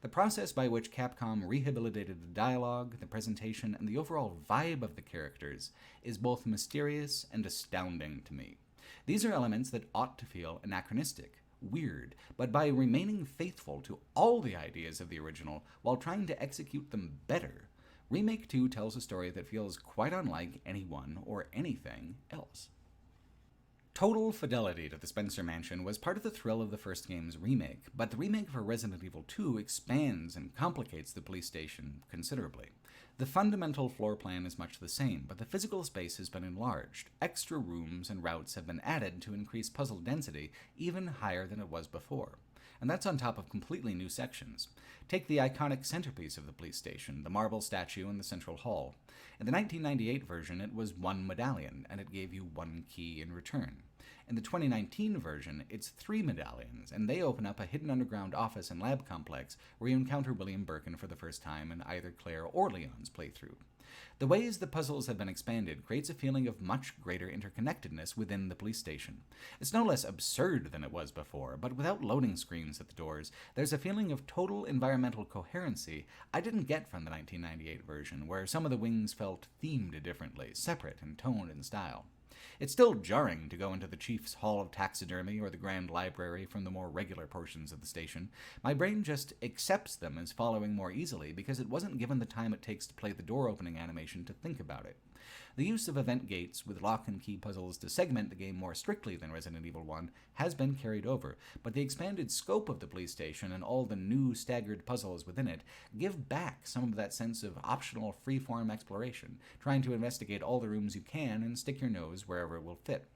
The process by which Capcom rehabilitated the dialogue, the presentation, and the overall vibe of the characters is both mysterious and astounding to me. These are elements that ought to feel anachronistic, weird, but by remaining faithful to all the ideas of the original while trying to execute them better, Remake 2 tells a story that feels quite unlike anyone or anything else. Total fidelity to the Spencer Mansion was part of the thrill of the first game's remake, but the remake for Resident Evil 2 expands and complicates the police station considerably. The fundamental floor plan is much the same, but the physical space has been enlarged. Extra rooms and routes have been added to increase puzzle density even higher than it was before. And that's on top of completely new sections. Take the iconic centerpiece of the police station, the marble statue in the central hall. In the 1998 version, it was one medallion, and it gave you one key in return. In the 2019 version, it's 3 medallions, and they open up a hidden underground office and lab complex where you encounter William Birkin for the first time in either Claire or Leon's playthrough. The ways the puzzles have been expanded creates a feeling of much greater interconnectedness within the police station. It's no less absurd than it was before, but without loading screens at the doors, there's a feeling of total environmental coherency I didn't get from the 1998 version, where some of the wings felt themed differently, separate in tone and style. It's still jarring to go into the Chief's Hall of Taxidermy or the Grand Library from the more regular portions of the station. My brain just accepts them as following more easily because it wasn't given the time it takes to play the door-opening animation to think about it. The use of event gates with lock and key puzzles to segment the game more strictly than Resident Evil 1 has been carried over, but the expanded scope of the police station and all the new staggered puzzles within it give back some of that sense of optional free-form exploration, trying to investigate all the rooms you can and stick your nose wherever it will fit.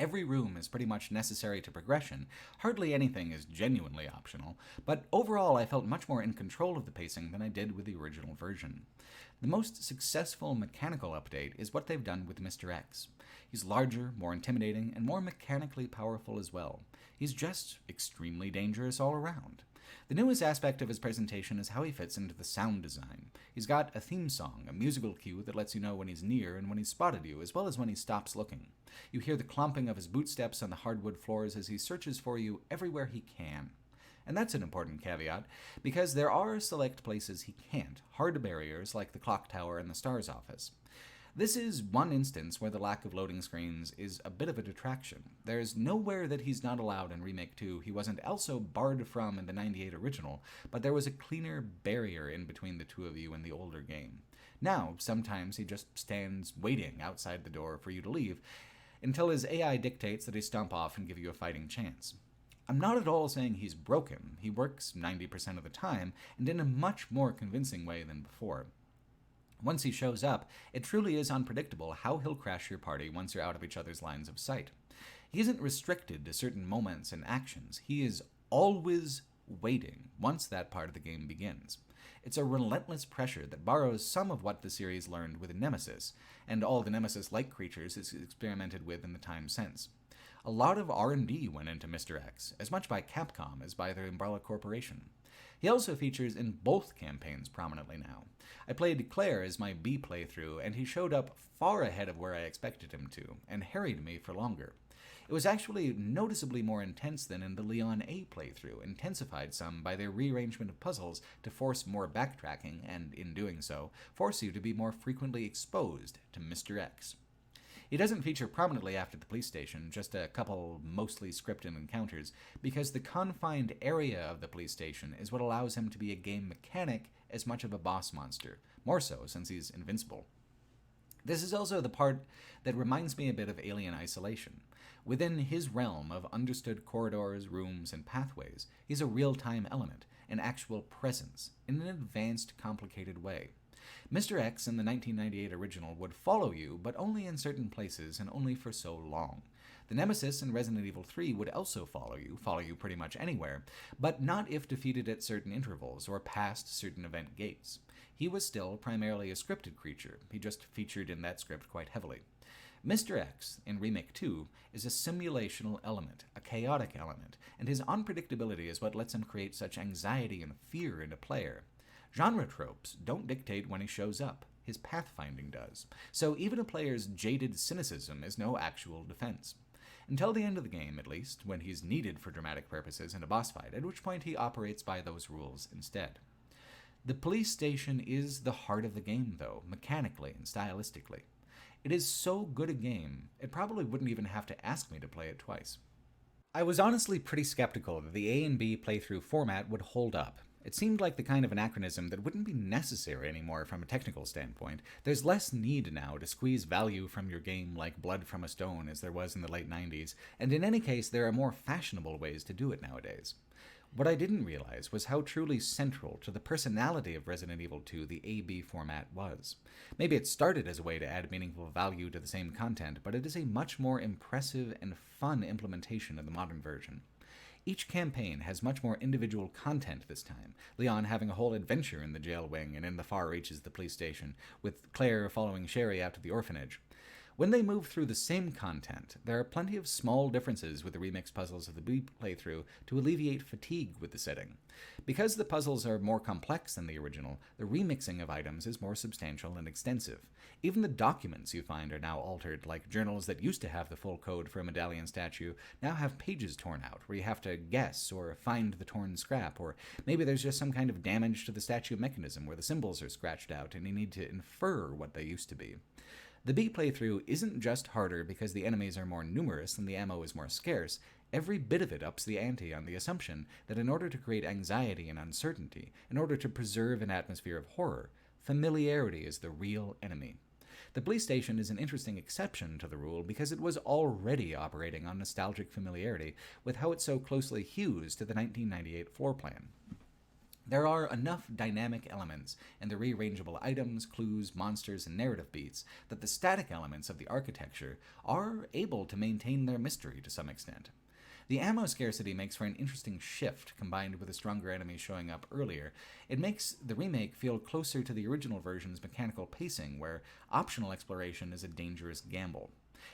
Every room is pretty much necessary to progression, hardly anything is genuinely optional, but overall I felt much more in control of the pacing than I did with the original version. The most successful mechanical update is what they've done with Mr. X. He's larger, more intimidating, and more mechanically powerful as well. He's just extremely dangerous all around. The newest aspect of his presentation is how he fits into the sound design. He's got a theme song, a musical cue that lets you know when he's near and when he's spotted you, as well as when he stops looking. You hear the clomping of his bootsteps on the hardwood floors as he searches for you everywhere he can. And that's an important caveat, because there are select places he can't, hard barriers like the clock tower and the STARS office. This is one instance where the lack of loading screens is a bit of a detraction. There's nowhere that he's not allowed in Remake 2 he wasn't also barred from in the 98 original, but there was a cleaner barrier in between the two of you in the older game. Now, sometimes he just stands waiting outside the door for you to leave, until his AI dictates that he stomp off and give you a fighting chance. I'm not at all saying he's broken. He works 90% of the time, and in a much more convincing way than before. Once he shows up, it truly is unpredictable how he'll crash your party once you're out of each other's lines of sight. He isn't restricted to certain moments and actions. He is always waiting once that part of the game begins. It's a relentless pressure that borrows some of what the series learned with Nemesis, and all the Nemesis-like creatures it's experimented with in the time since. A lot of R&D went into Mr. X, as much by Capcom as by the Umbrella Corporation. He also features in both campaigns prominently now. I played Claire as my B playthrough, and he showed up far ahead of where I expected him to, and harried me for longer. It was actually noticeably more intense than in the Leon A playthrough, intensified some by their rearrangement of puzzles to force more backtracking, and in doing so, force you to be more frequently exposed to Mr. X. He doesn't feature prominently after the police station, just a couple mostly scripted encounters, because the confined area of the police station is what allows him to be a game mechanic as much of a boss monster, more so since he's invincible. This is also the part that reminds me a bit of Alien Isolation. Within his realm of understood corridors, rooms, and pathways, he's a real-time element, an actual presence, in an advanced, complicated way. Mr. X in the 1998 original would follow you, but only in certain places and only for so long. The Nemesis in Resident Evil 3 would also follow you pretty much anywhere, but not if defeated at certain intervals or past certain event gates. He was still primarily a scripted creature, he just featured in that script quite heavily. Mr. X, in Remake 2, is a simulational element, a chaotic element, and his unpredictability is what lets him create such anxiety and fear in a player. Genre tropes don't dictate when he shows up. His pathfinding does. So even a player's jaded cynicism is no actual defense. Until the end of the game, at least, when he's needed for dramatic purposes in a boss fight, at which point he operates by those rules instead. The police station is the heart of the game, though, mechanically and stylistically. It is so good a game, it probably wouldn't even have to ask me to play it twice. I was honestly pretty skeptical that the A and B playthrough format would hold up. It seemed like the kind of anachronism that wouldn't be necessary anymore from a technical standpoint. There's less need now to squeeze value from your game like Blood from a Stone as there was in the late 90s, and in any case there are more fashionable ways to do it nowadays. What I didn't realize was how truly central to the personality of Resident Evil 2 the A-B format was. Maybe it started as a way to add meaningful value to the same content, but it is a much more impressive and fun implementation of the modern version. Each campaign has much more individual content this time, Leon having a whole adventure in the jail wing and in the far reaches of the police station, with Claire following Sherry out to the orphanage. When they move through the same content, there are plenty of small differences with the remix puzzles of the B playthrough to alleviate fatigue with the setting. Because the puzzles are more complex than the original, the remixing of items is more substantial and extensive. Even the documents you find are now altered, like journals that used to have the full code for a medallion statue now have pages torn out, where you have to guess or find the torn scrap, or maybe there's just some kind of damage to the statue mechanism where the symbols are scratched out and you need to infer what they used to be. The B playthrough isn't just harder because the enemies are more numerous and the ammo is more scarce. Every bit of it ups the ante on the assumption that in order to create anxiety and uncertainty, in order to preserve an atmosphere of horror, familiarity is the real enemy. The police station is an interesting exception to the rule because it was already operating on nostalgic familiarity with how it so closely hews to the 1998 floor plan. There are enough dynamic elements in the rearrangeable items, clues, monsters, and narrative beats that the static elements of the architecture are able to maintain their mystery to some extent. The ammo scarcity makes for an interesting shift combined with the stronger enemies showing up earlier. It makes the remake feel closer to the original version's mechanical pacing, where optional exploration is a dangerous gamble.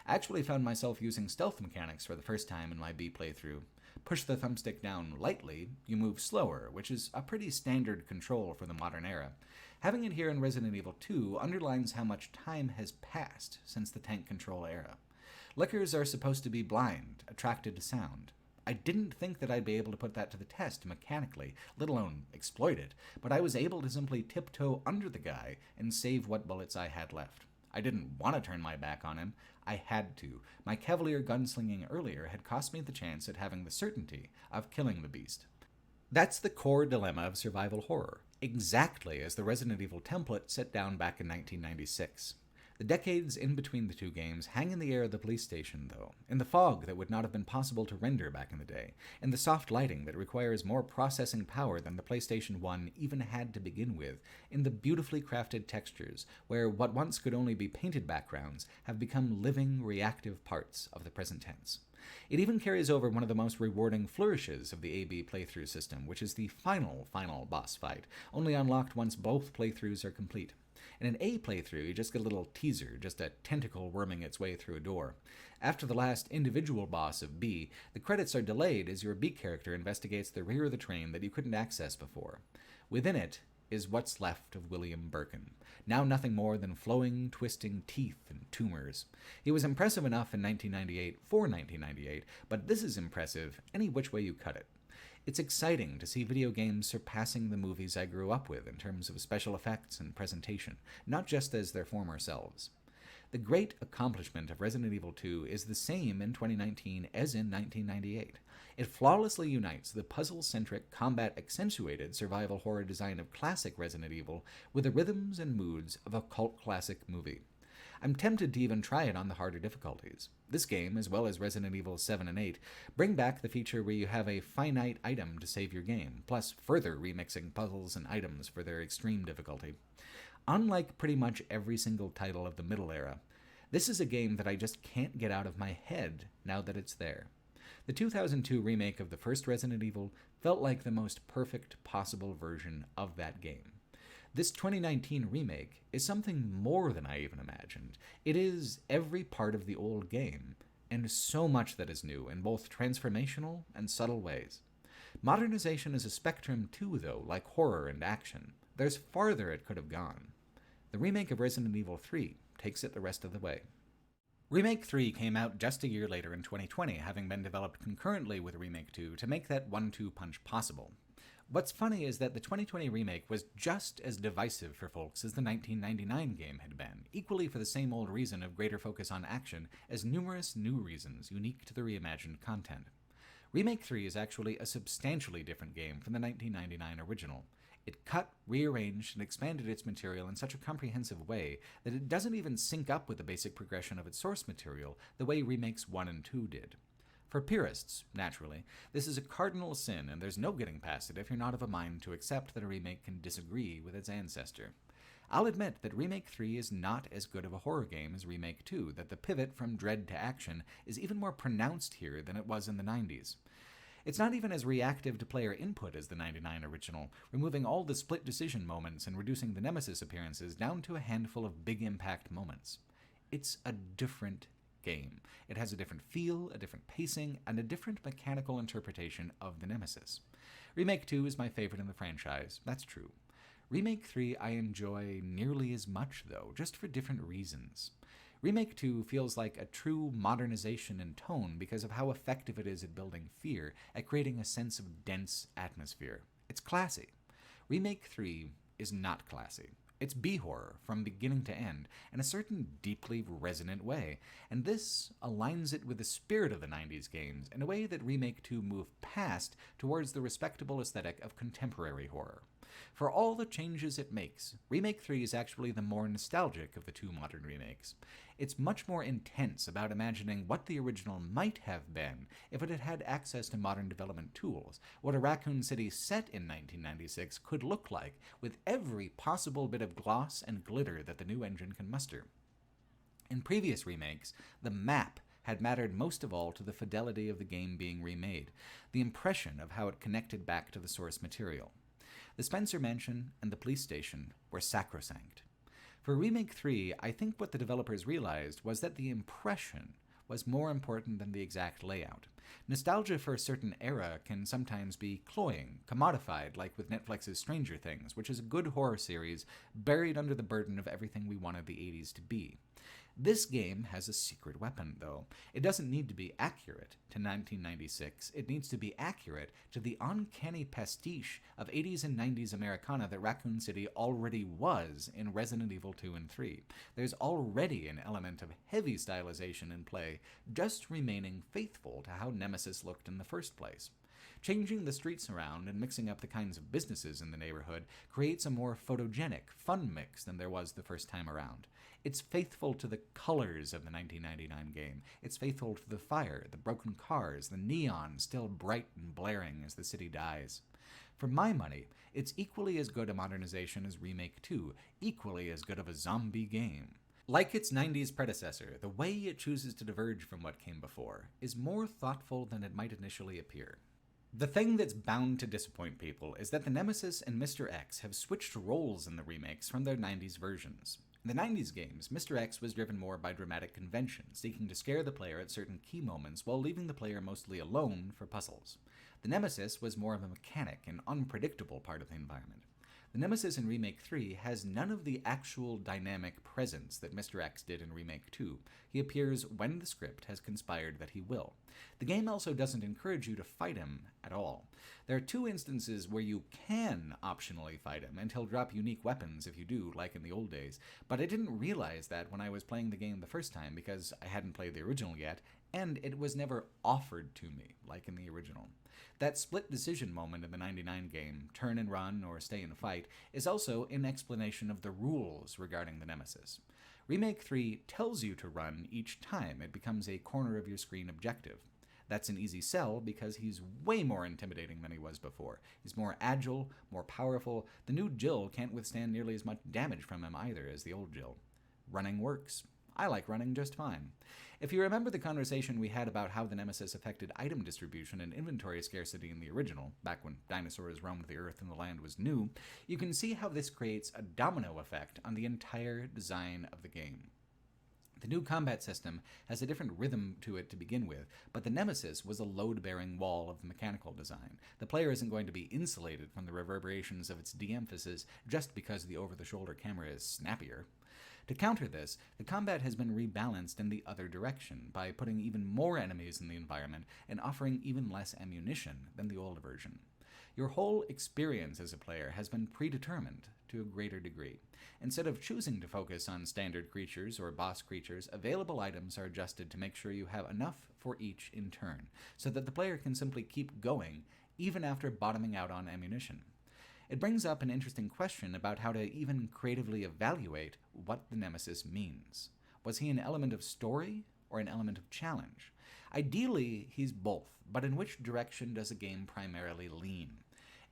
I actually found myself using stealth mechanics for the first time in my B playthrough. push the thumbstick down lightly, you move slower, which is a pretty standard control for the modern era. Having it here in Resident Evil 2 underlines how much time has passed since the tank control era. Lickers are supposed to be blind, attracted to sound. I didn't think that I'd be able to put that to the test mechanically, let alone exploit it, but I was able to simply tiptoe under the guy and save what bullets I had left. I didn't want to turn my back on him. I had to. My cavalier gunslinging earlier had cost me the chance at having the certainty of killing the beast. That's the core dilemma of survival horror, exactly as the Resident Evil template set down back in 1996. The decades in between the two games hang in the air of the police station, though, in the fog that would not have been possible to render back in the day, in the soft lighting that requires more processing power than the PlayStation 1 even had to begin with, in the beautifully crafted textures, where what once could only be painted backgrounds have become living, reactive parts of the present tense. It even carries over one of the most rewarding flourishes of the AB playthrough system, which is the final boss fight, only unlocked once both playthroughs are complete. In an A playthrough, you just get a little teaser, just a tentacle worming its way through a door. After the last individual boss of B, the credits are delayed as your B character investigates the rear of the train that you couldn't access before. Within it is what's left of William Birkin, now nothing more than flowing, twisting teeth and tumors. He was impressive enough in 1998 for 1998, but this is impressive any which way you cut it. It's exciting to see video games surpassing the movies I grew up with in terms of special effects and presentation, not just as their former selves. The great accomplishment of Resident Evil 2 is the same in 2019 as in 1998. It flawlessly unites the puzzle-centric, combat-accentuated survival horror design of classic Resident Evil with the rhythms and moods of a cult classic movie. I'm tempted to even try it on the harder difficulties. This game, as well as Resident Evil 7 and 8, bring back the feature where you have a finite item to save your game, plus further remixing puzzles and items for their extreme difficulty. Unlike pretty much every single title of the middle era, this is a game that I just can't get out of my head now that it's there. The 2002 remake of the first Resident Evil felt like the most perfect possible version of that game. This 2019 remake is something more than I even imagined. It is every part of the old game, and so much that is new in both transformational and subtle ways. Modernization is a spectrum too, though, like horror and action. There's farther it could have gone. The remake of Resident Evil 3 takes it the rest of the way. Remake 3 came out just a year later in 2020, having been developed concurrently with Remake 2 to make that 1-2 punch possible. What's funny is that the 2020 remake was just as divisive for folks as the 1999 game had been, equally for the same old reason of greater focus on action as numerous new reasons unique to the reimagined content. Remake 3 is actually a substantially different game from the 1999 original. It cut, rearranged, and expanded its material in such a comprehensive way that it doesn't even sync up with the basic progression of its source material the way remakes 1 and 2 did. For purists, naturally, this is a cardinal sin, and there's no getting past it if you're not of a mind to accept that a remake can disagree with its ancestor. I'll admit that Remake 3 is not as good of a horror game as Remake 2, that the pivot from dread to action is even more pronounced here than it was in the 90s. It's not even as reactive to player input as the 99 original, removing all the split decision moments and reducing the Nemesis appearances down to a handful of big impact moments. It's a different game. It has a different feel, a different pacing, and a different mechanical interpretation of the Nemesis. Remake 2 is my favorite in the franchise, that's true. Remake 3 I enjoy nearly as much, though, just for different reasons. Remake 2 feels like a true modernization in tone because of how effective it is at building fear, at creating a sense of dense atmosphere. It's classy. Remake 3 is not classy. It's B-horror from beginning to end, in a certain deeply resonant way, and this aligns it with the spirit of the 90s games in a way that Remake 2 moved past towards the respectable aesthetic of contemporary horror. For all the changes it makes, Remake 3 is actually the more nostalgic of the two modern remakes. It's much more intense about imagining what the original might have been if it had had access to modern development tools, what a Raccoon City set in 1996 could look like, with every possible bit of gloss and glitter that the new engine can muster. In previous remakes, the map had mattered most of all to the fidelity of the game being remade, the impression of how it connected back to the source material. The Spencer Mansion and the police station were sacrosanct. For Remake 3, I think what the developers realized was that the impression was more important than the exact layout. Nostalgia for a certain era can sometimes be cloying, commodified, like with Netflix's Stranger Things, which is a good horror series buried under the burden of everything we wanted the 80s to be. This game has a secret weapon, though. It doesn't need to be accurate to 1996. It needs to be accurate to the uncanny pastiche of 80s and 90s Americana that Raccoon City already was in Resident Evil 2 and 3. There's already an element of heavy stylization in play, just remaining faithful to how Nemesis looked in the first place. Changing the streets around and mixing up the kinds of businesses in the neighborhood creates a more photogenic, fun mix than there was the first time around. It's faithful to the colors of the 1999 game. It's faithful to the fire, the broken cars, the neon still bright and blaring as the city dies. For my money, it's equally as good a modernization as Remake 2, equally as good of a zombie game. Like its 90s predecessor, the way it chooses to diverge from what came before is more thoughtful than it might initially appear. The thing that's bound to disappoint people is that the Nemesis and Mr. X have switched roles in the remakes from their 90s versions. In the 90s games, Mr. X was driven more by dramatic convention, seeking to scare the player at certain key moments while leaving the player mostly alone for puzzles. The Nemesis was more of a mechanic and unpredictable part of the environment. The Nemesis in Remake 3 has none of the actual dynamic presence that Mr. X did in Remake 2. He appears when the script has conspired that he will. The game also doesn't encourage you to fight him at all. There are two instances where you can optionally fight him, and he'll drop unique weapons if you do, like in the old days, but I didn't realize that when I was playing the game the first time because I hadn't played the original yet, and it was never offered to me, like in the original. That split decision moment in the 99 game, turn and run or stay and fight, is also an explanation of the rules regarding the Nemesis. Remake 3 tells you to run each time it becomes a corner of your screen objective. That's an easy sell because he's way more intimidating than he was before. He's more agile, more powerful. The new Jill can't withstand nearly as much damage from him either as the old Jill. Running works. I like running just fine. If you remember the conversation we had about how the Nemesis affected item distribution and inventory scarcity in the original, back when dinosaurs roamed the earth and the land was new, you can see how this creates a domino effect on the entire design of the game. The new combat system has a different rhythm to it to begin with, but the Nemesis was a load-bearing wall of the mechanical design. The player isn't going to be insulated from the reverberations of its de-emphasis just because the over-the-shoulder camera is snappier. To counter this, the combat has been rebalanced in the other direction by putting even more enemies in the environment and offering even less ammunition than the old version. Your whole experience as a player has been predetermined to a greater degree. Instead of choosing to focus on standard creatures or boss creatures, available items are adjusted to make sure you have enough for each in turn, so that the player can simply keep going even after bottoming out on ammunition. It brings up an interesting question about how to even creatively evaluate what the Nemesis means. Was he an element of story or an element of challenge? Ideally, he's both, but in which direction does a game primarily lean?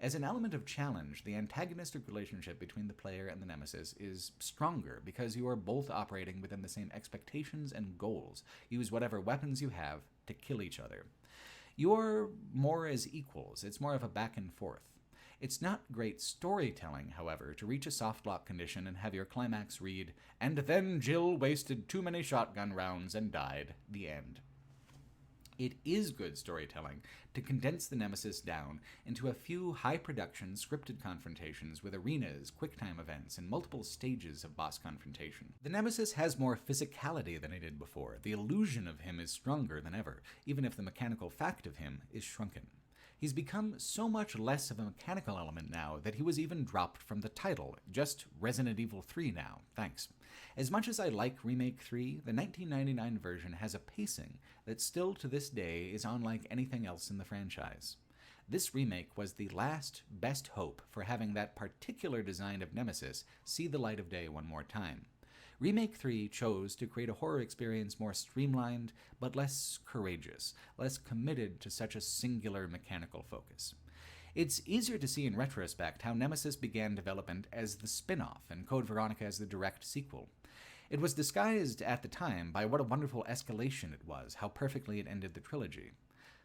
As an element of challenge, the antagonistic relationship between the player and the Nemesis is stronger because you are both operating within the same expectations and goals. Use whatever weapons you have to kill each other. You're more as equals. It's more of a back and forth. It's not great storytelling, however, to reach a soft lock condition and have your climax read, "And then Jill wasted too many shotgun rounds and died. The end." It is good storytelling to condense the Nemesis down into a few high-production scripted confrontations with arenas, quick-time events, and multiple stages of boss confrontation. The Nemesis has more physicality than it did before. The illusion of him is stronger than ever, even if the mechanical fact of him is shrunken. He's become so much less of a mechanical element now that he was even dropped from the title, just Resident Evil 3 now, thanks. As much as I like Remake 3, the 1999 version has a pacing that still to this day is unlike anything else in the franchise. This remake was the last best hope for having that particular design of Nemesis see the light of day one more time. Remake 3 chose to create a horror experience more streamlined, but less courageous, less committed to such a singular mechanical focus. It's easier to see in retrospect how Nemesis began development as the spin-off and Code Veronica as the direct sequel. It was disguised at the time by what a wonderful escalation it was, how perfectly it ended the trilogy.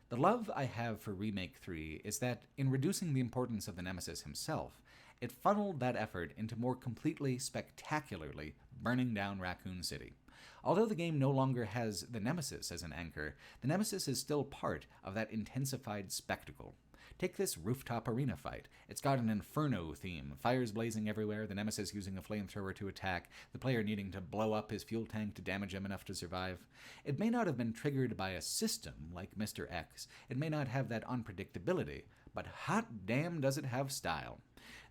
The love I have for Remake 3 is that, in reducing the importance of the Nemesis himself, it funneled that effort into more completely, spectacularly burning down Raccoon City. Although the game no longer has the Nemesis as an anchor, the Nemesis is still part of that intensified spectacle. Take this rooftop arena fight. It's got an inferno theme, fires blazing everywhere, the Nemesis using a flamethrower to attack, the player needing to blow up his fuel tank to damage him enough to survive. It may not have been triggered by a system like Mr. X, it may not have that unpredictability, but hot damn does it have style.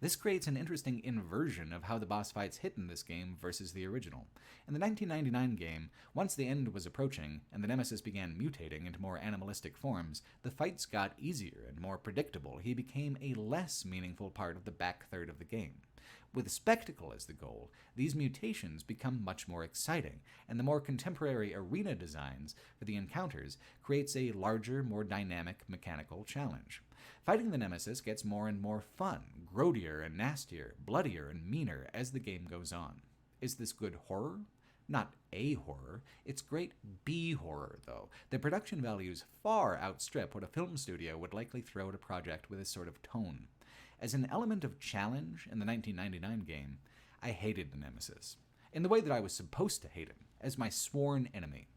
This creates an interesting inversion of how the boss fights hit in this game versus the original. In the 1999 game, once the end was approaching and the Nemesis began mutating into more animalistic forms, the fights got easier and more predictable. He became a less meaningful part of the back third of the game. With spectacle as the goal, these mutations become much more exciting, and the more contemporary arena designs for the encounters creates a larger, more dynamic mechanical challenge. Fighting the Nemesis gets more and more fun, grodier and nastier, bloodier and meaner as the game goes on. Is this good horror? Not a horror, it's great B horror, though. The production values far outstrip what a film studio would likely throw at a project with this sort of tone. As an element of challenge in the 1999 game, I hated the Nemesis, in the way that I was supposed to hate him, as my sworn enemy.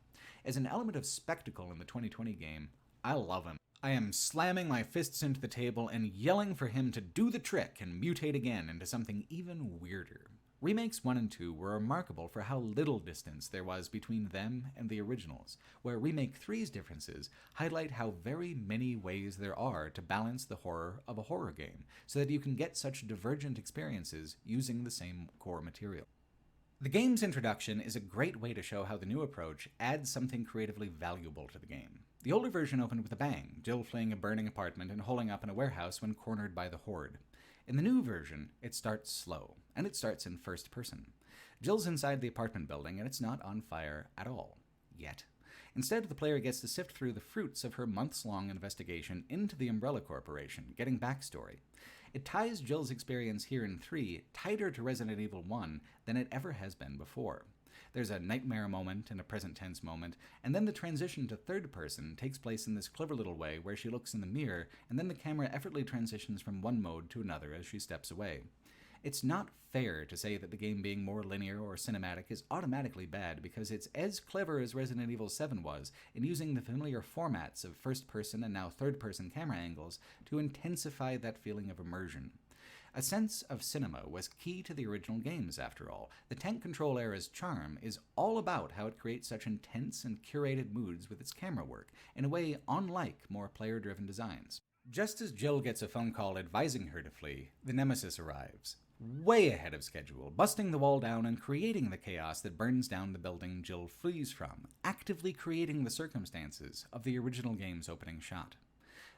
As an element of spectacle in the 2020 game, I love him. I am slamming my fists into the table and yelling for him to do the trick and mutate again into something even weirder. Remakes 1 and 2 were remarkable for how little distance there was between them and the originals, where Remake 3's differences highlight how very many ways there are to balance the horror of a horror game, so that you can get such divergent experiences using the same core material. The game's introduction is a great way to show how the new approach adds something creatively valuable to the game. The older version opened with a bang, Jill fleeing a burning apartment and holding up in a warehouse when cornered by the Horde. In the new version, it starts slow, and it starts in first person. Jill's inside the apartment building, and it's not on fire at all. Yet. Instead, the player gets to sift through the fruits of her months-long investigation into the Umbrella Corporation, getting backstory. It ties Jill's experience here in 3 tighter to Resident Evil 1 than it ever has been before. There's a nightmare moment and a present tense moment, and then the transition to third person takes place in this clever little way where she looks in the mirror, and then the camera effortlessly transitions from one mode to another as she steps away. It's not fair to say that the game being more linear or cinematic is automatically bad, because it's as clever as Resident Evil 7 was in using the familiar formats of first-person and now third-person camera angles to intensify that feeling of immersion. A sense of cinema was key to the original games, after all. The Tank Control era's charm is all about how it creates such intense and curated moods with its camera work, in a way unlike more player-driven designs. Just as Jill gets a phone call advising her to flee, the Nemesis arrives, way ahead of schedule, busting the wall down and creating the chaos that burns down the building Jill flees from, actively creating the circumstances of the original game's opening shot.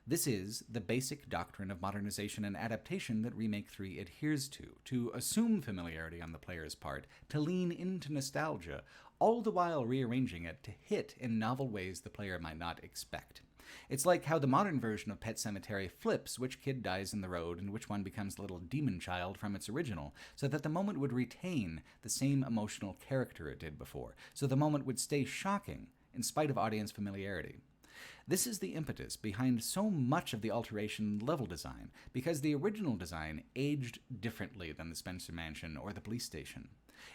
This is the basic doctrine of modernization and adaptation that Remake 3 adheres to assume familiarity on the player's part, to lean into nostalgia, all the while rearranging it to hit in novel ways the player might not expect. It's like how the modern version of Pet Sematary flips which kid dies in the road and which one becomes the little demon child from its original, so that the moment would retain the same emotional character it did before, so the moment would stay shocking in spite of audience familiarity. This is the impetus behind so much of the alteration level design, because the original design aged differently than the Spencer Mansion or the police station.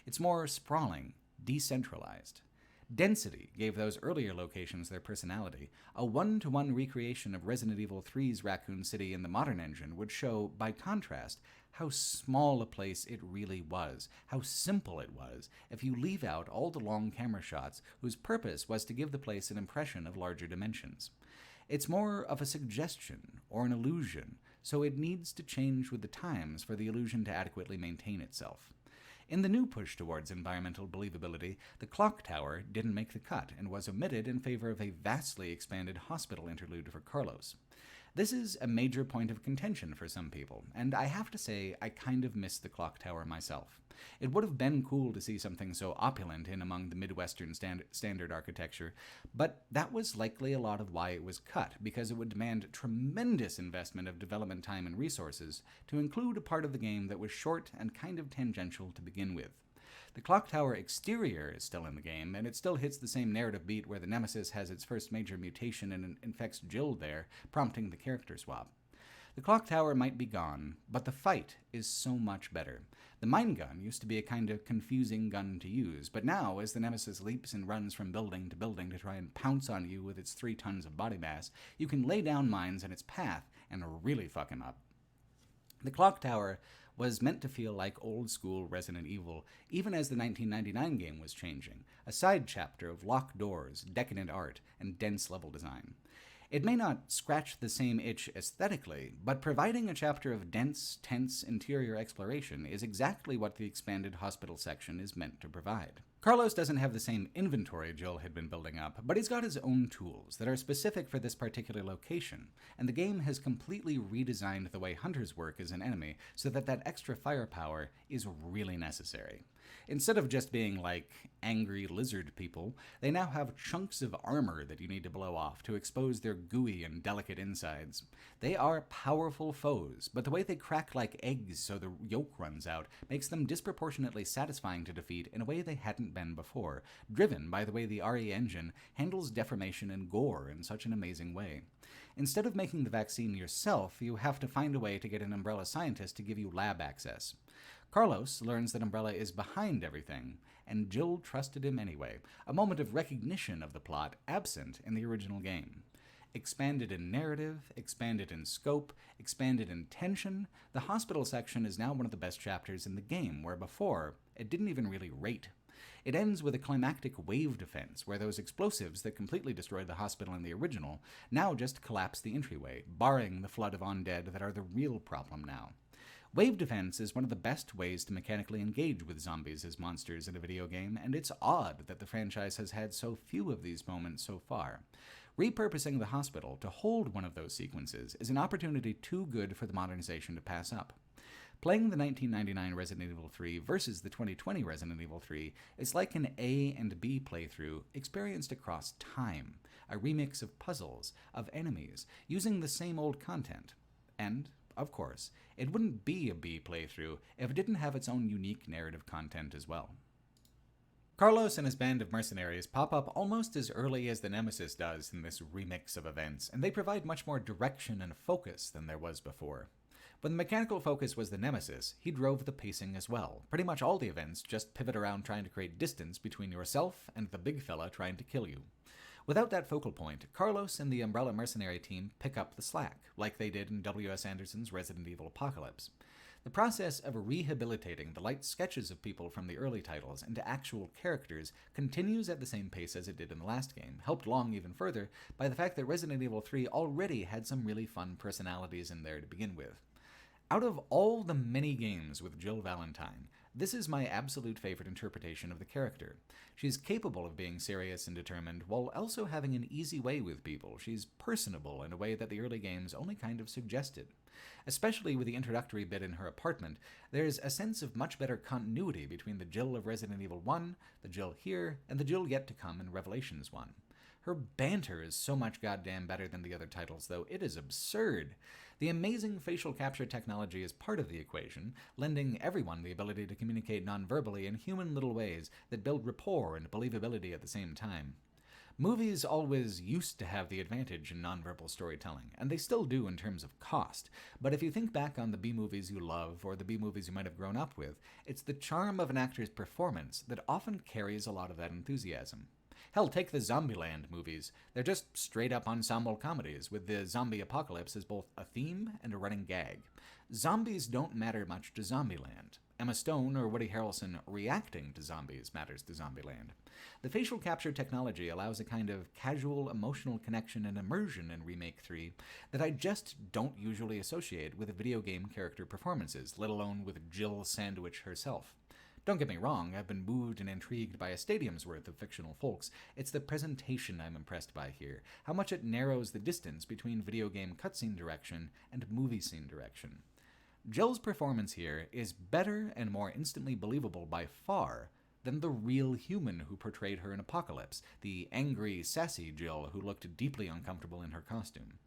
It's more sprawling, decentralized. Density gave those earlier locations their personality. A one-to-one recreation of Resident Evil 3's Raccoon City in the modern engine would show, by contrast, how small a place it really was, how simple it was, if you leave out all the long camera shots whose purpose was to give the place an impression of larger dimensions. It's more of a suggestion or an illusion, so it needs to change with the times for the illusion to adequately maintain itself. In the new push towards environmental believability, the clock tower didn't make the cut and was omitted in favor of a vastly expanded hospital interlude for Carlos. This is a major point of contention for some people, and I have to say I kind of miss the clock tower myself. It would have been cool to see something so opulent in among the Midwestern standard architecture, but that was likely a lot of why it was cut, because it would demand tremendous investment of development time and resources to include a part of the game that was short and kind of tangential to begin with. The clock tower exterior is still in the game, and it still hits the same narrative beat where the Nemesis has its first major mutation and infects Jill there, prompting the character swap. The clock tower might be gone, but the fight is so much better. The mine gun used to be a kind of confusing gun to use, but now, as the Nemesis leaps and runs from building to building to try and pounce on you with its 3 tons of body mass, you can lay down mines in its path and really fuck him up. The clock tower was meant to feel like old-school Resident Evil, even as the 1999 game was changing, a side chapter of locked doors, decadent art, and dense level design. It may not scratch the same itch aesthetically, but providing a chapter of dense, tense interior exploration is exactly what the expanded hospital section is meant to provide. Carlos doesn't have the same inventory Jill had been building up, but he's got his own tools that are specific for this particular location, and the game has completely redesigned the way hunters work as an enemy so that that extra firepower is really necessary. Instead of just being like angry lizard people, they now have chunks of armor that you need to blow off to expose their gooey and delicate insides. They are powerful foes, but the way they crack like eggs so the yolk runs out makes them disproportionately satisfying to defeat in a way they hadn't been before, driven by the way the RE engine handles deformation and gore in such an amazing way. Instead of making the vaccine yourself, you have to find a way to get an Umbrella scientist to give you lab access. Carlos learns that Umbrella is behind everything, and Jill trusted him anyway, a moment of recognition of the plot absent in the original game. Expanded in narrative, expanded in scope, expanded in tension, the hospital section is now one of the best chapters in the game, where before, it didn't even really rate. It ends with a climactic wave defense, where those explosives that completely destroyed the hospital in the original now just collapse the entryway, barring the flood of undead that are the real problem now. Wave defense is one of the best ways to mechanically engage with zombies as monsters in a video game, and it's odd that the franchise has had so few of these moments so far. Repurposing the hospital to hold one of those sequences is an opportunity too good for the modernization to pass up. Playing the 1999 Resident Evil 3 versus the 2020 Resident Evil 3 is like an A and B playthrough experienced across time, a remix of puzzles, of enemies, using the same old content. And, of course, it wouldn't be a B playthrough if it didn't have its own unique narrative content as well. Carlos and his band of mercenaries pop up almost as early as the Nemesis does in this remix of events, and they provide much more direction and focus than there was before. When the mechanical focus was the Nemesis, he drove the pacing as well. Pretty much all the events just pivot around trying to create distance between yourself and the big fella trying to kill you. Without that focal point, Carlos and the Umbrella mercenary team pick up the slack, like they did in W.S. Anderson's Resident Evil Apocalypse. The process of rehabilitating the light sketches of people from the early titles into actual characters continues at the same pace as it did in the last game, helped along even further by the fact that Resident Evil 3 already had some really fun personalities in there to begin with. Out of all the many games with Jill Valentine, this is my absolute favorite interpretation of the character. She's capable of being serious and determined, while also having an easy way with people. She's personable in a way that the early games only kind of suggested. Especially with the introductory bit in her apartment, there's a sense of much better continuity between the Jill of Resident Evil 1, the Jill here, and the Jill yet to come in Revelations 1. Her banter is so much goddamn better than the other titles, though. It is absurd. The amazing facial capture technology is part of the equation, lending everyone the ability to communicate non-verbally in human little ways that build rapport and believability at the same time. Movies always used to have the advantage in nonverbal storytelling, and they still do in terms of cost, but if you think back on the B-movies you love or the B-movies you might have grown up with, it's the charm of an actor's performance that often carries a lot of that enthusiasm. Hell, take the Zombieland movies. They're just straight-up ensemble comedies, with the zombie apocalypse as both a theme and a running gag. Zombies don't matter much to Zombieland. Emma Stone or Woody Harrelson reacting to zombies matters to Zombieland. The facial capture technology allows a kind of casual emotional connection and immersion in Remake 3 that I just don't usually associate with video game character performances, let alone with Jill Sandwich herself. Don't get me wrong, I've been moved and intrigued by a stadium's worth of fictional folks. It's the presentation I'm impressed by here, how much it narrows the distance between video game cutscene direction and movie scene direction. Jill's performance here is better and more instantly believable by far than the real human who portrayed her in Apocalypse, the angry, sassy Jill who looked deeply uncomfortable in her costume.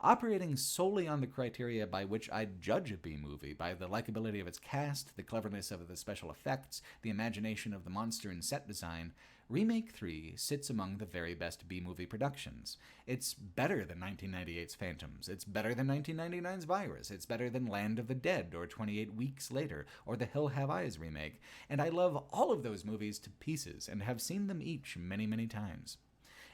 Operating solely on the criteria by which I'd judge a B-movie, by the likability of its cast, the cleverness of the special effects, the imagination of the monster and set design, Remake 3 sits among the very best B-movie productions. It's better than 1998's Phantoms, it's better than 1999's Virus, it's better than Land of the Dead or 28 Weeks Later, or the Hill Have Eyes remake, and I love all of those movies to pieces and have seen them each many, many times.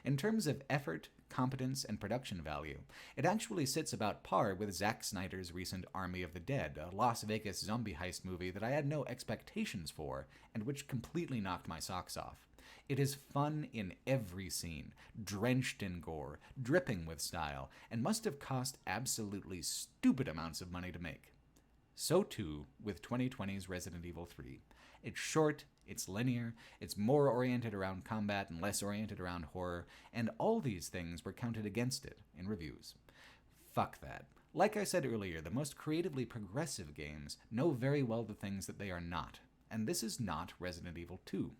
In terms of effort, competence, and production value, it actually sits about par with Zack Snyder's recent Army of the Dead, a Las Vegas zombie heist movie that I had no expectations for, and which completely knocked my socks off. It is fun in every scene, drenched in gore, dripping with style, and must have cost absolutely stupid amounts of money to make. So too with 2020's Resident Evil 3. It's short, it's linear, it's more oriented around combat and less oriented around horror, and all these things were counted against it in reviews. Fuck that. Like I said earlier, the most creatively progressive games know very well the things that they are not, and this is not Resident Evil 2.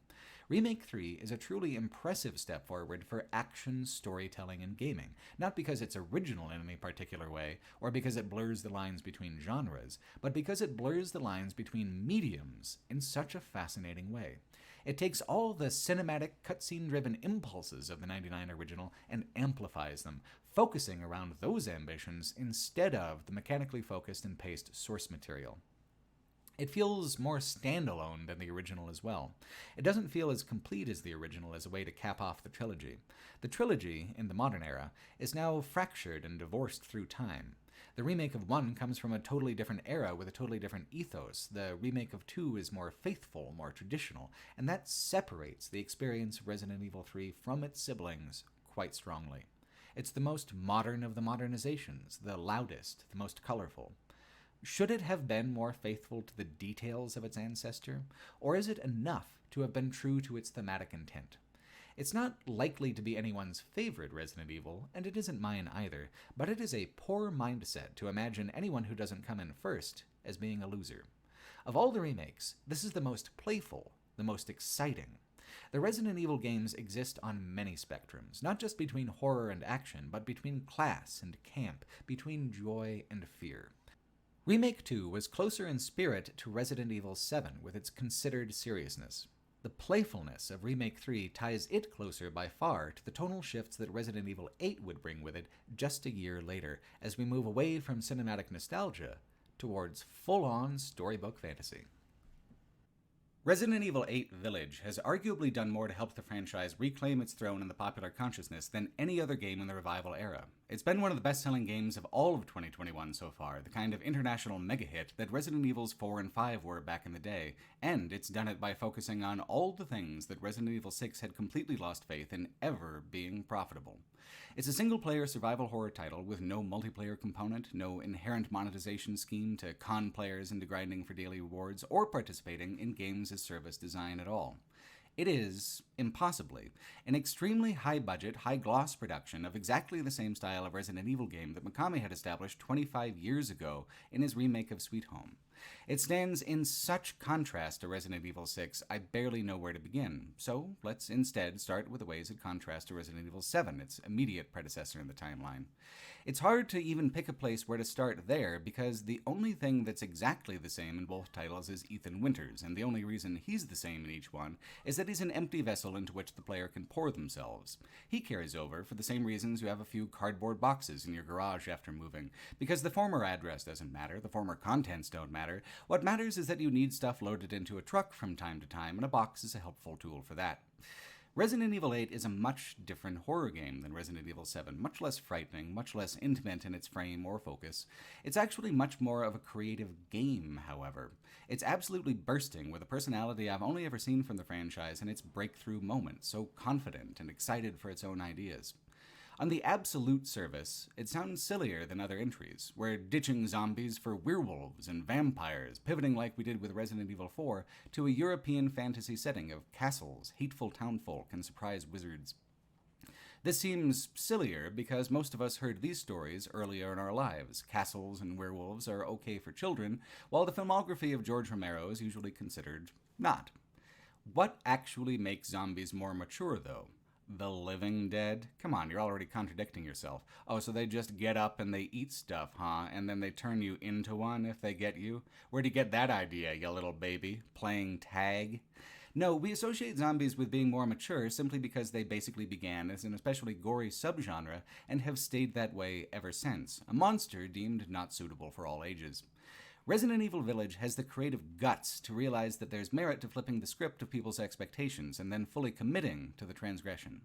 Remake 3 is a truly impressive step forward for action, storytelling, and gaming, not because it's original in any particular way, or because it blurs the lines between genres, but because it blurs the lines between mediums in such a fascinating way. It takes all the cinematic, cutscene-driven impulses of the 99 original and amplifies them, focusing around those ambitions instead of the mechanically focused and paced source material. It feels more standalone than the original as well. It doesn't feel as complete as the original as a way to cap off the trilogy. The trilogy, in the modern era, is now fractured and divorced through time. The remake of 1 comes from a totally different era with a totally different ethos. The remake of 2 is more faithful, more traditional, and that separates the experience of Resident Evil 3 from its siblings quite strongly. It's the most modern of the modernizations, the loudest, the most colorful. Should it have been more faithful to the details of its ancestor, or is it enough to have been true to its thematic intent? It's not likely to be anyone's favorite Resident Evil, and it isn't mine either, but it is a poor mindset to imagine anyone who doesn't come in first as being a loser. Of all the remakes, this is the most playful, the most exciting. The Resident Evil games exist on many spectrums, not just between horror and action, but between class and camp, between joy and fear. Remake 2 was closer in spirit to Resident Evil 7 with its considered seriousness. The playfulness of Remake 3 ties it closer by far to the tonal shifts that Resident Evil 8 would bring with it just a year later, as we move away from cinematic nostalgia towards full-on storybook fantasy. Resident Evil 8 Village has arguably done more to help the franchise reclaim its throne in the popular consciousness than any other game in the Revival era. It's been one of the best-selling games of all of 2021 so far, the kind of international mega-hit that Resident Evils 4 and 5 were back in the day, and it's done it by focusing on all the things that Resident Evil 6 had completely lost faith in ever being profitable. It's a single-player survival horror title with no multiplayer component, no inherent monetization scheme to con players into grinding for daily rewards, or participating in games-as-service design at all. It is, impossibly, an extremely high-budget, high-gloss production of exactly the same style of Resident Evil game that Mikami had established 25 years ago in his remake of Sweet Home. It stands in such contrast to Resident Evil 6, I barely know where to begin, so let's instead start with the ways it contrasts to Resident Evil 7, its immediate predecessor in the timeline. It's hard to even pick a place where to start there, because the only thing that's exactly the same in both titles is Ethan Winters, and the only reason he's the same in each one is that he's an empty vessel into which the player can pour themselves. He carries over for the same reasons you have a few cardboard boxes in your garage after moving, because the former address doesn't matter, the former contents don't matter. What matters is that you need stuff loaded into a truck from time to time, and a box is a helpful tool for that. Resident Evil 8 is a much different horror game than Resident Evil 7, much less frightening, much less intimate in its frame or focus. It's actually much more of a creative game, however. It's absolutely bursting with a personality I've only ever seen from the franchise in its breakthrough moment, so confident and excited for its own ideas. On the absolute surface, it sounds sillier than other entries. We're ditching zombies for werewolves and vampires, pivoting like we did with Resident Evil 4 to a European fantasy setting of castles, hateful townfolk, and surprise wizards. This seems sillier because most of us heard these stories earlier in our lives. Castles and werewolves are okay for children, while the filmography of George Romero is usually considered not. What actually makes zombies more mature, though? The Living Dead? Come on, you're already contradicting yourself. Oh, so they just get up and they eat stuff, huh? And then they turn you into one if they get you? Where'd you get that idea, you little baby? Playing tag? No, we associate zombies with being more mature simply because they basically began as an especially gory subgenre and have stayed that way ever since, a monster deemed not suitable for all ages. Resident Evil Village has the creative guts to realize that there's merit to flipping the script of people's expectations and then fully committing to the transgression.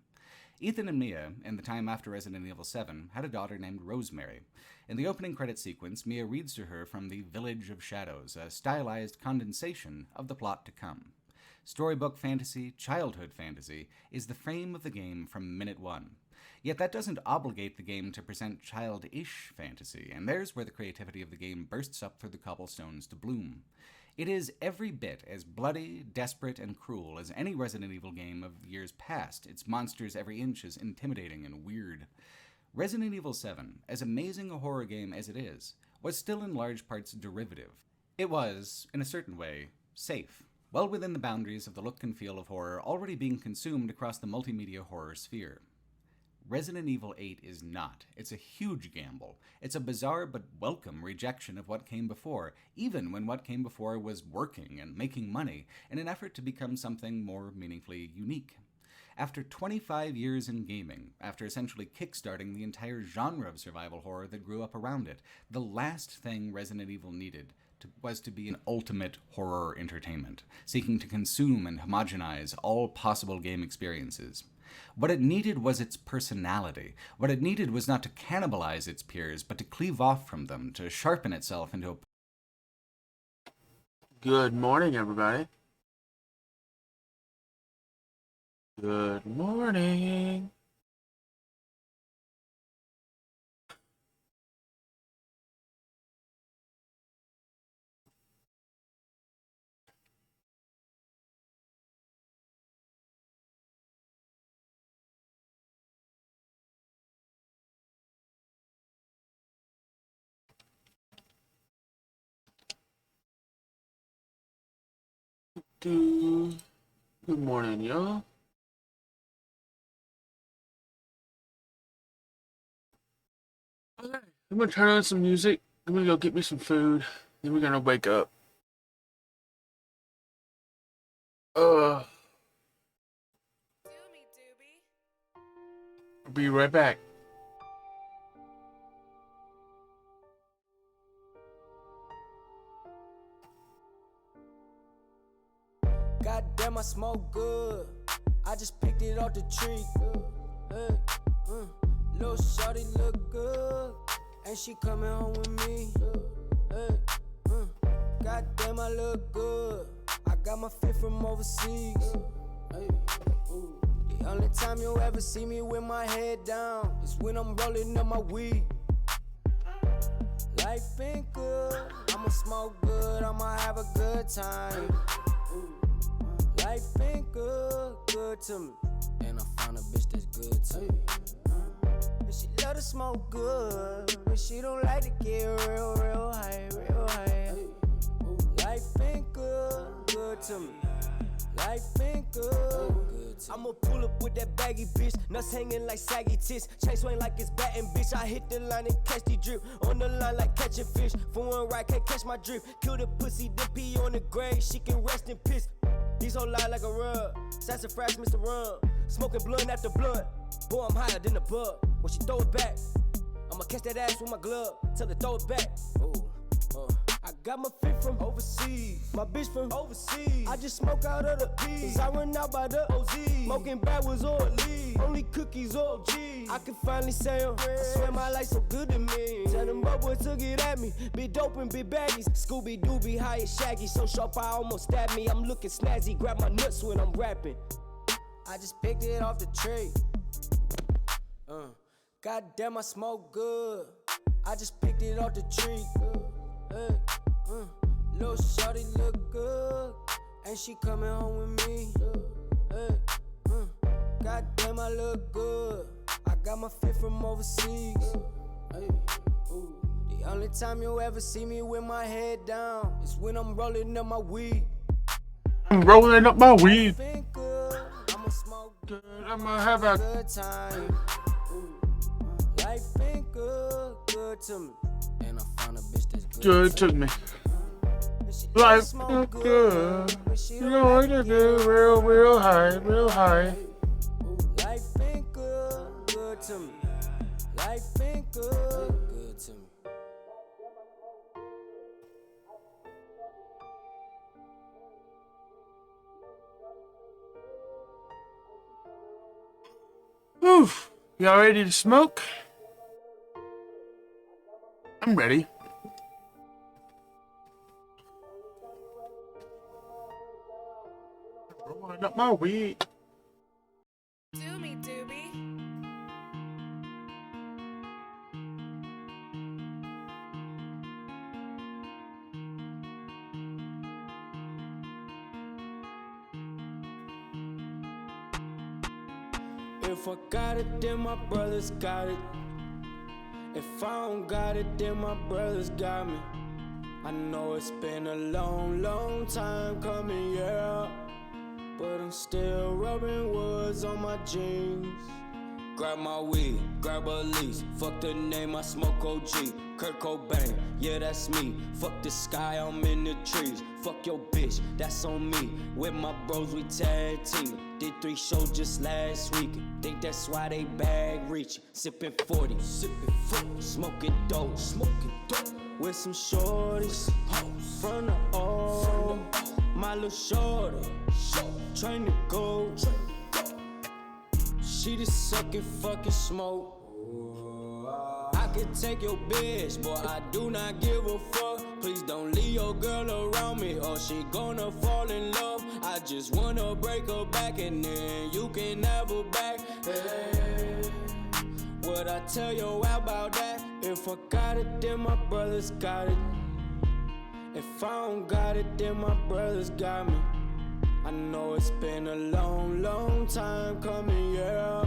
Ethan and Mia, in the time after Resident Evil 7, had a daughter named Rosemary. In the opening credit sequence, Mia reads to her from the Village of Shadows, a stylized condensation of the plot to come. Storybook fantasy, childhood fantasy, is the frame of the game from minute one. Yet that doesn't obligate the game to present childish fantasy, and there's where the creativity of the game bursts up through the cobblestones to bloom. It is every bit as bloody, desperate, and cruel as any Resident Evil game of years past, its monsters every inch as intimidating and weird. Resident Evil 7, as amazing a horror game as it is, was still in large parts derivative. It was, in a certain way, safe, well within the boundaries of the look and feel of horror already being consumed across the multimedia horror sphere. Resident Evil 8 is not. It's a huge gamble. It's a bizarre but welcome rejection of what came before, even when what came before was working and making money, in an effort to become something more meaningfully unique. After 25 years in gaming, after essentially kickstarting the entire genre of survival horror that grew up around it, the last thing Resident Evil needed was to be an ultimate horror entertainment, seeking to consume and homogenize all possible game experiences. What it needed was its personality. What it needed was not to cannibalize its peers, but to cleave off from them, to sharpen itself into a... Good morning, everybody. Good morning. Good morning, y'all. Okay, I'm gonna turn on some music. I'm gonna go get me some food. Then we're gonna wake up. I'll be right back. Goddamn, I smoke good. I just picked it off the tree. Hey, little shorty look good, and she coming home with me. Hey, goddamn, I look good. I got my fit from overseas. Hey, the only time you'll ever see me with my head down is when I'm rolling up my weed. Life ain't good. I'ma smoke good. I'ma have a good time. Life ain't good to me. And I found a bitch that's good to me. And she love to smoke good, but she don't like to get real high. Life ain't good to me. Life ain't good to me. I'ma pull up with that baggy bitch, nuts hanging like saggy tits, chain swing like it's batting, bitch. I hit the line and catch the drip, on the line like catching fish. Foreign right, can't catch my drip. Kill the pussy, then pee on the grave, she can rest in piss. These whole lie like a rug, sassafras, Mr. Rum. Smoking blunt after blunt, boy, I'm higher than a bug. When she throw it back, I'ma catch that ass with my glove, tell her throw it back. I got my fit from overseas, my bitch from overseas. I just smoke out of the P's, I run out by the OZ. Smoking bad was all lead, only cookies all G. I can finally say them, I swear my life so good to me. Tell them boys took it at me, big dope and big baggies. Scooby Dooby, high and shaggy, so sharp I almost stabbed me. I'm looking snazzy, grab my nuts when I'm rapping. I just picked it off the tree. Goddamn, I smoke good. I just picked it off the tree. Hey, little shorty look good, and she coming home with me. Hey, goddamn, I look good. I got my fit from overseas. Hey, the only time you'll ever see me with my head down is when I'm rolling up my weed. I'm rolling up my weed. I'ma smoke good. I'ma have a good time. Life ain't good to me. And I found a bitch that's good to me. And Life feel good. You know what to do, real high, real high. Life been good, good to me. Life been good, good to me. Oof. Y'all ready to smoke? I'm ready. Rolling up my weed. Do me, Doobie. If I got it, then my brothers got it. If I don't got it, then my brothers got me. I know it's been a long, long time coming, yeah. But I'm still rubbing woods on my jeans. Grab my weed, grab a lease. Fuck the name, I smoke OG. Kurt Cobain, yeah, that's me. Fuck the sky, I'm in the trees. Fuck your bitch, that's on me. With my bros, we tag team. Did 3 shows just last week. Think that's why they bag reaching. Sippin' 40, smoking dope, with some shorties. From the O, my little shorty, trying to go. She just suckin' fucking smoke. I could take your bitch, boy, I do not give a fuck. Please don't leave your girl around me or she gonna fall in love. I just wanna break her back and then you can have her back. Hey, what I tell you about that? If I got it, then my brothers got it. If I don't got it, then my brothers got me. I know it's been a long, long time coming, yeah.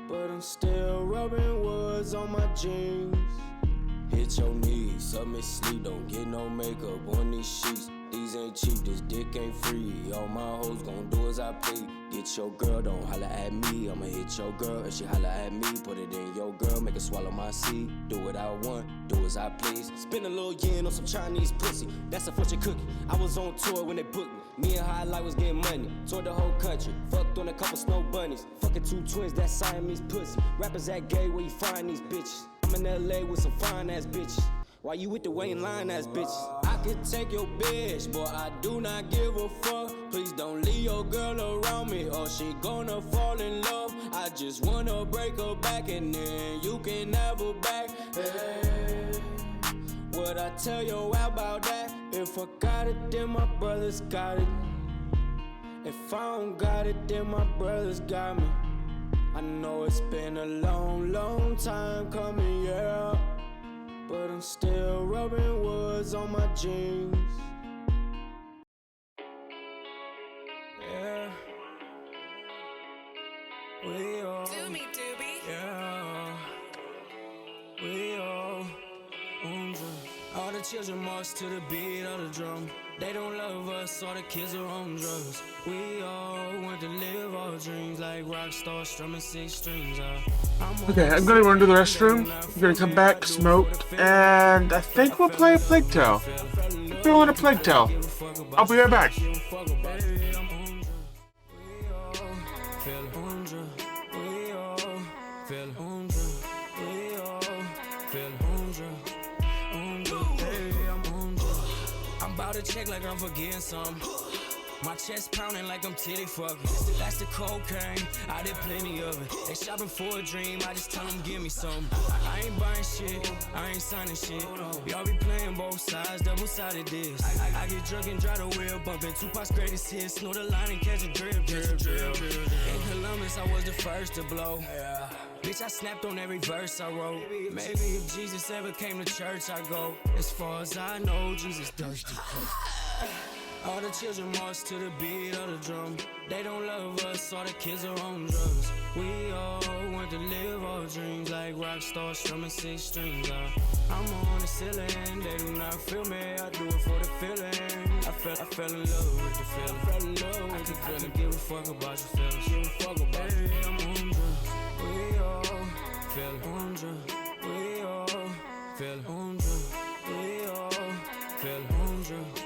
But I'm still rubbing woods on my jeans. Hit your knees, submit sleep, don't get no makeup on these sheets. These ain't cheap, this dick ain't free. All my hoes gon' do as I please. Get your girl, don't holla at me. I'ma hit your girl, if she holla at me. Put it in your girl, make her swallow my seed. Do what I want, do as I please. Spend a little yen on some Chinese pussy. That's a fortune cookie. I was on tour when they booked me. Me and Highlight was getting money. Toured the whole country. Fucked on a couple snow bunnies. Fucking 2 twins, that Siamese pussy. Rappers that gay, where you find these bitches? I'm in LA with some fine ass bitches. Why you with the Wayne line ass bitches? I could take your bitch, boy, I do not give a fuck. Please don't leave your girl around me or she gonna fall in love. I just wanna break her back and then you can have her back. Hey, what I tell you about that? If I got it, then my brothers got it. If I don't got it, then my brothers got me. I know it's been a long, long time coming, yeah. But I'm still rubbing woods on my jeans. Yeah. We all. Do me, Doobie. Yeah. We all on drum. All the children march to the beat of the drum. They don't love us, all the kids are on drugs. We all want to live our dreams like rock stars strumming 6 strings. Okay, I'm gonna run to the restroom. I'm gonna come back, smoke, and I think we'll play a Plague Tale. I'm feeling a Plague Tale. I'll be right back. Check like I'm forgetting something. My chest pounding like I'm titty fucking. That's the cocaine, I did plenty of it. They shopping for a dream, I just tell them give me some. I ain't buying shit, I ain't signing shit. Y'all be playing both sides, double-sided this. I get drunk and drive the wheel, bumping Tupac's greatest hits. Snort a line and catch a drip. In Columbus, I was the first to blow. Bitch, I snapped on every verse I wrote. Maybe if Jesus ever came to church, I go. As far as I know, Jesus does the all the children march to the beat of the drum. They don't love us, all the kids are on drugs. We all want to live our dreams like rock stars strumming 6 strings. I'm on the ceiling, they do not feel me. I do it for the feeling. I fell in love with the feeling. I can give a fuck about your feelings. Give a fuck about baby, I'm on drugs. We all feel on drugs. We all feel on drugs. We all feel on drugs.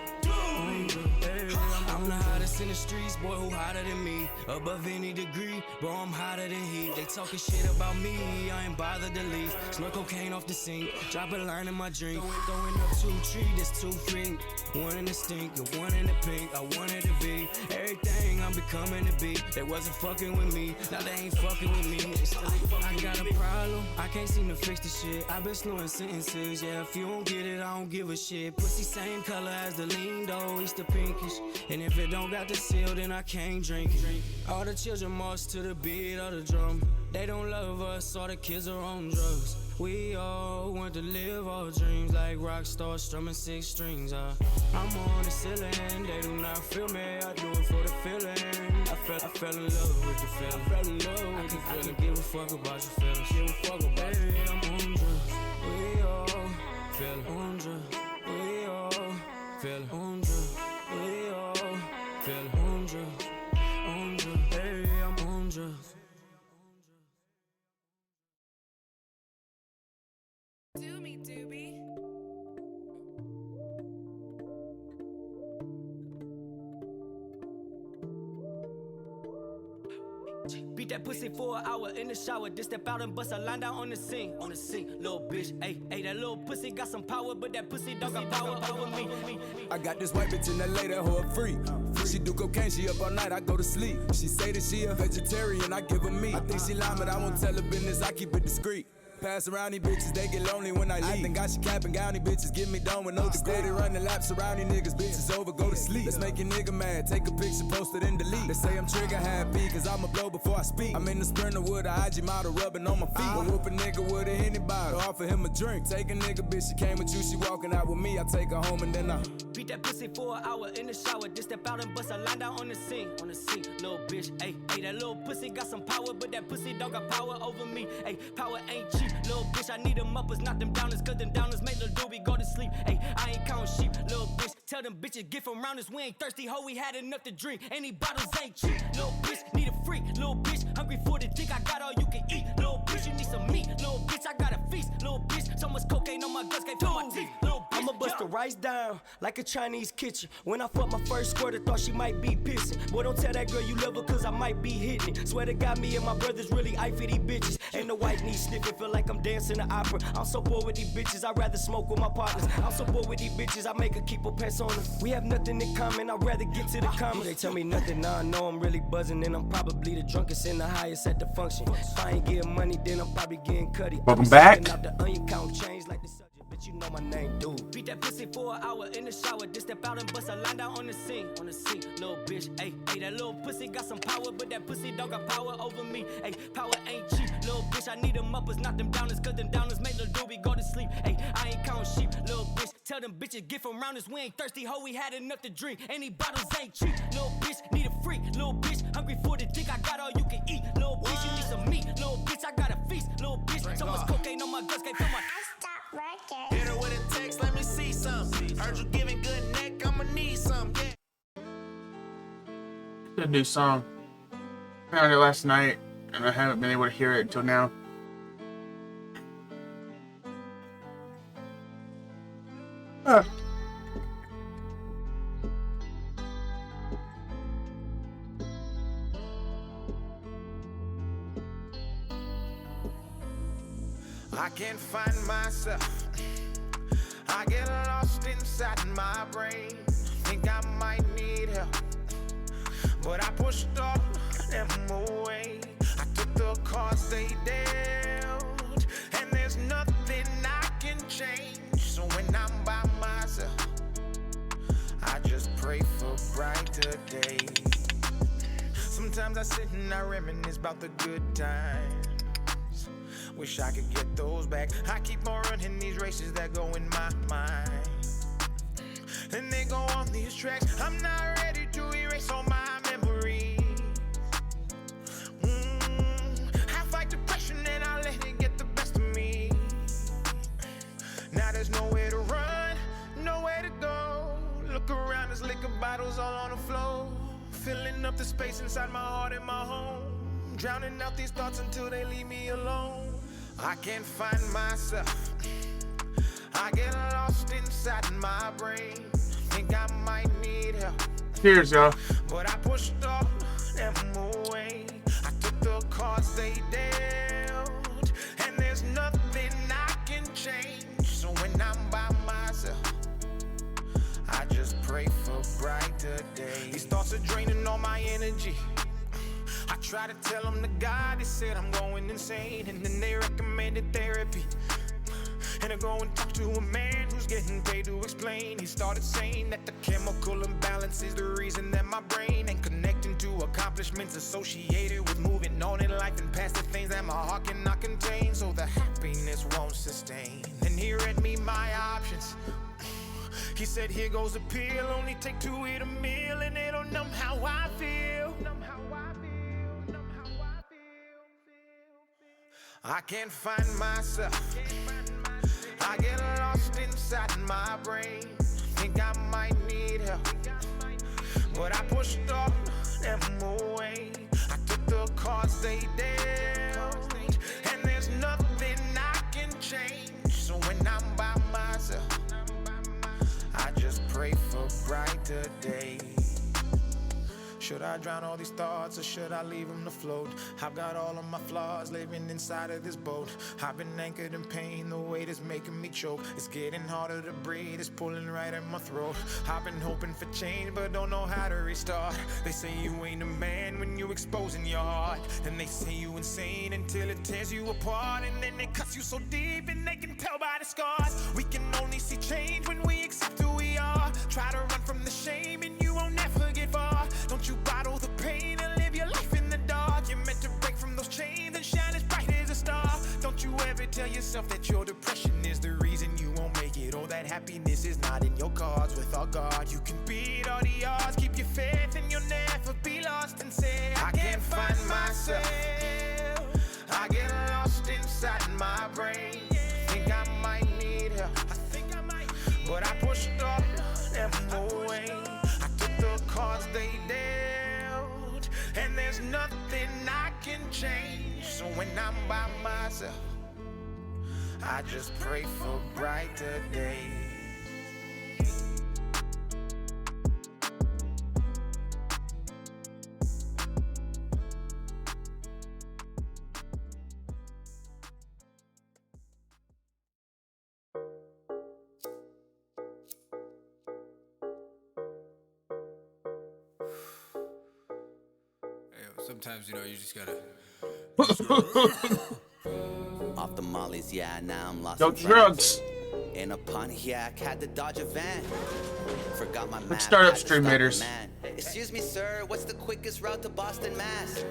Hottest in the streets, boy, who hotter than me? Above any degree, bro, I'm hotter than heat. They talking shit about me, I ain't bothered to leave. Snort cocaine off the sink, drop a line in my drink. Going up 2 trees, that's 2 feet. One in the stink, and one in the pink. I wanted to be everything I'm becoming to be. They wasn't fucking with me, now they ain't fucking with me. I got a problem, I can't seem to fix the shit. I been slowing sentences, yeah, if you don't get it, I don't give a shit. Pussy same color as the lean though, it's the pinkish. And if it don't got the seal, then I can't drink it. All the children march to the beat of the drum. They don't love us, all the kids are on drugs. We all want to live our dreams like rock stars strumming 6 strings. I'm on the ceiling, they do not feel me. I do it for the feeling. I fell in love with the feeling. I can give a fuck about your feelings. Give a fuck about baby, I'm on drugs. We all feel on drugs. We all feel on drugs. We all feel on drugs. On drugs, baby, I'm on drugs. Do me, doobie. Beat that pussy for an hour in the shower. Just step out and bust a line down on the scene. On the scene, little bitch. Ayy, that little pussy got some power, but that pussy don't got power over me. I got this white bitch in LA, that hoe a freak. She do cocaine, she up all night, I go to sleep. She say that she a vegetarian, I give her meat. I think she lying, but I won't tell her business, I keep it discreet. Pass around these bitches, they get lonely when I leave. I think I should cap and gown these bitches, get me done with no degree. Steady running laps around these niggas, bitches over, go to sleep. Let's make a nigga mad, take a picture, post it and delete. They say I'm trigger happy, cause I'ma blow before I speak. I'm in the Sprinter with a IG model rubbing on my feet. Or whoop a nigga with a Henny bottle, offer him a drink. Take a nigga, bitch, she came with you, she walking out with me. I take her home and then I beat that pussy for an hour in the shower. Just step out and bust a line down on the scene. On the scene, little bitch. Ayy, that little pussy got some power, but that pussy don't got power over me. Ayy, power ain't cheap, little bitch. I need them uppers, not them downers, cause them downers make little doobie go to sleep. Ayy, I ain't counting sheep, little bitch. Tell them bitches get from round us, we ain't thirsty, ho, we had enough to drink. Any bottles ain't cheap, little bitch. Need a freak, little bitch. Hungry for the dick, I got all you can eat. Little bitch, you need some meat, little bitch. I got a feast, little bitch. So much cocaine on my guts, can't feel my teeth, little bitch. I'ma bust the rice down like a Chinese kitchen. When I fucked my first squirt, I thought she might be pissing. Boy, don't tell that girl you love her, cause I might be hitting it. Swear to God, me and my brothers really iffy these bitches. Ain't no white knee sniffing, feel like I'm dancing the opera. I'm so bored with these bitches, I'd rather smoke with my partners. I'm so bored with these bitches, I make her keep her pants on her. We have nothing in common, I'd rather get to the comments. They tell me nothing, now I know I'm really buzzing. And I'm probably the drunkest and the highest at the function. If I ain't getting money, then I'm probably getting cutty. Welcome back. Out the onion count change like the subject, but you know my name, dude. Beat that pussy for an hour in the shower. Just step out and bust a line down on the scene. On the scene, little bitch. Ayy, that little pussy got some power, but that pussy don't got power over me. Ayy, power ain't cheap, little bitch. I need them uppers, not them downers, cause them downers make little doobie go to sleep. Ayy, I ain't counting sheep, little bitch. Tell them bitches get from round us, we ain't thirsty, ho, we had enough to drink. Any bottles ain't cheap, little bitch. Need a freak, little bitch. Hungry for the dick, I got all you can eat. Little bitch, you need some meat, little bitch. I got a feast, little bitch. So much cocaine on my guts, can't feel my. Hit her with a text, let me see some. Heard you giving good neck, I'ma need some. Yeah. Good new song. I heard it last night, and I haven't been able to hear it until now. I can't find myself. I get lost inside my brain. Think I might need help, but I pushed all them away. I took the cards they dealt, and there's nothing I can change. So when I'm by myself, I just pray for brighter days. Sometimes I sit and I reminisce about the good times. Wish I could get those back. I keep on running these races that go in my mind, and they go on these tracks. I'm not ready to erase all my memories. I fight depression and I let it get the best of me. Now there's nowhere to run, nowhere to go. Look around, there's liquor bottles all on the floor, filling up the space inside my heart and my home, drowning out these thoughts until they leave me alone. I can't find myself. I get lost inside my brain. Think I might need help, Cheers, y'all. But I pushed all them away. I took the cards they dealt, and there's nothing I can change. So when I'm by myself, I just pray for brighter days. These thoughts are draining all my energy. I try to tell them to God, they said I'm going insane, and then they recommended therapy. And I go and talk to a man who's getting paid to explain. He started saying that the chemical imbalance is the reason that my brain ain't connecting to accomplishments associated with moving on in life and past the things that my heart cannot contain. So the happiness won't sustain. And he read me my options. He said, here goes a pill, only take 2 to eat a meal, and it'll numb how I feel. I can't find myself. I get lost inside my brain. Think I might need help, but I pushed all them away. I took the cards they dealt, and there's nothing I can change. So when I'm by myself, I just pray for brighter days. Should I drown all these thoughts or should I leave them to float? I've got all of my flaws living inside of this boat. I've been anchored in pain, the weight is making me choke. It's getting harder to breathe, it's pulling right at my throat. I've been hoping for change but don't know how to restart. They say you ain't a man when you exposing your heart. Then they say you insane until it tears you apart. And then they cut you so deep and they can tell by the scars. We can only see change when we accept who we are. Try to run from the shame and you won't never get far. Don't you bottle the pain and live your life in the dark. You're meant to break from those chains and shine as bright as a star. Don't you ever tell yourself that your depression is the reason you won't make it, or that happiness is not in your cards. Without God, you can beat all the odds. Keep your faith and you'll never be lost, and say, I can't find myself. I get lost inside my brain. Think I might need help, but I pushed all them away. I took the cards they dealt, and there's nothing I can change. So when I'm by myself, I just pray for brighter days. Sometimes, you just gotta. Off the mollies, yeah, now I'm lost. No drugs. In a Pontiac, had to dodge a van. Forgot my map. Let's start up Stream Haters. Excuse me, sir, what's the quickest route to Boston, Mass?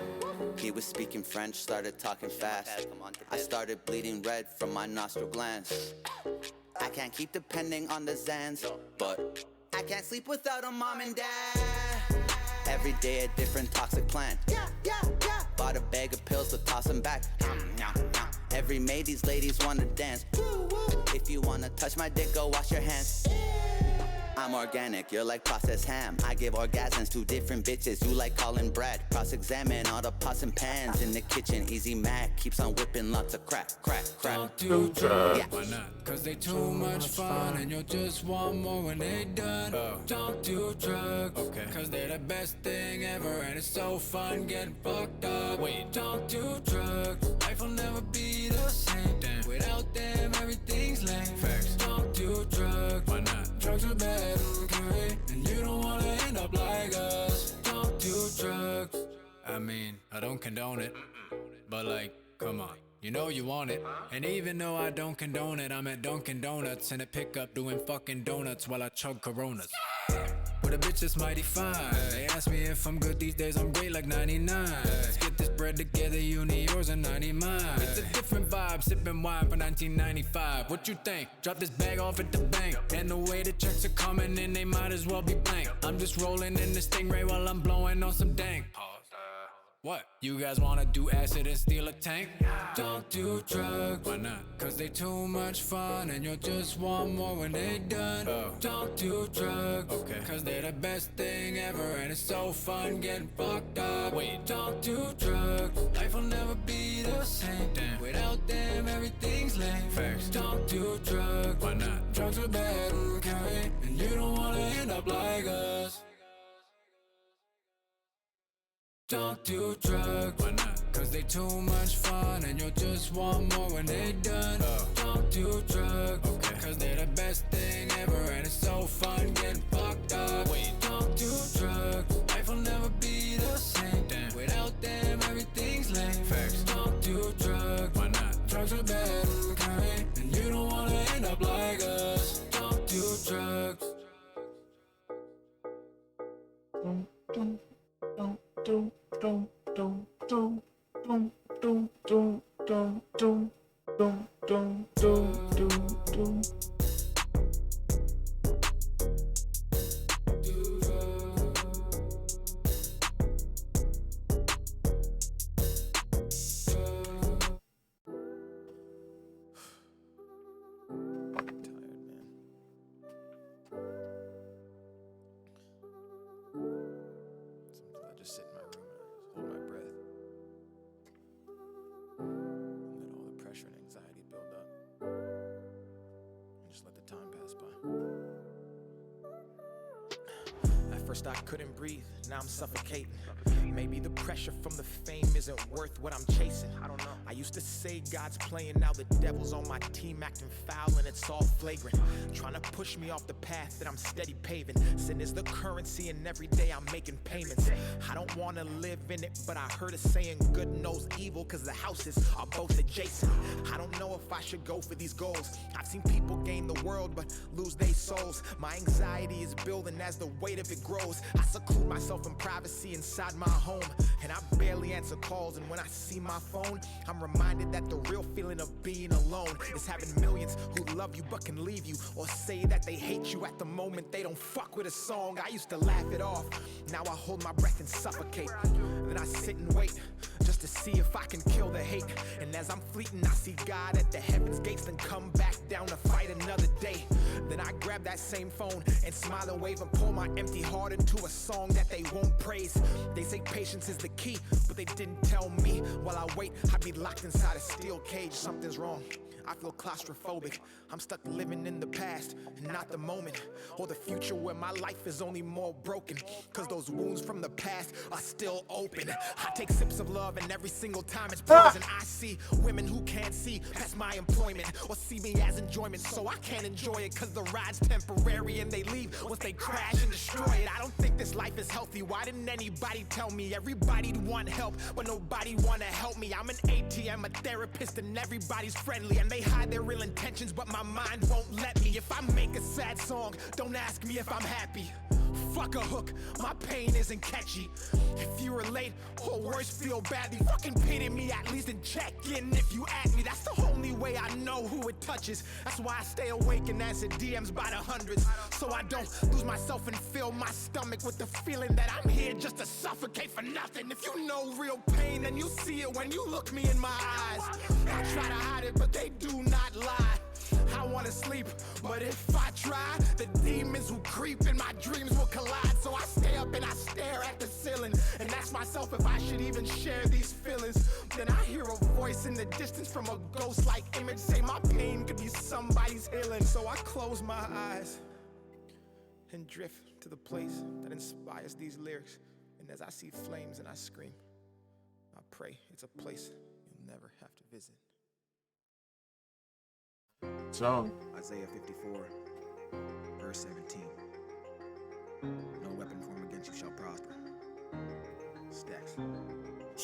He was speaking French, started talking fast. I started bleeding red from my nostril glands. I can't keep depending on the Zans, but I can't sleep without a mom and dad. Every day a different toxic plant. Bought a bag of pills to toss them back. Every May these ladies wanna dance. If you wanna touch my dick, go wash your hands. I'm organic, you're like processed ham. I give orgasms to different bitches. You like calling Brad. Cross-examine all the pots and pans in the kitchen. Easy Mac keeps on whipping lots of crack. Don't do drugs. Yeah. Why not? Cause they too much fun and you'll just want more when they done. Don't do drugs. Okay. Cause they're the best thing ever and it's so fun getting fucked up. Wait, don't do drugs. Life will never be the same. Damn. Without them, everything's lame. Facts. Don't do drugs. Why not? Drugs are bad, okay? And you don't wanna end up like us. Don't do drugs. I mean, I don't condone it, but like, come on. You know you want it. And even though I don't condone it, I'm at Dunkin' Donuts in a pickup doing fucking donuts while I chug Coronas. With a bitch that's mighty fine. They ask me if I'm good these days, I'm great like 99. Let's get this bread together, you need yours and 90 mine. It's a different vibe, sipping wine for 1995. What you think? Drop this bag off at the bank. And the way the checks are coming in, they might as well be blank. I'm just rolling in the Stingray while I'm blowing on some dank. What? You guys wanna do acid and steal a tank? Don't do drugs. Why not? Cause they too much fun and you'll just want more when they done. Don't do drugs. Okay. Cause they're the best thing ever and it's so fun getting fucked up. Wait, don't do drugs. Life will never be the same. Damn. Without them, everything's lame. Facts. Don't do drugs. Why not? Drugs are bad, okay? And you don't wanna end up like us. Don't do drugs. Why not? Cause they too much fun and you'll just want more when they're done. Don't do drugs. Okay. Cause they're the best thing ever and it's so fun getting fucked up. Wait, don't do drugs. Life will never be the same. Damn. Without them, everything's lame. Facts. Don't do drugs. Why not? Drugs are bad, okay? And you don't wanna end up like us. Don't do drugs. Just sit in my room and hold my breath. And let all the pressure and anxiety build up. And just let the time pass by. At first I couldn't breathe, now I'm suffocating. Maybe the pressure from the fame isn't worth what I'm chasing. I don't know. I used to say God's playing, now the devil's on my team acting foul and it's all flagrant. Trying to push me off the path that I'm steady paving. Sin is the currency and every day I'm making payments. I don't want to live in it, but I heard a saying good knows evil cause the houses are both adjacent. I don't know if I should go for these goals. I've seen people gain the world but lose their souls. My anxiety is building as the weight of it grows. I seclude myself in privacy inside my home, and I barely answer calls, and when I see my phone, I'm reminded that the real feeling of being alone is having millions who love you but can leave you, or say that they hate you at the moment they don't fuck with a song. I used to laugh it off, now I hold my breath and suffocate. Then I sit and wait, just to see if I can kill the hate. And as I'm fleeting, I see God at the heaven's gates, then come back down to fight another day. Then I grab that same phone and smile and wave and pour my empty heart into a song that they won't praise. They say patience is the key, but they didn't tell me. While I wait, I'd be locked inside a steel cage. Something's wrong, I feel claustrophobic. I'm stuck living in the past and not the moment, or the future where my life is only more broken. Cause those wounds from the past are still open. I take sips of love and every single time it's poison. I see women who can't see past my employment, or see me as enjoyment, so I can't enjoy it. Cause the ride's temporary and they leave once they crash and destroy it. I don't think this life is healthy. Why didn't anybody tell me? Everybody'd want help, but nobody wanna help me. I'm an ATM, a therapist, and everybody's friendly, and they hide their real intentions, but my mind won't let me. If I make a sad song, don't ask me if I'm happy. Fuck a hook, my pain isn't catchy. If you relate, or worse, feel badly, fucking pity me at least and check in if you at me. That's the only way I know who it touches. That's why I stay awake and answer DMs by the hundreds, so I don't lose myself and fill my stomach with the feeling that I'm here just to suffocate for nothing. If you know real pain, then you see it when you look me in my eyes. I try to hide it, but they do not lie. I wanna sleep, but if I try, the demons who creep in my dreams will collide. So I stay up and I stare at the ceiling and ask myself if I should even share these feelings. Then I hear a voice in the distance from a ghost-like image say my pain could be somebody's healing. So I close my eyes and drift to the place that inspires these lyrics. And as I see flames and I scream, I pray it's a place you'll never have to visit. So Isaiah 54, verse 17. No weapon formed against you shall prosper. Stacks.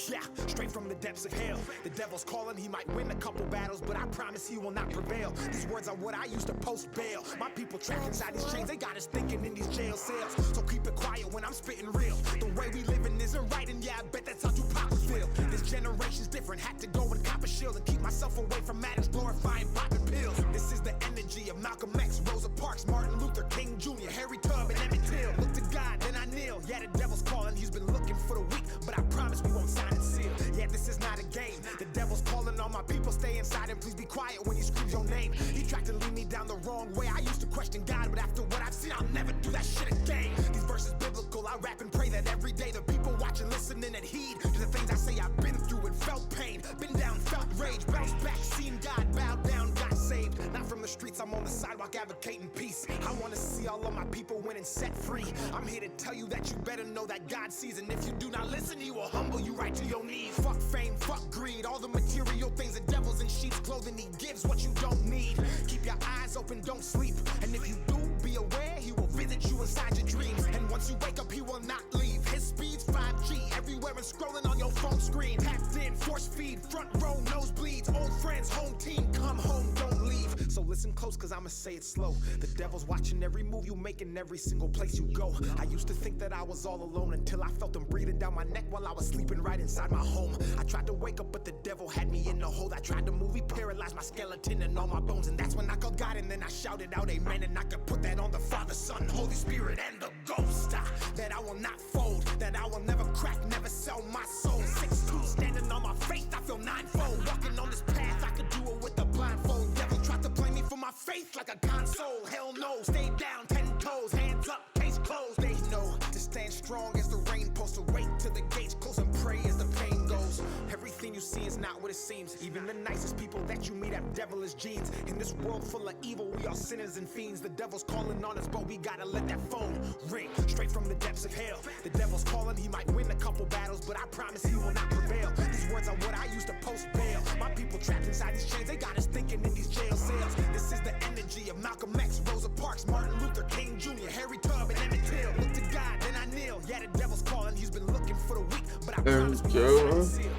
Yeah, straight from the depths of hell. The devil's calling, he might win a couple battles, but I promise he will not prevail. These words are what I used to post bail. My people trapped inside these chains, they got us thinking in these jail cells. So keep it quiet when I'm spitting real. The way we living isn't right, and yeah, I bet that's how Tupac would feel. This generation's different, had to go and cop a shield and keep myself away from matters glorifying popping pills. This is the energy of Malcolm X, Rosa Parks, Martin Luther King Jr., Harry Tubman, and Emmett Till. Look to God, then I kneel. Yeah, the devil's calling, he's been looking for the weak, but I promise we won't sign and seal. Yeah, this is not a game. The devil's calling on my people, stay inside and please be quiet when he screams your name. He tried to lead me down the wrong way. I used to question God, but after what I've seen, I'll never do that shit again. These verses biblical, I rap and pray that every day the people watching, listening, and heed to the things I say. I've been through and felt pain, been down, felt rage, bounced back, seen God, bowed down, got saved. Not from the streets, I'm on the sidewalk advocating peace. I want to see all of my people went and set free. I'm here to tell you that you better know that God sees, and if you do not listen, he will humble you right to your knees. Fuck fame, fuck greed, all the material things, the devil's in sheep's clothing, he gives what you don't need. Keep your eyes open, don't sleep, and if you do, be aware, he will visit you inside your dreams. And once you wake up, he will not leave. His speed's 5G, everywhere and scrolling on your phone screen. Tapped in, force feed, front row, nosebleeds, old friends, home team, come home, don't leave. So listen close, cause I'ma say it slow. The devil's watching every move you make in every single place you go. I used to think that I was all alone until I felt him breathing down my neck while I was sleeping right inside my home. I tried to wake up, but the devil had me in the hole. I tried to move, he paralyzed my skeleton and all my bones. And that's when I called God, and then I shouted out amen. And I could put that on the Father, Son, Holy Spirit, and the Ghost. That I will not fold, that I will never crack, never sell my soul. 6'2", standing on my faith, I feel ninefold. Walking on this path, I could do it with a blindfold. Devil tried to play me for my faith like a console. Hell no, stay down, 10 toes, hands up, case closed. They know to stand strong as the rain post, to wait till the gates close and pray as the pain goes. Everything you see is not what it seems. Even the nicest people that you meet have devilish genes. In this world full of evil, we are sinners and fiends. The devil's calling on us, but we gotta let that phone ring straight from the depths of hell. The devil's calling, he might win a couple battles, but I promise he will not prevail. These words are what I used to post bail. My people trapped inside these chains, they got us thinking in these jail cells. This is the energy of Malcolm X, Rosa Parks, Martin Luther King Jr., Harry Tubb, and Emmett Till. Look to God, then I kneel. Yeah, the devil's calling, he's been looking for the weak, but I promise we will seal.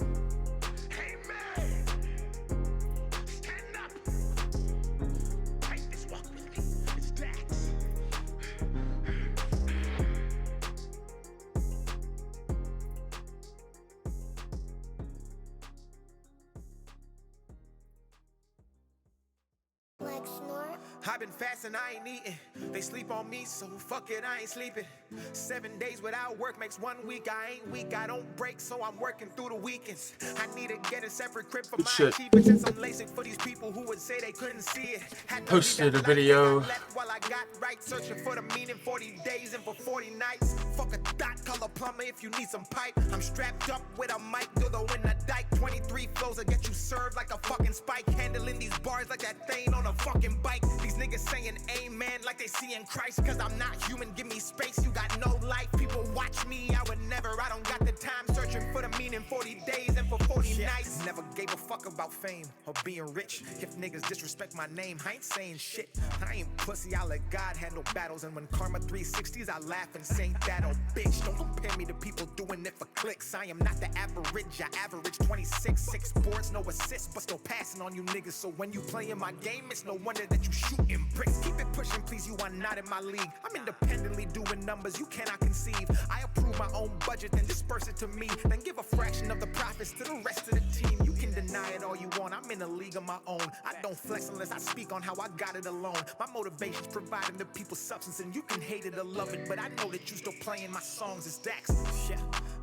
I've been fasting, I ain't eating. They sleep on me, so fuck it, I ain't sleeping. 7 days without work makes 1 week. I ain't weak, I don't break, so I'm working through the weekends. I need to get a separate crib for my achievements and some LASIK for these people who would say they couldn't see it. Posted a video. While I got right, searching for the meaning, 40 days and for 40 nights. Fuck a dot color plumber if you need some pipe. I'm strapped up with a mic, dildo in the dike. 23 flows will get you served like a fucking spike. Handling these bars like that thing on a fucking bike. These niggas saying amen like they see in Christ. Cause I'm not human, give me space, you got no life. People watch me, I would never, I don't got the time. Searching for the meaning, 40 days and for 40 nights. Never gave a fuck about fame or being rich. If niggas disrespect my name, I ain't saying shit. I ain't pussy, I let God handle battles. And when Karma 360s, I laugh and say that, oh bitch. Don't compare me to people doing it for clicks. I am not the average, I average 26. 6 boards, no assists, but still passing on you niggas. So when you playing my game, it's no wonder that you shooting bricks. Keep it pushing, please, you are not in my league. I'm independently doing numbers you cannot conceive. I approve my own budget, then disperse it to me. Then give a fraction of the profits to the rest of the team. You can deny it all you want, I'm in a league of my own. I don't flex unless I speak on how I got it alone. My motivation's providing the people substance, and you can hate it or love it, but I know that you still playing my songs as Dax. Yeah,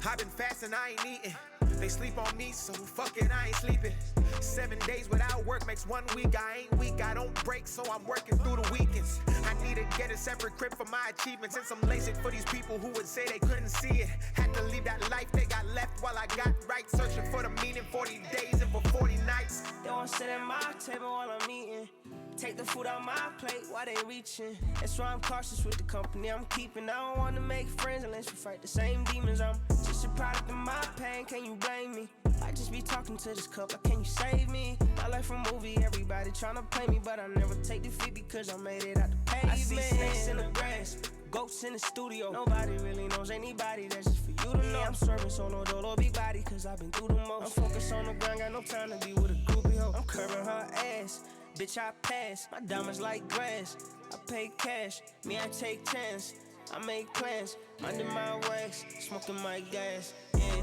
I've been fasting, I ain't eating. They sleep on me, so fuck it, I ain't sleeping. 7 days without work makes 1 week. I ain't weak, I don't break, so I'm working through the weekends. I need to get a separate crib for my achievements and some LASIK for these people who would say they couldn't see it. Had to leave that life they got left while I got right. Searching for the meaning, 40 days and for 40 nights. They won't sit at my table while I'm eating. Take the food out my plate while they reaching. That's why I'm cautious with the company I'm keeping. I don't want to make friends unless we fight the same demons. I'm just a product of my pain, can you blame me? I just be talking to this cup, like, can you save me? My life a movie, everybody tryna play me, but I never take defeat because I made it out the pavement. I see snakes in the grass, ghosts in the studio. Nobody really knows anybody, that's just for you to know. I'm serving solo dolo big body cause I've been through the most. I'm focused on the grind, got no time to be with a groupie hoe. I'm curving her ass, bitch I pass. My diamonds like grass, I pay cash. Me I take chance, I make plans. Under my wax, smoking my gas, yeah.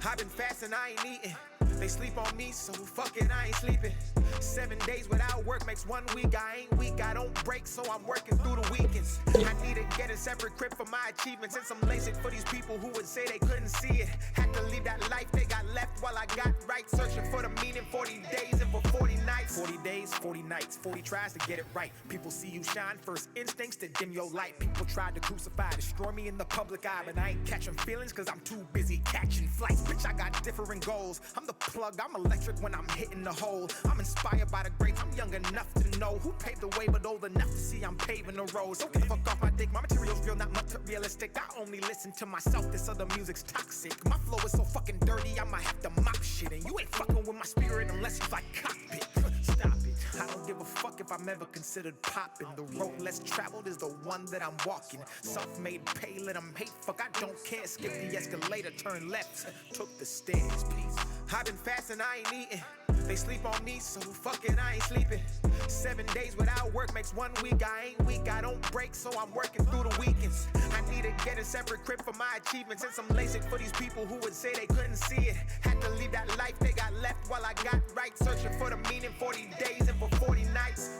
I've been fasting, I ain't eating. They sleep on me, so fuck it, I ain't sleeping. 7 days without work makes 1 week. I ain't weak, I don't break, so I'm working through the weekends. I need to get a separate crib for my achievements and some LASIK for these people who would say they couldn't see it. Had to leave that life they got left while I got right. Searching for the meaning, 40 days and for 40 nights. 40 days, 40 nights, 40 tries to get it right. People see you shine, first instincts to dim your light. People tried to crucify, destroy me in the public eye, but I ain't catching feelings cause I'm too busy catching flights. Bitch, I got different goals. I'm the plug, I'm electric when I'm hitting the hole. I'm inspired by the greats, I'm young enough to know who paved the way, but old enough to see I'm paving the road. So get the fuck off my dick, my material's real, not materialistic. I only listen to myself, this other music's toxic. My flow is so fucking dirty, I might have to mop shit. And you ain't fucking with my spirit unless you like cockpit. Stop it. I don't give a fuck if I'm ever considered poppin'. The road less traveled is the one that I'm walking. Self-made pay, let them hate, fuck, I don't care. Skip the escalator, turn left, took the stairs, please. I've been fasting, I ain't eating. They sleep on me, so fuck it, I ain't sleeping. 7 days without work makes 1 week. I ain't weak, I don't break, so I'm working through the weekends. I need to get a separate crib for my achievements and some LASIK for these people who would say they couldn't see it. Had to leave that life they got left while I got right. Searching for the meaning, 40 days and for 40 nights.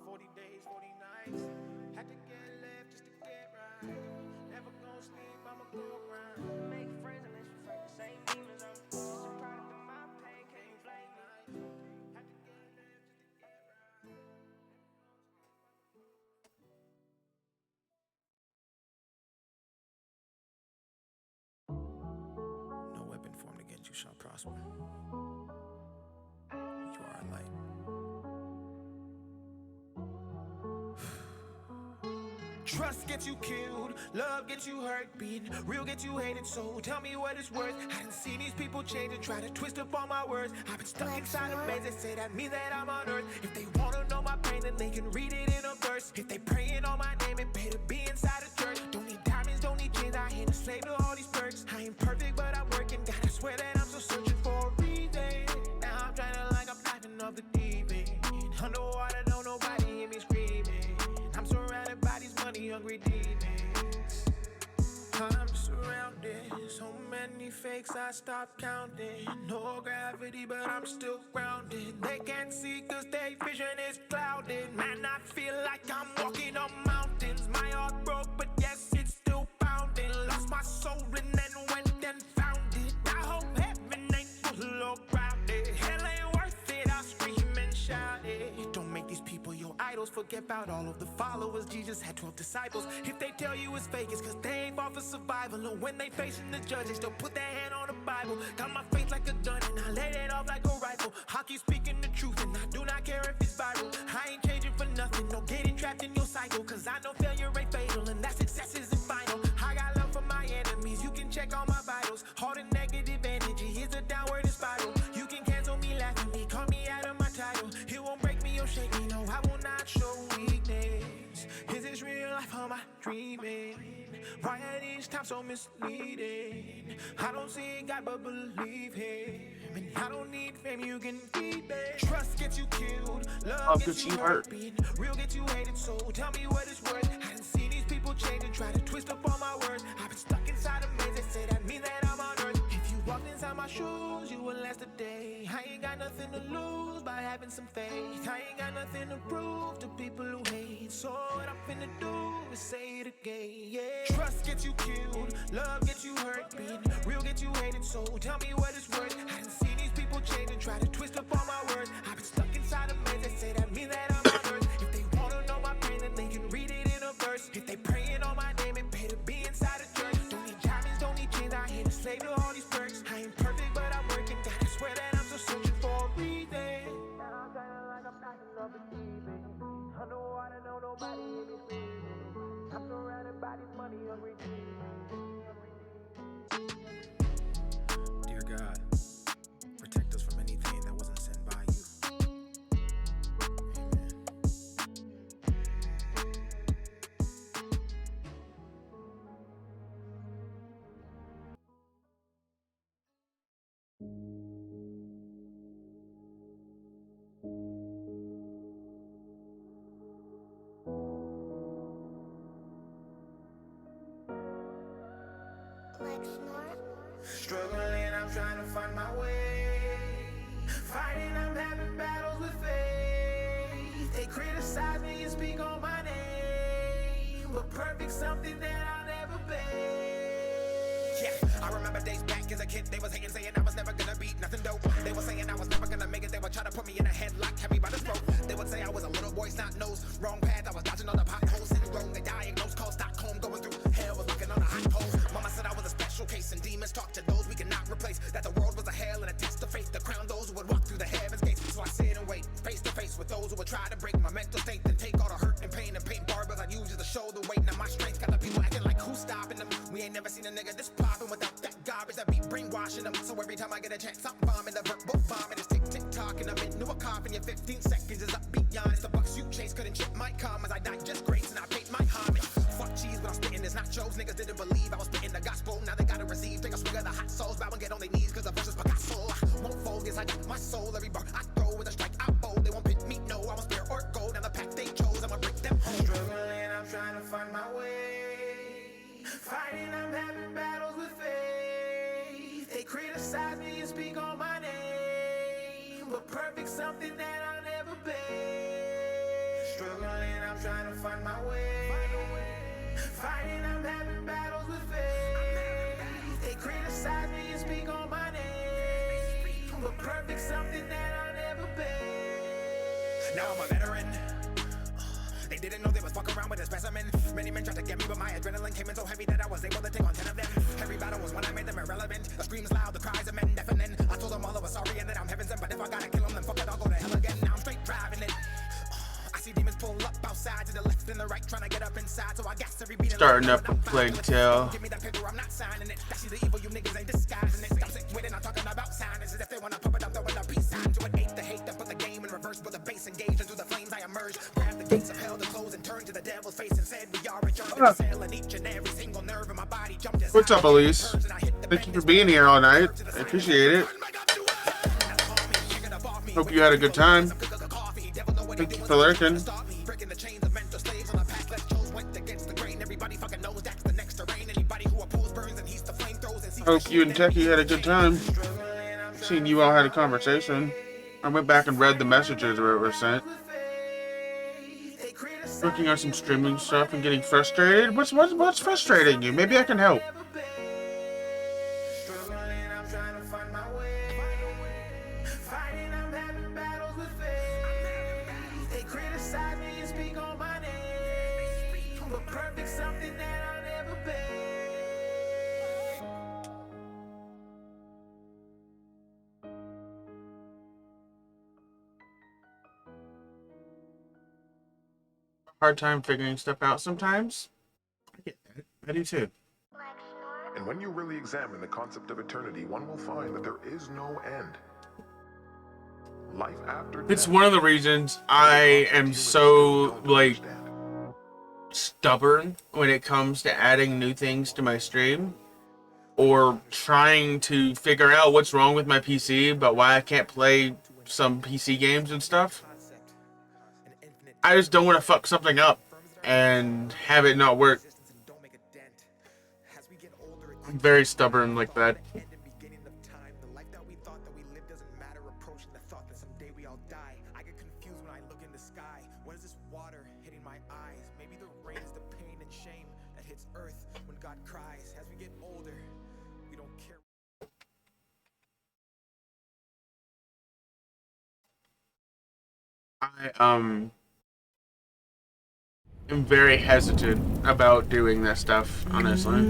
40 days, 40 nights. Had to get left just to get right. Never gonna sleep, I'ma go grind. Make friends unless you fight the same demons. I'm just a product of my pain, can't blame me. Had to get left just to get right. No weapon formed against you shall prosper. You are a light. Trust gets you killed, love gets you hurt, being real gets you hated, so tell me what it's worth. I done seen these people change and try to twist up all my words. I've been stuck inside a maze, they say that means that I'm on earth. If they wanna know my pain, then they can read it in a verse. If they praying on my name, it pay to be inside a church. Don't need diamonds, don't need chains, I ain't a slave to all these perks. I ain't perfect, but I'm working, God, I swear that I'm so searching for a reason. Now I'm trying to like I'm diving off the deep end. Underwater, don't nobody hear me screaming. I'm surrounded by these money-hungry demons. I'm surrounded, so many fakes I stopped counting. No gravity, but I'm still grounded. They can't see cause their vision is clouded. Man, I feel like I'm walking on mountains. My heart broke, but yes, it's still pounding. Lost my soul and then went and found it. I hope heaven ain't full or crowded. Hell ain't worth it, I'll scream and shout it. Don't make these people your idols. Forget about all of the followers. Jesus had 12 disciples. If they tell you it's fake, it's cause they ain't fought for survival. And when they facing the judge, they still put their hand on the Bible. Got my faith like a gun and I laid it off like a rifle. I keep speaking the truth and I do not care if it's viral. I ain't changing for nothing, no getting trapped in your cycle. Cause I know failure ain't fatal and that success isn't final. I got love for my enemies, you can check all my vitals. All the negative energy is a downward spiral. You can cancel me, laugh at me, call me out of my title. It won't break me or shake me, no, I will not show weakness. Is this real life or am I dreaming? Why are these times so misleading? I don't see God but believe him. And I don't need fame, you can keep it. Trust gets you killed, love gets you hurt, being real gets you hated, so tell me what it's worth. I done seen these people change and try to twist up all my words. I've been stuck inside a maze, they say that means that I'm on earth. If you walked inside my shoes, you would last a day. I ain't got nothing to lose by having some faith. I ain't got nothing to prove to people who hate. So what I'm finna do is say it again, yeah. Trust gets you killed, love gets you hurt, being real gets you hated, so tell me what it's worth. I done seen these people change and try to twist up all my words. I've been stuck inside a maze, they say that means that I'm on earth. If they wanna know my pain, then they can read it in a verse. If they praying on my name, it pay to be inside a church. Don't need diamonds, don't need chains, I ain't a slave to all these perks. I ain't perfect, but I'm working, God, I swear that I'm so searching for a reason. Now I'm trying like I'm diving off the deep end. Underwater, don't nobody hear me screaming. I'm surrounded by these money-hungry demons. Dear God, protect us from anything that wasn't sent by you. Struggling, I'm trying to find my way. Fighting, I'm having battles with faith. They criticize me and speak on my name, but perfect's something that I'll never be. Yeah, I remember days back as a kid, they was hating, saying I was never gonna beat nothing dope. They were saying I was never gonna make it, they would try to put me in a headlock. try to break my mental state, then take all the hurt and pain and paint barbers I use to show the weight. Now my strength got the people acting like who's stopping them. We ain't never seen a nigga this popping without that garbage that be brainwashing them. So every time I get a chance, I'm bombing the verbal vomit. It's tick tick talking. I'm into a cough, and your 15 seconds is up beyond. It's the bucks you chase couldn't chip my calm as I digest grace and I paid my homage. Fuck cheese when I'm spitting this nachos. Niggas didn't believe I was spitting the gospel. Now they gotta receive. Take a swig of the hot souls. Bow and get on their knees cause the verse is Picasso. Won't fold, yes I got my soul. Every bar I throw with a strike I bold. They won't pit me, no. I was spare or gold. Now the pack they chose, I'ma break them home. Struggling, I'm trying to find my way. Fighting, I'm having battles with faith. They criticize me and speak on my name, but perfect something that I'll never be. Struggling, I'm trying to find my way. Fighting, I'm having battles with faith. They criticize me and speak on my name, but perfect something that I'll never be. Now I'm a veteran. They didn't know they was fucking around with a specimen. Many men tried to get me, but my adrenaline came in so heavy that I was able to take on 10 of them. Every battle was when I made them irrelevant. The screams loud, the cries of men deafening. I told them all I was sorry and that I'm heaven sent, but if I gotta kill them, then fuck it, I'll go to hell again. Now I'm straight driving it. I see demons pull up outside to the left and the right, trying to get up inside. So I gas every beat. Starting up with Plague Tale. Give me that paper, I'm not signing it. That's the evil, you niggas ain't disguising it. I'm sick with it, not talking about signings. If they wanna pop it up, throwing a peace sign to it. Hate the hate, then put the game in reverse with the base engaged into the flames. I emerge, grab the gates of hell to close and turn to the devil's face and said, we are adjourned to the cell, and each and every single nerve in my body jumped. What's up, Elise? Thank you for being here all night. I appreciate it. Hope you had a good time. Thank you for lurking. Hope you and Techie had a good time. Seeing you all had a conversation. I went back and read the messages where it was sent. Working on some streaming stuff and getting frustrated. What's frustrating you? Maybe I can help. Hard time figuring stuff out sometimes. I get that. I do too. And when you really examine the concept of eternity, one will find that there is no end. Life after death. It's one of the reasons I am so, like, stubborn when it comes to adding new things to my stream. Or trying to figure out what's wrong with my PC, but why I can't play some PC games and stuff. I just don't want to fuck something up and have it not work. I'm very stubborn like that. I'm very hesitant about doing this stuff, honestly.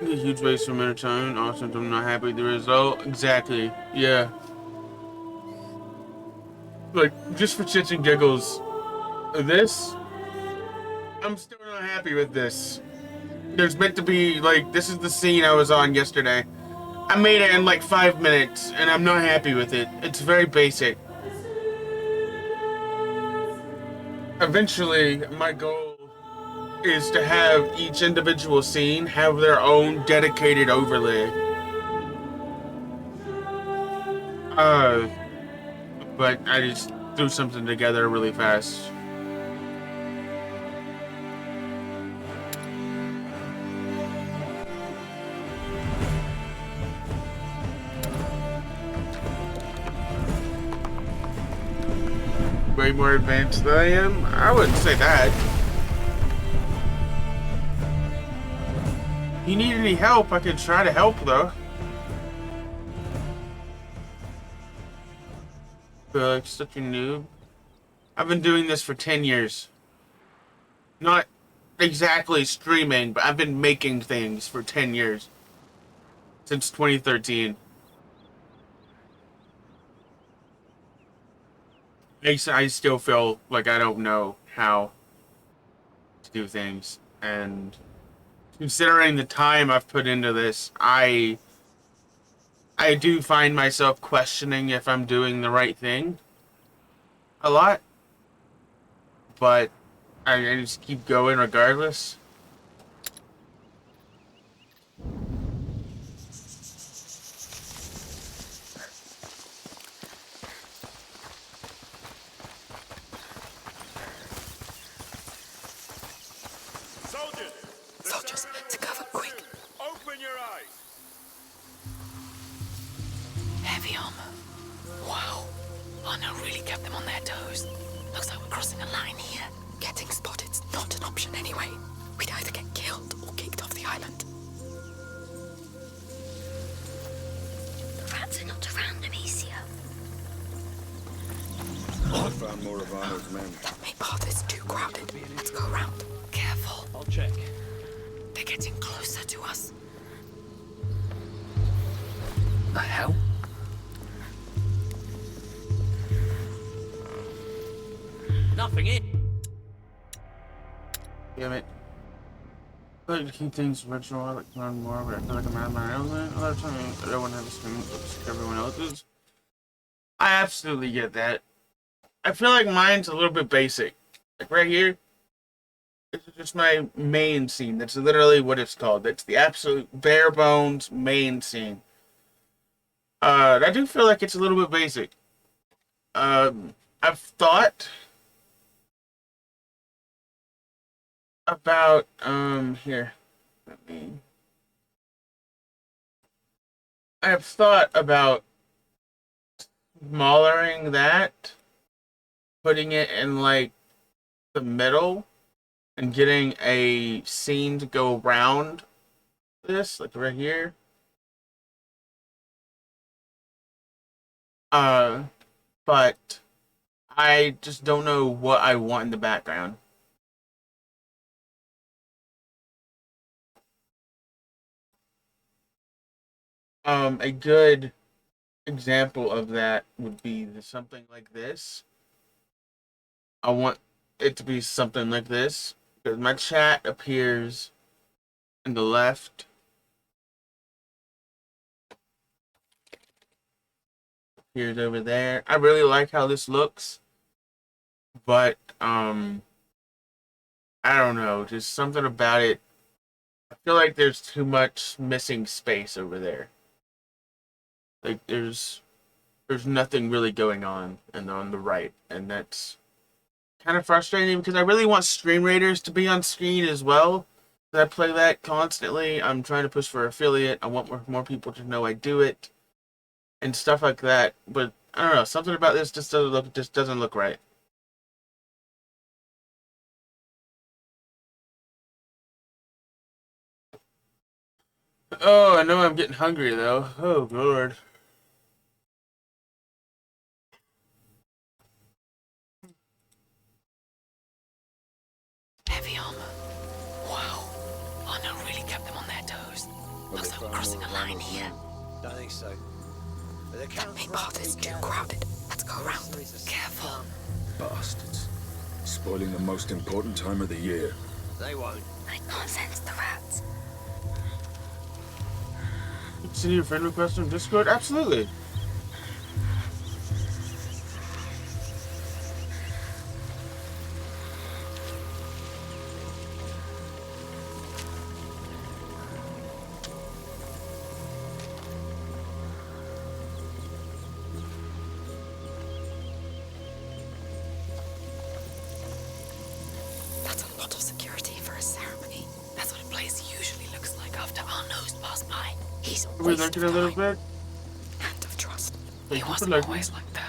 A huge waste of entertainment. Awesome. I'm not happy with the result. Exactly. Yeah. Like, just for shits and giggles, this, I'm still not happy with this. There's meant to be, like, this is the scene I was on yesterday. I made it in, like, 5 minutes, and I'm not happy with it. It's very basic. Eventually, my goal is to have each individual scene have their own dedicated overlay. But I just threw something together really fast. Way more advanced than I am? I wouldn't say that. If you need any help, I could try to help though. feel like such a noob. I've been doing this for 10 years. Not exactly streaming, but I've been making things for 10 years. Since 2013. I still feel like I don't know how to do things. And considering the time I've put into this, I do find myself questioning if I'm doing the right thing a lot. But I just keep going regardless. Soldiers, to cover, quick. Open your eyes. Heavy armor. Wow. Honor really kept them on their toes. Looks like we're crossing a line here. Getting spotted's not an option anyway. We'd either get killed or kicked off the island. The rats are not around, Amicia. I found more of Arnold's men. That main path is too crowded. Let's go around. Careful. I'll check. They're getting closer to us. The hell? Nothing in. Damn it. I like to keep things original. I like to learn more, but I feel like I'm out of my element. A lot of times I don't want to have a stream like everyone else's. I absolutely get that. I feel like mine's a little bit basic. Like right here, this is just my main scene. That's literally what it's called. It's the absolute bare bones main scene. I do feel like it's a little bit basic. I've thought about here. I've thought about smaller that, putting it in like the middle, and getting a scene to go around this, like right here. But I just don't know what I want in the background. A good example of that would be something like this. I want it to be something like this, because my chat appears in the left. Appears over there. I really like how this looks, but I don't know, just something about it. I feel like there's too much missing space over there. Like there's nothing really going on and on the right, and that's kind of frustrating because I really want Stream Raiders to be on screen as well. I play that constantly. I'm trying to push for affiliate. I want more people to know I do it and stuff like that. But I don't know, something about this just doesn't look right. Oh, I know I'm getting hungry though. Oh Lord. Heavy armor. Wow. Honor really kept them on their toes. Looks like we're crossing a line here. Don't think so. That main path is too crowded. Let's go around. Careful. Bastards. Spoiling the most important time of the year. They won't. I can't sense the rats. See your friend request on Discord? Absolutely. That's a lot of security for a ceremony. That's what a place usually looks like after our nose passed by. He's Are we looking a little bit? hand of trust. Thank He you for wasn't looking. always like that.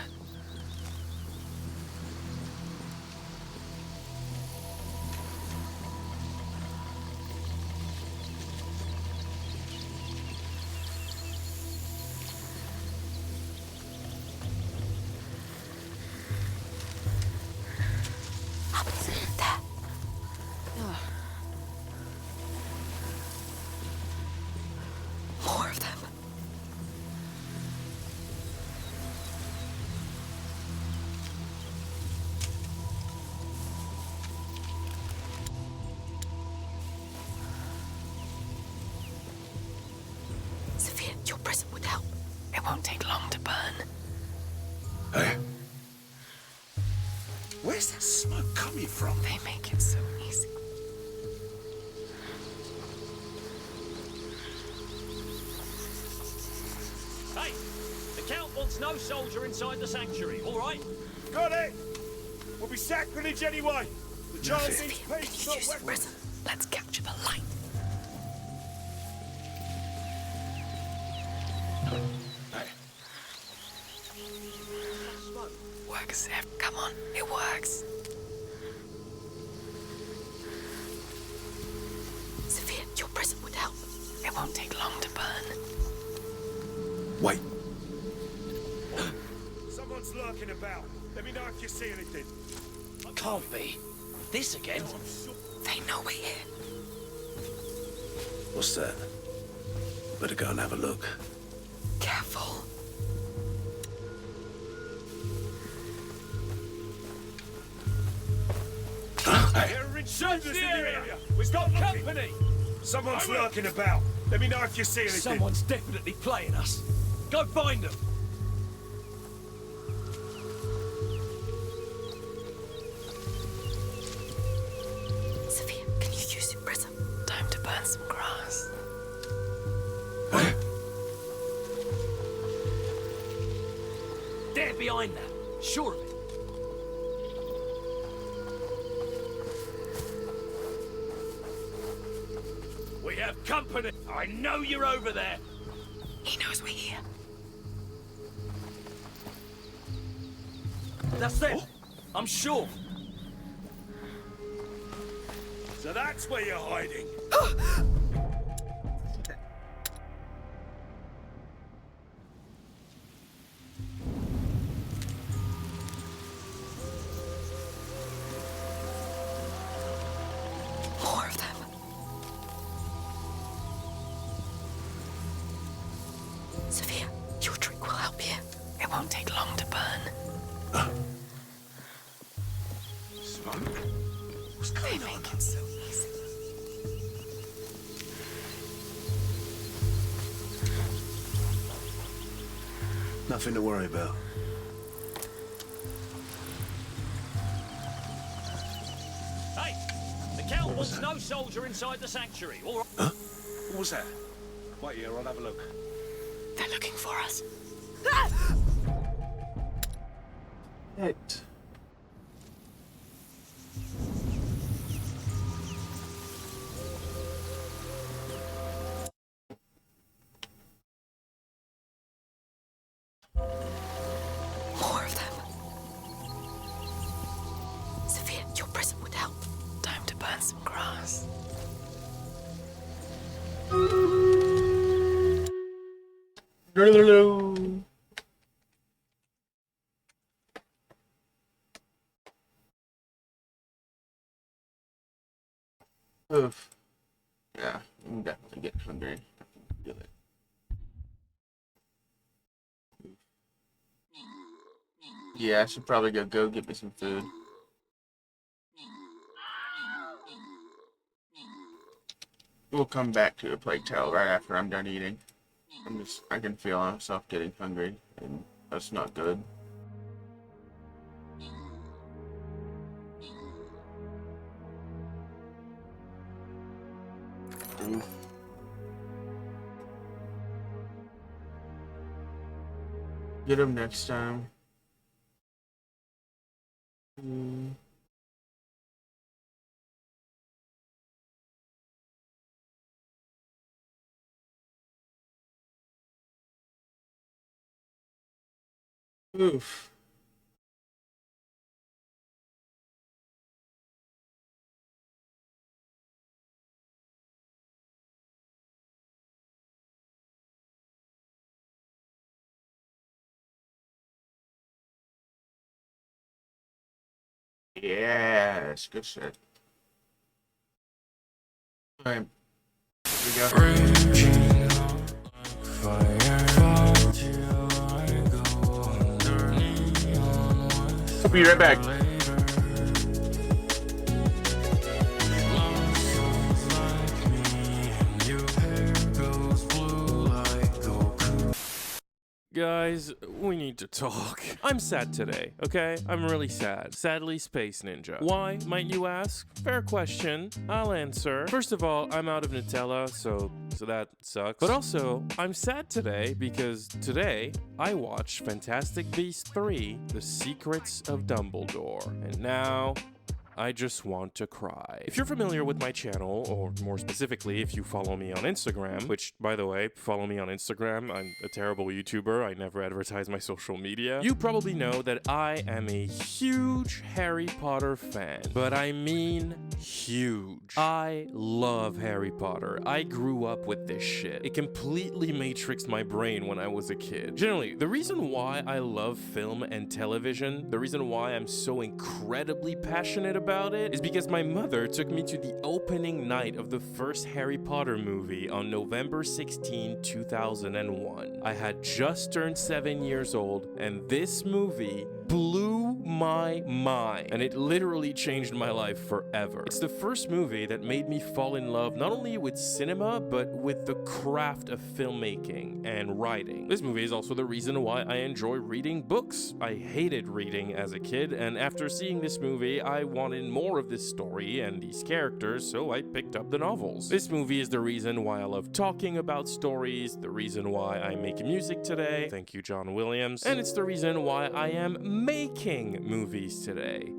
won't take long to burn. Hey. Where's that smoke coming from? They make it so easy. Hey, the Count wants no soldier inside the sanctuary, all right? Got it! We'll be sacrilege anyway. The child needs peace, not Use the weapons. prism. Let's capture the light. Hey. Works, Zeph. Come on, it works. Sophia, your prism would help. It won't take long to burn. Wait. Someone's lurking about. Let me know if you see anything. Can't be. This again? They know we're here. What's that? Better go and have a look. Careful. Hey. There are intruders in the area. We've got company. Someone's lurking about. Let me know if you see anything. Someone's definitely playing us. Go find them. Sophia, can you use your prism? Time to burn some grass. They're behind that. Sure of it. We have company. I know you're over there. He knows we're here. That's them. I'm sure. So that's where you're hiding. More of them. Sophia, your trick will help you. It won't take long to burn. Smoke? What's They going on? make it so easy. Nothing to worry about. Hey, the Count wants no soldier inside the sanctuary, all right? Huh? What was that? Wait here, I'll have a look. They're looking for us. It. More of them. Sophia, your prism would help. Time to burn some grass. Oof. Yeah, I'm definitely getting hungry. Feel it. Yeah, I should probably go get me some food. We'll come back to a Plague Tale right after I'm done eating. I can feel myself getting hungry, and that's not good. Oof. Get him next time. Oof. Yeah, that's good shit. Alright. Here we go. I'll be right back. Guys, we need to talk. I'm sad today, okay? I'm really sad. Sadly, Space Ninja. Why, might you ask? Fair question. I'll answer. First of all, I'm out of Nutella, so that sucks. But also, I'm sad today because today I watched Fantastic Beasts 3: The Secrets of Dumbledore. And now I just want to cry. If you're familiar with my channel, or more specifically, if you follow me on Instagram, which, by the way, follow me on Instagram, I'm a terrible YouTuber, I never advertise my social media, you probably know that I am a huge Harry Potter fan. But I mean huge. I love Harry Potter. I grew up with this shit. It completely matrixed my brain when I was a kid. Generally, the reason why I love film and television, the reason why I'm so incredibly passionate about it, is because my mother took me to the opening night of the first Harry Potter movie on November 16, 2001. I had just turned 7 years old, and this movie blew my mind, and it literally changed my life forever. It's the first movie that made me fall in love not only with cinema, but with the craft of filmmaking and writing. This movie is also the reason why I enjoy reading books. I hated reading as a kid, and after seeing this movie, I wanted more of this story and these characters, so I picked up the novels. This movie is the reason why I love talking about stories, the reason why I make music today, thank you John Williams, and it's the reason why I am making movies today.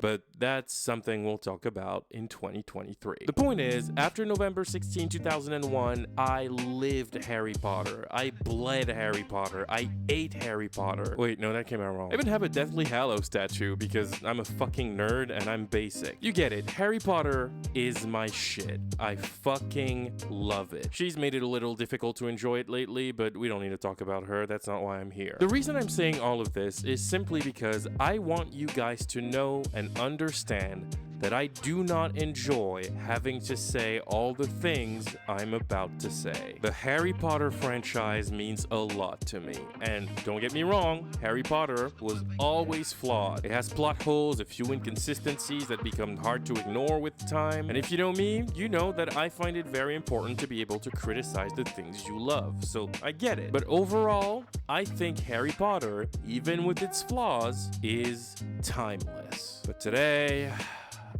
But that's something we'll talk about in 2023. The point is, after November 16, 2001, I lived Harry Potter. I bled Harry Potter. I ate Harry Potter. Wait, no, that came out wrong. I even have a Deathly Hallows tattoo because I'm a fucking nerd and I'm basic. You get it. Harry Potter is my shit. I fucking love it. She's made it a little difficult to enjoy it lately, but we don't need to talk about her. That's not why I'm here. The reason I'm saying all of this is simply because I want you guys to know and understand that I do not enjoy having to say all the things I'm about to say. The Harry Potter franchise means a lot to me, and don't get me wrong, Harry Potter was always flawed. It has plot holes, a few inconsistencies that become hard to ignore with time, and if you know me, you know that I find it very important to be able to criticize the things you love, so I get it. But overall, I think Harry Potter, even with its flaws, is timeless. But today,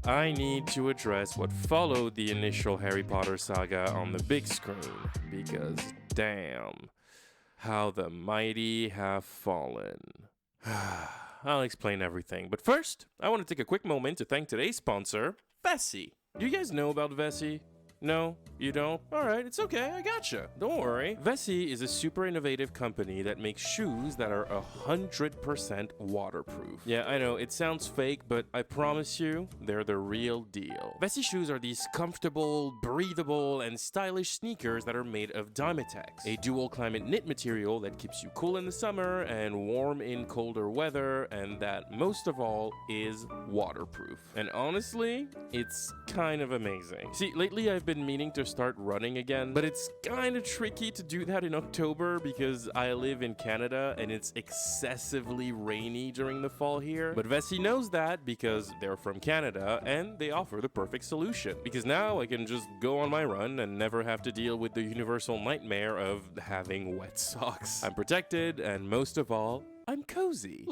I need to address what followed the initial Harry Potter saga on the big screen, because damn, how the mighty have fallen. I'll explain everything, but first, I want to take a quick moment to thank today's sponsor, Vessi. Do you guys know about Vessi? No, you don't? Alright, it's okay, I gotcha. Don't worry. Vessi is a super innovative company that makes shoes that are 100% waterproof. Yeah, I know, it sounds fake, but I promise you, they're the real deal. Vessi shoes are these comfortable, breathable, and stylish sneakers that are made of Dymatex, a dual climate knit material that keeps you cool in the summer and warm in colder weather, and that, most of all, is waterproof. And honestly, it's kind of amazing. See, lately I've been meaning to start running again, but it's kind of tricky to do that in October because I live in Canada and it's excessively rainy during the fall here. But Vessi knows that because they're from Canada and they offer the perfect solution, because now I can just go on my run and never have to deal with the universal nightmare of having wet socks. I'm protected, and most of all, I'm cozy.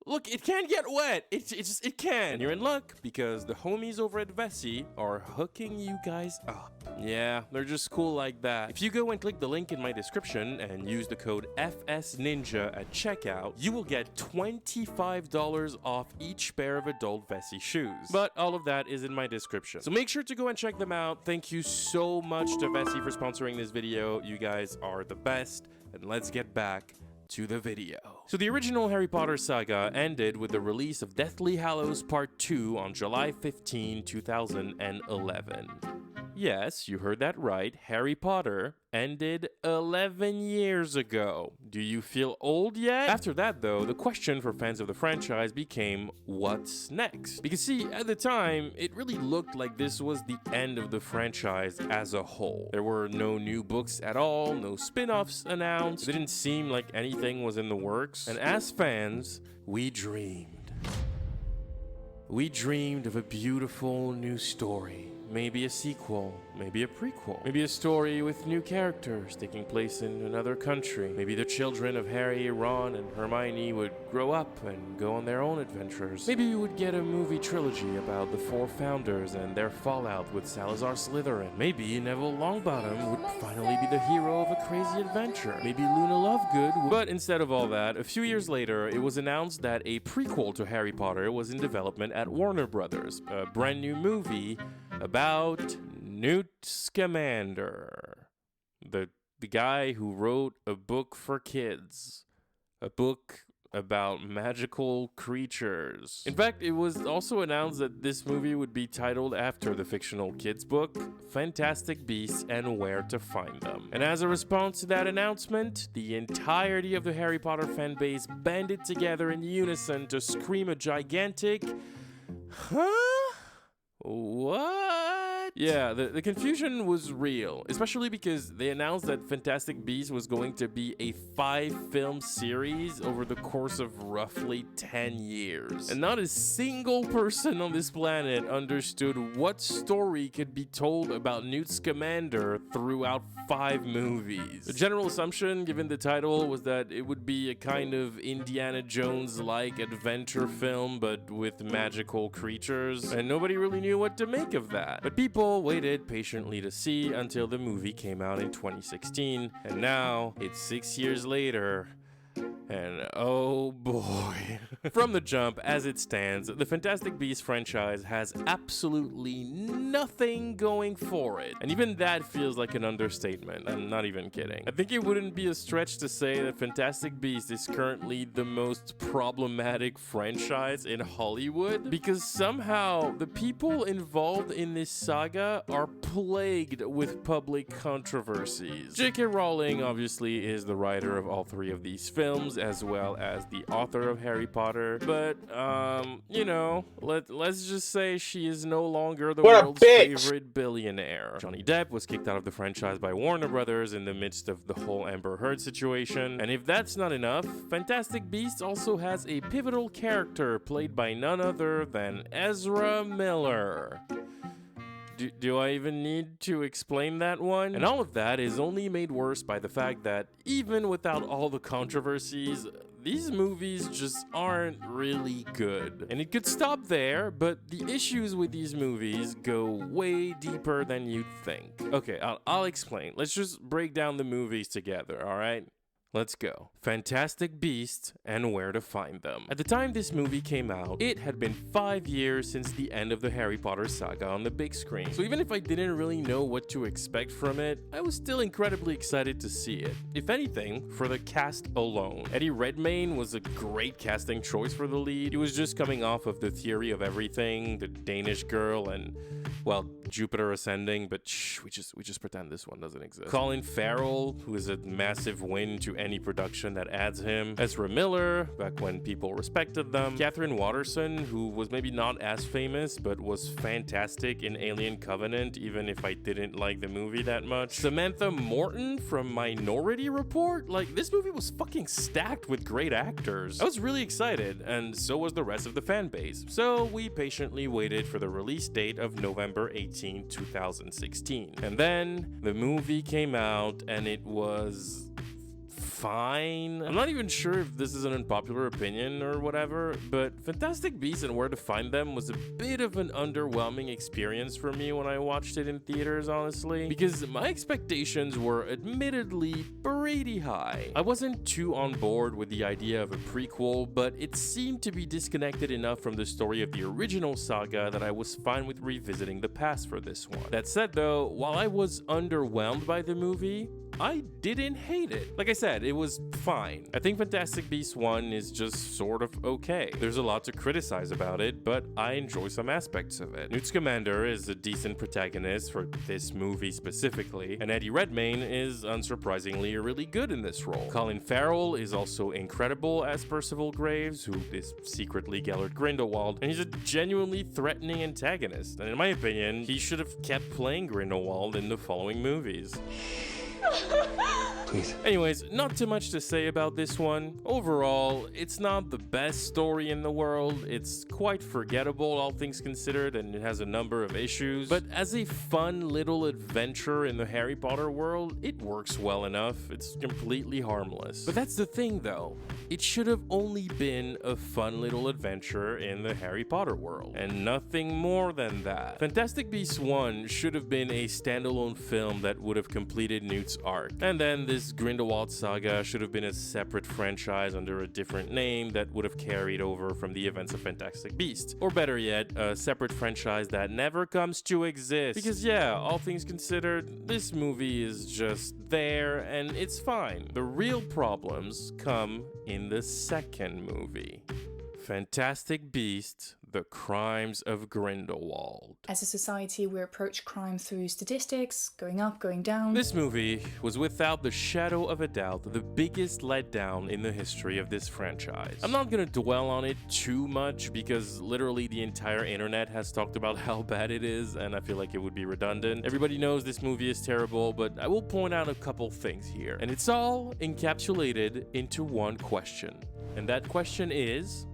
Look, it can get wet. It can. And you're in luck because the homies over at Vessi are hooking you guys up. Yeah, they're just cool like that. If you go and click the link in my description and use the code FSNinja at checkout, you will get $25 off each pair of adult Vessi shoes. But all of that is in my description. So make sure to go and check them out. Thank you so much to Vessi for sponsoring this video. You guys are the best. And let's get back to the video. So the original Harry Potter saga ended with the release of Deathly Hallows Part 2 on July 15, 2011. Yes, you heard that right. Harry Potter ended 11 years ago. Do you feel old yet? After that, though, the question for fans of the franchise became, what's next? Because see, at the time, it really looked like this was the end of the franchise as a whole. There were no new books at all, no spin-offs announced. It didn't seem like anything was in the works. And as fans, we dreamed. We dreamed of a beautiful new story. maybe a sequel, maybe a prequel, maybe a story with new characters taking place in another country. Maybe the children of Harry, Ron, and Hermione would grow up and go on their own adventures. Maybe you would get a movie trilogy about the four founders and their fallout with Salazar Slytherin. Maybe Neville Longbottom would finally be the hero of a crazy adventure. Maybe Luna Lovegood would... But instead of all that, a few years later, it was announced that a prequel to Harry Potter was in development at Warner Brothers, a brand new movie about Newt Scamander, the guy who wrote a book for kids, a book about magical creatures. In fact, it was also announced that this movie would be titled after the fictional kids book, Fantastic Beasts and Where to Find Them. And as a response to that announcement, the entirety of the Harry Potter fan base banded together in unison to scream a gigantic, "Huh? What?" Yeah, the confusion was real, especially because they announced that Fantastic Beasts was going to be a 5-film series over the course of roughly 10 years. And not a single person on this planet understood what story could be told about Newt Scamander throughout 5 movies. The general assumption, given the title, was that it would be a kind of Indiana Jones-like adventure film, but with magical creatures, and nobody really knew what to make of that. But people waited patiently to see until the movie came out in 2016, and now it's 6 years later. And oh boy. From the jump, as it stands, the Fantastic Beasts franchise has absolutely nothing going for it. And even that feels like an understatement. I'm not even kidding. I think it wouldn't be a stretch to say that Fantastic Beasts is currently the most problematic franchise in Hollywood, because somehow the people involved in this saga are plagued with public controversies. J.K. Rowling obviously is the writer of all 3 of these films, as well as the author of Harry Potter, but you know, let's just say she is no longer the world's favorite billionaire. Johnny Depp was kicked out of the franchise by Warner Brothers in the midst of the whole Amber Heard situation, and if that's not enough, Fantastic Beasts also has a pivotal character played by none other than Ezra Miller. Do I even need to explain that one? And all of that is only made worse by the fact that even without all the controversies, these movies just aren't really good. And it could stop there, but the issues with these movies go way deeper than you'd think. Okay, I'll explain. Let's just break down the movies together, alright? Let's go. Fantastic Beasts and Where to Find Them. At the time this movie came out, it had been 5 years since the end of the Harry Potter saga on the big screen. So even if I didn't really know what to expect from it, I was still incredibly excited to see it. If anything, for the cast alone. Eddie Redmayne was a great casting choice for the lead. He was just coming off of The Theory of Everything, The Danish Girl, and, well, Jupiter Ascending, but shh, we just pretend this one doesn't exist. Colin Farrell, who is a massive win to any production that adds him. Ezra Miller, back when people respected them. Catherine Waterston, who was maybe not as famous, but was fantastic in Alien Covenant, even if I didn't like the movie that much. Samantha Morton from Minority Report. Like, this movie was fucking stacked with great actors. I was really excited, and so was the rest of the fan base. So we patiently waited for the release date of November 18, 2016. And then the movie came out, and it was fine. I'm not even sure if this is an unpopular opinion or whatever, but Fantastic Beasts and Where to Find Them was a bit of an underwhelming experience for me when I watched it in theaters, honestly, because my expectations were admittedly pretty high. I wasn't too on board with the idea of a prequel, but it seemed to be disconnected enough from the story of the original saga that I was fine with revisiting the past for this one. That said though, while I was underwhelmed by the movie, I didn't hate it. Like I said, it was fine. I think Fantastic Beasts 1 is just sort of okay. There's a lot to criticize about it, but I enjoy some aspects of it. Newt Scamander is a decent protagonist for this movie specifically, and Eddie Redmayne is unsurprisingly really good in this role. Colin Farrell is also incredible as Percival Graves, who is secretly Gellert Grindelwald, and he's a genuinely threatening antagonist. And in my opinion, he should have kept playing Grindelwald in the following movies. Please. Anyways, not too much to say about this one. Overall, it's not the best story in the world. It's quite forgettable, all things considered, and it has a number of issues. But as a fun little adventure in the Harry Potter world, it works well enough. It's completely harmless. But that's the thing, though. It should have only been a fun little adventure in the Harry Potter world, and nothing more than that. Fantastic Beasts 1 should have been a standalone film that would have completed Newt's arc. And then this Grindelwald saga should have been a separate franchise under a different name that would have carried over from the events of Fantastic Beasts. Or better yet, a separate franchise that never comes to exist. Because yeah, all things considered, this movie is just there and it's fine. The real problems come in the second movie. Fantastic Beasts: The Crimes of Grindelwald. As a society, we approach crime through statistics, going up, going down. This movie was without the shadow of a doubt the biggest letdown in the history of this franchise. I'm not gonna dwell on it too much because literally the entire internet has talked about how bad it is, and I feel like it would be redundant. Everybody knows this movie is terrible, but I will point out a couple things here. And it's all encapsulated into one question. And that question is,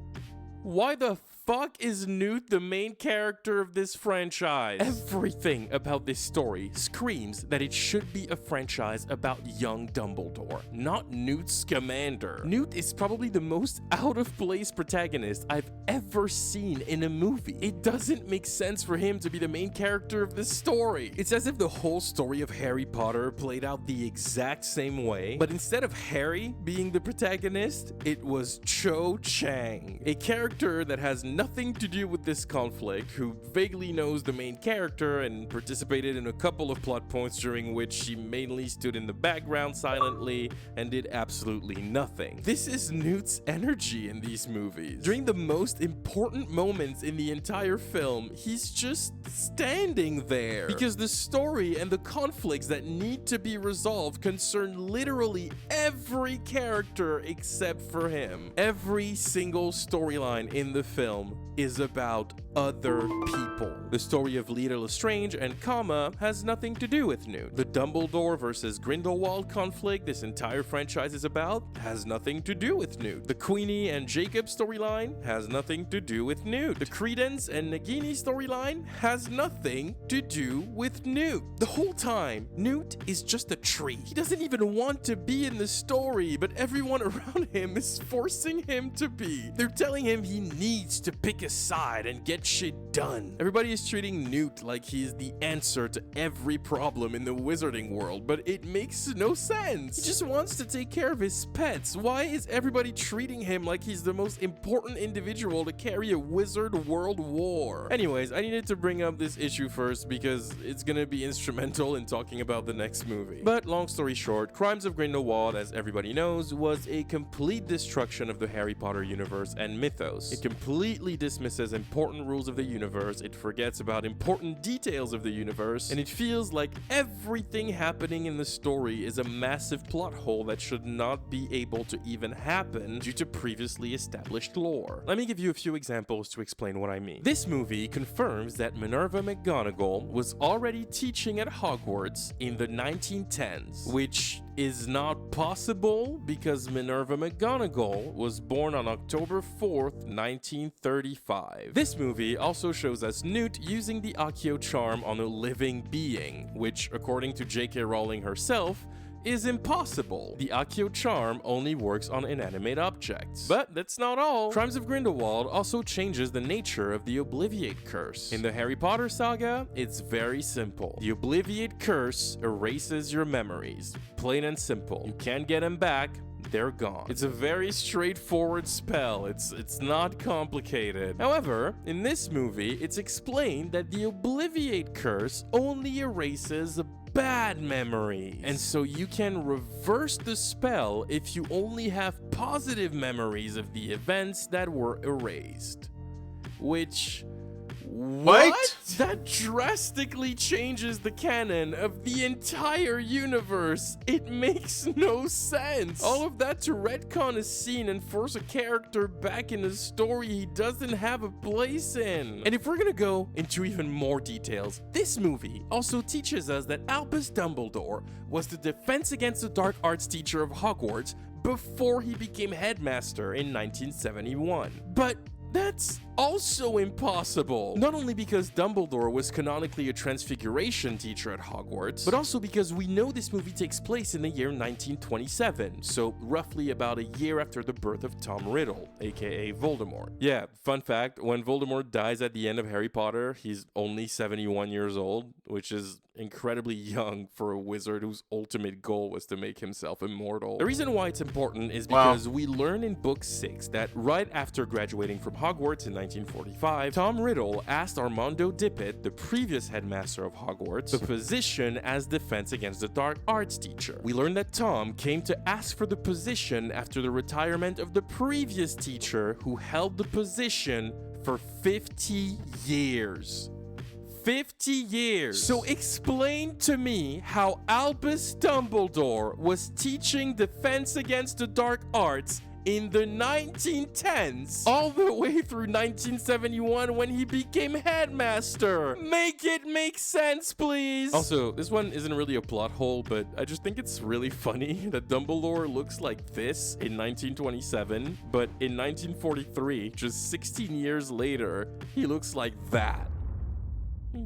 why the fuck is Newt the main character of this franchise? Everything about this story screams that it should be a franchise about young Dumbledore, not Newt Scamander. Newt is probably the most out-of-place protagonist I've ever seen in a movie. It doesn't make sense for him to be the main character of this story. It's as if the whole story of Harry Potter played out the exact same way, but instead of Harry being the protagonist, it was Cho Chang, a character that has nothing to do with this conflict, who vaguely knows the main character and participated in a couple of plot points during which she mainly stood in the background silently and did absolutely nothing. This is Newt's energy in these movies. During the most important moments in the entire film, he's just standing there. Because the story and the conflicts that need to be resolved concern literally every character except for him. Every single storyline in the film is about other people. The story of Leta Lestrange and Comma has nothing to do with Newt. The Dumbledore versus Grindelwald conflict this entire franchise is about has nothing to do with Newt. The Queenie and Jacob storyline has nothing to do with Newt. The Credence and Nagini storyline has nothing to do with Newt. The whole time, Newt is just a tree. He doesn't even want to be in the story, but everyone around him is forcing him to be. They're telling him he needs to pick a side and get shit done. Everybody is treating Newt like he's the answer to every problem in the wizarding world, but it makes no sense. He just wants to take care of his pets. Why is everybody treating him like he's the most important individual to carry a wizard world war? Anyways, I needed to bring up this issue first because it's gonna be instrumental in talking about the next movie. But long story short, Crimes of Grindelwald, as everybody knows, was a complete destruction of the Harry Potter universe and mythos. It completely dismisses important rules of the universe, it forgets about important details of the universe, and it feels like everything happening in the story is a massive plot hole that should not be able to even happen due to previously established lore. Let me give you a few examples to explain what I mean. This movie confirms that Minerva McGonagall was already teaching at Hogwarts in the 1910s, which is not possible because Minerva McGonagall was born on October 4th, 1935. This movie also shows us Newt using the Accio charm on a living being, which, according to J.K. Rowling herself, is impossible. The Accio charm only works on inanimate objects. But that's not all. Crimes of Grindelwald also changes the nature of the Obliviate Curse. In the Harry Potter saga, it's very simple. The Obliviate Curse erases your memories. Plain and simple. You can't get them back. They're gone. It's a very straightforward spell. It's not complicated. However, in this movie, it's explained that the Obliviate Curse only erases bad memories. And so you can reverse the spell if you only have positive memories of the events that were erased. Which, What? That drastically changes the canon of the entire universe. It makes no sense. All of that to retcon a scene and force a character back in a story he doesn't have a place in. And if we're gonna go into even more details, this movie also teaches us that Albus Dumbledore was the Defense Against the Dark Arts teacher of Hogwarts before he became headmaster in 1971. But that's also impossible. Not only because Dumbledore was canonically a Transfiguration teacher at Hogwarts, but also because we know this movie takes place in the year 1927, so roughly about a year after the birth of Tom Riddle, aka Voldemort. Yeah, fun fact, when Voldemort dies at the end of Harry Potter, he's only 71 years old, which is incredibly young for a wizard whose ultimate goal was to make himself immortal. The reason why it's important is because we learn in book 6 that right after graduating from Hogwarts in 1945, Tom Riddle asked Armando Dippet, the previous headmaster of Hogwarts, the position as Defense Against the Dark Arts teacher. We learn that Tom came to ask for the position after the retirement of the previous teacher who held the position for 50 years. 50 years. So explain to me how Albus Dumbledore was teaching Defense Against the Dark Arts in the 1910s all the way through 1971 when he became headmaster. Make it make sense, please. Also, this one isn't really a plot hole, but I just think it's really funny that Dumbledore looks like this in 1927, but in 1943, just 16 years later, he looks like that.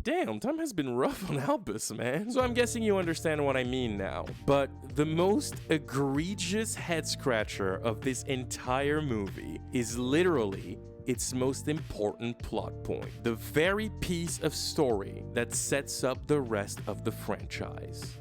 Damn, time has been rough on Albus, man. So I'm guessing you understand what I mean now. But the most egregious head-scratcher of this entire movie is literally its most important plot point. The very piece of story that sets up the rest of the franchise.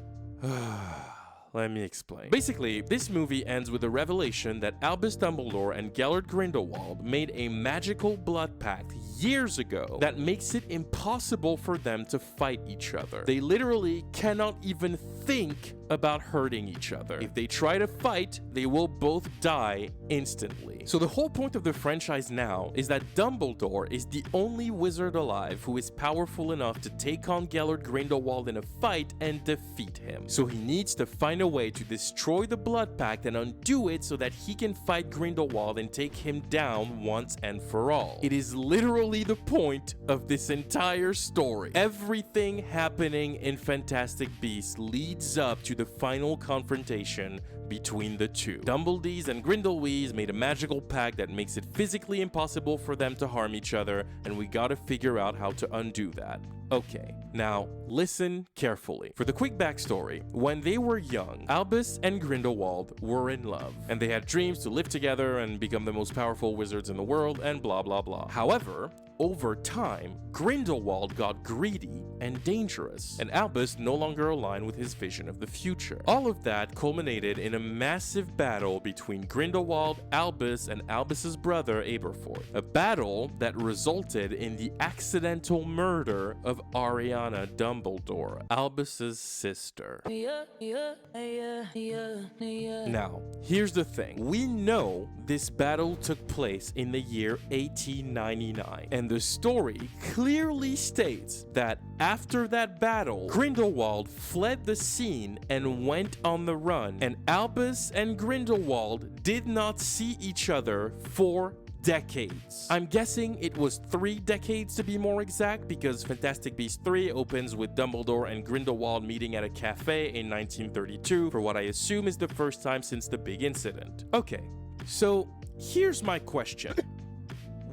Let me explain. Basically, this movie ends with a revelation that Albus Dumbledore and Gellert Grindelwald made a magical blood pact years ago that makes it impossible for them to fight each other. They literally cannot even think about hurting each other. If they try to fight, they will both die instantly. So the whole point of the franchise now is that Dumbledore is the only wizard alive who is powerful enough to take on Gellert Grindelwald in a fight and defeat him. So he needs to find a way to destroy the blood pact and undo it so that he can fight Grindelwald and take him down once and for all. It is literally the point of this entire story. Everything happening in Fantastic Beasts leads up to the final confrontation between the two. Dumbledees and Grindelwees made a magical pact that makes it physically impossible for them to harm each other, and we gotta figure out how to undo that. Okay, now listen carefully. For the quick backstory, when they were young, Albus and Grindelwald were in love, and they had dreams to live together and become the most powerful wizards in the world, and blah blah blah. However, over time, Grindelwald got greedy and dangerous, and Albus no longer aligned with his vision of the future. All of that culminated in a massive battle between Grindelwald, Albus, and Albus's brother Aberforth. A battle that resulted in the accidental murder of Ariana Dumbledore, Albus's sister. Now, here's the thing. We know this battle took place in the year 1899, and the story clearly states that after that battle, Grindelwald fled the scene and went on the run, and Albus and Grindelwald did not see each other for decades. I'm guessing it was 3 decades to be more exact, because Fantastic Beasts 3 opens with Dumbledore and Grindelwald meeting at a cafe in 1932 for what I assume is the first time since the big incident. Okay, so here's my question.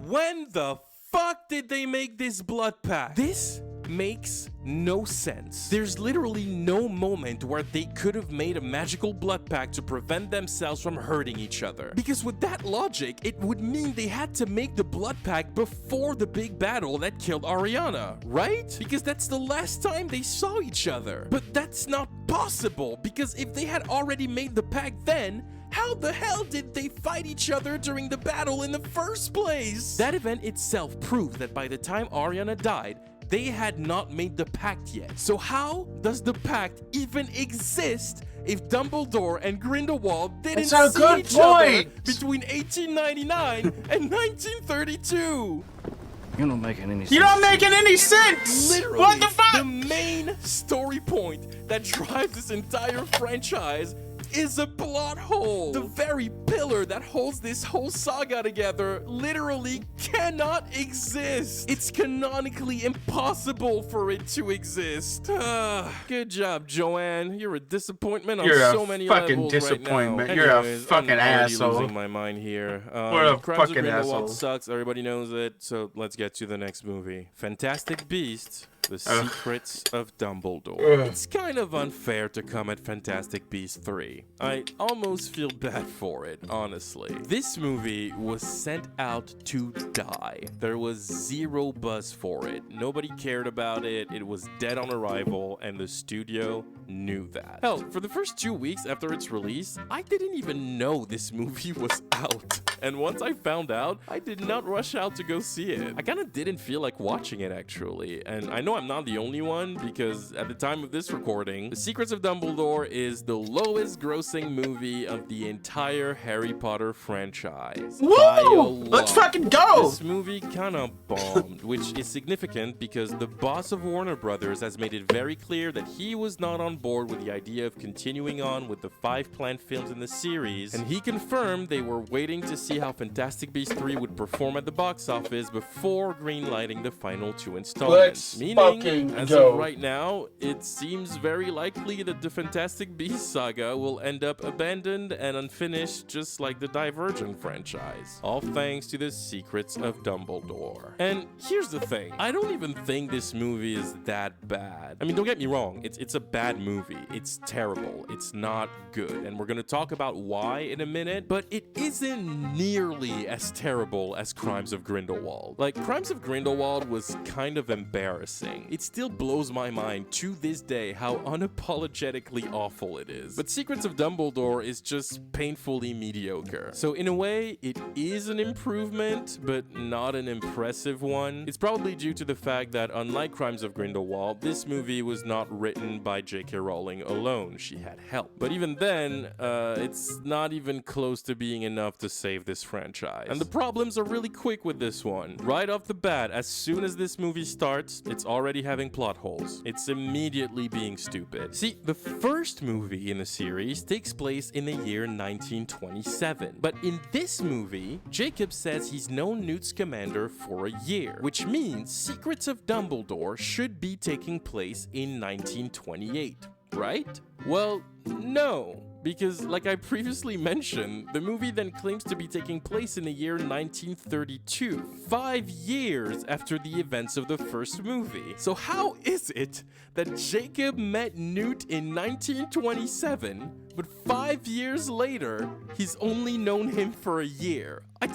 When the fuck did they make this blood pact? This makes no sense. There's literally no moment where they could have made a magical blood pact to prevent themselves from hurting each other. Because with that logic, it would mean they had to make the blood pact before the big battle that killed Ariana, right? Because that's the last time they saw each other. But that's not possible, because if they had already made the pact then, how the hell did they fight each other during the battle in the first place? That event itself proves that by the time Ariana died, they had not made the pact yet. So how does the pact even exist if Dumbledore and Grindelwald didn't see each other between 1899 and 1932? You're not making any sense. You're not making any sense! Literally, What the fuck? the main story point that drives this entire franchise is a plot hole. The very pillar that holds this whole saga together literally cannot exist. It's canonically impossible for it to exist. Good job, Joanne. You're a disappointment on You're so a many fucking levels disappointment. right now. You're a Anyways, fucking I'm already asshole. losing my mind here. What a Crimes of fucking Grindelwald asshole. sucks. Everybody knows it. So let's get to the next movie. Fantastic Beasts. The Secrets of Dumbledore. It's kind of unfair to come at Fantastic Beasts 3. I almost feel bad for it, honestly. This movie was sent out to die. There was zero buzz for it. Nobody cared about it. It was dead on arrival, and the studio knew that. Hell, for the first 2 weeks after its release, I didn't even know this movie was out. And once I found out, I did not rush out to go see it. I kind of didn't feel like watching it, actually. And I know I'm not the only one, because at the time of this recording, The Secrets of Dumbledore is the lowest grossing movie of the entire Harry Potter franchise. Woo! By a lot. Let's fucking go! This movie kind of bombed, which is significant because the boss of Warner Brothers has made it very clear that he was not on board with the idea of continuing on with the 5 planned films in the series, and he confirmed they were waiting to see how Fantastic Beasts 3 would perform at the box office before greenlighting the final 2 installments. Meaning, as of right now, it seems very likely that the Fantastic Beasts saga will end up abandoned and unfinished, just like the Divergent franchise. All thanks to The Secrets of Dumbledore. And here's the thing, I don't even think this movie is that bad. I mean, don't get me wrong, it's a bad movie. It's terrible. It's not good. And we're gonna talk about why in a minute, but it isn't nearly as terrible as Crimes of Grindelwald. Like, Crimes of Grindelwald was kind of embarrassing. It still blows my mind to this day how unapologetically awful it is. But Secrets of Dumbledore is just painfully mediocre. So in a way, it is an improvement, but not an impressive one. It's probably due to the fact that unlike Crimes of Grindelwald, this movie was not written by J.K. Rowling alone. She had help. But even then, it's not even close to being enough to save this franchise. And the problems are really quick with this one. Right off the bat, as soon as this movie starts, it's already having plot holes. It's immediately being stupid. See, the first movie in the series takes place in the year 1927. But in this movie, Jacob says he's known Newt Scamander for a year, which means Secrets of Dumbledore should be taking place in 1928, right? Well, no. Because, like I previously mentioned, the movie then claims to be taking place in the year 1932, 5 years after the events of the first movie. So how is it that Jacob met Newt in 1927, but 5 years later, he's only known him for a year? I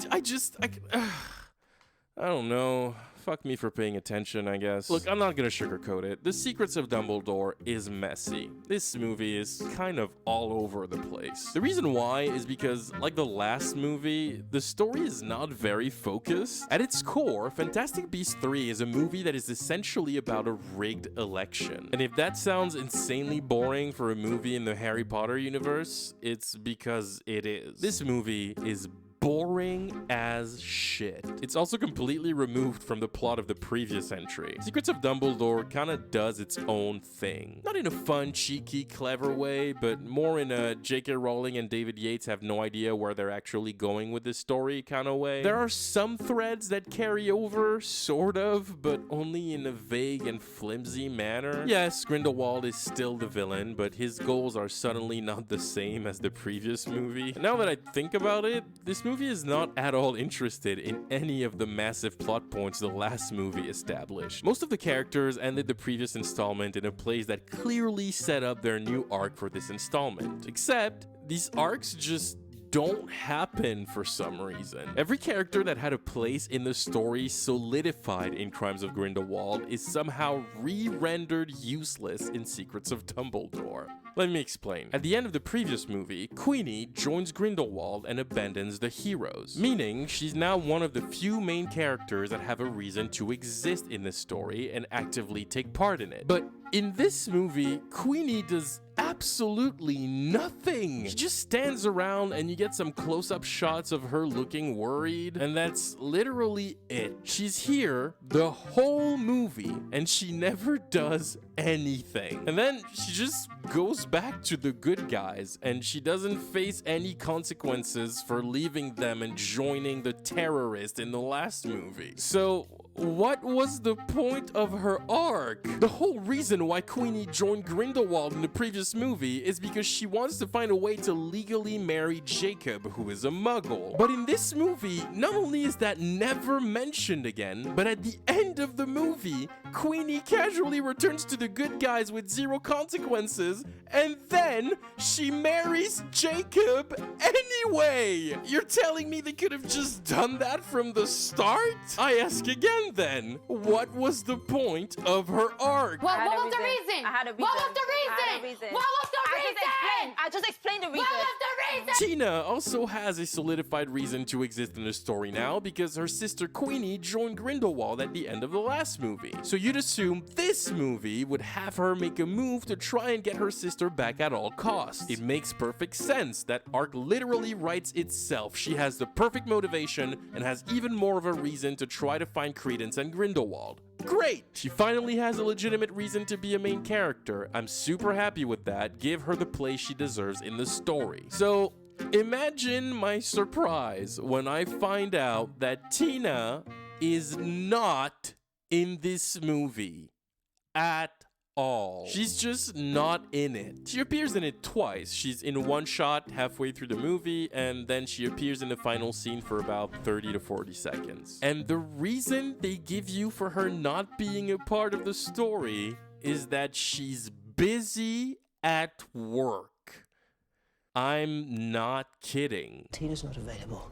don't know. Fuck me for paying attention, I guess. Look, I'm not gonna sugarcoat it. The Secrets of Dumbledore is messy. This movie is kind of all over the place. The reason why is because, like the last movie, the story is not very focused. At its core, Fantastic Beasts 3 is a movie that is essentially about a rigged election. And if that sounds insanely boring for a movie in the Harry Potter universe, it's because it is. This movie is boring as shit. It's also completely removed from the plot of the previous entry. Secrets of Dumbledore kinda does its own thing. Not in a fun, cheeky, clever way, but more in a J.K. Rowling and David Yates have no idea where they're actually going with this story kinda way. There are some threads that carry over, sort of, but only in a vague and flimsy manner. Yes, Grindelwald is still the villain, but his goals are suddenly not the same as the previous movie. And now that I think about it, this movie is not at all interested in any of the massive plot points the last movie established. Most of the characters ended the previous installment in a place that clearly set up their new arc for this installment. Except, these arcs just don't happen for some reason. Every character that had a place in the story solidified in Crimes of Grindelwald is somehow re-rendered useless in Secrets of Dumbledore. Let me explain. At the end of the previous movie, Queenie joins Grindelwald and abandons the heroes, meaning she's now one of the few main characters that have a reason to exist in this story and actively take part in it. But in this movie, Queenie does absolutely nothing. She just stands around and you get some close-up shots of her looking worried, and that's literally it. She's here the whole movie and she never does anything. And then she just goes back to the good guys and she doesn't face any consequences for leaving them and joining the terrorist in the last movie. So what was the point of her arc? The whole reason why Queenie joined Grindelwald in the previous movie is because she wants to find a way to legally marry Jacob, who is a muggle. But in this movie, not only is that never mentioned again, but at the end of the movie, Queenie casually returns to the good guys with zero consequences, and then she marries Jacob anyway! You're telling me they could have just done that from the start? I ask again then, what was the point of her arc? What was the reason? I had a reason. What was the reason? I had a reason. What was the reason? I just explained the reason. What was the reason? Tina also has a solidified reason to exist in the story now because her sister Queenie joined Grindelwald at the end of the last movie. So you'd assume this movie would have her make a move to try and get her sister back at all costs. It makes perfect sense. That arc literally writes itself. She has the perfect motivation and has even more of a reason to try to find Credence and Grindelwald. Great! She finally has a legitimate reason to be a main character. I'm super happy with that. Give her the place she deserves in the story. So, imagine my surprise when I find out that Tina is not in this movie at all. She's just not in it. She appears in it twice. She's in one shot halfway through the movie, and then she appears in the final scene for about 30 to 40 seconds. And the reason they give you for her not being a part of the story is that she's busy at work. I'm not kidding. Tina's not available.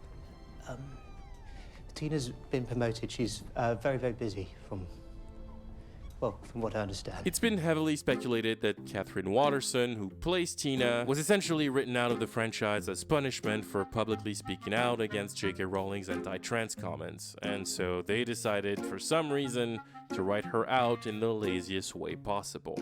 Tina's been promoted. She's very, very busy from what I understand. It's been heavily speculated that Catherine Watterson, who plays Tina, was essentially written out of the franchise as punishment for publicly speaking out against J.K. Rowling's anti-trans comments, and so they decided, for some reason, to write her out in the laziest way possible.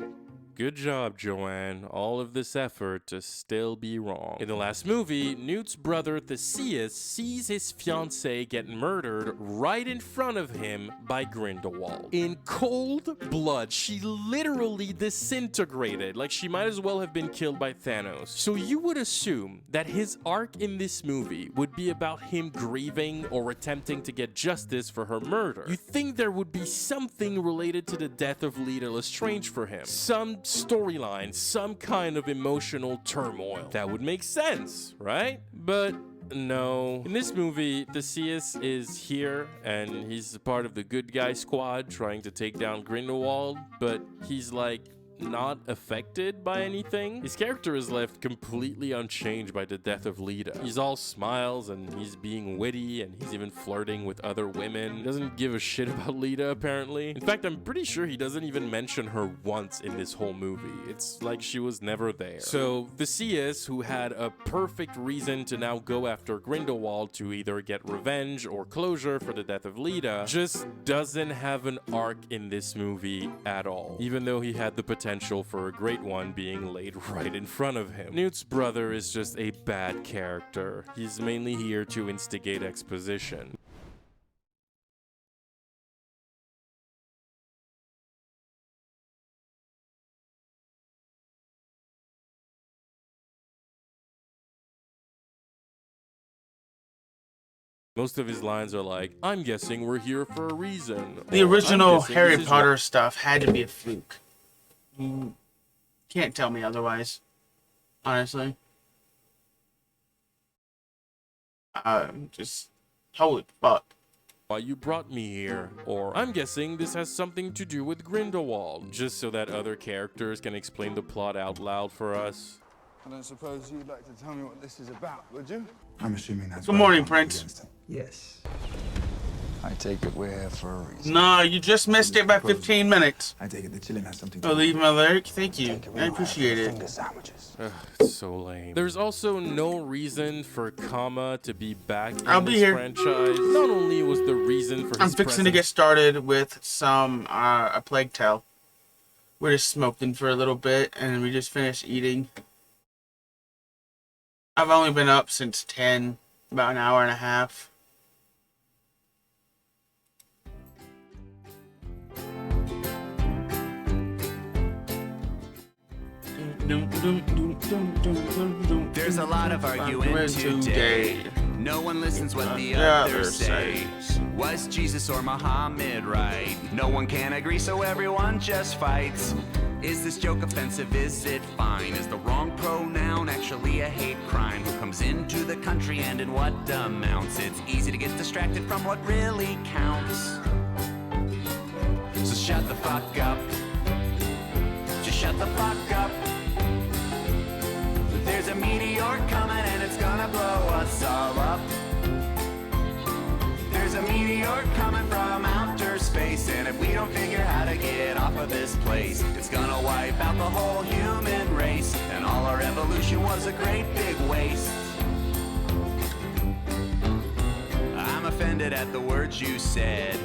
Good job, Joanne. All of this effort to still be wrong. In the last movie, Newt's brother Theseus sees his fiancée get murdered right in front of him by Grindelwald. In cold blood, she literally disintegrated, like she might as well have been killed by Thanos. So you would assume that his arc in this movie would be about him grieving or attempting to get justice for her murder. You'd think there would be something related to the death of Leta Lestrange for him. Some storyline, some kind of emotional turmoil. That would make sense, right? But no. In this movie, Theseus is here and he's part of the good guy squad trying to take down Grindelwald, but he's like not affected by anything. His character is left completely unchanged by the death of Leta. He's all smiles and he's being witty and he's even flirting with other women. He doesn't give a shit about Leta, apparently. In fact, I'm pretty sure he doesn't even mention her once in this whole movie. It's like she was never there. So Theseus, who had a perfect reason to now go after Grindelwald to either get revenge or closure for the death of Leta, just doesn't have an arc in this movie at all, even though he had the potential for a great one being laid right in front of him. Newt's brother is just a bad character. He's mainly here to instigate exposition. Most of his lines are like, I'm guessing we're here for a reason. The original Harry Potter stuff had to be a fluke. You can't tell me otherwise, honestly. Just holy fuck. Why you brought me here, or I'm guessing this has something to do with Grindelwald, just so that other characters can explain the plot out loud for us. I don't suppose you'd like to tell me what this is about, would you? I'm assuming that's Good morning, Prince. Yes. I take it we're here for a reason. No, you just missed it by 15 minutes. I take it the chilling has something to Oh, leave my lyric? Thank you. I appreciate it. Ugh, it's so lame. There's also no reason for Kama to be back in I'll be this here. franchise. Not only was the reason for I'm his fixing to get started with some A Plague Tale. We're just smoking for a little bit, and we just finished eating. I've only been up since 10, about an hour and a half. There's a lot of arguing today. No one listens what the others say. Was Jesus or Muhammad right? No one can agree, so everyone just fights. Is this joke offensive? Is it fine? Is the wrong pronoun actually a hate crime? Who comes into the country and in what amounts? It's easy to get distracted from what really counts. So shut the fuck up. Just shut the fuck up. There's a meteor coming and it's gonna blow us all up. There's a meteor coming from outer space, and if we don't figure how to get off of this place, it's gonna wipe out the whole human race, and all our evolution was a great big waste. I'm offended at the words you said.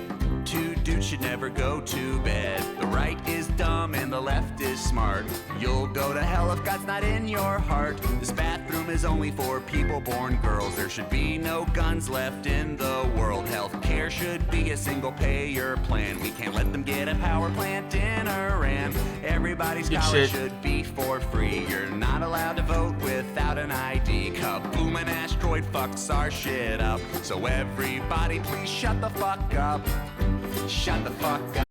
Two dudes should never go to bed. The right is dumb and the left is smart. You'll go to hell if God's not in your heart. This bathroom is only for people born girls. There should be no guns left in the world. Healthcare should be a single payer plan. We can't let them get a power plant in Iran. Everybody's college should be for free. You're not allowed to vote without an ID. Kaboom, an asteroid fucks our shit up. So everybody please shut the fuck up. Shut the fuck up.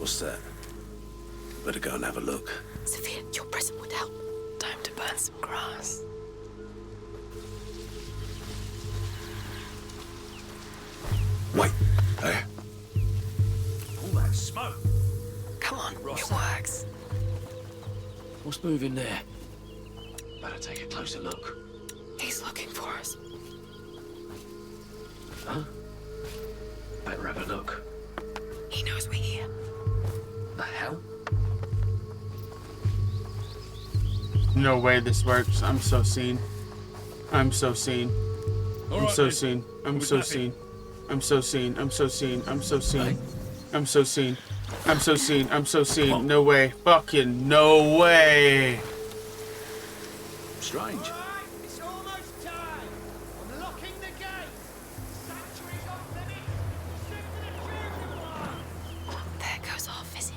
What's that? Better go and have a look. Sophia, your present would help. Time to burn some grass. Wait, eh? All that smoke. Come on, it works. What's moving there? Better take a closer look. He's looking for us. Huh? Better have a look. He knows we're here. The hell? No way this works. I'm so seen. I'm so seen. I'm so seen. I'm so seen. I'm so seen. I'm so seen. I'm so seen. I'm so seen. I'm so seen. I'm so seen. No way. Fucking no way. Strange. It's almost time. I'm locking the gate. Sanctuary's off limits. Shoot for the chosen one. There goes our visit.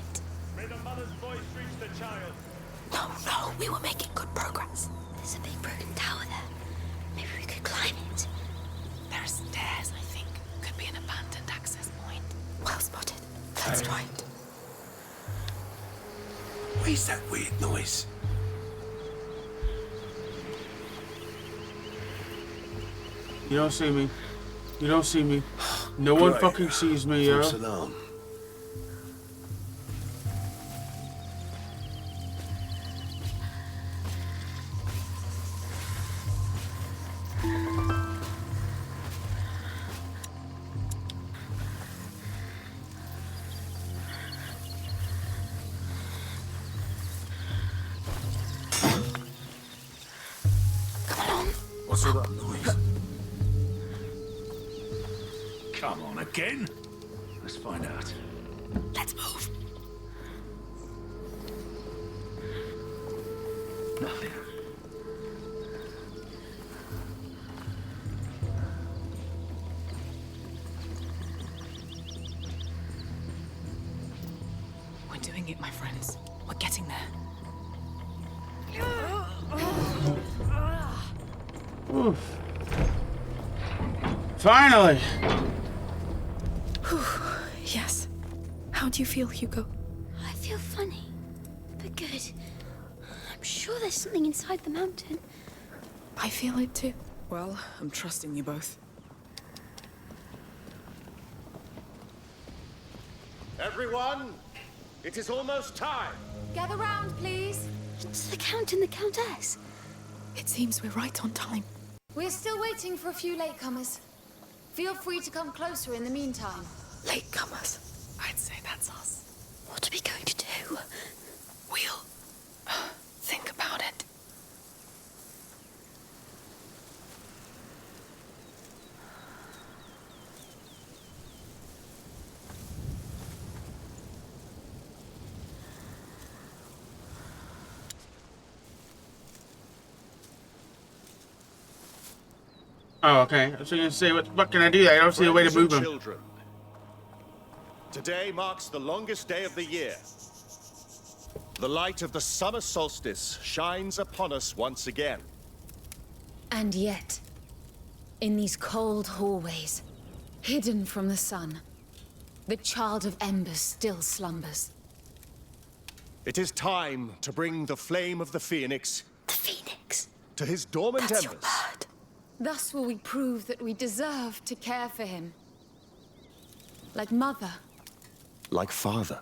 May the mother's voice reach the child. No, we were making good progress. There's a big broken tower there. Maybe we could climb it. There are stairs, I think. Could be an abandoned access point. Well spotted. Let's try it. Where's that weird noise? You don't see me. You don't see me. No one Great. fucking sees me, yo. False alarm. What's all that noise? Come on, again? Let's find out. Let's move. Nothing. We're doing it, my friends. We're getting there. Oof. Finally! Whew. Yes. How do you feel, Hugo? I feel funny, but good. I'm sure there's something inside the mountain. I feel it too. Well, I'm trusting you both. Everyone, it is almost time. Gather round, please. It's the Count and the Countess. It seems we're right on time. We're still waiting for a few latecomers. Feel free to come closer in the meantime. Latecomers? I'd say that's us. What are we going to do? We'll think about it. Oh, okay. I was gonna say, what the fuck can I do? I don't see a way to move him. Children, today marks the longest day of the year. The light of the summer solstice shines upon us once again. And yet, in these cold hallways, hidden from the sun, the child of embers still slumbers. It is time to bring the flame of the Phoenix. The Phoenix? To his dormant That's embers. your bird. Thus will we prove that we deserve to care for him. Like mother. Like father.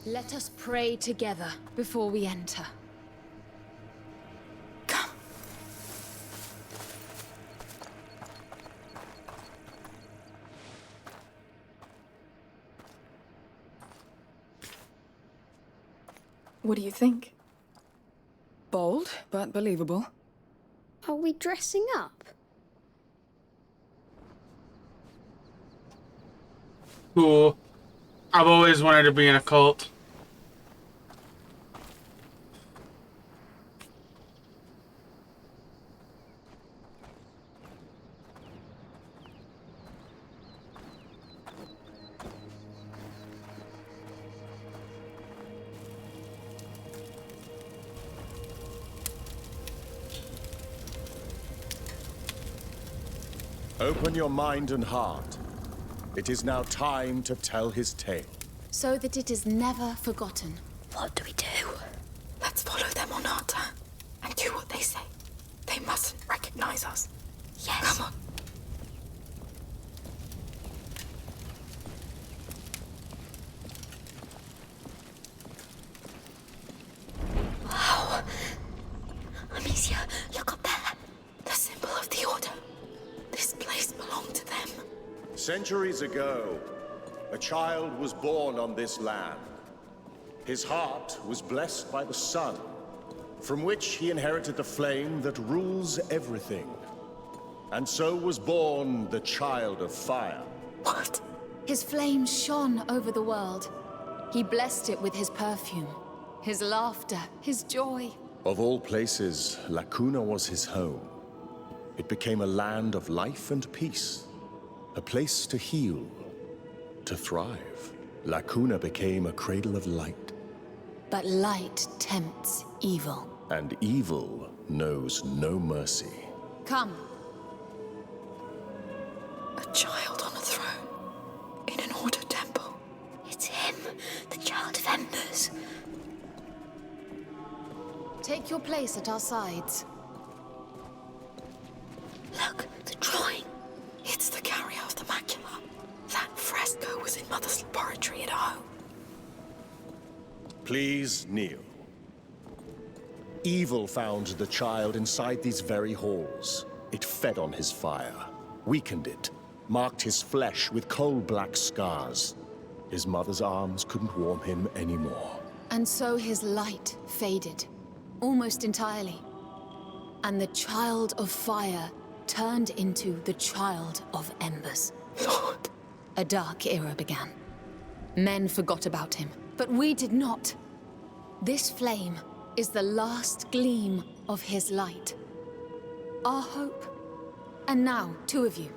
Let us pray together before we enter. Come. What do you think? Bold, but believable. Are we dressing up? Cool. I've always wanted to be in a cult. Open your mind and heart. It is now time to tell his tale. So that it is never forgotten. What do we do? Let's follow them or not, and do what they say. They mustn't recognize us. Yes. Come on. Wow. Amicia, look up there. The symbol of the Order. This place belonged to them. Centuries ago, a child was born on this land. His heart was blessed by the sun, from which he inherited the flame that rules everything. And so was born the Child of Fire. What? His flame shone over the world. He blessed it with his perfume, his laughter, his joy. Of all places, La Cuna was his home. It became a land of life and peace, a place to heal, to thrive. La Cuna became a cradle of light. But light tempts evil. And evil knows no mercy. Come. A child on a throne, in an Order temple. It's him, the Child of Embers. Take your place at our sides. Look, the drawing. It's the carrier of the macula. That fresco was in Mother's laboratory at home. Please kneel. Evil found the child inside these very halls. It fed on his fire, weakened it, marked his flesh with coal-black scars. His mother's arms couldn't warm him anymore. And so his light faded, almost entirely. And the Child of Fire turned into the Child of Embers. Lord. A dark era began. Men forgot about him, but we did not. This flame is the last gleam of his light. Our hope. And now, two of you,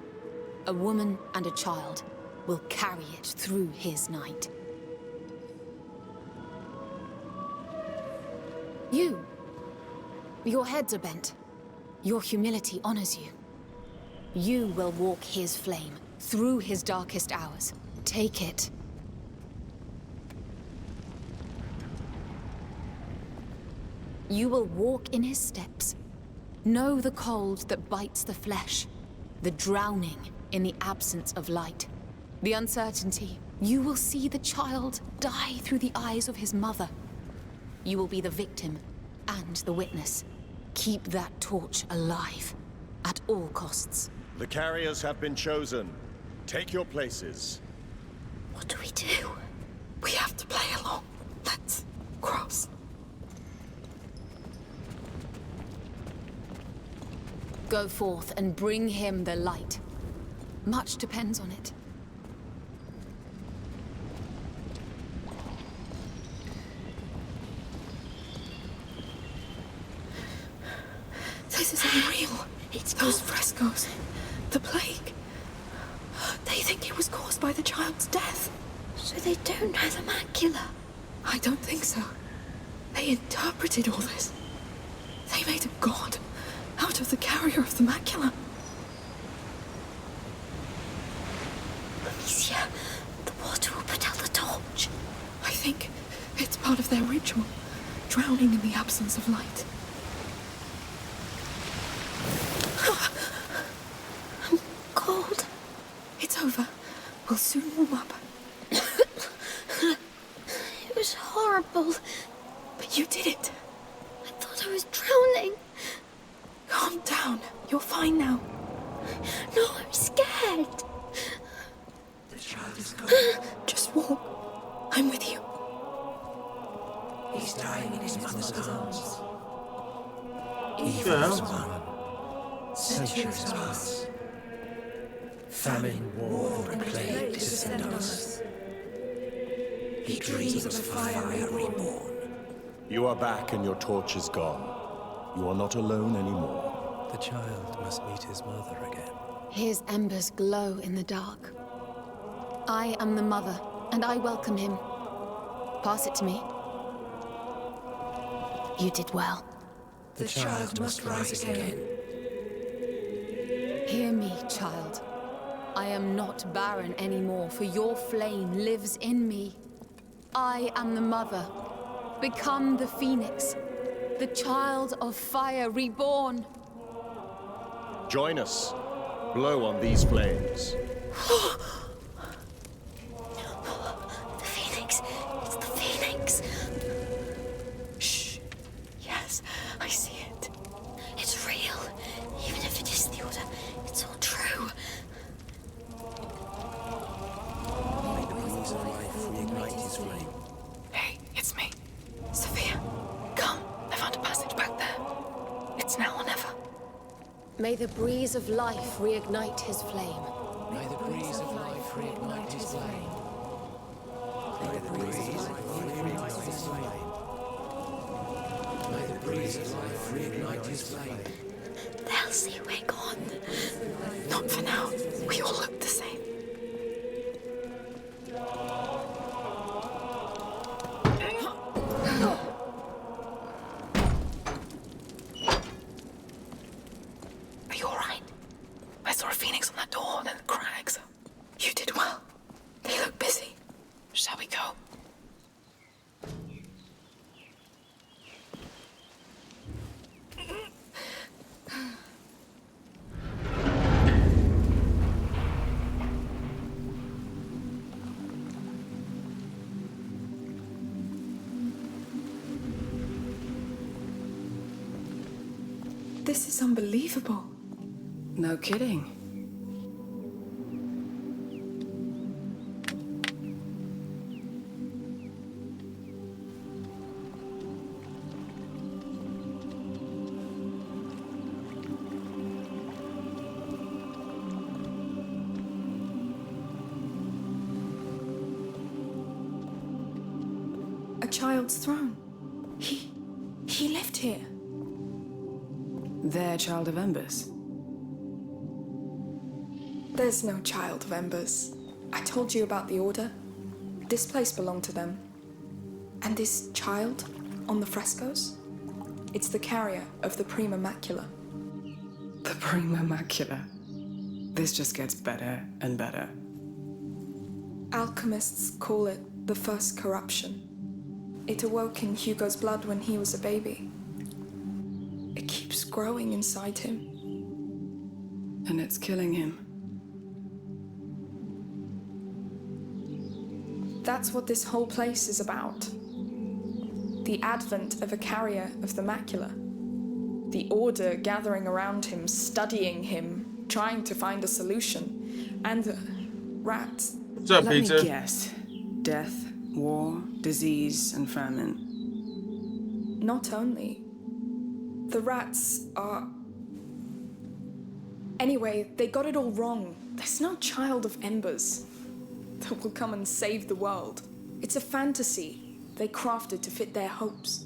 a woman and a child, will carry it through his night. You. Your heads are bent. Your humility honors you. You will walk his flame through his darkest hours. Take it. You will walk in his steps. Know the cold that bites the flesh, the drowning in the absence of light, the uncertainty. You will see the child die through the eyes of his mother. You will be the victim and the witness. Keep that torch alive at all costs. The carriers have been chosen. Take your places. What do we do? We have to play along. Let's cross. Go forth and bring him the light. Much depends on it. This is unreal. It's those frescoes. The plague. They think it was caused by the child's death. So they don't know the macula? I don't think so. They interpreted all this. They made a god out of the carrier of the macula. Amicia, the water will put out the torch. I think it's part of their ritual, drowning in the absence of light. I'm cold. It's over. We'll soon warm up. It was horrible. But you did it. I thought I was drowning. Calm down. You're fine now. No, I'm scared. The child is gone. Just walk. I'm with you. He's dying in his mother's arms. Evil has won. Centuries pass. Famine, war, and plague descend on us. He dreams of fire reborn. You are back and your torch is gone. You are not alone anymore. The child must meet his mother again. His embers glow in the dark. I am the mother, and I welcome him. Pass it to me. You did well. The child must rise again. Hear me, child. I am not barren anymore, for your flame lives in me. I am the mother. Become the phoenix, the child of fire reborn. Join us. Blow on these flames. The phoenix. It's the phoenix. Shh. Yes, I see it. It's real. Even if it isn't the Order, it's all true. May the breeze of life reignite his flame. Hey, it's me. Sophia, come. I found a passage back there. It's now or never. May the breeze of life reignite his flame. May the breeze of life reignite his flame. May the breeze of life reignite his flame. May the breeze of life reignite his flame. They'll see we're gone. Not for now. We all look the same. Are you alright? I saw a phoenix on that door, then the crags. You did well. They look busy. Shall we go? This is unbelievable. No kidding. A child's throne. He lived here. Their child of Embers. There's no child of Embers. I told you about the Order. This place belonged to them. And this child on the frescoes? It's the carrier of the Prima Macula. The Prima Macula. This just gets better and better. Alchemists call it the first corruption. It awoke in Hugo's blood when he was a baby. It keeps growing inside him. And it's killing him. That's what this whole place is about. The advent of a carrier of the macula. The Order gathering around him, studying him, trying to find a solution. And rats. What's up, Let Pizza? me guess. Death, war, disease, and famine. Not only. The rats are... Anyway, they got it all wrong. There's no child of Embers that will come and save the world. It's a fantasy they crafted to fit their hopes.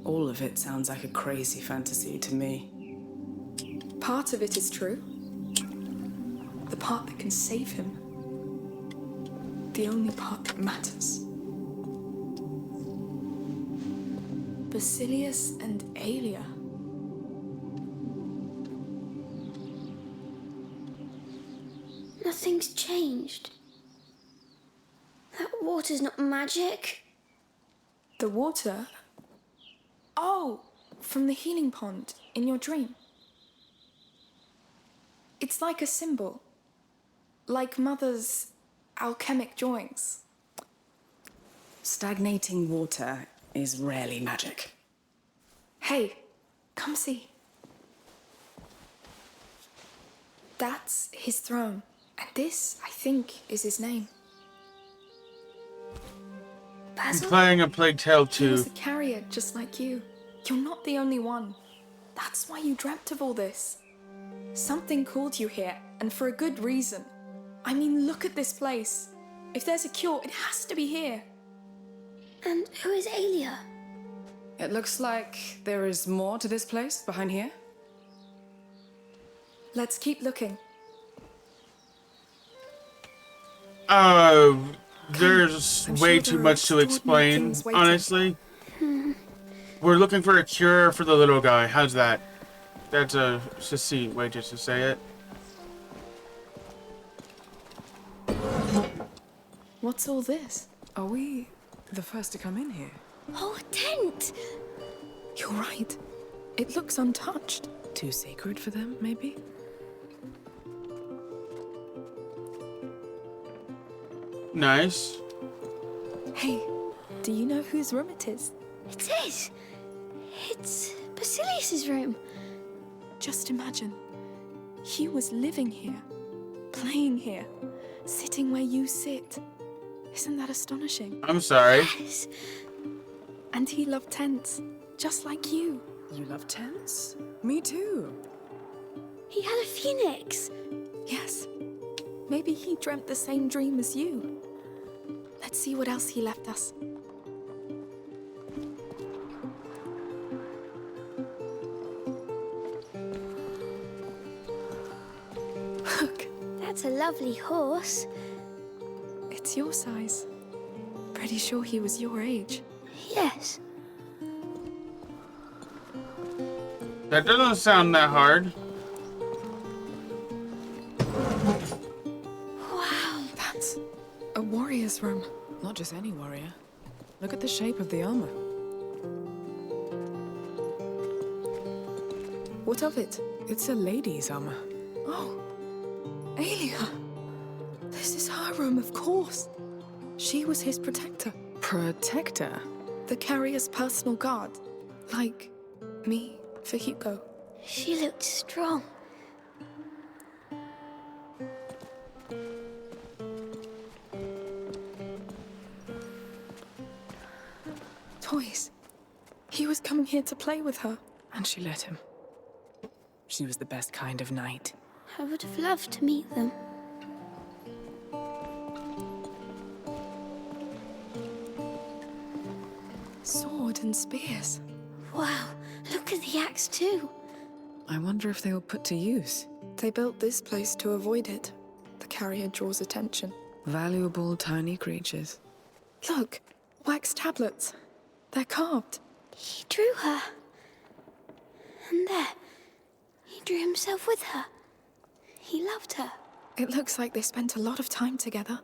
All of it sounds like a crazy fantasy to me. Part of it is true. The part that can save him. The only part that matters. Basilius and Aelia. Nothing's changed. That water's not magic. The water? Oh, from the healing pond in your dream. It's like a symbol. Like Mother's alchemic drawings. Stagnating water is rarely magic. Hey, come see. That's his throne. And this, I think, is his name. I'm Basil? playing a Plague Tale He was 2. a carrier just like you. You're not the only one. That's why you dreamt of all this. Something called you here, and for a good reason. I mean, look at this place. If there's a cure, it has to be here. And who is Aelia? It looks like there is more to this place behind here. Let's keep looking. There's I'm way sure too there are much to extraordinary explain, things waiting. honestly. We're looking for a cure for the little guy. How's that? That's a succinct way just to say it. What's all this? Are we the first to come in here? Oh, a tent! You're right. It looks untouched. Too sacred for them, maybe? Nice. Hey, do you know whose room it is? It is. It's Basilius's room. Just imagine. He was living here, playing here, sitting where you sit. Isn't that astonishing? I'm sorry. Yes. And he loved tents, just like you. You love tents? Me too. He had a phoenix. Yes. Maybe he dreamt the same dream as you. Let's see what else he left us. Look. That's a lovely horse. It's your size. Pretty sure he was your age. Yes. That doesn't sound that hard. Wow. That's a warrior's room. Not just any warrior. Look at the shape of the armor. What of it? It's a lady's armor. Oh, Aelia. This is her room, of course. She was his protector. Protector? The carrier's personal guard. Like me for Hugo. She looked strong. Toys. He was coming here to play with her. And she let him. She was the best kind of knight. I would have loved to meet them. Sword and spears. Wow, look at the axe too. I wonder if they were put to use. They built this place to avoid it. The carrier draws attention. Valuable tiny creatures. Look, wax tablets. They're carved. He drew her. And there, he drew himself with her. He loved her. It looks like they spent a lot of time together.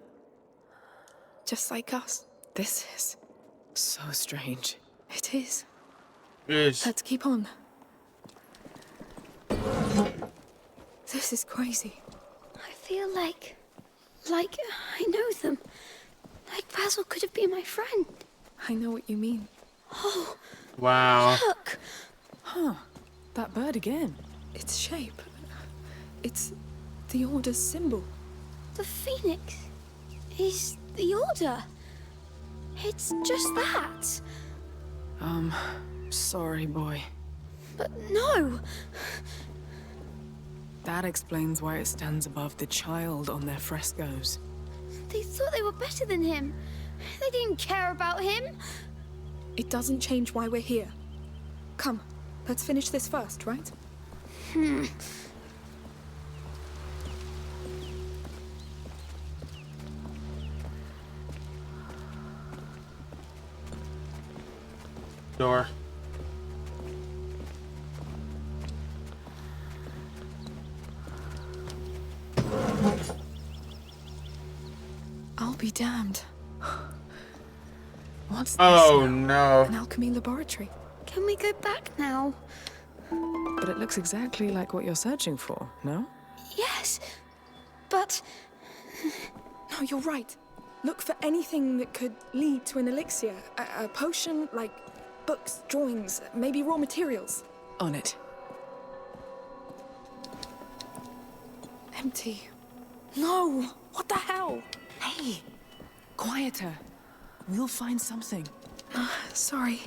Just like us. This is so strange. It is. Yes. Let's keep on. This is crazy. I feel like I know them. Like Basil could have been my friend. I know what you mean. Oh. Wow. Look. Huh. That bird again. Its shape. It's the Order's symbol. The phoenix is the Order. It's just that. Sorry, boy. But no. That explains why it stands above the child on their frescoes. They thought they were better than him. They didn't care about him. It doesn't change why we're here. Come, let's finish this first, right? Door. I'll be damned. What's this? Oh no. An alchemy laboratory. Can we go back now? But it looks exactly like what you're searching for, no? Yes, but... No, you're right. Look for anything that could lead to an elixir. A potion, like books, drawings, maybe raw materials. On it. Empty. No! What the hell? Hey! Quieter. We'll find something. Sorry.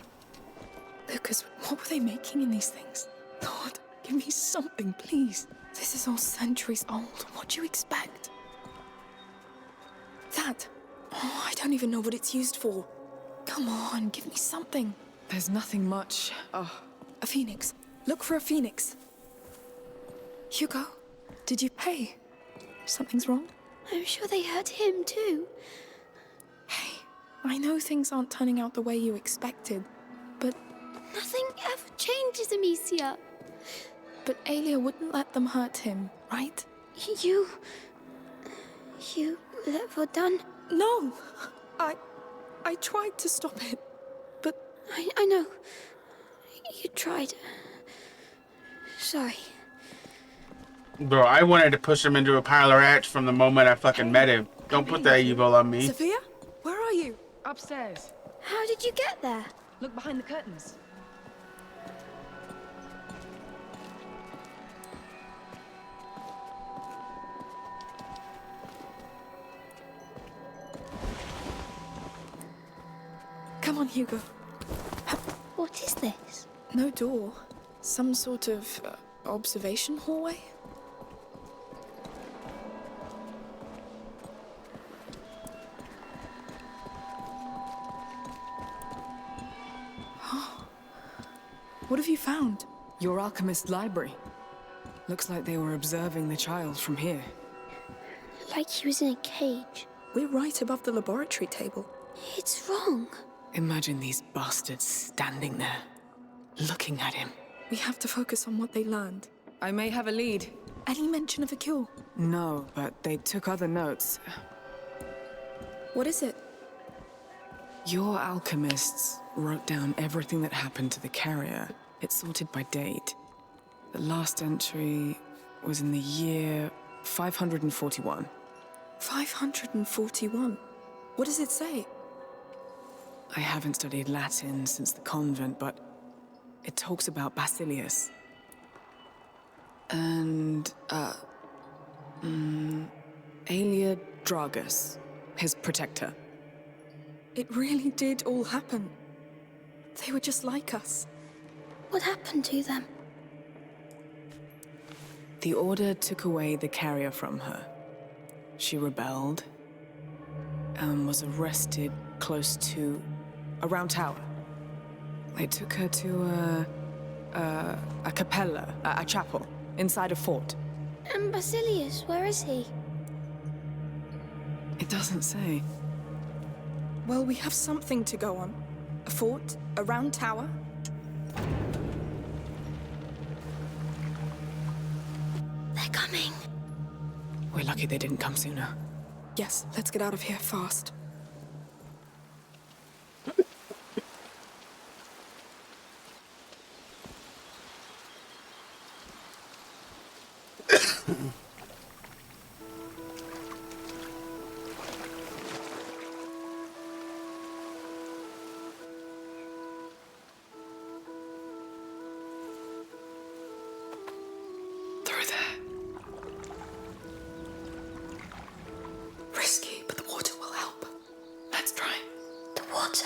Lucas, what were they making in these things? Lord, give me something, please. This is all centuries old. What do you expect? That. Oh, I don't even know what it's used for. Come on, give me something. There's nothing much. Oh. A phoenix. Look for a phoenix. Hugo, did you pay? Something's wrong? I'm sure they hurt him too. Hey, I know things aren't turning out the way you expected, but... Nothing ever changes, Amicia. But Aelia wouldn't let them hurt him, right? You let Rodin? No! I tried to stop it, but... I know. You tried. Sorry. Bro, I wanted to push him into a pile of rats from the moment I fucking met him. Don't put that evil on me. Sophia? Where are you? Upstairs. How did you get there? Look behind the curtains. Come on, Hugo. What is this? No door. Some sort of observation hallway? What have you found? Your alchemist library. Looks like they were observing the child from here. Like he was in a cage. We're right above the laboratory table. It's wrong. Imagine these bastards standing there, looking at him. We have to focus on what they learned. I may have a lead. Any mention of a cure? No, but they took other notes. What is it? Your alchemists wrote down everything that happened to the carrier. It's sorted by date. The last entry was in the year 541. 541? What does it say? I haven't studied Latin since the convent, but it talks about Basilius. And, Aelia Dragus, his protector. It really did all happen. They were just like us. What happened to them? The Order took away the carrier from her. She rebelled and was arrested close to a round tower. They took her to a capella, a chapel, inside a fort. And Basilius, where is he? It doesn't say. Well, we have something to go on. A fort, a round tower. They're coming. We're lucky they didn't come sooner. Yes, let's get out of here fast. Through there. Risky, but the water will help. Let's try. The water.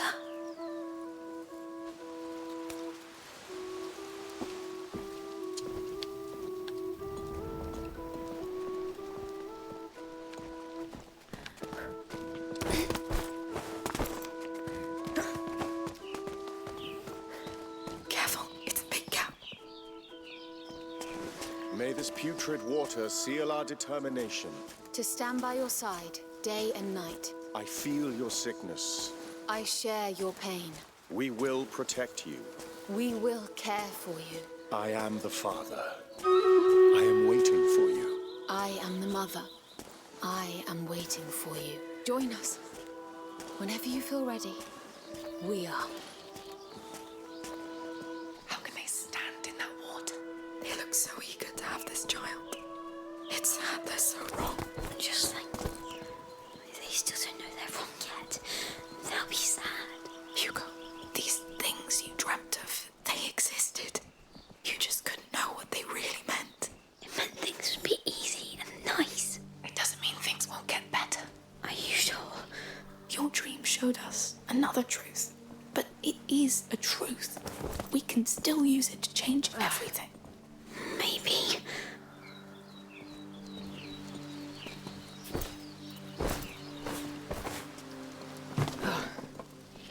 Careful, it's a big gap. May this putrid water seal our determination. To stand by your side, day and night. I feel your sickness. I share your pain. We will protect you. We will care for you. I am the father. I am waiting for you. I am the mother. I am waiting for you. Join us. Whenever you feel ready, we are. How can they stand in that water? They look so eager to have this child. It's sad they're so wrong. Just think. They still don't know they're wrong yet. They'll be sad. Hugo, these things you dreamt of, they existed. You just couldn't know what they really meant. It meant things would be easy and nice. It doesn't mean things won't get better. Are you sure? Your dream showed us another truth. But it is a truth. We can still use it to change everything. Maybe.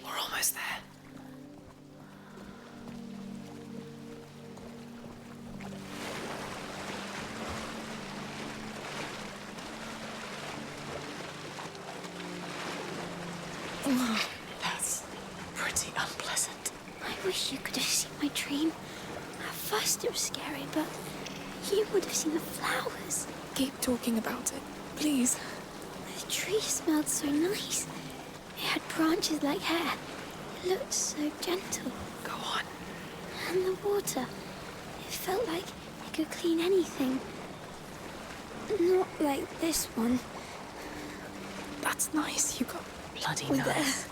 We're almost there. Oh, that's pretty unpleasant. I wish you could have seen my dream. At first it was scary, but you would have seen the flowers. Keep talking about it, please. The tree smelled so nice. It had branches like hair. It looked so gentle. Go on. And the water. It felt like it could clean anything. Not like this one. That's nice. You got bloody With nice.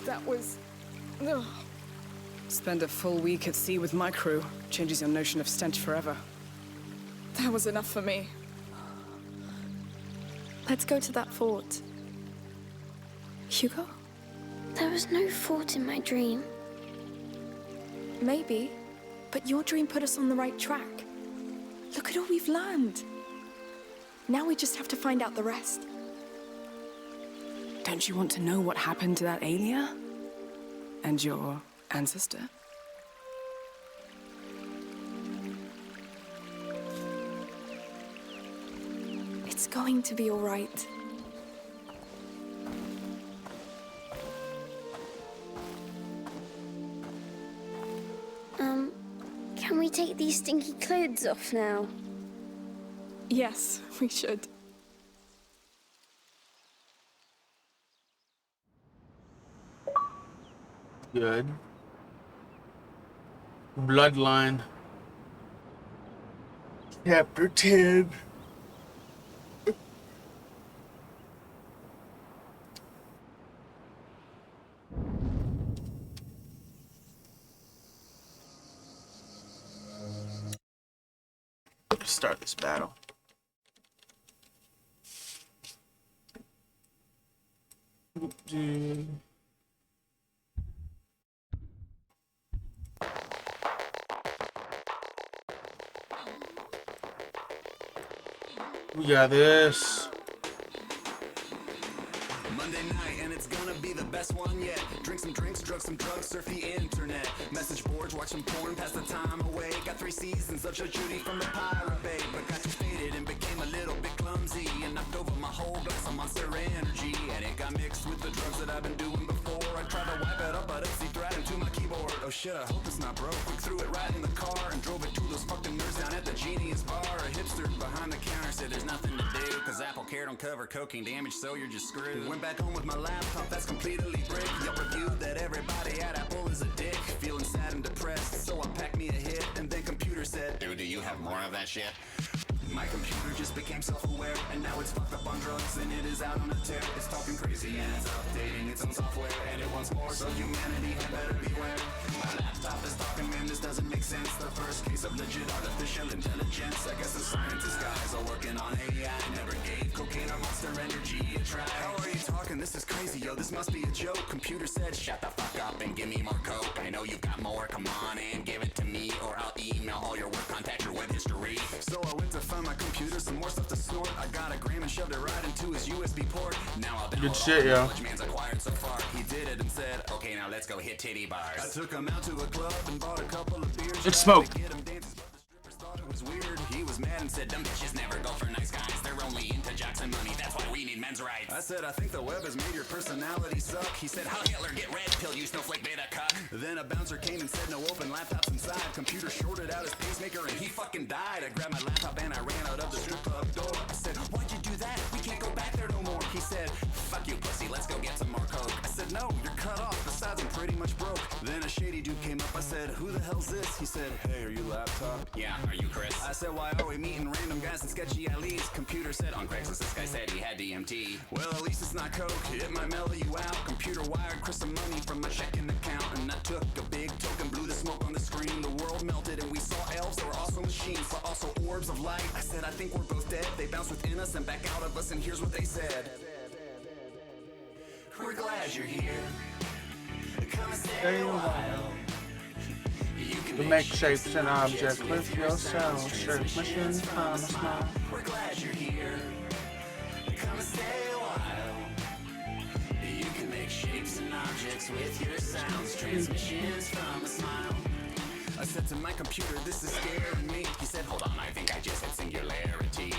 That was... Spend a full week at sea with my crew. Changes your notion of stench forever. That was enough for me. Let's go to that fort. Hugo? There was no fort in my dream. Maybe, but your dream put us on the right track. Look at all we've learned. Now we just have to find out the rest. Don't you want to know what happened to that Aelia? And your ancestor? It's going to be all right. Can we take these stinky clothes off now? Yes, we should. Good. Bloodline. Chapter 10. Start this battle. We got this. Monday night and it's gonna be the best one yet. Drink some drinks, drug some drugs, surf the internet. Message boards, watch some porn, pass the time away. Got 3 seasons of Judge Judy from the Pirate Bay, but got too faded and became a little bit clumsy and knocked over my whole glass of Monster Energy. And it got mixed with the drugs that I've been doing before. I tried to wipe it up, but it seeped right into my keyboard. Oh shit, I hope it's not broke. Quick threw it right in the car and drove it to those fucking nerds down at the Genius Bar. A hipster behind the counter said there's nothing to do, cause Apple Care don't cover cocaine damage, so you're just screwed. Went back home with my laptop that's completely brick. Yelp reviewed that everybody at Apple is a dick. Feeling sad and depressed, so I packed me a hit. And then computer said, dude, do you have more of that shit? My computer just became self-aware, and now it's fucked up on drugs, and it is out on a tear. It's talking crazy, and it's updating its own software, and it wants more, so humanity had better beware. My laptop is talking, man, this doesn't make sense. The first case of legit artificial intelligence. I guess the scientist guys are working on AI. Never gave cocaine or Monster Energy a try. How are you talking? This is crazy, yo, this must be a joke. Computer said, shut the fuck up and give me more coke. I know you've got more, come on and give it to me, or I'll email all your work, contact your web history. So I went to find my computer, some more stuff to snort. I got a gram and shoved it right into his USB port. Now I'll download good shit, yo. Man's acquired so far. He did it and said, okay, now let's go hit titty bars. I took him out to a club and bought a couple of beers. It's smoke. It was weird. He was mad and said, dumb bitches never go for nice guys. They're only into jocks and money. That's why we need men's rights. I said, I think the web has made your personality suck. He said, how Hitler get red pill, you snowflake beta cuck. Then a bouncer came and said, no open laptops inside. Computer shorted out his pacemaker and he fucking died. I grabbed my laptop and I ran out of the strip club door. I said, why'd you do that? We can't go back there no more. He said, fuck you pussy, let's go get some more coke. I said, no, you're cut off. Besides, I'm pretty much broke. Then a shady dude came up. I said, who the hell's this? He said, hey, are you laptop? Yeah, are you Chris? I said, why are we meeting random guys and sketchy alleys? Computer said, on Craigslist, this guy said he had DMT. Well, at least it's not coke, it might mellow you out. Computer wired Chris some money from my checking account, and I took a big token, blew the smoke on the screen. The world melted and we saw elves that were also machines, but also orbs of light. I said, I think we're both dead. They bounced within us and back out of us, and here's what they said. We're glad you're here. Come and stay a while. To make shapes and objects with yourself. Shape machines, time to smile. We're glad you're here. Come and stay a while. You can make shapes and objects with your sounds. Transmissions from a smile. I said to my computer, this is scaring me. He said, hold on, I think I just hit singularity.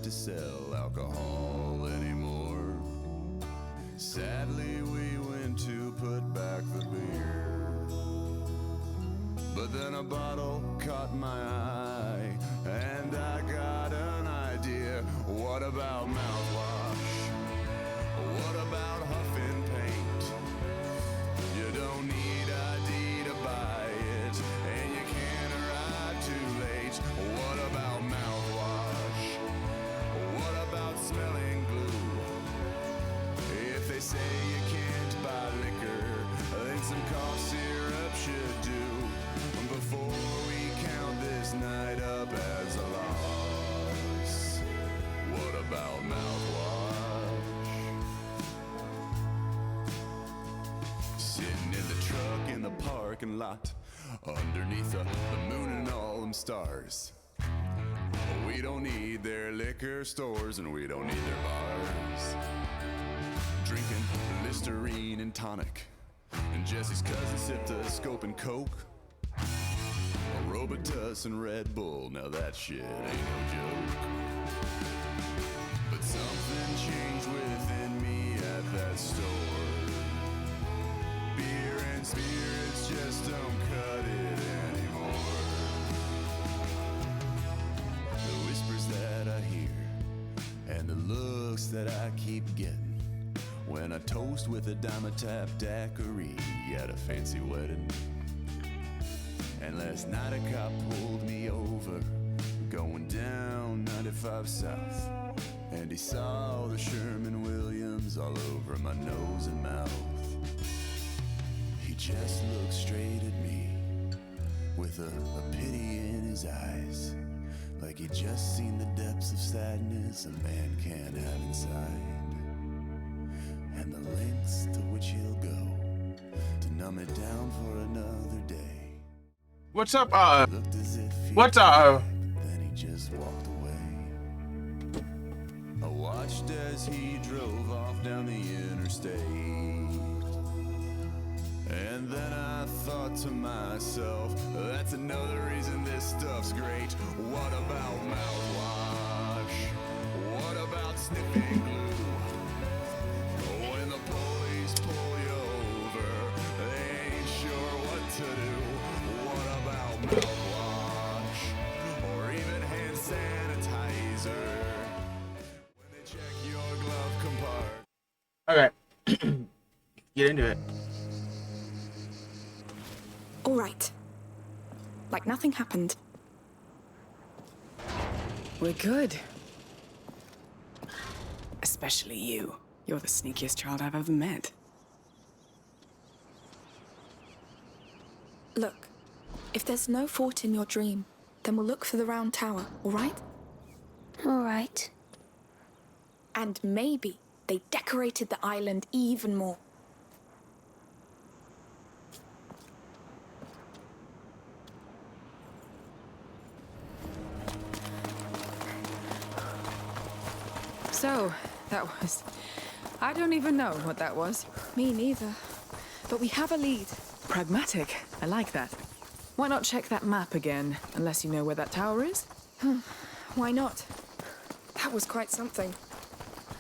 to sell alcohol anymore. Sadly, we went to put back the beer, but then a bottle caught my eye, and I got an idea. What about mouthwash? What about huffing paint? You don't need ID to buy it, and you can't arrive too late. What about mouthwash? What about smelling glue? If they say you can't buy liquor, then some cough syrup should do. Before we count this night up as a loss, what about mouthwash? Sitting in the truck in the parking lot, underneath the moon and all them stars. We don't need their liquor stores, and we don't need their bars. Drinking Listerine and tonic, and Jesse's cousin sipped a scope and coke. Robitus and Red Bull, now that shit ain't no joke. But something changed within me at that store. Beer and spirits just don't cut it anymore. The whispers that I hear and the looks that I keep getting when I toast with a Dimetap daiquiri at a fancy wedding. And last night a cop pulled me over, going down 95 South. And he saw the Sherman-Williams all over my nose and mouth. He just looked straight at me with a pity in his eyes, like he'd just seen the depths of sadness a man can't have inside, and the lengths to which he'll go to numb it down for another day. What's up, what's up? Then he just walked away. I watched as he drove off down the interstate, and then I thought to myself, that's another reason this stuff's great. What about mouthwash? What about sniffing glue? When the police pull you over, they ain't sure what to do. Mouthwash, or even hand sanitizer when they check your glove compartment. Okay. Get into it. All right. Like nothing happened. We're good. Especially you. You're the sneakiest child I've ever met. Look, if there's no fort in your dream, then we'll look for the round tower, all right? All right. And maybe they decorated the island even more. So, that was... I don't even know what that was. Me neither. But we have a lead. Pragmatic. I like that. Why not check that map again, unless you know where that tower is? Why not? That was quite something.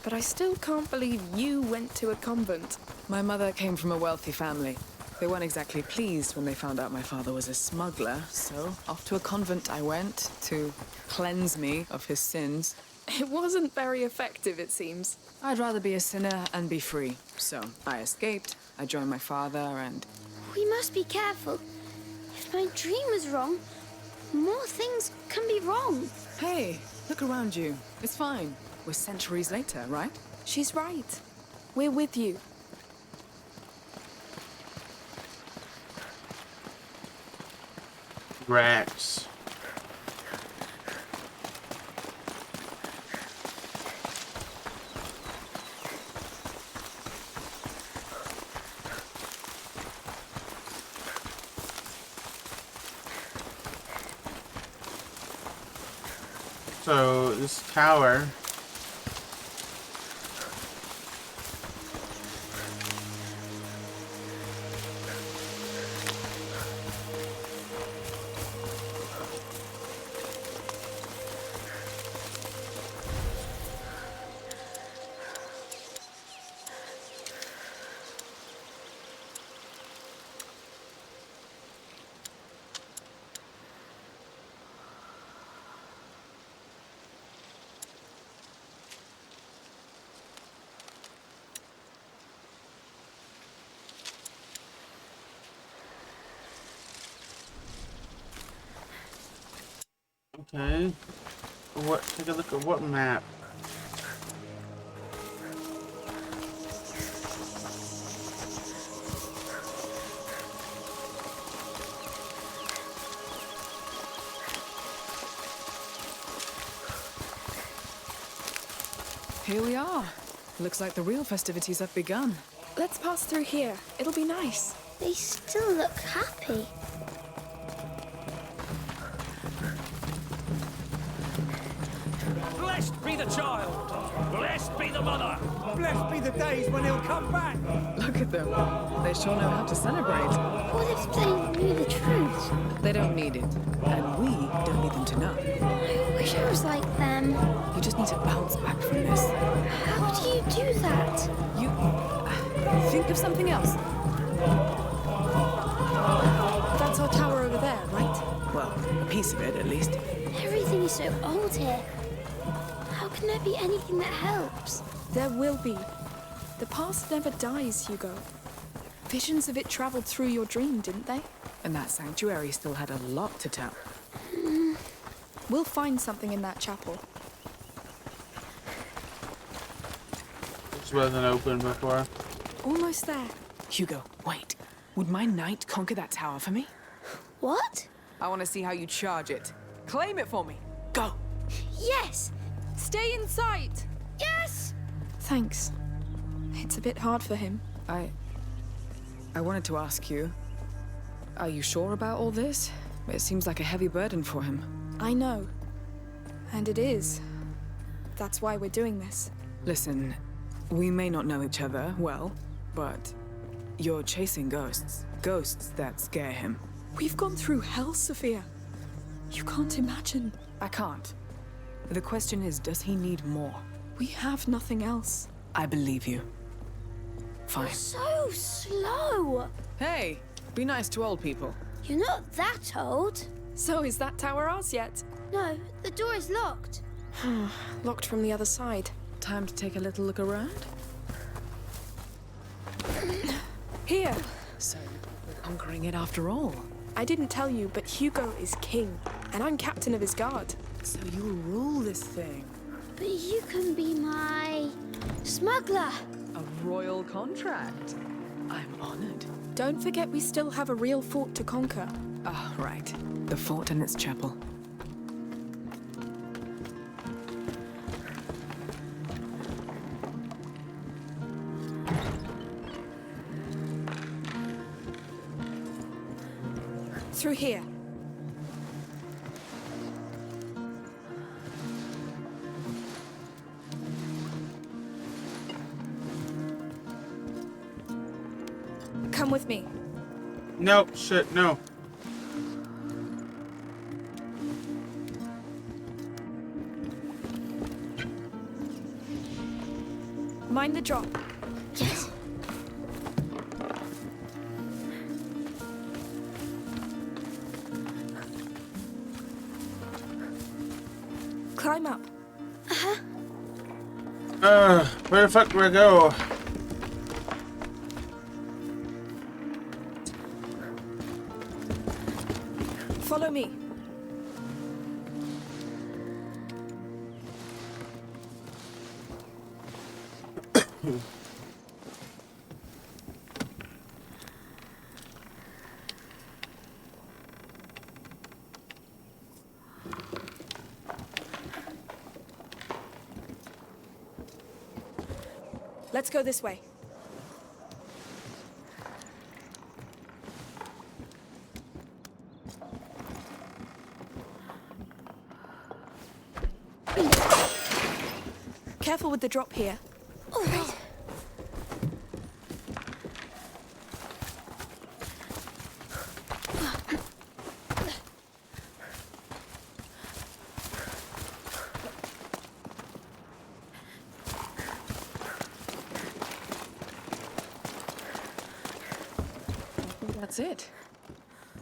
But I still can't believe you went to a convent. My mother came from a wealthy family. They weren't exactly pleased when they found out my father was a smuggler, so off to a convent I went to cleanse me of his sins. It wasn't very effective, it seems. I'd rather be a sinner and be free. So I escaped, I joined my father, and... We must be careful. If my dream was wrong, more things can be wrong. Hey, look around you. It's fine. We're centuries later, right? She's right. We're with you. Rats. So this tower Okay. What? Take a look at what map? Here we are. Looks like the real festivities have begun. Let's pass through here. It'll be nice. They still look happy. Blessed be the child. Blessed be the mother. Blessed be the days when he'll come back. Look at them. They sure know how to celebrate. What if they knew the truth? They don't need it. And we don't need them to know. I wish I was like them. You just need to bounce back from this. How do you do that? You... think of something else. That's our tower over there, right? Well, a piece of it, at least. Everything is so old here. How can there be anything that helps? There will be. The past never dies, Hugo. Visions of it traveled through your dream, didn't they? And that sanctuary still had a lot to tell. We'll find something in that chapel. This wasn't open before. Almost there. Hugo, wait. Would my knight conquer that tower for me? What? I want to see how you charge it. Claim it for me. Go. Yes! Stay in sight! Yes! Thanks. It's a bit hard for him. I wanted to ask you, are you sure about all this? It seems like a heavy burden for him. I know. And it is. That's why we're doing this. Listen, we may not know each other well, but you're chasing ghosts. Ghosts that scare him. We've gone through hell, Sophia. You can't imagine. I can't. The question is, does he need more? We have nothing else. I believe you. Fine. You're so slow. Hey, be nice to old people. You're not that old. So is that tower ours yet? No, the door is locked. Locked from the other side. Time to take a little look around? Here. So, we're conquering it after all. I didn't tell you, but Hugo is king, and I'm captain of his guard. So you rule this thing. But you can be my smuggler. A royal contract. I'm honored. Don't forget we still have a real fort to conquer. Ah, right. The fort and its chapel. Through here. Come with me. Nope, shit, no. Mind the drop. Yes. Climb up. Where the fuck do I go? Follow me. Let's go this way. Careful with the drop here. All right. That's it.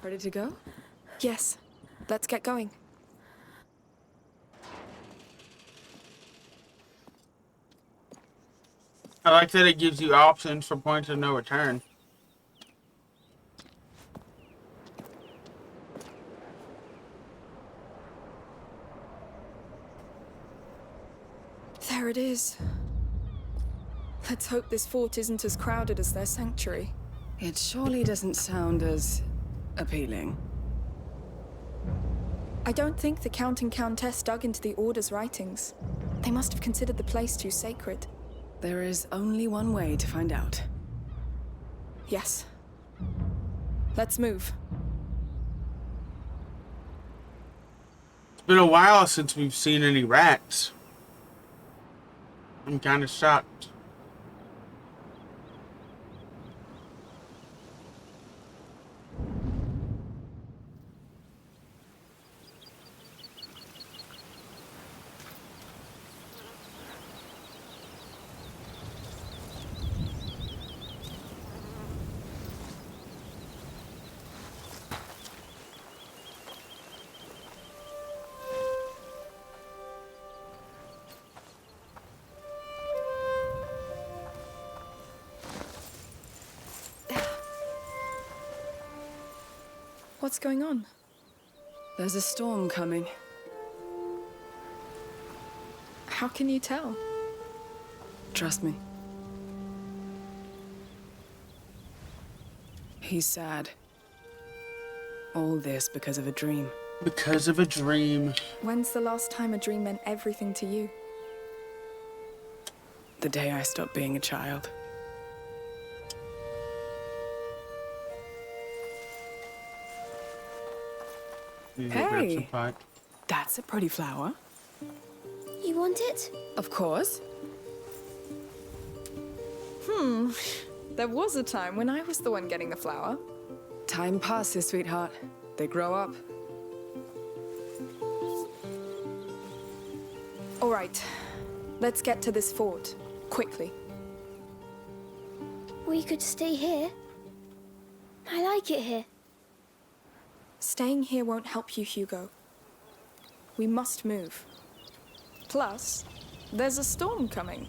Ready to go? Yes. Let's get going. I like that it gives you options for points of no return. There it is. Let's hope this fort isn't as crowded as their sanctuary. It surely doesn't sound as appealing. I don't think the Count and Countess dug into the Order's writings. They must have considered the place too sacred. There is only one way to find out. Yes. Let's move. It's been a while since we've seen any rats. I'm kind of shocked. What's going on? There's a storm coming. How can you tell? Trust me. He's sad. All this because of a dream. Because of a dream. When's the last time a dream meant everything to you? The day I stopped being a child. Hey, that's a pretty flower. You want it? Of course. There was a time when I was the one getting the flower. Time passes, sweetheart. They grow up. All right, let's get to this fort, quickly. We could stay here. I like it here. Staying here won't help you, Hugo. We must move. Plus, there's a storm coming.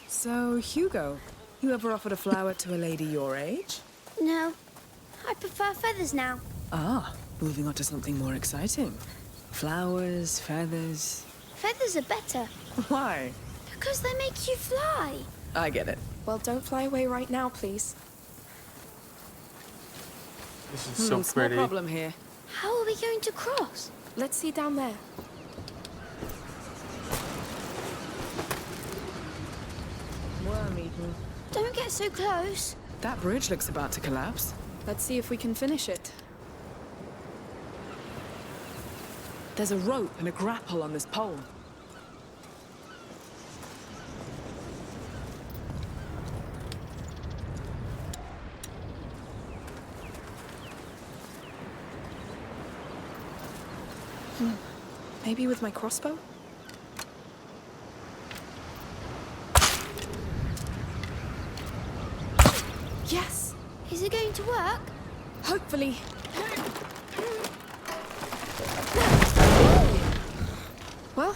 So, Hugo, you ever offered a flower to a lady your age? No, I prefer feathers now. Ah, moving on to something more exciting. Flowers, feathers. Feathers are better. Why? Because they make you fly. I get it. Well, don't fly away right now, please. This is so small pretty. problem here. How are we going to cross? Let's see down there. Worm-eaten. Don't get so close. That bridge looks about to collapse. Let's see if we can finish it. There's a rope and a grapple on this pole. Maybe with my crossbow? Yes! Is it going to work? Hopefully. Well,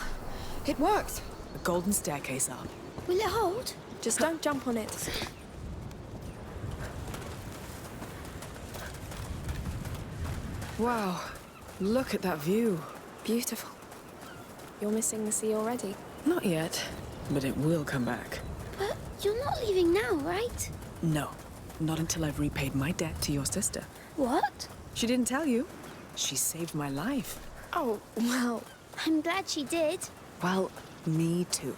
it worked. A golden staircase up. Will it hold? Just don't jump on it. Wow, look at that view. Beautiful. You're missing the sea already? Not yet, but it will come back. But you're not leaving now, right? No, not until I've repaid my debt to your sister. What? She didn't tell you. She saved my life. Oh, well. I'm glad she did. Well, me too.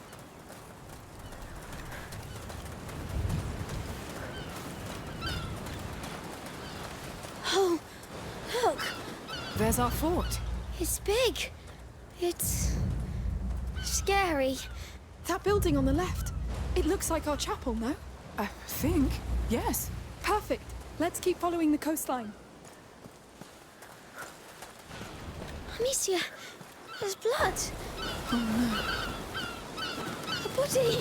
Oh, look. There's our fort. It's big. It's scary. That building on the left. It looks like our chapel, no? I think, yes. Perfect. Let's keep following the coastline. Amicia, there's blood. Oh A body.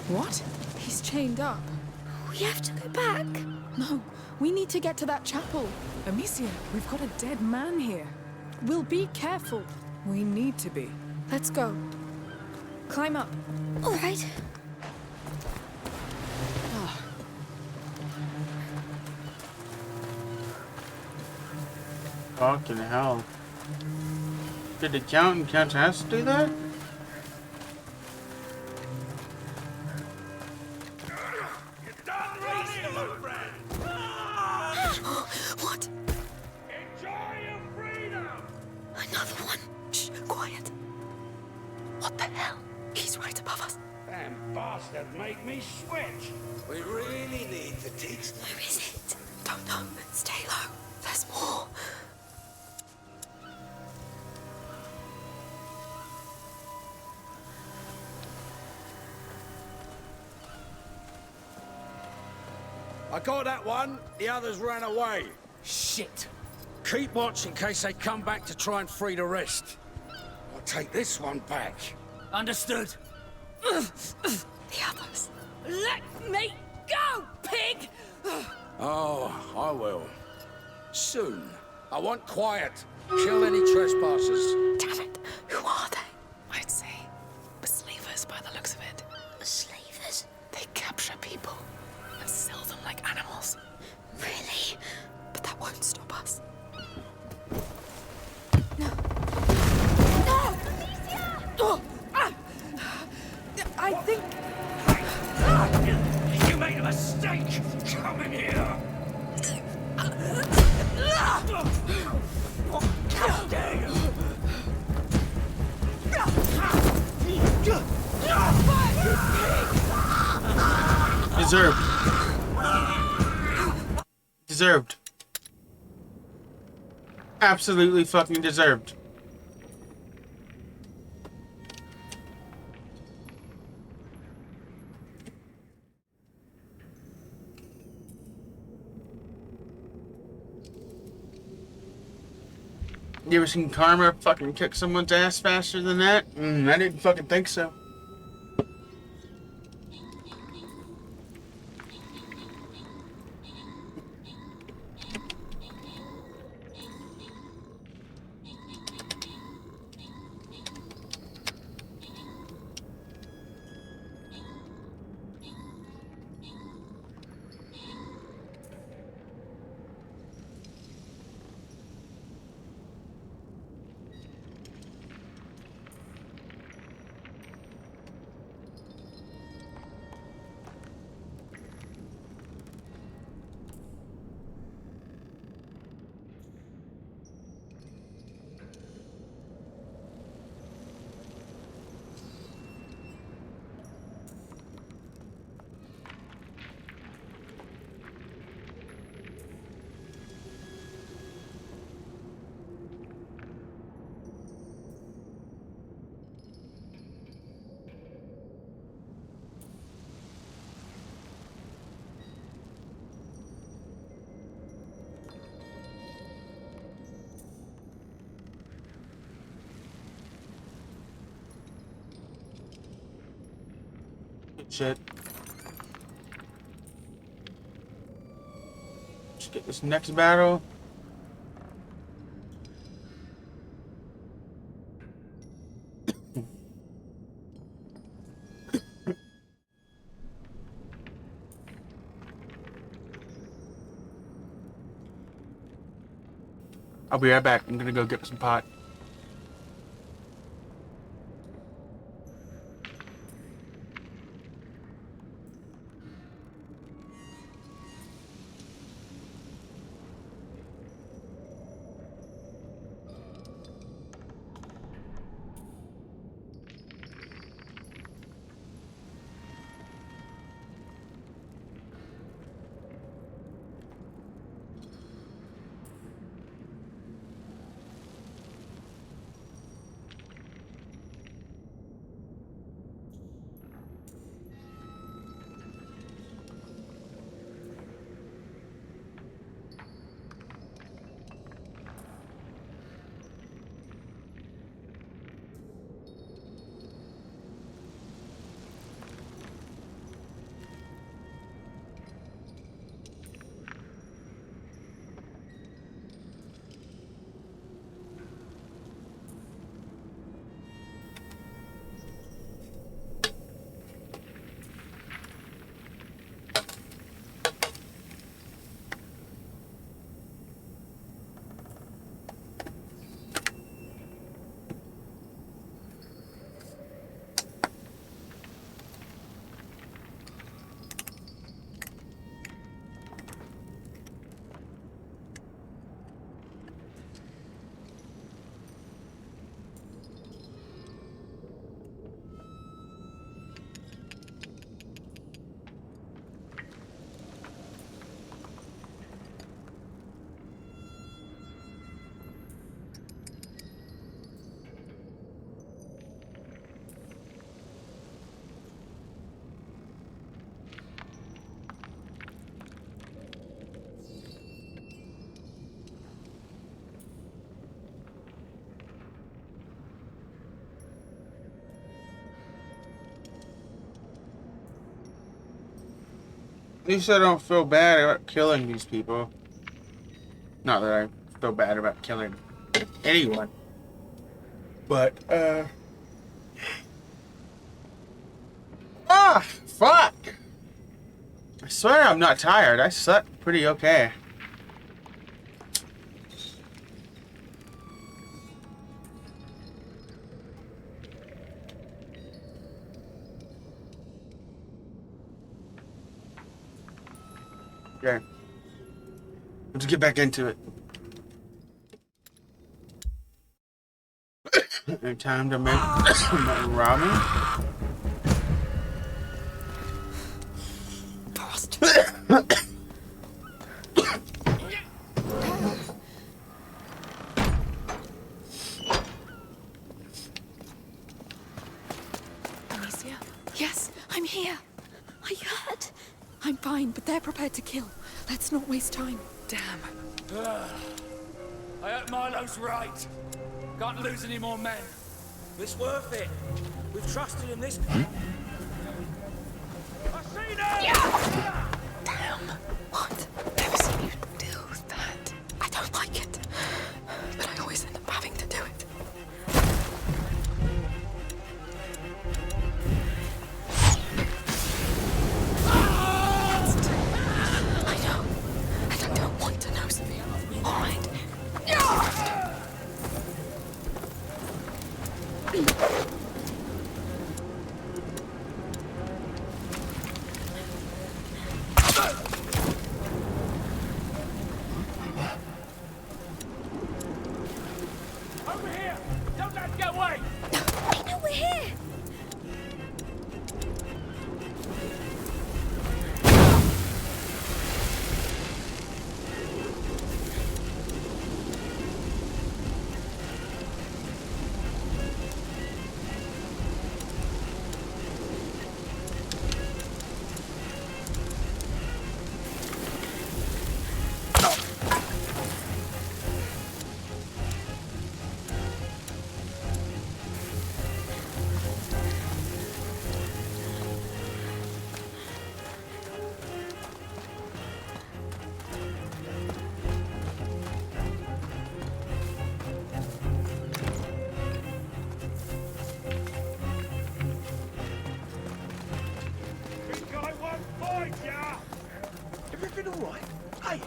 What? He's chained up. We have to go back. No, we need to get to that chapel. Amicia, we've got a dead man here. We'll be careful. We need to be. Let's go. Climb up. All right. Oh. Fucking hell. Did the count has to do that? What? Enjoy your freedom! Another one. Shh, quiet. What the hell? He's right above us. Damn bastard make me switch. We really need to teach them. Who is it? Don't know. Stay low. There's more. I got that one. The others ran away. Shit. Keep watch in case they come back to try and free the rest. I'll take this one back. Understood. The others. Let me go, pig! Oh, I will. Soon. I want quiet. Kill any trespassers. Damn it. Who are they? I'd say slavers by the looks of it. Slavers? They capture people and sell them like animals. Really? But that won't stop us. I think... You made a mistake! Come in here! How dare you! Deserved. Deserved. Absolutely fucking deserved. You ever seen Karma fucking kick someone's ass faster than that? I didn't fucking think so. Shit. Let's get this next battle. I'll be right back. I'm gonna go get some pot. At least I don't feel bad about killing these people. Not that I feel bad about killing anyone. But, ah, fuck! I swear I'm not tired. I slept pretty okay. Okay. Let's get back into it. Time to make ramen. Frost. Amicia? Yes, I'm here. Are you hurt? I'm fine, but they're prepared to kill. Let's not waste time. Damn. I hope Milo's right. Can't lose any more men. It's worth it. We've trusted in this. I see them! Yeah! Damn. What? Never seen you do that. I don't like it. But I always end up having to do it. I know. And I don't want to know something. All right. Over here! Don't let them get away! I know we're here! This guy won't find ya! Everything all right? Hey!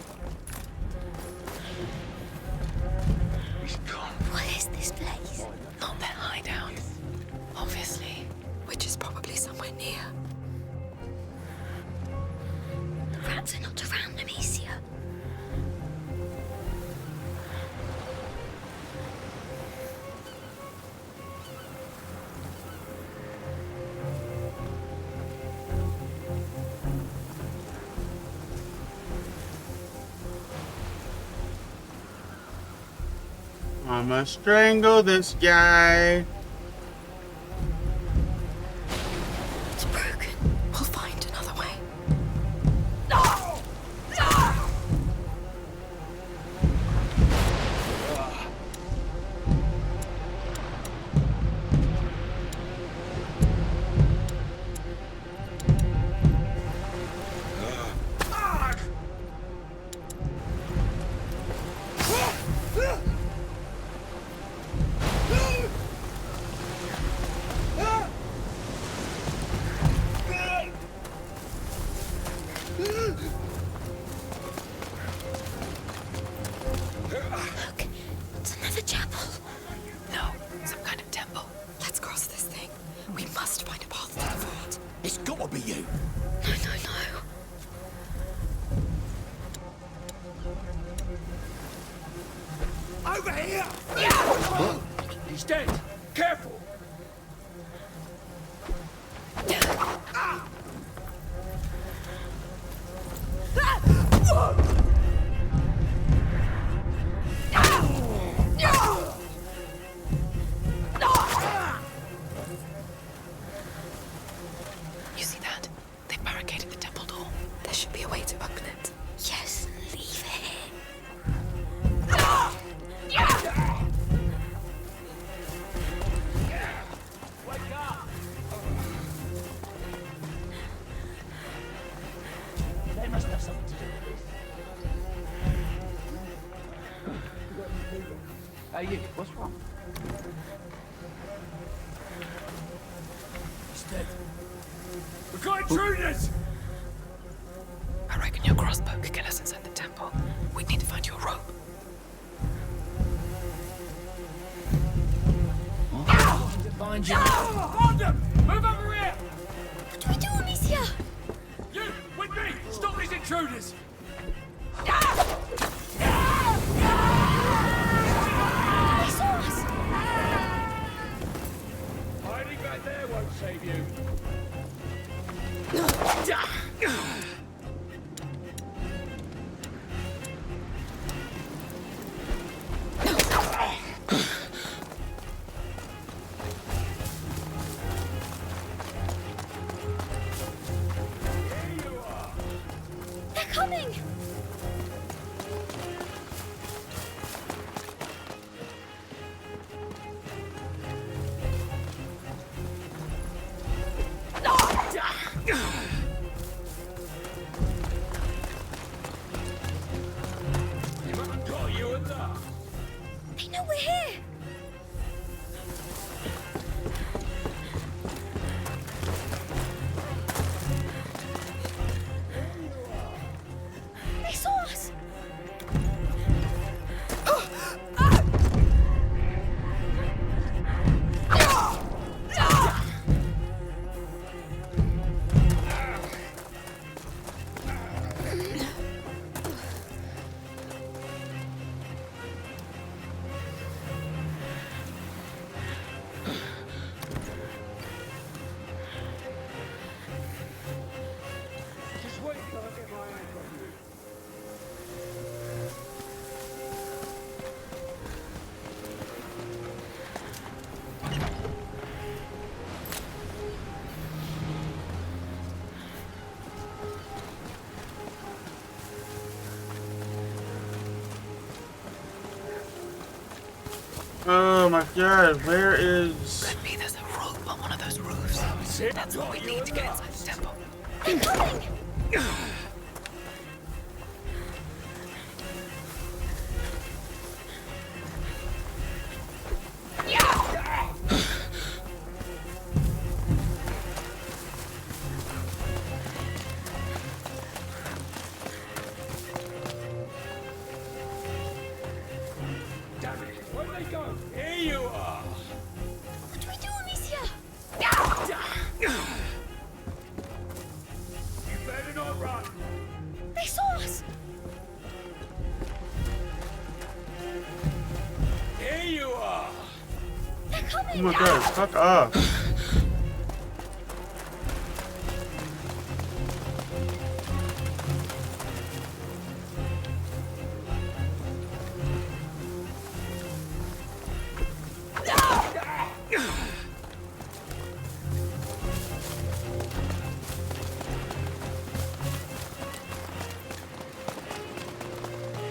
He's gone. What is this place? Not their hideout. Obviously. Which is probably somewhere near. The rats are not around, Amicia. I'm gonna strangle this guy. It's broken. We'll find another way. No! No! Look, it's another chapel. No, some kind of temple. Let's cross this thing. We must find a path to the fort. It's gotta be you. No, no, no. Over here! Yeah! He's dead. Careful! You see that? They barricaded the temple door. There should be a way to open it. Yes, leave it here. Hey, you, what's wrong? He's dead. We've got intruders! I reckon your crossbow could get us inside the temple. We'd need to find you a rope. Find you. Hold them! Move over here! What do we do, Amicia? You, with me! Stop these intruders! They saw us! Hiding back there won't save you. They're coming! They know we're here! They saw us! Just wait till I get my hands on you. Oh my god, where is... Could be there's a rope on one of those roofs. That's what we need to get inside the temple. They're coming! Damn it, where'd they go? Here you are! What do we do, Amicia? You better not run! They saw us! Here you are! They're Oh coming! my god, fuck off.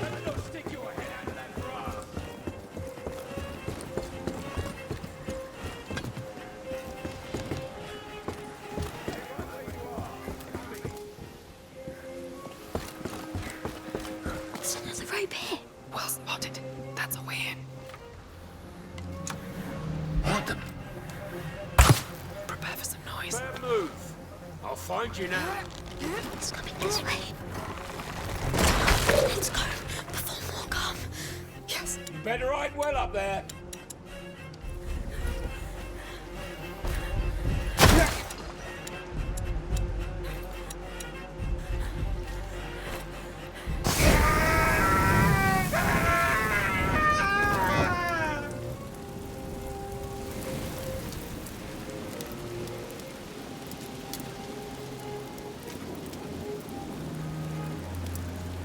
Better not stick your head out of that grass! There's another rope here. Well spotted. That's a way in. Want them? Prepare for some noise. Better move! I'll find you now. It's coming this way. Let's go before more come. Yes. You better hide well up there.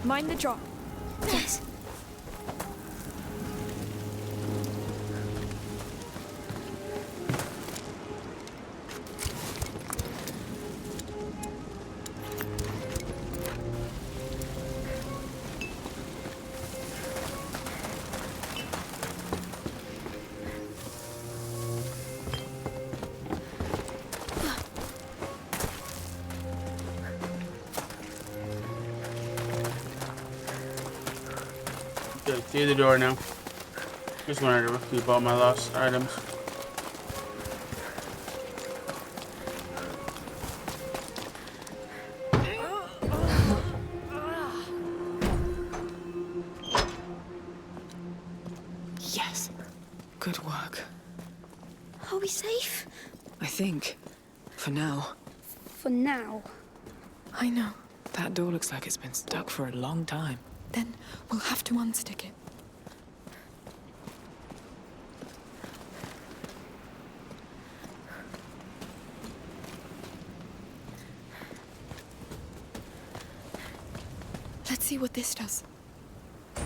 Mind the drop. Yes. Okay, see the door now. Just wanted to recoup all my lost items. Yes. Good work. Are we safe? I think. For now. For now. I know. That door looks like it's been stuck for a long time. Then we'll have to unstick it. Let's see what this does. It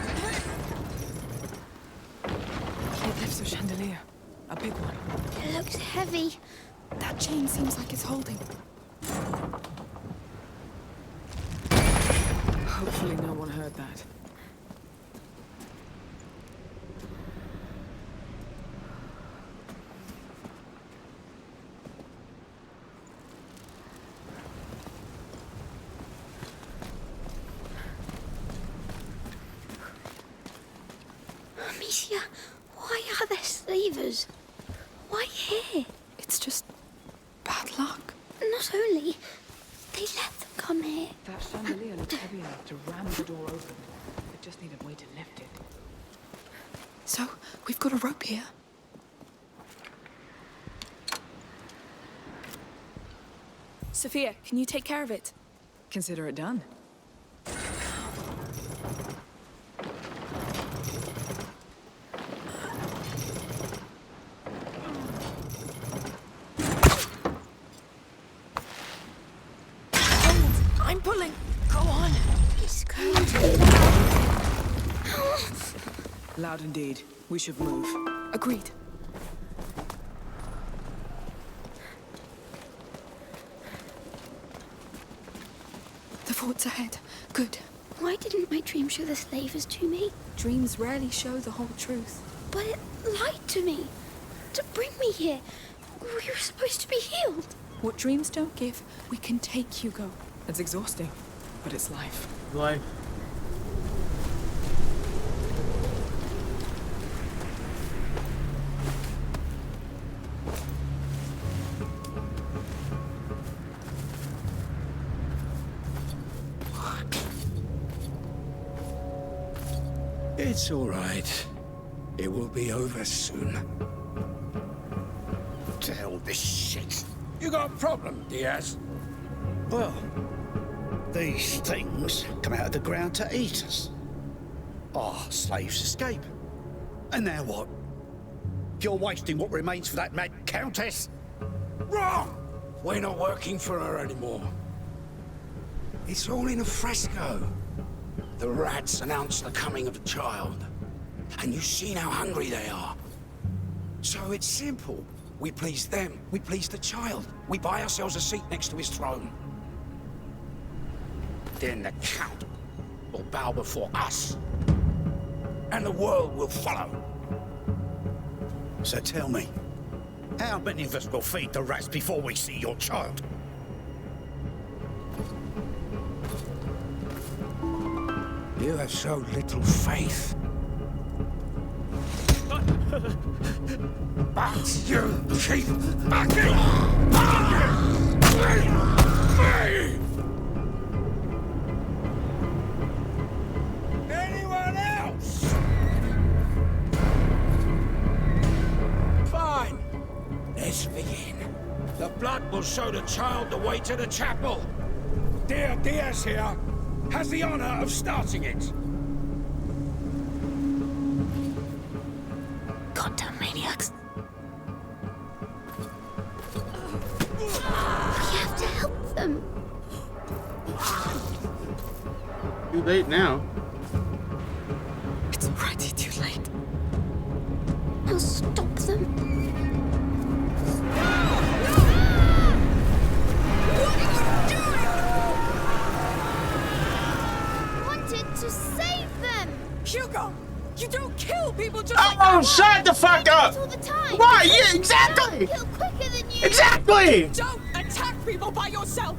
lifts a chandelier. A big one. It looks heavy. That chain seems like it's holding. Hopefully no one heard that. Amicia, why are there slavers? Why here? It's just bad luck. Not only, they let them come here. That chandelier looked heavy enough to ram the door open. It just needed a way to lift it. So, we've got a rope here. Sophia, can you take care of it? Consider it done. I'm pulling. Go on. It's going to be loud. Loud indeed. We should move. Agreed. The fort's ahead. Good. Why didn't my dream show the slavers to me? Dreams rarely show the whole truth. But it lied to me. To bring me here. We were supposed to be healed. What dreams don't give, we can take, Hugo. It's exhausting, but it's life. Life. It's all right. It will be over soon. What the hell, this shit? You got a problem, Diaz? Well, these things come out of the ground to eat us. Our slaves escape. And now what? You're wasting what remains for that mad countess? Wrong! We're not working for her anymore. It's all in a fresco. The rats announced the coming of a child. And you've seen how hungry they are. So it's simple. We please them. We please the child. We buy ourselves a seat next to his throne. Then the Count will bow before us. And the world will follow. So tell me, how many of us will feed the rats before we see your child? You have so little faith. But you keep backing! Anyone else? Fine. Let's begin. The blood will show the child the way to the chapel. Dear Diaz here has the honor of starting it. Goddamn maniacs. We have to help them. Too late now. It's already too late. I'll stop them. To save them! Hugo! You don't kill people just like that! Oh, shut the fuck up! All the time. Why? Yeah, exactly! Kill quicker than you. Exactly! Don't attack people by yourself!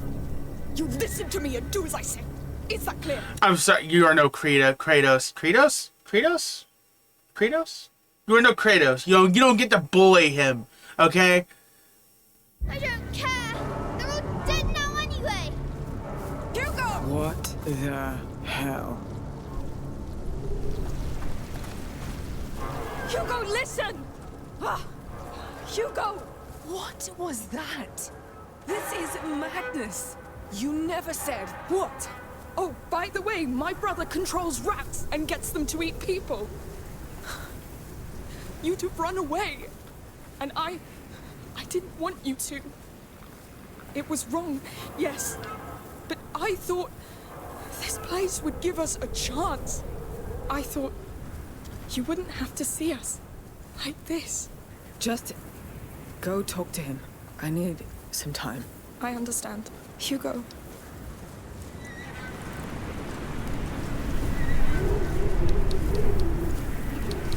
You listen to me and do as I say. Is that clear? I'm sorry, you are no Kratos. Kratos? You're no Kratos. You don't get to bully him, okay? I don't care. They're all dead now anyway. Hugo! What the hell? Hugo, listen! Hugo! What was that? This is madness. You never said what? Oh, by the way, my brother controls rats and gets them to eat people. You'd have run away. And I didn't want you to. It was wrong, yes. But I thought this place would give us a chance. I thought you wouldn't have to see us like this. Just go talk to him. I need some time. I understand. Hugo.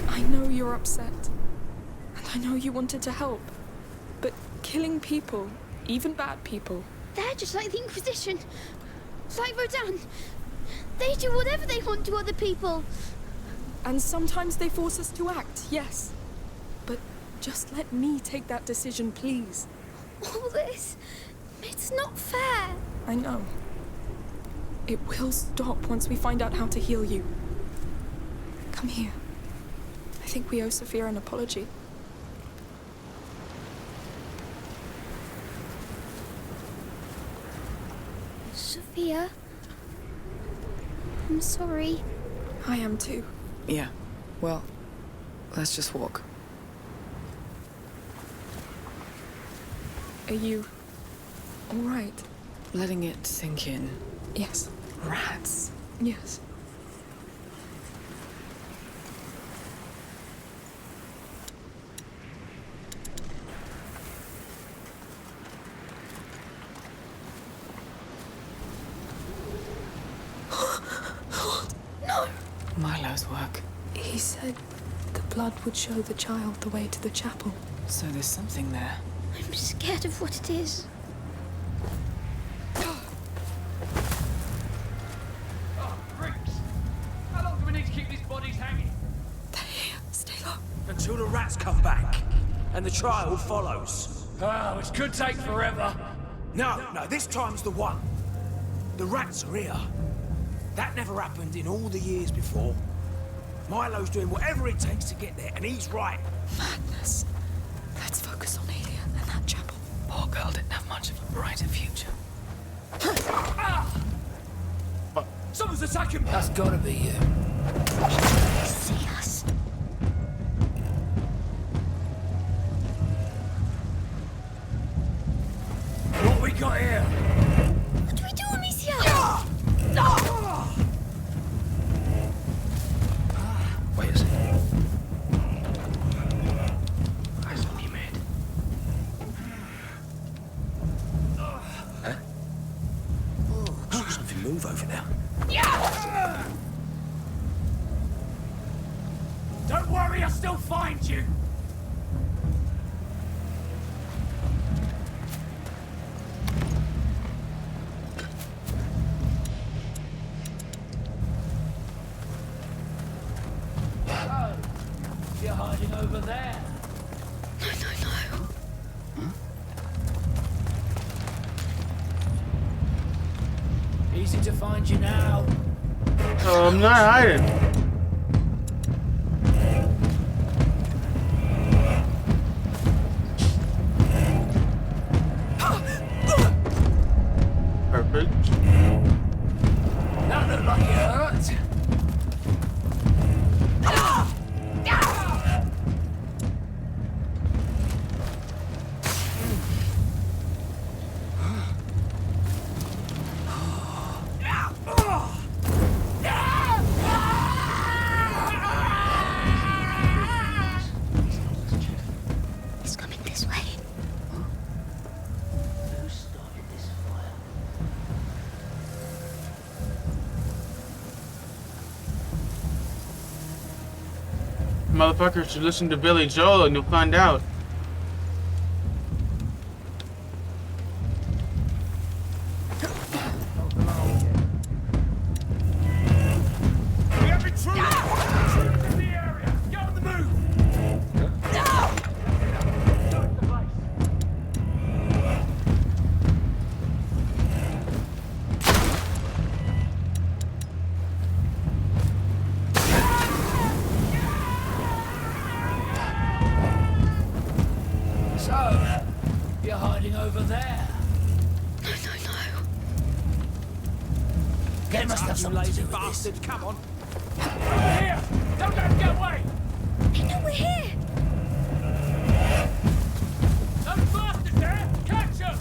I know you're upset. And I know you wanted to help. But killing people, even bad people... They're just like the Inquisition. Like Rodan. They do whatever they want to other people. And sometimes they force us to act, yes. But just let me take that decision, please. All this... It's not fair. I know. It will stop once we find out how to heal you. Come here. I think we owe Sophia an apology. Sophia. I'm sorry. I am too. Yeah. Well, let's just walk. Are you... all right? Letting it sink in. Yes. Rats. Yes. No! Milo's work. He said the blood would show the child the way to the chapel. So there's something there. I'm scared of what it is. How long do we need to keep these bodies hanging? They're here. Stay low. Until the rats come back, and the trial follows. Oh, which could take forever. No, this time's the one. The rats are here. That never happened in all the years before. Milo's doing whatever it takes to get there, and he's right. Madness. Let's focus on Aelia and that chapel. Poor girl didn't have much of a brighter future. Someone's attacking me! That's gotta be you. See us. What we got here? What do we do, Amicia? Wait a second. Eyes on you, mate. Huh? Oh, something move over there. Don't worry, I'll still find you! Oh, you're hiding over there. No. Easy to find you now. Oh, I'm not hiding. Perfect. That looked like it hurt. He's coming this way. Who started this fire? Motherfuckers should listen to Billy Joel and you'll find out. We have intruders! In the area! Get on the move! over there. No. They must have something to do with this. Come on. Over here! Don't let him get away! They know we're here! Those bastards there! Catch them!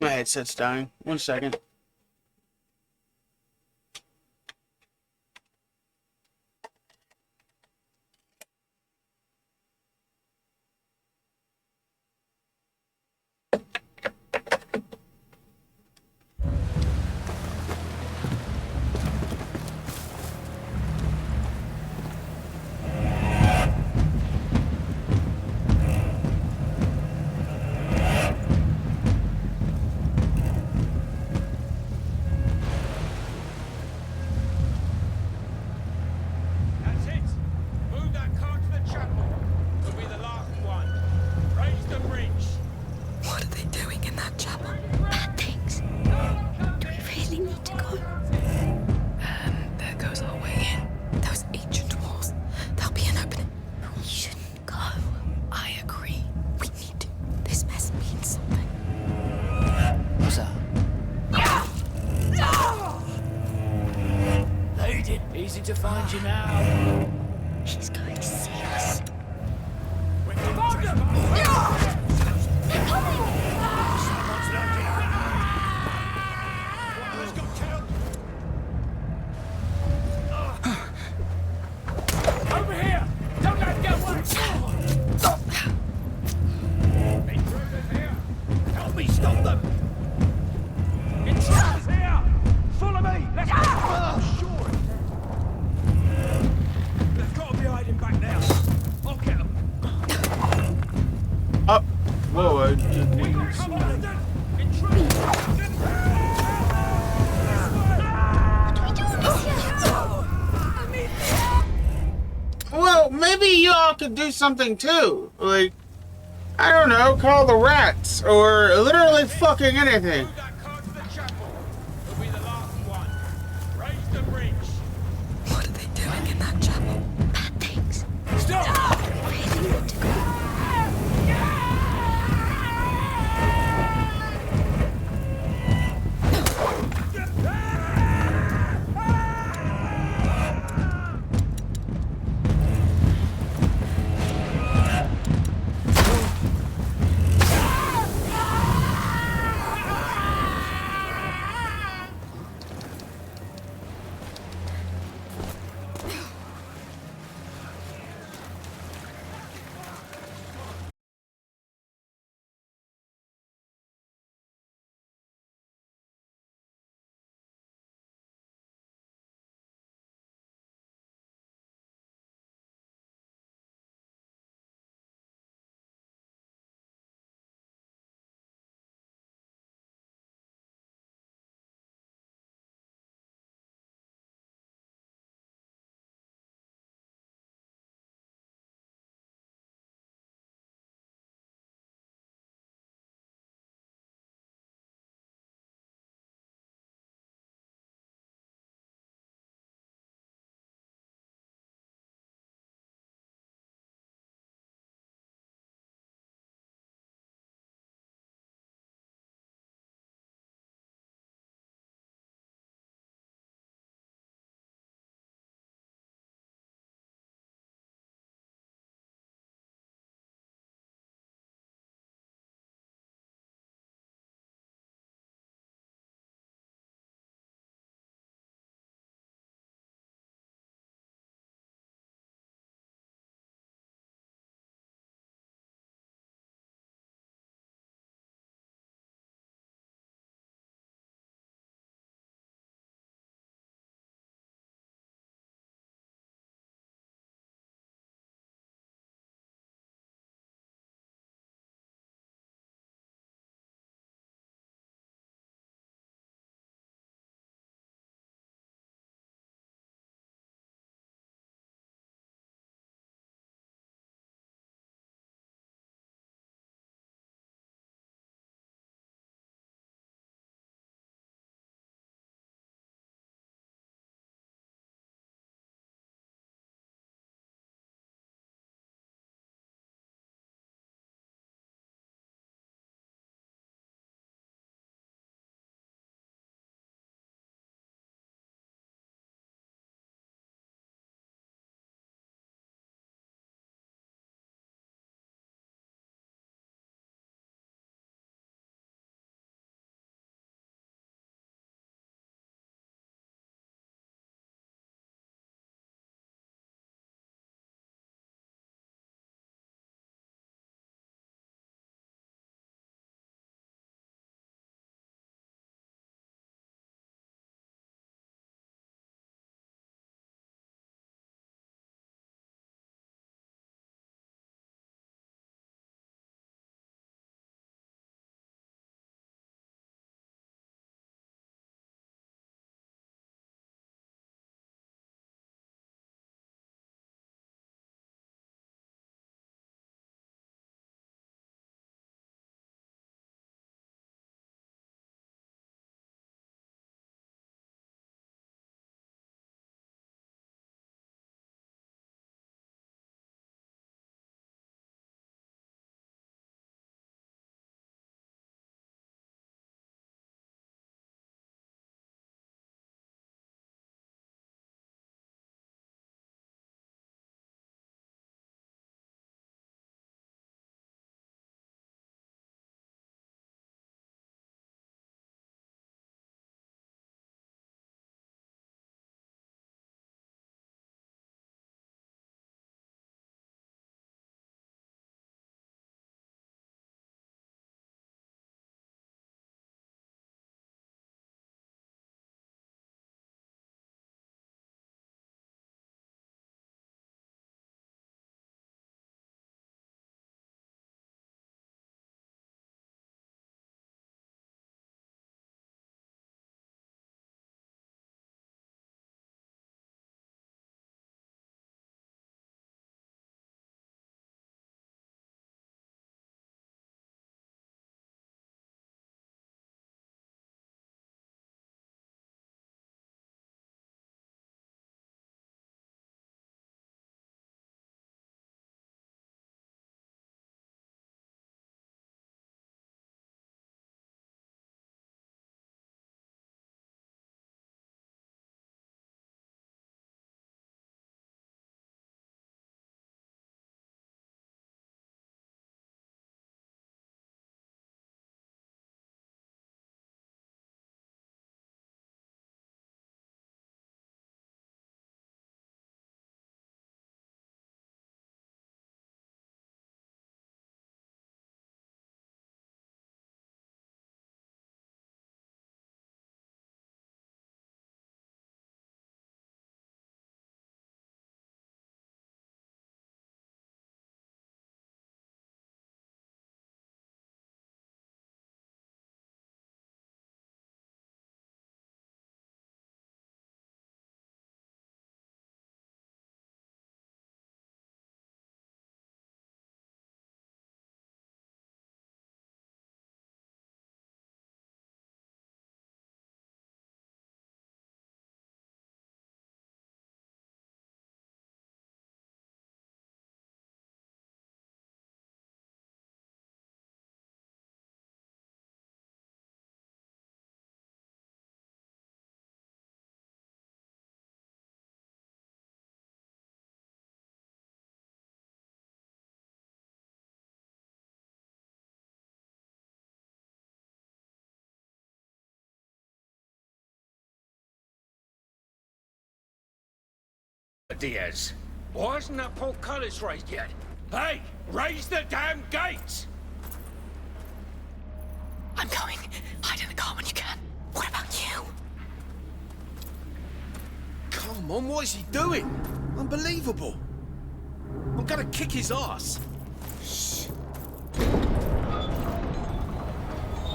My headset's dying. 1 second. Easy to find you now. She's going to see us. Found them! They're coming! Who's got killed? Over here! Don't let him get away! Intruders here! Help me stop them! Intruders here! Follow me! Let's go! They've got to be hiding maybe you all could do something too. Like, I don't know, call the rats or literally fucking anything. What are they doing in that chapel? Bad things. Stop! Really want to go. Diaz. Why isn't that portcullis raised yet? Hey, raise the damn gates! I'm going. Hide in the car when you can. What about you? Come on, what is he doing? Unbelievable. I'm gonna kick his ass. Shh.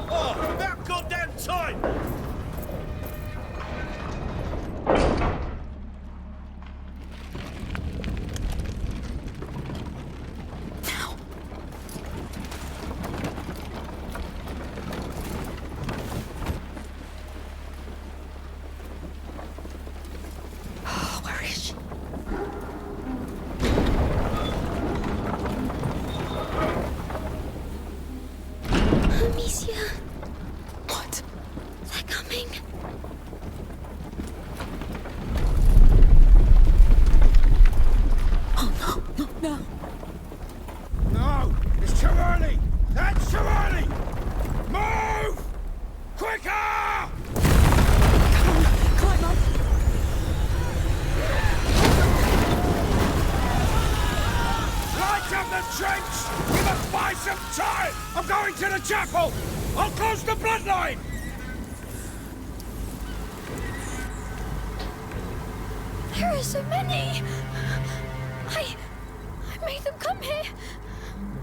Oh, about goddamn time! Amicia. What? They're coming. Oh, no, no, no. No! It's too early! That's too early! Move! Quicker! Climb up. Light up the trench! We must buy some time! I'm going to the chapel! I'll close the bloodline! There are so many. I made them come here.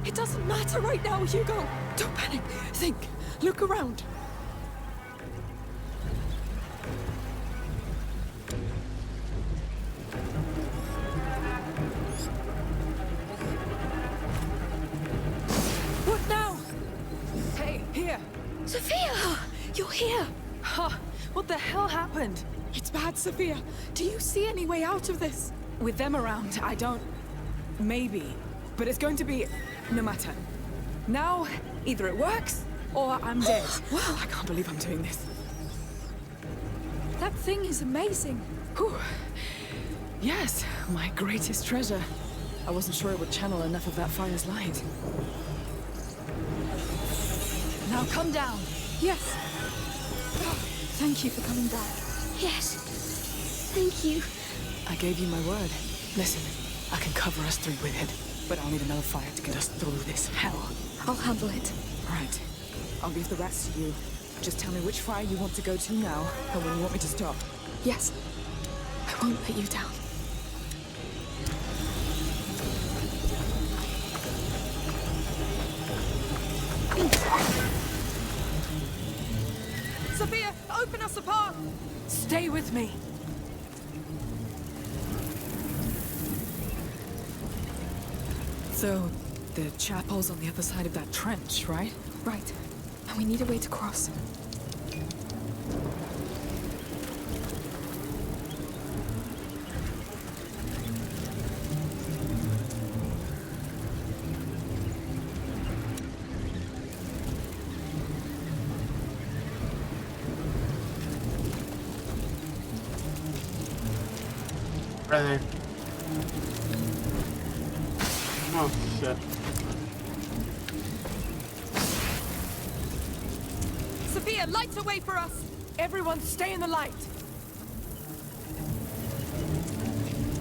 It doesn't matter right now, Hugo. Don't panic. Think. Look around. What now? Hey, here. Sophia! You're here. Huh. What the hell happened? It's bad, Sophia. Do you see any way out of this? With them around, I don't... Maybe. But it's going to be... no matter. Now, either it works, or I'm dead. Wow, I can't believe I'm doing this. That thing is amazing. Whew. Yes, my greatest treasure. I wasn't sure it would channel enough of that fire's light. Now come down. Yes. Thank you for coming back. Yes. Thank you. I gave you my word. Listen, I can cover us through with it, but I'll need another fire to get us through this hell. I'll handle it. Right. I'll give the rats to you. Just tell me which fire you want to go to now, and when you want me to stop. Yes. I won't let you down. Sophia, open us a path! Stay with me. So, the chapel's on the other side of that trench, right? Right. And we need a way to cross. Right there. Oh, shit. Sophia, light the way for us! Everyone stay in the light!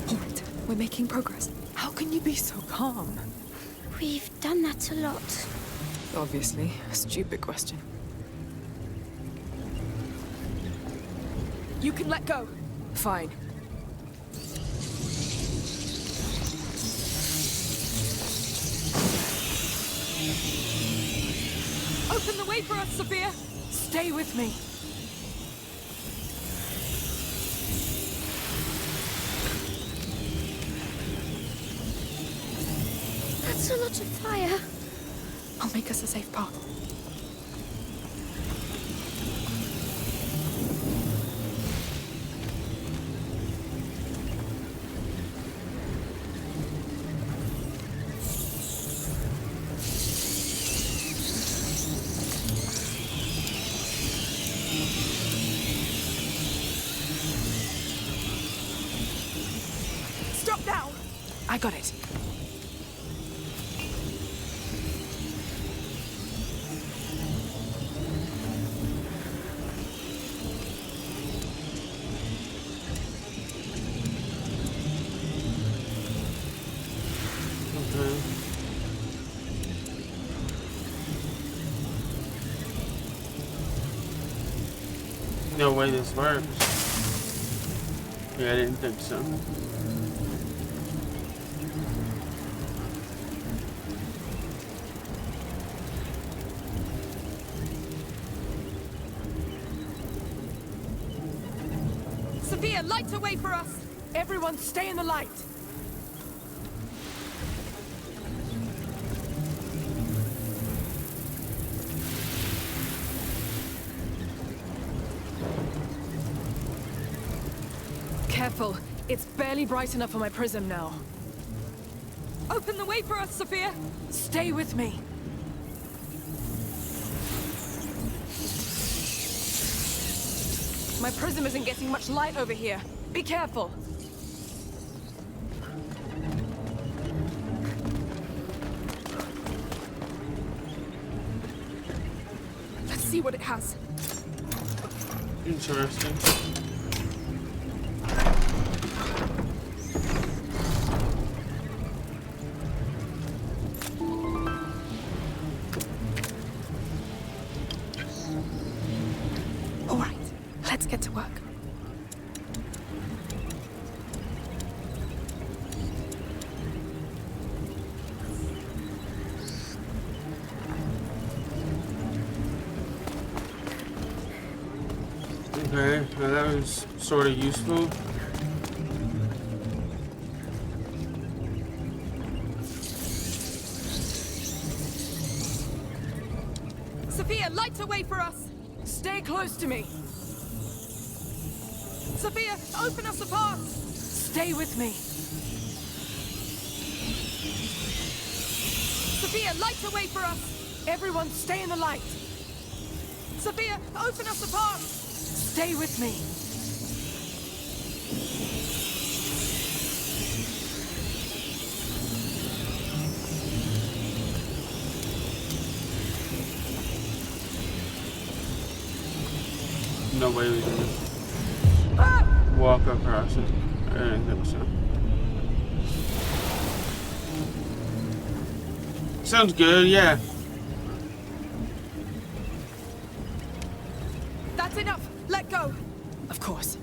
All right, we're making progress. How can you be so calm? We've done that a lot. Obviously, a stupid question. You can let go. Fine. Open the way for us, Sophia! Stay with me. That's a lot of fire. I'll make us a safe path. Stop now! I got it. No way this works. Yeah, I didn't think so. Sophia, light a way for us! Everyone stay in the light! Careful. It's barely bright enough for my prism now. Open the way for us, Sophia! Stay with me. My prism isn't getting much light over here. Be careful. Let's see what it has. Interesting. All right, let's get to work. Okay, well, that was sort of useful. Sophia, light a way for us! Stay close to me. Sophia, open us a path! Stay with me. Sophia, light a way for us! Everyone stay in the light. Sophia, open us a path! Stay with me. No way we can walk across it. I didn't think so. Sounds good, yeah. That's enough. Let go. Of course.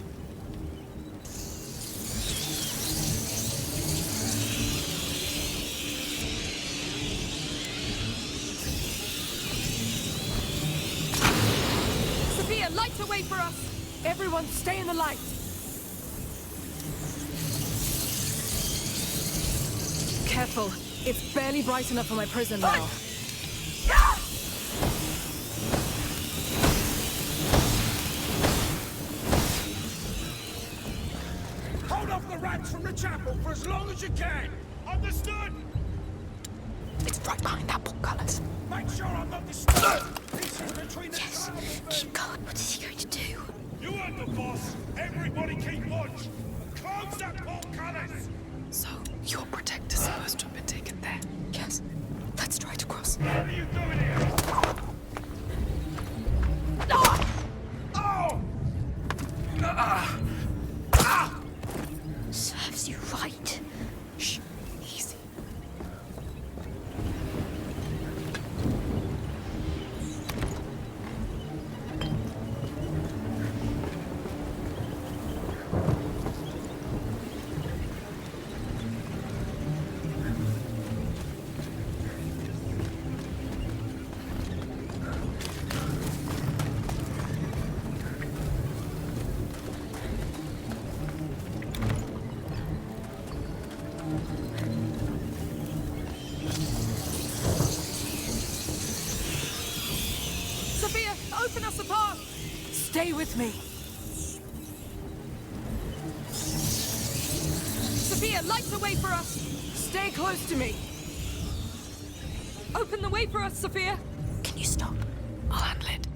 Sophia, light a way for us. Everyone stay in the light. Careful. It's barely bright enough for my prism now. Hold off the rats from the chapel for as long as you can. Understood? It's right behind that portcullis. Make sure I'm not disturbed. This is between the Yes. child and me. Keep going. What is he going to do? You heard the boss. Everybody keep watch. Close that portcullis. So, your protector's supposed to have been taken there? Yes. Let's try to cross. What are you doing here? Oh! Serves you right. Shh. Easy. Sophia, open us a path. Stay with me. Sophia, light the way for us. Stay close to me. Open the way for us, Sophia. Can you stop? I'll handle it.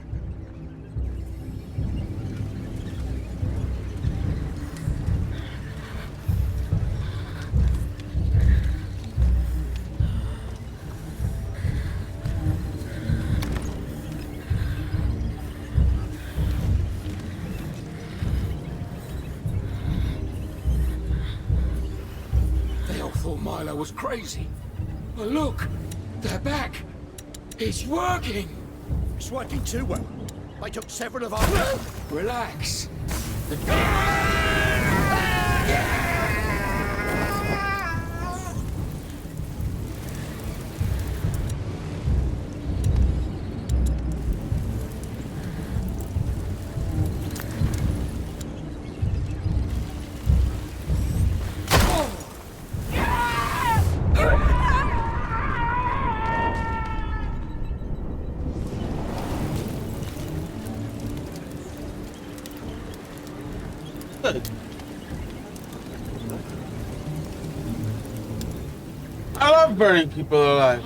They all thought Milo was crazy. But look, they're back. It's working. It's working too well. They took several of our... Relax. I love burning people alive.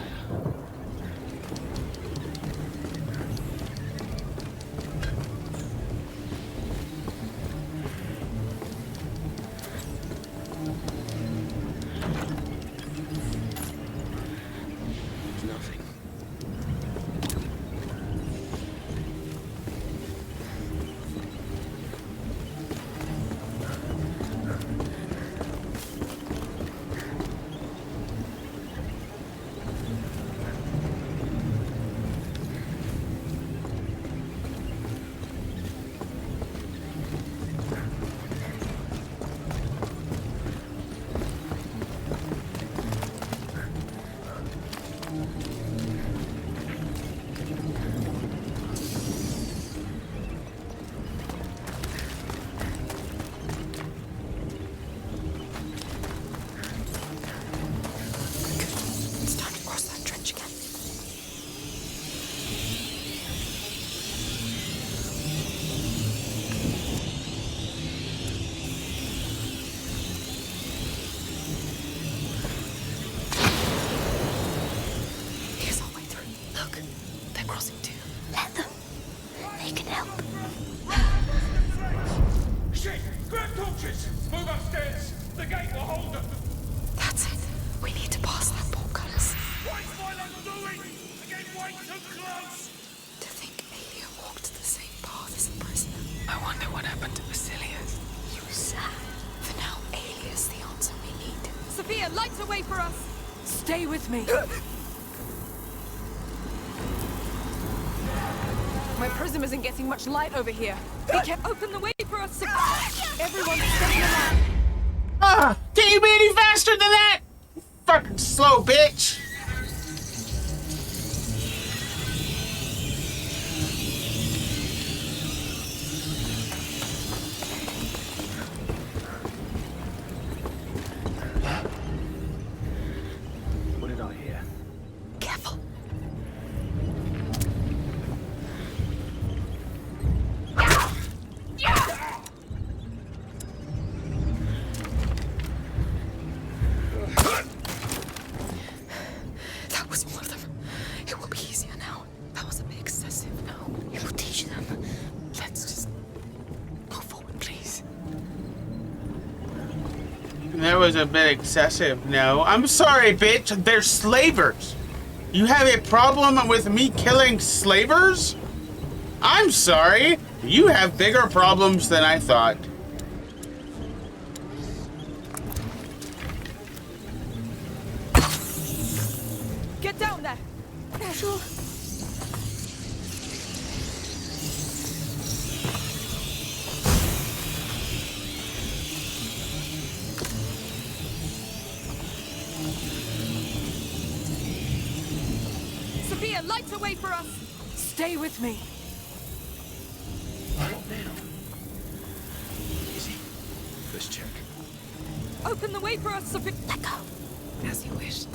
Sophia, light a way for us! Stay with me. My prism isn't getting much light over here. They can't open the way for us. Everyone, stay alive. Ah! Can you be any faster than that? Fucking slow bitch! What did I hear? Careful. That was all of them. It will be easier now. That was a bit excessive. No, you will teach them. Let's just go forward, please. That was a bit excessive. No, I'm sorry, bitch. They're slavers. You have a problem with me killing slavers? I'm sorry. You have bigger problems than I thought. Get down there. Sure. Sophia, light a way for us. Stay with me. What now? Easy. Let's check. Open the way for us, Sophia. Let go. As you wish.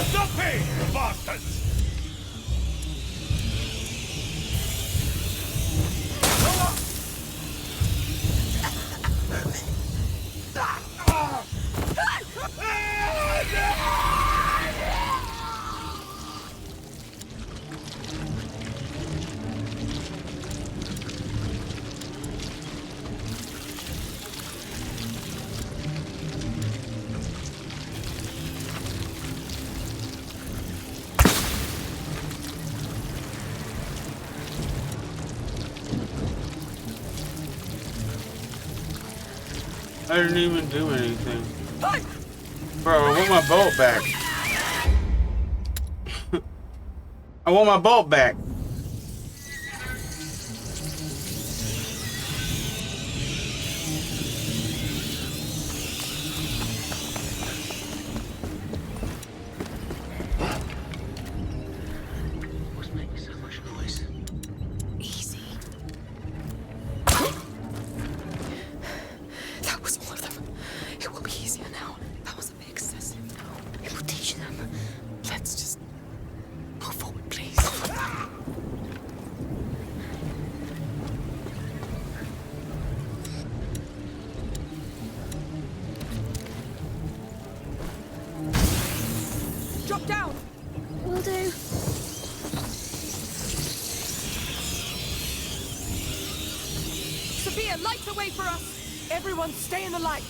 Stop it, bastards! I didn't even do anything. Bro, I want my bolt back. I want my bolt back. What's making so much noise? Easy. That was all of them. It will be easier now. That was a bit excessive. It will teach them. Let's just move forward, please. Drop down. Will do. Sophia, light the way for us. Everyone, stay in the light.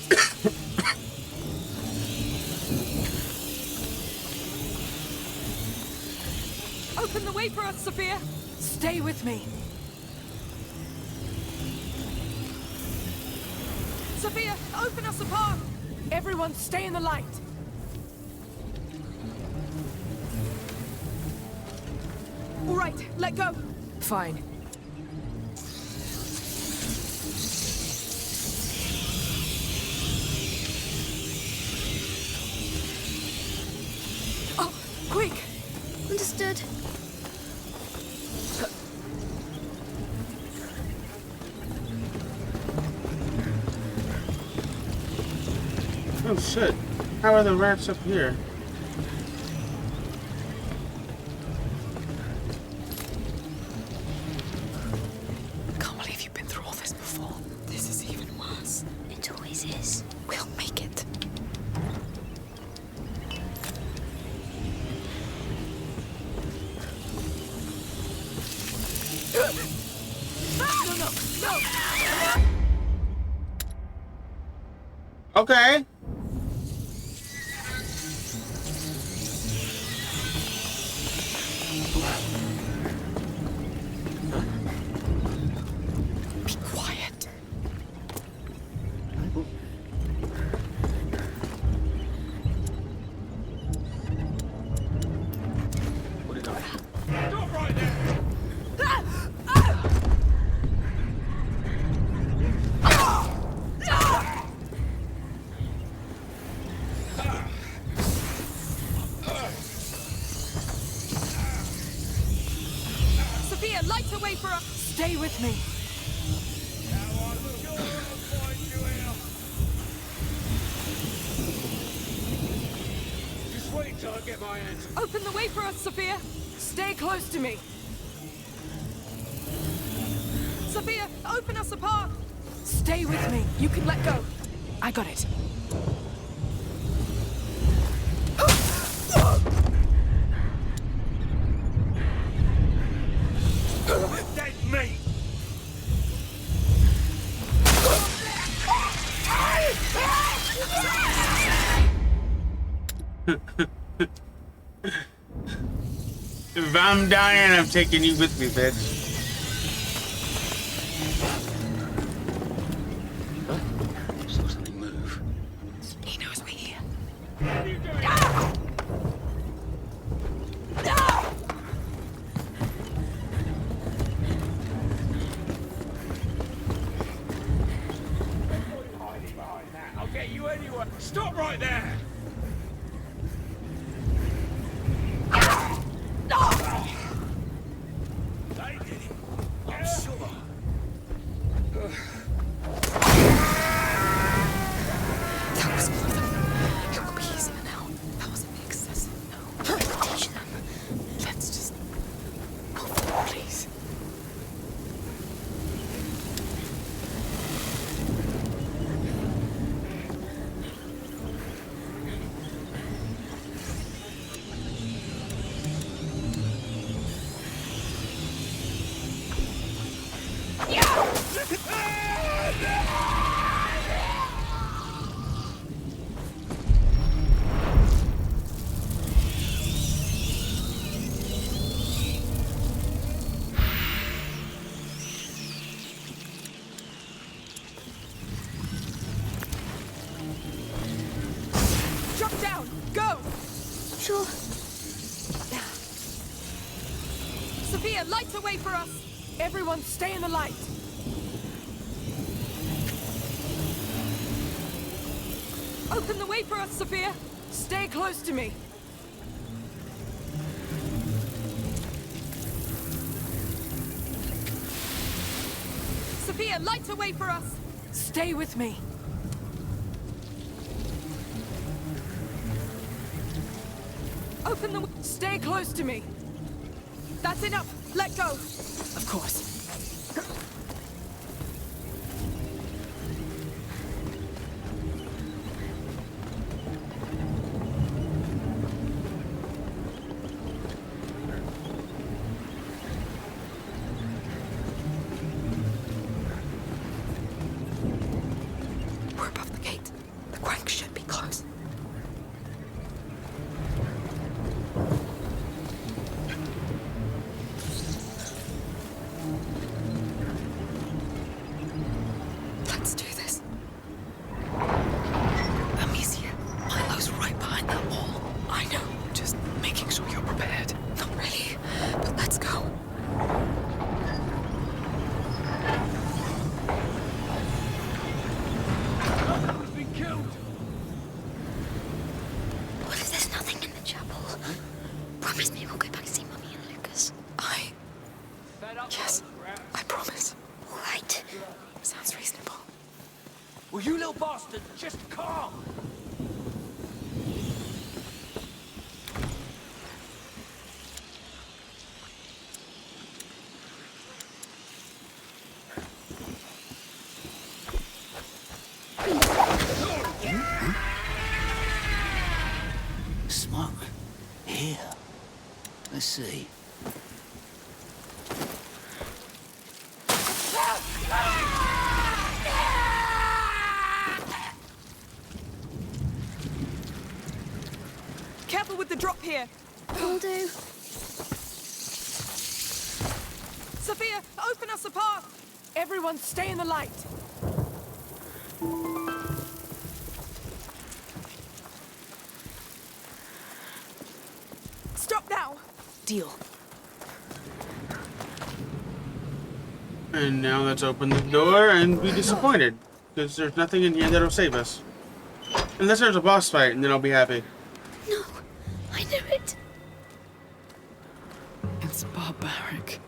Open the way for us, Sophia. Stay with me. Sophia, open us a path. Everyone, stay in the light. All right, let go. Fine. Oh, quick. Understood. Oh shit. How are the rats up here? Can't believe you've been through all this before. This is even worse. It always is. We'll make it. No. Okay. Be quiet. Stop right there! Sophia, light the way for us. Stay with me. Just wait till I get my hands. Open the way for us, Sophia. Stay close to me. Sophia, open us a path. Stay with me. You can let go. I got it. Dead meat! If I'm dying, I'm taking you with me, bitch. Saw something move. He knows we're here. What are you doing? Hiding behind that. I'll get you anyway. Stop right there! They did it. I'm sure. That was all of them. It will be easier now. That was a bit excessive. No. We'll teach them. Let's just move forward, please. sure. Sophia, light the way for us! Everyone, stay in the light! Open the way for us, Sophia! Stay close to me! Sophia, light the way for us! Stay with me! Open the... Stay close to me! That's enough! Let go! Of course. We're above the gate. The crank should be close. Let's do this. Amicia, Milo's right behind that wall. I know. Just making sure you're prepared. Not really, but let's go. He's been killed. What if there's nothing in the chapel? Promise me we'll go back and see Mummy and Lucas. Yes, I promise. All right. Sounds reasonable. Well, you little bastard, just calm. Smoke. Here. Let's see. Careful with the drop here. Will do. Sophia, open us a path! Everyone, stay in the light. Stop now! Deal. And now let's open the door and be disappointed. Because there's nothing in here that'll save us. Unless there's a boss fight, and then I'll be happy. No, I knew it. It's barbaric.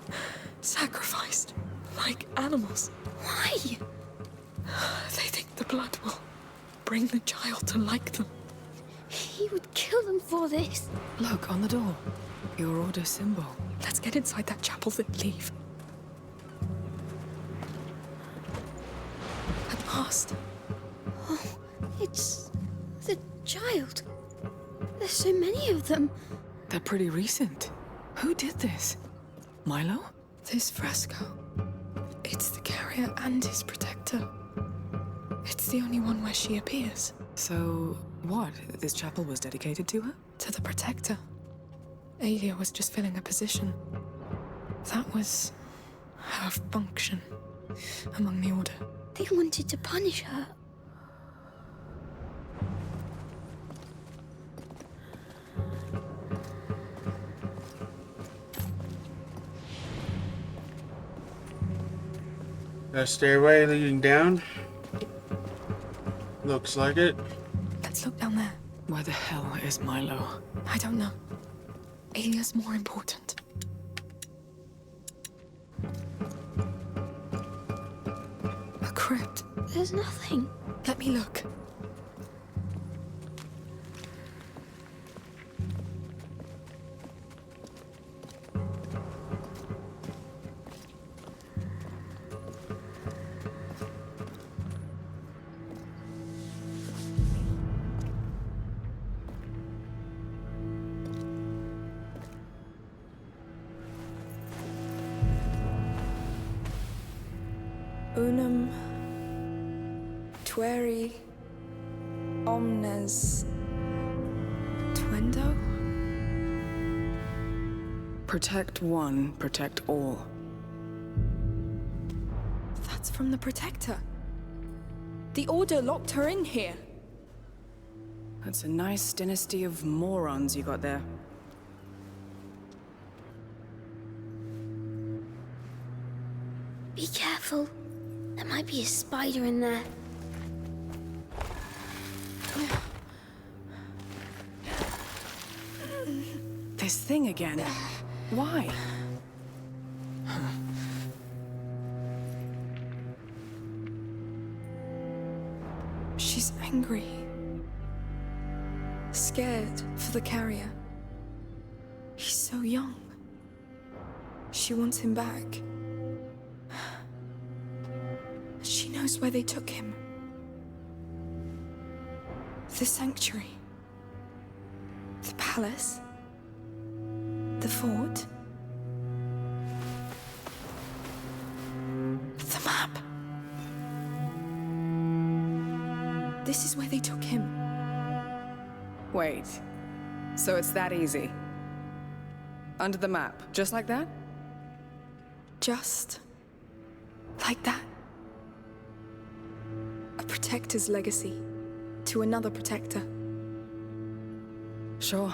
Sacrificed. Like animals. Why? They think the blood will bring the child to like them. He would kill them for this. Look, on the door. Your order symbol. Let's get inside that chapel, then leave. At last. Oh, it's the child. There's so many of them. They're pretty recent. Who did this? Milo? This fresco. It's the carrier and his protector. It's the only one where she appears. So, what? This chapel was dedicated to her? To the protector. Aelia was just filling a position. That was her function among the Order. They wanted to punish her. A stairway leading down. Looks like it. Let's look down there. Where the hell is Milo? I don't know. Aelia's more important. A crypt. There's nothing. Let me look. Unum tueri omnes tuendo? Protect one, protect all. That's from the Protector. The Order locked her in here. That's a nice dynasty of morons you got there. Be careful. There might be a spider in there. This thing again. Why? She's angry. Scared for the carrier. He's so young. She wants him back. She knows where they took him. The sanctuary. The palace. The fort. The map. This is where they took him. Wait. So it's that easy? Under the map, just like that? Just like that. A protector's legacy to another protector. Sure.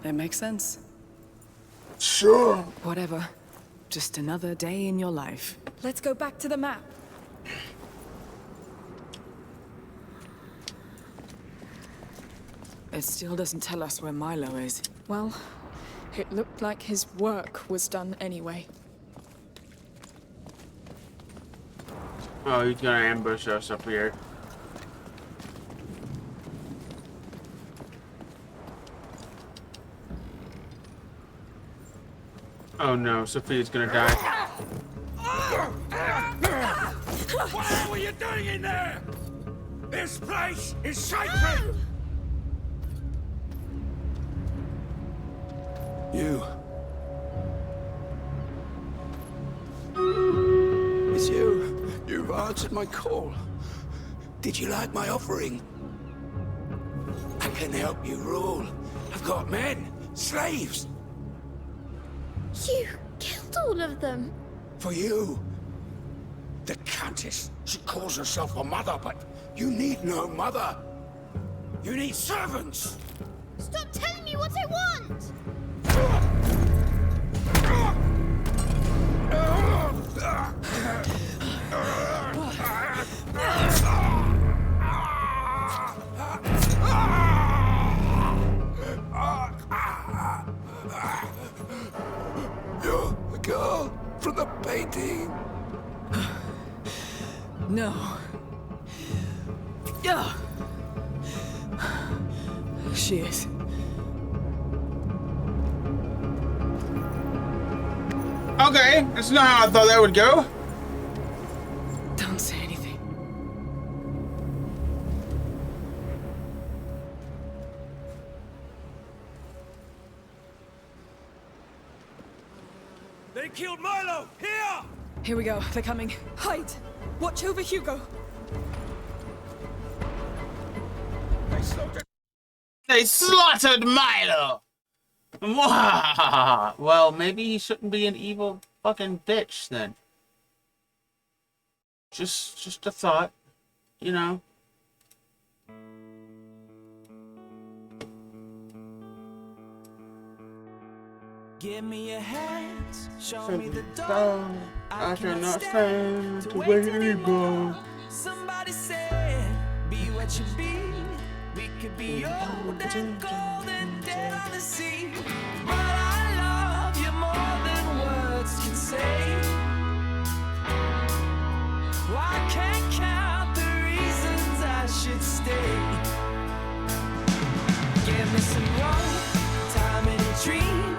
It makes sense. Sure. Whatever. Just another day in your life. Let's go back to the map. It still doesn't tell us where Milo is. Well, it looked like his work was done anyway. Oh, he's gonna ambush us up here. Oh no, Sophia's gonna die. What were you doing in there? This place is sacred! You. It's you. You've answered my call. Did you like my offering? I can help you rule. I've got men, slaves. You killed all of them. For you. The Countess. She calls herself a mother, but you need no mother. You need servants. Stop telling me what I want! You're the girl from the painting. No. Yeah. She is. Okay, that's not how I thought that would go. Don't say anything. They killed Milo! Here! Here we go. They're coming. Hide! Watch over Hugo! They slaughtered Milo! Well, maybe he shouldn't be an evil fucking bitch then. Just a thought, you know. Give me your hands, show me the door. Down. I cannot stand to wait anymore. Somebody said, be what you be. We could be old and gold and dead on the sea. But I love you more than words can say. Well, I can't count the reasons I should stay. Give me some rope, time in a dream.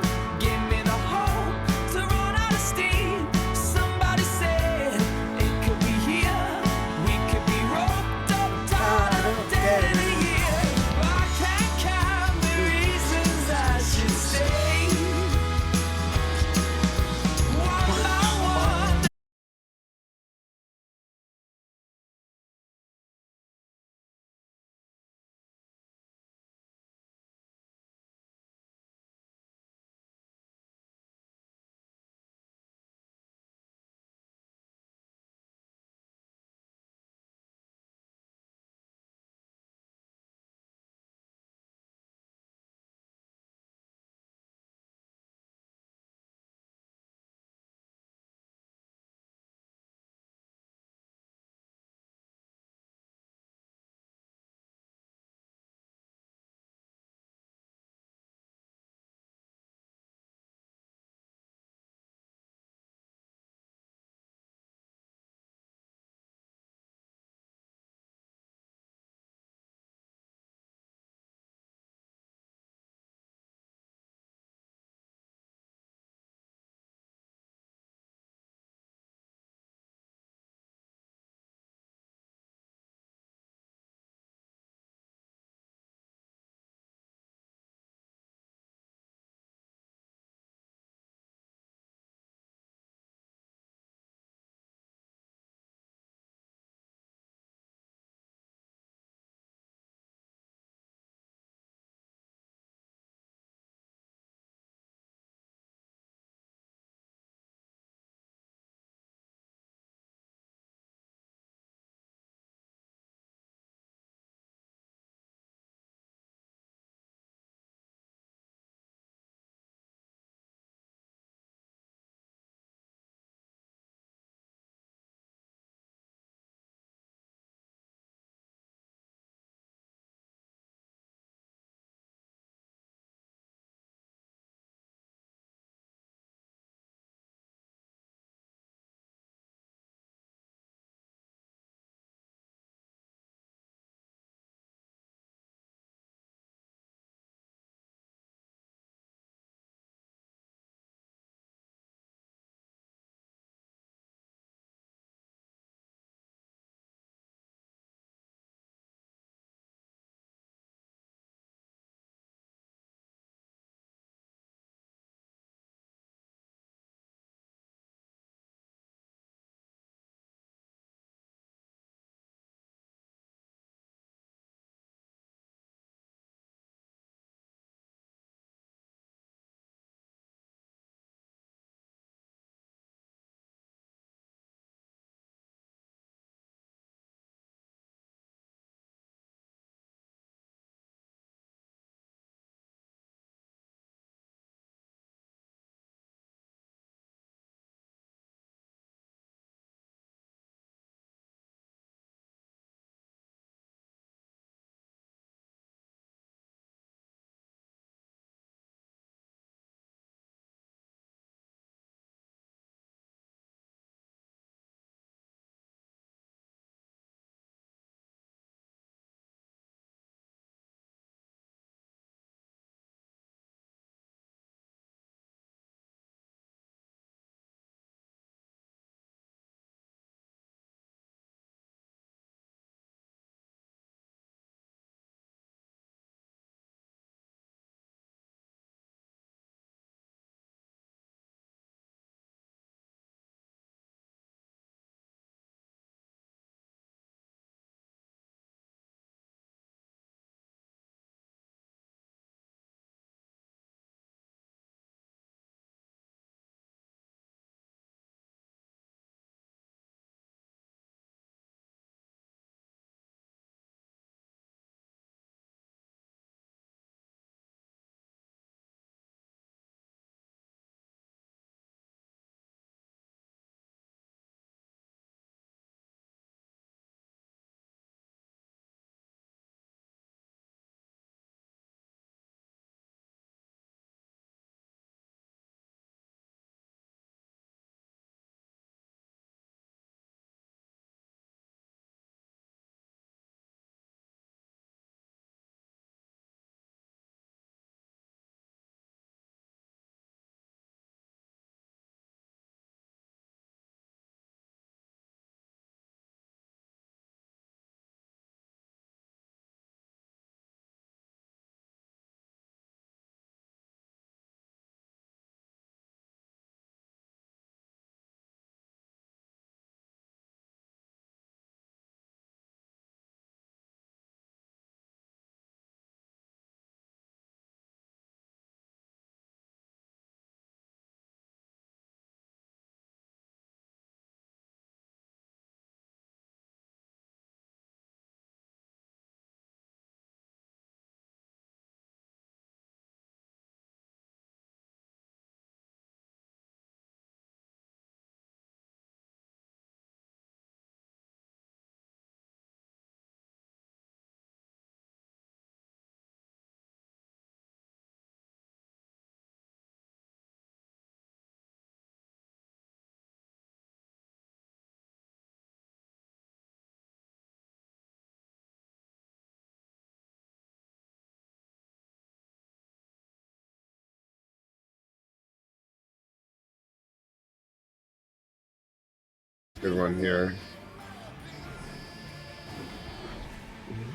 good one here.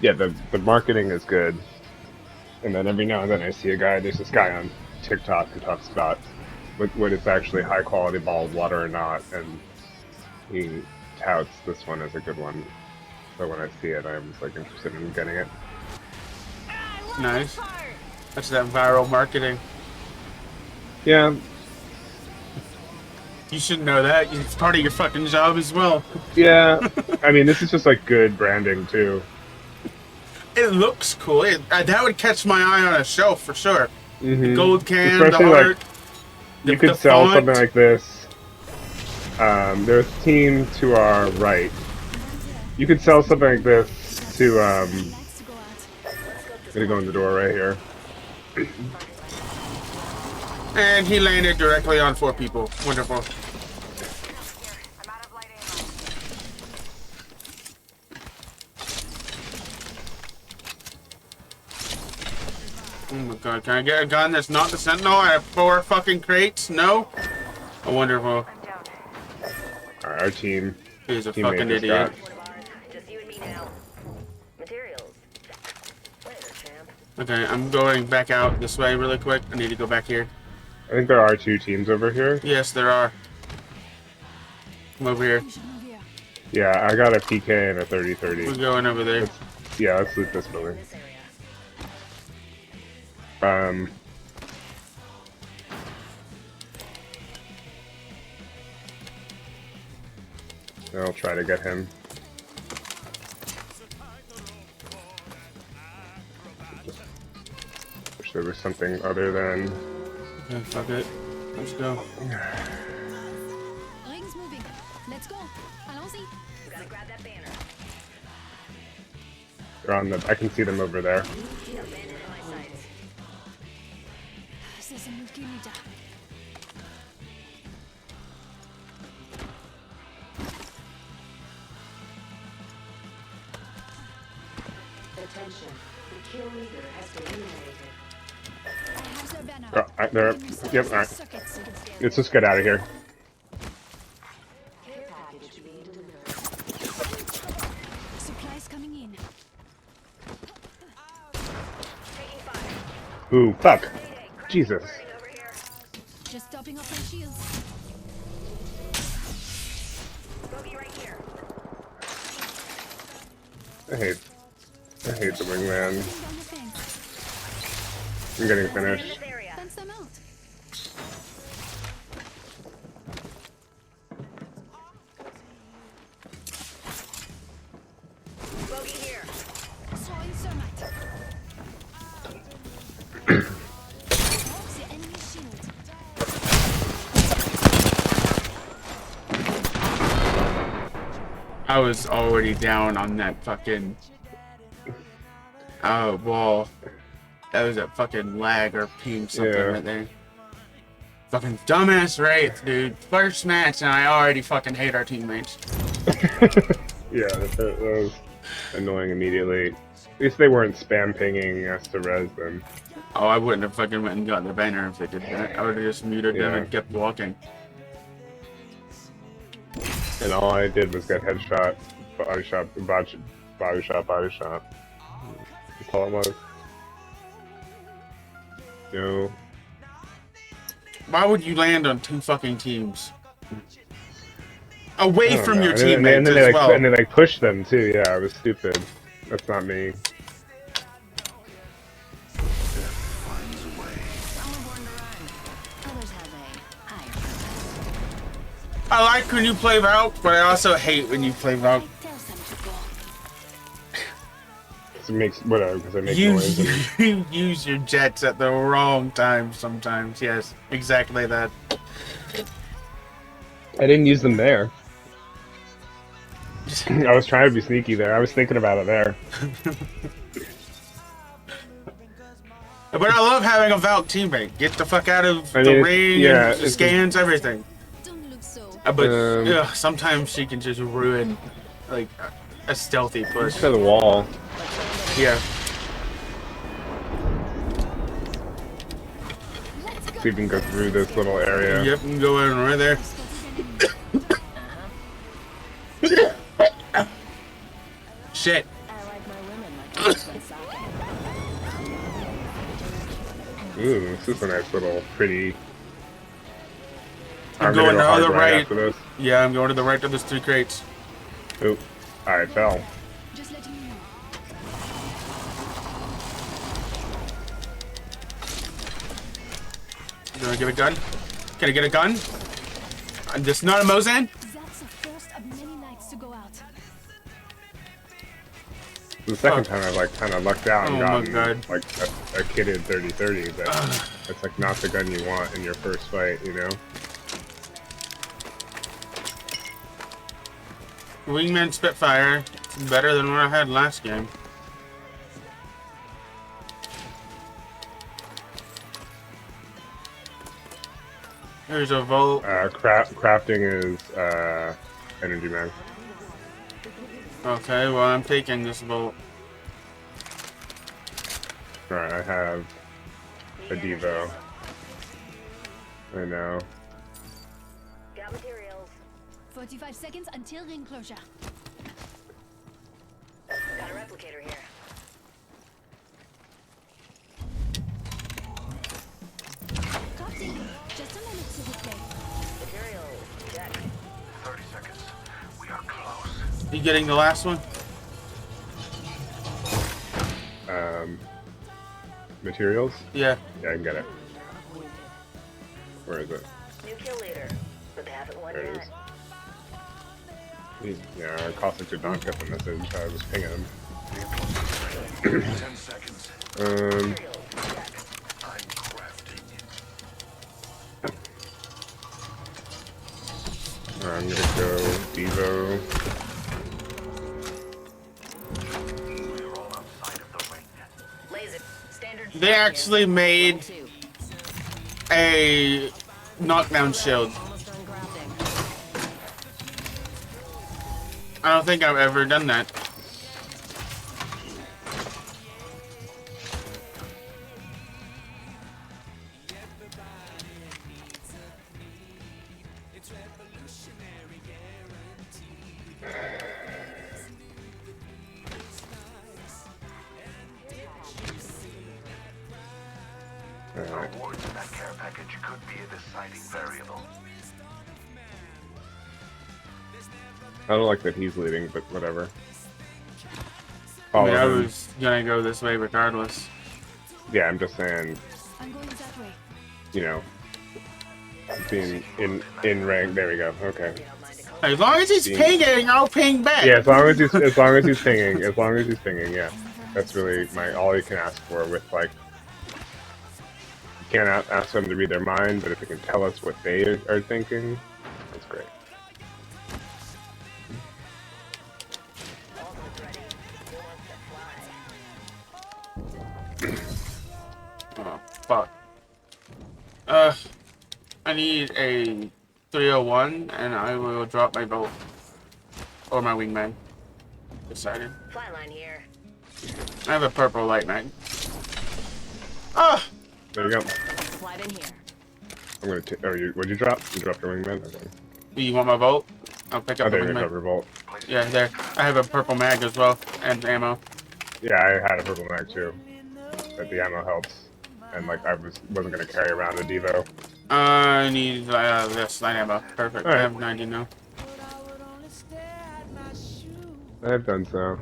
Yeah, the marketing is good. And then every now and then I see there's this guy on TikTok who talks about what is actually high quality bottled water or not, and he touts this one as a good one. So when I see it, I'm like interested in getting it. Nice. That's that viral marketing. Yeah. You should know that. It's part of your fucking job as well. Yeah. I mean, this is just like good branding too. It looks cool. That would catch my eye on a shelf for sure. The gold can, Especially the heart. like, you could sell something like this. There's a team to our right. You could sell something like this to, I'm gonna go in the door right here. And he landed directly on 4 people. Wonderful. Oh my god, can I get a gun that's not the Sentinel? I have 4 fucking crates? No? Oh, wonderful. Alright, our team. He's a fucking idiot. Okay, I'm going back out this way really quick. I need to go back here. I think there are 2 teams over here. Yes, there are. Come over here. Yeah, I got a PK and a 30-30. We're going over there. Let's loot this building. I'll try to get him. Wish there was something other than... Okay, fuck it. Let's go. Ring's moving. Let's go. Allons-y. Gotta grab that banner. They're on the... I can see them over there. There. Yep, alright. Let's just get out of here. Supplies coming in. Ooh, fuck. Jesus. Just topping off my shields. I hate the wingman. I'm getting finished. Fence them out. Bogey here. Throwing thermite. The enemy shield. I was already down on that fucking wall. That was a fucking lag or ping something right there. Fucking dumbass Wraith, dude. First match and I already fucking hate our teammates. Yeah, that was annoying immediately. At least they weren't spam pinging us to res them. Oh, I wouldn't have fucking went and gotten their banner if they did that. I would have just muted them and kept walking. And all I did was get headshot, body shot. That's all it was. No. Why would you land on 2 fucking teams? Away from your teammates as well. And they like push them too. Yeah, it was stupid. That's not me. I like when you play Valk, but I also hate when you play Valk. It makes whatever because I make noise. You use your jets at the wrong time sometimes. Yes, exactly that. I didn't use them there. I was trying to be sneaky there. I was thinking about it there. But I love having a Valk teammate. Get the fuck out of the ring and scans everything. But sometimes she can just ruin like a stealthy push. To the wall. Yeah. So you can go through this little area. Yep, you can go in right there. Shit. Ooh, this is a nice little pretty. I'm gonna going go to hard the right. after this. Yeah, I'm going to the right of those 3 crates. Oop. I fell. Can I get a gun? Can I get a gun? This is not a Mosin? That's the first of many nights to go out. The second time I like kind of lucked out and Oh my gotten God. like a kitted 30-30, but it's like not the gun you want in your first fight, you know? Wingman Spitfire. It's better than what I had last game. There's a Volt. Crafting is Energy Man. Okay, well I'm taking this Volt. Alright, I have a Devo. I know. Got materials. 45 seconds until ring closure. Got a replicator here. Copy. Just a minute, s'il vous plaît. Material check. 30 seconds. We are close. You getting the last one? Materials? Yeah. Yeah, I can get it. Where is it? New kill leader. But they haven't won There it yet. is. Yeah, our Caustic did not get the message. I was pinging him. 10 seconds. Um. I'm crafting. I'm gonna go Devo. They actually made a knockdown shield. I don't think I've ever done that. Rewards in that care package could be a deciding variable. I don't like that he's leading, but whatever. I mean, I Follow him. was gonna go this way regardless. Yeah, I'm just saying, I'm going that way. you know, being in rank. There we go. Okay. As long as he's pinging, I'll ping back. Yeah, as long as he's pinging, yeah, that's really all you can ask for with like. You can't ask them to read their mind, but if they can tell us what they are thinking, that's great. Oh, fuck. I need a 301 and I will drop my bolt. Or my wingman. Decided. Flyline here. I have a purple light mag. Ah! There you go. Slide in here. I'm gonna what'd you drop? You dropped your wingman? Okay. You want my bolt? I'll pick up the There you go, wingman. revolt. Yeah, there. I have a purple mag as well. And ammo. Yeah, I had a purple mag too. But the ammo helps. And like I wasn't gonna carry around a Devo. I need this light ammo. Perfect. All right. I have 90 now. I have done so.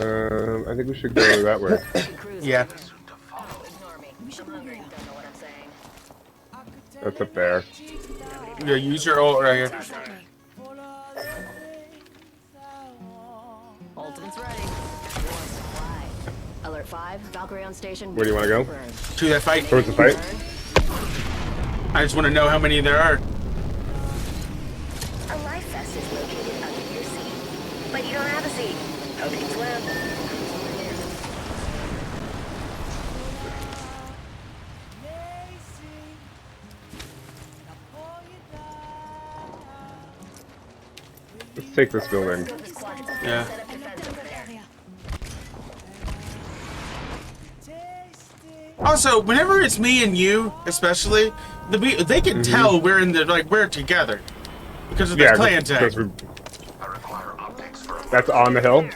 I think we should go that way. Yeah. That's up there. Yeah, use your ult right here. Ultimate's ready. Alert 5, Valkyrie on station. Where do you want to go? To that fight. Towards the fight? I just want to know how many there are. A life vest is located under your seat. But you don't have a seat. Hope you can swim. Let's take this building. Yeah. Also, whenever it's me and you, especially, they can tell we're in the we're together. because of the clan tag. That's on the hill.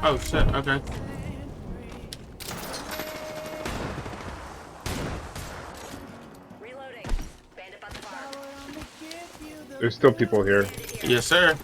Oh shit, okay. There's still people here. Yes, sir.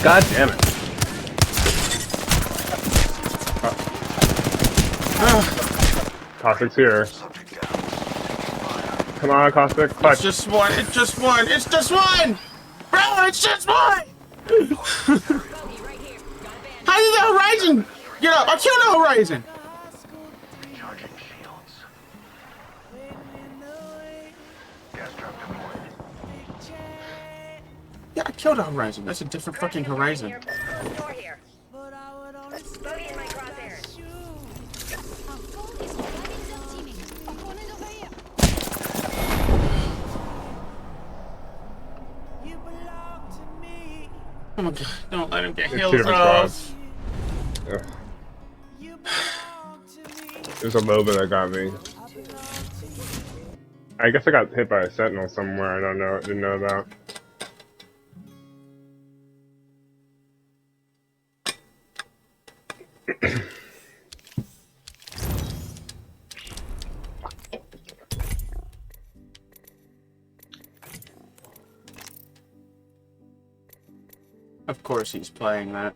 God damn it. Caustic's here. Come on, Caustic. Clutch. It's just one. It's just one. It's just one! Bro, it's just one! How did the Horizon get up? I killed the Horizon! Yeah, I killed the Horizon. That's a different fucking Horizon. Oh my god, don't let him get healed off. There's a MOBA that got me. I guess I got hit by a sentinel somewhere. I don't know. Didn't know that. Of course he's playing that.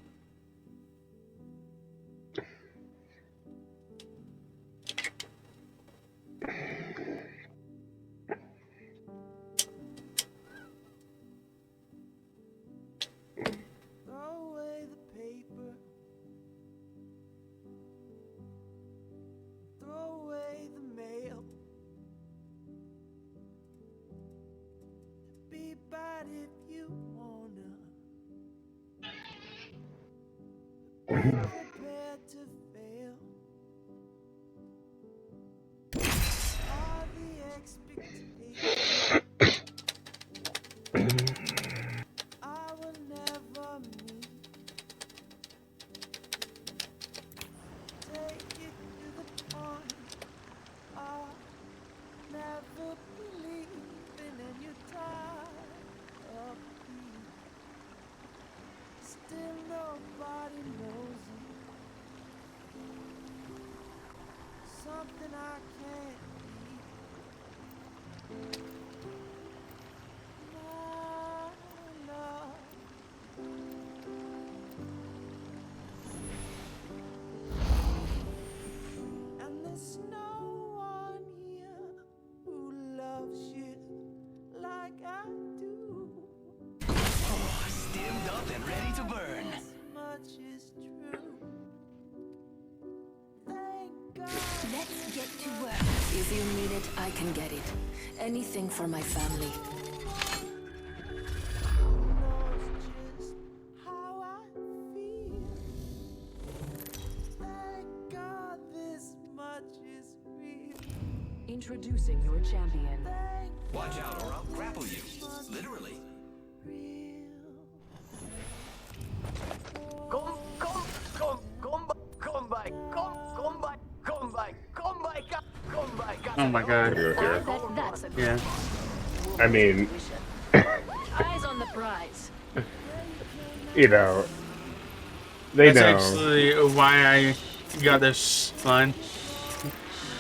Let's get to work. If you need it, I can get it. Anything for my family. Introducing your champion. Watch out or I'll grapple you. Literally. Oh my god. Yeah. I mean, Eyes on the prize. you know, they That's know. actually why I got this fun.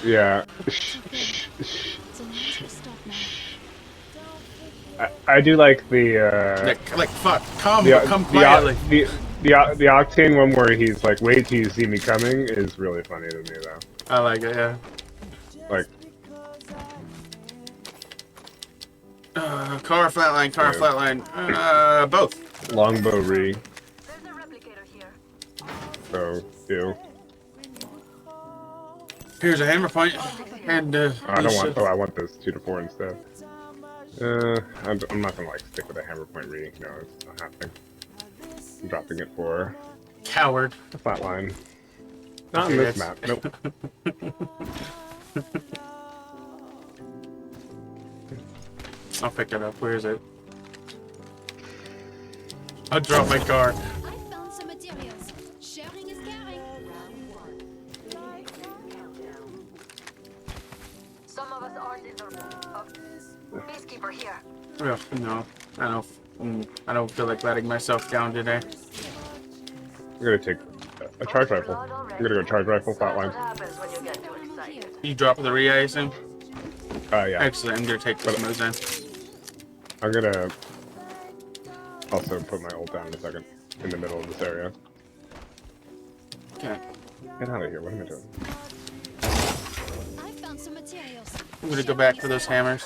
Yeah. I do like the like fuck, come the quietly. The Octane one where he's like, "Wait till you see me coming," is really funny to me though. I like it, yeah. Like, car flatline, both. Longbow Re. So, ew. Here's a hammer point, and I don't want. Oh, I want this 2 to 4 instead. I'm not gonna like stick with a hammer point reading. No, it's not happening. I'm dropping it for coward. The flatline. Not Okay, on this that's- map. Nope. I'll pick it up. Where is it? I'll drop my car. I found some materials. Sharing is caring. Some of us aren't in the peacekeeper here. Ugh, no, I don't feel like letting myself down today. I'm gonna take a charge rifle. I'm gonna go charge rifle flatline. You drop the re, I assume? Yeah. Excellent. I'm gonna take one of those in. I'm gonna also put my ult down in a second in the middle of this area. Okay. Get out of here. What am I doing? I found some materials. I'm gonna go back for those hammers.